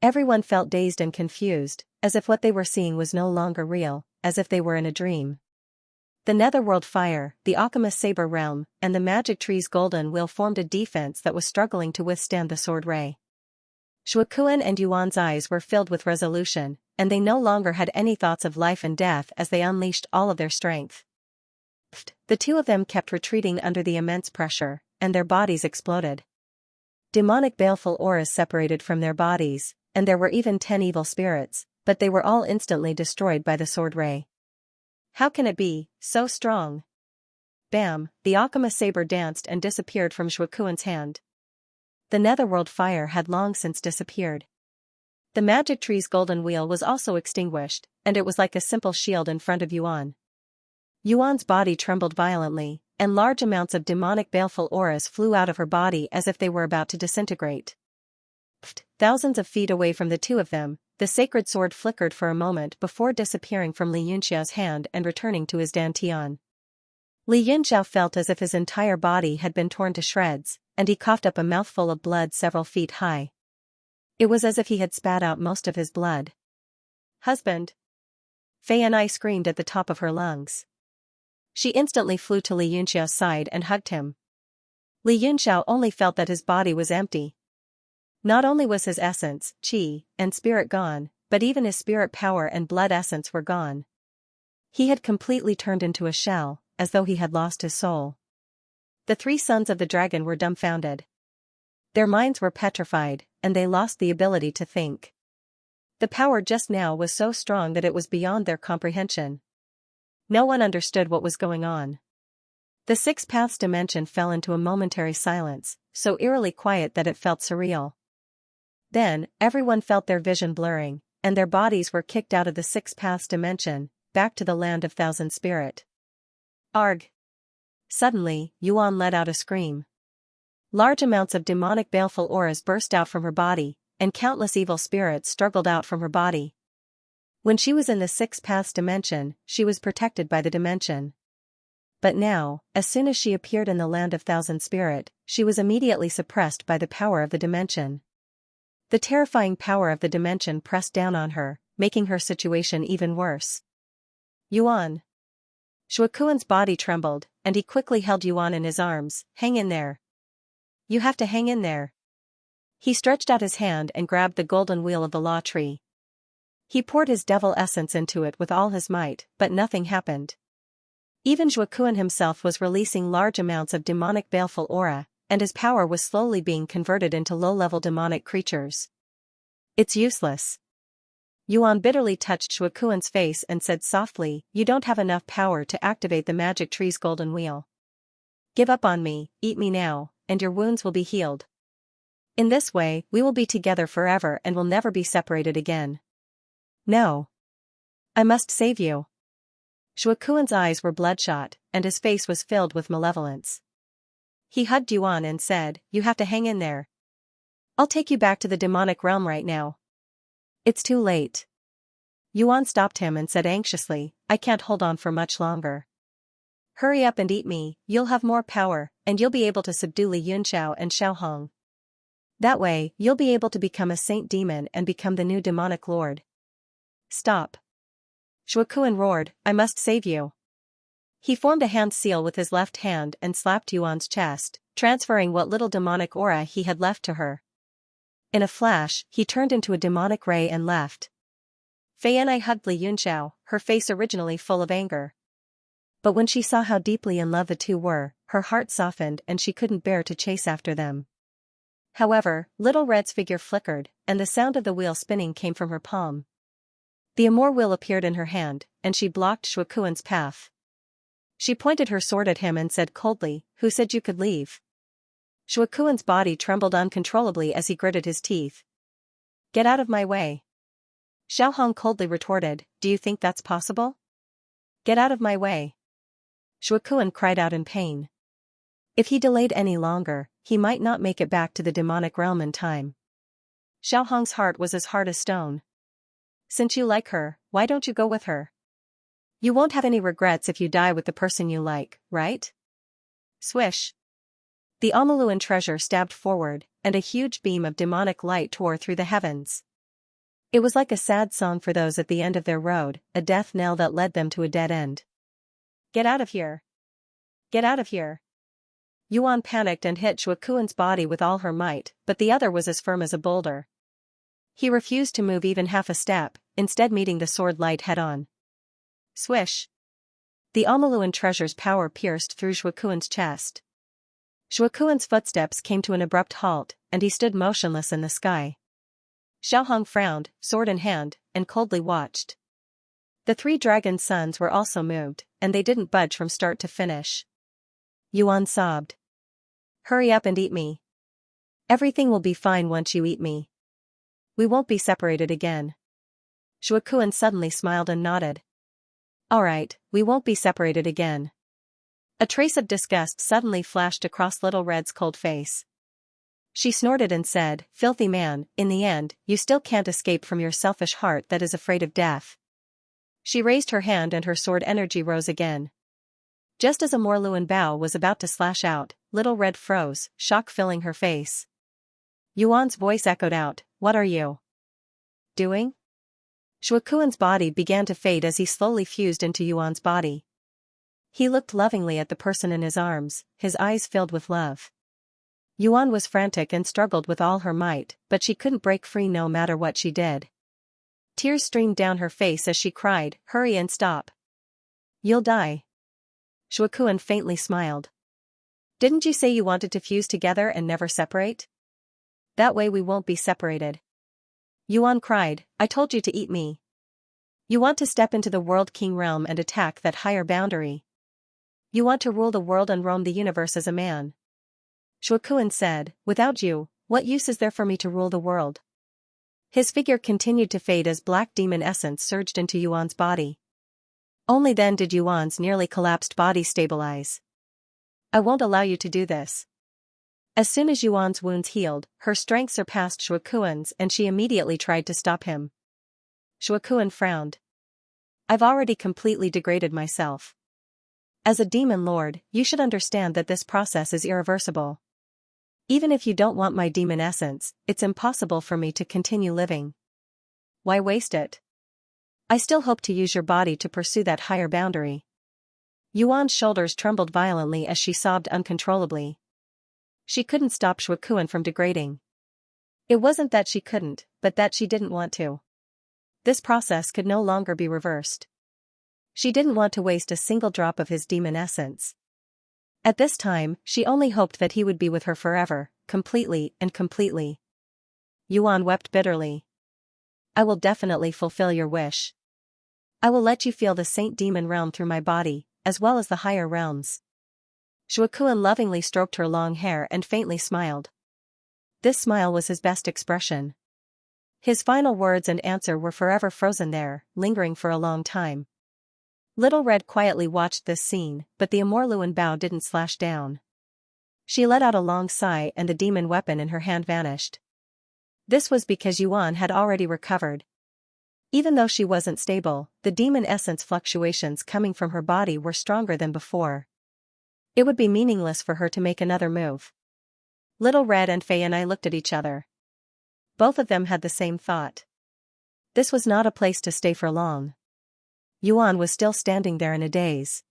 Everyone felt dazed and confused, as if what they were seeing was no longer real, as if they were in a dream. The netherworld fire, the alchemist saber realm, and the magic tree's golden wheel formed a defense that was struggling to withstand the sword ray. Xuekuan and Yuan's eyes were filled with resolution, and they no longer had any thoughts of life and death as they unleashed all of their strength. The two of them kept retreating under the immense pressure, and their bodies exploded. Demonic baleful auras separated from their bodies, and there were even 10 evil spirits, but they were all instantly destroyed by the sword ray. "How can it be so strong?" Bam! The alchemist saber danced and disappeared from Xuekuan's hand. The netherworld fire had long since disappeared. The magic tree's golden wheel was also extinguished, and it was like a simple shield in front of Yuan. Yuan's body trembled violently, and large amounts of demonic baleful auras flew out of her body as if they were about to disintegrate. Thousands of feet away from the two of them, the sacred sword flickered for a moment before disappearing from Li Yunxiao's hand and returning to his dantian. Li Yunxiao felt as if his entire body had been torn to shreds, and he coughed up a mouthful of blood several feet high. It was as if he had spat out most of his blood. "Husband!" Fei and I screamed at the top of her lungs. She instantly flew to Li Yunxiao's side and hugged him. Li Yunxiao only felt that his body was empty. Not only was his essence, qi, and spirit gone, but even his spirit power and blood essence were gone. He had completely turned into a shell, as though he had lost his soul. The 3 sons of the dragon were dumbfounded. Their minds were petrified, and they lost the ability to think. The power just now was so strong that it was beyond their comprehension. No one understood what was going on. The 6 paths dimension fell into a momentary silence, so eerily quiet that it felt surreal. Then, everyone felt their vision blurring, and their bodies were kicked out of the 6 paths dimension, back to the land of thousand spirit. Arg! Suddenly, Yuan let out a scream. Large amounts of demonic baleful auras burst out from her body, and countless evil spirits struggled out from her body. When she was in the 6 paths dimension, she was protected by the dimension. But now, as soon as she appeared in the land of thousand spirit, she was immediately suppressed by the power of the dimension. The terrifying power of the dimension pressed down on her, making her situation even worse. "Yuan!" Xuekuan's body trembled, and he quickly held Yuan in his arms. "Hang in there. You have to hang in there." He stretched out his hand and grabbed the golden wheel of the law tree. He poured his devil essence into it with all his might, but nothing happened. Even Zhuokuan himself was releasing large amounts of demonic baleful aura, and his power was slowly being converted into low-level demonic creatures. It's useless. Yuan bitterly touched Zhuokuan's face and said softly, "You don't have enough power to activate the magic tree's golden wheel. Give up on me, eat me now, and your wounds will be healed. In this way, we will be together forever and will never be separated again." "No. I must save you." Zhuokuan's eyes were bloodshot, and his face was filled with malevolence. He hugged Yuan and said, "You have to hang in there. I'll take you back to the demonic realm right now." "It's too late." Yuan stopped him and said anxiously, "I can't hold on for much longer. Hurry up and eat me, you'll have more power, and you'll be able to subdue Li Yunxiao and Xiaohong. That way, you'll be able to become a saint demon and become the new demonic lord." "Stop." Zhuokuan roared, "I must save you." He formed a hand seal with his left hand and slapped Yuan's chest, transferring what little demonic aura he had left to her. In a flash, he turned into a demonic ray and left. Fei Yanai hugged Li Yunxiao, her face originally full of anger. But when she saw how deeply in love the two were, her heart softened and she couldn't bear to chase after them. However, Little Red's figure flickered, and the sound of the wheel spinning came from her palm. The Amor wheel appeared in her hand, and she blocked Zhuokuan's path. She pointed her sword at him and said coldly, "Who said you could leave?" Zhuokuan's body trembled uncontrollably as he gritted his teeth. "Get out of my way." Xiaohong coldly retorted, "Do you think that's possible? Get out of my way." Zhuokuan cried out in pain. If he delayed any longer, he might not make it back to the demonic realm in time. Xiaohong's heart was as hard as stone. "Since you like her, why don't you go with her? You won't have any regrets if you die with the person you like, right?" Swish. The Amaluan treasure stabbed forward, and a huge beam of demonic light tore through the heavens. It was like a sad song for those at the end of their road, a death knell that led them to a dead end. "Get out of here! Get out of here!" Yuan panicked and hit Zhuokuan's body with all her might, but the other was as firm as a boulder. He refused to move even half a step, instead meeting the sword light head-on. Swish! The Amaluan treasure's power pierced through Zhuokuan's chest. Zhuokuan's footsteps came to an abrupt halt, and he stood motionless in the sky. Xiaohong frowned, sword in hand, and coldly watched. The three dragon sons were also moved, and they didn't budge from start to finish. Yuan sobbed. "Hurry up and eat me. Everything will be fine once you eat me. We won't be separated again." Zhuokuan suddenly smiled and nodded. "All right, we won't be separated again." A trace of disgust suddenly flashed across Little Red's cold face. She snorted and said, "Filthy man, in the end, you still can't escape from your selfish heart that is afraid of death." She raised her hand and her sword energy rose again. Just as a Morluan bow was about to slash out, Little Red froze, shock filling her face. Yuan's voice echoed out, "What are you doing?" Zhuokuan's body began to fade as he slowly fused into Yuan's body. He looked lovingly at the person in his arms, his eyes filled with love. Yuan was frantic and struggled with all her might, but she couldn't break free no matter what she did. Tears streamed down her face as she cried, "Hurry and stop. You'll die." Zhuokuan faintly smiled. "Didn't you say you wanted to fuse together and never separate? That way we won't be separated." Yuan cried, "I told you to eat me. You want to step into the World King realm and attack that higher boundary. You want to rule the world and roam the universe as a man." Zhuokuan said, "Without you, what use is there for me to rule the world?" His figure continued to fade as black demon essence surged into Yuan's body. Only then did Yuan's nearly collapsed body stabilize. "I won't allow you to do this." As soon as Yuan's wounds healed, her strength surpassed Zhuokuan's and she immediately tried to stop him. Zhuokuan frowned. "I've already completely degraded myself. As a demon lord, you should understand that this process is irreversible. Even if you don't want my demon essence, it's impossible for me to continue living. Why waste it? I still hope to use your body to pursue that higher boundary." Yuan's shoulders trembled violently as she sobbed uncontrollably. She couldn't stop Zhuokuan from degrading. It wasn't that she couldn't, but that she didn't want to. This process could no longer be reversed. She didn't want to waste a single drop of his demon essence. At this time, she only hoped that he would be with her forever, completely and completely. Yuan wept bitterly. I will definitely fulfill your wish. I will let you feel the saint demon realm through my body, as well as the higher realms. Shuakuan lovingly stroked her long hair and faintly smiled. This smile was his best expression. His final words and answer were forever frozen there, lingering for a long time. Little Red quietly watched this scene, but the Amorluan bow didn't slash down. She let out a long sigh and the demon weapon in her hand vanished. This was because Yuan had already recovered. Even though she wasn't stable, the demon essence fluctuations coming from her body were stronger than before. It would be meaningless for her to make another move. Little Red and Fei and I looked at each other. Both of them had the same thought. This was not a place to stay for long. Yuan was still standing there in a daze.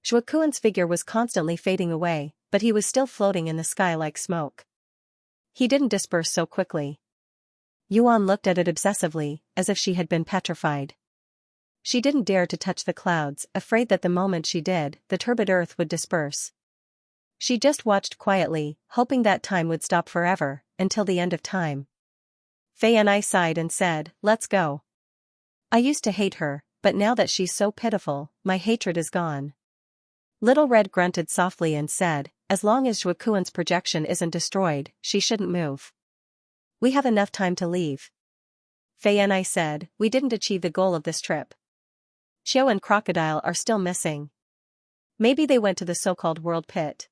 Shuakuan's figure was constantly fading away, but he was still floating in the sky like smoke. He didn't disperse so quickly. Yuan looked at it obsessively, as if she had been petrified. She didn't dare to touch the clouds, afraid that the moment she did, the turbid earth would disperse. She just watched quietly, hoping that time would stop forever, until the end of time. Fei and I sighed and said, let's go. I used to hate her, but now that she's so pitiful, my hatred is gone. Little Red grunted softly and said, as long as Shuakuan's projection isn't destroyed, she shouldn't move. We have enough time to leave. Fei and I said, we didn't achieve the goal of this trip. Xiao and Crocodile are still missing. Maybe they went to the so-called World Pit.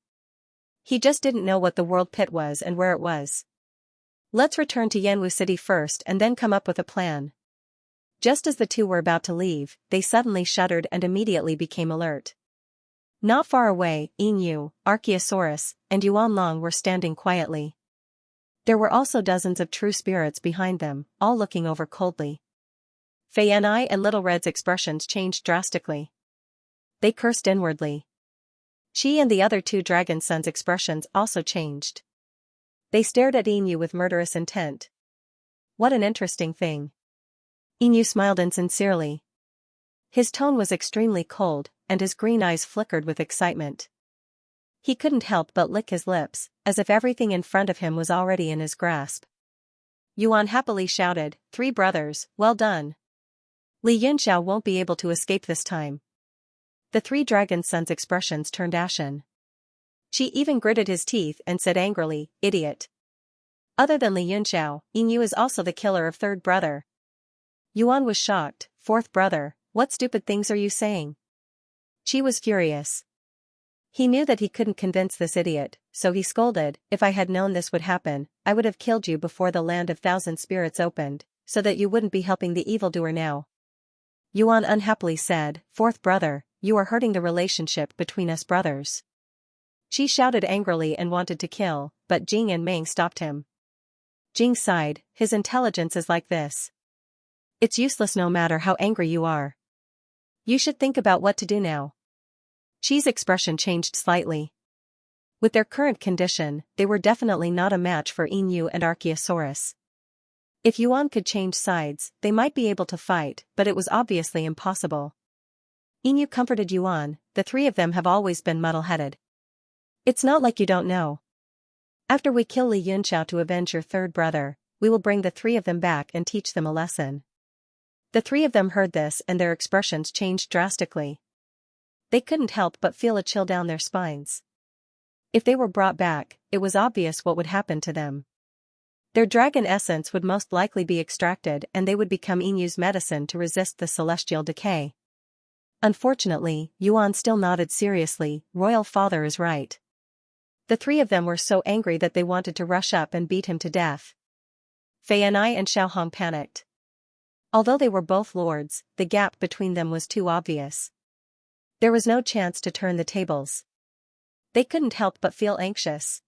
He just didn't know what the World Pit was and where it was. Let's return to Yanwu City first and then come up with a plan. Just as the two were about to leave, they suddenly shuddered and immediately became alert. Not far away, Yin, Archaeosaurus, and Yuan Long were standing quietly. There were also dozens of true spirits behind them, all looking over coldly. Fei and I and Little Red's expressions changed drastically. They cursed inwardly. She and the other two dragon sons' expressions also changed. They stared at Inu with murderous intent. What an interesting thing. Inu smiled insincerely. His tone was extremely cold, and his green eyes flickered with excitement. He couldn't help but lick his lips, as if everything in front of him was already in his grasp. Yuan happily shouted, 3 brothers, well done. Li Yunxiao won't be able to escape this time. The 3 dragon sons' expressions turned ashen. She even gritted his teeth and said angrily, idiot. Other than Li Yunxiao, Inu is also the killer of 3rd brother. Yuan was shocked, 4th brother, what stupid things are you saying? She was furious. He knew that he couldn't convince this idiot, so he scolded, if I had known this would happen, I would have killed you before the land of 1,000 spirits opened, so that you wouldn't be helping the evildoer now. Yuan unhappily said, 4th brother, you are hurting the relationship between us brothers. She shouted angrily and wanted to kill, but Jing and Meng stopped him. Jing sighed, his intelligence is like this. It's useless no matter how angry you are. You should think about what to do now. Qi's expression changed slightly. With their current condition, they were definitely not a match for Inu and Archaeosaurus. If Yuan could change sides, they might be able to fight, but it was obviously impossible. Inu comforted Yuan, the 3 of them have always been muddle-headed. It's not like you don't know. After we kill Li Yunxiao to avenge your 3rd brother, we will bring the 3 of them back and teach them a lesson. The 3 of them heard this and their expressions changed drastically. They couldn't help but feel a chill down their spines. If they were brought back, it was obvious what would happen to them. Their dragon essence would most likely be extracted and they would become Inu's medicine to resist the celestial decay. Unfortunately, Yuan still nodded seriously, Royal Father is right. The 3 of them were so angry that they wanted to rush up and beat him to death. Fei and I and Xiaohong panicked. Although they were both lords, the gap between them was too obvious. There was no chance to turn the tables. They couldn't help but feel anxious.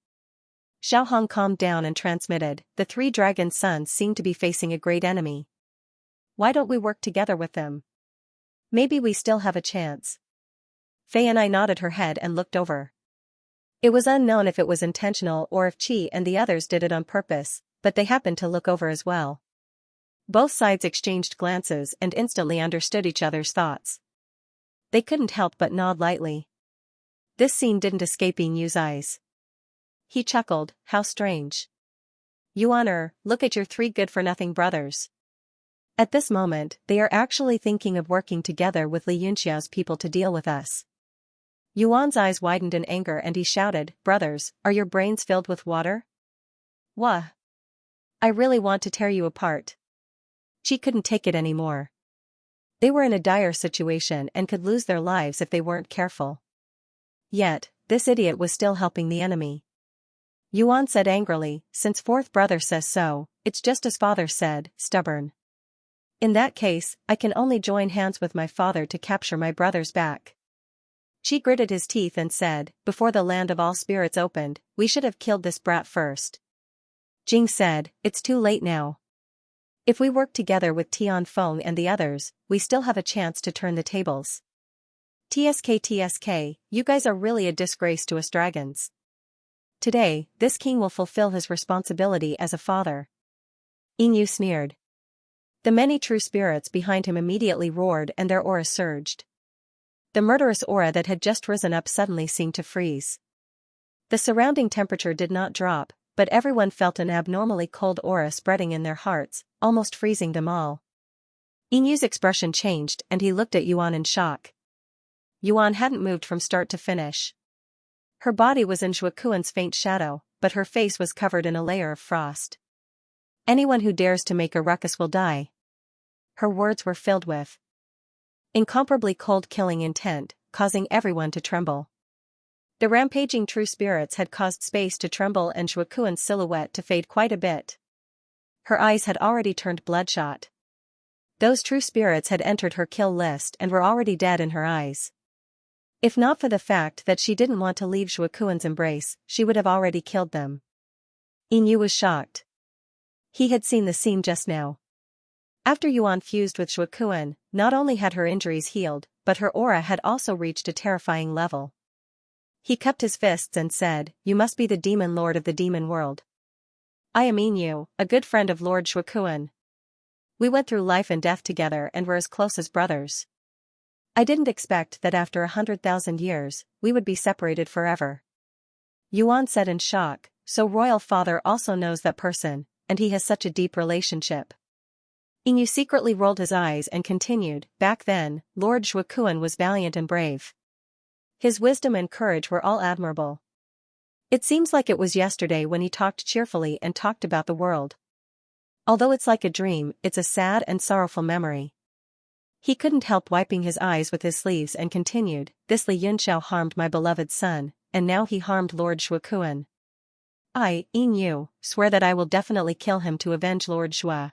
Xiaohong calmed down and transmitted, the 3 dragon sons seem to be facing a great enemy. Why don't we work together with them? Maybe we still have a chance. Fei and I nodded her head and looked over. It was unknown if it was intentional or if Qi and the others did it on purpose, but they happened to look over as well. Both sides exchanged glances and instantly understood each other's thoughts. They couldn't help but nod lightly. This scene didn't escape Yinyu's eyes. He chuckled, how strange. Yuan, look at your three good-for-nothing brothers. At this moment, they are actually thinking of working together with Li Yunxiao's people to deal with us. Yuan's eyes widened in anger and he shouted, brothers, are your brains filled with water? Wah! I really want to tear you apart. She couldn't take it anymore. They were in a dire situation and could lose their lives if they weren't careful. Yet, this idiot was still helping the enemy. Yuan said angrily, since fourth brother says so, it's just as father said, stubborn. In that case, I can only join hands with my father to capture my brothers back. She gritted his teeth and said, before the land of all spirits opened, we should have killed this brat first. Jing said, it's too late now. If we work together with Tianfeng and the others, we still have a chance to turn the tables. TSK, you guys are really a disgrace to us dragons. Today, this king will fulfill his responsibility as a father. Yinyu sneered. The many true spirits behind him immediately roared and their aura surged. The murderous aura that had just risen up suddenly seemed to freeze. The surrounding temperature did not drop, but everyone felt an abnormally cold aura spreading in their hearts, almost freezing them all. Yinyu's expression changed and he looked at Yuan in shock. Yuan hadn't moved from start to finish. Her body was in Shuakuan's faint shadow, but her face was covered in a layer of frost. Anyone who dares to make a ruckus will die. Her words were filled with incomparably cold killing intent, causing everyone to tremble. The rampaging true spirits had caused space to tremble and Shuakuan's silhouette to fade quite a bit. Her eyes had already turned bloodshot. Those true spirits had entered her kill list and were already dead in her eyes. If not for the fact that she didn't want to leave Shuakuan's embrace, she would have already killed them. Yinyu was shocked. He had seen the scene just now. After Yuan fused with Shuakuan, not only had her injuries healed, but her aura had also reached a terrifying level. He cupped his fists and said, you must be the demon lord of the demon world. I am Yinyu, a good friend of Lord Shuakuan. We went through life and death together and were as close as brothers. I didn't expect that after 100,000 years, we would be separated forever. Yuan said in shock, so royal father also knows that person, and he has such a deep relationship. Yinyu secretly rolled his eyes and continued, back then, Lord Shuakuan was valiant and brave. His wisdom and courage were all admirable. It seems like it was yesterday when he talked cheerfully and talked about the world. Although it's like a dream, it's a sad and sorrowful memory. He couldn't help wiping his eyes with his sleeves and continued, this Li Yunxiao harmed my beloved son, and now he harmed Lord Shuakuan. I, Yinyu, swear that I will definitely kill him to avenge Lord Shua.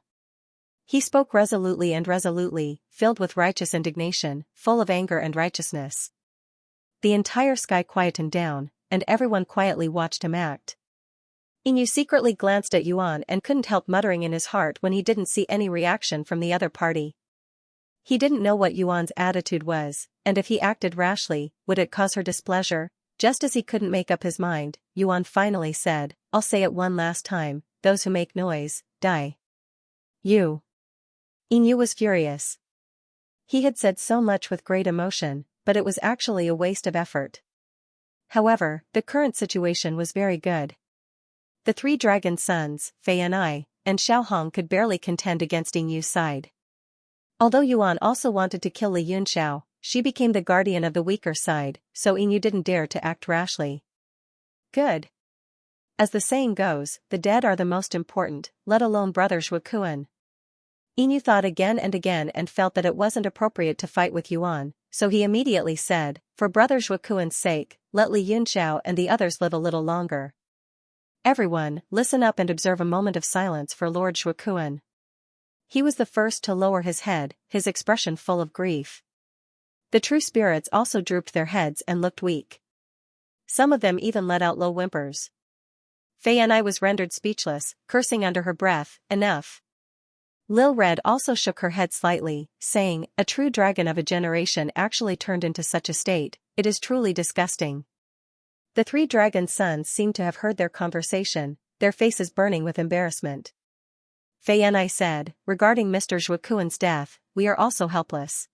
He spoke resolutely, filled with righteous indignation, full of anger and righteousness. The entire sky quietened down, and everyone quietly watched him act. Yinyu secretly glanced at Yuan and couldn't help muttering in his heart when he didn't see any reaction from the other party. He didn't know what Yuan's attitude was, and if he acted rashly, would it cause her displeasure? Just as he couldn't make up his mind, Yuan finally said, I'll say it one last time, those who make noise, die. You. Yinyu was furious. He had said so much with great emotion, but it was actually a waste of effort. However, the current situation was very good. The three dragon sons, Fei and Xiaohong could barely contend against Yinyu's side. Although Yuan also wanted to kill Li Yunxiao, she became the guardian of the weaker side, so Yinyu didn't dare to act rashly. Good. As the saying goes, the dead are the most important, let alone brother Shuakuan. Yinyu thought again and felt that it wasn't appropriate to fight with Yuan, so he immediately said, for brother Shuakuan's sake, let Li Yunxiao and the others live a little longer. Everyone, listen up and observe a moment of silence for Lord Shuakuan. He was the first to lower his head, his expression full of grief. The true spirits also drooped their heads and looked weak. Some of them even let out low whimpers. Fei was rendered speechless, cursing under her breath, enough. Lil Red also shook her head slightly, saying, a true dragon of a generation actually turned into such a state, it is truly disgusting. The three dragon sons seemed to have heard their conversation, their faces burning with embarrassment. Fei said, regarding Mr. Zhuakuan's death, we are also helpless.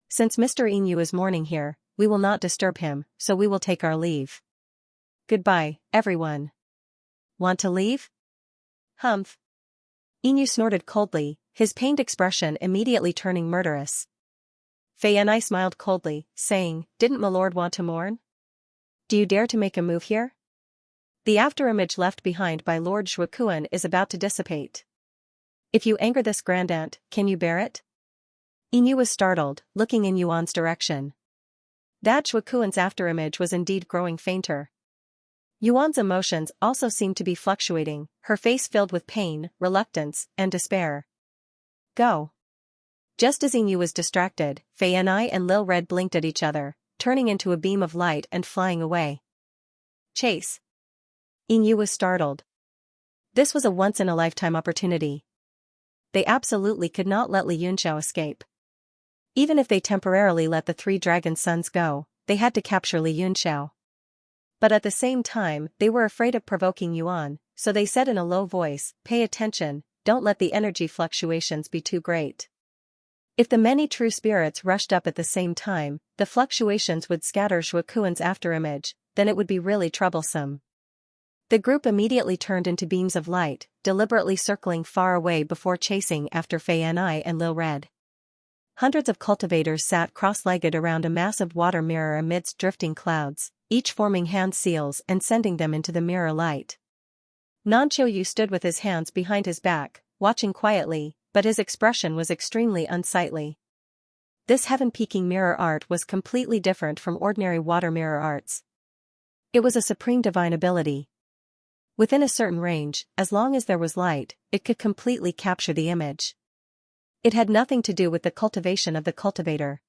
Since Mr. Inu is mourning here, we will not disturb him, so we will take our leave. Goodbye, everyone. Want to leave? Humph. Inu snorted coldly, his pained expression immediately turning murderous. Fei and I smiled coldly, saying, "Didn't my lord want to mourn? Do you dare to make a move here? The afterimage left behind by Lord Shuakuan is about to dissipate. If you anger this grandaunt, can you bear it?" Inu was startled, looking in Yuan's direction. That Shuakuan's afterimage was indeed growing fainter. Yuan's emotions also seemed to be fluctuating, her face filled with pain, reluctance, and despair. Go. Just as Inu was distracted, Fei and I and Lil Red blinked at each other, turning into a beam of light and flying away. Chase. Inu was startled. This was a once-in-a-lifetime opportunity. They absolutely could not let Li Yunxiao escape. Even if they temporarily let the three dragon sons go, they had to capture Li Yunxiao. But at the same time, they were afraid of provoking Yuan, so they said in a low voice, "Pay attention, don't let the energy fluctuations be too great." If the many true spirits rushed up at the same time, the fluctuations would scatter Shuakuan's afterimage, then it would be really troublesome. The group immediately turned into beams of light, deliberately circling far away before chasing after Fei and I and Lil Red. Hundreds of cultivators sat cross-legged around a massive water mirror amidst drifting clouds, each forming hand seals and sending them into the mirror light. Nanqiu stood with his hands behind his back, watching quietly, but his expression was extremely unsightly. This heaven-peaking mirror art was completely different from ordinary water mirror arts. It was a supreme divine ability. Within a certain range, as long as there was light, it could completely capture the image. It had nothing to do with the cultivation of the cultivator.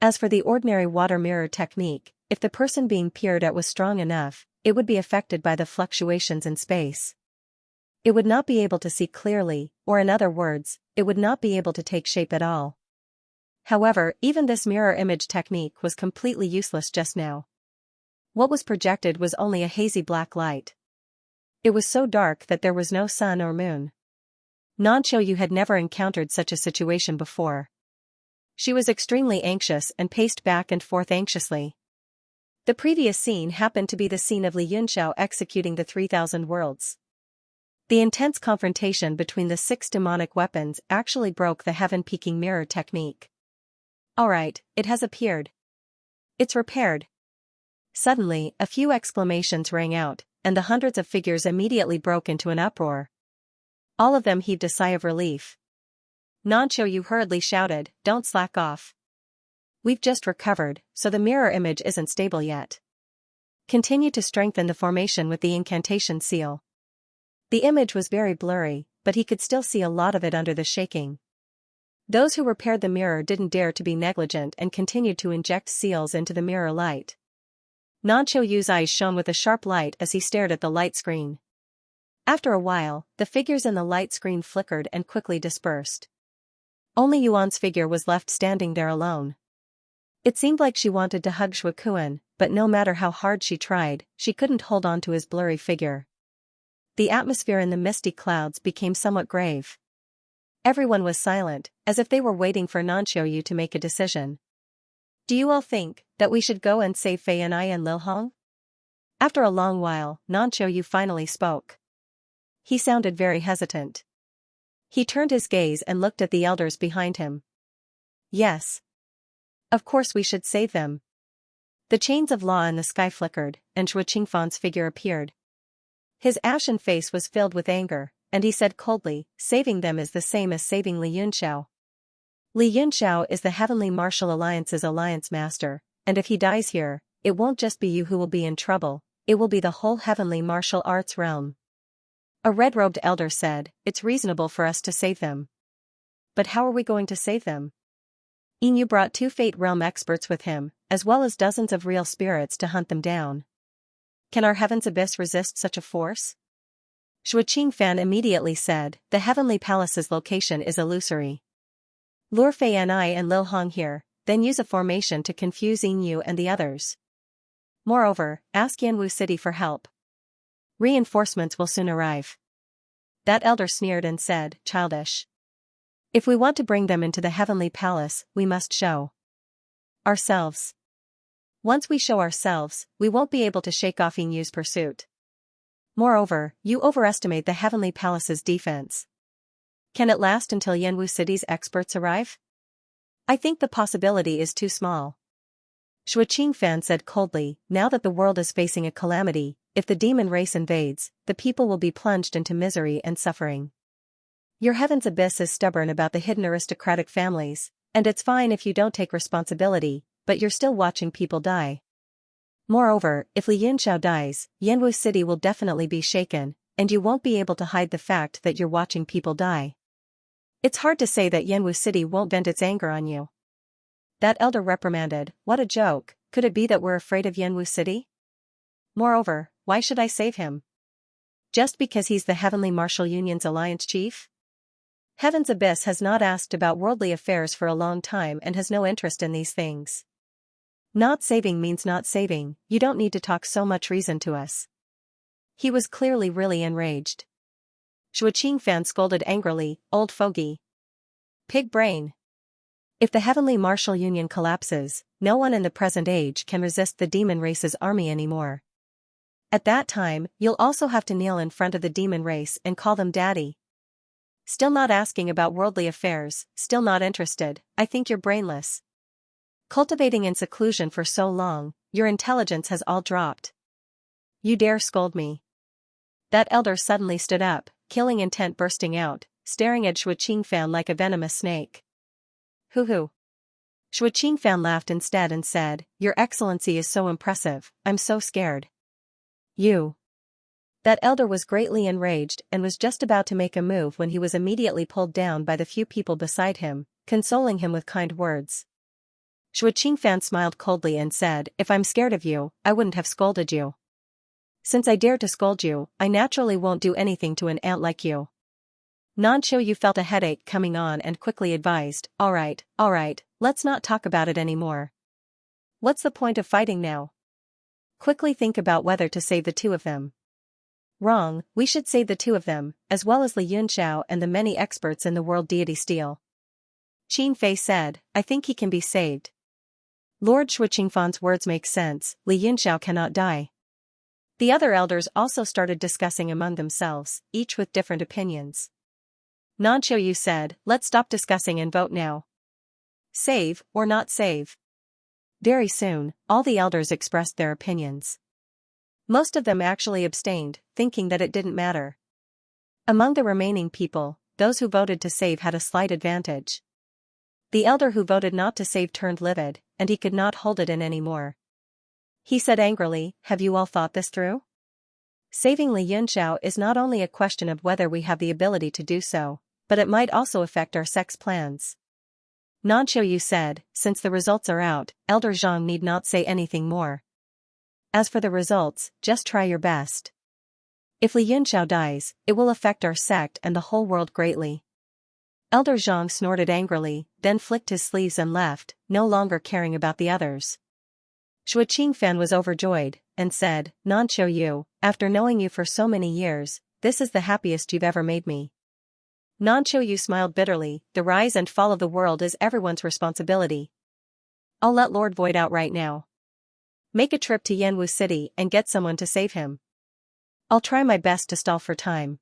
As for the ordinary water mirror technique, if the person being peered at was strong enough, it would be affected by the fluctuations in space. It would not be able to see clearly, or in other words, it would not be able to take shape at all. However, even this mirror image technique was completely useless just now. What was projected was only a hazy black light. It was so dark that there was no sun or moon. Nanqiu had never encountered such a situation before. She was extremely anxious and paced back and forth anxiously. The previous scene happened to be the scene of Li Yunxiao executing the 3,000 worlds. The intense confrontation between the 6 demonic weapons actually broke the heaven-peaking mirror technique. Alright, it has appeared. It's repaired. Suddenly, a few exclamations rang out, and the hundreds of figures immediately broke into an uproar. All of them heaved a sigh of relief. Nanqiu hurriedly shouted, "Don't slack off. We've just recovered, so the mirror image isn't stable yet. Continue to strengthen the formation with the incantation seal." The image was very blurry, but he could still see a lot of it under the shaking. Those who repaired the mirror didn't dare to be negligent and continued to inject seals into the mirror light. Nanqiu's eyes shone with a sharp light as he stared at the light screen. After a while, the figures in the light screen flickered and quickly dispersed. Only Yuan's figure was left standing there alone. It seemed like she wanted to hug Shuakuan, but no matter how hard she tried, she couldn't hold on to his blurry figure. The atmosphere in the misty clouds became somewhat grave. Everyone was silent, as if they were waiting for Nanqiu to make a decision. "Do you all think that we should go and save Fei and I and Lil Hong?" After a long while, Nanqiu finally spoke. He sounded very hesitant. He turned his gaze and looked at the elders behind him. "Yes. Of course we should save them." The chains of law in the sky flickered, and Shui Qingfan's figure appeared. His ashen face was filled with anger, and he said coldly, "Saving them is the same as saving Li Yunxiao. Li Yunxiao is the Heavenly Martial Alliance's alliance master, and if he dies here, it won't just be you who will be in trouble, it will be the whole Heavenly Martial Arts realm." A red-robed elder said, "It's reasonable for us to save them. But how are we going to save them?" Inu brought 2 Fate Realm experts with him, as well as dozens of real spirits to hunt them down. Can our Heaven's Abyss resist such a force? Shui Qingfan immediately said, "The Heavenly Palace's location is illusory. Lure Fei and I and Lil Hong here, then use a formation to confuse Inu and the others. Moreover, ask Yanwu City for help. Reinforcements will soon arrive." That elder sneered and said, "Childish. If we want to bring them into the Heavenly Palace, we must show Ourselves. Once we show ourselves, we won't be able to shake off Yingyu's pursuit. Moreover, you overestimate the Heavenly Palace's defense. Can it last until Yanwu City's experts arrive? I think the possibility is too small. Shui Qingfan said coldly, now that the world is facing a calamity, if the demon race invades, the people will be plunged into misery and suffering. Your heaven's abyss is stubborn about the hidden aristocratic families, and it's fine if you don't take responsibility, but you're still watching people die. Moreover, if Li Yunxiao dies, Yanwu City will definitely be shaken, and you won't be able to hide the fact that you're watching people die. It's hard to say that Yanwu City won't vent its anger on you. That elder reprimanded, what a joke, could it be that we're afraid of Yanwu City? Moreover, why should I save him? Just because he's the Heavenly Martial Union's alliance chief? Heaven's Abyss has not asked about worldly affairs for a long time and has no interest in these things. Not saving means not saving, you don't need to talk so much reason to us. He was clearly really enraged. Shui Qingfan scolded angrily, old fogey. Pig brain. If the Heavenly Martial Union collapses, no one in the present age can resist the demon race's army anymore. At that time, you'll also have to kneel in front of the demon race and call them daddy. Still not asking about worldly affairs, still not interested, I think you're brainless. Cultivating in seclusion for so long, your intelligence has all dropped. You dare scold me? That elder suddenly stood up, killing intent bursting out, staring at Shui Qingfan like a venomous snake. Hoo-hoo. Shui Qingfan laughed instead and said, Your Excellency is so impressive, I'm so scared. You. That elder was greatly enraged and was just about to make a move when he was immediately pulled down by the few people beside him, consoling him with kind words. Shui Qingfan smiled coldly and said, If I'm scared of you, I wouldn't have scolded you. Since I dare to scold you, I naturally won't do anything to an ant like you. Nanqiu Yu felt a headache coming on and quickly advised, all right, let's not talk about it anymore. What's the point of fighting now? Quickly think about whether to save the two of them. Wrong, we should save the two of them, as well as Li Yunxiao and the many experts in the world deity steel. Qin Fei said, I think he can be saved. Lord Shui Qingfan's words make sense, Li Yunxiao cannot die. The other elders also started discussing among themselves, each with different opinions. Nanqiu Yu said, let's stop discussing and vote now. Save, or not save. Very soon, all the elders expressed their opinions. Most of them actually abstained, thinking that it didn't matter. Among the remaining people, those who voted to save had a slight advantage. The elder who voted not to save turned livid, and he could not hold it in anymore. He said angrily, have you all thought this through? Saving Li Yunxiao is not only a question of whether we have the ability to do so, but it might also affect our sex plans. Nanqiu Yu said, since the results are out, Elder Zhang need not say anything more. As for the results, just try your best. If Li Yunxiao dies, it will affect our sect and the whole world greatly. Elder Zhang snorted angrily, then flicked his sleeves and left, no longer caring about the others. Shui Qingfan was overjoyed, and said, Nanqiu Yu, after knowing you for so many years, this is the happiest you've ever made me. Nanqiu Yu smiled bitterly, the rise and fall of the world is everyone's responsibility. I'll let Lord Void out right now. Make a trip to Yanwu City and get someone to save him. I'll try my best to stall for time.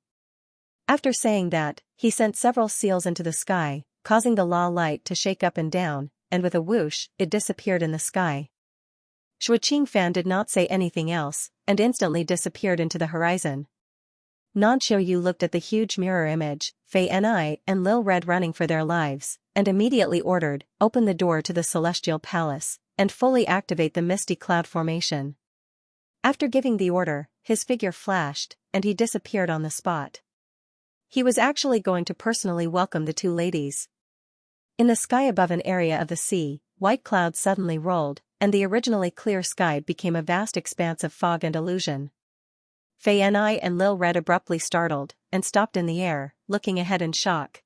After saying that, he sent several seals into the sky, causing the law light to shake up and down, and with a whoosh, it disappeared in the sky. Shui Qingfan did not say anything else, and instantly disappeared into the horizon. Nanqiu Yu looked at the huge mirror image, Fei Ni and Lil Red running for their lives, and immediately ordered, open the door to the celestial palace, and fully activate the misty cloud formation. After giving the order, his figure flashed, and he disappeared on the spot. He was actually going to personally welcome the two ladies. In the sky above an area of the sea, white clouds suddenly rolled, and the originally clear sky became a vast expanse of fog and illusion. Fei Ni and Lil Red abruptly startled, and stopped in the air, looking ahead in shock.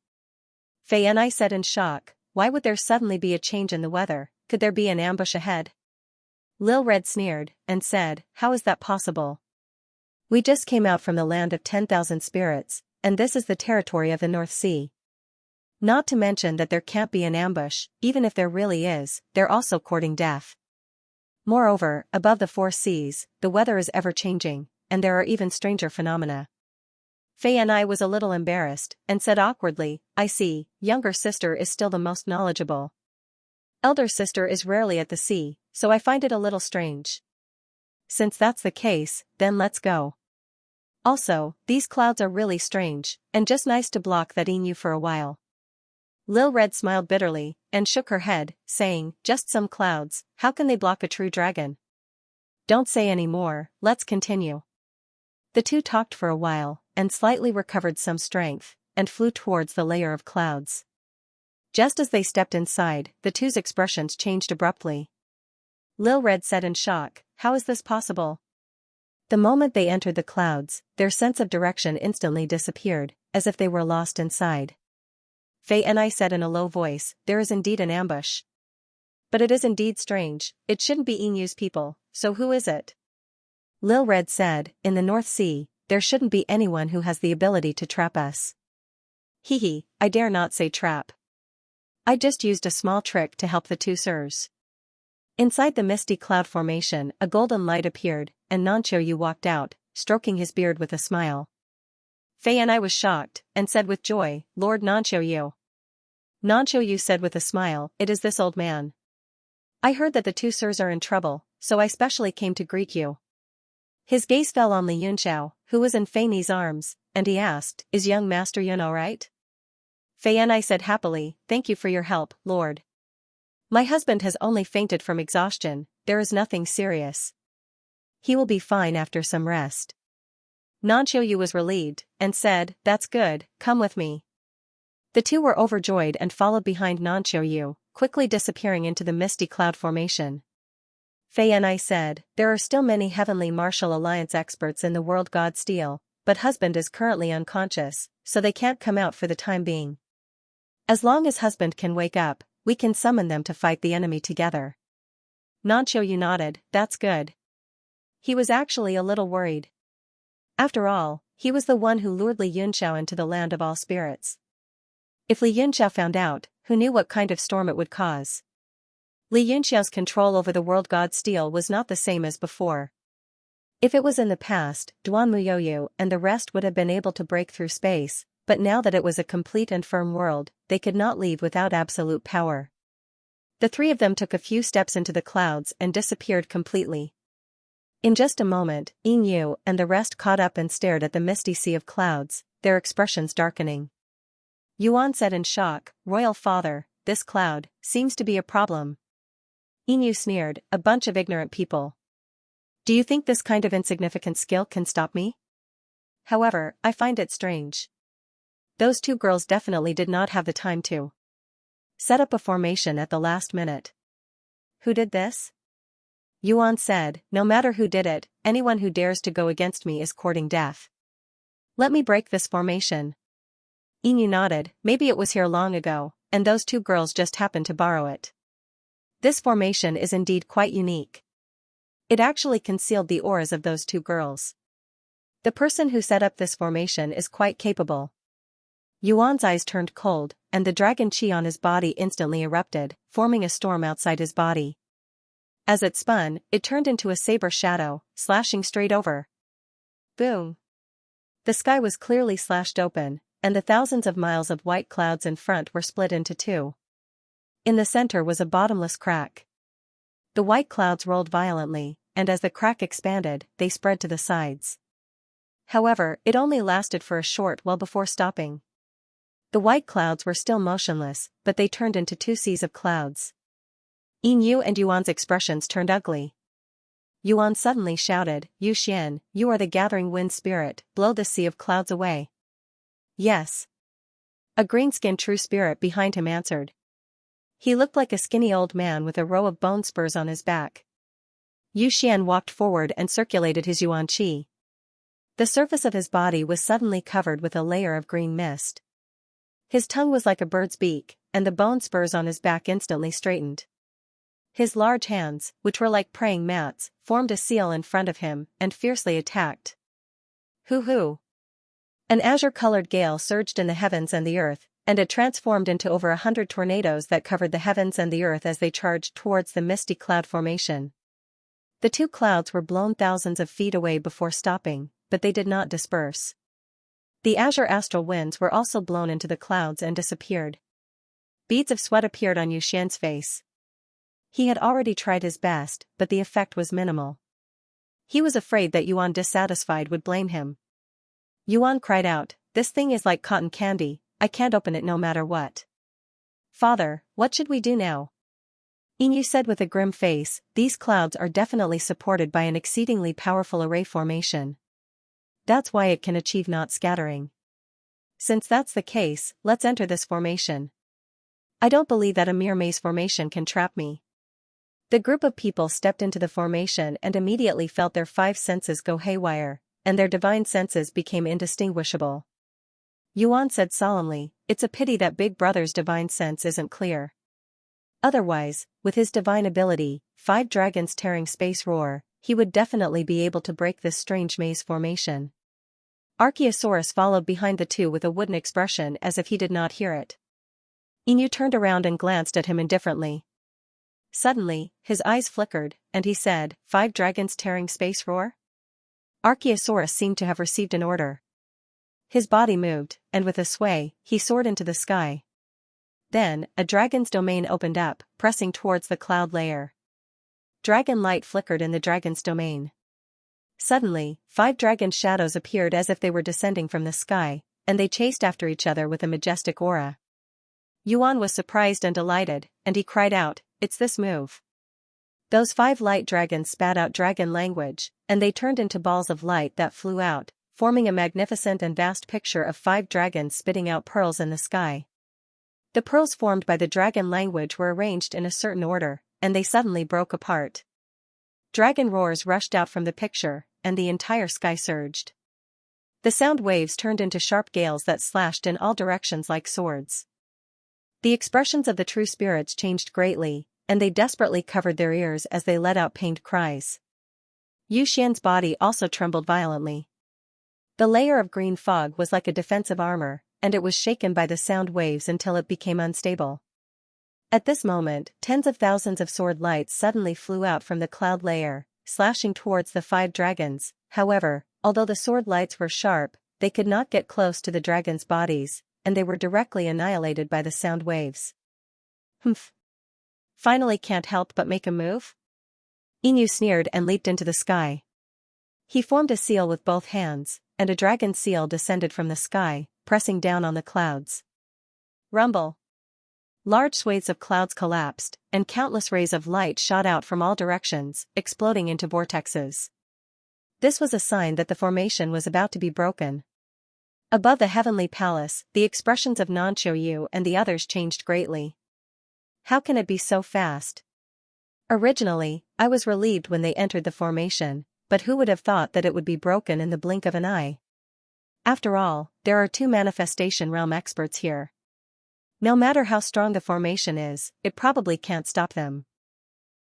Fei Ni said in shock, why would there suddenly be a change in the weather, could there be an ambush ahead? Lil Red sneered, and said, how is that possible? We just came out from the land of 10,000 spirits, and this is the territory of the North Sea. Not to mention that there can't be an ambush, even if there really is, they're also courting death. Moreover, above the four seas, the weather is ever-changing, and there are even stranger phenomena. Fei and I was a little embarrassed, and said awkwardly, I see, younger sister is still the most knowledgeable. Elder sister is rarely at the sea, so I find it a little strange. Since that's the case, then let's go. Also, these clouds are really strange, and just nice to block that Inu for a while. Lil Red smiled bitterly, and shook her head, saying, just some clouds, how can they block a true dragon? Don't say any more, let's continue. The two talked for a while, and slightly recovered some strength, and flew towards the layer of clouds. Just as they stepped inside, the two's expressions changed abruptly. Lil Red said in shock, how is this possible? The moment they entered the clouds, their sense of direction instantly disappeared, as if they were lost inside. Fei and I said in a low voice, there is indeed an ambush. But it is indeed strange, it shouldn't be Inu's people, so who is it? Lil Red said, in the North Sea, there shouldn't be anyone who has the ability to trap us. Hee, I dare not say trap. I just used a small trick to help the two sirs. Inside the misty cloud formation, a golden light appeared, and Nanchoyu walked out, stroking his beard with a smile. Fei and I was shocked, and said with joy, Lord Nanchoyu. Nanchoyu said with a smile, it is this old man. I heard that the two sirs are in trouble, so I specially came to greet you. His gaze fell on Li Yunxiao, who was in Fei Ni's arms, and he asked, is young Master Yun all right? Fei and I said happily, thank you for your help, Lord. My husband has only fainted from exhaustion, there is nothing serious. He will be fine after some rest. Nanchoyu was relieved, and said, that's good, come with me. The two were overjoyed and followed behind Nanchoyu, quickly disappearing into the misty cloud formation. Fei and I said, there are still many Heavenly Martial Alliance experts in the world God Steel, but husband is currently unconscious, so they can't come out for the time being. As long as husband can wake up, we can summon them to fight the enemy together. Nanchoyu nodded, that's good. He was actually a little worried. After all, he was the one who lured Li Yunxiao into the land of all spirits. If Li Yunxiao found out, who knew what kind of storm it would cause? Li Yunxiao's control over the world god Steel was not the same as before. If it was in the past, Duan Muyoyu and the rest would have been able to break through space, but now that it was a complete and firm world, they could not leave without absolute power. The three of them took a few steps into the clouds and disappeared completely. In just a moment, Inu and the rest caught up and stared at the misty sea of clouds, their expressions darkening. Yuan said in shock, Royal Father, this cloud seems to be a problem. Inu sneered, a bunch of ignorant people. Do you think this kind of insignificant skill can stop me? However, I find it strange. Those two girls definitely did not have the time to set up a formation at the last minute. Who did this? Yuan said, no matter who did it, anyone who dares to go against me is courting death. Let me break this formation. Inu nodded, maybe it was here long ago, and those two girls just happened to borrow it. This formation is indeed quite unique. It actually concealed the auras of those two girls. The person who set up this formation is quite capable. Yuan's eyes turned cold, and the dragon chi on his body instantly erupted, forming a storm outside his body. As it spun, it turned into a saber shadow, slashing straight over. Boom! The sky was clearly slashed open, and the thousands of miles of white clouds in front were split into two. In the center was a bottomless crack. The white clouds rolled violently, and as the crack expanded, they spread to the sides. However, it only lasted for a short while before stopping. The white clouds were still motionless, but they turned into two seas of clouds. Inu and Yuan's expressions turned ugly. Yuan suddenly shouted, Yu Xian, you are the gathering wind spirit, blow the sea of clouds away. Yes. A green-skinned true spirit behind him answered. He looked like a skinny old man with a row of bone spurs on his back. Yu Xian walked forward and circulated his Yuan Qi. The surface of his body was suddenly covered with a layer of green mist. His tongue was like a bird's beak, and the bone spurs on his back instantly straightened. His large hands, which were like praying mats, formed a seal in front of him, and fiercely attacked. Hoo-hoo! An azure-colored gale surged in the heavens and the earth, and it transformed into over 100 tornadoes that covered the heavens and the earth as they charged towards the misty cloud formation. The two clouds were blown thousands of feet away before stopping, but they did not disperse. The azure astral winds were also blown into the clouds and disappeared. Beads of sweat appeared on Yu Xian's face. He had already tried his best, but the effect was minimal. He was afraid that Yuan, dissatisfied, would blame him. Yuan cried out, "This thing is like cotton candy, I can't open it no matter what." "Father, what should we do now?" Yu said with a grim face, "These clouds are definitely supported by an exceedingly powerful array formation. That's why it can achieve not scattering. Since that's the case, let's enter this formation. I don't believe that a mere maze formation can trap me." The group of people stepped into the formation and immediately felt their five senses go haywire, and their divine senses became indistinguishable. Yuan said solemnly, "It's a pity that Big Brother's divine sense isn't clear. Otherwise, with his divine ability, 5 dragons tearing space roar, he would definitely be able to break this strange maze formation." Archaeosaurus followed behind the two with a wooden expression as if he did not hear it. Inu turned around and glanced at him indifferently. Suddenly, his eyes flickered, and he said, 5 dragons tearing space roar? Archaeosaurus seemed to have received an order. His body moved, and with a sway, he soared into the sky. Then, a dragon's domain opened up, pressing towards the cloud layer. Dragon light flickered in the dragon's domain. Suddenly, 5 dragon shadows appeared as if they were descending from the sky, and they chased after each other with a majestic aura. Yuan was surprised and delighted, and he cried out, "It's this move." Those 5 light dragons spat out dragon language, and they turned into balls of light that flew out, forming a magnificent and vast picture of 5 dragons spitting out pearls in the sky. The pearls formed by the dragon language were arranged in a certain order, and they suddenly broke apart. Dragon roars rushed out from the picture, and the entire sky surged. The sound waves turned into sharp gales that slashed in all directions like swords. The expressions of the true spirits changed greatly, and they desperately covered their ears as they let out pained cries. Yu Xian's body also trembled violently. The layer of green fog was like a defensive armor, and it was shaken by the sound waves until it became unstable. At this moment, tens of thousands of sword lights suddenly flew out from the cloud layer, slashing towards the 5 dragons. However, although the sword lights were sharp, they could not get close to the dragons' bodies, and they were directly annihilated by the sound waves. "Humph. Finally can't help but make a move?" Inu sneered and leaped into the sky. He formed a seal with both hands, and a dragon seal descended from the sky, pressing down on the clouds. Rumble. Large swathes of clouds collapsed, and countless rays of light shot out from all directions, exploding into vortexes. This was a sign that the formation was about to be broken. Above the heavenly palace, the expressions of Nanqiu Yu and the others changed greatly. "How can it be so fast? Originally, I was relieved when they entered the formation, but who would have thought that it would be broken in the blink of an eye? After all, there are 2 manifestation realm experts here. No matter how strong the formation is, it probably can't stop them.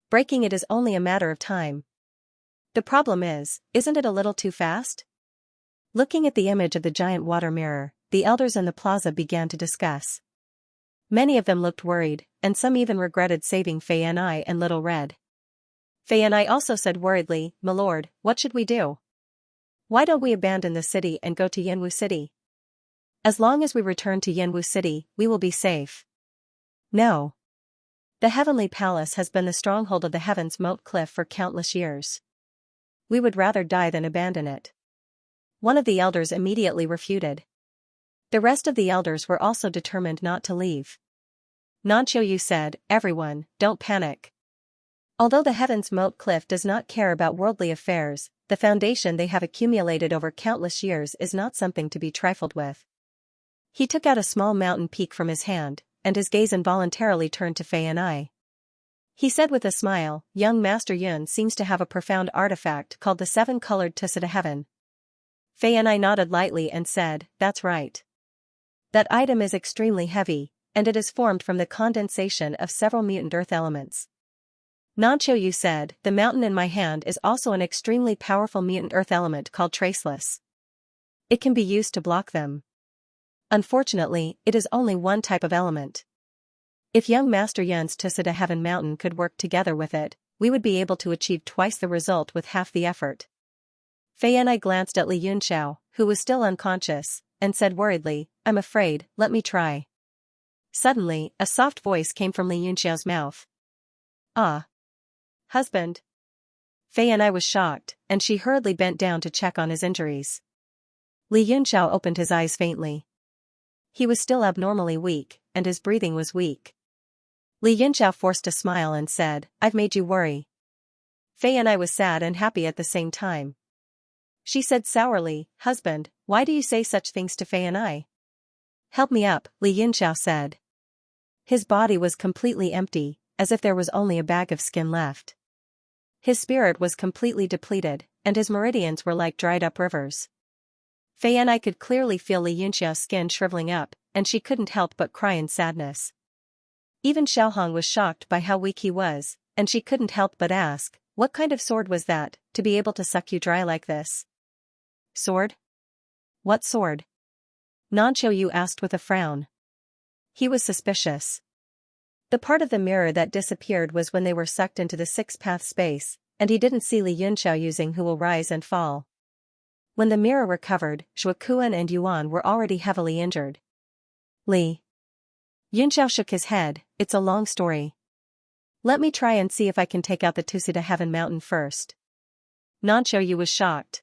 Breaking it is only a matter of time. The problem is, isn't it a little too fast?" Looking at the image of the giant water mirror, the elders in the plaza began to discuss. Many of them looked worried, and some even regretted saving Fei Yanai and Little Red. Fei Yanai also said worriedly, "My lord, what should we do? Why don't we abandon the city and go to Yanwu City? As long as we return to Yanwu City, we will be safe." "No. The Heavenly Palace has been the stronghold of the Heaven's Moat Cliff for countless years. We would rather die than abandon it." One of the elders immediately refuted. The rest of the elders were also determined not to leave. Nanqiu Yu said, "Everyone, don't panic. Although the Heaven's Moat Cliff does not care about worldly affairs, the foundation they have accumulated over countless years is not something to be trifled with." He took out a small mountain peak from his hand, and his gaze involuntarily turned to Fei Yanai. He said with a smile, "Young Master Yun seems to have a profound artifact called the 7-colored Tusita Heaven." Fei Yanai nodded lightly and said, "That's right. That item is extremely heavy, and it is formed from the condensation of several mutant earth elements." Nanqiu Yu said, "The mountain in my hand is also an extremely powerful mutant earth element called Traceless. It can be used to block them." Unfortunately, it is only one type of element. If young Master Yan's Tusita Heaven Mountain could work together with it, we would be able to achieve twice the result with half the effort. Fei and I glanced at Li Yunxiao, who was still unconscious, and said worriedly, I'm afraid, let me try. Suddenly, a soft voice came from Li Yunxiao's mouth. Ah. Husband. Fei and I was shocked, and she hurriedly bent down to check on his injuries. Li Yunxiao opened his eyes faintly. He was still abnormally weak, and his breathing was weak. Li Yunxiao forced a smile and said, I've made you worry. Fei and I was sad and happy at the same time. She said sourly, Husband, why do you say such things to Fei and I? Help me up, Li Yunxiao said. His body was completely empty, as if there was only a bag of skin left. His spirit was completely depleted, and his meridians were like dried-up rivers. Fei and I could clearly feel Li Yunxiao's skin shriveling up, and she couldn't help but cry in sadness. Even Xiaohong was shocked by how weak he was, and she couldn't help but ask, what kind of sword was that, to be able to suck you dry like this? Sword? What sword? Nanqiu asked with a frown. He was suspicious. The part of the mirror that disappeared was when they were sucked into the six-path space, and he didn't see Li Yunxiao using Who Will Rise and Fall. When the mirror recovered, Zhuokuan and Yuan were already heavily injured. Li Yunxiao shook his head, it's a long story. Let me try and see if I can take out the Tusita Heaven Mountain first. Nanqiu was shocked.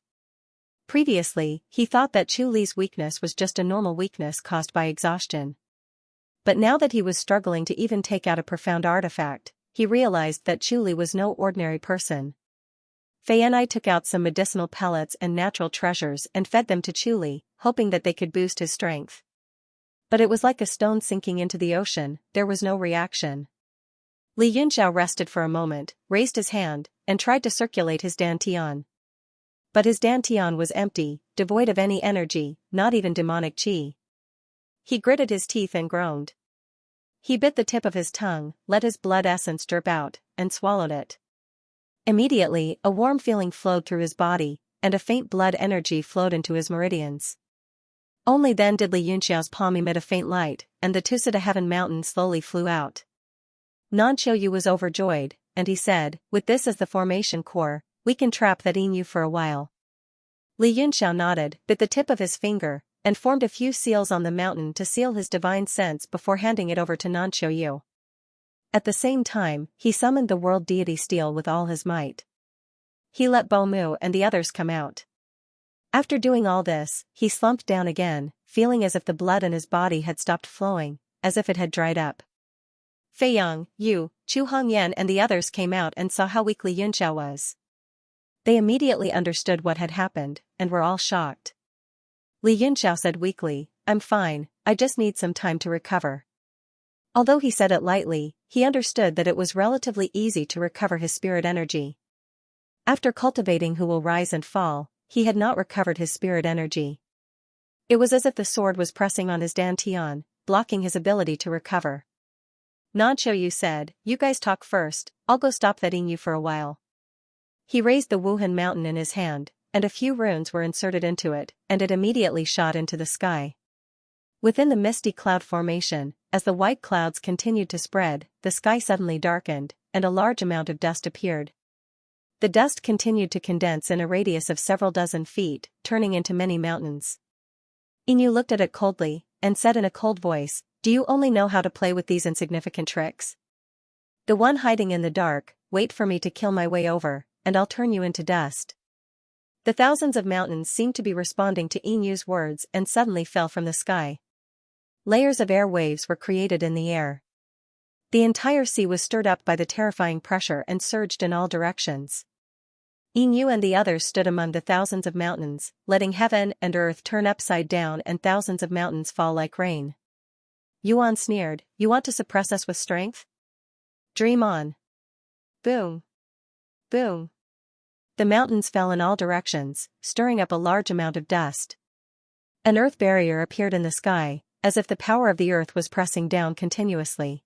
Previously, he thought that Chu Li's weakness was just a normal weakness caused by exhaustion. But now that he was struggling to even take out a profound artifact, he realized that Chu Li was no ordinary person. Fei and I took out some medicinal pellets and natural treasures and fed them to Chu Li, hoping that they could boost his strength. But it was like a stone sinking into the ocean, there was no reaction. Li Yunxiao rested for a moment, raised his hand, and tried to circulate his dantian. But his dantian was empty, devoid of any energy, not even demonic qi. He gritted his teeth and groaned. He bit the tip of his tongue, let his blood essence drip out, and swallowed it. Immediately, a warm feeling flowed through his body, and a faint blood energy flowed into his meridians. Only then did Li Yunxiao's palm emit a faint light, and the Tusita Heaven Mountain slowly flew out. Nanqiu was overjoyed, and he said, with this as the formation core, we can trap that Inu for a while. Li Yunxiao nodded, bit the tip of his finger, and formed a few seals on the mountain to seal his divine sense before handing it over to Nanqiu. At the same time, he summoned the world deity Steel with all his might. He let Bo Mu and the others come out. After doing all this, he slumped down again, feeling as if the blood in his body had stopped flowing, as if it had dried up. Fei Yang, Yu, Chu Hongyan and the others came out and saw how weak Li Yunxiao was. They immediately understood what had happened, and were all shocked. Li Yunxiao said weakly, I'm fine, I just need some time to recover. Although he said it lightly, he understood that it was relatively easy to recover his spirit energy. After cultivating Who Will Rise and Fall, he had not recovered his spirit energy. It was as if the sword was pressing on his dantian, blocking his ability to recover. Nanqiu said, you guys talk first, I'll go stop that Inu for a while. He raised the Wuhan mountain in his hand, and a few runes were inserted into it, and it immediately shot into the sky. Within the misty cloud formation, as the white clouds continued to spread, the sky suddenly darkened, and a large amount of dust appeared. The dust continued to condense in a radius of several dozen feet, turning into many mountains. Inu looked at it coldly, and said in a cold voice, do you only know how to play with these insignificant tricks? The one hiding in the dark, wait for me to kill my way over, and I'll turn you into dust. The thousands of mountains seemed to be responding to Inu's words and suddenly fell from the sky. Layers of air waves were created in the air. The entire sea was stirred up by the terrifying pressure and surged in all directions. Inu and the others stood among the thousands of mountains, letting heaven and earth turn upside down and thousands of mountains fall like rain. Yuan sneered, you want to suppress us with strength? Dream on. Boom. Boom. The mountains fell in all directions, stirring up a large amount of dust. An earth barrier appeared in the sky, as if the power of the earth was pressing down continuously.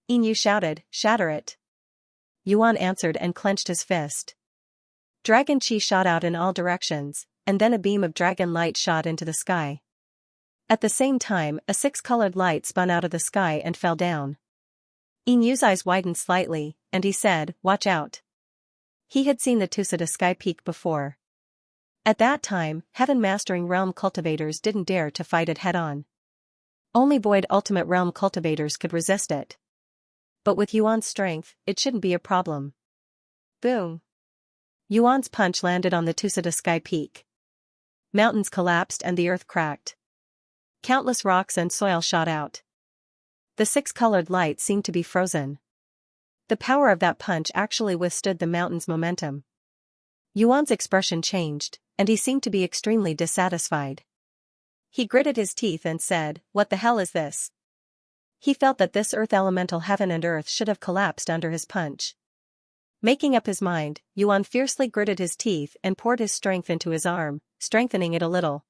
Inu shouted, shatter it. Yuan answered and clenched his fist. Dragon Qi shot out in all directions, and then a beam of dragon light shot into the sky. At the same time, a six-colored light spun out of the sky and fell down. Inyu's eyes widened slightly, and he said, "Watch out." He had seen the Tusita Sky Peak before. At that time, heaven-mastering realm cultivators didn't dare to fight it head-on. Only Void Ultimate Realm cultivators could resist it. But with Yuan's strength, it shouldn't be a problem. Boom! Yuan's punch landed on the Tusita Sky Peak. Mountains collapsed and the earth cracked. Countless rocks and soil shot out. The six-colored light seemed to be frozen. The power of that punch actually withstood the mountain's momentum. Yuan's expression changed, and he seemed to be extremely dissatisfied. He gritted his teeth and said, "What the hell is this?" He felt that this earth elemental heaven and earth should have collapsed under his punch. Making up his mind, Yuan fiercely gritted his teeth and poured his strength into his arm, strengthening it a little.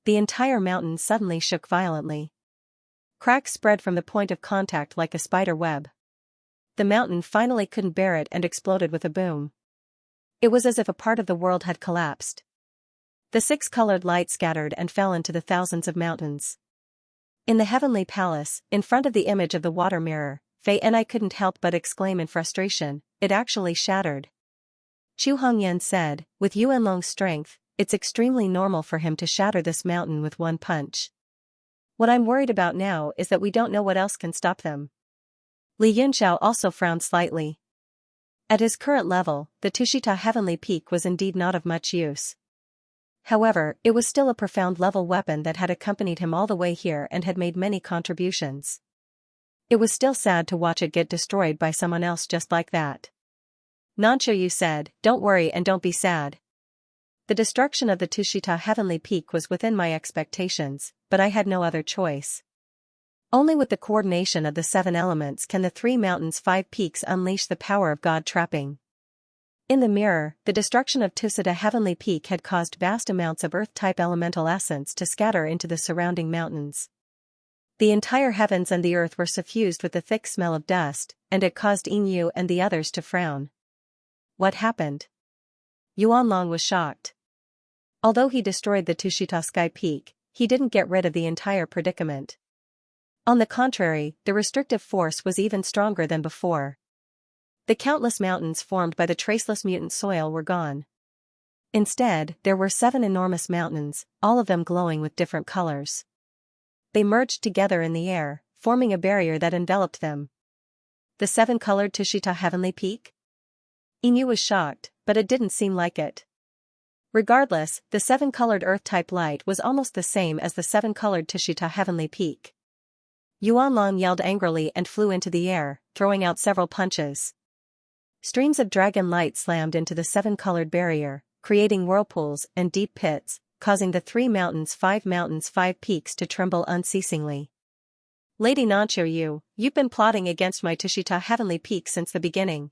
The entire mountain suddenly shook violently. Cracks spread from the point of contact like a spider web. The mountain finally couldn't bear it and exploded with a boom. It was as if a part of the world had collapsed. The six-colored light scattered and fell into the thousands of mountains. In the heavenly palace, in front of the image of the water mirror, Fei and I couldn't help but exclaim in frustration, "It actually shattered." Chu Hongyan said, "With Yuan Long's strength, it's extremely normal for him to shatter this mountain with one punch. What I'm worried about now is that we don't know what else can stop them." Li Yunxiao also frowned slightly. At his current level, the Tushita Heavenly Peak was indeed not of much use. However, it was still a profound level weapon that had accompanied him all the way here and had made many contributions. It was still sad to watch it get destroyed by someone else just like that. Nanchoyu said, "Don't worry and don't be sad. The destruction of the Tushita Heavenly Peak was within my expectations, but I had no other choice. Only with the coordination of the seven elements can the three mountains' five peaks unleash the power of God trapping." In the mirror, the destruction of Tusita Heavenly Peak had caused vast amounts of earth-type elemental essence to scatter into the surrounding mountains. The entire heavens and the earth were suffused with the thick smell of dust, and it caused Yin and the others to frown. What happened? Yuan Long was shocked. Although he destroyed the Tushita Sky Peak, he didn't get rid of the entire predicament. On the contrary, the restrictive force was even stronger than before. The countless mountains formed by the traceless mutant soil were gone. Instead, there were 7 enormous mountains, all of them glowing with different colors. They merged together in the air, forming a barrier that enveloped them. The 7-colored Tushita Heavenly Peak? Inu was shocked, but it didn't seem like it. Regardless, the 7-colored Earth-type light was almost the same as the 7-colored Tushita Heavenly Peak. Yuan Long yelled angrily and flew into the air, throwing out several punches. Streams of dragon light slammed into the 7-colored barrier, creating whirlpools and deep pits, causing the 3 mountains, 5 peaks to tremble unceasingly. "Lady Nanchoyu, you've been plotting against my Tushita Heavenly Peak since the beginning."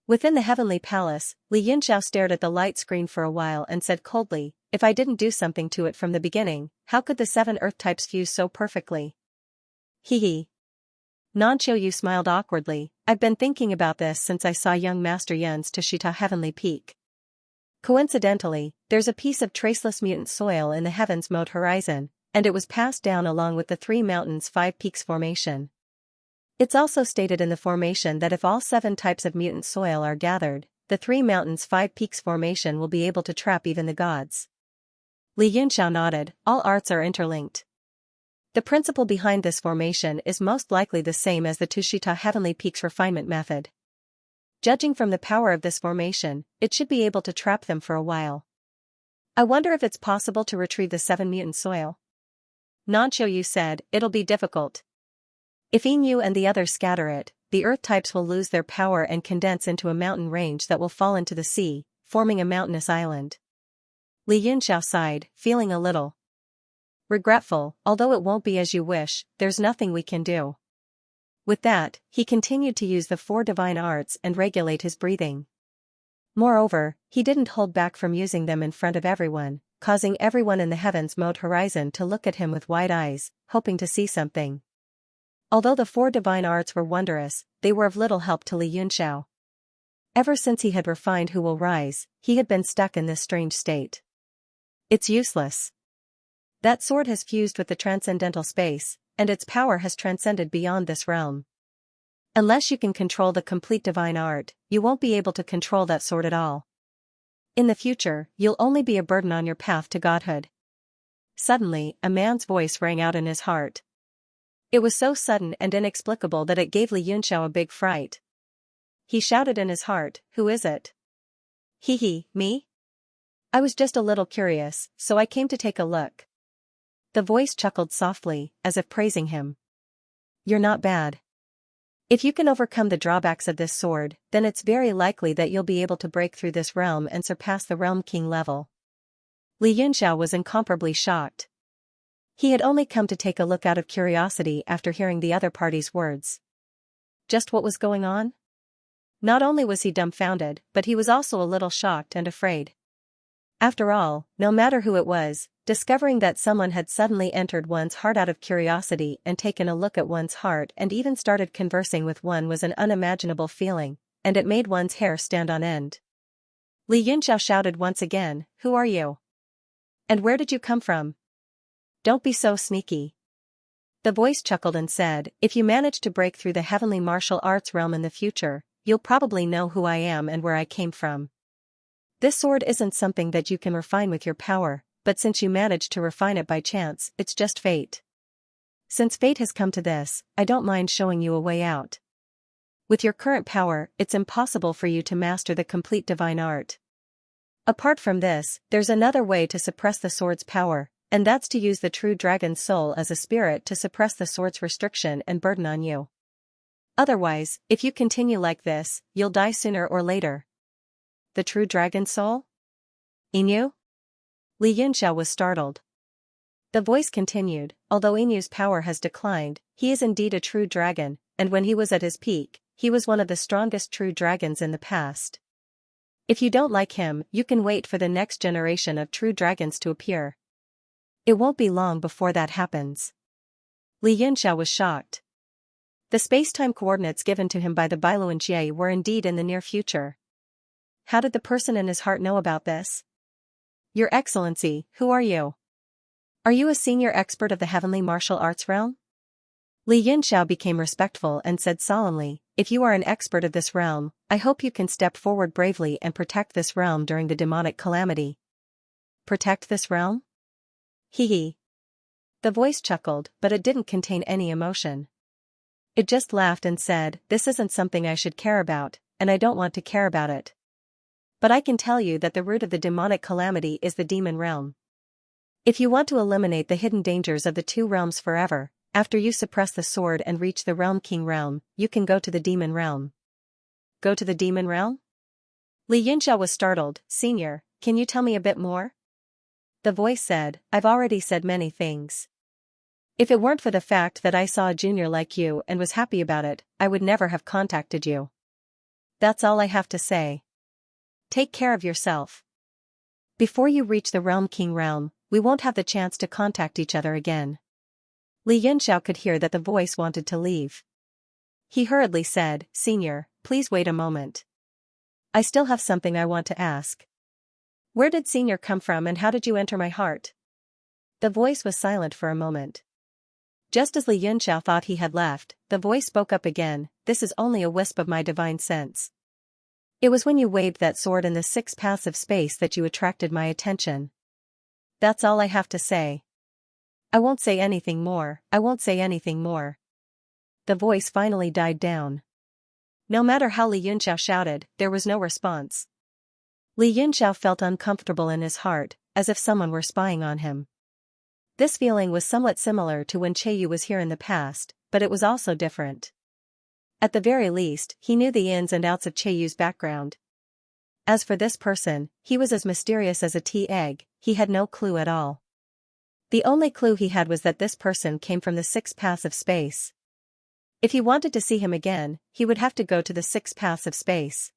Within the Heavenly Palace, Li Yunxiao stared at the light screen for a while and said coldly, "If I didn't do something to it from the beginning, how could the 7 Earth types fuse so perfectly?" Hee. Nanchoyu smiled awkwardly, "I've been thinking about this since I saw young Master Yun's Tushita Heavenly Peak. Coincidentally, there's a piece of traceless mutant soil in the heavens mode horizon, and it was passed down along with the 3 mountains 5 peaks formation. It's also stated in the formation that if all 7 types of mutant soil are gathered, the 3 mountains 5 peaks formation will be able to trap even the gods." Li Yunxiao nodded, "All arts are interlinked. The principle behind this formation is most likely the same as the Tushita Heavenly Peak's refinement method. Judging from the power of this formation, it should be able to trap them for a while. I wonder if it's possible to retrieve the 7 mutant soil." Nanchoyu said, "It'll be difficult. If Inu and the others scatter it, the earth types will lose their power and condense into a mountain range that will fall into the sea, forming a mountainous island." Li Yunxiao sighed, feeling a little regretful. "Although it won't be as you wish, there's nothing we can do." With that, he continued to use the 4 divine arts and regulate his breathing. Moreover, he didn't hold back from using them in front of everyone, causing everyone in the heavens mode horizon to look at him with wide eyes, hoping to see something. Although the 4 divine arts were wondrous, they were of little help to Li Yunxiao. Ever since he had refined Who Will Rise, he had been stuck in this strange state. "It's useless. That sword has fused with the transcendental space, and its power has transcended beyond this realm. Unless you can control the complete divine art, you won't be able to control that sword at all. In the future, you'll only be a burden on your path to godhood. Suddenly, a man's voice rang out in his heart. It was so sudden and inexplicable that it gave Li Yunxiao a big fright. He shouted in his heart, "Who is it?" "Hee, me? I was just a little curious, so I came to take a look." The voice chuckled softly, as if praising him. "You're not bad. If you can overcome the drawbacks of this sword, then it's very likely that you'll be able to break through this realm and surpass the Realm King level." Li Yunxiao was incomparably shocked. He had only come to take a look out of curiosity after hearing the other party's words. Just what was going on? Not only was he dumbfounded, but he was also a little shocked and afraid. After all, no matter who it was, discovering that someone had suddenly entered one's heart out of curiosity and taken a look at one's heart and even started conversing with one was an unimaginable feeling, and it made one's hair stand on end. Li Yunxiao shouted once again, "Who are you? And where did you come from? Don't be so sneaky." The voice chuckled and said, "If you manage to break through the heavenly martial arts realm in the future, you'll probably know who I am and where I came from. This sword isn't something that you can refine with your power, but since you managed to refine it by chance, it's just fate. Since fate has come to this, I don't mind showing you a way out. With your current power, it's impossible for you to master the complete divine art. Apart from this, there's another way to suppress the sword's power, and that's to use the true dragon's soul as a spirit to suppress the sword's restriction and burden on you. Otherwise, if you continue like this, you'll die sooner or later." "The true dragon's soul? Inu?" Li Yunxiao was startled. The voice continued, "Although Inu's power has declined, he is indeed a true dragon, and when he was at his peak, he was one of the strongest true dragons in the past. If you don't like him, you can wait for the next generation of true dragons to appear. It won't be long before that happens." Li Yunxiao was shocked. The space-time coordinates given to him by the Bailuan Jie were indeed in the near future. How did the person in his heart know about this? "Your Excellency, who are you? Are you a senior expert of the heavenly martial arts realm?" Li Yunxiao became respectful and said solemnly, "If you are an expert of this realm, I hope you can step forward bravely and protect this realm during the demonic calamity." "Protect this realm?" Hee. The voice chuckled, but it didn't contain any emotion. It just laughed and said, "This isn't something I should care about, and I don't want to care about it. But I can tell you that the root of the demonic calamity is the demon realm. If you want to eliminate the hidden dangers of the two realms forever, after you suppress the sword and reach the Realm King realm, you can go to the demon realm." "Go to the demon realm?" Li Yunxiao was startled. "Senior, can you tell me a bit more?" The voice said, "I've already said many things. If it weren't for the fact that I saw a junior like you and was happy about it, I would never have contacted you. That's all I have to say. Take care of yourself. Before you reach the Realm King realm, we won't have the chance to contact each other again." Li Yunxiao could hear that the voice wanted to leave. He hurriedly said, "Senior, please wait a moment. I still have something I want to ask. Where did Senior come from and how did you enter my heart?" The voice was silent for a moment. Just as Li Yunxiao thought he had left, the voice spoke up again, "This is only a wisp of my divine sense. It was when you waved that sword in the 6 paths of space that you attracted my attention. That's all I have to say. I won't say anything more, I won't say anything more." The voice finally died down. No matter how Li Yunxiao shouted, there was no response. Li Yunxiao felt uncomfortable in his heart, as if someone were spying on him. This feeling was somewhat similar to when Yu was here in the past, but it was also different. At the very least, he knew the ins and outs of Yu's background. As for this person, he was as mysterious as a tea egg, he had no clue at all. The only clue he had was that this person came from the 6 paths of space. If he wanted to see him again, he would have to go to the 6 paths of space.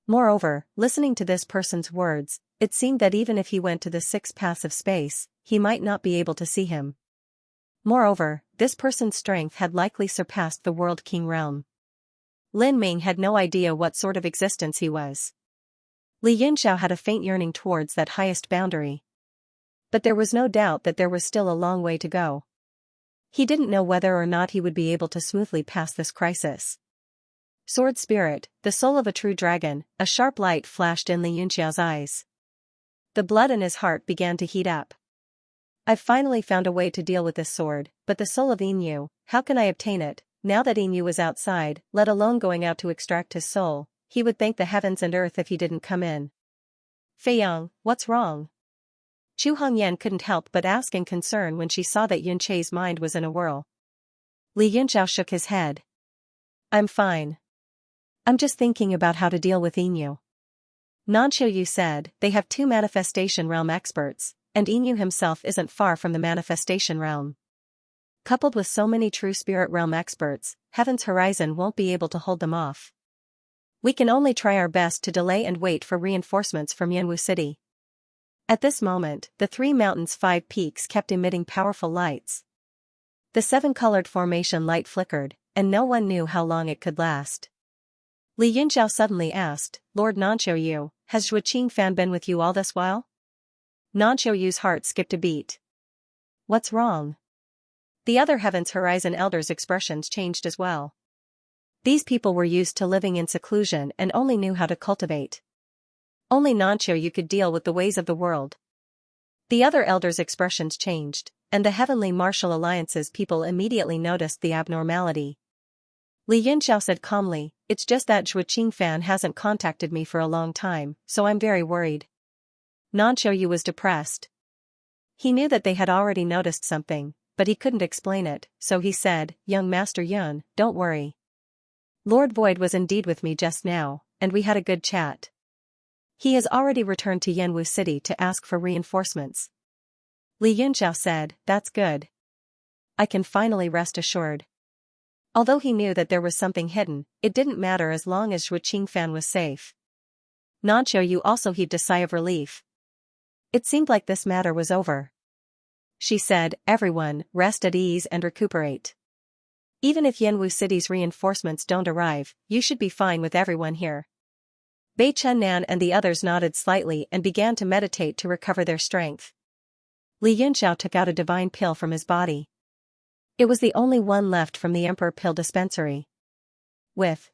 Moreover, listening to this person's words, it seemed that even if he went to the 6 paths of space, he might not be able to see him. Moreover, this person's strength had likely surpassed the World King realm. Lin Ming had no idea what sort of existence he was. Li Yunxiao had a faint yearning towards that highest boundary. But there was no doubt that there was still a long way to go. He didn't know whether or not he would be able to smoothly pass this crisis. Sword Spirit, the soul of a true dragon, a sharp light flashed in Li Yunxiao's eyes. The blood in his heart began to heat up. I've finally found a way to deal with this sword, but the soul of Yinyu, how can I obtain it? Now that Yinyu was outside, let alone going out to extract his soul, he would thank the heavens and earth if he didn't come in. Feiyang, what's wrong? Chu Hongyan couldn't help but ask in concern when she saw that Yunqi's mind was in a whirl. Li Yunxiao shook his head. I'm fine. I'm just thinking about how to deal with Yinyu. Nanqiu said, they have 2 manifestation realm experts, and Yinyu himself isn't far from the manifestation realm. Coupled with so many true spirit realm experts, Heaven's Horizon won't be able to hold them off. We can only try our best to delay and wait for reinforcements from Yanwu City. At this moment, the 3 mountains' 5 peaks kept emitting powerful lights. The 7-colored formation light flickered, and no one knew how long it could last. Li Yunxiao suddenly asked, Lord Nanqiu, has Zhuo Qingfan been with you all this while? Nanqiu's heart skipped a beat. What's wrong? The other Heaven's Horizon elders' expressions changed as well. These people were used to living in seclusion and only knew how to cultivate. Only Nanqiu could deal with the ways of the world. The other elders' expressions changed, and the Heavenly Martial Alliance's people immediately noticed the abnormality. Li Yunxiao said calmly, it's just that Zhuo Qingfan hasn't contacted me for a long time, so I'm very worried. Nanqiu was depressed. He knew that they had already noticed something, but he couldn't explain it, so he said, Young Master Yun, don't worry. Lord Void was indeed with me just now, and we had a good chat. He has already returned to Yanwu City to ask for reinforcements. Li Yunxiao said, that's good. I can finally rest assured. Although he knew that there was something hidden, it didn't matter as long as Zhuo Qingfan was safe. Nanqiu also heaved a sigh of relief. It seemed like this matter was over. She said, everyone, rest at ease and recuperate. Even if Yanwu City's reinforcements don't arrive, you should be fine with everyone here. Bei Chunnan and the others nodded slightly and began to meditate to recover their strength. Li Yunxiao took out a divine pill from his body. It was the only one left from the Emperor Pill Dispensary. With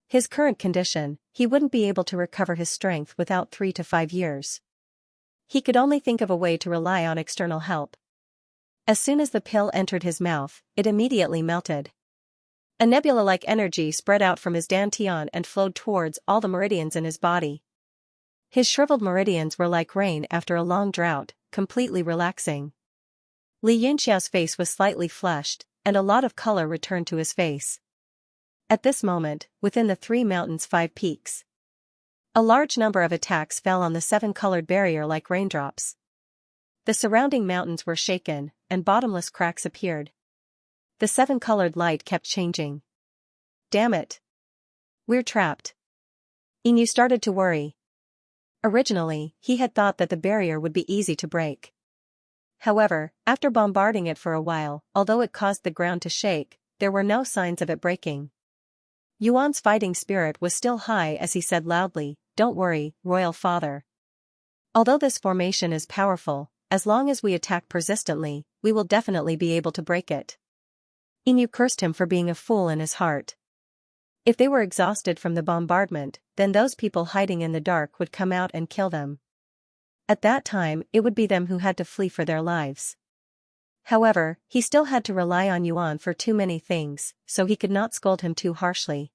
his current condition, he wouldn't be able to recover his strength without 3 to 5 years. He could only think of a way to rely on external help. As soon as the pill entered his mouth, it immediately melted. A nebula-like energy spread out from his dantian and flowed towards all the meridians in his body. His shriveled meridians were like rain after a long drought, completely relaxing. Li Yunxiao's face was slightly flushed, and a lot of color returned to his face. At this moment, within the 3 mountains' 5 peaks, a large number of attacks fell on the 7-colored barrier like raindrops. The surrounding mountains were shaken, and bottomless cracks appeared. The 7-colored light kept changing. Damn it! We're trapped. Yinyu started to worry. Originally, he had thought that the barrier would be easy to break. However, after bombarding it for a while, although it caused the ground to shake, there were no signs of it breaking. Yuan's fighting spirit was still high as he said loudly, Don't worry, Royal Father. Although this formation is powerful, as long as we attack persistently, we will definitely be able to break it. Yinyu cursed him for being a fool in his heart. If they were exhausted from the bombardment, then those people hiding in the dark would come out and kill them. At that time, it would be them who had to flee for their lives. However, he still had to rely on Yuan for too many things, so he could not scold him too harshly.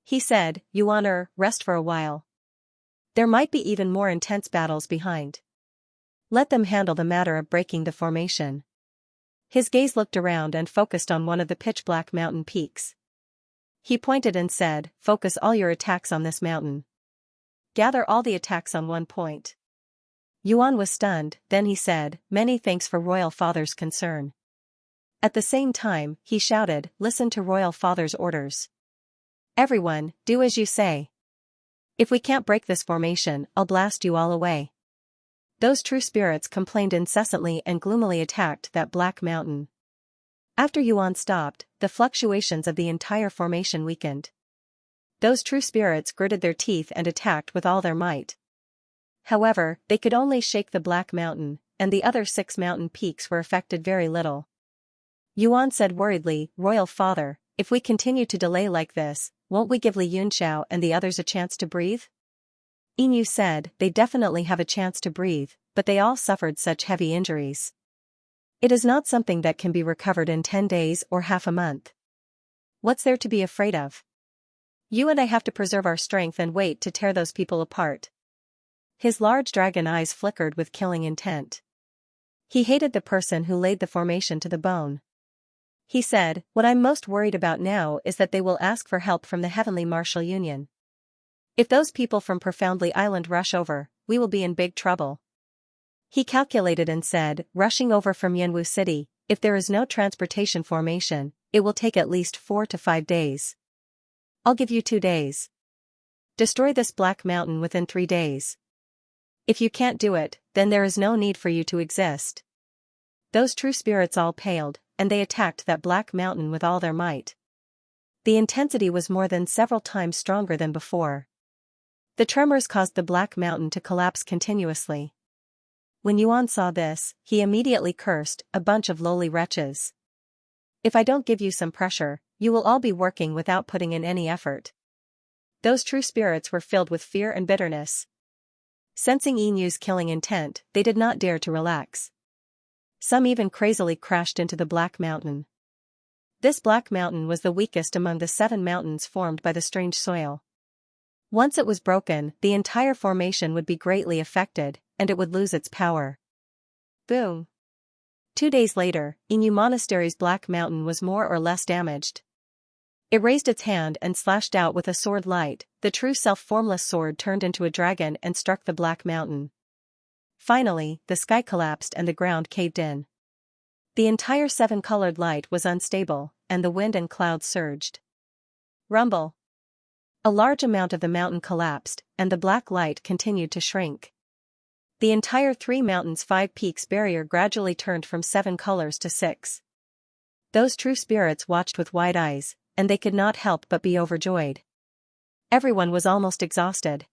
He said, Yuaner, rest for a while. There might be even more intense battles behind. Let them handle the matter of breaking the formation. His gaze looked around and focused on one of the pitch-black mountain peaks. He pointed and said, Focus all your attacks on this mountain. Gather all the attacks on one point. Yuan was stunned, then he said, Many thanks for Royal Father's concern. At the same time, he shouted, Listen to Royal Father's orders. Everyone, do as you say. If we can't break this formation, I'll blast you all away. Those true spirits complained incessantly and gloomily attacked that black mountain. After Yuan stopped, the fluctuations of the entire formation weakened. Those true spirits gritted their teeth and attacked with all their might. However, they could only shake the black mountain, and the other 6 mountain peaks were affected very little. Yuan said worriedly, "Royal father, if we continue to delay like this, won't we give Li Yunxiao and the others a chance to breathe?" Inu said, "They definitely have a chance to breathe, but they all suffered such heavy injuries. It is not something that can be recovered in 10 days or half a month. What's there to be afraid of? You and I have to preserve our strength and wait to tear those people apart." His large dragon eyes flickered with killing intent. He hated the person who laid the formation to the bone. He said, "What I'm most worried about now is that they will ask for help from the Heavenly Martial Union. If those people from Profoundly Island rush over, we will be in big trouble." He calculated and said, "Rushing over from Yanwu City, if there is no transportation formation, it will take at least 4 to 5 days. I'll give you 2 days. Destroy this Black Mountain within 3 days. If you can't do it, then there is no need for you to exist." Those true spirits all paled, and they attacked that Black Mountain with all their might. The intensity was more than several times stronger than before. The tremors caused the Black Mountain to collapse continuously. When Yuan saw this, he immediately cursed, "A bunch of lowly wretches. If I don't give you some pressure, you will all be working without putting in any effort." Those true spirits were filled with fear and bitterness. Sensing Inu's killing intent, they did not dare to relax. Some even crazily crashed into the Black Mountain. This Black Mountain was the weakest among the 7 mountains formed by the strange soil. Once it was broken, the entire formation would be greatly affected, and it would lose its power. Boom! 2 days later, Inu Monastery's Black Mountain was more or less damaged. It raised its hand and slashed out with a sword light. The true self-formless sword turned into a dragon and struck the Black Mountain. Finally, the sky collapsed and the ground caved in. The entire 7-colored light was unstable, and the wind and clouds surged. Rumble! A large amount of the mountain collapsed, and the black light continued to shrink. The entire 3 mountains' 5 peaks barrier gradually turned from 7 colors to 6. Those true spirits watched with wide eyes, and they could not help but be overjoyed. Everyone was almost exhausted.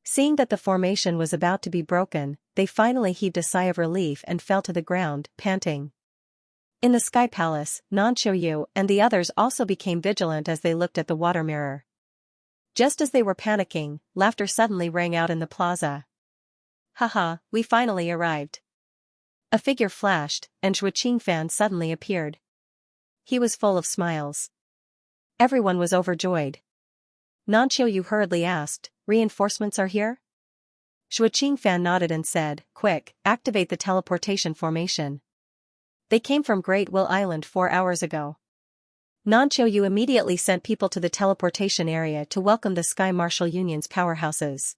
Seeing that the formation was about to be broken, they finally heaved a sigh of relief and fell to the ground, panting. In the Sky Palace, Nanqiu and the others also became vigilant as they looked at the water mirror. Just as they were panicking, laughter suddenly rang out in the plaza. "Haha, we finally arrived." A figure flashed, and Zhuo Qingfan suddenly appeared. He was full of smiles. Everyone was overjoyed. Nanqiu hurriedly asked, "Reinforcements are here?" Zhuo Qingfan nodded and said, "Quick, activate the teleportation formation. They came from Great Will Island 4 hours ago." Nanqiu immediately sent people to the teleportation area to welcome the Sky Martial Union's powerhouses.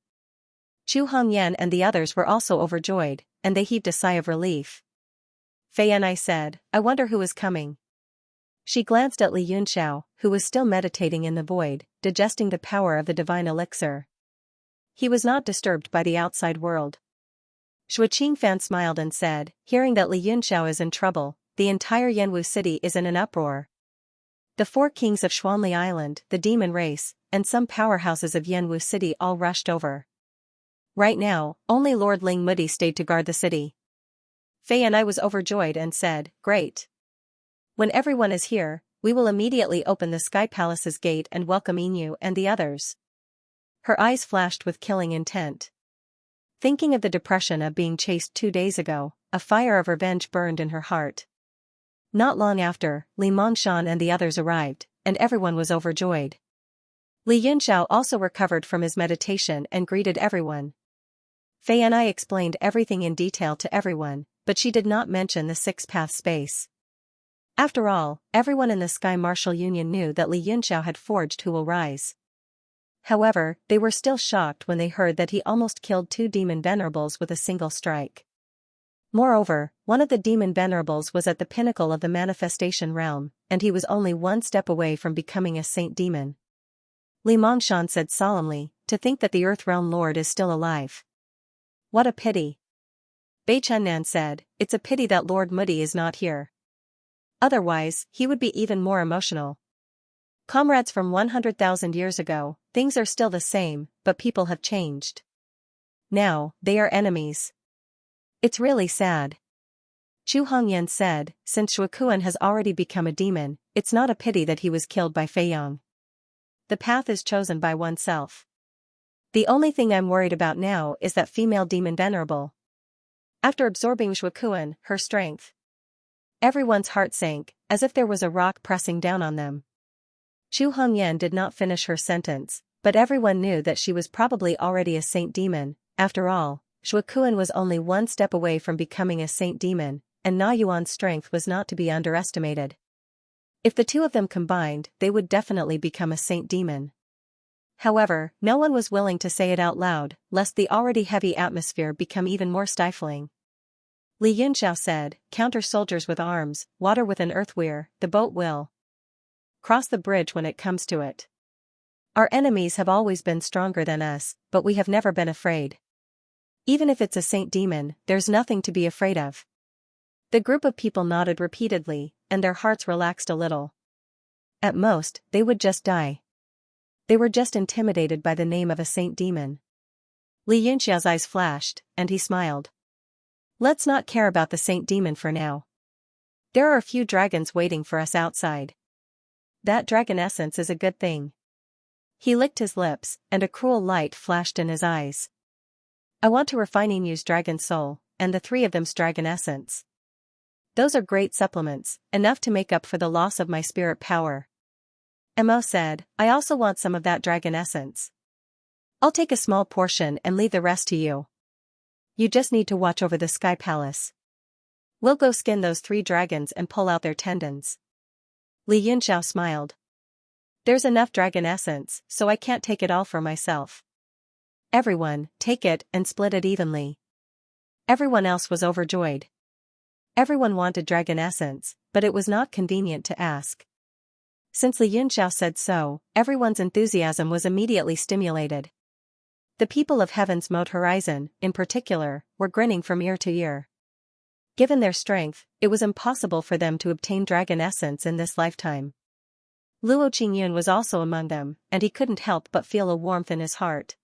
Chu Hongyan and the others were also overjoyed, and they heaved a sigh of relief. Fei Yanai said, "I wonder who is coming." She glanced at Li Yunxiao, who was still meditating in the void, digesting the power of the divine elixir. He was not disturbed by the outside world. Zhuo Qingfan smiled and said, "Hearing that Li Yunxiao is in trouble, the entire Yanwu city is in an uproar. The 4 kings of Xuanli Island, the demon race, and some powerhouses of Yanwu city all rushed over. Right now, only Lord Ling Mudi stayed to guard the city." Fei and I was overjoyed and said, "Great. When everyone is here, we will immediately open the Sky Palace's gate and welcome Inu and the others." Her eyes flashed with killing intent. Thinking of the depression of being chased 2 days ago, a fire of revenge burned in her heart. Not long after, Li Mongshan and the others arrived, and everyone was overjoyed. Li Yunxiao also recovered from his meditation and greeted everyone. Fei and I explained everything in detail to everyone, but she did not mention the 6-path space. After all, everyone in the Sky Martial Union knew that Li Yunxiao had forged Who Will Rise. However, they were still shocked when they heard that he almost killed 2 demon venerables with a single strike. Moreover, one of the demon venerables was at the pinnacle of the manifestation realm, and he was only 1 step away from becoming a saint demon. Li Mongshan said solemnly, "To think that the Earth Realm Lord is still alive. What a pity." Bei Chunnan said, "It's a pity that Lord Mudi is not here. Otherwise, he would be even more emotional. Comrades from 100,000 years ago, things are still the same, but people have changed. Now, they are enemies." It's really sad. Chu Hongyan said, since Shuikuan has already become a demon, it's not a pity that he was killed by Fei Yong. The path is chosen by oneself. The only thing I'm worried about now is that female demon Venerable. After absorbing Shuikuan, her strength. Everyone's heart sank, as if there was a rock pressing down on them. Chu Hongyan did not finish her sentence, but everyone knew that she was probably already a saint demon. After all, Shuikuan was only one step away from becoming a saint demon, and Na Yuan's strength was not to be underestimated. If the two of them combined, they would definitely become a saint demon. However, no one was willing to say it out loud, lest the already heavy atmosphere become even more stifling. Li Yunxiao said, counter soldiers with arms, water with an earthweir, the boat will cross the bridge when it comes to it. Our enemies have always been stronger than us, but we have never been afraid. Even if it's a saint demon, there's nothing to be afraid of. The group of people nodded repeatedly, and their hearts relaxed a little. At most, they would just die. They were just intimidated by the name of a saint demon. Li Yunxiao's eyes flashed, and he smiled. Let's not care about the saint demon for now. There are a few dragons waiting for us outside. That dragon essence is a good thing. He licked his lips, and a cruel light flashed in his eyes. I want to refine Inu's dragon soul, and the three of them's dragon essence. Those are great supplements, enough to make up for the loss of my spirit power. Mo said, I also want some of that dragon essence. I'll take a small portion and leave the rest to you. You just need to watch over the Sky Palace. We'll go skin those 3 dragons and pull out their tendons. Li Yunxiao smiled. There's enough dragon essence, so I can't take it all for myself. Everyone, take it and split it evenly. Everyone else was overjoyed. Everyone wanted dragon essence, but it was not convenient to ask. Since Li Yunxiao said so, everyone's enthusiasm was immediately stimulated. The people of Heaven's Moat Horizon, in particular, were grinning from ear to ear. Given their strength, it was impossible for them to obtain dragon essence in this lifetime. Luo Qingyun was also among them, and he couldn't help but feel a warmth in his heart.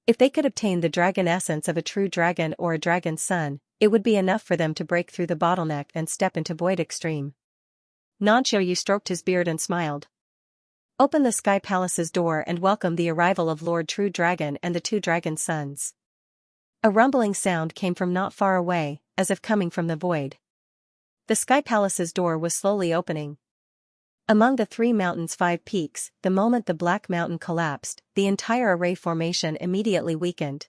If they could obtain the dragon essence of a true dragon or a dragon's son, it would be enough for them to break through the bottleneck and step into Void Extreme. Nanqiu stroked his beard and smiled. Open the Sky Palace's door and welcome the arrival of Lord True Dragon and the 2 dragon sons. A rumbling sound came from not far away, as if coming from the void. The Sky Palace's door was slowly opening. Among the 3 mountains' 5 peaks, the moment the Black Mountain collapsed, the entire array formation immediately weakened.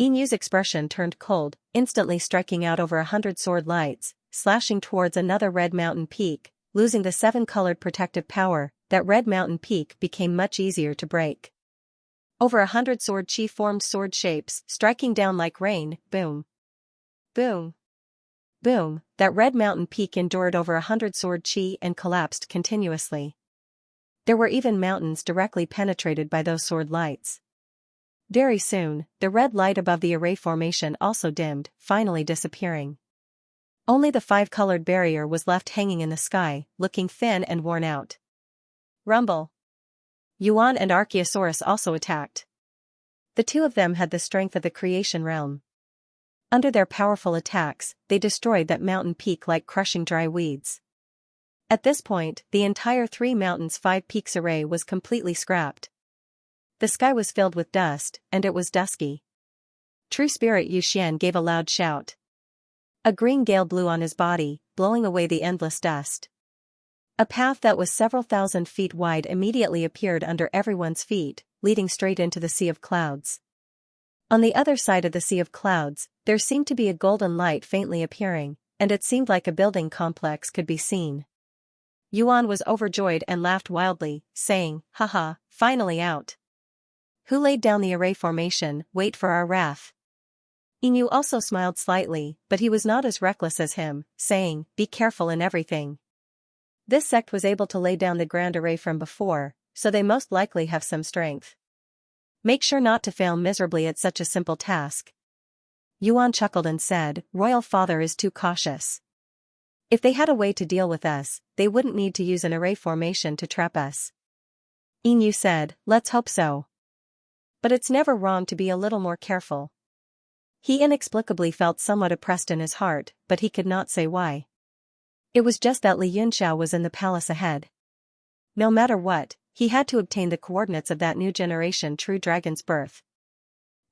Inu's expression turned cold, instantly striking out over 100 sword lights, slashing towards another red mountain peak, losing the 7-colored protective power. That red mountain peak became much easier to break. Over 100 sword chi formed sword shapes, striking down like rain, boom. Boom. Boom, that red mountain peak endured over 100 sword chi and collapsed continuously. There were even mountains directly penetrated by those sword lights. Very soon, the red light above the array formation also dimmed, finally disappearing. Only the 5-colored barrier was left hanging in the sky, looking thin and worn out. Rumble. Yuan and Archaeosaurus also attacked. The 2 of them had the strength of the creation realm. Under their powerful attacks, they destroyed that mountain peak like crushing dry weeds. At this point, the entire 3 mountains 5 peaks array was completely scrapped. The sky was filled with dust, and it was dusky. True Spirit Yu Xian gave a loud shout. A green gale blew on his body, blowing away the endless dust. A path that was several thousand feet wide immediately appeared under everyone's feet, leading straight into the sea of clouds. On the other side of the sea of clouds, there seemed to be a golden light faintly appearing, and it seemed like a building complex could be seen. Yuan was overjoyed and laughed wildly, saying, "Haha, finally out. Who laid down the array formation? Wait for our wrath." Inu also smiled slightly, but he was not as reckless as him, saying, "Be careful in everything. This sect was able to lay down the grand array from before, so they most likely have some strength. Make sure not to fail miserably at such a simple task." Yuan chuckled and said, "Royal Father is too cautious. If they had a way to deal with us, they wouldn't need to use an array formation to trap us." Inu said, "Let's hope so. But it's never wrong to be a little more careful." He inexplicably felt somewhat oppressed in his heart, but he could not say why. It was just that Li Yunxiao was in the palace ahead. No matter what, he had to obtain the coordinates of that new generation true dragon's birth.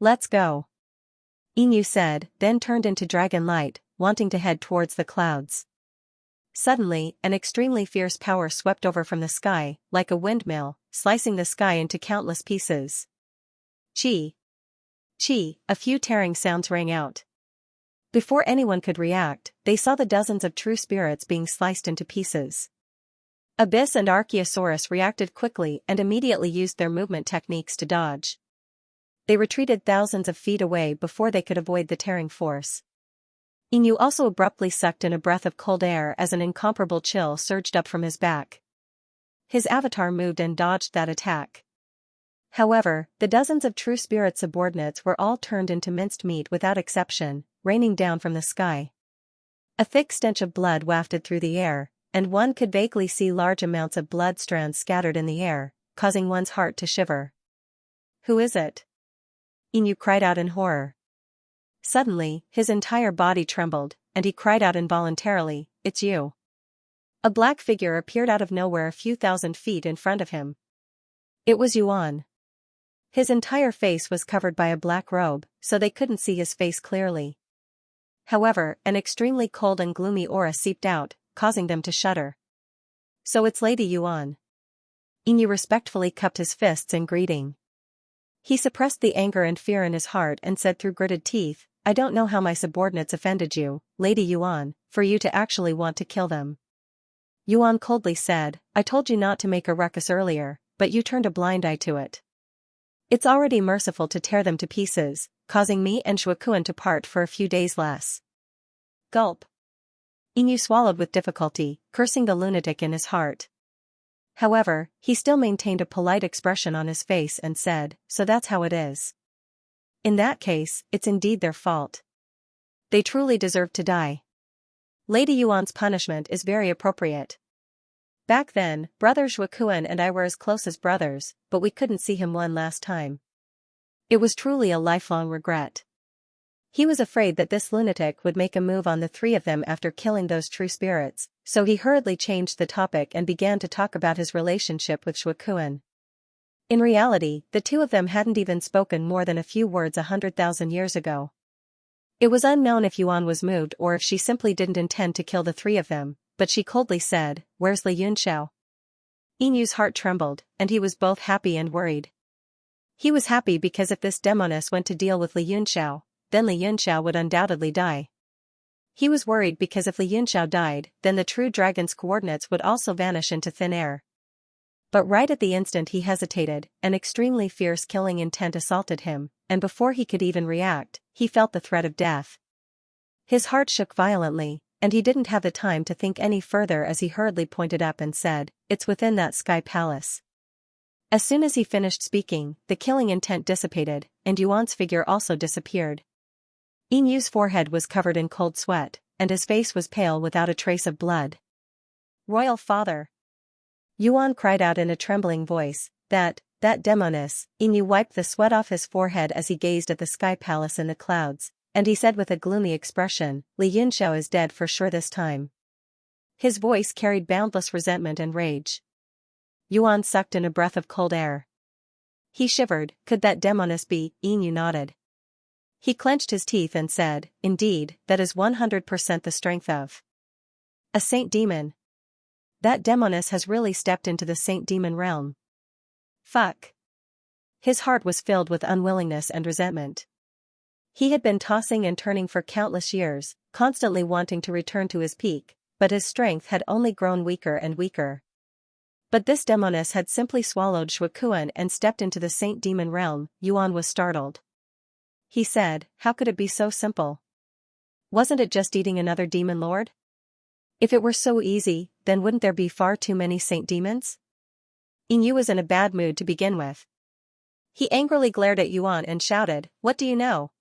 Let's go. Inu said, then turned into dragon light, wanting to head towards the clouds. Suddenly, an extremely fierce power swept over from the sky, like a windmill, slicing the sky into countless pieces. Chi! Chi! A few tearing sounds rang out. Before anyone could react, they saw the dozens of true spirits being sliced into pieces. Abyss and Archaeosaurus reacted quickly and immediately used their movement techniques to dodge. They retreated thousands of feet away before they could avoid the tearing force. Inu also abruptly sucked in a breath of cold air as an incomparable chill surged up from his back. His avatar moved and dodged that attack. However, the dozens of true spirit subordinates were all turned into minced meat without exception, raining down from the sky. A thick stench of blood wafted through the air, and one could vaguely see large amounts of blood strands scattered in the air, causing one's heart to shiver. Who is it? Inu cried out in horror. Suddenly, his entire body trembled, and he cried out involuntarily, "It's you." A black figure appeared out of nowhere a few thousand feet in front of him. It was Yuan. His entire face was covered by a black robe, so they couldn't see his face clearly. However, an extremely cold and gloomy aura seeped out, causing them to shudder. So it's Lady Yuan. Inu respectfully cupped his fists in greeting. He suppressed the anger and fear in his heart and said through gritted teeth, "I don't know how my subordinates offended you, Lady Yuan, for you to actually want to kill them." Yuan coldly said, "I told you not to make a ruckus earlier, but you turned a blind eye to it. It's already merciful to tear them to pieces, causing me and Shuakuan to part for a few days less." Gulp. Inu swallowed with difficulty, cursing the lunatic in his heart. However, he still maintained a polite expression on his face and said, "So that's how it is. In that case, it's indeed their fault. They truly deserve to die. Lady Yuan's punishment is very appropriate. Back then, Brother Shuakuan and I were as close as brothers, but we couldn't see him one last time. It was truly a lifelong regret. He was afraid that this lunatic would make a move on the three of them after killing those true spirits, so he hurriedly changed the topic and began to talk about his relationship with Shuakuan. In reality, the two of them hadn't even spoken more than a few words 100,000 years ago. It was unknown if Yuan was moved or if she simply didn't intend to kill the three of them, but she coldly said, "Where's Li Yunxiao?" Inu's heart trembled, and he was both happy and worried. He was happy because if this demoness went to deal with Li Yunxiao, then Li Yunxiao would undoubtedly die. He was worried because if Li Yunxiao died, then the true dragon's coordinates would also vanish into thin air. But right at the instant he hesitated, an extremely fierce killing intent assaulted him, and before he could even react, he felt the threat of death. His heart shook violently, and he didn't have the time to think any further as he hurriedly pointed up and said, "It's within that sky palace." As soon as he finished speaking, the killing intent dissipated, and Yuan's figure also disappeared. Inu's forehead was covered in cold sweat, and his face was pale without a trace of blood. "Royal Father!" Yuan cried out in a trembling voice, that demoness." Inu wiped the sweat off his forehead as he gazed at the sky palace in the clouds, and he said with a gloomy expression, "Li Yunxiao is dead for sure this time." His voice carried boundless resentment and rage. Yuan sucked in a breath of cold air. He shivered. Could that demoness be? Inu nodded. He clenched his teeth and said, "Indeed, that is 100% the strength of a saint demon. That demoness has really stepped into the saint demon realm. Fuck." His heart was filled with unwillingness and resentment. He had been tossing and turning for countless years, constantly wanting to return to his peak, but his strength had only grown weaker and weaker. But this demoness had simply swallowed Shuakuan and stepped into the saint demon realm. Yuan was startled. He said, "How could it be so simple? Wasn't it just eating another demon lord? If it were so easy, then wouldn't there be far too many saint demons?" Inu was in a bad mood to begin with. He angrily glared at Yuan and shouted, "What do you know?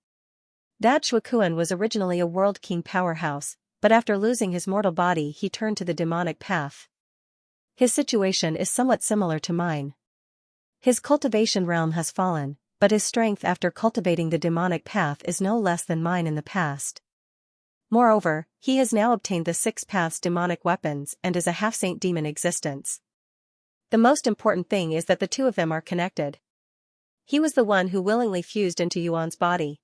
That Shuakuan was originally a world king powerhouse, but after losing his mortal body he turned to the demonic path. His situation is somewhat similar to mine. His cultivation realm has fallen, but his strength after cultivating the demonic path is no less than mine in the past. Moreover, he has now obtained the 6 paths demonic weapons and is a half-saint demon existence. The most important thing is that the two of them are connected. He was the one who willingly fused into Yuan's body.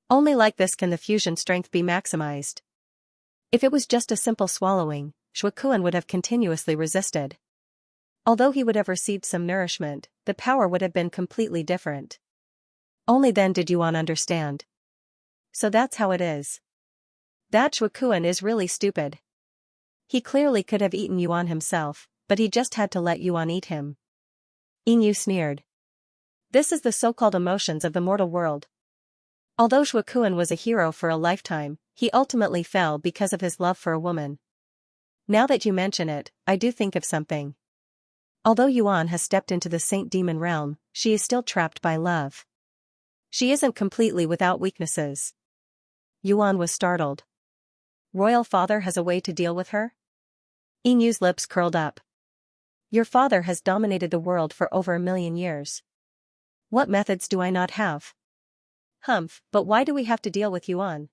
Only like this can the fusion strength be maximized. If it was just a simple swallowing, Shukuan would have continuously resisted. Although he would have received some nourishment, the power would have been completely different. Only then did Yuan understand. So that's how it is. That Shukuan is really stupid. He clearly could have eaten Yuan himself, but he just had to let Yuan eat him. Yin sneered. This is the so-called emotions of the mortal world. Although Shukuan was a hero for a lifetime, he ultimately fell because of his love for a woman. Now that you mention it, I do think of something. Although Yuan has stepped into the saint demon realm, she is still trapped by love. She isn't completely without weaknesses. Yuan was startled. Royal Father has a way to deal with her? Inyu's lips curled up. Your father has dominated the world for over 1,000,000 years. What methods do I not have? Humph, but why do we have to deal with Yuan?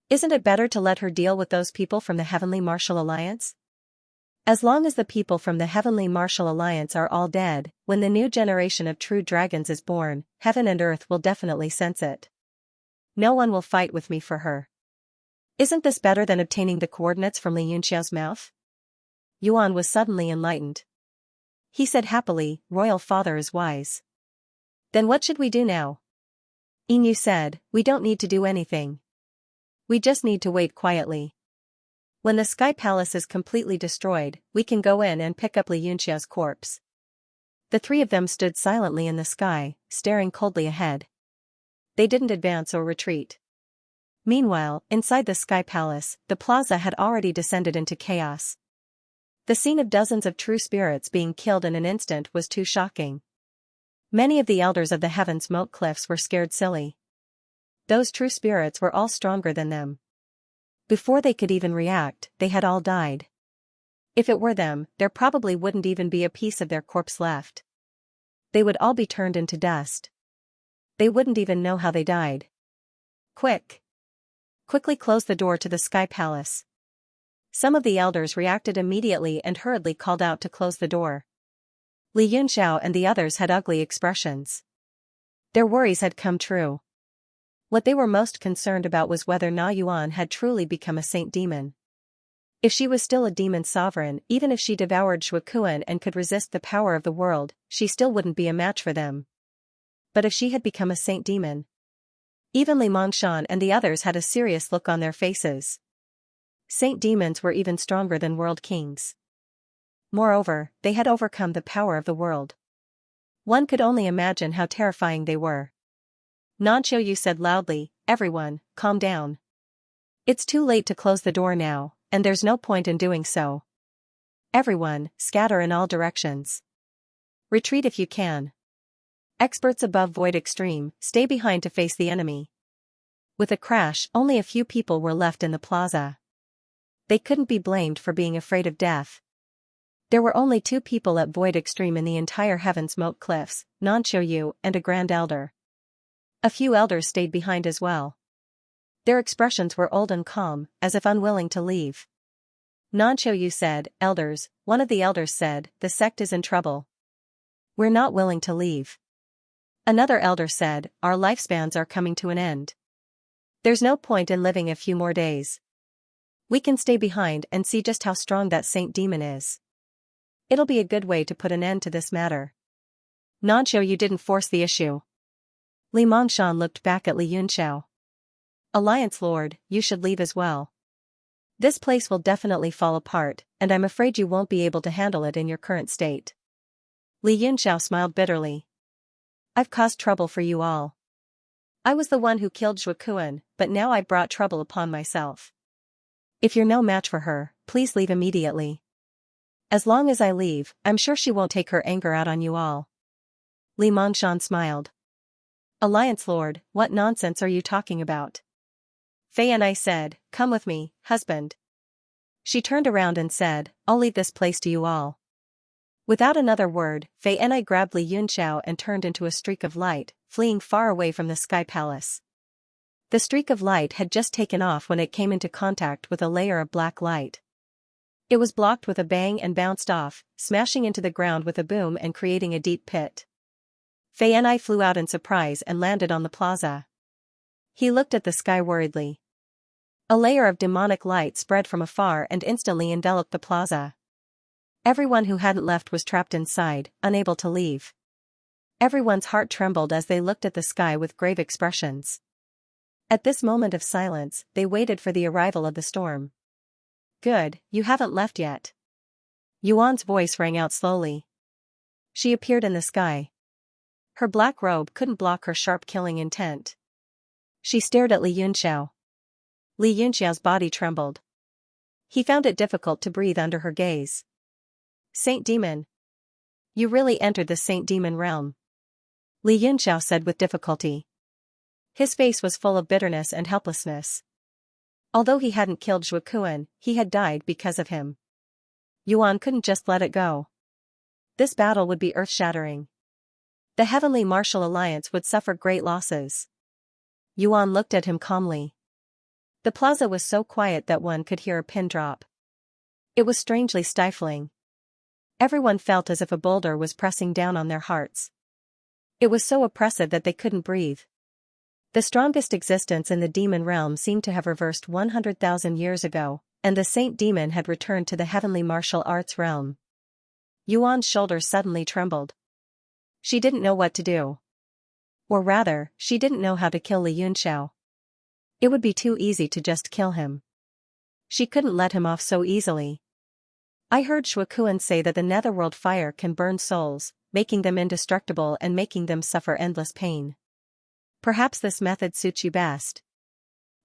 Isn't it better to let her deal with those people from the Heavenly Martial Alliance? As long as the people from the Heavenly Martial Alliance are all dead, when the new generation of true dragons is born, heaven and earth will definitely sense it. No one will fight with me for her. Isn't this better than obtaining the coordinates from Li Yunxiao's mouth? Yuan was suddenly enlightened. He said happily, Royal Father is wise. Then what should we do now? Inyu said, we don't need to do anything. We just need to wait quietly. When the Sky Palace is completely destroyed, we can go in and pick up Li Yunxiao's corpse. The three of them stood silently in the sky, staring coldly ahead. They didn't advance or retreat. Meanwhile, inside the Sky Palace, the plaza had already descended into chaos. The scene of dozens of true spirits being killed in an instant was too shocking. Many of the elders of the Heaven Smoke Cliffs were scared silly. Those true spirits were all stronger than them. Before they could even react, they had all died. If it were them, there probably wouldn't even be a piece of their corpse left. They would all be turned into dust. They wouldn't even know how they died. Quickly close the door to the Sky Palace. Some of the elders reacted immediately and hurriedly called out to close the door. Li Yunxiao and the others had ugly expressions. Their worries had come true. What they were most concerned about was whether Na Yuan had truly become a saint demon. If she was still a demon sovereign, even if she devoured Shukuan and could resist the power of the world, she still wouldn't be a match for them. But if she had become a saint demon? Even Li Mongshan and the others had a serious look on their faces. Saint demons were even stronger than world kings. Moreover, they had overcome the power of the world. One could only imagine how terrifying they were. Nanqiu Yu said loudly, everyone, calm down. It's too late to close the door now, and there's no point in doing so. Everyone, scatter in all directions. Retreat if you can. Experts above Void Extreme, stay behind to face the enemy. With a crash, only a few people were left in the plaza. They couldn't be blamed for being afraid of death. There were only 2 people at Void Extreme in the entire Heaven Smoke Cliffs, Nanqiu Yu and a Grand Elder. A few elders stayed behind as well. Their expressions were old and calm, as if unwilling to leave. Nanqiu Yu said, Elders, one of the elders said, the sect is in trouble. We're not willing to leave. Another elder said, our lifespans are coming to an end. There's no point in living a few more days. We can stay behind and see just how strong that saint demon is. It'll be a good way to put an end to this matter. Nanqiu Yu didn't force the issue. Li Mongshan looked back at Li Yunxiao. Alliance Lord, you should leave as well. This place will definitely fall apart, and I'm afraid you won't be able to handle it in your current state. Li Yunxiao smiled bitterly. I've caused trouble for you all. I was the one who killed Shukuan, but now I brought trouble upon myself. If you're no match for her, please leave immediately. As long as I leave, I'm sure she won't take her anger out on you all. Li Mongshan smiled. Alliance Lord, what nonsense are you talking about? Fei and I said, come with me, husband. She turned around and said, I'll leave this place to you all. Without another word, Fei Enai grabbed Li Yunxiao and turned into a streak of light, fleeing far away from the Sky Palace. The streak of light had just taken off when it came into contact with a layer of black light. It was blocked with a bang and bounced off, smashing into the ground with a boom and creating a deep pit. Fei Enai flew out in surprise and landed on the plaza. He looked at the sky worriedly. A layer of demonic light spread from afar and instantly enveloped the plaza. Everyone who hadn't left was trapped inside, unable to leave. Everyone's heart trembled as they looked at the sky with grave expressions. At this moment of silence, they waited for the arrival of the storm. "Good, you haven't left yet." Yuan's voice rang out slowly. She appeared in the sky. Her black robe couldn't block her sharp killing intent. She stared at Li Yunxiao. Li Yunxiao's body trembled. He found it difficult to breathe under her gaze. "Saint Demon. You really entered the Saint Demon realm," Li Yunxiao said with difficulty. His face was full of bitterness and helplessness. Although he hadn't killed Zhuekuan, he had died because of him. Yuan couldn't just let it go. This battle would be earth-shattering. The Heavenly Martial Alliance would suffer great losses. Yuan looked at him calmly. The plaza was so quiet that one could hear a pin drop. It was strangely stifling. Everyone felt as if a boulder was pressing down on their hearts. It was so oppressive that they couldn't breathe. The strongest existence in the demon realm seemed to have reversed 100,000 years ago, and the Saint Demon had returned to the heavenly martial arts realm. Yuan's shoulders suddenly trembled. She didn't know what to do. Or rather, she didn't know how to kill Li Yunxiao. It would be too easy to just kill him. She couldn't let him off so easily. "I heard Zhuekuan say that the netherworld fire can burn souls, making them indestructible and making them suffer endless pain. Perhaps this method suits you best."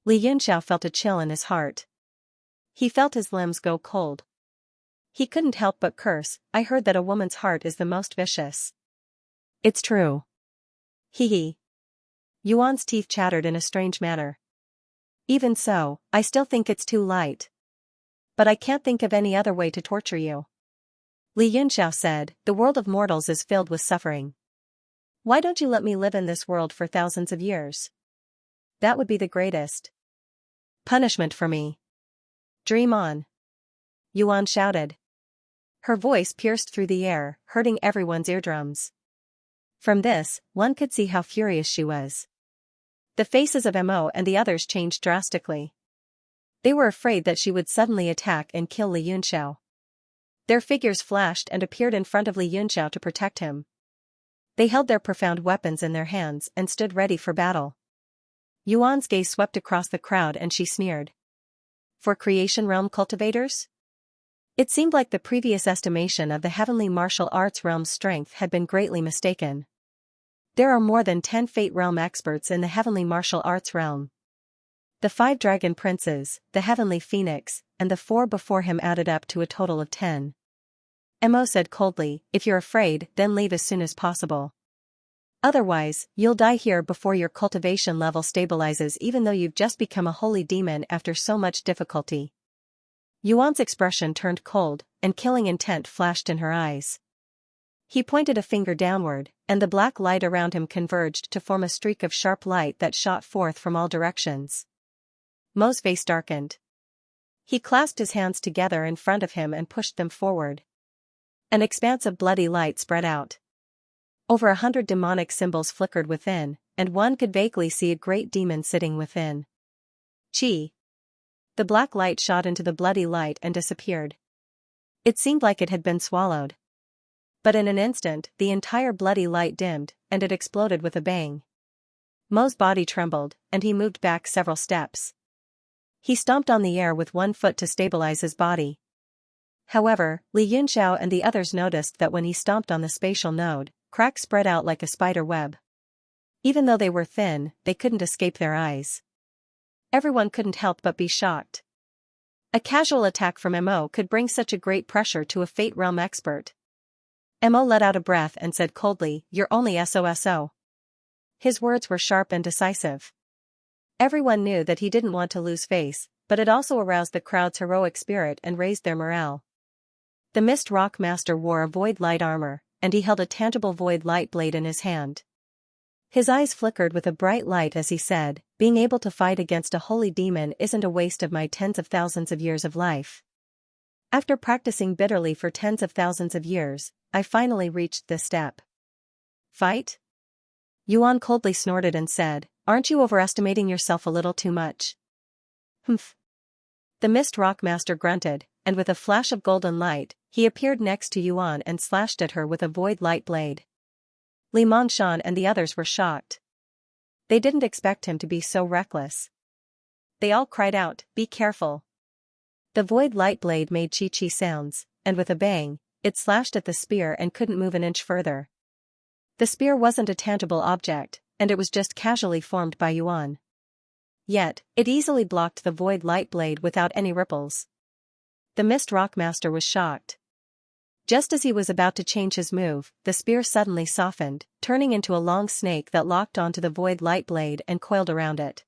Li Yunxiao felt a chill in his heart. He felt his limbs go cold. He couldn't help but curse. "I heard that a woman's heart is the most vicious." "It's true." Hee. Yuan's teeth chattered in a strange manner. "Even so, I still think it's too light. But I can't think of any other way to torture you." Li Yunxiao said, "The world of mortals is filled with suffering. Why don't you let me live in this world for thousands of years? That would be the greatest punishment for me." "Dream on," Yuan shouted. Her voice pierced through the air, hurting everyone's eardrums. From this, one could see how furious she was. The faces of Mo and the others changed drastically. They were afraid that she would suddenly attack and kill Li Yunxiao. Their figures flashed and appeared in front of Li Yunxiao to protect him. They held their profound weapons in their hands and stood ready for battle. Yuan's gaze swept across the crowd and she sneered. "For creation realm cultivators?" It seemed like the previous estimation of the heavenly martial arts realm's strength had been greatly mistaken. There are more than 10 Fate realm experts in the heavenly martial arts realm. The 5 dragon princes, the heavenly phoenix, and the 4 before him added up to a total of 10. Mo said coldly, "If you're afraid, then leave as soon as possible. Otherwise, you'll die here before your cultivation level stabilizes, even though you've just become a holy demon after so much difficulty." Yuan's expression turned cold, and killing intent flashed in her eyes. He pointed a finger downward, and the black light around him converged to form a streak of sharp light that shot forth from all directions. Mo's face darkened. He clasped his hands together in front of him and pushed them forward. An expanse of bloody light spread out. Over 100 demonic symbols flickered within, and one could vaguely see a great demon sitting within. Chi. The black light shot into the bloody light and disappeared. It seemed like it had been swallowed. But in an instant, the entire bloody light dimmed, and it exploded with a bang. Mo's body trembled, and he moved back several steps. He stomped on the air with one foot to stabilize his body. However, Li Yunxiao and the others noticed that when he stomped on the spatial node, cracks spread out like a spider web. Even though they were thin, they couldn't escape their eyes. Everyone couldn't help but be shocked. A casual attack from Mo could bring such a great pressure to a Fate realm expert. Mo let out a breath and said coldly, "You're only SOSO." His words were sharp and decisive. Everyone knew that he didn't want to lose face, but it also aroused the crowd's heroic spirit and raised their morale. The Mist Rock Master wore a void light armor, and he held a tangible void light blade in his hand. His eyes flickered with a bright light as he said, "Being able to fight against a holy demon isn't a waste of my tens of thousands of years of life. After practicing bitterly for tens of thousands of years, I finally reached this step." "Fight?" Yuan coldly snorted and said, "Aren't you overestimating yourself a little too much?" "Humph." The Mist Rock Master grunted, and with a flash of golden light, he appeared next to Yuan and slashed at her with a void light blade. Li Mongshan and the others were shocked. They didn't expect him to be so reckless. They all cried out, "Be careful." The void light blade made chi-chi sounds, and with a bang, it slashed at the spear and couldn't move an inch further. The spear wasn't a tangible object, and it was just casually formed by Yuan. Yet, it easily blocked the void light blade without any ripples. The Mist Rock Master was shocked. Just as he was about to change his move, the spear suddenly softened, turning into a long snake that locked onto the void light blade and coiled around it.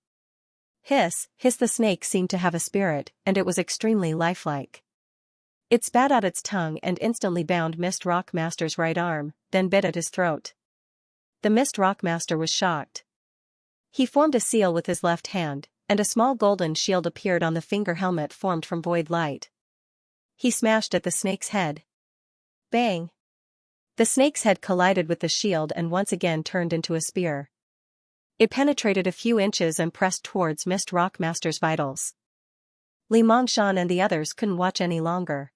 Hiss, hiss, the snake seemed to have a spirit, and it was extremely lifelike. It spat out its tongue and instantly bound Mist Rock Master's right arm, then bit at his throat. The Mist Rock Master was shocked. He formed a seal with his left hand, and a small golden shield appeared on the finger helmet formed from void light. He smashed at the snake's head. Bang! The snake's head collided with the shield and once again turned into a spear. It penetrated a few inches and pressed towards Mist Rock Master's vitals. Li Mongshan and the others couldn't watch any longer.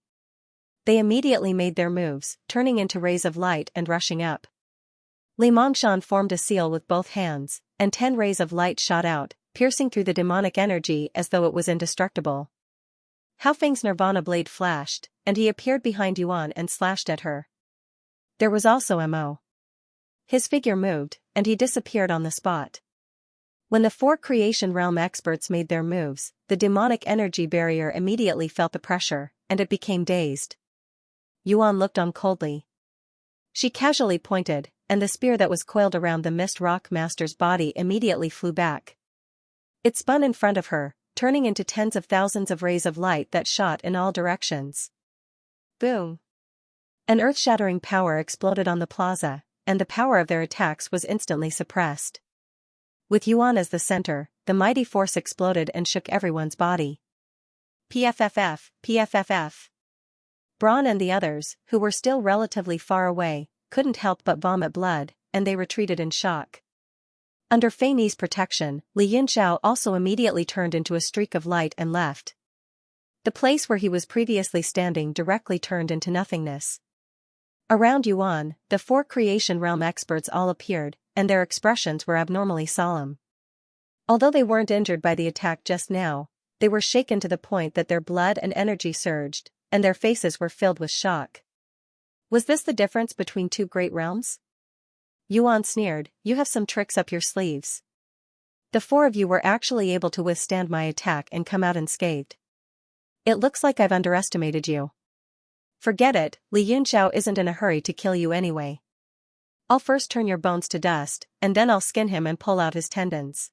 They immediately made their moves, turning into rays of light and rushing up. Li Mongshan formed a seal with both hands, and 10 rays of light shot out, piercing through the demonic energy as though it was indestructible. Hao Feng's Nirvana blade flashed, and he appeared behind Yuan and slashed at her. There was also Mo. His figure moved, and he disappeared on the spot. When the 4 Creation Realm experts made their moves, the demonic energy barrier immediately felt the pressure, and it became dazed. Yuan looked on coldly. She casually pointed, and the spear that was coiled around the Mist Rock Master's body immediately flew back. It spun in front of her, turning into tens of thousands of rays of light that shot in all directions. Boom! An earth-shattering power exploded on the plaza, and the power of their attacks was instantly suppressed. With Yuan as the center, the mighty force exploded and shook everyone's body. PFFF, PFFF. Braun and the others, who were still relatively far away, couldn't help but vomit blood, and they retreated in shock. Under Fei Ni's protection, Li Yunxiao also immediately turned into a streak of light and left. The place where he was previously standing directly turned into nothingness. Around Yuan, the 4 Creation Realm experts all appeared, and their expressions were abnormally solemn. Although they weren't injured by the attack just now, they were shaken to the point that their blood and energy surged, and their faces were filled with shock. Was this the difference between 2 great realms? Yuan sneered, "You have some tricks up your sleeves. The 4 of you were actually able to withstand my attack and come out unscathed. It looks like I've underestimated you. Forget it, Li Yunxiao isn't in a hurry to kill you anyway. I'll first turn your bones to dust, and then I'll skin him and pull out his tendons.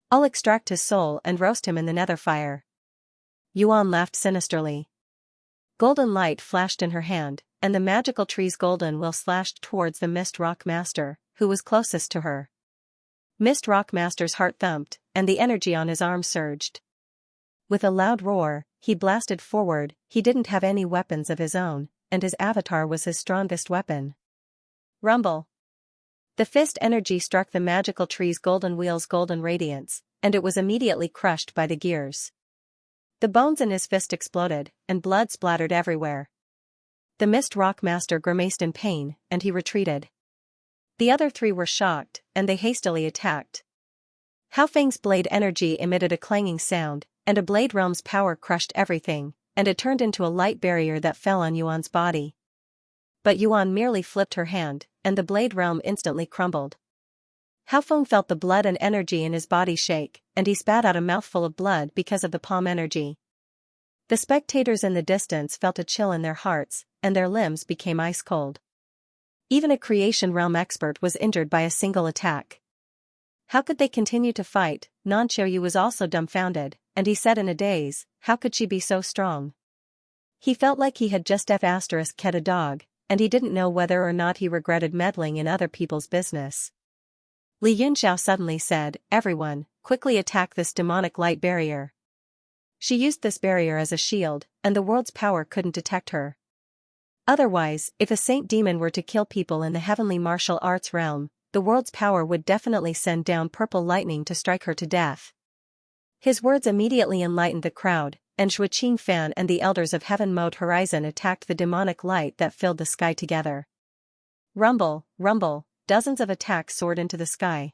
I'll extract his soul and roast him in the nether fire." Yuan laughed sinisterly. Golden light flashed in her hand, and the magical tree's golden will slashed towards the Mist Rock Master, who was closest to her. Mist Rock Master's heart thumped, and the energy on his arm surged. With a loud roar, he blasted forward. He didn't have any weapons of his own, and his avatar was his strongest weapon. Rumble! The fist energy struck the magical tree's golden wheel's golden radiance, and it was immediately crushed by the gears. The bones in his fist exploded, and blood splattered everywhere. The Mist Rock Master grimaced in pain, and he retreated. The other 3 were shocked, and they hastily attacked. Hao Feng's blade energy emitted a clanging sound, and a blade realm's power crushed everything, and it turned into a light barrier that fell on Yuan's body. But Yuan merely flipped her hand, and the blade realm instantly crumbled. Hao Feng felt the blood and energy in his body shake, and he spat out a mouthful of blood because of the palm energy. The spectators in the distance felt a chill in their hearts, and their limbs became ice cold. Even a Creation Realm expert was injured by a single attack. How could they continue to fight? Nan Qiuyu was also dumbfounded, and he said in a daze, "How could she be so strong?" He felt like he had just ket a dog, and he didn't know whether or not he regretted meddling in other people's business. Li Yunxiao suddenly said, "Everyone, quickly attack this demonic light barrier." She used this barrier as a shield, and the world's power couldn't detect her. Otherwise, if a saint demon were to kill people in the heavenly martial arts realm, the world's power would definitely send down purple lightning to strike her to death. His words immediately enlightened the crowd, and Shui Qingfan and the elders of Heaven Mode Horizon attacked the demonic light that filled the sky together. Rumble, rumble, dozens of attacks soared into the sky.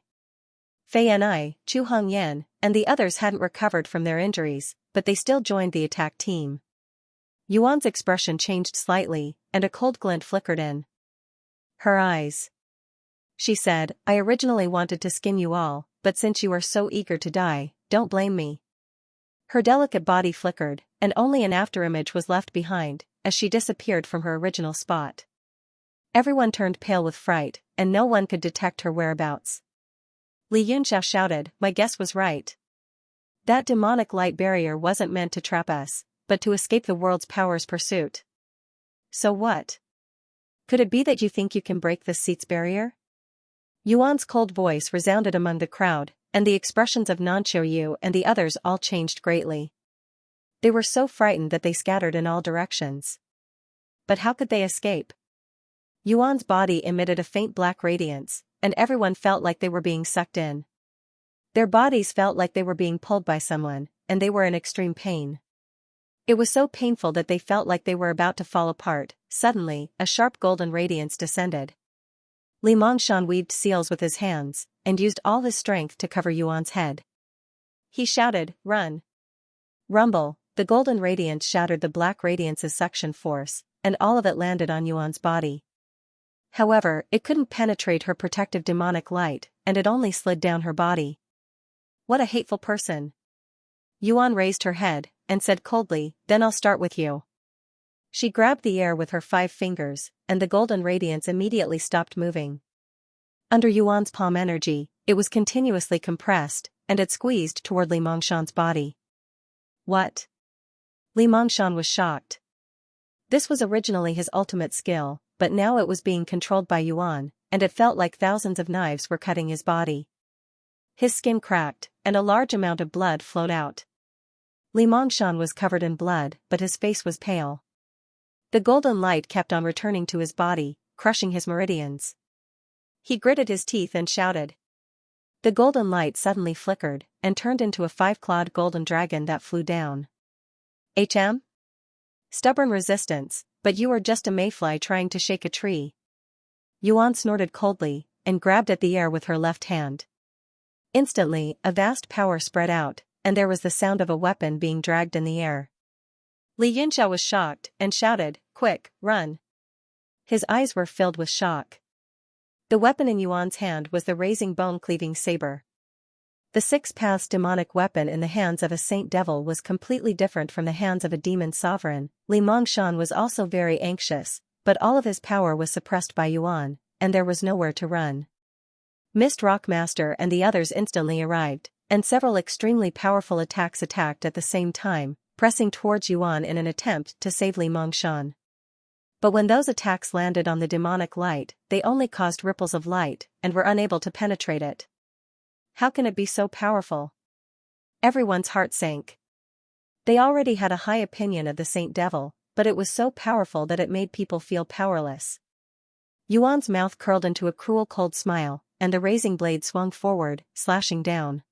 Fei Yan'ai, Chu Hongyan, and the others hadn't recovered from their injuries, but they still joined the attack team. Yuan's expression changed slightly, and a cold glint flickered in her eyes. She said, "I originally wanted to skin you all, but since you are so eager to die, don't blame me." Her delicate body flickered, and only an afterimage was left behind, as she disappeared from her original spot. Everyone turned pale with fright, and no one could detect her whereabouts. Li Yunxiao shouted, "My guess was right. That demonic light barrier wasn't meant to trap us, but to escape the world's power's pursuit." "So what? Could it be that you think you can break this seat's barrier?" Yuan's cold voice resounded among the crowd, and the expressions of Nanqiu Yu and the others all changed greatly. They were so frightened that they scattered in all directions. But how could they escape? Yuan's body emitted a faint black radiance, and everyone felt like they were being sucked in. Their bodies felt like they were being pulled by someone, and they were in extreme pain. It was so painful that they felt like they were about to fall apart. Suddenly, a sharp golden radiance descended. Li Mongshan weaved seals with his hands, and used all his strength to cover Yuan's head. He shouted, "Run!" Rumble, the golden radiance shattered the black radiance's suction force, and all of it landed on Yuan's body. However, it couldn't penetrate her protective demonic light, and it only slid down her body. What a hateful person. Yuan raised her head, and said coldly, "Then I'll start with you." She grabbed the air with her 5 fingers, and the golden radiance immediately stopped moving. Under Yuan's palm energy, it was continuously compressed, and it squeezed toward Li Mongshan's body. What? Li Mongshan was shocked. This was originally his ultimate skill, but now it was being controlled by Yuan, and it felt like thousands of knives were cutting his body. His skin cracked, and a large amount of blood flowed out. Li Mongshan was covered in blood, but his face was pale. The golden light kept on returning to his body, crushing his meridians. He gritted his teeth and shouted. The golden light suddenly flickered, and turned into a 5-clawed golden dragon that flew down. Stubborn resistance, but you are just a mayfly trying to shake a tree. Yuan snorted coldly, and grabbed at the air with her left hand. Instantly, a vast power spread out, and there was the sound of a weapon being dragged in the air. Li Yunxiao was shocked, and shouted, "Quick, run!" His eyes were filled with shock. The weapon in Yuan's hand was the razing bone-cleaving saber. The 6 paths demonic weapon in the hands of a saint devil was completely different from the hands of a demon sovereign. Li Mongshan was also very anxious, but all of his power was suppressed by Yuan, and there was nowhere to run. Mist Rockmaster and the others instantly arrived, and several extremely powerful attacks attacked at the same time, pressing towards Yuan in an attempt to save Li Mongshan. But when those attacks landed on the demonic light, they only caused ripples of light, and were unable to penetrate it. How can it be so powerful? Everyone's heart sank. They already had a high opinion of the Saint Devil, but it was so powerful that it made people feel powerless. Yuan's mouth curled into a cruel cold smile, and the razing blade swung forward, slashing down.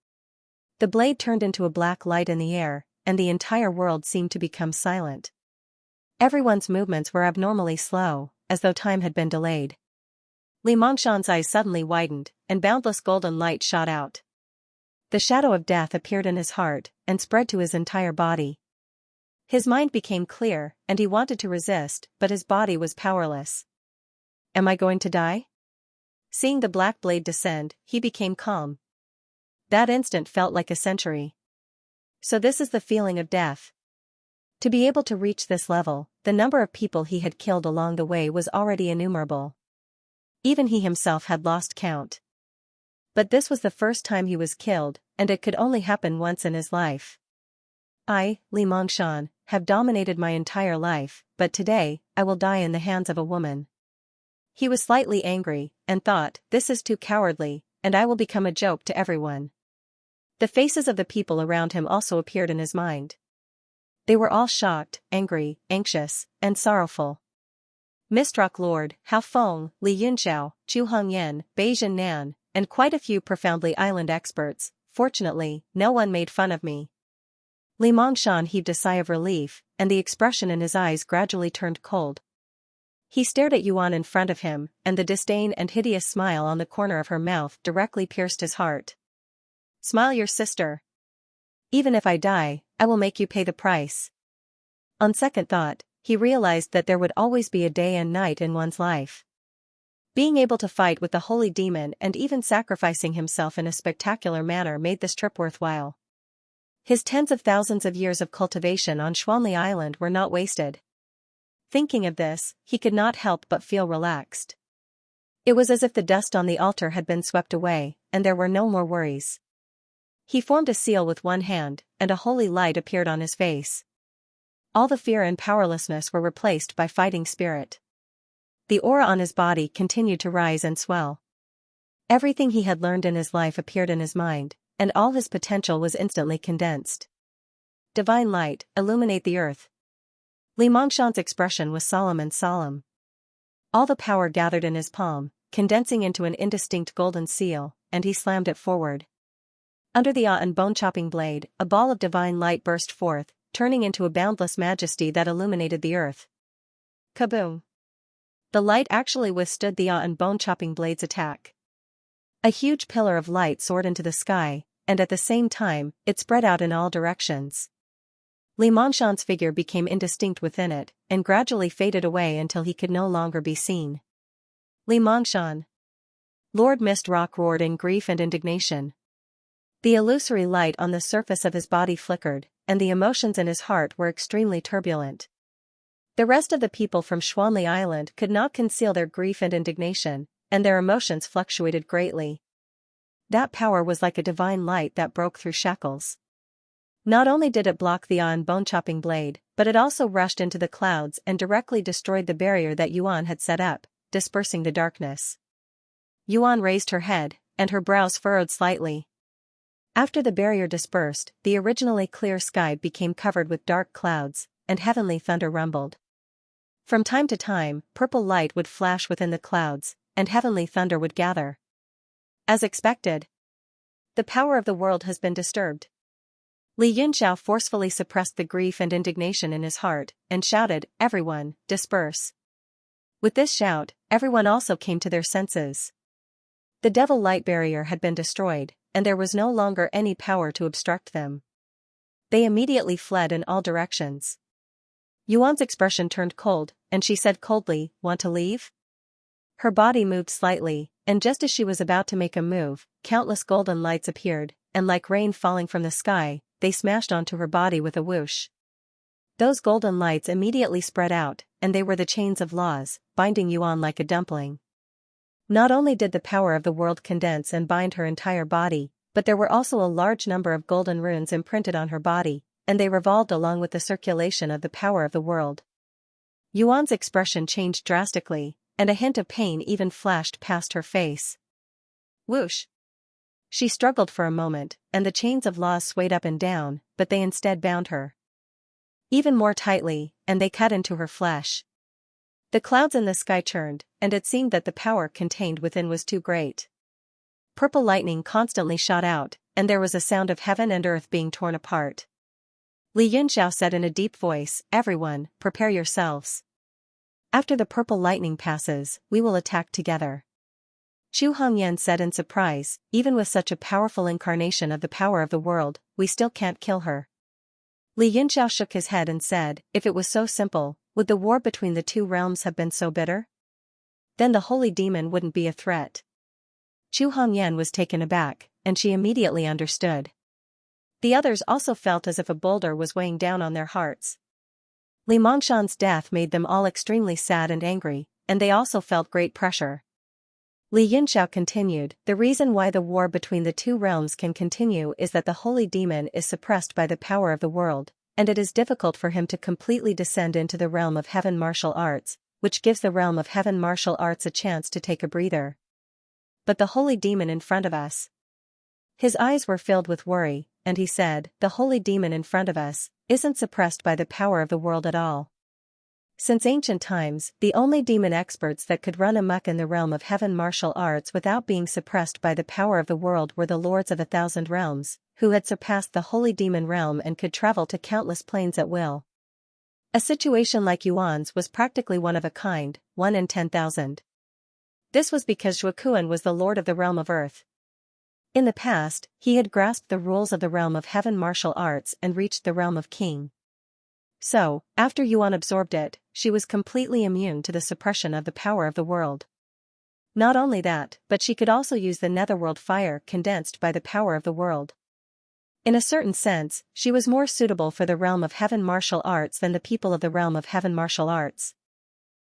The blade turned into a black light in the air, and the entire world seemed to become silent. Everyone's movements were abnormally slow, as though time had been delayed. Li Mongshan's eyes suddenly widened, and boundless golden light shot out. The shadow of death appeared in his heart, and spread to his entire body. His mind became clear, and he wanted to resist, but his body was powerless. Am I going to die? Seeing the black blade descend, he became calm. That instant felt like a century. So this is the feeling of death. To be able to reach this level, the number of people he had killed along the way was already innumerable. Even he himself had lost count. But this was the first time he was killed, and it could only happen once in his life. I, Li Mongshan, have dominated my entire life, but today, I will die in the hands of a woman. He was slightly angry, and thought, this is too cowardly, and I will become a joke to everyone. The faces of the people around him also appeared in his mind. They were all shocked, angry, anxious, and sorrowful. Mistrock Lord, Hao Feng, Li Yunxiao, Chu Hongyan, Bai Nan, and quite a few profoundly island experts. Fortunately, no one made fun of me. Li Mongshan heaved a sigh of relief, and the expression in his eyes gradually turned cold. He stared at Yuan in front of him, and the disdain and hideous smile on the corner of her mouth directly pierced his heart. Smile, your sister. Even if I die, I will make you pay the price. On second thought, he realized that there would always be a day and night in one's life. Being able to fight with the holy demon and even sacrificing himself in a spectacular manner made this trip worthwhile. His tens of thousands of years of cultivation on Xuanli Island were not wasted. Thinking of this, he could not help but feel relaxed. It was as if the dust on the altar had been swept away, and there were no more worries. He formed a seal with one hand, and a holy light appeared on his face. All the fear and powerlessness were replaced by fighting spirit. The aura on his body continued to rise and swell. Everything he had learned in his life appeared in his mind, and all his potential was instantly condensed. Divine light, illuminate the earth. Li Mongshan's expression was solemn and solemn. All the power gathered in his palm, condensing into an indistinct golden seal, and he slammed it forward. Under the and bone-chopping blade, a ball of divine light burst forth, turning into a boundless majesty that illuminated the earth. Kaboom! The light actually withstood the and bone-chopping blade's attack. A huge pillar of light soared into the sky, and at the same time, it spread out in all directions. Li Mongshan's figure became indistinct within it, and gradually faded away until he could no longer be seen. Li Mongshan! Lord Mist Rock roared in grief and indignation. The illusory light on the surface of his body flickered, and the emotions in his heart were extremely turbulent. The rest of the people from Xuanli Island could not conceal their grief and indignation, and their emotions fluctuated greatly. That power was like a divine light that broke through shackles. Not only did it block the and bone-chopping blade, but it also rushed into the clouds and directly destroyed the barrier that Yuan had set up, dispersing the darkness. Yuan raised her head, and her brows furrowed slightly. After the barrier dispersed, the originally clear sky became covered with dark clouds, and heavenly thunder rumbled. From time to time, purple light would flash within the clouds, and heavenly thunder would gather. As expected, the power of the world has been disturbed. Li Yunxiao forcefully suppressed the grief and indignation in his heart, and shouted, "Everyone, disperse!" With this shout, everyone also came to their senses. The devil light barrier had been destroyed, and there was no longer any power to obstruct them. They immediately fled in all directions. Yuan's expression turned cold, and she said coldly, "Want to leave?" Her body moved slightly, and just as she was about to make a move, countless golden lights appeared, and like rain falling from the sky, they smashed onto her body with a whoosh. Those golden lights immediately spread out, and they were the chains of laws, binding Yuan like a dumpling. Not only did the power of the world condense and bind her entire body, but there were also a large number of golden runes imprinted on her body, and they revolved along with the circulation of the power of the world. Yuan's expression changed drastically, and a hint of pain even flashed past her face. Whoosh! She struggled for a moment, and the chains of laws swayed up and down, but they instead bound her even more tightly, and they cut into her flesh. The clouds in the sky churned, and it seemed that the power contained within was too great. Purple lightning constantly shot out, and there was a sound of heaven and earth being torn apart. Li Yunxiao said in a deep voice, "Everyone, prepare yourselves. After the purple lightning passes, we will attack together." Chu Hongyan said in surprise, "Even with such a powerful incarnation of the power of the world, we still can't kill her." Li Yunxiao shook his head and said, "If it was so simple, would the war between the two realms have been so bitter? Then the holy demon wouldn't be a threat." Chu Hongyan was taken aback, and she immediately understood. The others also felt as if a boulder was weighing down on their hearts. Li Mongshan's death made them all extremely sad and angry, and they also felt great pressure. Li Yunxiao continued, "The reason why the war between the two realms can continue is that the holy demon is suppressed by the power of the world, and it is difficult for him to completely descend into the realm of heaven martial arts, which gives the realm of heaven martial arts a chance to take a breather. But the holy demon in front of us. His eyes were filled with worry, and he said, the holy demon in front of us isn't suppressed by the power of the world at all. Since ancient times, the only demon experts that could run amok in the realm of heaven martial arts without being suppressed by the power of the world were the lords of 1,000 realms, who had surpassed the holy demon realm and could travel to countless planes at will. A situation like Yuan's was practically one of a kind, 1 in 10,000. This was because Shuokuan was the lord of the realm of earth. In the past, he had grasped the rules of the realm of heaven martial arts and reached the realm of king. So, after Yuan absorbed it, she was completely immune to the suppression of the power of the world. Not only that, but she could also use the netherworld fire condensed by the power of the world. In a certain sense, she was more suitable for the realm of heaven martial arts than the people of the realm of heaven martial arts.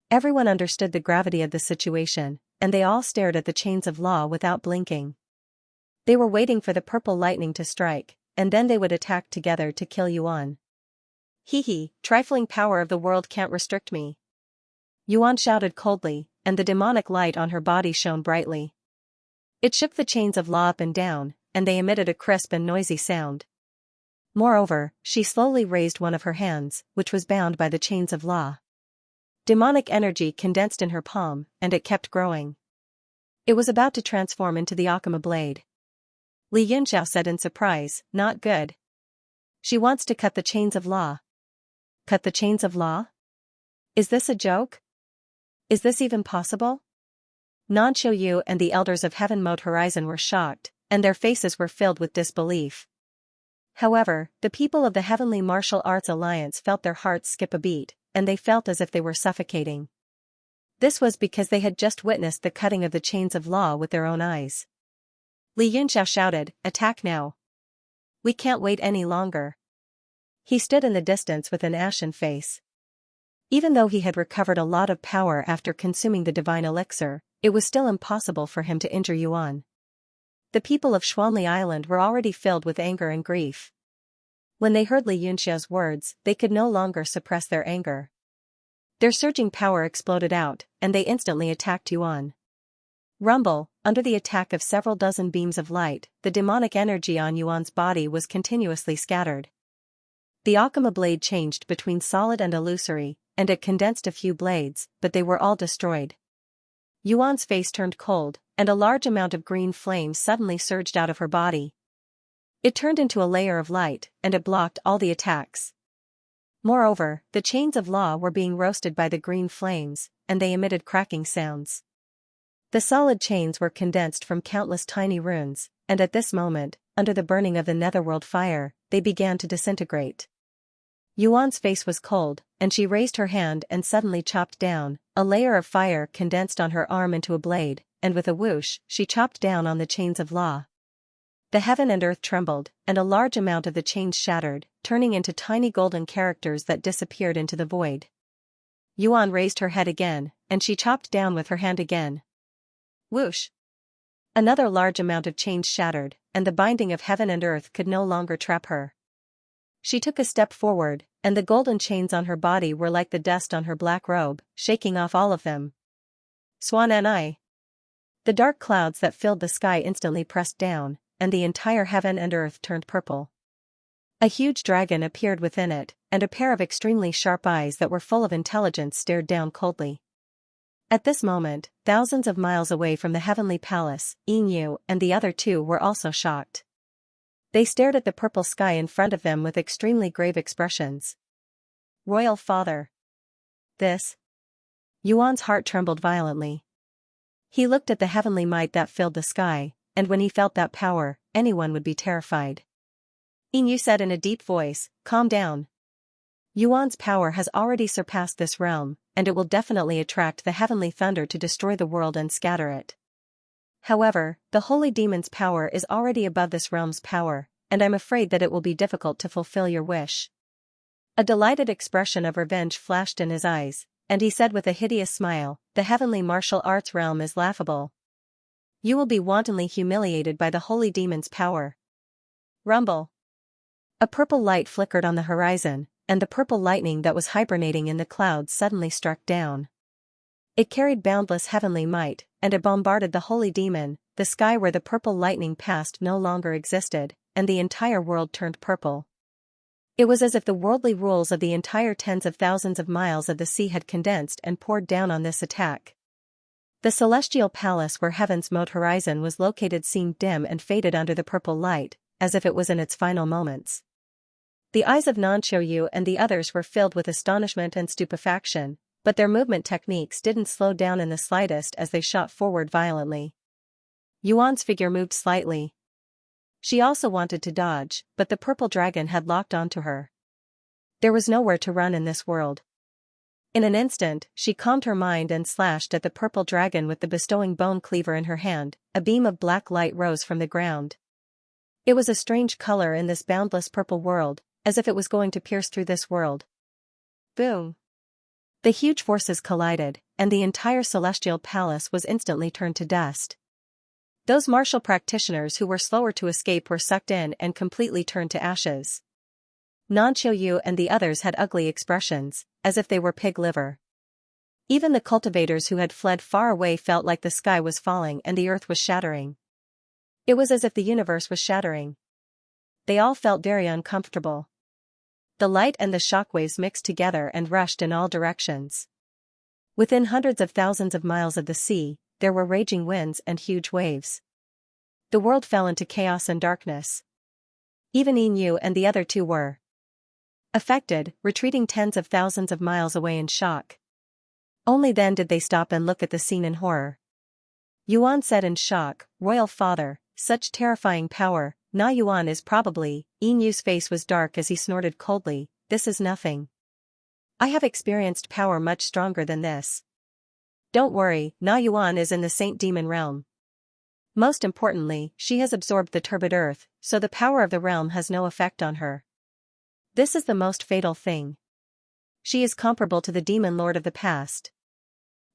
Everyone understood the gravity of the situation, and they all stared at the chains of law without blinking. They were waiting for the purple lightning to strike, and then they would attack together to kill Yuan. Hee, trifling power of the world can't restrict me. Yuan shouted coldly, and the demonic light on her body shone brightly. It shook the chains of law up and down, and they emitted a crisp and noisy sound. Moreover, she slowly raised one of her hands, which was bound by the chains of law. Demonic energy condensed in her palm, and it kept growing. It was about to transform into the Akama blade. Li Yunxiao said in surprise, not good. She wants to cut the chains of law. Cut the chains of law? Is this a joke? Is this even possible? Nan Yu and the elders of Heaven Mode Horizon were shocked, and their faces were filled with disbelief. However, the people of the Heavenly Martial Arts Alliance felt their hearts skip a beat, and they felt as if they were suffocating. This was because they had just witnessed the cutting of the chains of law with their own eyes. Li Yunxiao shouted, attack now. We can't wait any longer. He stood in the distance with an ashen face. Even though he had recovered a lot of power after consuming the divine elixir, it was still impossible for him to injure Yuan. The people of Xuanli Island were already filled with anger and grief. When they heard Li Yunxiao's words, they could no longer suppress their anger. Their surging power exploded out, and they instantly attacked Yuan. Rumble, under the attack of several dozen beams of light, the demonic energy on Yuan's body was continuously scattered. The Akama blade changed between solid and illusory, and it condensed a few blades, but they were all destroyed. Yuan's face turned cold, and a large amount of green flame suddenly surged out of her body. It turned into a layer of light, and it blocked all the attacks. Moreover, the chains of law were being roasted by the green flames, and they emitted cracking sounds. The solid chains were condensed from countless tiny runes, and at this moment, under the burning of the netherworld fire, they began to disintegrate. Yuan's face was cold, and she raised her hand and suddenly chopped down. A layer of fire condensed on her arm into a blade, and with a whoosh, she chopped down on the chains of law. The heaven and earth trembled, and a large amount of the chains shattered, turning into tiny golden characters that disappeared into the void. Yuan raised her head again, and she chopped down with her hand again. Whoosh! Another large amount of chains shattered, and the binding of heaven and earth could no longer trap her. She took a step forward, and the golden chains on her body were like the dust on her black robe, shaking off all of them. Swan and I. The dark clouds that filled the sky instantly pressed down, and the entire heaven and earth turned purple. A huge dragon appeared within it, and a pair of extremely sharp eyes that were full of intelligence stared down coldly. At this moment, thousands of miles away from the heavenly palace, Yin and the other two were also shocked. They stared at the purple sky in front of them with extremely grave expressions. Royal Father. This? Yuan's heart trembled violently. He looked at the heavenly might that filled the sky, and when he felt that power, anyone would be terrified. Yin said in a deep voice, calm down. Yuan's power has already surpassed this realm, and it will definitely attract the heavenly thunder to destroy the world and scatter it. However, the holy demon's power is already above this realm's power, and I'm afraid that it will be difficult to fulfill your wish. A delighted expression of revenge flashed in his eyes, and he said with a hideous smile, the heavenly martial arts realm is laughable. You will be wantonly humiliated by the holy demon's power. Rumble. A purple light flickered on the horizon, and the purple lightning that was hibernating in the clouds suddenly struck down. It carried boundless heavenly might, and it bombarded the holy demon. The sky where the purple lightning passed no longer existed, and the entire world turned purple. It was as if the worldly rules of the entire tens of thousands of miles of the sea had condensed and poured down on this attack. The celestial palace where heaven's moat horizon was located seemed dim and faded under the purple light, as if it was in its final moments. The eyes of Xianxia and the others were filled with astonishment and stupefaction, but their movement techniques didn't slow down in the slightest as they shot forward violently. Yuan's figure moved slightly. She also wanted to dodge, but the purple dragon had locked onto her. There was nowhere to run in this world. In an instant, she calmed her mind and slashed at the purple dragon with the bestowing bone cleaver in her hand. A beam of black light rose from the ground. It was a strange color in this boundless purple world, as if it was going to pierce through this world. Boom! The huge forces collided, and the entire celestial palace was instantly turned to dust. Those martial practitioners who were slower to escape were sucked in and completely turned to ashes. Xianxia and the others had ugly expressions, as if they were pig liver. Even the cultivators who had fled far away felt like the sky was falling and the earth was shattering. It was as if the universe was shattering. They all felt very uncomfortable. The light and the shockwaves mixed together and rushed in all directions. Within hundreds of thousands of miles of the sea, there were raging winds and huge waves. The world fell into chaos and darkness. Even Xianxia and the other two were affected, retreating tens of thousands of miles away in shock. Only then did they stop and look at the scene in horror. Yuan said in shock, "Royal Father, such terrifying power." "Na Yuan is probably," Xianxia's face was dark as he snorted coldly, "this is nothing. I have experienced power much stronger than this. Don't worry, Na Yuan is in the Saint Demon realm. Most importantly, she has absorbed the turbid earth, so the power of the realm has no effect on her. This is the most fatal thing. She is comparable to the demon lord of the past."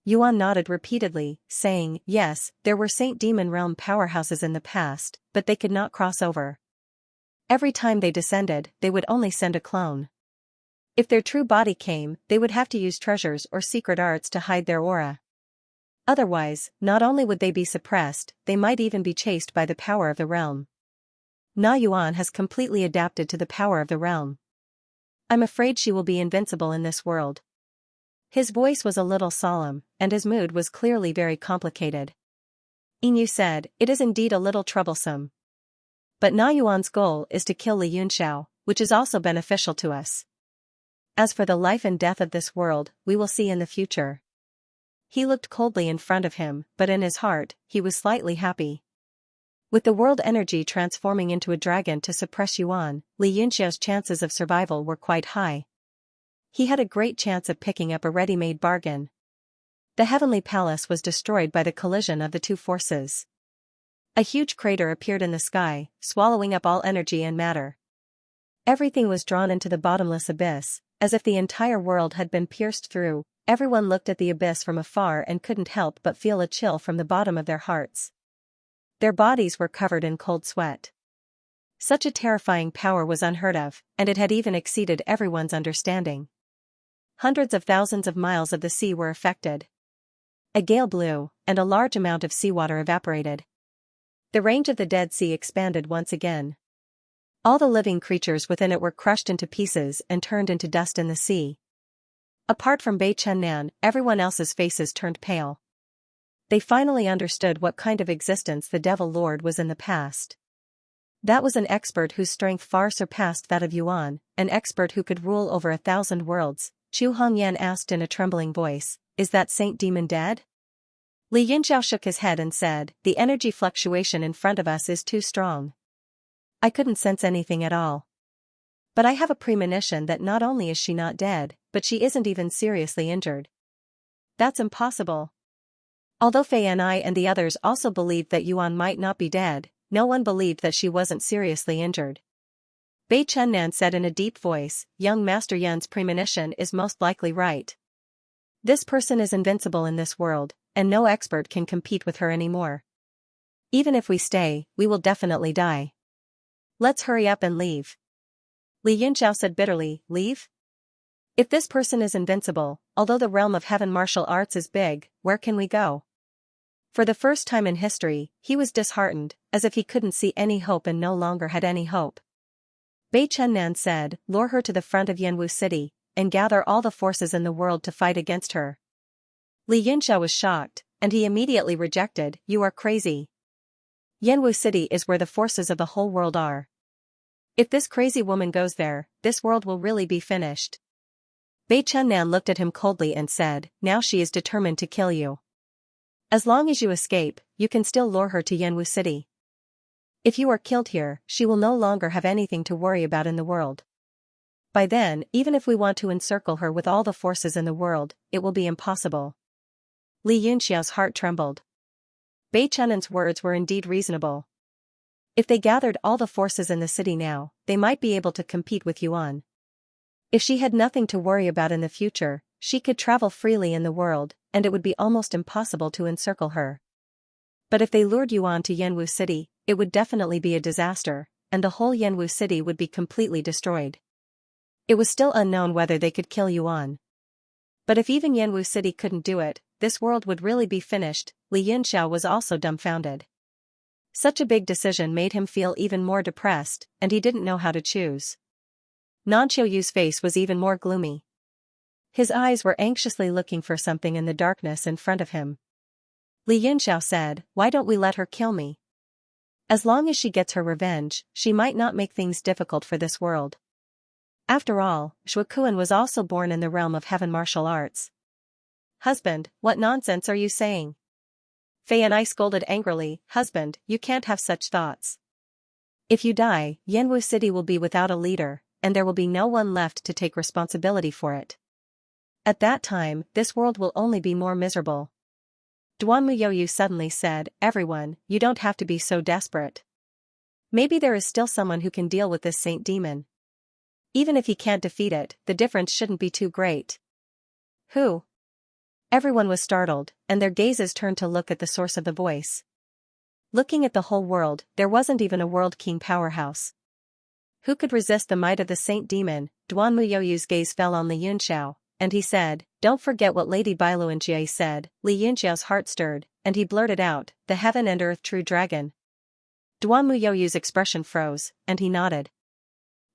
Yuan nodded repeatedly, saying, "Yes, there were Saint Demon realm powerhouses in the past, but they could not cross over. Every time they descended, they would only send a clone. If their true body came, they would have to use treasures or secret arts to hide their aura. Otherwise, not only would they be suppressed, they might even be chased by the power of the realm. Na Yuan has completely adapted to the power of the realm. I'm afraid she will be invincible in this world." His voice was a little solemn, and his mood was clearly very complicated. Xianxia said, "It is indeed a little troublesome. But Na Yuan's goal is to kill Li Yunxiao, which is also beneficial to us. As for the life and death of this world, we will see in the future." He looked coldly in front of him, but in his heart, he was slightly happy. With the world energy transforming into a dragon to suppress Yuan, Li Yunxiao's chances of survival were quite high. He had a great chance of picking up a ready-made bargain. The heavenly palace was destroyed by the collision of the two forces. A huge crater appeared in the sky, swallowing up all energy and matter. Everything was drawn into the bottomless abyss, as if the entire world had been pierced through. Everyone looked at the abyss from afar and couldn't help but feel a chill from the bottom of their hearts. Their bodies were covered in cold sweat. Such a terrifying power was unheard of, and it had even exceeded everyone's understanding. Hundreds of thousands of miles of the sea were affected. A gale blew, and a large amount of seawater evaporated. The range of the Dead Sea expanded once again. All the living creatures within it were crushed into pieces and turned into dust in the sea. Apart from Bei Chunnan, everyone else's faces turned pale. They finally understood what kind of existence the Devil Lord was in the past. That was an expert whose strength far surpassed that of Yuan, an expert who could rule over 1,000 worlds. Chu Hongyan asked in a trembling voice, "Is that Saint Demon dead?" Li Yunxiao shook his head and said, "The energy fluctuation in front of us is too strong. I couldn't sense anything at all. But I have a premonition that not only is she not dead, but she isn't even seriously injured." "That's impossible." Although Fei and I and the others also believed that Yuan might not be dead, no one believed that she wasn't seriously injured. Bei Chunnan said in a deep voice, "Young Master Yun's premonition is most likely right. This person is invincible in this world, and no expert can compete with her anymore. Even if we stay, we will definitely die. Let's hurry up and leave." Li Yunxiao said bitterly, leave? If this person is invincible, although the realm of heaven martial arts is big, where can we go? For the first time in history, he was disheartened, as if he couldn't see any hope and no longer had any hope. Bei Chunnan said, lure her to the front of Yanwu City, and gather all the forces in the world to fight against her. Li Yunxiao was shocked, and he immediately rejected, you are crazy. Yanwu City is where the forces of the whole world are. If this crazy woman goes there, this world will really be finished. Bei Chunnan looked at him coldly and said, now she is determined to kill you. As long as you escape, you can still lure her to Yanwu City. If you are killed here, she will no longer have anything to worry about in the world. By then, even if we want to encircle her with all the forces in the world, it will be impossible. Li Yunxiao's heart trembled. Bei Chunnan's words were indeed reasonable. If they gathered all the forces in the city now, they might be able to compete with Yuan. If she had nothing to worry about in the future, she could travel freely in the world, and it would be almost impossible to encircle her. But if they lured Yuan to Yanwu City, it would definitely be a disaster, and the whole Yanwu City would be completely destroyed. It was still unknown whether they could kill Yuan. But if even Yanwu City couldn't do it, this world would really be finished. Li Yunxiao was also dumbfounded. Such a big decision made him feel even more depressed, and he didn't know how to choose. Nan Qiuyu's face was even more gloomy. His eyes were anxiously looking for something in the darkness in front of him. Li Yunxiao said, why don't we let her kill me? As long as she gets her revenge, she might not make things difficult for this world. After all, Shuikuan was also born in the realm of heaven martial arts. Husband, what nonsense are you saying? Fei and I scolded angrily, husband, you can't have such thoughts. If you die, Yanwu City will be without a leader, and there will be no one left to take responsibility for it. At that time, this world will only be more miserable. Duan Muyoyu suddenly said, everyone, you don't have to be so desperate. Maybe there is still someone who can deal with this saint demon. Even if he can't defeat it, the difference shouldn't be too great. Who? Everyone was startled, and their gazes turned to look at the source of the voice. Looking at the whole world, there wasn't even a world king powerhouse. Who could resist the might of the saint demon? Duan Muyoyu's gaze fell on Li Yunxiao, and he said, don't forget what Lady Bailuanjie said. Li Yunxiao's heart stirred, and he blurted out, the heaven and earth true dragon. Duan Muyoyu's expression froze, and he nodded.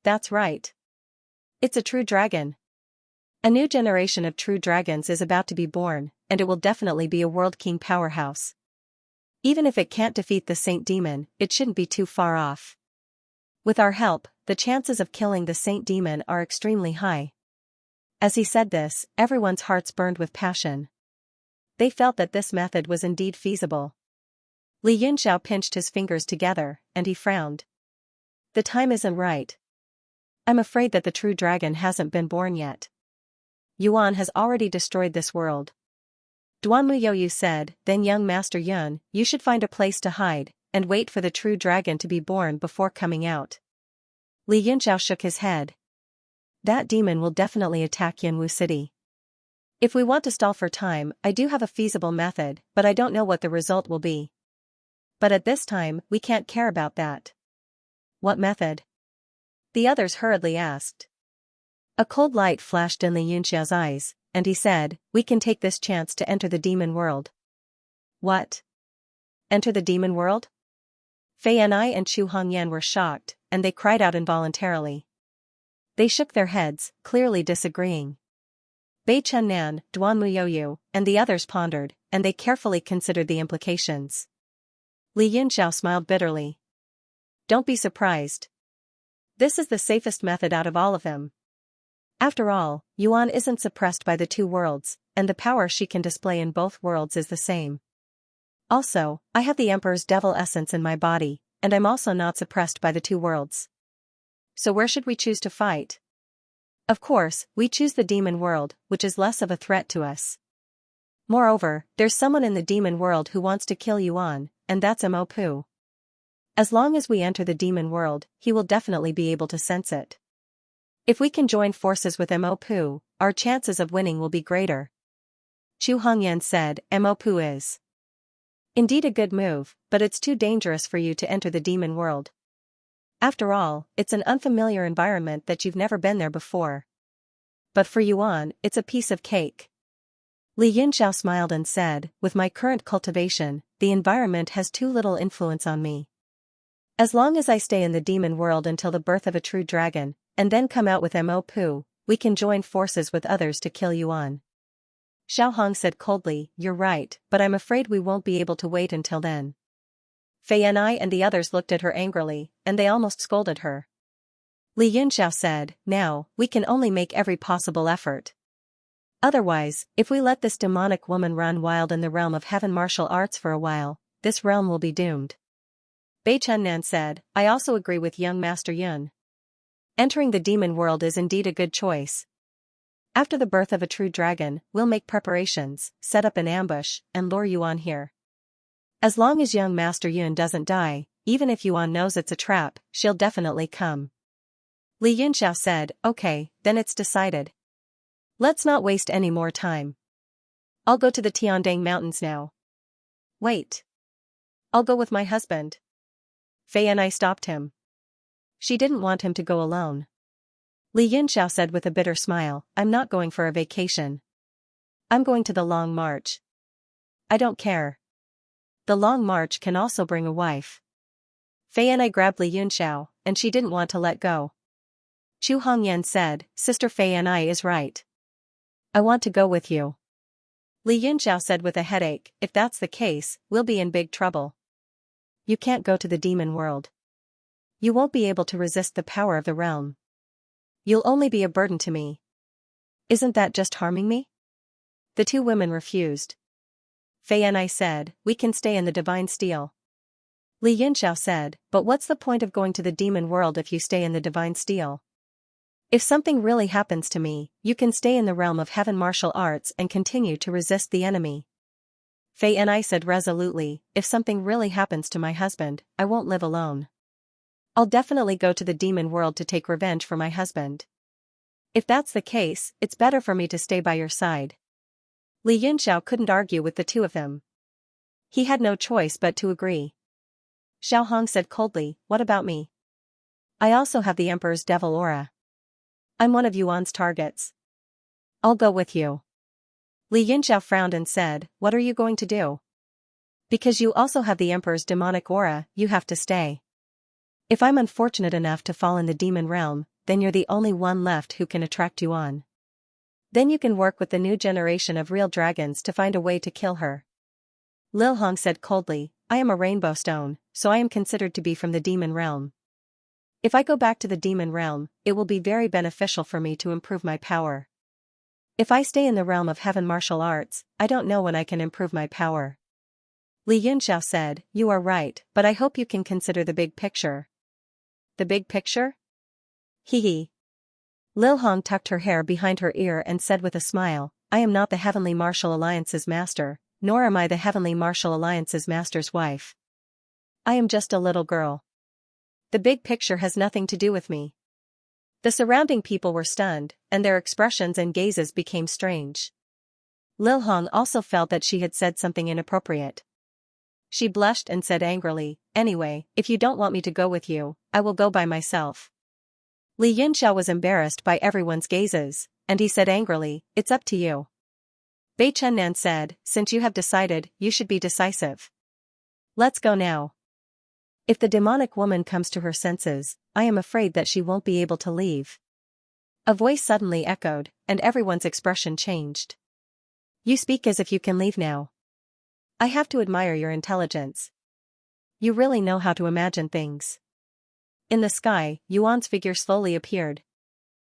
That's right. It's a true dragon. A new generation of true dragons is about to be born, and it will definitely be a world king powerhouse. Even if it can't defeat the saint demon, it shouldn't be too far off. With our help, the chances of killing the saint demon are extremely high. As he said this, everyone's hearts burned with passion. They felt that this method was indeed feasible. Li Yunxiao pinched his fingers together, and he frowned. The time isn't right. I'm afraid that the true dragon hasn't been born yet. Yuan has already destroyed this world. Duan Muyoyu said, then young Master Yun, you should find a place to hide, and wait for the true dragon to be born before coming out. Li Yunxiao shook his head. That demon will definitely attack Yanwu City. If we want to stall for time, I do have a feasible method, but I don't know what the result will be. But at this time, we can't care about that. What method? The others hurriedly asked. A cold light flashed in Li Yunxiao's eyes, and he said, we can take this chance to enter the demon world. What? Enter the demon world? Fei and I and Chu Hongyan were shocked, and they cried out involuntarily. They shook their heads, clearly disagreeing. Bei Chunnan, Duan Muyoyu, and the others pondered, and they carefully considered the implications. Li Yunxiao smiled bitterly. Don't be surprised. This is the safest method out of all of them. After all, Yuan isn't suppressed by the two worlds, and the power she can display in both worlds is the same. Also, I have the Emperor's devil essence in my body, and I'm also not suppressed by the two worlds. So where should we choose to fight? Of course, we choose the demon world, which is less of a threat to us. Moreover, there's someone in the demon world who wants to kill Yuan, and that's Mo Pu. As long as we enter the demon world, he will definitely be able to sense it. If we can join forces with Mo Pu, our chances of winning will be greater. Chu Hongyan said, Mo Pu is indeed a good move, but it's too dangerous for you to enter the demon world. After all, it's an unfamiliar environment that you've never been there before. But for Yuan, it's a piece of cake. Li Yunxiao smiled and said, with my current cultivation, the environment has too little influence on me. As long as I stay in the demon world until the birth of a true dragon, and then come out with Mo Pu, we can join forces with others to kill Yuan. Xiao Hong said coldly, you're right, but I'm afraid we won't be able to wait until then. Fei Yanai and the others looked at her angrily, and they almost scolded her. Li Yunxiao said, now, we can only make every possible effort. Otherwise, if we let this demonic woman run wild in the realm of heaven martial arts for a while, this realm will be doomed. Bei Chunnan said, I also agree with young Master Yun. Entering the demon world is indeed a good choice. After the birth of a true dragon, we'll make preparations, set up an ambush, and lure Yuan here. As long as young Master Yun doesn't die, even if Yuan knows it's a trap, she'll definitely come. Li Yunxiao said, okay, then it's decided. Let's not waste any more time. I'll go to the Tiandang Mountains now. Wait. I'll go with my husband. Fei Yanai stopped him. She didn't want him to go alone. Li Yunxiao said with a bitter smile, I'm not going for a vacation. I'm going to the Long March. I don't care. The Long March can also bring a wife. Fei Yanai grabbed Li Yunxiao, and she didn't want to let go. Chu Hongyan said, Sister Fei Yanai is right. I want to go with you. Li Yunxiao said with a headache, if that's the case, we'll be in big trouble. You can't go to the demon world. You won't be able to resist the power of the realm. You'll only be a burden to me. Isn't that just harming me? The two women refused. Fei Yanai said, we can stay in the divine steel. Li Yunxiao said, but what's the point of going to the demon world if you stay in the divine steel? If something really happens to me, you can stay in the realm of heaven martial arts and continue to resist the enemy. Fei Yanai said resolutely, if something really happens to my husband, I won't live alone. I'll definitely go to the demon world to take revenge for my husband. If that's the case, it's better for me to stay by your side. Li Yunxiao couldn't argue with the two of them. He had no choice but to agree. Xiao Hong said coldly, what about me? I also have the Emperor's devil aura. I'm one of Yuan's targets. I'll go with you. Li Yunxiao frowned and said, what are you going to do? Because you also have the Emperor's demonic aura, you have to stay. If I'm unfortunate enough to fall in the demon realm, then you're the only one left who can attract Yuan. Then you can work with the new generation of real dragons to find a way to kill her. Lil Hong said coldly, I am a rainbow stone, so I am considered to be from the demon realm. If I go back to the demon realm, it will be very beneficial for me to improve my power. If I stay in the realm of heaven martial arts, I don't know when I can improve my power. Li Yunxiao said, you are right, but I hope you can consider the big picture. The big picture? Hee hee. Lil Hong tucked her hair behind her ear and said with a smile, I am not the Heavenly Martial Alliance's master, nor am I the Heavenly Martial Alliance's master's wife. I am just a little girl. The big picture has nothing to do with me. The surrounding people were stunned, and their expressions and gazes became strange. Lil Hong also felt that she had said something inappropriate. She blushed and said angrily, anyway, if you don't want me to go with you, I will go by myself. Li Yunxiao was embarrassed by everyone's gazes, and he said angrily, it's up to you. Bei Chunnan said, since you have decided, you should be decisive. Let's go now. If the demonic woman comes to her senses, I am afraid that she won't be able to leave. A voice suddenly echoed, and everyone's expression changed. You speak as if you can leave now. I have to admire your intelligence. You really know how to imagine things. In the sky, Yuan's figure slowly appeared.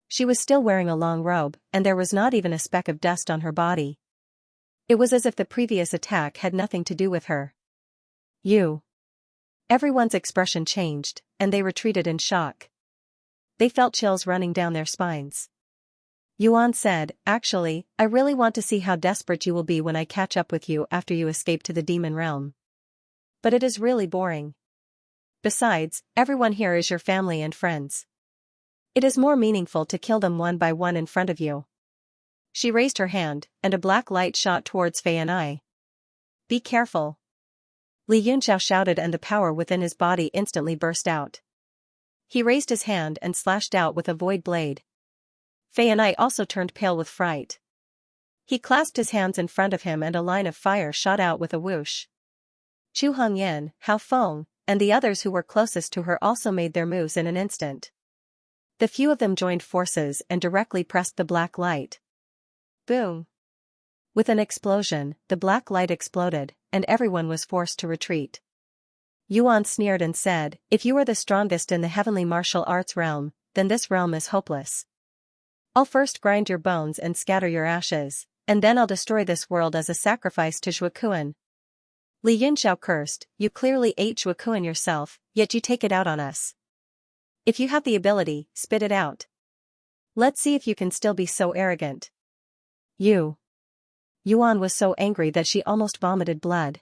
She was still wearing a long robe, and there was not even a speck of dust on her body. It was as if the previous attack had nothing to do with her. You. Everyone's expression changed, and they retreated in shock. They felt chills running down their spines. Yuan said, actually, I really want to see how desperate you will be when I catch up with you after you escape to the demon realm. But it is really boring. Besides, everyone here is your family and friends. It is more meaningful to kill them one by one in front of you. She raised her hand, and a black light shot towards Fei Yanai. Be careful. Li Yunxiao shouted, and the power within his body instantly burst out. He raised his hand and slashed out with a void blade. Fei and I also turned pale with fright. He clasped his hands in front of him and a line of fire shot out with a whoosh. Chu Hongyan, Hao Feng, and the others who were closest to her also made their moves in an instant. The few of them joined forces and directly pressed the black light. Boom! With an explosion, the black light exploded, and everyone was forced to retreat. Yuan sneered and said, "If you are the strongest in the heavenly martial arts realm, then this realm is hopeless. I'll first grind your bones and scatter your ashes, and then I'll destroy this world as a sacrifice to Zhuokuan." Li Yunxiao cursed, "You clearly ate Zhuokuan yourself, yet you take it out on us. If you have the ability, spit it out. Let's see if you can still be so arrogant." Yuan was so angry that she almost vomited blood.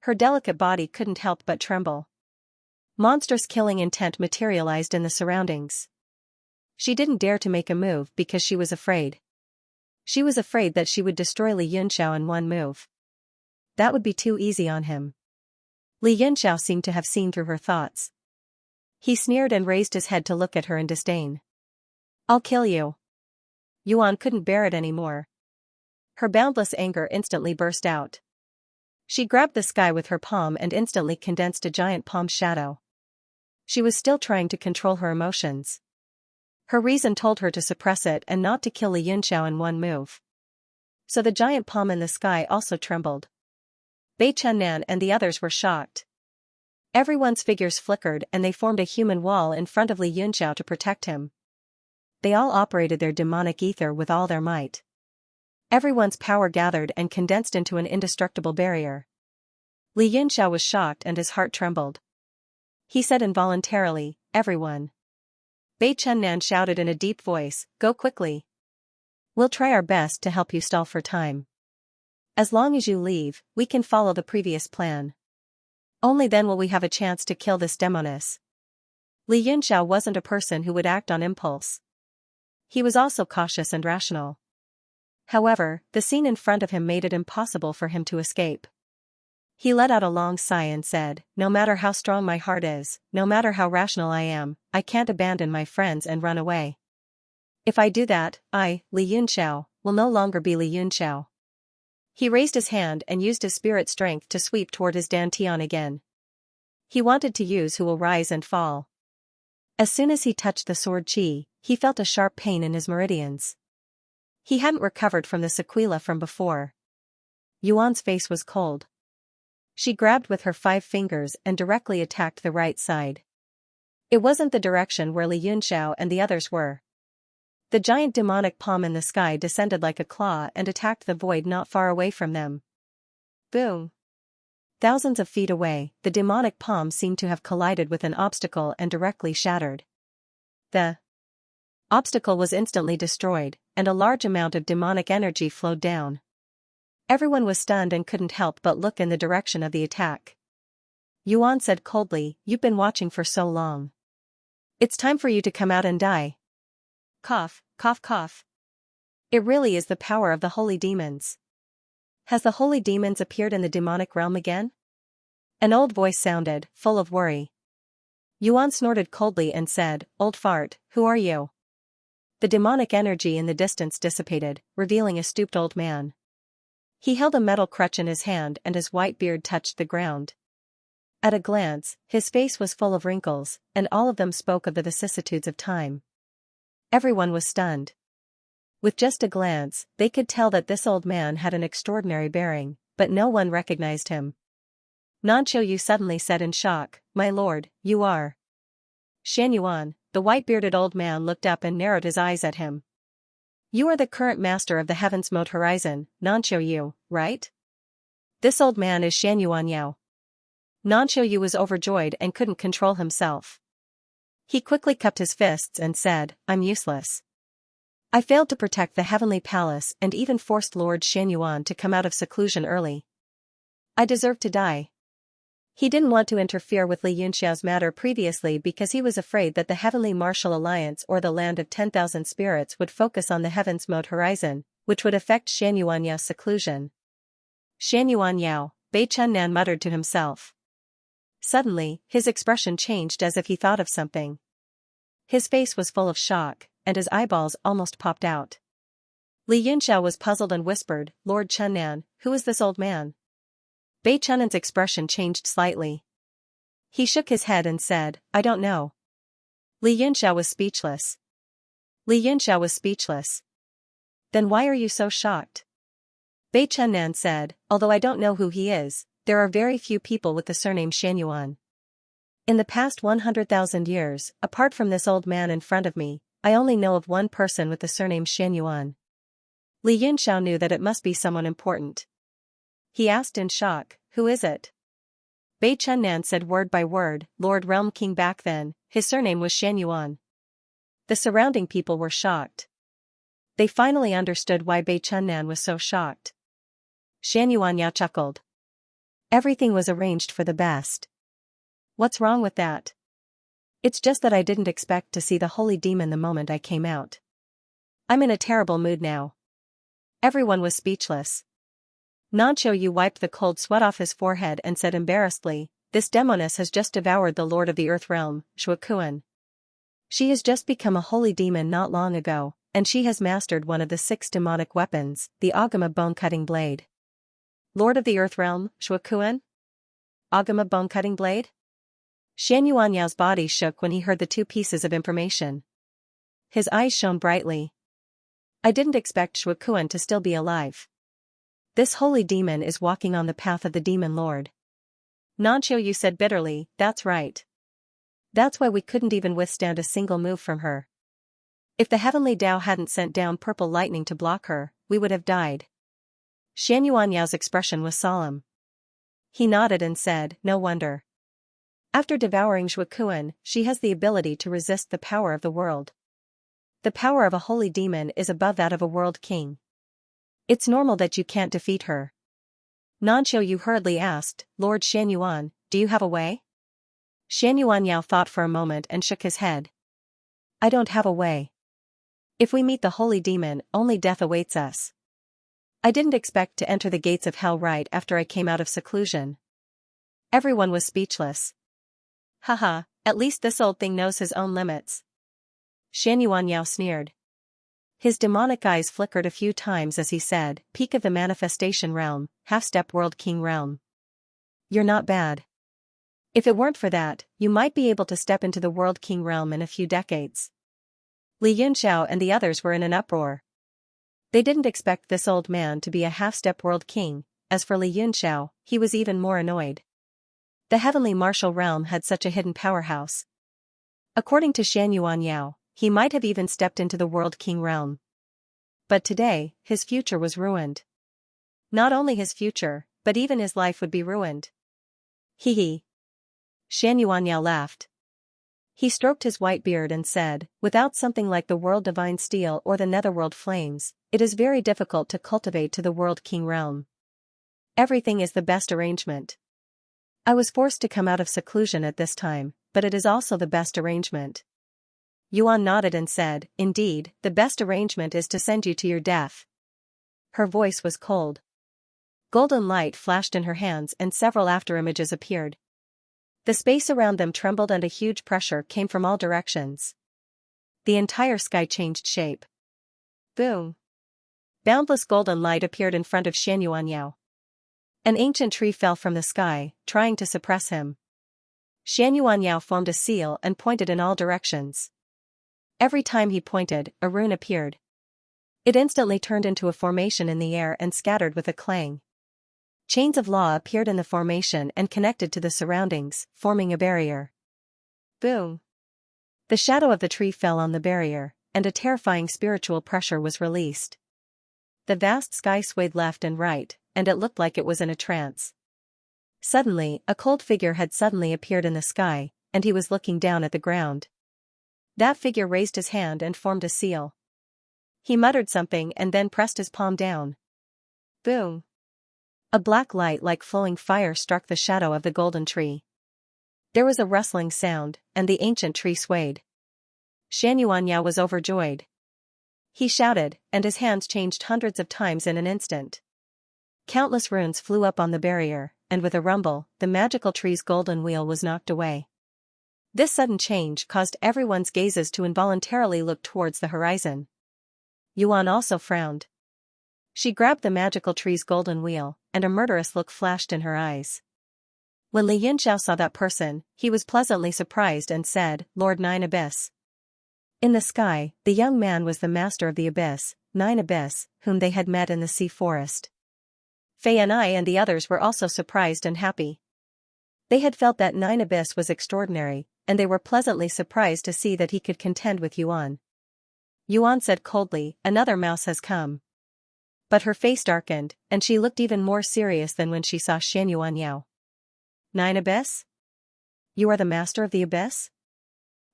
Her delicate body couldn't help but tremble. Monstrous killing intent materialized in the surroundings. She didn't dare to make a move because she was afraid. She was afraid that she would destroy Li Yunxiao in one move. That would be too easy on him. Li Yunxiao seemed to have seen through her thoughts. He sneered and raised his head to look at her in disdain. "I'll kill you." Yuan couldn't bear it anymore. Her boundless anger instantly burst out. She grabbed the sky with her palm and instantly condensed a giant palm shadow. She was still trying to control her emotions. Her reason told her to suppress it and not to kill Li Yunxiao in one move. So the giant palm in the sky also trembled. Bei Chunnan and the others were shocked. Everyone's figures flickered and they formed a human wall in front of Li Yunxiao to protect him. They all operated their demonic ether with all their might. Everyone's power gathered and condensed into an indestructible barrier. Li Yunxiao was shocked and his heart trembled. He said involuntarily, "Everyone." Bei Chunnan shouted in a deep voice, "Go quickly. We'll try our best to help you stall for time. As long as you leave, we can follow the previous plan. Only then will we have a chance to kill this demoness." Li Yunxiao wasn't a person who would act on impulse. He was also cautious and rational. However, the scene in front of him made it impossible for him to escape. He let out a long sigh and said, "No matter how strong my heart is, no matter how rational I am, I can't abandon my friends and run away. If I do that, I, Li Yunxiao, will no longer be Li Yunxiao." He raised his hand and used his spirit strength to sweep toward his dantian again. He wanted to use who will rise and fall. As soon as he touched the sword chi, he felt a sharp pain in his meridians. He hadn't recovered from the sequela from before. Yuan's face was cold. She grabbed with her 5 fingers and directly attacked the right side. It wasn't the direction where Li Yunxiao and the others were. The giant demonic palm in the sky descended like a claw and attacked the void not far away from them. Boom! Thousands of feet away, the demonic palm seemed to have collided with an obstacle and directly shattered. The obstacle was instantly destroyed, and a large amount of demonic energy flowed down. Everyone was stunned and couldn't help but look in the direction of the attack. Yuan said coldly, "You've been watching for so long. It's time for you to come out and die." Cough, cough, cough. It really is the power of the holy demons. Has the holy demons appeared in the demonic realm again? An old voice sounded, full of worry. Yuan snorted coldly and said, "Old fart, who are you?" The demonic energy in the distance dissipated, revealing a stooped old man. He held a metal crutch in his hand and his white beard touched the ground. At a glance, his face was full of wrinkles, and all of them spoke of the vicissitudes of time. Everyone was stunned. With just a glance, they could tell that this old man had an extraordinary bearing, but no one recognized him. Nanqiu Yu suddenly said in shock, "My lord, you are..." Xianxia, the white-bearded old man looked up and narrowed his eyes at him. "You are the current master of the Heaven's Mode Horizon, Nanqiu Yu, right?" This old man is Xianxia. Nanqiu Yu was overjoyed and couldn't control himself. He quickly cupped his fists and said, "I'm useless. I failed to protect the heavenly palace and even forced Lord Xianxia to come out of seclusion early. I deserve to die." He didn't want to interfere with Li Yunxiao's matter previously because he was afraid that the Heavenly Martial Alliance or the Land of 10,000 Spirits would focus on the Heaven's Mode Horizon, which would affect Xianxuanya's seclusion. "Xianxuanyao," Bei Chunnan muttered to himself. Suddenly, his expression changed as if he thought of something. His face was full of shock, and his eyeballs almost popped out. Li Yunxiao was puzzled and whispered, "Lord Chunnan, who is this old man?" Bei Chunnan's expression changed slightly. He shook his head and said, "I don't know." Li Yunxiao was speechless. Li Yunxiao was speechless. "Then why are you so shocked?" Bei Chunnan said, "Although I don't know who he is, there are very few people with the surname Xianyuan. In the past 100,000 years, apart from this old man in front of me, I only know of one person with the surname Xianyuan." Li Yunxiao knew that it must be someone important. He asked in shock, "Who is it?" Bei Chunnan said word by word, "Lord Realm King back then, his surname was Xianyuan." The surrounding people were shocked. They finally understood why Bei Chunnan was so shocked. Xianyuan Yao chuckled. "Everything was arranged for the best." "What's wrong with that?" "It's just that I didn't expect to see the holy demon the moment I came out. I'm in a terrible mood now." Everyone was speechless. Nanqiu Yu wiped the cold sweat off his forehead and said embarrassedly, "This demoness has just devoured the lord of the earth realm, Shuakuan. She has just become a holy demon not long ago, and she has mastered one of the 6 demonic weapons, the Agama bone-cutting blade." "Lord of the earth realm, Shuakuan? Agama bone-cutting blade?" Xianyuan Yao's body shook when he heard the 2 pieces of information. His eyes shone brightly. "I didn't expect Shuakuan to still be alive. This holy demon is walking on the path of the demon lord." Nanqiu Yu said bitterly, "That's right. That's why we couldn't even withstand a single move from her. If the heavenly Tao hadn't sent down purple lightning to block her, we would have died." Xianyuan Yao's expression was solemn. He nodded and said, "No wonder. After devouring Shuakuan, she has the ability to resist the power of the world. The power of a holy demon is above that of a world king. It's normal that you can't defeat her." Nanqiu Yu hurriedly asked, "Lord Xianyuan, do you have a way?" Xianyuan Yao thought for a moment and shook his head. "I don't have a way. If we meet the holy demon, only death awaits us. I didn't expect to enter the gates of hell right after I came out of seclusion." Everyone was speechless. "Haha, at least this old thing knows his own limits." Xianyuan Yao sneered. His demonic eyes flickered a few times as he said, "Peak of the manifestation realm, half-step world king realm. You're not bad. If it weren't for that, you might be able to step into the world king realm in a few decades." Li Yunxiao and the others were in an uproar. They didn't expect this old man to be a half-step world king. As for Li Yunxiao, he was even more annoyed. The heavenly martial realm had such a hidden powerhouse. According to Xianyuan Yao, he might have even stepped into the world king realm. But today, his future was ruined. Not only his future, but even his life would be ruined. Hee hee. Xianyuan Yao laughed. He stroked his white beard and said, "Without something like the world divine steel or the netherworld flames, it is very difficult to cultivate to the world king realm. Everything is the best arrangement. I was forced to come out of seclusion at this time, but it is also the best arrangement." Yuan nodded and said, "Indeed, the best arrangement is to send you to your death." Her voice was cold. Golden light flashed in her hands and several afterimages appeared. The space around them trembled and a huge pressure came from all directions. The entire sky changed shape. Boom! Boundless golden light appeared in front of Xianyuan Yao. An ancient tree fell from the sky, trying to suppress him. Xianyuan Yao formed a seal and pointed in all directions. Every time he pointed, a rune appeared. It instantly turned into a formation in the air and scattered with a clang. Chains of law appeared in the formation and connected to the surroundings, forming a barrier. Boom! The shadow of the tree fell on the barrier, and a terrifying spiritual pressure was released. The vast sky swayed left and right, and it looked like it was in a trance. Suddenly, a cold figure had suddenly appeared in the sky, and he was looking down at the ground. That figure raised his hand and formed a seal. He muttered something and then pressed his palm down. Boom! A black light like flowing fire struck the shadow of the golden tree. There was a rustling sound, and the ancient tree swayed. Xianyuan Yao was overjoyed. He shouted, and his hands changed hundreds of times in an instant. Countless runes flew up on the barrier, and with a rumble, the magical tree's golden wheel was knocked away. This sudden change caused everyone's gazes to involuntarily look towards the horizon. Yuan also frowned. She grabbed the magical tree's golden wheel, and a murderous look flashed in her eyes. When Li Yunxiao saw that person, he was pleasantly surprised and said, "Lord Nine Abyss." In the sky, the young man was the master of the abyss, Nine Abyss, whom they had met in the sea forest. Fei and I and the others were also surprised and happy. They had felt that Nine Abyss was extraordinary, and they were pleasantly surprised to see that he could contend with Yuan. Yuan said coldly, "Another mouse has come." But her face darkened, and she looked even more serious than when she saw Xianxia. "Nine Abyss? You are the master of the abyss?"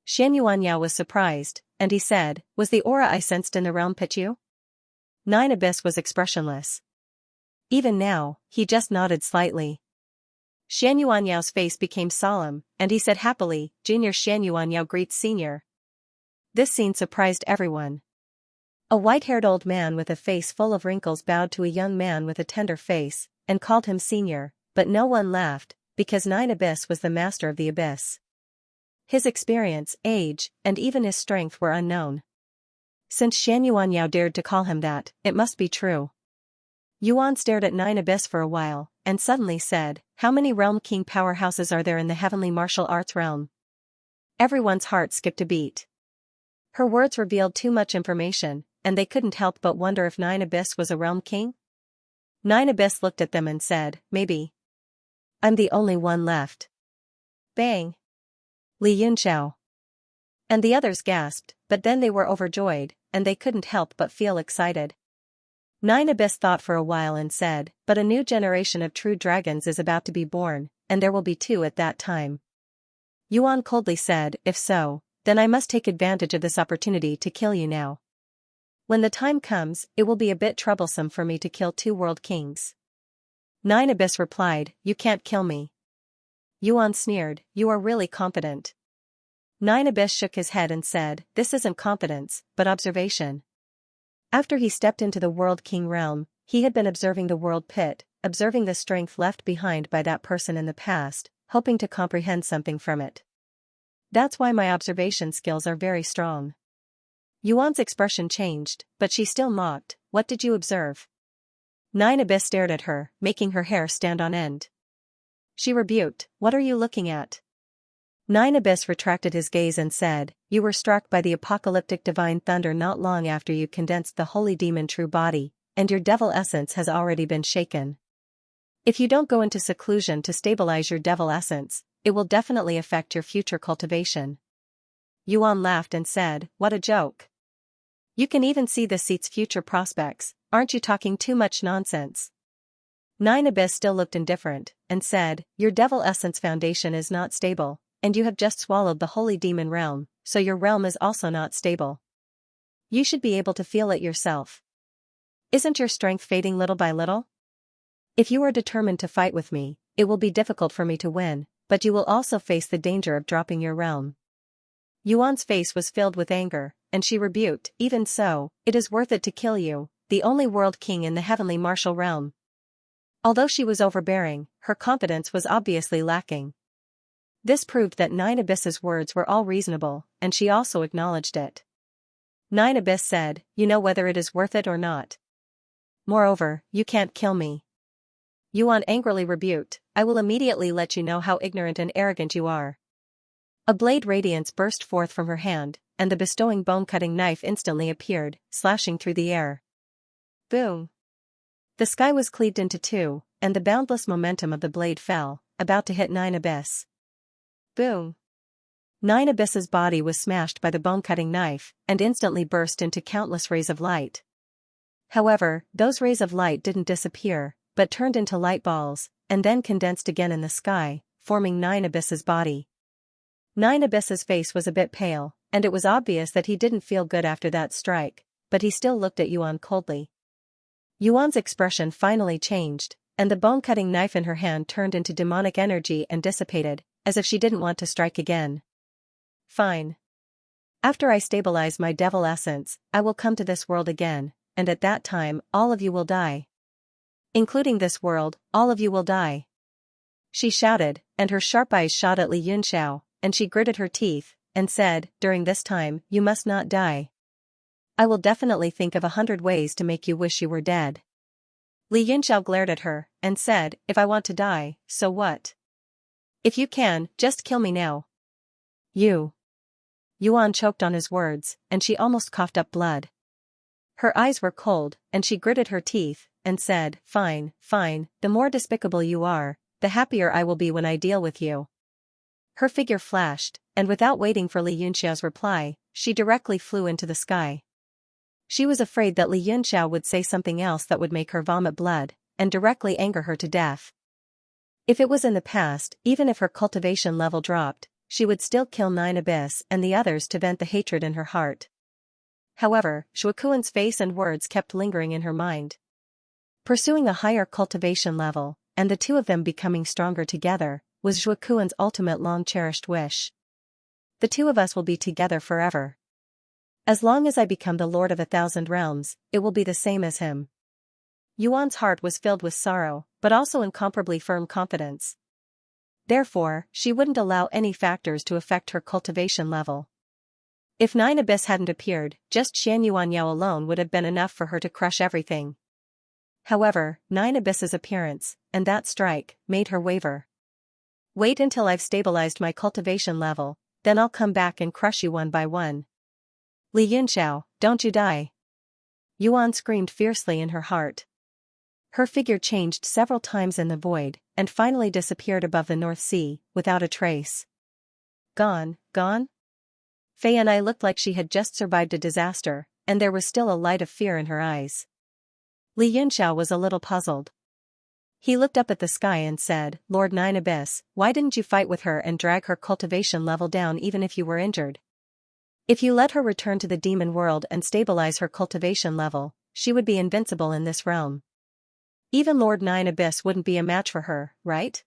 Xianxia was surprised, and he said, "Was the aura I sensed in the realm pit you?" Nine Abyss was expressionless. Even now, he just nodded slightly. Xianxuanyao's face became solemn, and he said happily, "Junior Xianxuanyao greets senior." This scene surprised everyone. A white-haired old man with a face full of wrinkles bowed to a young man with a tender face, and called him senior, but no one laughed, because Nine Abyss was the master of the abyss. His experience, age, and even his strength were unknown. Since Xianxuanyao dared to call him that, it must be true. Yuan stared at Nine Abyss for a while, and suddenly said, "How many Realm King powerhouses are there in the heavenly martial arts realm?" Everyone's heart skipped a beat. Her words revealed too much information, and they couldn't help but wonder if Nine Abyss was a Realm King? Nine Abyss looked at them and said, "Maybe. I'm the only one left." Bang! Li Yunxiao. And the others gasped, but then they were overjoyed, and they couldn't help but feel excited. Nine Abyss thought for a while and said, "But a new generation of true dragons is about to be born, and there will be two at that time." Yuan coldly said, "If so, then I must take advantage of this opportunity to kill you now. When the time comes, it will be a bit troublesome for me to kill two world kings." Nine Abyss replied, "You can't kill me." Yuan sneered, "You are really confident." Nine Abyss shook his head and said, "This isn't confidence, but observation." After he stepped into the World King realm, he had been observing the world pit, observing the strength left behind by that person in the past, hoping to comprehend something from it. That's why my observation skills are very strong. Yuan's expression changed, but she still mocked, "What did you observe?" Nine Abyss stared at her, making her hair stand on end. She rebuked, "What are you looking at?" Nine Abyss retracted his gaze and said, "You were struck by the apocalyptic divine thunder not long after you condensed the holy demon true body, and your devil essence has already been shaken. If you don't go into seclusion to stabilize your devil essence, it will definitely affect your future cultivation." Yuan laughed and said, "What a joke. You can even see the seat's future prospects, aren't you talking too much nonsense?" Nine Abyss still looked indifferent, and said, "Your devil essence foundation is not stable, and you have just swallowed the holy demon realm, so your realm is also not stable. You should be able to feel it yourself. Isn't your strength fading little by little? If you are determined to fight with me, it will be difficult for me to win, but you will also face the danger of dropping your realm." Yuan's face was filled with anger, and she rebuked, "Even so, it is worth it to kill you, the only world king in the heavenly martial realm." Although she was overbearing, her confidence was obviously lacking. This proved that Nine Abyss's words were all reasonable, and she also acknowledged it. Nine Abyss said, "You know whether it is worth it or not. Moreover, you can't kill me." Yuan angrily rebuked, "I will immediately let you know how ignorant and arrogant you are." A blade radiance burst forth from her hand, and the bestowing bone-cutting knife instantly appeared, slashing through the air. Boom! The sky was cleaved into two, and the boundless momentum of the blade fell, about to hit Nine Abyss. Boom! Nine Abyss's body was smashed by the bone-cutting knife, and instantly burst into countless rays of light. However, those rays of light didn't disappear, but turned into light balls, and then condensed again in the sky, forming Nine Abyss's body. Nine Abyss's face was a bit pale, and it was obvious that he didn't feel good after that strike, but he still looked at Yuan coldly. Yuan's expression finally changed, and the bone-cutting knife in her hand turned into demonic energy and dissipated, as if she didn't want to strike again. "Fine. After I stabilize my devil essence, I will come to this world again, and at that time all of you will die. Including this world, all of you will die." She shouted, and her sharp eyes shot at Li Yunxiao, and she gritted her teeth, and said, during this time, you must not die. I will definitely think of 100 ways to make you wish you were dead. Li Yunxiao glared at her, and said, if I want to die, so what? If you can, just kill me now. You. Yuan choked on his words, and she almost coughed up blood. Her eyes were cold, and she gritted her teeth, and said, fine, fine, the more despicable you are, the happier I will be when I deal with you. Her figure flashed, and without waiting for Li Yunxiao's reply, she directly flew into the sky. She was afraid that Li Yunxiao would say something else that would make her vomit blood, and directly anger her to death. If it was in the past, even if her cultivation level dropped, she would still kill 9 Abyss and the others to vent the hatred in her heart. However, Shuokuan's face and words kept lingering in her mind. Pursuing a higher cultivation level, and the two of them becoming stronger together, was Shuokuan's ultimate long-cherished wish. The two of us will be together forever. As long as I become the Lord of 1,000 realms, it will be the same as him. Yuan's heart was filled with sorrow, but also incomparably firm confidence. Therefore, she wouldn't allow any factors to affect her cultivation level. If 9 Abyss hadn't appeared, just Xianyuanyao alone would have been enough for her to crush everything. However, 9 Abyss's appearance, and that strike, made her waver. Wait until I've stabilized my cultivation level, then I'll come back and crush you one by one. Li Yunxiao, don't you die. Yuan screamed fiercely in her heart. Her figure changed several times in the void, and finally disappeared above the North Sea, without a trace. Gone, gone? Fei and I looked like she had just survived a disaster, and there was still a light of fear in her eyes. Li Yunxiao was a little puzzled. He looked up at the sky and said, Lord 9 Abyss, why didn't you fight with her and drag her cultivation level down even if you were injured? If you let her return to the demon world and stabilize her cultivation level, she would be invincible in this realm. Even Lord 9 Abyss wouldn't be a match for her, right?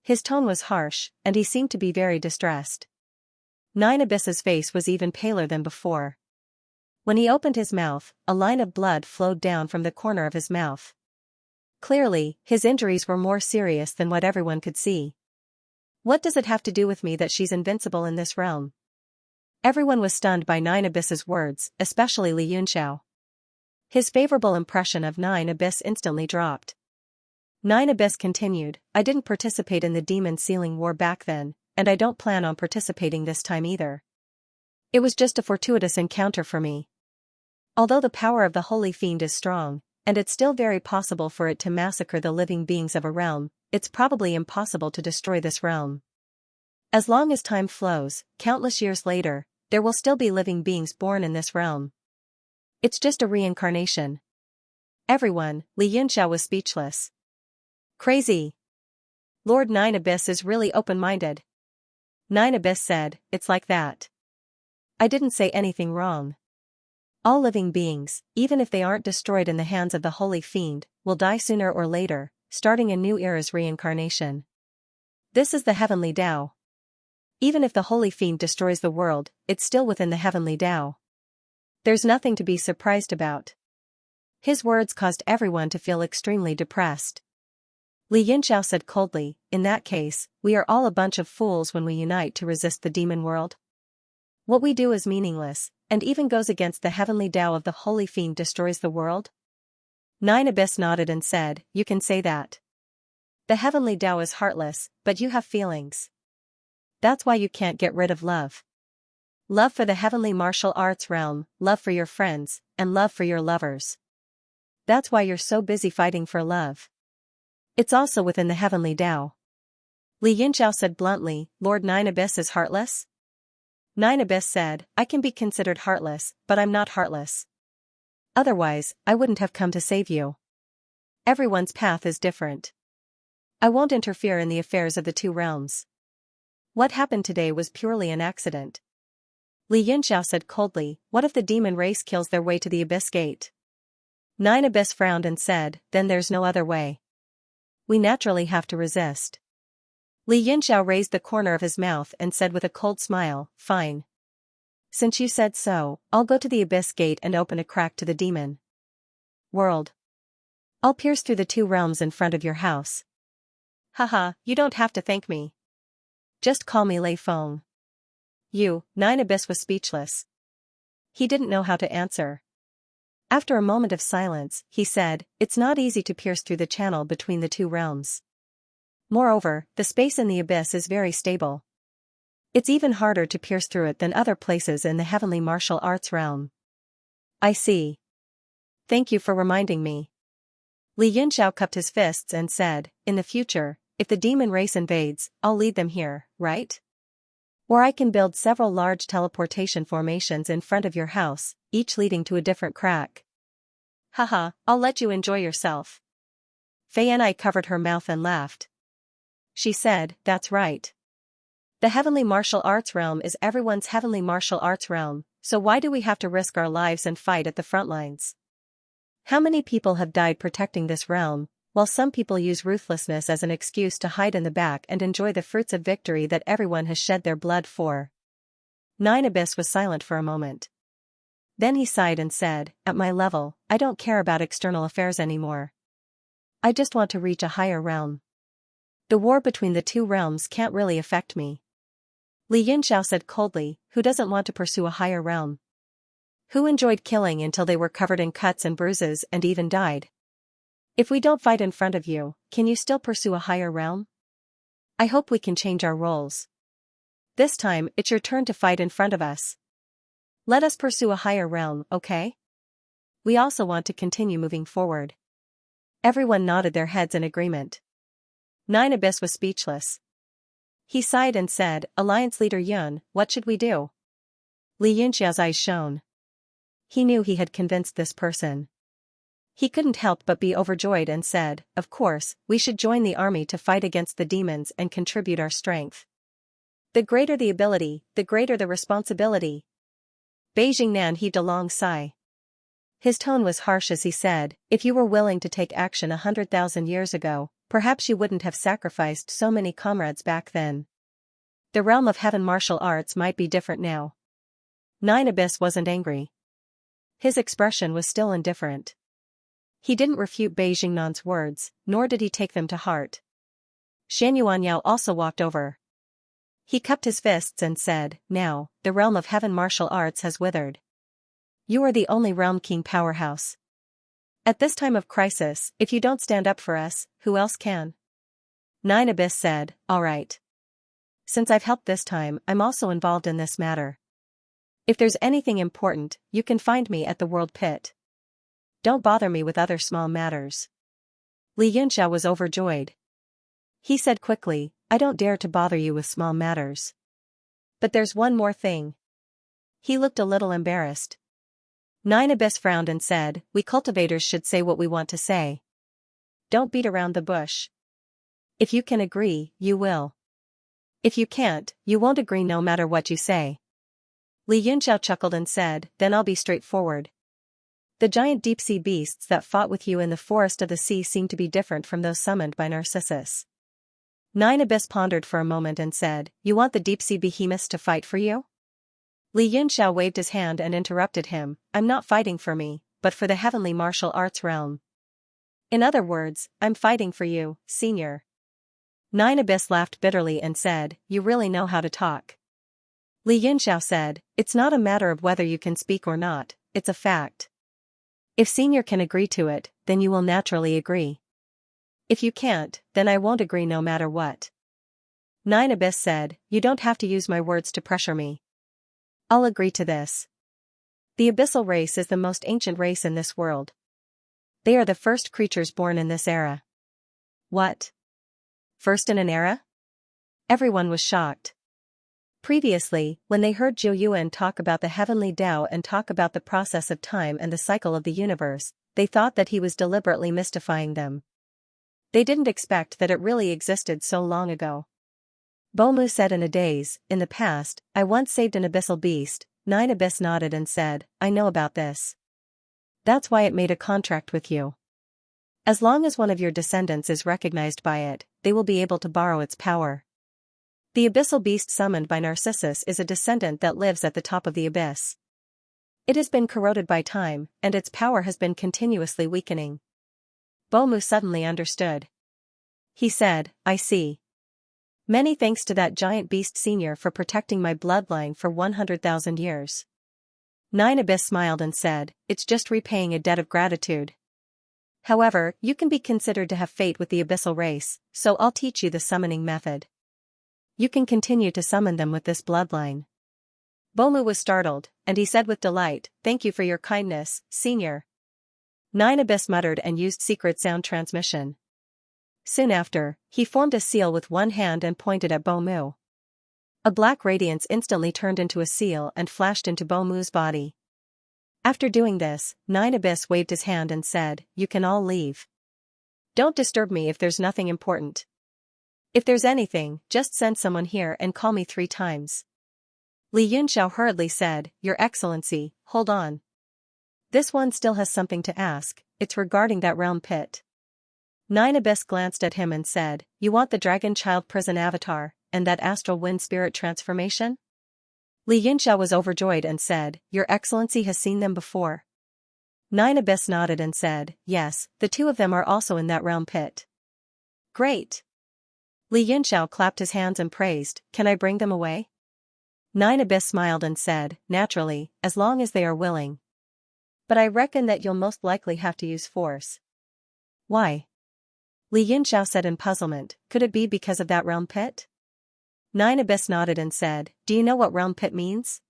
His tone was harsh, and he seemed to be very distressed. 9 Abyss's face was even paler than before. When he opened his mouth, a line of blood flowed down from the corner of his mouth. Clearly, his injuries were more serious than what everyone could see. What does it have to do with me that she's invincible in this realm? Everyone was stunned by 9 Abyss's words, especially Li Yunxiao. His favorable impression of 9 Abyss instantly dropped. 9 Abyss continued, I didn't participate in the demon sealing war back then, and I don't plan on participating this time either. It was just a fortuitous encounter for me. Although the power of the Holy Fiend is strong, and it's still very possible for it to massacre the living beings of a realm, it's probably impossible to destroy this realm. As long as time flows, countless years later, there will still be living beings born in this realm. It's just a reincarnation. Everyone, Li Yunxiao was speechless. Crazy. Lord 9 Abyss is really open-minded. 9 Abyss said, it's like that. I didn't say anything wrong. All living beings, even if they aren't destroyed in the hands of the Holy Fiend, will die sooner or later, starting a new era's reincarnation. This is the Heavenly Tao. Even if the Holy Fiend destroys the world, it's still within the Heavenly Tao. There's nothing to be surprised about. His words caused everyone to feel extremely depressed. Li Yunxiao said coldly, in that case, we are all a bunch of fools when we unite to resist the demon world. What we do is meaningless, and even goes against the Heavenly Tao of the Holy Fiend destroys the world? 9 Abyss nodded and said, you can say that. The Heavenly Tao is heartless, but you have feelings. That's why you can't get rid of love. Love for the heavenly martial arts realm, love for your friends, and love for your lovers. That's why you're so busy fighting for love. It's also within the Heavenly Tao. Li Yunxiao said bluntly, Lord 9 Abyss is heartless? 9 Abyss said, I can be considered heartless, but I'm not heartless. Otherwise, I wouldn't have come to save you. Everyone's path is different. I won't interfere in the affairs of the two realms. What happened today was purely an accident. Li Yunxiao said coldly, what if the demon race kills their way to the Abyss Gate? 9 Abyss frowned and said, then there's no other way. We naturally have to resist. Li Yunxiao raised the corner of his mouth and said with a cold smile, fine. Since you said so, I'll go to the Abyss Gate and open a crack to the demon world. I'll pierce through the two realms in front of your house. Haha, you don't have to thank me. Just call me Lei Feng. Nine Abyss was speechless. He didn't know how to answer. After a moment of silence, he said, "It's not easy to pierce through the channel between the two realms. Moreover, the space in the abyss is very stable. It's even harder to pierce through it than other places in the heavenly martial arts realm." "I see. Thank you for reminding me." Li Yunxiao cupped his fists and said, "In the future, if the demon race invades, I'll lead them here, right? Or I can build several large teleportation formations in front of your house, each leading to a different crack." "Haha, I'll let you enjoy yourself." Fei Yanai covered her mouth and laughed. She said, "That's right. The heavenly martial arts realm is everyone's heavenly martial arts realm, so why do we have to risk our lives and fight at the front lines? How many people have died protecting this realm, while some people use ruthlessness as an excuse to hide in the back and enjoy the fruits of victory that everyone has shed their blood for?" Nine Abyss was silent for a moment. Then he sighed and said, "At my level, I don't care about external affairs anymore. I just want to reach a higher realm. The war between the two realms can't really affect me." Li Yunxiao said coldly, "Who doesn't want to pursue a higher realm? Who enjoyed killing until they were covered in cuts and bruises and even died? If we don't fight in front of you, can you still pursue a higher realm? I hope we can change our roles. This time, it's your turn to fight in front of us. Let us pursue a higher realm, okay? We also want to continue moving forward." Everyone nodded their heads in agreement. Nine Abyss was speechless. He sighed and said, "Alliance leader Yun, what should we do?" Li Yunxiao's eyes shone. He knew he had convinced this person. He couldn't help but be overjoyed and said, "Of course, we should join the army to fight against the demons and contribute our strength. The greater the ability, the greater the responsibility." Beijing Nan heaved a long sigh. His tone was harsh as he said, "If you were willing to take action 100,000 years ago, perhaps you wouldn't have sacrificed so many comrades back then. The realm of heaven martial arts might be different now." Nine Abyss wasn't angry. His expression was still indifferent. He didn't refute Beijing Nan's words, nor did he take them to heart. Shan Yuanyao also walked over. He cupped his fists and said, "Now, the realm of heaven martial arts has withered. You are the only realm king powerhouse. At this time of crisis, if you don't stand up for us, who else can?" Nine Abyss said, "All right. Since I've helped this time, I'm also involved in this matter. If there's anything important, you can find me at the World Pit. Don't bother me with other small matters." Li Yunxiao was overjoyed. He said quickly, "I don't dare to bother you with small matters. But there's one more thing." He looked a little embarrassed. Nine Abyss frowned and said, "We cultivators should say what we want to say. Don't beat around the bush. If you can agree, you will. If you can't, you won't agree no matter what you say." Li Yunxiao chuckled and said, "Then I'll be straightforward. The giant deep-sea beasts that fought with you in the forest of the sea seem to be different from those summoned by Narcissus." Nine Abyss pondered for a moment and said, "You want the deep-sea behemoths to fight for you?" Li Yunxiao waved his hand and interrupted him, "I'm not fighting for me, but for the heavenly martial arts realm. In other words, I'm fighting for you, senior." Nine Abyss laughed bitterly and said, "You really know how to talk." Li Yunxiao said, "It's not a matter of whether you can speak or not, it's a fact. If senior can agree to it, then you will naturally agree. If you can't, then I won't agree no matter what." Nine Abyss said, "You don't have to use my words to pressure me. I'll agree to this. The abyssal race is the most ancient race in this world. They are the first creatures born in this era." "What? First in an era?" Everyone was shocked. Previously, when they heard Zhou Yuan talk about the heavenly Tao and talk about the process of time and the cycle of the universe, they thought that he was deliberately mystifying them. They didn't expect that it really existed so long ago. Bomu said in a daze, "In the past, I once saved an abyssal beast." Nine Abyss nodded and said, "I know about this. That's why it made a contract with you. As long as one of your descendants is recognized by it, they will be able to borrow its power. The abyssal beast summoned by Narcissus is a descendant that lives at the top of the abyss. It has been corroded by time, and its power has been continuously weakening." Bomu suddenly understood. He said, "I see. Many thanks to that giant beast senior for protecting my bloodline for 100,000 years. Nine Abyss smiled and said, it's just repaying a debt of gratitude. However, you can be considered to have fate with the abyssal race, so I'll teach you the summoning method. You can continue to summon them with this bloodline. Bomu was startled, and he said with delight, thank you for your kindness, senior. Nine Abyss muttered and used secret sound transmission. Soon after, he formed a seal with one hand and pointed at Bomu. A black radiance instantly turned into a seal and flashed into Bomu's body. After doing this, Nine Abyss waved his hand and said, you can all leave. Don't disturb me if there's nothing important. If there's anything, just send someone here and call me 3 times. Li Yunxiao hurriedly said, Your Excellency, hold on. This one still has something to ask, it's regarding that realm pit. Nine Abyss glanced at him and said, you want the Dragon Child Prison Avatar, and that Astral Wind Spirit transformation? Li Yunxiao was overjoyed and said, Your Excellency has seen them before. Nine Abyss nodded and said, yes, the 2 of them are also in that realm pit. Great. Li Yunxiao clapped his hands and praised, can I bring them away? Nine Abyss smiled and said, naturally, as long as they are willing. But I reckon that you'll most likely have to use force. Why? Li Yunxiao said in puzzlement, could it be because of that realm pit? Nine Abyss nodded and said, do you know what realm pit means?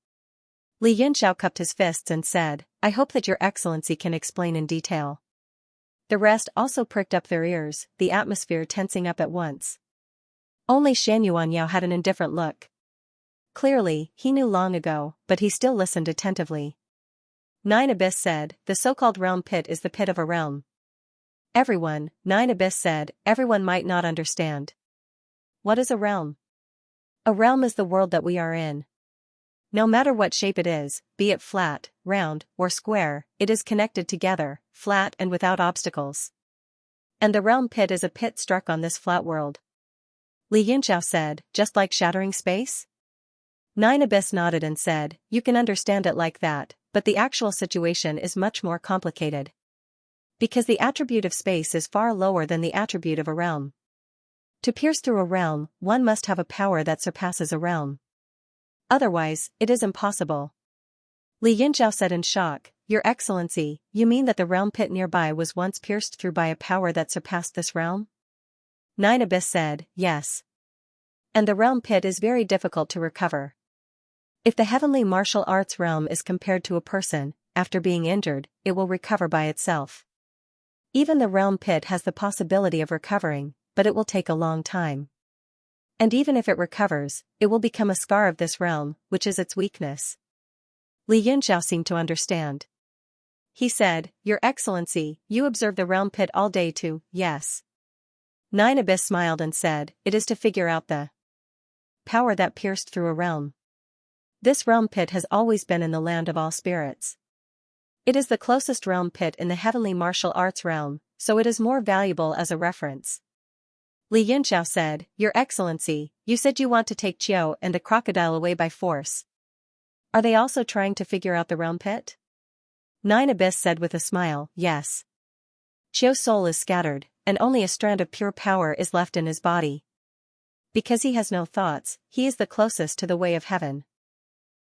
Li Yunxiao cupped his fists and said, I hope that your excellency can explain in detail. The rest also pricked up their ears, the atmosphere tensing up at once. Only Xianxia had an indifferent look. Clearly, he knew long ago, but he still listened attentively. Nine Abyss said, the so-called realm pit is the pit of a realm. Everyone, Nine Abyss said, everyone might not understand. What is a realm? A realm is the world that we are in. No matter what shape it is, be it flat, round, or square, it is connected together, flat and without obstacles. And the realm pit is a pit struck on this flat world. Li Yunxiao said, just like shattering space? Nine Abyss nodded and said, you can understand it like that, but the actual situation is much more complicated. Because the attribute of space is far lower than the attribute of a realm. To pierce through a realm, one must have a power that surpasses a realm. Otherwise, it is impossible. Li Yunxiao said in shock, Your Excellency, you mean that the realm pit nearby was once pierced through by a power that surpassed this realm? Nine Abyss said, yes. And the realm pit is very difficult to recover. If the heavenly martial arts realm is compared to a person, after being injured, it will recover by itself. Even the realm pit has the possibility of recovering, but it will take a long time. And even if it recovers, it will become a scar of this realm, which is its weakness. Li Yunxiao seemed to understand. He said, Your Excellency, you observe the realm pit all day too, yes. Nine Abyss smiled and said, it is to figure out the power that pierced through a realm. This realm pit has always been in the land of all spirits. It is the closest realm pit in the heavenly martial arts realm, so it is more valuable as a reference. Li Yunxiao said, Your Excellency, you said you want to take Qiu and the crocodile away by force. Are they also trying to figure out the realm pit? Nine Abyss said with a smile, yes. Qiu's soul is scattered, and only a strand of pure power is left in his body. Because he has no thoughts, he is the closest to the way of heaven.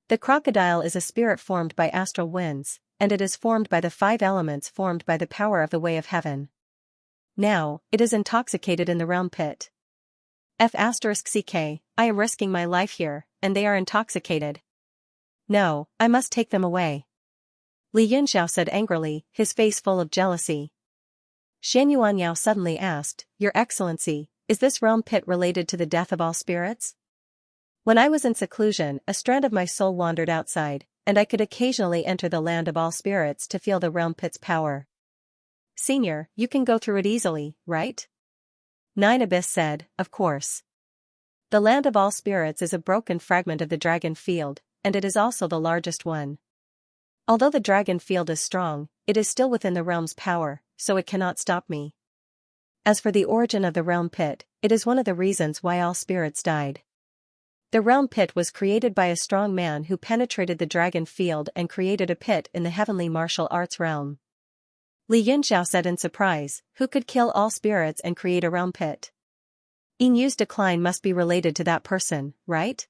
The crocodile is a spirit formed by astral winds, and it is formed by the 5 elements formed by the power of the way of heaven. Now, it is intoxicated in the realm pit. F***ck, I am risking my life here, and they are intoxicated. No, I must take them away. Li Yunxiao said angrily, his face full of jealousy. Xianxia suddenly asked, Your Excellency, is this realm pit related to the death of all spirits? When I was in seclusion, a strand of my soul wandered outside, and I could occasionally enter the land of all spirits to feel the realm pit's power. Senior, you can go through it easily, right? Nine Abyss said, of course. The land of all spirits is a broken fragment of the dragon field, and it is also the largest one. Although the dragon field is strong, it is still within the realm's power, so it cannot stop me. As for the origin of the realm pit, it is one of the reasons why all spirits died. The realm pit was created by a strong man who penetrated the dragon field and created a pit in the heavenly martial arts realm. Li Yunxiao said in surprise, who could kill all spirits and create a realm pit? Inyu's decline must be related to that person, right?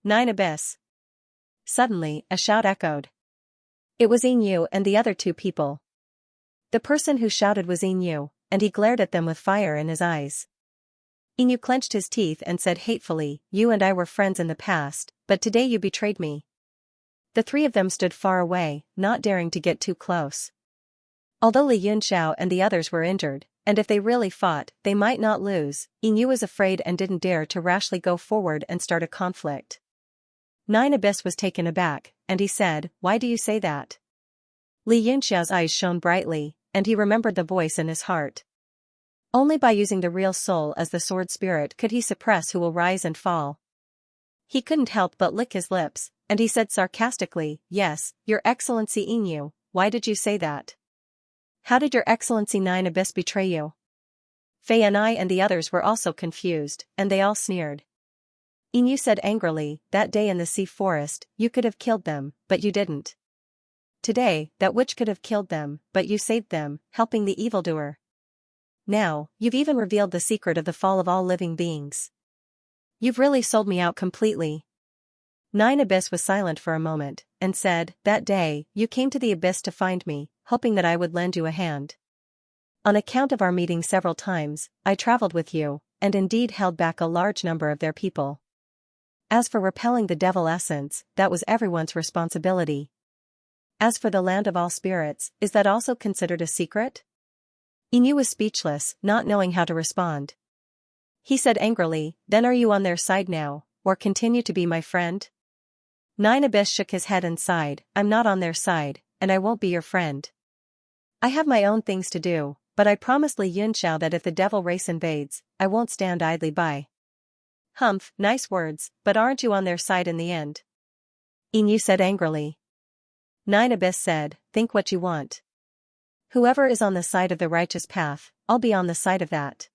9 Abyss. Suddenly, a shout echoed. It was Inyu and the other two people. The person who shouted was Inyu, and he glared at them with fire in his eyes. Inyu clenched his teeth and said hatefully, "You and I were friends in the past, but today you betrayed me." The three of them stood far away, not daring to get too close. Although Li Yunxiao and the others were injured, and if they really fought, they might not lose, Inyu was afraid and didn't dare to rashly go forward and start a conflict. 9 Abyss was taken aback, and he said, "Why do you say that?" Li Yunxiao's eyes shone brightly, and he remembered the voice in his heart. Only by using the real soul as the sword spirit could he suppress who will rise and fall. He couldn't help but lick his lips, and he said sarcastically, "Yes, Your Excellency Inyu, why did you say that? How did Your Excellency 9 Abyss betray you?" Fei and I and the others were also confused, and they all sneered. Inyu said angrily, "That day in the sea forest, you could have killed them, but you didn't. Today, that witch could have killed them, but you saved them, helping the evildoer. Now, you've even revealed the secret of the fall of all living beings. You've really sold me out completely." 9 Abyss was silent for a moment, and said, "That day, you came to the abyss to find me, hoping that I would lend you a hand. On account of our meeting several times, I traveled with you, and indeed held back a large number of their people. As for repelling the devil essence, that was everyone's responsibility. As for the land of all spirits, is that also considered a secret?" Inyu was speechless, not knowing how to respond. He said angrily, "Then are you on their side now, or continue to be my friend?" 9 Abyss shook his head and sighed, "I'm not on their side, and I won't be your friend. I have my own things to do, but I promised Li Yunxiao that if the devil race invades, I won't stand idly by." "Humph, nice words, but aren't you on their side in the end?" Inyu said angrily. 9 Abyss said, "Think what you want. Whoever is on the side of the righteous path, I'll be on the side of that.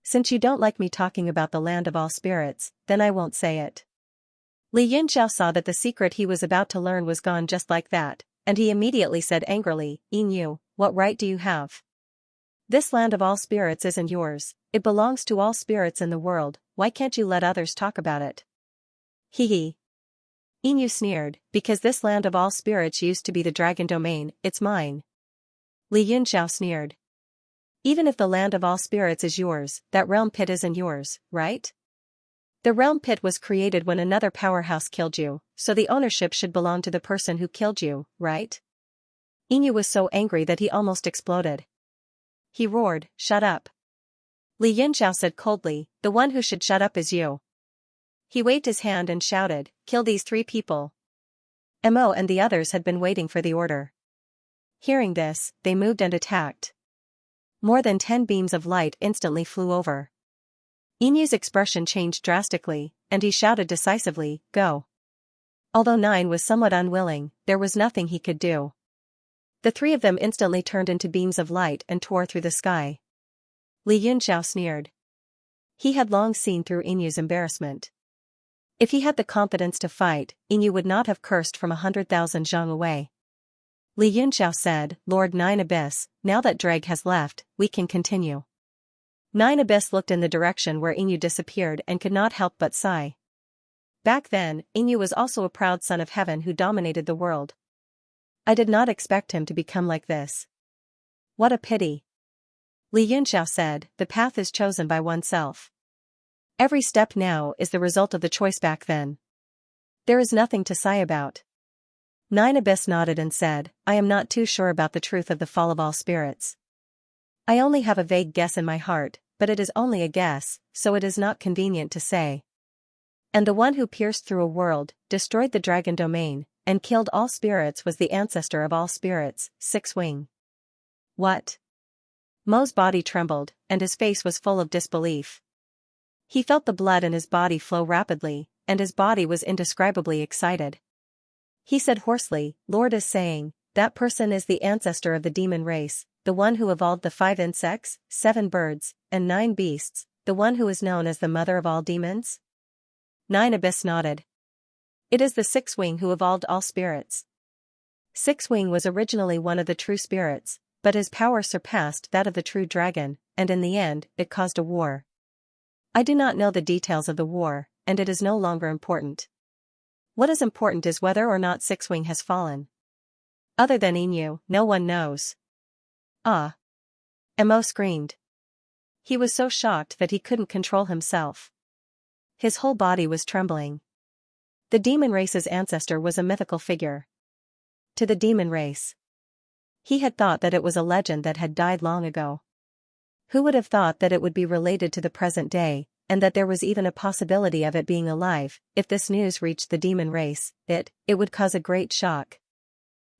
Since you don't like me talking about the land of all spirits, then I won't say it." Li Yunxiao saw that the secret he was about to learn was gone just like that, and he immediately said angrily, "Inyu, what right do you have? This land of all spirits isn't yours, it belongs to all spirits in the world, why can't you let others talk about it?" "Hee hee." Inyu sneered, "Because this land of all spirits used to be the dragon domain, it's mine." Li Yunxiao sneered. "Even if the land of all spirits is yours, that realm pit isn't yours, right? The realm pit was created when another powerhouse killed you, so the ownership should belong to the person who killed you, right?" Inyu was so angry that he almost exploded. He roared, "Shut up." Li Yunxiao said coldly, "The one who should shut up is you." He waved his hand and shouted, "Kill these 3 people." Mo and the others had been waiting for the order. Hearing this, they moved and attacked. More than 10 beams of light instantly flew over. Inyu's expression changed drastically, and he shouted decisively, "Go." Although 9 was somewhat unwilling, there was nothing he could do. The 3 of them instantly turned into beams of light and tore through the sky. Li Yunxiao sneered. He had long seen through Inyu's embarrassment. If he had the confidence to fight, Inyu would not have cursed from 100,000 zhang away. Li Yunxiao said, "Lord 9 Abyss, now that Dreg has left, we can continue." 9 Abyss looked in the direction where Inyu disappeared and could not help but sigh. Back then, Inyu was also a proud son of heaven who dominated the world. I did not expect him to become like this. What a pity. Li Yunxiao said, "The path is chosen by oneself. Every step now is the result of the choice back then. There is nothing to sigh about." 9 Abyss nodded and said, "I am not too sure about the truth of the fall of all spirits. I only have a vague guess in my heart, but it is only a guess, so it is not convenient to say. And the one who pierced through a world, destroyed the dragon domain, and killed all spirits was the ancestor of all spirits, 6 Wing." "What?" Mo's body trembled, and his face was full of disbelief. He felt the blood in his body flow rapidly, and his body was indescribably excited. He said hoarsely, "Lord is saying, that person is the ancestor of the demon race, the one who evolved the 5 insects, 7 birds, and 9 beasts, the one who is known as the mother of all demons?" 9 Abyss nodded. "It is the 6 Wing who evolved all spirits. 6 Wing was originally one of the true spirits, but his power surpassed that of the true dragon, and in the end, it caused a war. I do not know the details of the war, and it is no longer important. What is important is whether or not Sixwing has fallen. Other than Inu, no one knows. Ah! Mo screamed. He was so shocked that he couldn't control himself. His whole body was trembling. The demon race's ancestor was a mythical figure. To the demon race. He had thought that it was a legend that had died long ago. Who would have thought that it would be related to the present day, and that there was even a possibility of it being alive? If this news reached the demon race, it would cause a great shock.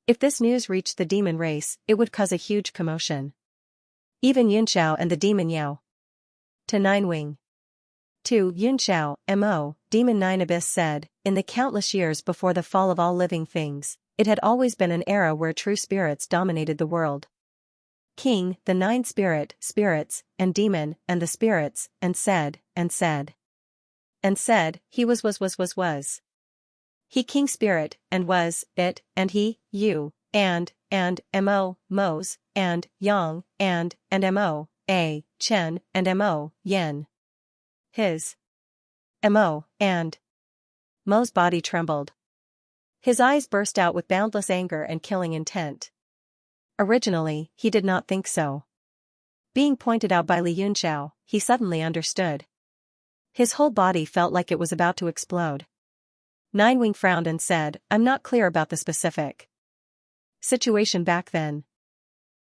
If this news reached the demon race, it would cause a huge commotion. Even Yunxiao and the demon Yao. To Ninewing. To Yunxiao, Mo, Demon Nine Abyss said, in the countless years before the fall of all living things, it had always been an era where true spirits dominated the world. King, the nine spirits, and demon, and the spirits, and said, he was. He king spirit, and was, it, and he, you, and, mo, mos, and, yang, and mo, a, chen, and mo, yen. His. Mo, and. Mo's body trembled. His eyes burst out with boundless anger and killing intent. Originally, he did not think so. Being pointed out by Li Yunxiao, he suddenly understood. His whole body felt like it was about to explode. Ninewing frowned and said, I'm not clear about the specific situation back then.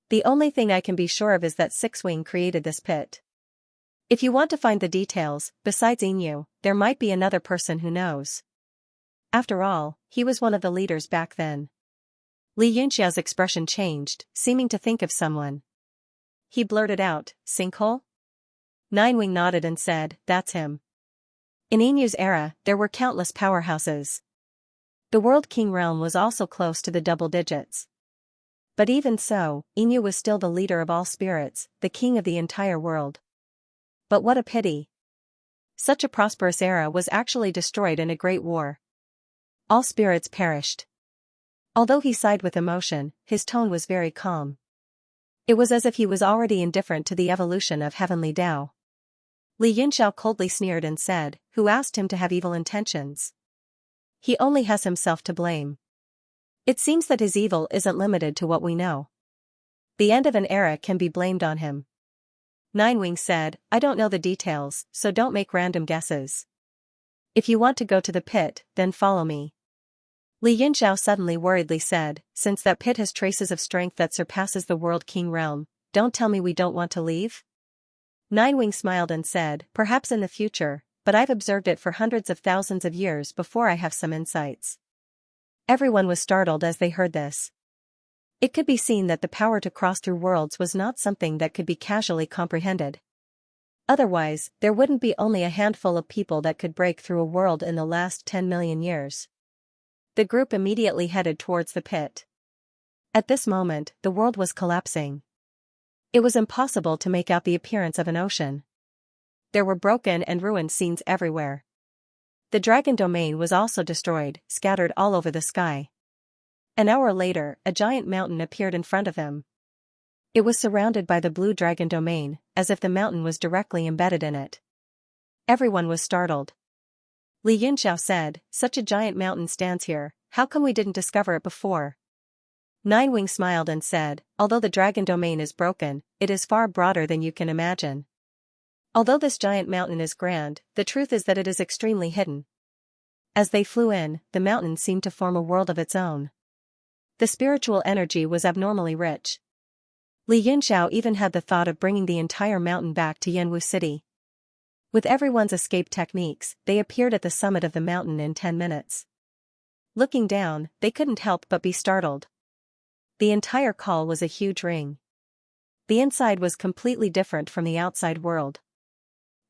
The only thing I can be sure of is that Sixwing created this pit. If you want to find the details, besides Inu, there might be another person who knows. After all, he was one of the leaders back then. Li Yunxiao's expression changed, seeming to think of someone. He blurted out, Sinkhole? Ninewing nodded and said, that's him. In Inu's era, there were countless powerhouses. The World King realm was also close to the double digits. But even so, Inu was still the leader of all spirits, the king of the entire world. But what a pity. Such a prosperous era was actually destroyed in a great war. All spirits perished. Although he sighed with emotion, his tone was very calm. It was as if he was already indifferent to the evolution of heavenly Tao. Li Yunxiao coldly sneered and said, who asked him to have evil intentions? He only has himself to blame. It seems that his evil isn't limited to what we know. The end of an era can be blamed on him. Ninewing said, I don't know the details, so don't make random guesses. If you want to go to the pit, then follow me. Li Yunxiao suddenly worriedly said, since that pit has traces of strength that surpasses the World King realm, don't tell me we don't want to leave? Ninewing smiled and said, perhaps in the future, but I've observed it for hundreds of thousands of years before I have some insights. Everyone was startled as they heard this. It could be seen that the power to cross through worlds was not something that could be casually comprehended. Otherwise, there wouldn't be only a handful of people that could break through a world in the last 10 million years. The group immediately headed towards the pit. At this moment, the world was collapsing. It was impossible to make out the appearance of an ocean. There were broken and ruined scenes everywhere. The dragon domain was also destroyed, scattered all over the sky. An hour later, a giant mountain appeared in front of him. It was surrounded by the blue dragon domain, as if the mountain was directly embedded in it. Everyone was startled. Li Yunxiao said, such a giant mountain stands here, how come we didn't discover it before? Ninewing smiled and said, although the dragon domain is broken, it is far broader than you can imagine. Although this giant mountain is grand, the truth is that it is extremely hidden. As they flew in, the mountain seemed to form a world of its own. The spiritual energy was abnormally rich. Li Yunxiao even had the thought of bringing the entire mountain back to Yanwu City. With everyone's escape techniques, they appeared at the summit of the mountain in 10 minutes. Looking down, they couldn't help but be startled. The entire call was a huge ring. The inside was completely different from the outside world.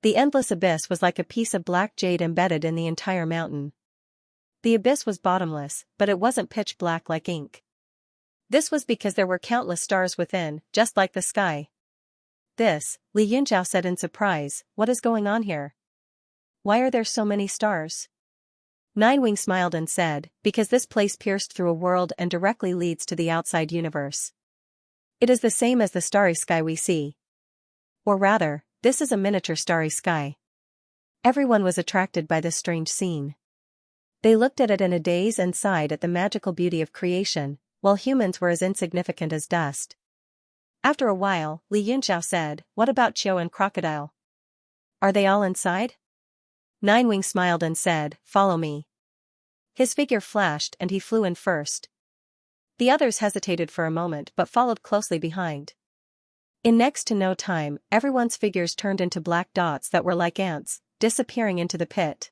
The endless abyss was like a piece of black jade embedded in the entire mountain. The abyss was bottomless, but it wasn't pitch black like ink. This was because there were countless stars within, just like the sky. This, Li Yunxiao said in surprise, what is going on here? Why are there so many stars? Ninewing smiled and said, because this place pierced through a world and directly leads to the outside universe. It is the same as the starry sky we see. Or rather, this is a miniature starry sky. Everyone was attracted by this strange scene. They looked at it in a daze and sighed at the magical beauty of creation, while humans were as insignificant as dust. After a while, Li Yunxiao said, "What about Qiu and Crocodile? Are they all inside?" Ninewing smiled and said, "Follow me." His figure flashed and he flew in first. The others hesitated for a moment but followed closely behind. In next to no time, everyone's figures turned into black dots that were like ants, disappearing into the pit.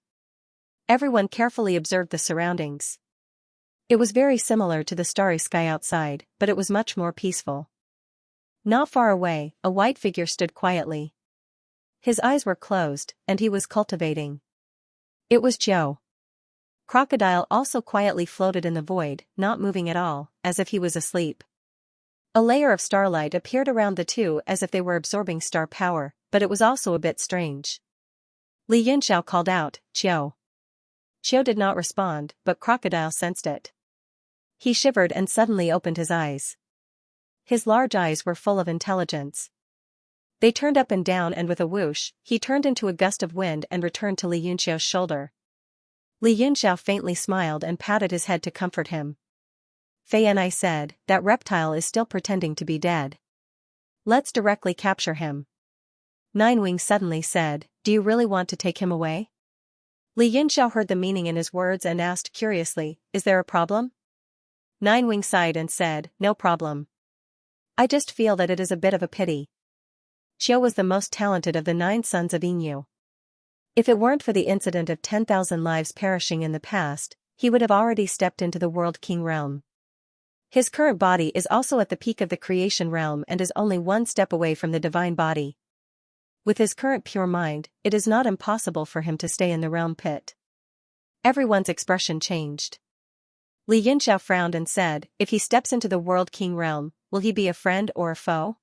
Everyone carefully observed the surroundings. It was very similar to the starry sky outside, but it was much more peaceful. Not far away, a white figure stood quietly. His eyes were closed, and he was cultivating. It was Joe. Crocodile also quietly floated in the void, not moving at all, as if he was asleep. A layer of starlight appeared around the two as if they were absorbing star power, but it was also a bit strange. Li Yunxiao called out, "Qiu." Qiu did not respond, but Crocodile sensed it. He shivered and suddenly opened his eyes. His large eyes were full of intelligence. They turned up and down, and with a whoosh, he turned into a gust of wind and returned to Li Yunxiao's shoulder. Li Yunxiao faintly smiled and patted his head to comfort him. Fei and I said, "That reptile is still pretending to be dead. Let's directly capture him." Ninewing suddenly said, "Do you really want to take him away?" Li Yunxiao heard the meaning in his words and asked curiously, "Is there a problem?" Ninewing sighed and said, "No problem. I just feel that it is a bit of a pity. Qiu was the most talented of the 9 sons of Yingyu. If it weren't for the incident of 10,000 lives perishing in the past, he would have already stepped into the World King realm. His current body is also at the peak of the creation realm and is only one step away from the divine body. With his current pure mind, it is not impossible for him to stay in the realm pit." Everyone's expression changed. Li Yunxiao frowned and said, "If he steps into the World King realm, will he be a friend or a foe?"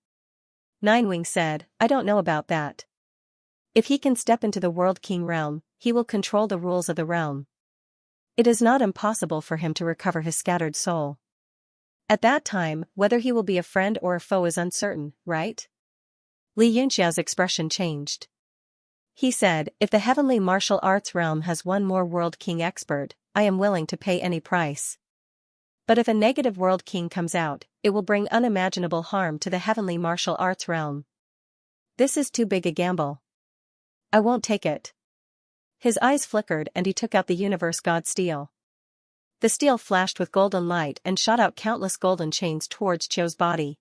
Ninewing said, "I don't know about that. If he can step into the World King realm, he will control the rules of the realm. It is not impossible for him to recover his scattered soul. At that time, whether he will be a friend or a foe is uncertain, right?" Li Yunxiao's expression changed. He said, "If the heavenly martial arts realm has one more World King expert, I am willing to pay any price. But if a negative World King comes out, it will bring unimaginable harm to the heavenly martial arts realm. This is too big a gamble. I won't take it." His eyes flickered and he took out the universe god steel. The steel flashed with golden light and shot out countless golden chains towards Qiu's body.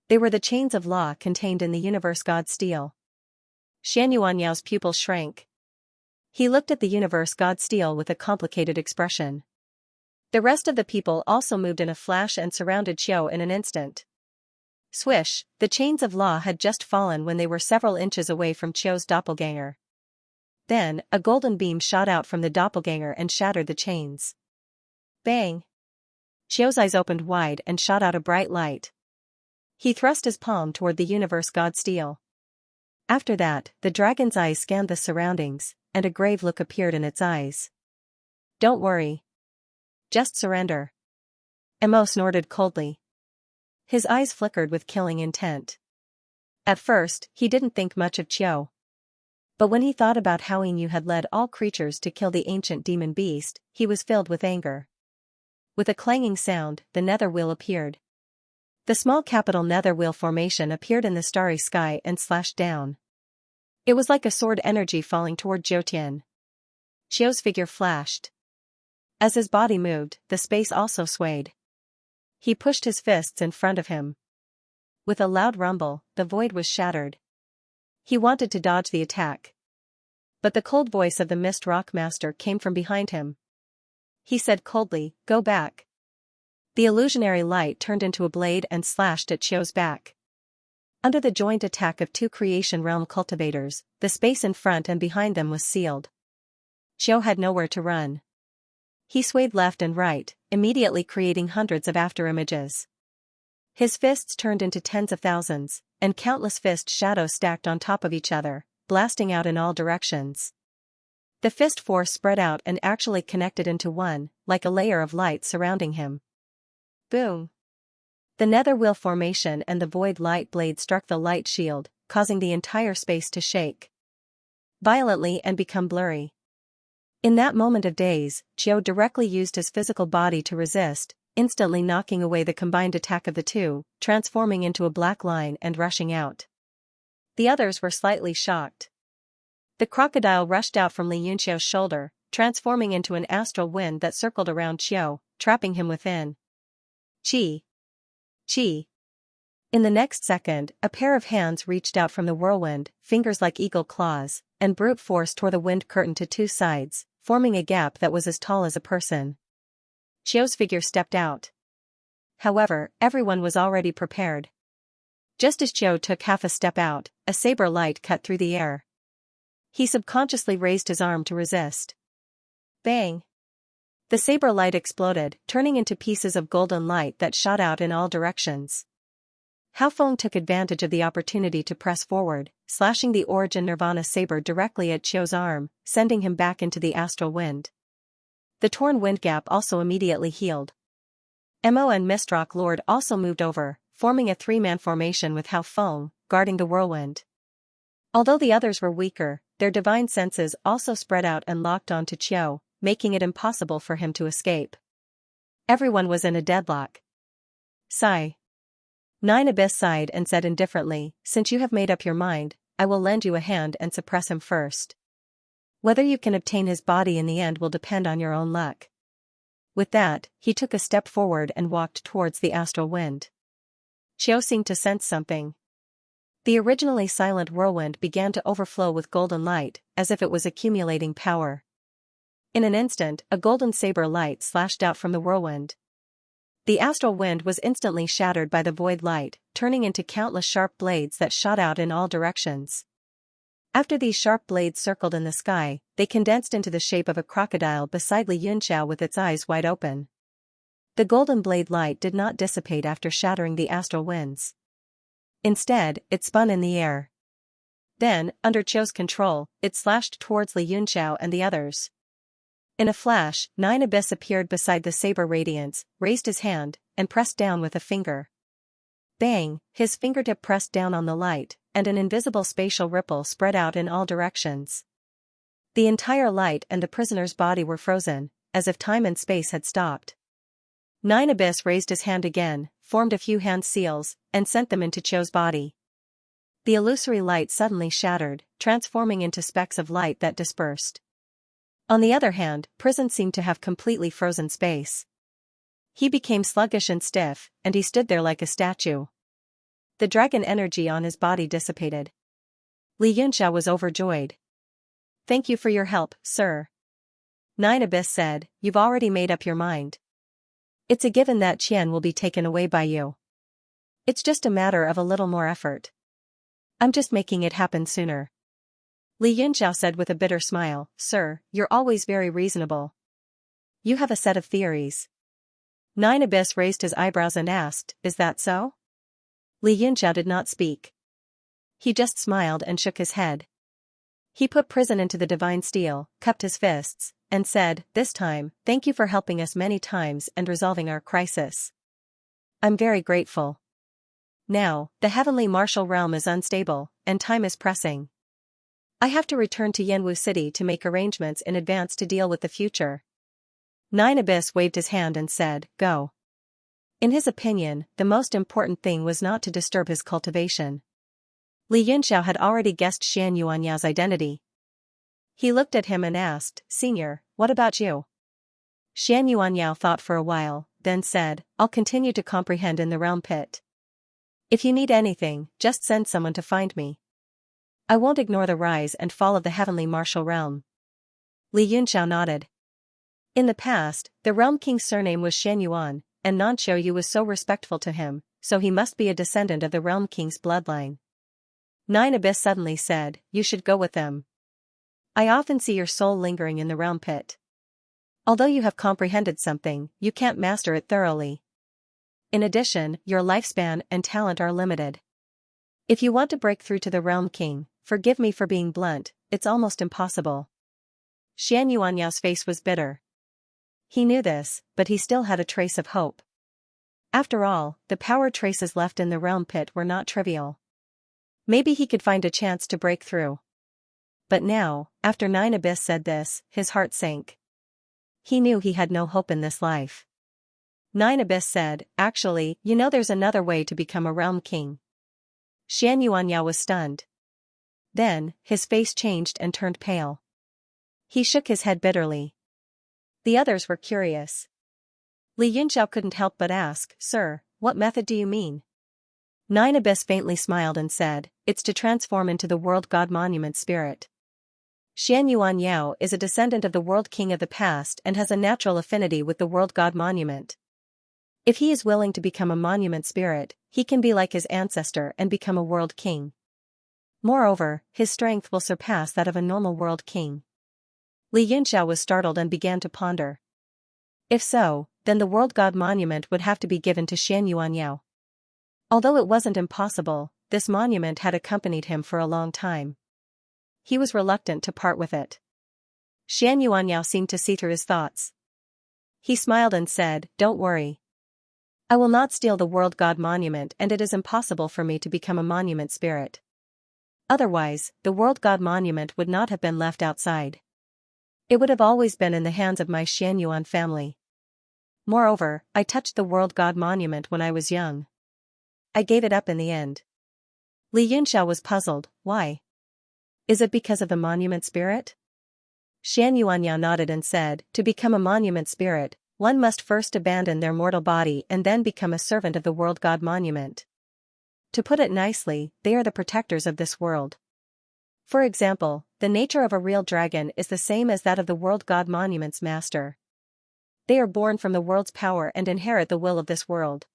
They were the chains of law contained in the universe god steel. Xianxuanyao's pupil shrank. He looked at the universe god steel with a complicated expression. The rest of the people also moved in a flash and surrounded Qiu in an instant. Swish, the chains of law had just fallen when they were several inches away from Qiu's doppelganger. Then, a golden beam shot out from the doppelganger and shattered the chains. Bang! Qiu's eyes opened wide and shot out a bright light. He thrust his palm toward the universe god steel. After that, the dragon's eyes scanned the surroundings, and a grave look appeared in its eyes. "Don't worry. Just surrender." Mo snorted coldly. His eyes flickered with killing intent. At first, he didn't think much of Qiu. But when he thought about how Yingyu had led all creatures to kill the ancient demon beast, he was filled with anger. With a clanging sound, the nether wheel appeared. The small capital nether wheel formation appeared in the starry sky and slashed down. It was like a sword energy falling toward Zhoutian. Qiu's figure flashed. As his body moved, the space also swayed. He pushed his fists in front of him. With a loud rumble, the void was shattered. He wanted to dodge the attack. But the cold voice of the Mist Rock Master came from behind him. He said coldly, "Go back." The illusionary light turned into a blade and slashed at Qiu's back. Under the joint attack of 2 creation realm cultivators, the space in front and behind them was sealed. Qiu had nowhere to run. He swayed left and right, immediately creating hundreds of afterimages. His fists turned into tens of thousands, and countless fist shadows stacked on top of each other, blasting out in all directions. The fist force spread out and actually connected into one, like a layer of light surrounding him. Boom! The nether wheel formation and the void light blade struck the light shield, causing the entire space to shake. violently and become blurry. In that moment of daze, Xiao directly used his physical body to resist, instantly knocking away the combined attack of the two, transforming into a black line and rushing out. The others were slightly shocked. The crocodile rushed out from Li Yunxiao's shoulder, transforming into an astral wind that circled around Xiao, trapping him within. Chi! Chi! In the next second, a pair of hands reached out from the whirlwind, fingers like eagle claws, and brute force tore the wind curtain to two sides, forming a gap that was as tall as a person. Xiao's figure stepped out. However, everyone was already prepared. Just as Xiao took half a step out, a saber light cut through the air. He subconsciously raised his arm to resist. Bang! The saber light exploded, turning into pieces of golden light that shot out in all directions. Hao Feng took advantage of the opportunity to press forward, slashing the Origin Nirvana saber directly at Xiao's arm, sending him back into the astral wind. The torn wind gap also immediately healed. Mo and Mistrock Lord also moved over, forming a three-man formation with Hao Feng, guarding the whirlwind. Although the others were weaker, their divine senses also spread out and locked onto Xiao, making it impossible for him to escape. Everyone was in a deadlock. Sigh. Nine Abyss sighed and said indifferently, "Since you have made up your mind, I will lend you a hand and suppress him first. Whether you can obtain his body in the end will depend on your own luck." With that, he took a step forward and walked towards the astral wind. Xiao seemed to sense something. The originally silent whirlwind began to overflow with golden light, as if it was accumulating power. In an instant, a golden saber light slashed out from the whirlwind. The astral wind was instantly shattered by the void light, turning into countless sharp blades that shot out in all directions. After these sharp blades circled in the sky, they condensed into the shape of a crocodile beside Li Yunxiao with its eyes wide open. The golden blade light did not dissipate after shattering the astral winds. Instead, it spun in the air. Then, under Qiu's control, it slashed towards Li Yunxiao and the others. In a flash, Nine Abyss appeared beside the saber radiance, raised his hand, and pressed down with a finger. Bang! His fingertip pressed down on the light, and an invisible spatial ripple spread out in all directions. The entire light and the prisoner's body were frozen, as if time and space had stopped. Nine Abyss raised his hand again, formed a few hand seals, and sent them into Qiu's body. The illusory light suddenly shattered, transforming into specks of light that dispersed. On the other hand, Prison seemed to have completely frozen space. He became sluggish and stiff, and he stood there like a statue. The dragon energy on his body dissipated. Li Yunxiao was overjoyed. "Thank you for your help, sir." Nine Abyss said, "You've already made up your mind. It's a given that Qian will be taken away by you. It's just a matter of a little more effort. I'm just making it happen sooner." Li Yunxiao said with a bitter smile, "Sir, you're always very reasonable. You have a set of theories." Nine Abyss raised his eyebrows and asked, "Is that so?" Li Yunxiao did not speak. He just smiled and shook his head. He put Prison into the divine steel, cupped his fists, and said, "This time, thank you for helping us many times and resolving our crisis. I'm very grateful. Now, the heavenly martial realm is unstable, and time is pressing. I have to return to Yanwu City to make arrangements in advance to deal with the future." Nine Abyss waved his hand and said, "Go." In his opinion, the most important thing was not to disturb his cultivation. Li Yunxiao had already guessed Xianxuanyao's identity. He looked at him and asked, "Senior, what about you?" Xianxuanyao thought for a while, then said, "I'll continue to comprehend in the realm pit. If you need anything, just send someone to find me. I won't ignore the rise and fall of the heavenly martial realm." Li Yunxiao nodded. In the past, the realm king's surname was Xianyuan, and Nanqiu was so respectful to him, so he must be a descendant of the realm king's bloodline. Nine Abyss suddenly said, "You should go with them. I often see your soul lingering in the realm pit. Although you have comprehended something, you can't master it thoroughly. In addition, your lifespan and talent are limited. If you want to break through to the realm king, forgive me for being blunt, it's almost impossible." Xianyuanyao's face was bitter. He knew this, but he still had a trace of hope. After all, the power traces left in the realm pit were not trivial. Maybe he could find a chance to break through. But now, after Nine Abyss said this, his heart sank. He knew he had no hope in this life. Nine Abyss said, actually, there's another way to become a realm king. Xianxia was stunned. Then, his face changed and turned pale. He shook his head bitterly. The others were curious. Li Yunxiao couldn't help but ask, Sir, what method do you mean? Nine Abyss faintly smiled and said, it's to transform into the world god monument spirit. Xianxia is a descendant of the world king of the past and has a natural affinity with the world god monument. If he is willing to become a monument spirit, he can be like his ancestor and become a world king. Moreover, his strength will surpass that of a normal world king. Li Yunxiao was startled and began to ponder. If so, then the world god monument would have to be given to Xianxia. Although it wasn't impossible, this monument had accompanied him for a long time. He was reluctant to part with it. Xianxia seemed to see through his thoughts. He smiled and said, Don't worry. I will not steal the world god monument, and it is impossible for me to become a monument spirit. Otherwise, the world god monument would not have been left outside. It would have always been in the hands of my Xianyuan family. Moreover, I touched the world god monument when I was young. I gave it up in the end. Li Yunxiao was puzzled. Why? Is it because of the monument spirit? Xianyuan nodded and said, To become a monument spirit, one must first abandon their mortal body and then become a servant of the world god monument. To put it nicely, they are the protectors of this world. For example, the nature of a real dragon is the same as that of the world god monument's master. They are born from the world's power and inherit the will of this world.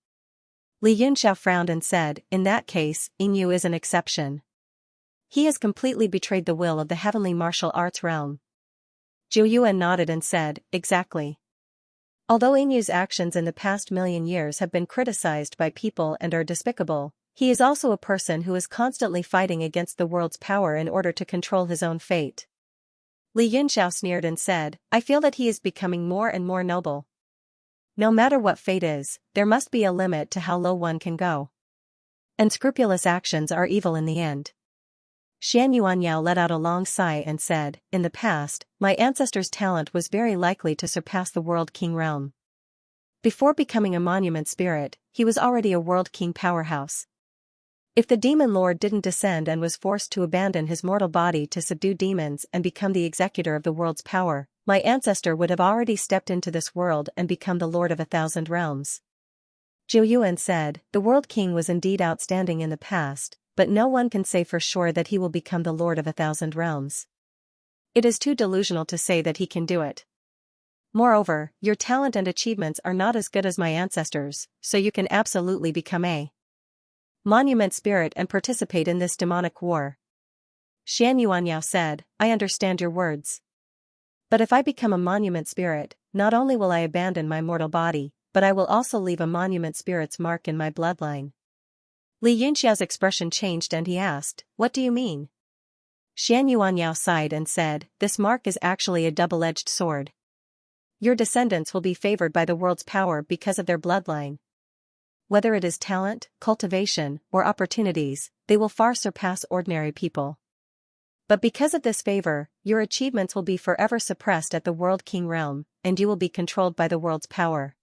Li Yunxiao frowned and said, In that case, Yingyu is an exception. He has completely betrayed the will of the heavenly martial arts realm. Zhou Yuan nodded and said, Exactly. Although Yinyu's actions in the past million years have been criticized by people and are despicable, he is also a person who is constantly fighting against the world's power in order to control his own fate. Li Yunxiao sneered and said, I feel that he is becoming more and more noble. No matter what fate is, there must be a limit to how low one can go. Unscrupulous actions are evil in the end. Xianyuan let out a long sigh and said, In the past, my ancestor's talent was very likely to surpass the world king realm. Before becoming a monument spirit, he was already a world king powerhouse. If the demon lord didn't descend and was forced to abandon his mortal body to subdue demons and become the executor of the world's power, my ancestor would have already stepped into this world and become the lord of 1,000 realms. Zhou Yuan said, The world king was indeed outstanding in the past, but no one can say for sure that he will become the lord of 1,000 realms. It is too delusional to say that he can do it. Moreover, your talent and achievements are not as good as my ancestors, so you can absolutely become a monument spirit and participate in this demonic war. Xianyuan said, I understand your words. But if I become a monument spirit, not only will I abandon my mortal body, but I will also leave a monument spirit's mark in my bloodline. Li Yunxiao's expression changed and he asked, What do you mean? Xianyuan sighed and said, This mark is actually a double-edged sword. Your descendants will be favored by the world's power because of their bloodline. Whether it is talent, cultivation, or opportunities, they will far surpass ordinary people. But because of this favor, your achievements will be forever suppressed at the world king realm, and you will be controlled by the world's power.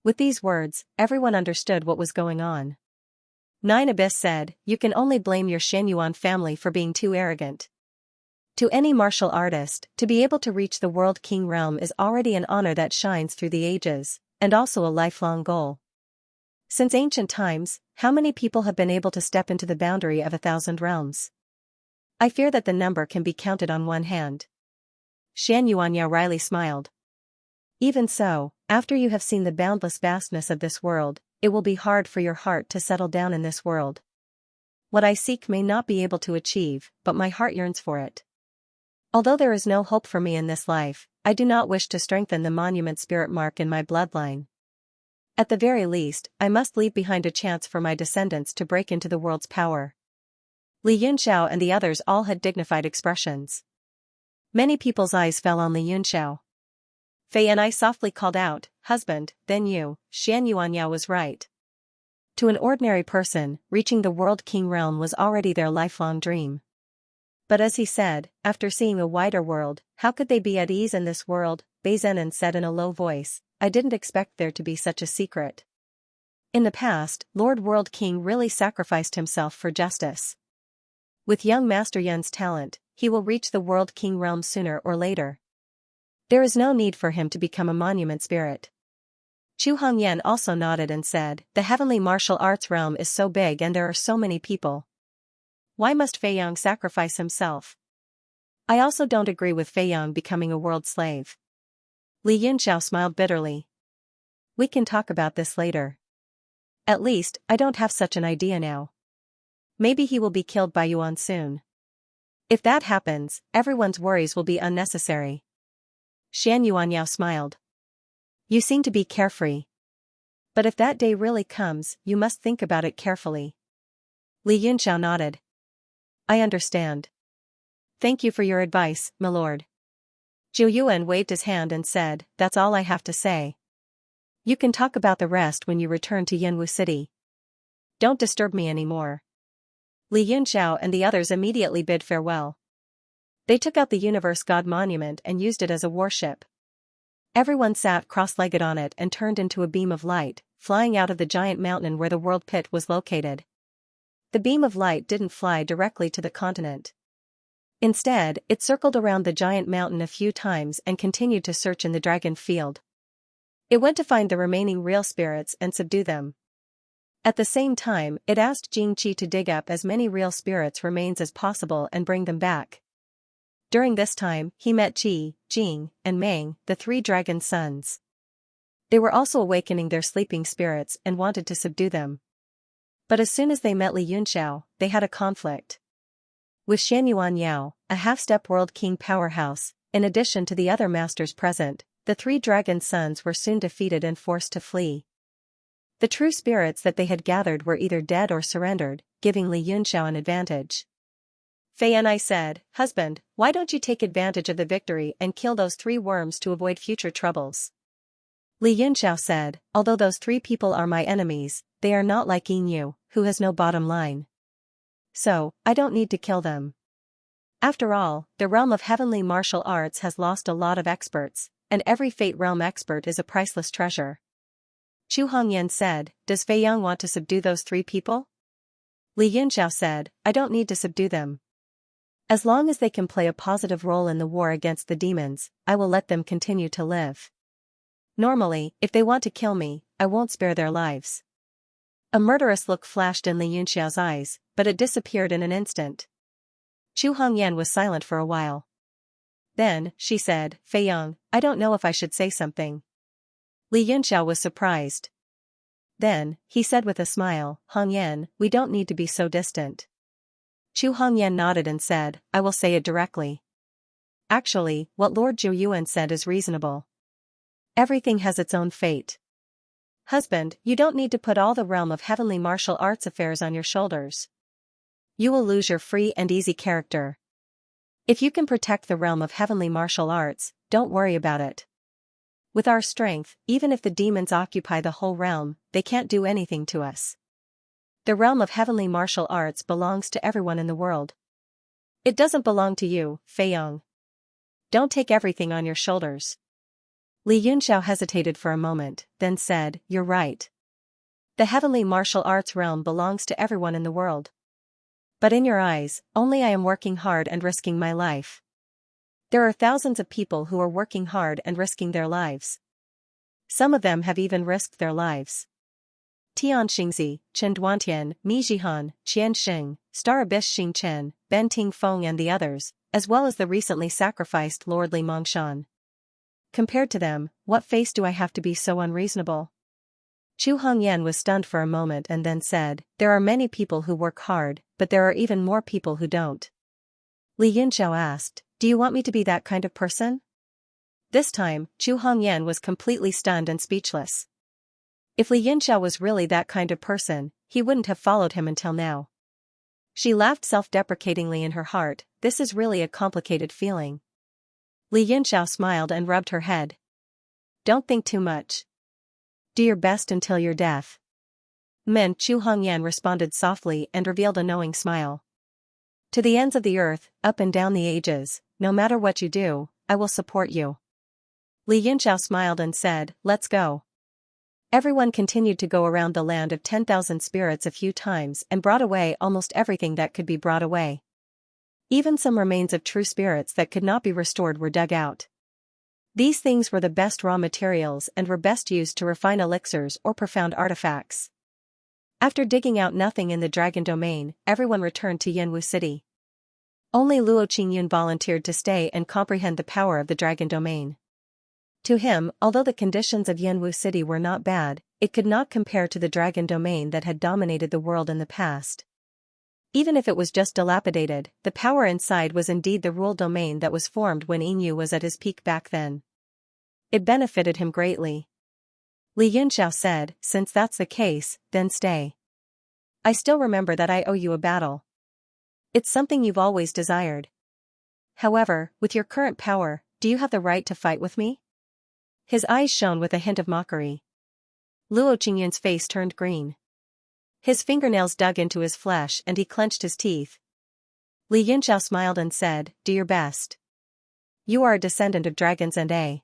With these words, everyone understood what was going on. Nine Abyss said, You can only blame your Xianyuan family for being too arrogant. To any martial artist, to be able to reach the world king realm is already an honor that shines through the ages, and also a lifelong goal. Since ancient times, how many people have been able to step into the boundary of 1,000 realms? I fear that the number can be counted on one hand. Xianyuan wryly smiled. Even so, after you have seen the boundless vastness of this world, it will be hard for your heart to settle down in this world. What I seek may not be able to achieve, but my heart yearns for it. Although there is no hope for me in this life, I do not wish to strengthen the monument spirit mark in my bloodline. At the very least, I must leave behind a chance for my descendants to break into the world's power. Li Yunxiao and the others all had dignified expressions. Many people's eyes fell on Li Yunxiao. Fei and I softly called out, Husband, then you. Xianyuan was right. To an ordinary person, reaching the world king realm was already their lifelong dream. But as he said, after seeing a wider world, how could they be at ease in this world? Beizenan said in a low voice, I didn't expect there to be such a secret. In the past, Lord World King really sacrificed himself for justice. With young Master Yun's talent, he will reach the World King realm sooner or later. There is no need for him to become a monument spirit. Chu Hongyan also nodded and said, the heavenly martial arts realm is so big and there are so many people. Why must Fei Yong sacrifice himself? I also don't agree with Fei Yong becoming a world slave. Li Yunxiao smiled bitterly. We can talk about this later. At least, I don't have such an idea now. Maybe he will be killed by Yuan soon. If that happens, everyone's worries will be unnecessary. Xian Yuanyao smiled. You seem to be carefree. But if that day really comes, you must think about it carefully. Li Yunxiao nodded. I understand. Thank you for your advice, my lord. Zhu Yuan waved his hand and said, that's all I have to say. You can talk about the rest when you return to Yanwu City. Don't disturb me anymore. Li Yunxiao and the others immediately bid farewell. They took out the Universe God Monument and used it as a warship. Everyone sat cross-legged on it and turned into a beam of light, flying out of the giant mountain where the world pit was located. The beam of light didn't fly directly to the continent. Instead, it circled around the giant mountain a few times and continued to search in the dragon field. It went to find the remaining real spirits and subdue them. At the same time, it asked Jing Qi to dig up as many real spirits' remains as possible and bring them back. During this time, he met Qi, Jing, and Meng, the three dragon sons. They were also awakening their sleeping spirits and wanted to subdue them. But as soon as they met Li Yunxiao, they had a conflict. With Shan Yuanyao, a half-step world king powerhouse, in addition to the other masters present, the three dragon sons were soon defeated and forced to flee. The true spirits that they had gathered were either dead or surrendered, giving Li Yunxiao an advantage. Fei Yanai said, Husband, why don't you take advantage of the victory and kill those three worms to avoid future troubles? Li Yunxiao said, although those three people are my enemies, they are not like Yin Yu, who has no bottom line. So, I don't need to kill them. After all, the realm of heavenly martial arts has lost a lot of experts, and every Fate Realm expert is a priceless treasure. Chu Hongyan said, Does Fei Yang want to subdue those three people? Li Yunxiao said, I don't need to subdue them. As long as they can play a positive role in the war against the demons, I will let them continue to live. Normally, if they want to kill me, I won't spare their lives. A murderous look flashed in Li Yunxiao's eyes, but it disappeared in an instant. Chu Hongyan was silent for a while. Then, she said, Fei Yang, I don't know if I should say something. Li Yunxiao was surprised. Then, he said with a smile, Hongyan, we don't need to be so distant. Chu Hongyan nodded and said, I will say it directly. Actually, what Lord Zhu Yuan said is reasonable. Everything has its own fate. Husband, you don't need to put all the realm of heavenly martial arts affairs on your shoulders. You will lose your free and easy character. If you can protect the realm of heavenly martial arts, don't worry about it. With our strength, even if the demons occupy the whole realm, they can't do anything to us. The realm of heavenly martial arts belongs to everyone in the world. It doesn't belong to you, Fei Yang. Don't take everything on your shoulders. Li Yunxiao hesitated for a moment, then said, You're right. The heavenly martial arts realm belongs to everyone in the world. But in your eyes, only I am working hard and risking my life. There are thousands of people who are working hard and risking their lives. Some of them have even risked their lives. Tian Xingzi, Chen Duantian, Mi Jihan, Qian Xing, Star Abyss Xing Chen, Ben Ting Feng and the others, as well as the recently sacrificed Lord Li Mongshan. Compared to them, what face do I have to be so unreasonable? Chu Hongyan was stunned for a moment and then said, There are many people who work hard, but there are even more people who don't. Li Yunxiao asked, Do you want me to be that kind of person? This time, Chu Hongyan was completely stunned and speechless. If Li Yunxiao was really that kind of person, he wouldn't have followed him until now. She laughed self-deprecatingly in her heart, this is really a complicated feeling. Li Yunxiao smiled and rubbed her head. Don't think too much. Do your best until your death. Chu Hongyan responded softly and revealed a knowing smile. To the ends of the earth, up and down the ages, no matter what you do, I will support you. Li Yunxiao smiled and said, let's go. Everyone continued to go around the land of 10,000 spirits a few times and brought away almost everything that could be brought away. Even some remains of true spirits that could not be restored were dug out. These things were the best raw materials and were best used to refine elixirs or profound artifacts. After digging out nothing in the dragon domain, everyone returned to Yanwu City. Only Luo Qingyun volunteered to stay and comprehend the power of the dragon domain. To him, although the conditions of Yanwu City were not bad, it could not compare to the dragon domain that had dominated the world in the past. Even if it was just dilapidated, the power inside was indeed the rule domain that was formed when Yinyu was at his peak back then. It benefited him greatly. Li Yunxiao said, since that's the case, then stay. I still remember that I owe you a battle. It's something you've always desired. However, with your current power, do you have the right to fight with me? His eyes shone with a hint of mockery. Luo Qingyun's face turned green. His fingernails dug into his flesh and he clenched his teeth. Li Yunxiao smiled and said, do your best. You are a descendant of dragons and a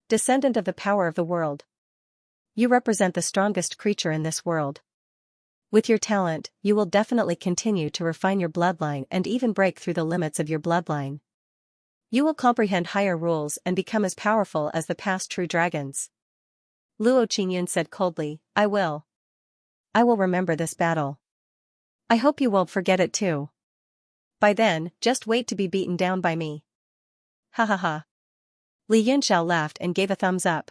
descendant of the power of the world. You represent the strongest creature in this world. With your talent, you will definitely continue to refine your bloodline and even break through the limits of your bloodline. You will comprehend higher rules and become as powerful as the past true dragons. Luo Qingyun said coldly, I will. I will remember this battle. I hope you won't forget it too. By then, just wait to be beaten down by me. Ha ha ha. Li Yunxiao laughed and gave a thumbs up.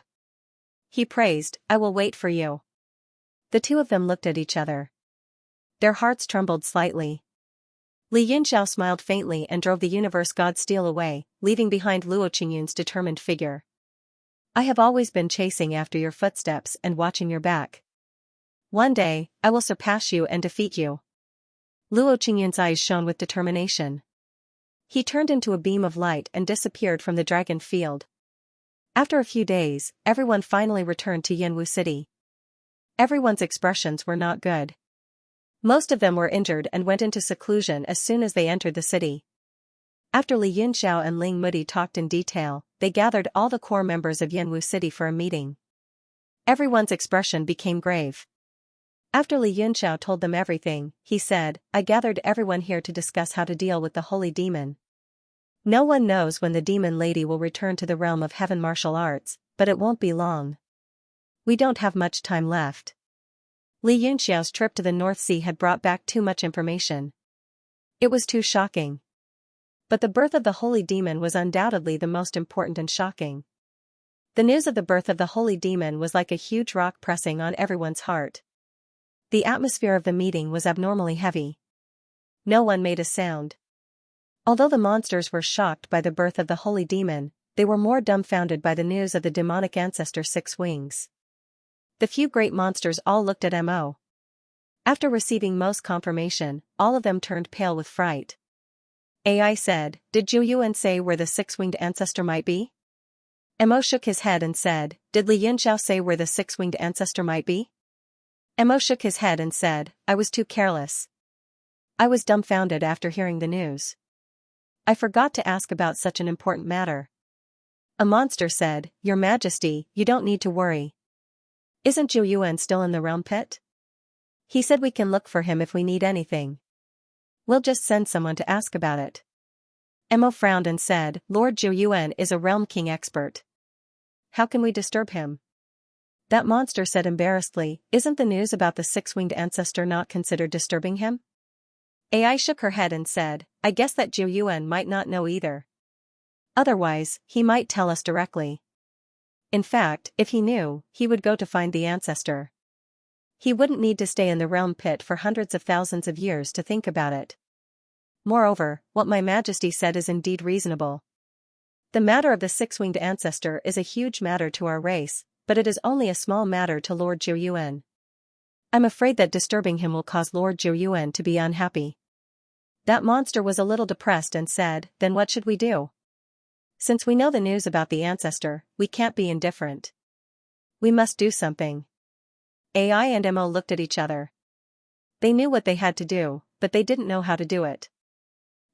He praised, I will wait for you. The two of them looked at each other. Their hearts trembled slightly. Li Yunxiao smiled faintly and drove the universe god Steel away, leaving behind Luo Qingyun's determined figure. I have always been chasing after your footsteps and watching your back. One day, I will surpass you and defeat you. Luo Qingyun's eyes shone with determination. He turned into a beam of light and disappeared from the dragon field. After a few days, everyone finally returned to Yanwu City. Everyone's expressions were not good. Most of them were injured and went into seclusion as soon as they entered the city. After Li Yunxiao and Ling Mudi talked in detail, they gathered all the core members of Yanwu City for a meeting. Everyone's expression became grave. After Li Yunxiao told them everything, he said, I gathered everyone here to discuss how to deal with the holy demon. No one knows when the demon lady will return to the realm of heaven martial arts, but it won't be long. We don't have much time left. Li Yunxiao's trip to the North Sea had brought back too much information. It was too shocking. But the birth of the holy demon was undoubtedly the most important and shocking. The news of the birth of the holy demon was like a huge rock pressing on everyone's heart. The atmosphere of the meeting was abnormally heavy. No one made a sound. Although the monsters were shocked by the birth of the holy demon, they were more dumbfounded by the news of the demonic ancestor 6 Wings. The few great monsters all looked at Mo. After receiving Mo's confirmation, all of them turned pale with fright. AI said, did Zhou Yuan say where the 6-winged ancestor might be? Mo shook his head and said, did Li Yunxiao say where the 6-winged ancestor might be? Mo shook his head and said, I was too careless. I was dumbfounded after hearing the news. I forgot to ask about such an important matter. A monster said, Your Majesty, you don't need to worry. Isn't Zhou Yuan still in the realm pit? He said we can look for him if we need anything. We'll just send someone to ask about it. Mo frowned and said, Lord Zhou Yuan is a realm king expert. How can we disturb him? That monster said embarrassedly, isn't the news about the 6-winged ancestor not considered disturbing him? AI shook her head and said, I guess that Zhou Yuan might not know either. Otherwise, he might tell us directly. In fact, if he knew, he would go to find the ancestor. He wouldn't need to stay in the realm pit for hundreds of thousands of years to think about it. Moreover, what my majesty said is indeed reasonable. The matter of the 6-winged ancestor is a huge matter to our race, but it is only a small matter to Lord Zhou Yuan. I'm afraid that disturbing him will cause Lord Zhou Yuan to be unhappy. That monster was a little depressed and said, then what should we do? Since we know the news about the ancestor, we can't be indifferent. We must do something. AI and Mo looked at each other. They knew what they had to do, but they didn't know how to do it.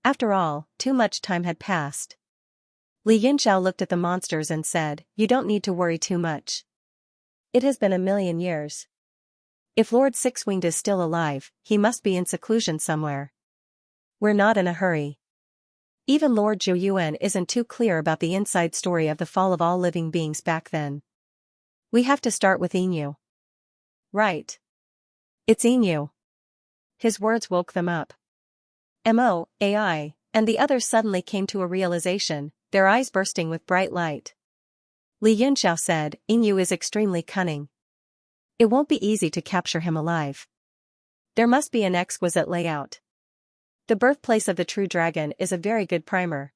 After all, too much time had passed. Li Yunxiao looked at the monsters and said, "You don't need to worry too much. It has been 1,000,000 years. If Lord Six-Winged is still alive, he must be in seclusion somewhere. We're not in a hurry. Even Lord Zhou Yuan isn't too clear about the inside story of the fall of all living beings back then. We have to start with Inu." "Right. It's Inu." His words woke them up. AI, and the others suddenly came to a realization, their eyes bursting with bright light. Li Yunxiao said, "Inu is extremely cunning. It won't be easy to capture him alive. There must be an exquisite layout. The birthplace of the true dragon is a very good primer.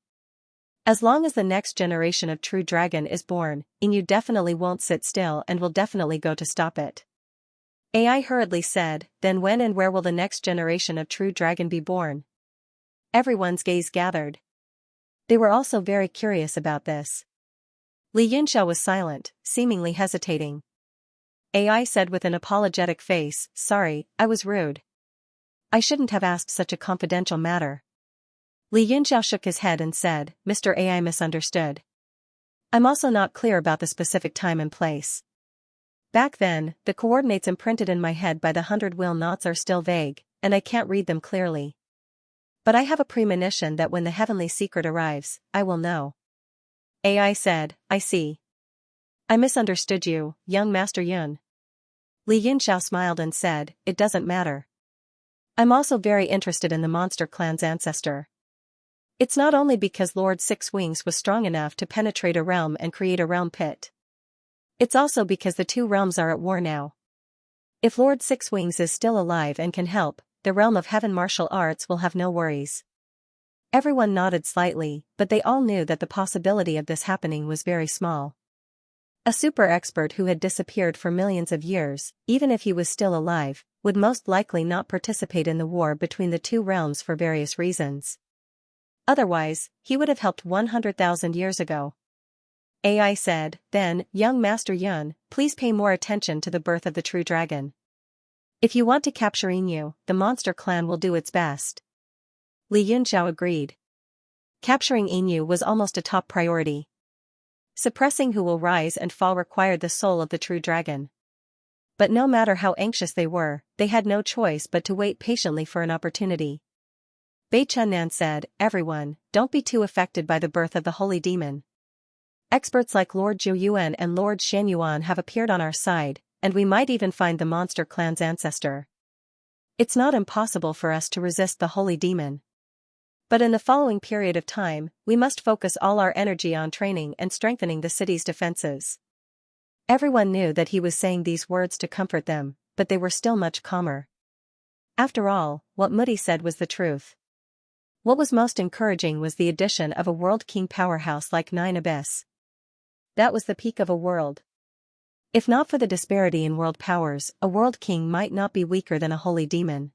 As long as the next generation of true dragon is born, Inu definitely won't sit still and will definitely go to stop it." AI hurriedly said, "Then when and where will the next generation of true dragon be born?" Everyone's gaze gathered. They were also very curious about this. Li Yunxiao was silent, seemingly hesitating. AI said with an apologetic face, "Sorry, I was rude. I shouldn't have asked such a confidential matter." Li Yunxiao shook his head and said, "Mr. AI misunderstood. I'm also not clear about the specific time and place. Back then, the coordinates imprinted in my head by the 100 wheel knots are still vague, and I can't read them clearly. But I have a premonition that when the heavenly secret arrives, I will know." AI said, "I see. I misunderstood you, young Master Yun." Li Yunxiao smiled and said, "It doesn't matter. I'm also very interested in the monster clan's ancestor. It's not only because Lord Six Wings was strong enough to penetrate a realm and create a realm pit. It's also because the two realms are at war now. If Lord Six Wings is still alive and can help, the realm of heaven martial arts will have no worries." Everyone nodded slightly, but they all knew that the possibility of this happening was very small. A super expert who had disappeared for millions of years, even if he was still alive, would most likely not participate in the war between the two realms for various reasons. Otherwise, he would have helped 100,000 years ago. AI said, "Then, young Master Yun, please pay more attention to the birth of the true dragon. If you want to capture Inu, the monster clan will do its best." Li Yunxiao agreed. Capturing Inu was almost a top priority. Suppressing who will rise and fall required the soul of the true dragon. But no matter how anxious they were, they had no choice but to wait patiently for an opportunity. Bei Chunnan said, "Everyone, don't be too affected by the birth of the holy demon. Experts like Lord Zhou Yuan and Lord Shan Yuan have appeared on our side, and we might even find the monster clan's ancestor. It's not impossible for us to resist the holy demon. But in the following period of time, we must focus all our energy on training and strengthening the city's defenses." Everyone knew that he was saying these words to comfort them, but they were still much calmer. After all, what Moody said was the truth. What was most encouraging was the addition of a world king powerhouse like Nine Abyss. That was the peak of a world. If not for the disparity in world powers, a world king might not be weaker than a holy demon.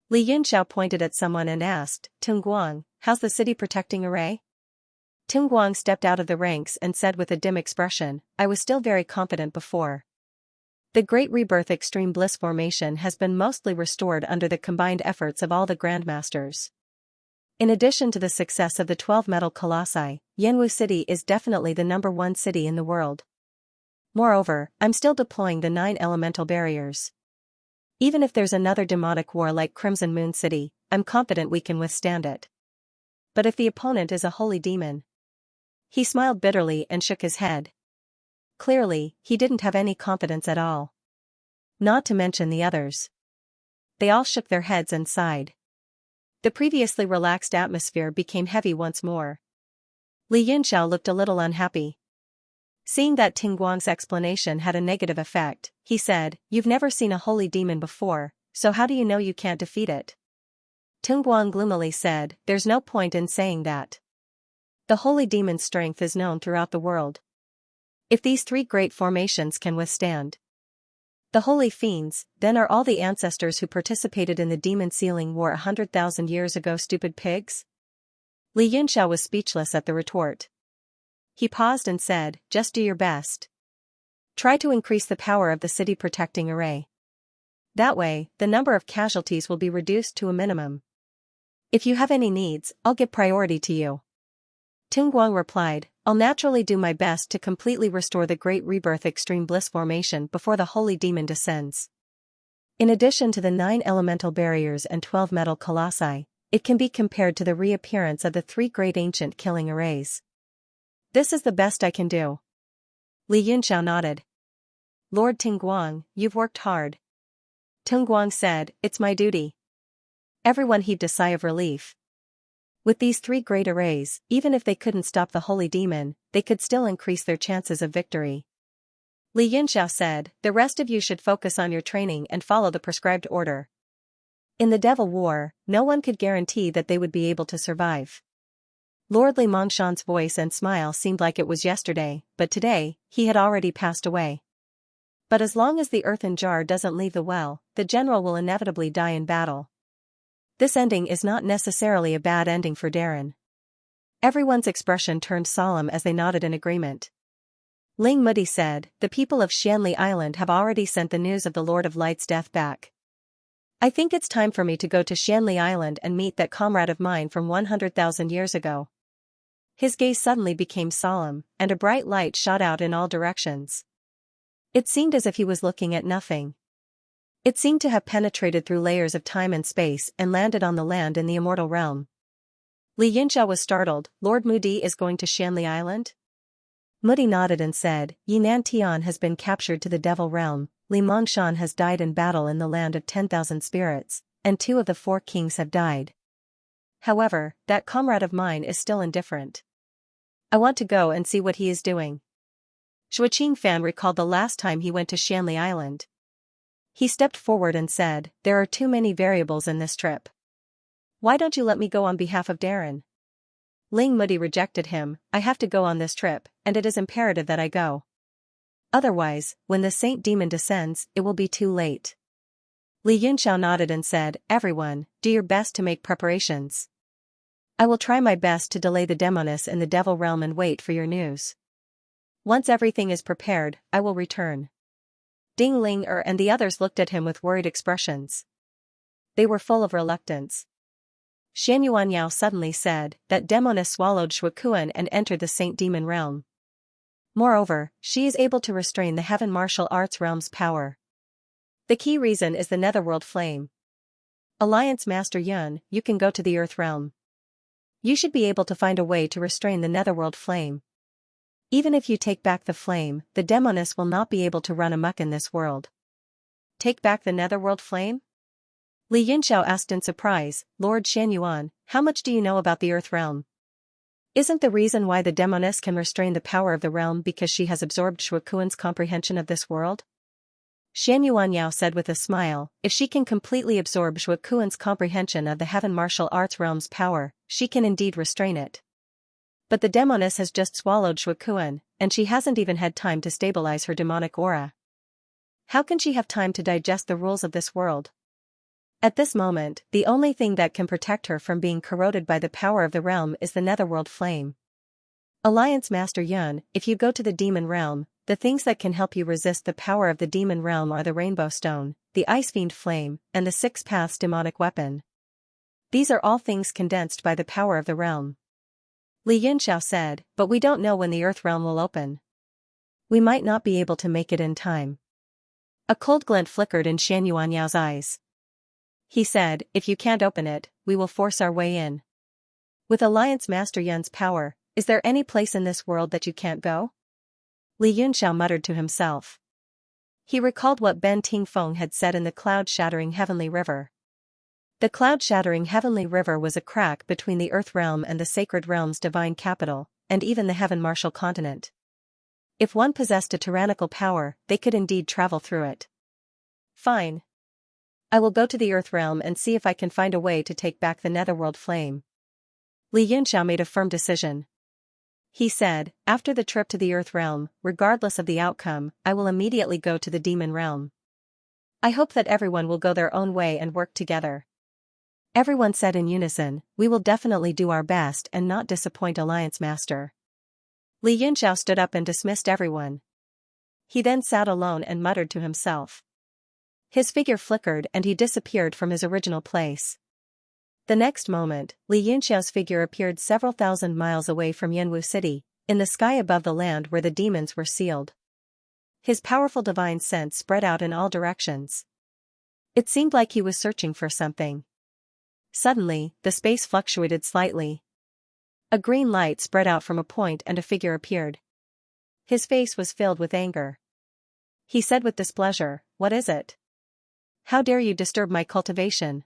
Li Yunxiao pointed at someone and asked, "Tungguang, how's the city protecting array?" Tungguang stepped out of the ranks and said with a dim expression, "I was still very confident before. The Great Rebirth Extreme Bliss formation has been mostly restored under the combined efforts of all the Grandmasters. In addition to the success of the 12 metal colossi, Yanwu City is definitely the #1 city in the world. Moreover, I'm still deploying the 9 elemental barriers. Even if there's another demonic war like Crimson Moon City, I'm confident we can withstand it. But if the opponent is a holy demon..." He smiled bitterly and shook his head. Clearly, he didn't have any confidence at all. Not to mention the others. They all shook their heads and sighed. The previously relaxed atmosphere became heavy once more. Li Yunxiao looked a little unhappy. Seeing that Tungguang's explanation had a negative effect, he said, "You've never seen a holy demon before, so how do you know you can't defeat it?" Tungguang gloomily said, "There's no point in saying that. The holy demon's strength is known throughout the world. If these 3 great formations can withstand the holy fiends, then are all the ancestors who participated in the demon sealing war 100,000 years ago stupid pigs?" Li Yunxiao was speechless at the retort. He paused and said, "Just do your best. Try to increase the power of the city protecting array. That way, the number of casualties will be reduced to a minimum. If you have any needs, I'll give priority to you. Tungguang replied, I'll naturally do my best to completely restore the Great Rebirth Extreme Bliss formation before the Holy Demon descends. In addition to the 9 elemental barriers and 12 metal colossi, it can be compared to the reappearance of the 3 great ancient killing arrays. This is the best I can do. Li Yunxiao nodded. Lord Tungguang, you've worked hard. Tungguang said, it's my duty. Everyone heaved a sigh of relief. With these 3 great arrays, even if they couldn't stop the Holy Demon, they could still increase their chances of victory. Li Yunxiao said, the rest of you should focus on your training and follow the prescribed order. In the Devil War, no one could guarantee that they would be able to survive. Lord Li Mongshan's voice and smile seemed like it was yesterday, but today, he had already passed away. But as long as the earthen jar doesn't leave the well, the general will inevitably die in battle. This ending is not necessarily a bad ending for Darren. Everyone's expression turned solemn as they nodded in agreement. Ling Mudi said, the people of Xianli Island have already sent the news of the Lord of Light's death back. I think it's time for me to go to Xianli Island and meet that comrade of mine from 100,000 years ago. His gaze suddenly became solemn, and a bright light shot out in all directions. It seemed as if he was looking at nothing. It seemed to have penetrated through layers of time and space and landed on the land in the immortal realm. Li Yunxiao was startled. Lord Mudi is going to Xianli Island? Mudi nodded and said, Yinan Tian has been captured to the Devil Realm, Li Mongshan has died in battle in the land of 10,000 spirits, and 2 of the 4 kings have died. However, that comrade of mine is still indifferent. I want to go and see what he is doing. Shui Qingfan recalled the last time he went to Xianli Island. He stepped forward and said, there are too many variables in this trip. Why don't you let me go on behalf of Darren? Ling Mudi rejected him, I have to go on this trip, and it is imperative that I go. Otherwise, when the Saint Demon descends, it will be too late. Li Yunxiao nodded and said, everyone, do your best to make preparations. I will try my best to delay the demoness in the Devil Realm and wait for your news. Once everything is prepared, I will return. Ding Ling and the others looked at him with worried expressions. They were full of reluctance. Shan Yuanyao suddenly said that demoness swallowed Shuikuan and entered the Saint Demon realm. Moreover, she is able to restrain the Heaven Martial Arts realm's power. The key reason is the Netherworld Flame. Alliance Master Yun, you can go to the Earth realm. You should be able to find a way to restrain the Netherworld Flame. Even if you take back the flame, the demoness will not be able to run amok in this world. Take back the Netherworld Flame? Li Yunxiao asked in surprise, Lord Shanyuan, how much do you know about the Earth realm? Isn't the reason why the demoness can restrain the power of the realm because she has absorbed Shuikuan's comprehension of this world? Shan Yuanyao said with a smile, if she can completely absorb Shuikuan's comprehension of the Heaven Martial Arts realm's power, she can indeed restrain it. But the demoness has just swallowed Shuikuan, and she hasn't even had time to stabilize her demonic aura. How can she have time to digest the rules of this world? At this moment, the only thing that can protect her from being corroded by the power of the realm is the Netherworld Flame. Alliance Master Yun, if you go to the Demon Realm, the things that can help you resist the power of the Demon Realm are the Rainbow Stone, the Ice Fiend Flame, and the 6 Paths demonic weapon. These are all things condensed by the power of the realm. Li Yunxiao said, but we don't know when the Earth realm will open. We might not be able to make it in time. A cold glint flickered in Shan Yuanyao's eyes. He said, if you can't open it, we will force our way in. With Alliance Master Yun's power, is there any place in this world that you can't go? Li Yunxiao muttered to himself. He recalled what Ben Tingfeng had said in the cloud-shattering heavenly river. The cloud-shattering heavenly river was a crack between the Earth realm and the sacred realm's divine capital, and even the Heaven Martial continent. If one possessed a tyrannical power, they could indeed travel through it. Fine. I will go to the Earth realm and see if I can find a way to take back the Netherworld Flame. Li Yunxiao made a firm decision. He said, after the trip to the Earth realm, regardless of the outcome, I will immediately go to the Demon realm. I hope that everyone will go their own way and work together. Everyone said in unison, we will definitely do our best and not disappoint Alliance Master. Li Yunxiao stood up and dismissed everyone. He then sat alone and muttered to himself. His figure flickered and he disappeared from his original place. The next moment, Li Yunxiao's figure appeared several thousand miles away from Yanwu City, in the sky above the land where the demons were sealed. His powerful divine sense spread out in all directions. It seemed like he was searching for something. Suddenly, the space fluctuated slightly. A green light spread out from a point and a figure appeared. His face was filled with anger. He said with displeasure, "What is it? How dare you disturb my cultivation?"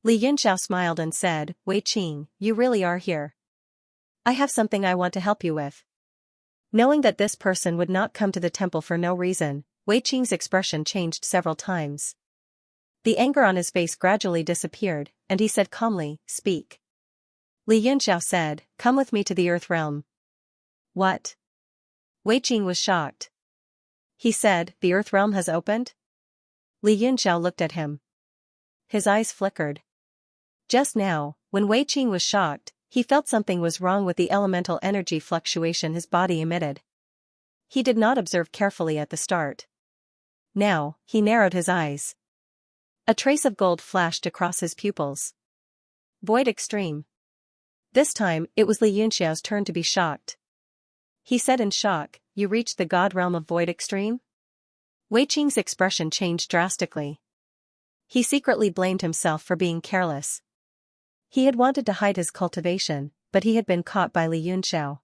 Li Yunxiao smiled and said, "Wei Qing, you really are here. I have something I want to help you with." Knowing that this person would not come to the temple for no reason, Wei Qing's expression changed several times. The anger on his face gradually disappeared, and he said calmly, "Speak." Li Yunxiao said, "Come with me to the Earth Realm." "What?" Wei Qing was shocked. He said, "The Earth Realm has opened?" Li Yunxiao looked at him. His eyes flickered. Just now, when Wei Qing was shocked, he felt something was wrong with the elemental energy fluctuation his body emitted. He did not observe carefully at the start. Now, he narrowed his eyes. A trace of gold flashed across his pupils. Void Extreme. This time, it was Li Yunxiao's turn to be shocked. He said in shock, "You reached the God realm of Void Extreme?" Wei Qing's expression changed drastically. He secretly blamed himself for being careless. He had wanted to hide his cultivation, but he had been caught by Li Yunxiao.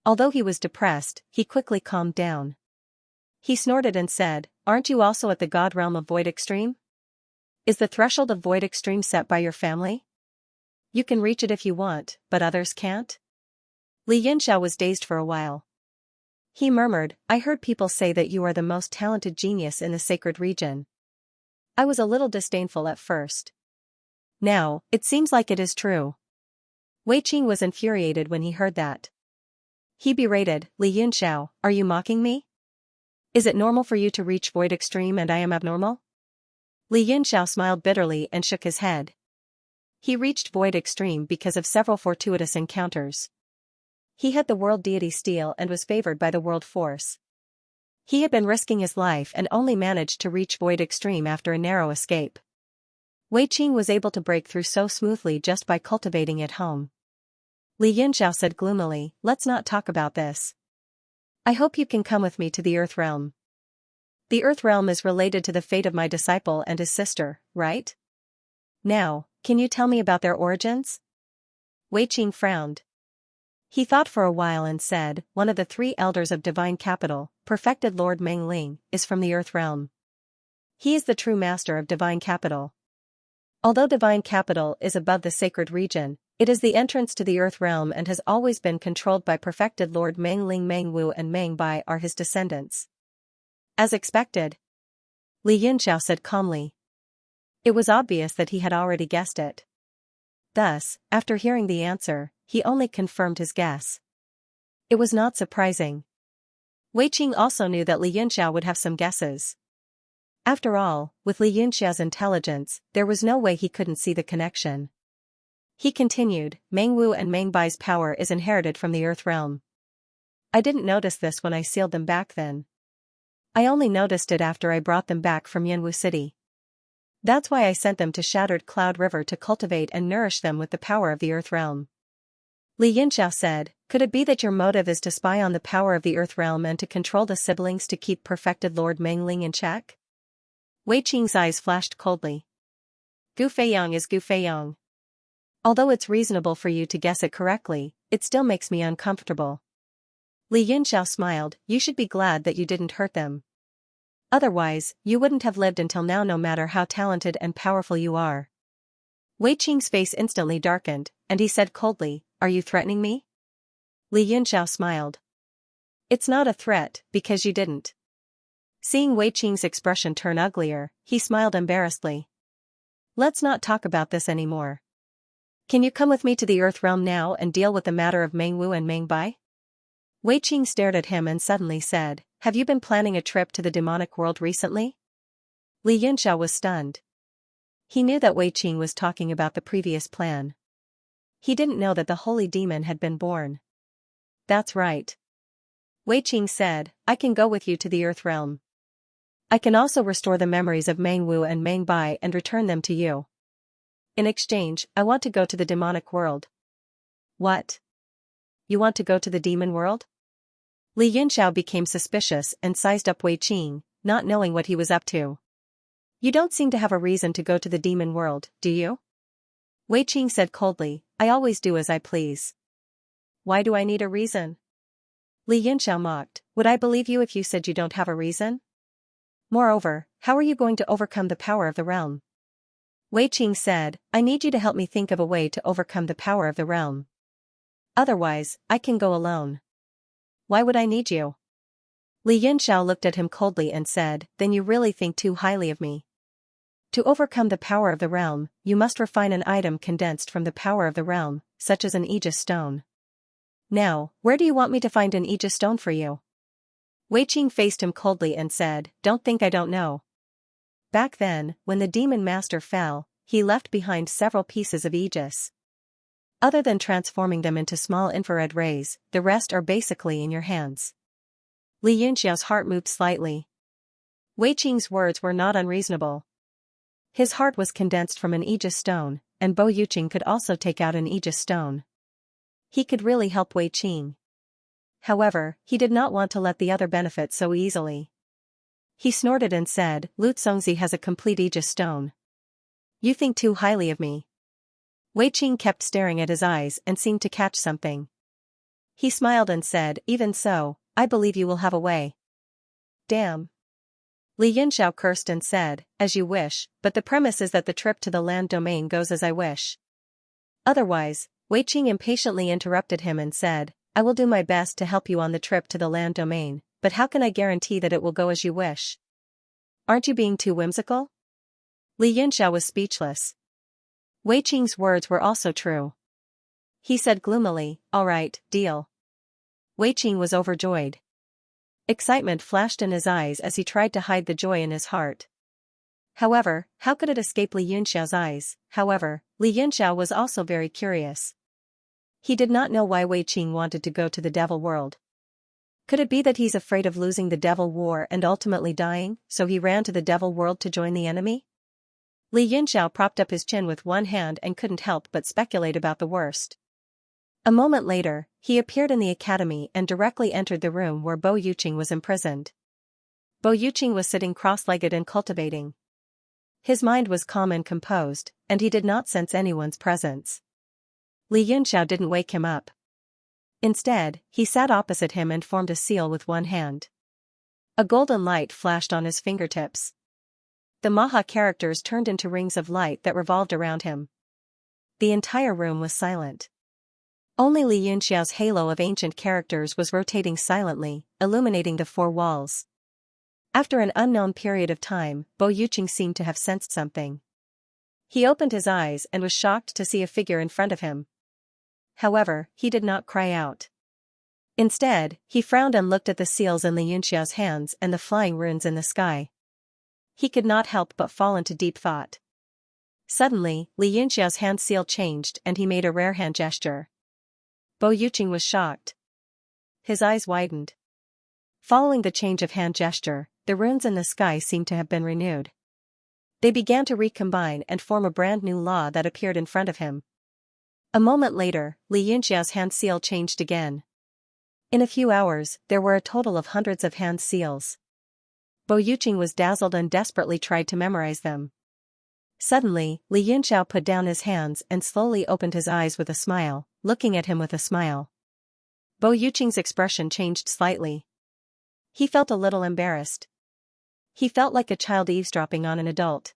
Although he was depressed, he quickly calmed down. He snorted and said, "Aren't you also at the God realm of Void Extreme? Is the threshold of Void Extreme set by your family? You can reach it if you want, but others can't?" Li Yunxiao was dazed for a while. He murmured, "I heard people say that you are the most talented genius in the sacred region. I was a little disdainful at first. Now, it seems like it is true." Wei Qing was infuriated when he heard that. He berated, "Li Yunxiao, are you mocking me? Is it normal for you to reach Void Extreme and I am abnormal?" Li Yunxiao smiled bitterly and shook his head. He reached Void Extreme because of several fortuitous encounters. He had the world deity steel and was favored by the world force. He had been risking his life and only managed to reach Void Extreme after a narrow escape. Wei Qing was able to break through so smoothly just by cultivating at home. Li Yunxiao said gloomily, "Let's not talk about this. I hope you can come with me to the Earth Realm. The Earth Realm is related to the fate of my disciple and his sister, right? Now, can you tell me about their origins?" Wei Qing frowned. He thought for a while and said, "One of the three elders of Divine Capital, perfected Lord Meng Ling, is from the Earth Realm. He is the true master of Divine Capital. Although Divine Capital is above the sacred region, it is the entrance to the Earth Realm and has always been controlled by perfected Lord Meng Ling. Meng Wu and Meng Bai are his descendants." "As expected," Li Yunxiao said calmly. It was obvious that he had already guessed it. Thus, after hearing the answer, he only confirmed his guess. It was not surprising. Wei Qing also knew that Li Yunxiao would have some guesses. After all, with Li Yunxiao's intelligence, there was no way he couldn't see the connection. He continued, "Meng Wu and Meng Bai's power is inherited from the Earth Realm. I didn't notice this when I sealed them back then. I only noticed it after I brought them back from Yanwu City. That's why I sent them to Shattered Cloud River to cultivate and nourish them with the power of the Earth Realm." Li Yunxiao said, "Could it be that your motive is to spy on the power of the Earth Realm and to control the siblings to keep perfected Lord Meng Ling in check?" Wei Qing's eyes flashed coldly. "Gu Feiyong is Gu Feiyong. Although it's reasonable for you to guess it correctly, it still makes me uncomfortable." Li Yunxiao smiled, "You should be glad that you didn't hurt them. Otherwise, you wouldn't have lived until now no matter how talented and powerful you are." Wei Qing's face instantly darkened, and he said coldly, "Are you threatening me?" Li Yunxiao smiled. "It's not a threat, because you didn't." Seeing Wei Qing's expression turn uglier, he smiled embarrassedly. "Let's not talk about this anymore. Can you come with me to the Earth Realm now and deal with the matter of Meng Wu and Meng Bai?" Wei Qing stared at him and suddenly said, "Have you been planning a trip to the demonic world recently?" Li Yunxiao was stunned. He knew that Wei Qing was talking about the previous plan. He didn't know that the holy demon had been born. "That's right." Wei Qing said, "I can go with you to the Earth Realm. I can also restore the memories of Meng Wu and Meng Bai and return them to you. In exchange, I want to go to the demonic world. What? You want to go to the demon world? Li Yunxiao became suspicious and sized up Wei Qing, not knowing what he was up to. You don't seem to have a reason to go to the demon world, do you? Wei Qing said coldly, I always do as I please. Why do I need a reason? Li Yunxiao mocked, would I believe you if you said you don't have a reason? Moreover, how are you going to overcome the power of the realm? Wei Qing said, I need you to help me think of a way to overcome the power of the realm. Otherwise, I can go alone. Why would I need you? Li Yunxiao looked at him coldly and said, then you really think too highly of me. To overcome the power of the realm, you must refine an item condensed from the power of the realm, such as an Aegis stone. Now, where do you want me to find an Aegis stone for you? Wei Qing faced him coldly and said, don't think I don't know. Back then, when the demon master fell, he left behind several pieces of Aegis. Other than transforming them into small infrared rays, the rest are basically in your hands. Li Yunxiao's heart moved slightly. Wei Qing's words were not unreasonable. His heart was condensed from an Aegis stone, and Bo Yuqing could also take out an Aegis stone. He could really help Wei Qing. However, he did not want to let the other benefit so easily. He snorted and said, Lu Congzi has a complete Aegis stone. You think too highly of me. Wei Qing kept staring at his eyes and seemed to catch something. He smiled and said, even so, I believe you will have a way. Damn. Li Yunxiao cursed and said, as you wish, but the premise is that the trip to the land domain goes as I wish. Otherwise, Wei Qing impatiently interrupted him and said, I will do my best to help you on the trip to the land domain, but how can I guarantee that it will go as you wish? Aren't you being too whimsical? Li Yunxiao was speechless. Wei Qing's words were also true. He said gloomily, all right, deal. Wei Qing was overjoyed. Excitement flashed in his eyes as he tried to hide the joy in his heart. However, how could it escape Li Yunxiao's eyes? However, Li Yunxiao was also very curious. He did not know why Wei Qing wanted to go to the devil world. Could it be that he's afraid of losing the devil war and ultimately dying, so he ran to the devil world to join the enemy? Li Yunxiao propped up his chin with one hand and couldn't help but speculate about the worst. A moment later, he appeared in the academy and directly entered the room where Bo Yuqing was imprisoned. Bo Yuqing was sitting cross-legged and cultivating. His mind was calm and composed, and he did not sense anyone's presence. Li Yunxiao didn't wake him up. Instead, he sat opposite him and formed a seal with one hand. A golden light flashed on his fingertips. The Maha characters turned into rings of light that revolved around him. The entire room was silent. Only Li Yunxiao's halo of ancient characters was rotating silently, illuminating the four walls. After an unknown period of time, Bo Yuqing seemed to have sensed something. He opened his eyes and was shocked to see a figure in front of him. However, he did not cry out. Instead, he frowned and looked at the seals in Li Yunxiao's hands and the flying runes in the sky. He could not help but fall into deep thought. Suddenly, Li Yunxiao's hand seal changed and he made a rare hand gesture. Bo Yuqing was shocked. His eyes widened. Following the change of hand gesture, the runes in the sky seemed to have been renewed. They began to recombine and form a brand new law that appeared in front of him. A moment later, Li Yunxiao's hand seal changed again. In a few hours, there were a total of hundreds of hand seals. Bo Yuqing was dazzled and desperately tried to memorize them. Suddenly, Li Yunxiao put down his hands and slowly opened his eyes with a smile, looking at him with a smile. Bo Yuqing's expression changed slightly. He felt a little embarrassed. He felt like a child eavesdropping on an adult.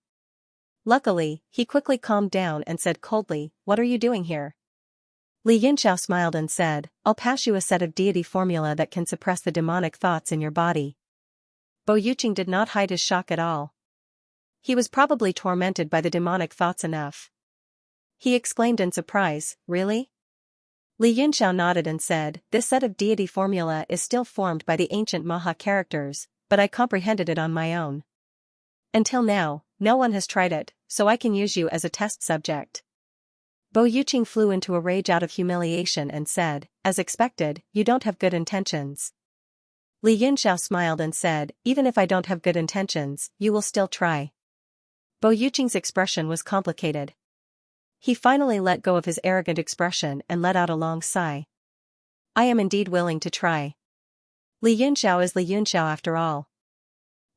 Luckily, he quickly calmed down and said coldly, "What are you doing here?" Li Yunxiao smiled and said, "I'll pass you a set of deity formula that can suppress the demonic thoughts in your body." Bo Yuqing did not hide his shock at all. He was probably tormented by the demonic thoughts enough. He exclaimed in surprise, "Really?" Li Yunxiao nodded and said, "This set of deity formula is still formed by the ancient Maha characters, but I comprehended it on my own. Until now, no one has tried it, so I can use you as a test subject." Bo Yuqing flew into a rage out of humiliation and said, "As expected, you don't have good intentions." Li Yunxiao smiled and said, "Even if I don't have good intentions, you will still try." Bo Yuqing's expression was complicated. He finally let go of his arrogant expression and let out a long sigh. I am indeed willing to try. Li Yunxiao is Li Yunxiao after all.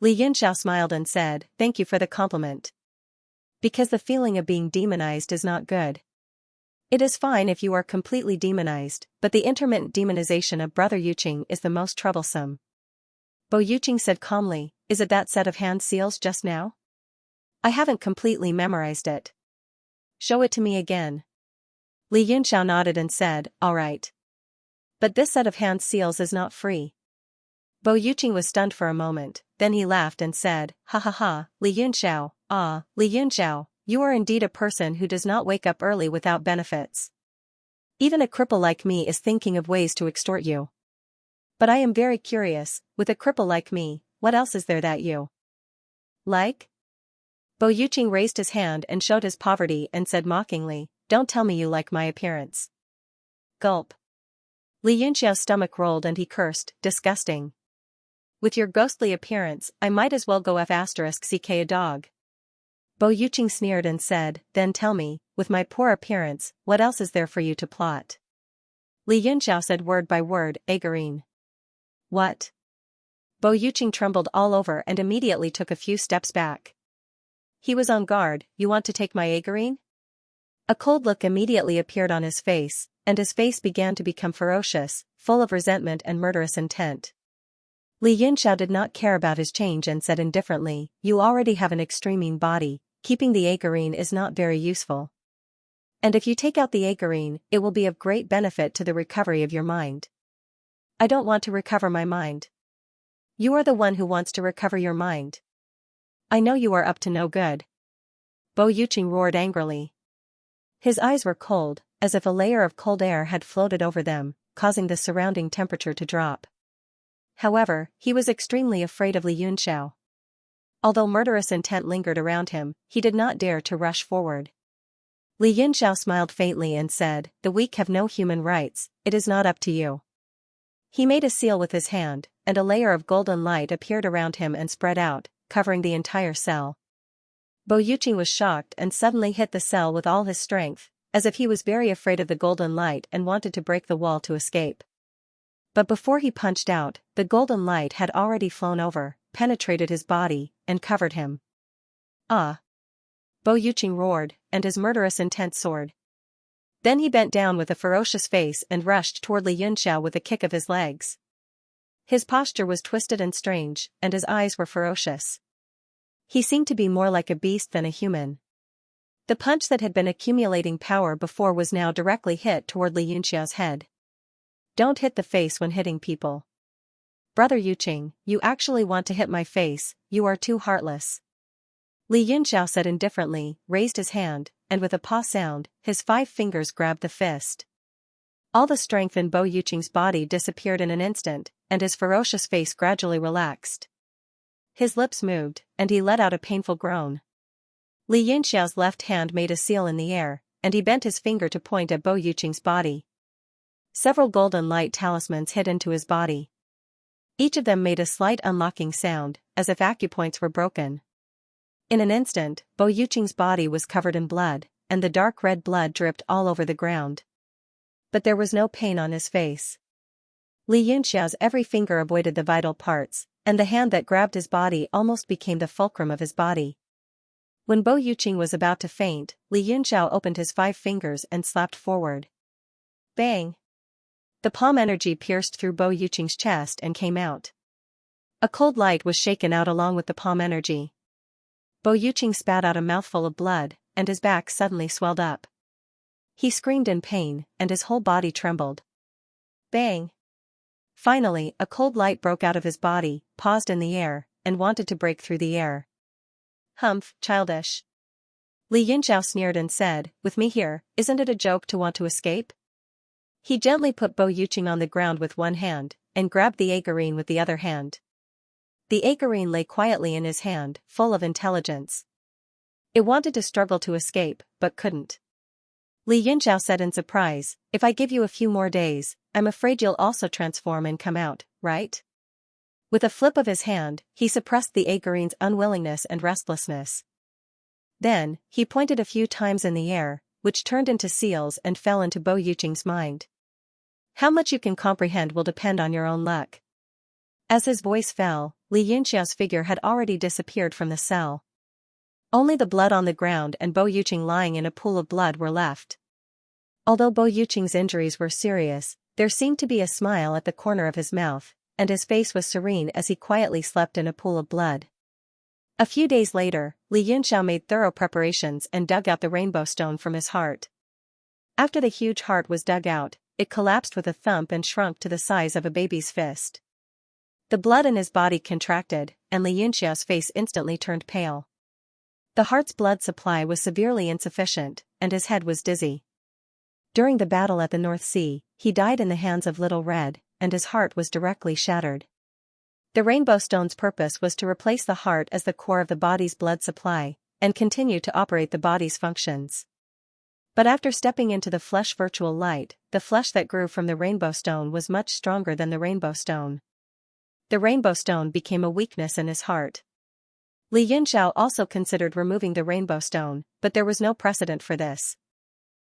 Li Yunxiao smiled and said, thank you for the compliment. Because the feeling of being demonized is not good. It is fine if you are completely demonized, but the intermittent demonization of Brother Yuqing is the most troublesome. Bo Yuqing said calmly, is it that set of hand seals just now? I haven't completely memorized it. Show it to me again. Li Yunxiao nodded and said, all right. But this set of hand seals is not free. Bo Yuqing was stunned for a moment, then he laughed and said, ha ha ha, Li Yunxiao, Li Yunxiao, you are indeed a person who does not wake up early without benefits. Even a cripple like me is thinking of ways to extort you. But I am very curious, with a cripple like me, what else is there that you like? Bo Yuqing raised his hand and showed his poverty and said mockingly, don't tell me you like my appearance. Gulp. Li Yunxiao's stomach rolled and he cursed, disgusting. With your ghostly appearance, I might as well go *ck a dog. Bo Yuqing sneered and said, then tell me, with my poor appearance, what else is there for you to plot? Li Yunxiao said word by word, Agarine. What? Bo Yuqing trembled all over and immediately took a few steps back. He was on guard, you want to take my Agarine? A cold look immediately appeared on his face, and his face began to become ferocious, full of resentment and murderous intent. Li Yunxiao did not care about his change and said indifferently, you already have an extreme body, keeping the Agarine is not very useful. And if you take out the Agarine, it will be of great benefit to the recovery of your mind. I don't want to recover my mind. You are the one who wants to recover your mind. I know you are up to no good. Bo Yuqing roared angrily. His eyes were cold, as if a layer of cold air had floated over them, causing the surrounding temperature to drop. However, he was extremely afraid of Li Yunxiao. Although murderous intent lingered around him, he did not dare to rush forward. Li Yunxiao smiled faintly and said, the weak have no human rights, it is not up to you. He made a seal with his hand, and a layer of golden light appeared around him and spread out, covering the entire cell. Bo Yuqing was shocked and suddenly hit the cell with all his strength, as if he was very afraid of the golden light and wanted to break the wall to escape. But before he punched out, the golden light had already flown over, penetrated his body, and covered him. Ah! Bo Yuqing roared, and his murderous intent soared. Then he bent down with a ferocious face and rushed toward Li Yunxiao with a kick of his legs. His posture was twisted and strange, and his eyes were ferocious. He seemed to be more like a beast than a human. The punch that had been accumulating power before was now directly hit toward Li Yunxiao's head. Don't hit the face when hitting people. Brother Yuqing, you actually want to hit my face, you are too heartless. Li Yunxiao said indifferently, raised his hand, and with a paw sound, his 5 fingers grabbed the fist. All the strength in Bo Yuqing's body disappeared in an instant, and his ferocious face gradually relaxed. His lips moved, and he let out a painful groan. Li Yunxiao's left hand made a seal in the air, and he bent his finger to point at Bo Yuqing's body. Several golden light talismans hit into his body. Each of them made a slight unlocking sound, as if acupoints were broken. In an instant, Bo Yuqing's body was covered in blood, and the dark red blood dripped all over the ground. But there was no pain on his face. Li Yunxiao's every finger avoided the vital parts, and the hand that grabbed his body almost became the fulcrum of his body. When Bo Yuqing was about to faint, Li Yunxiao opened his 5 fingers and slapped forward. Bang! The palm energy pierced through Bo Yuqing's chest and came out. A cold light was shaken out along with the palm energy. Bo Yuqing spat out a mouthful of blood, and his back suddenly swelled up. He screamed in pain, and his whole body trembled. Bang! Finally, a cold light broke out of his body, paused in the air, and wanted to break through the air. Humph, childish. Li Yunxiao sneered and said, with me here, isn't it a joke to want to escape? He gently put Bo Yuqing on the ground with one hand, and grabbed the Agarine with the other hand. The Agarine lay quietly in his hand, full of intelligence. It wanted to struggle to escape, but couldn't. Li Yunxiao said in surprise, if I give you a few more days, I'm afraid you'll also transform and come out, right? With a flip of his hand, he suppressed the Agarine's unwillingness and restlessness. Then, he pointed a few times in the air, which turned into seals and fell into Bo Yuqing's mind. How much you can comprehend will depend on your own luck. As his voice fell, Li Yunxiao's figure had already disappeared from the cell. Only the blood on the ground and Bo Yuqing lying in a pool of blood were left. Although Bo Yuqing's injuries were serious, there seemed to be a smile at the corner of his mouth, and his face was serene as he quietly slept in a pool of blood. A few days later, Li Yunxiao made thorough preparations and dug out the rainbow stone from his heart. After the huge heart was dug out, it collapsed with a thump and shrunk to the size of a baby's fist. The blood in his body contracted, and Li Yunxiao's face instantly turned pale. The heart's blood supply was severely insufficient, and his head was dizzy. During the battle at the North Sea, he died in the hands of Little Red, and his heart was directly shattered. The rainbow stone's purpose was to replace the heart as the core of the body's blood supply, and continue to operate the body's functions. But after stepping into the flesh virtual light, the flesh that grew from the rainbow stone was much stronger than the rainbow stone. The rainbow stone became a weakness in his heart. Li Yunxiao also considered removing the rainbow stone, but there was no precedent for this.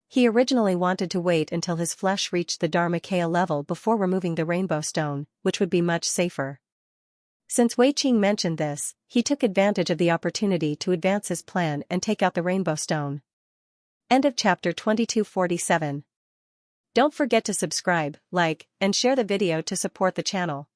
He originally wanted to wait until his flesh reached the Dharmakaya level before removing the rainbow stone, which would be much safer. Since Wei Qing mentioned this, he took advantage of the opportunity to advance his plan and take out the rainbow stone. End of chapter 2247. Don't forget to subscribe, like, and share the video to support the channel.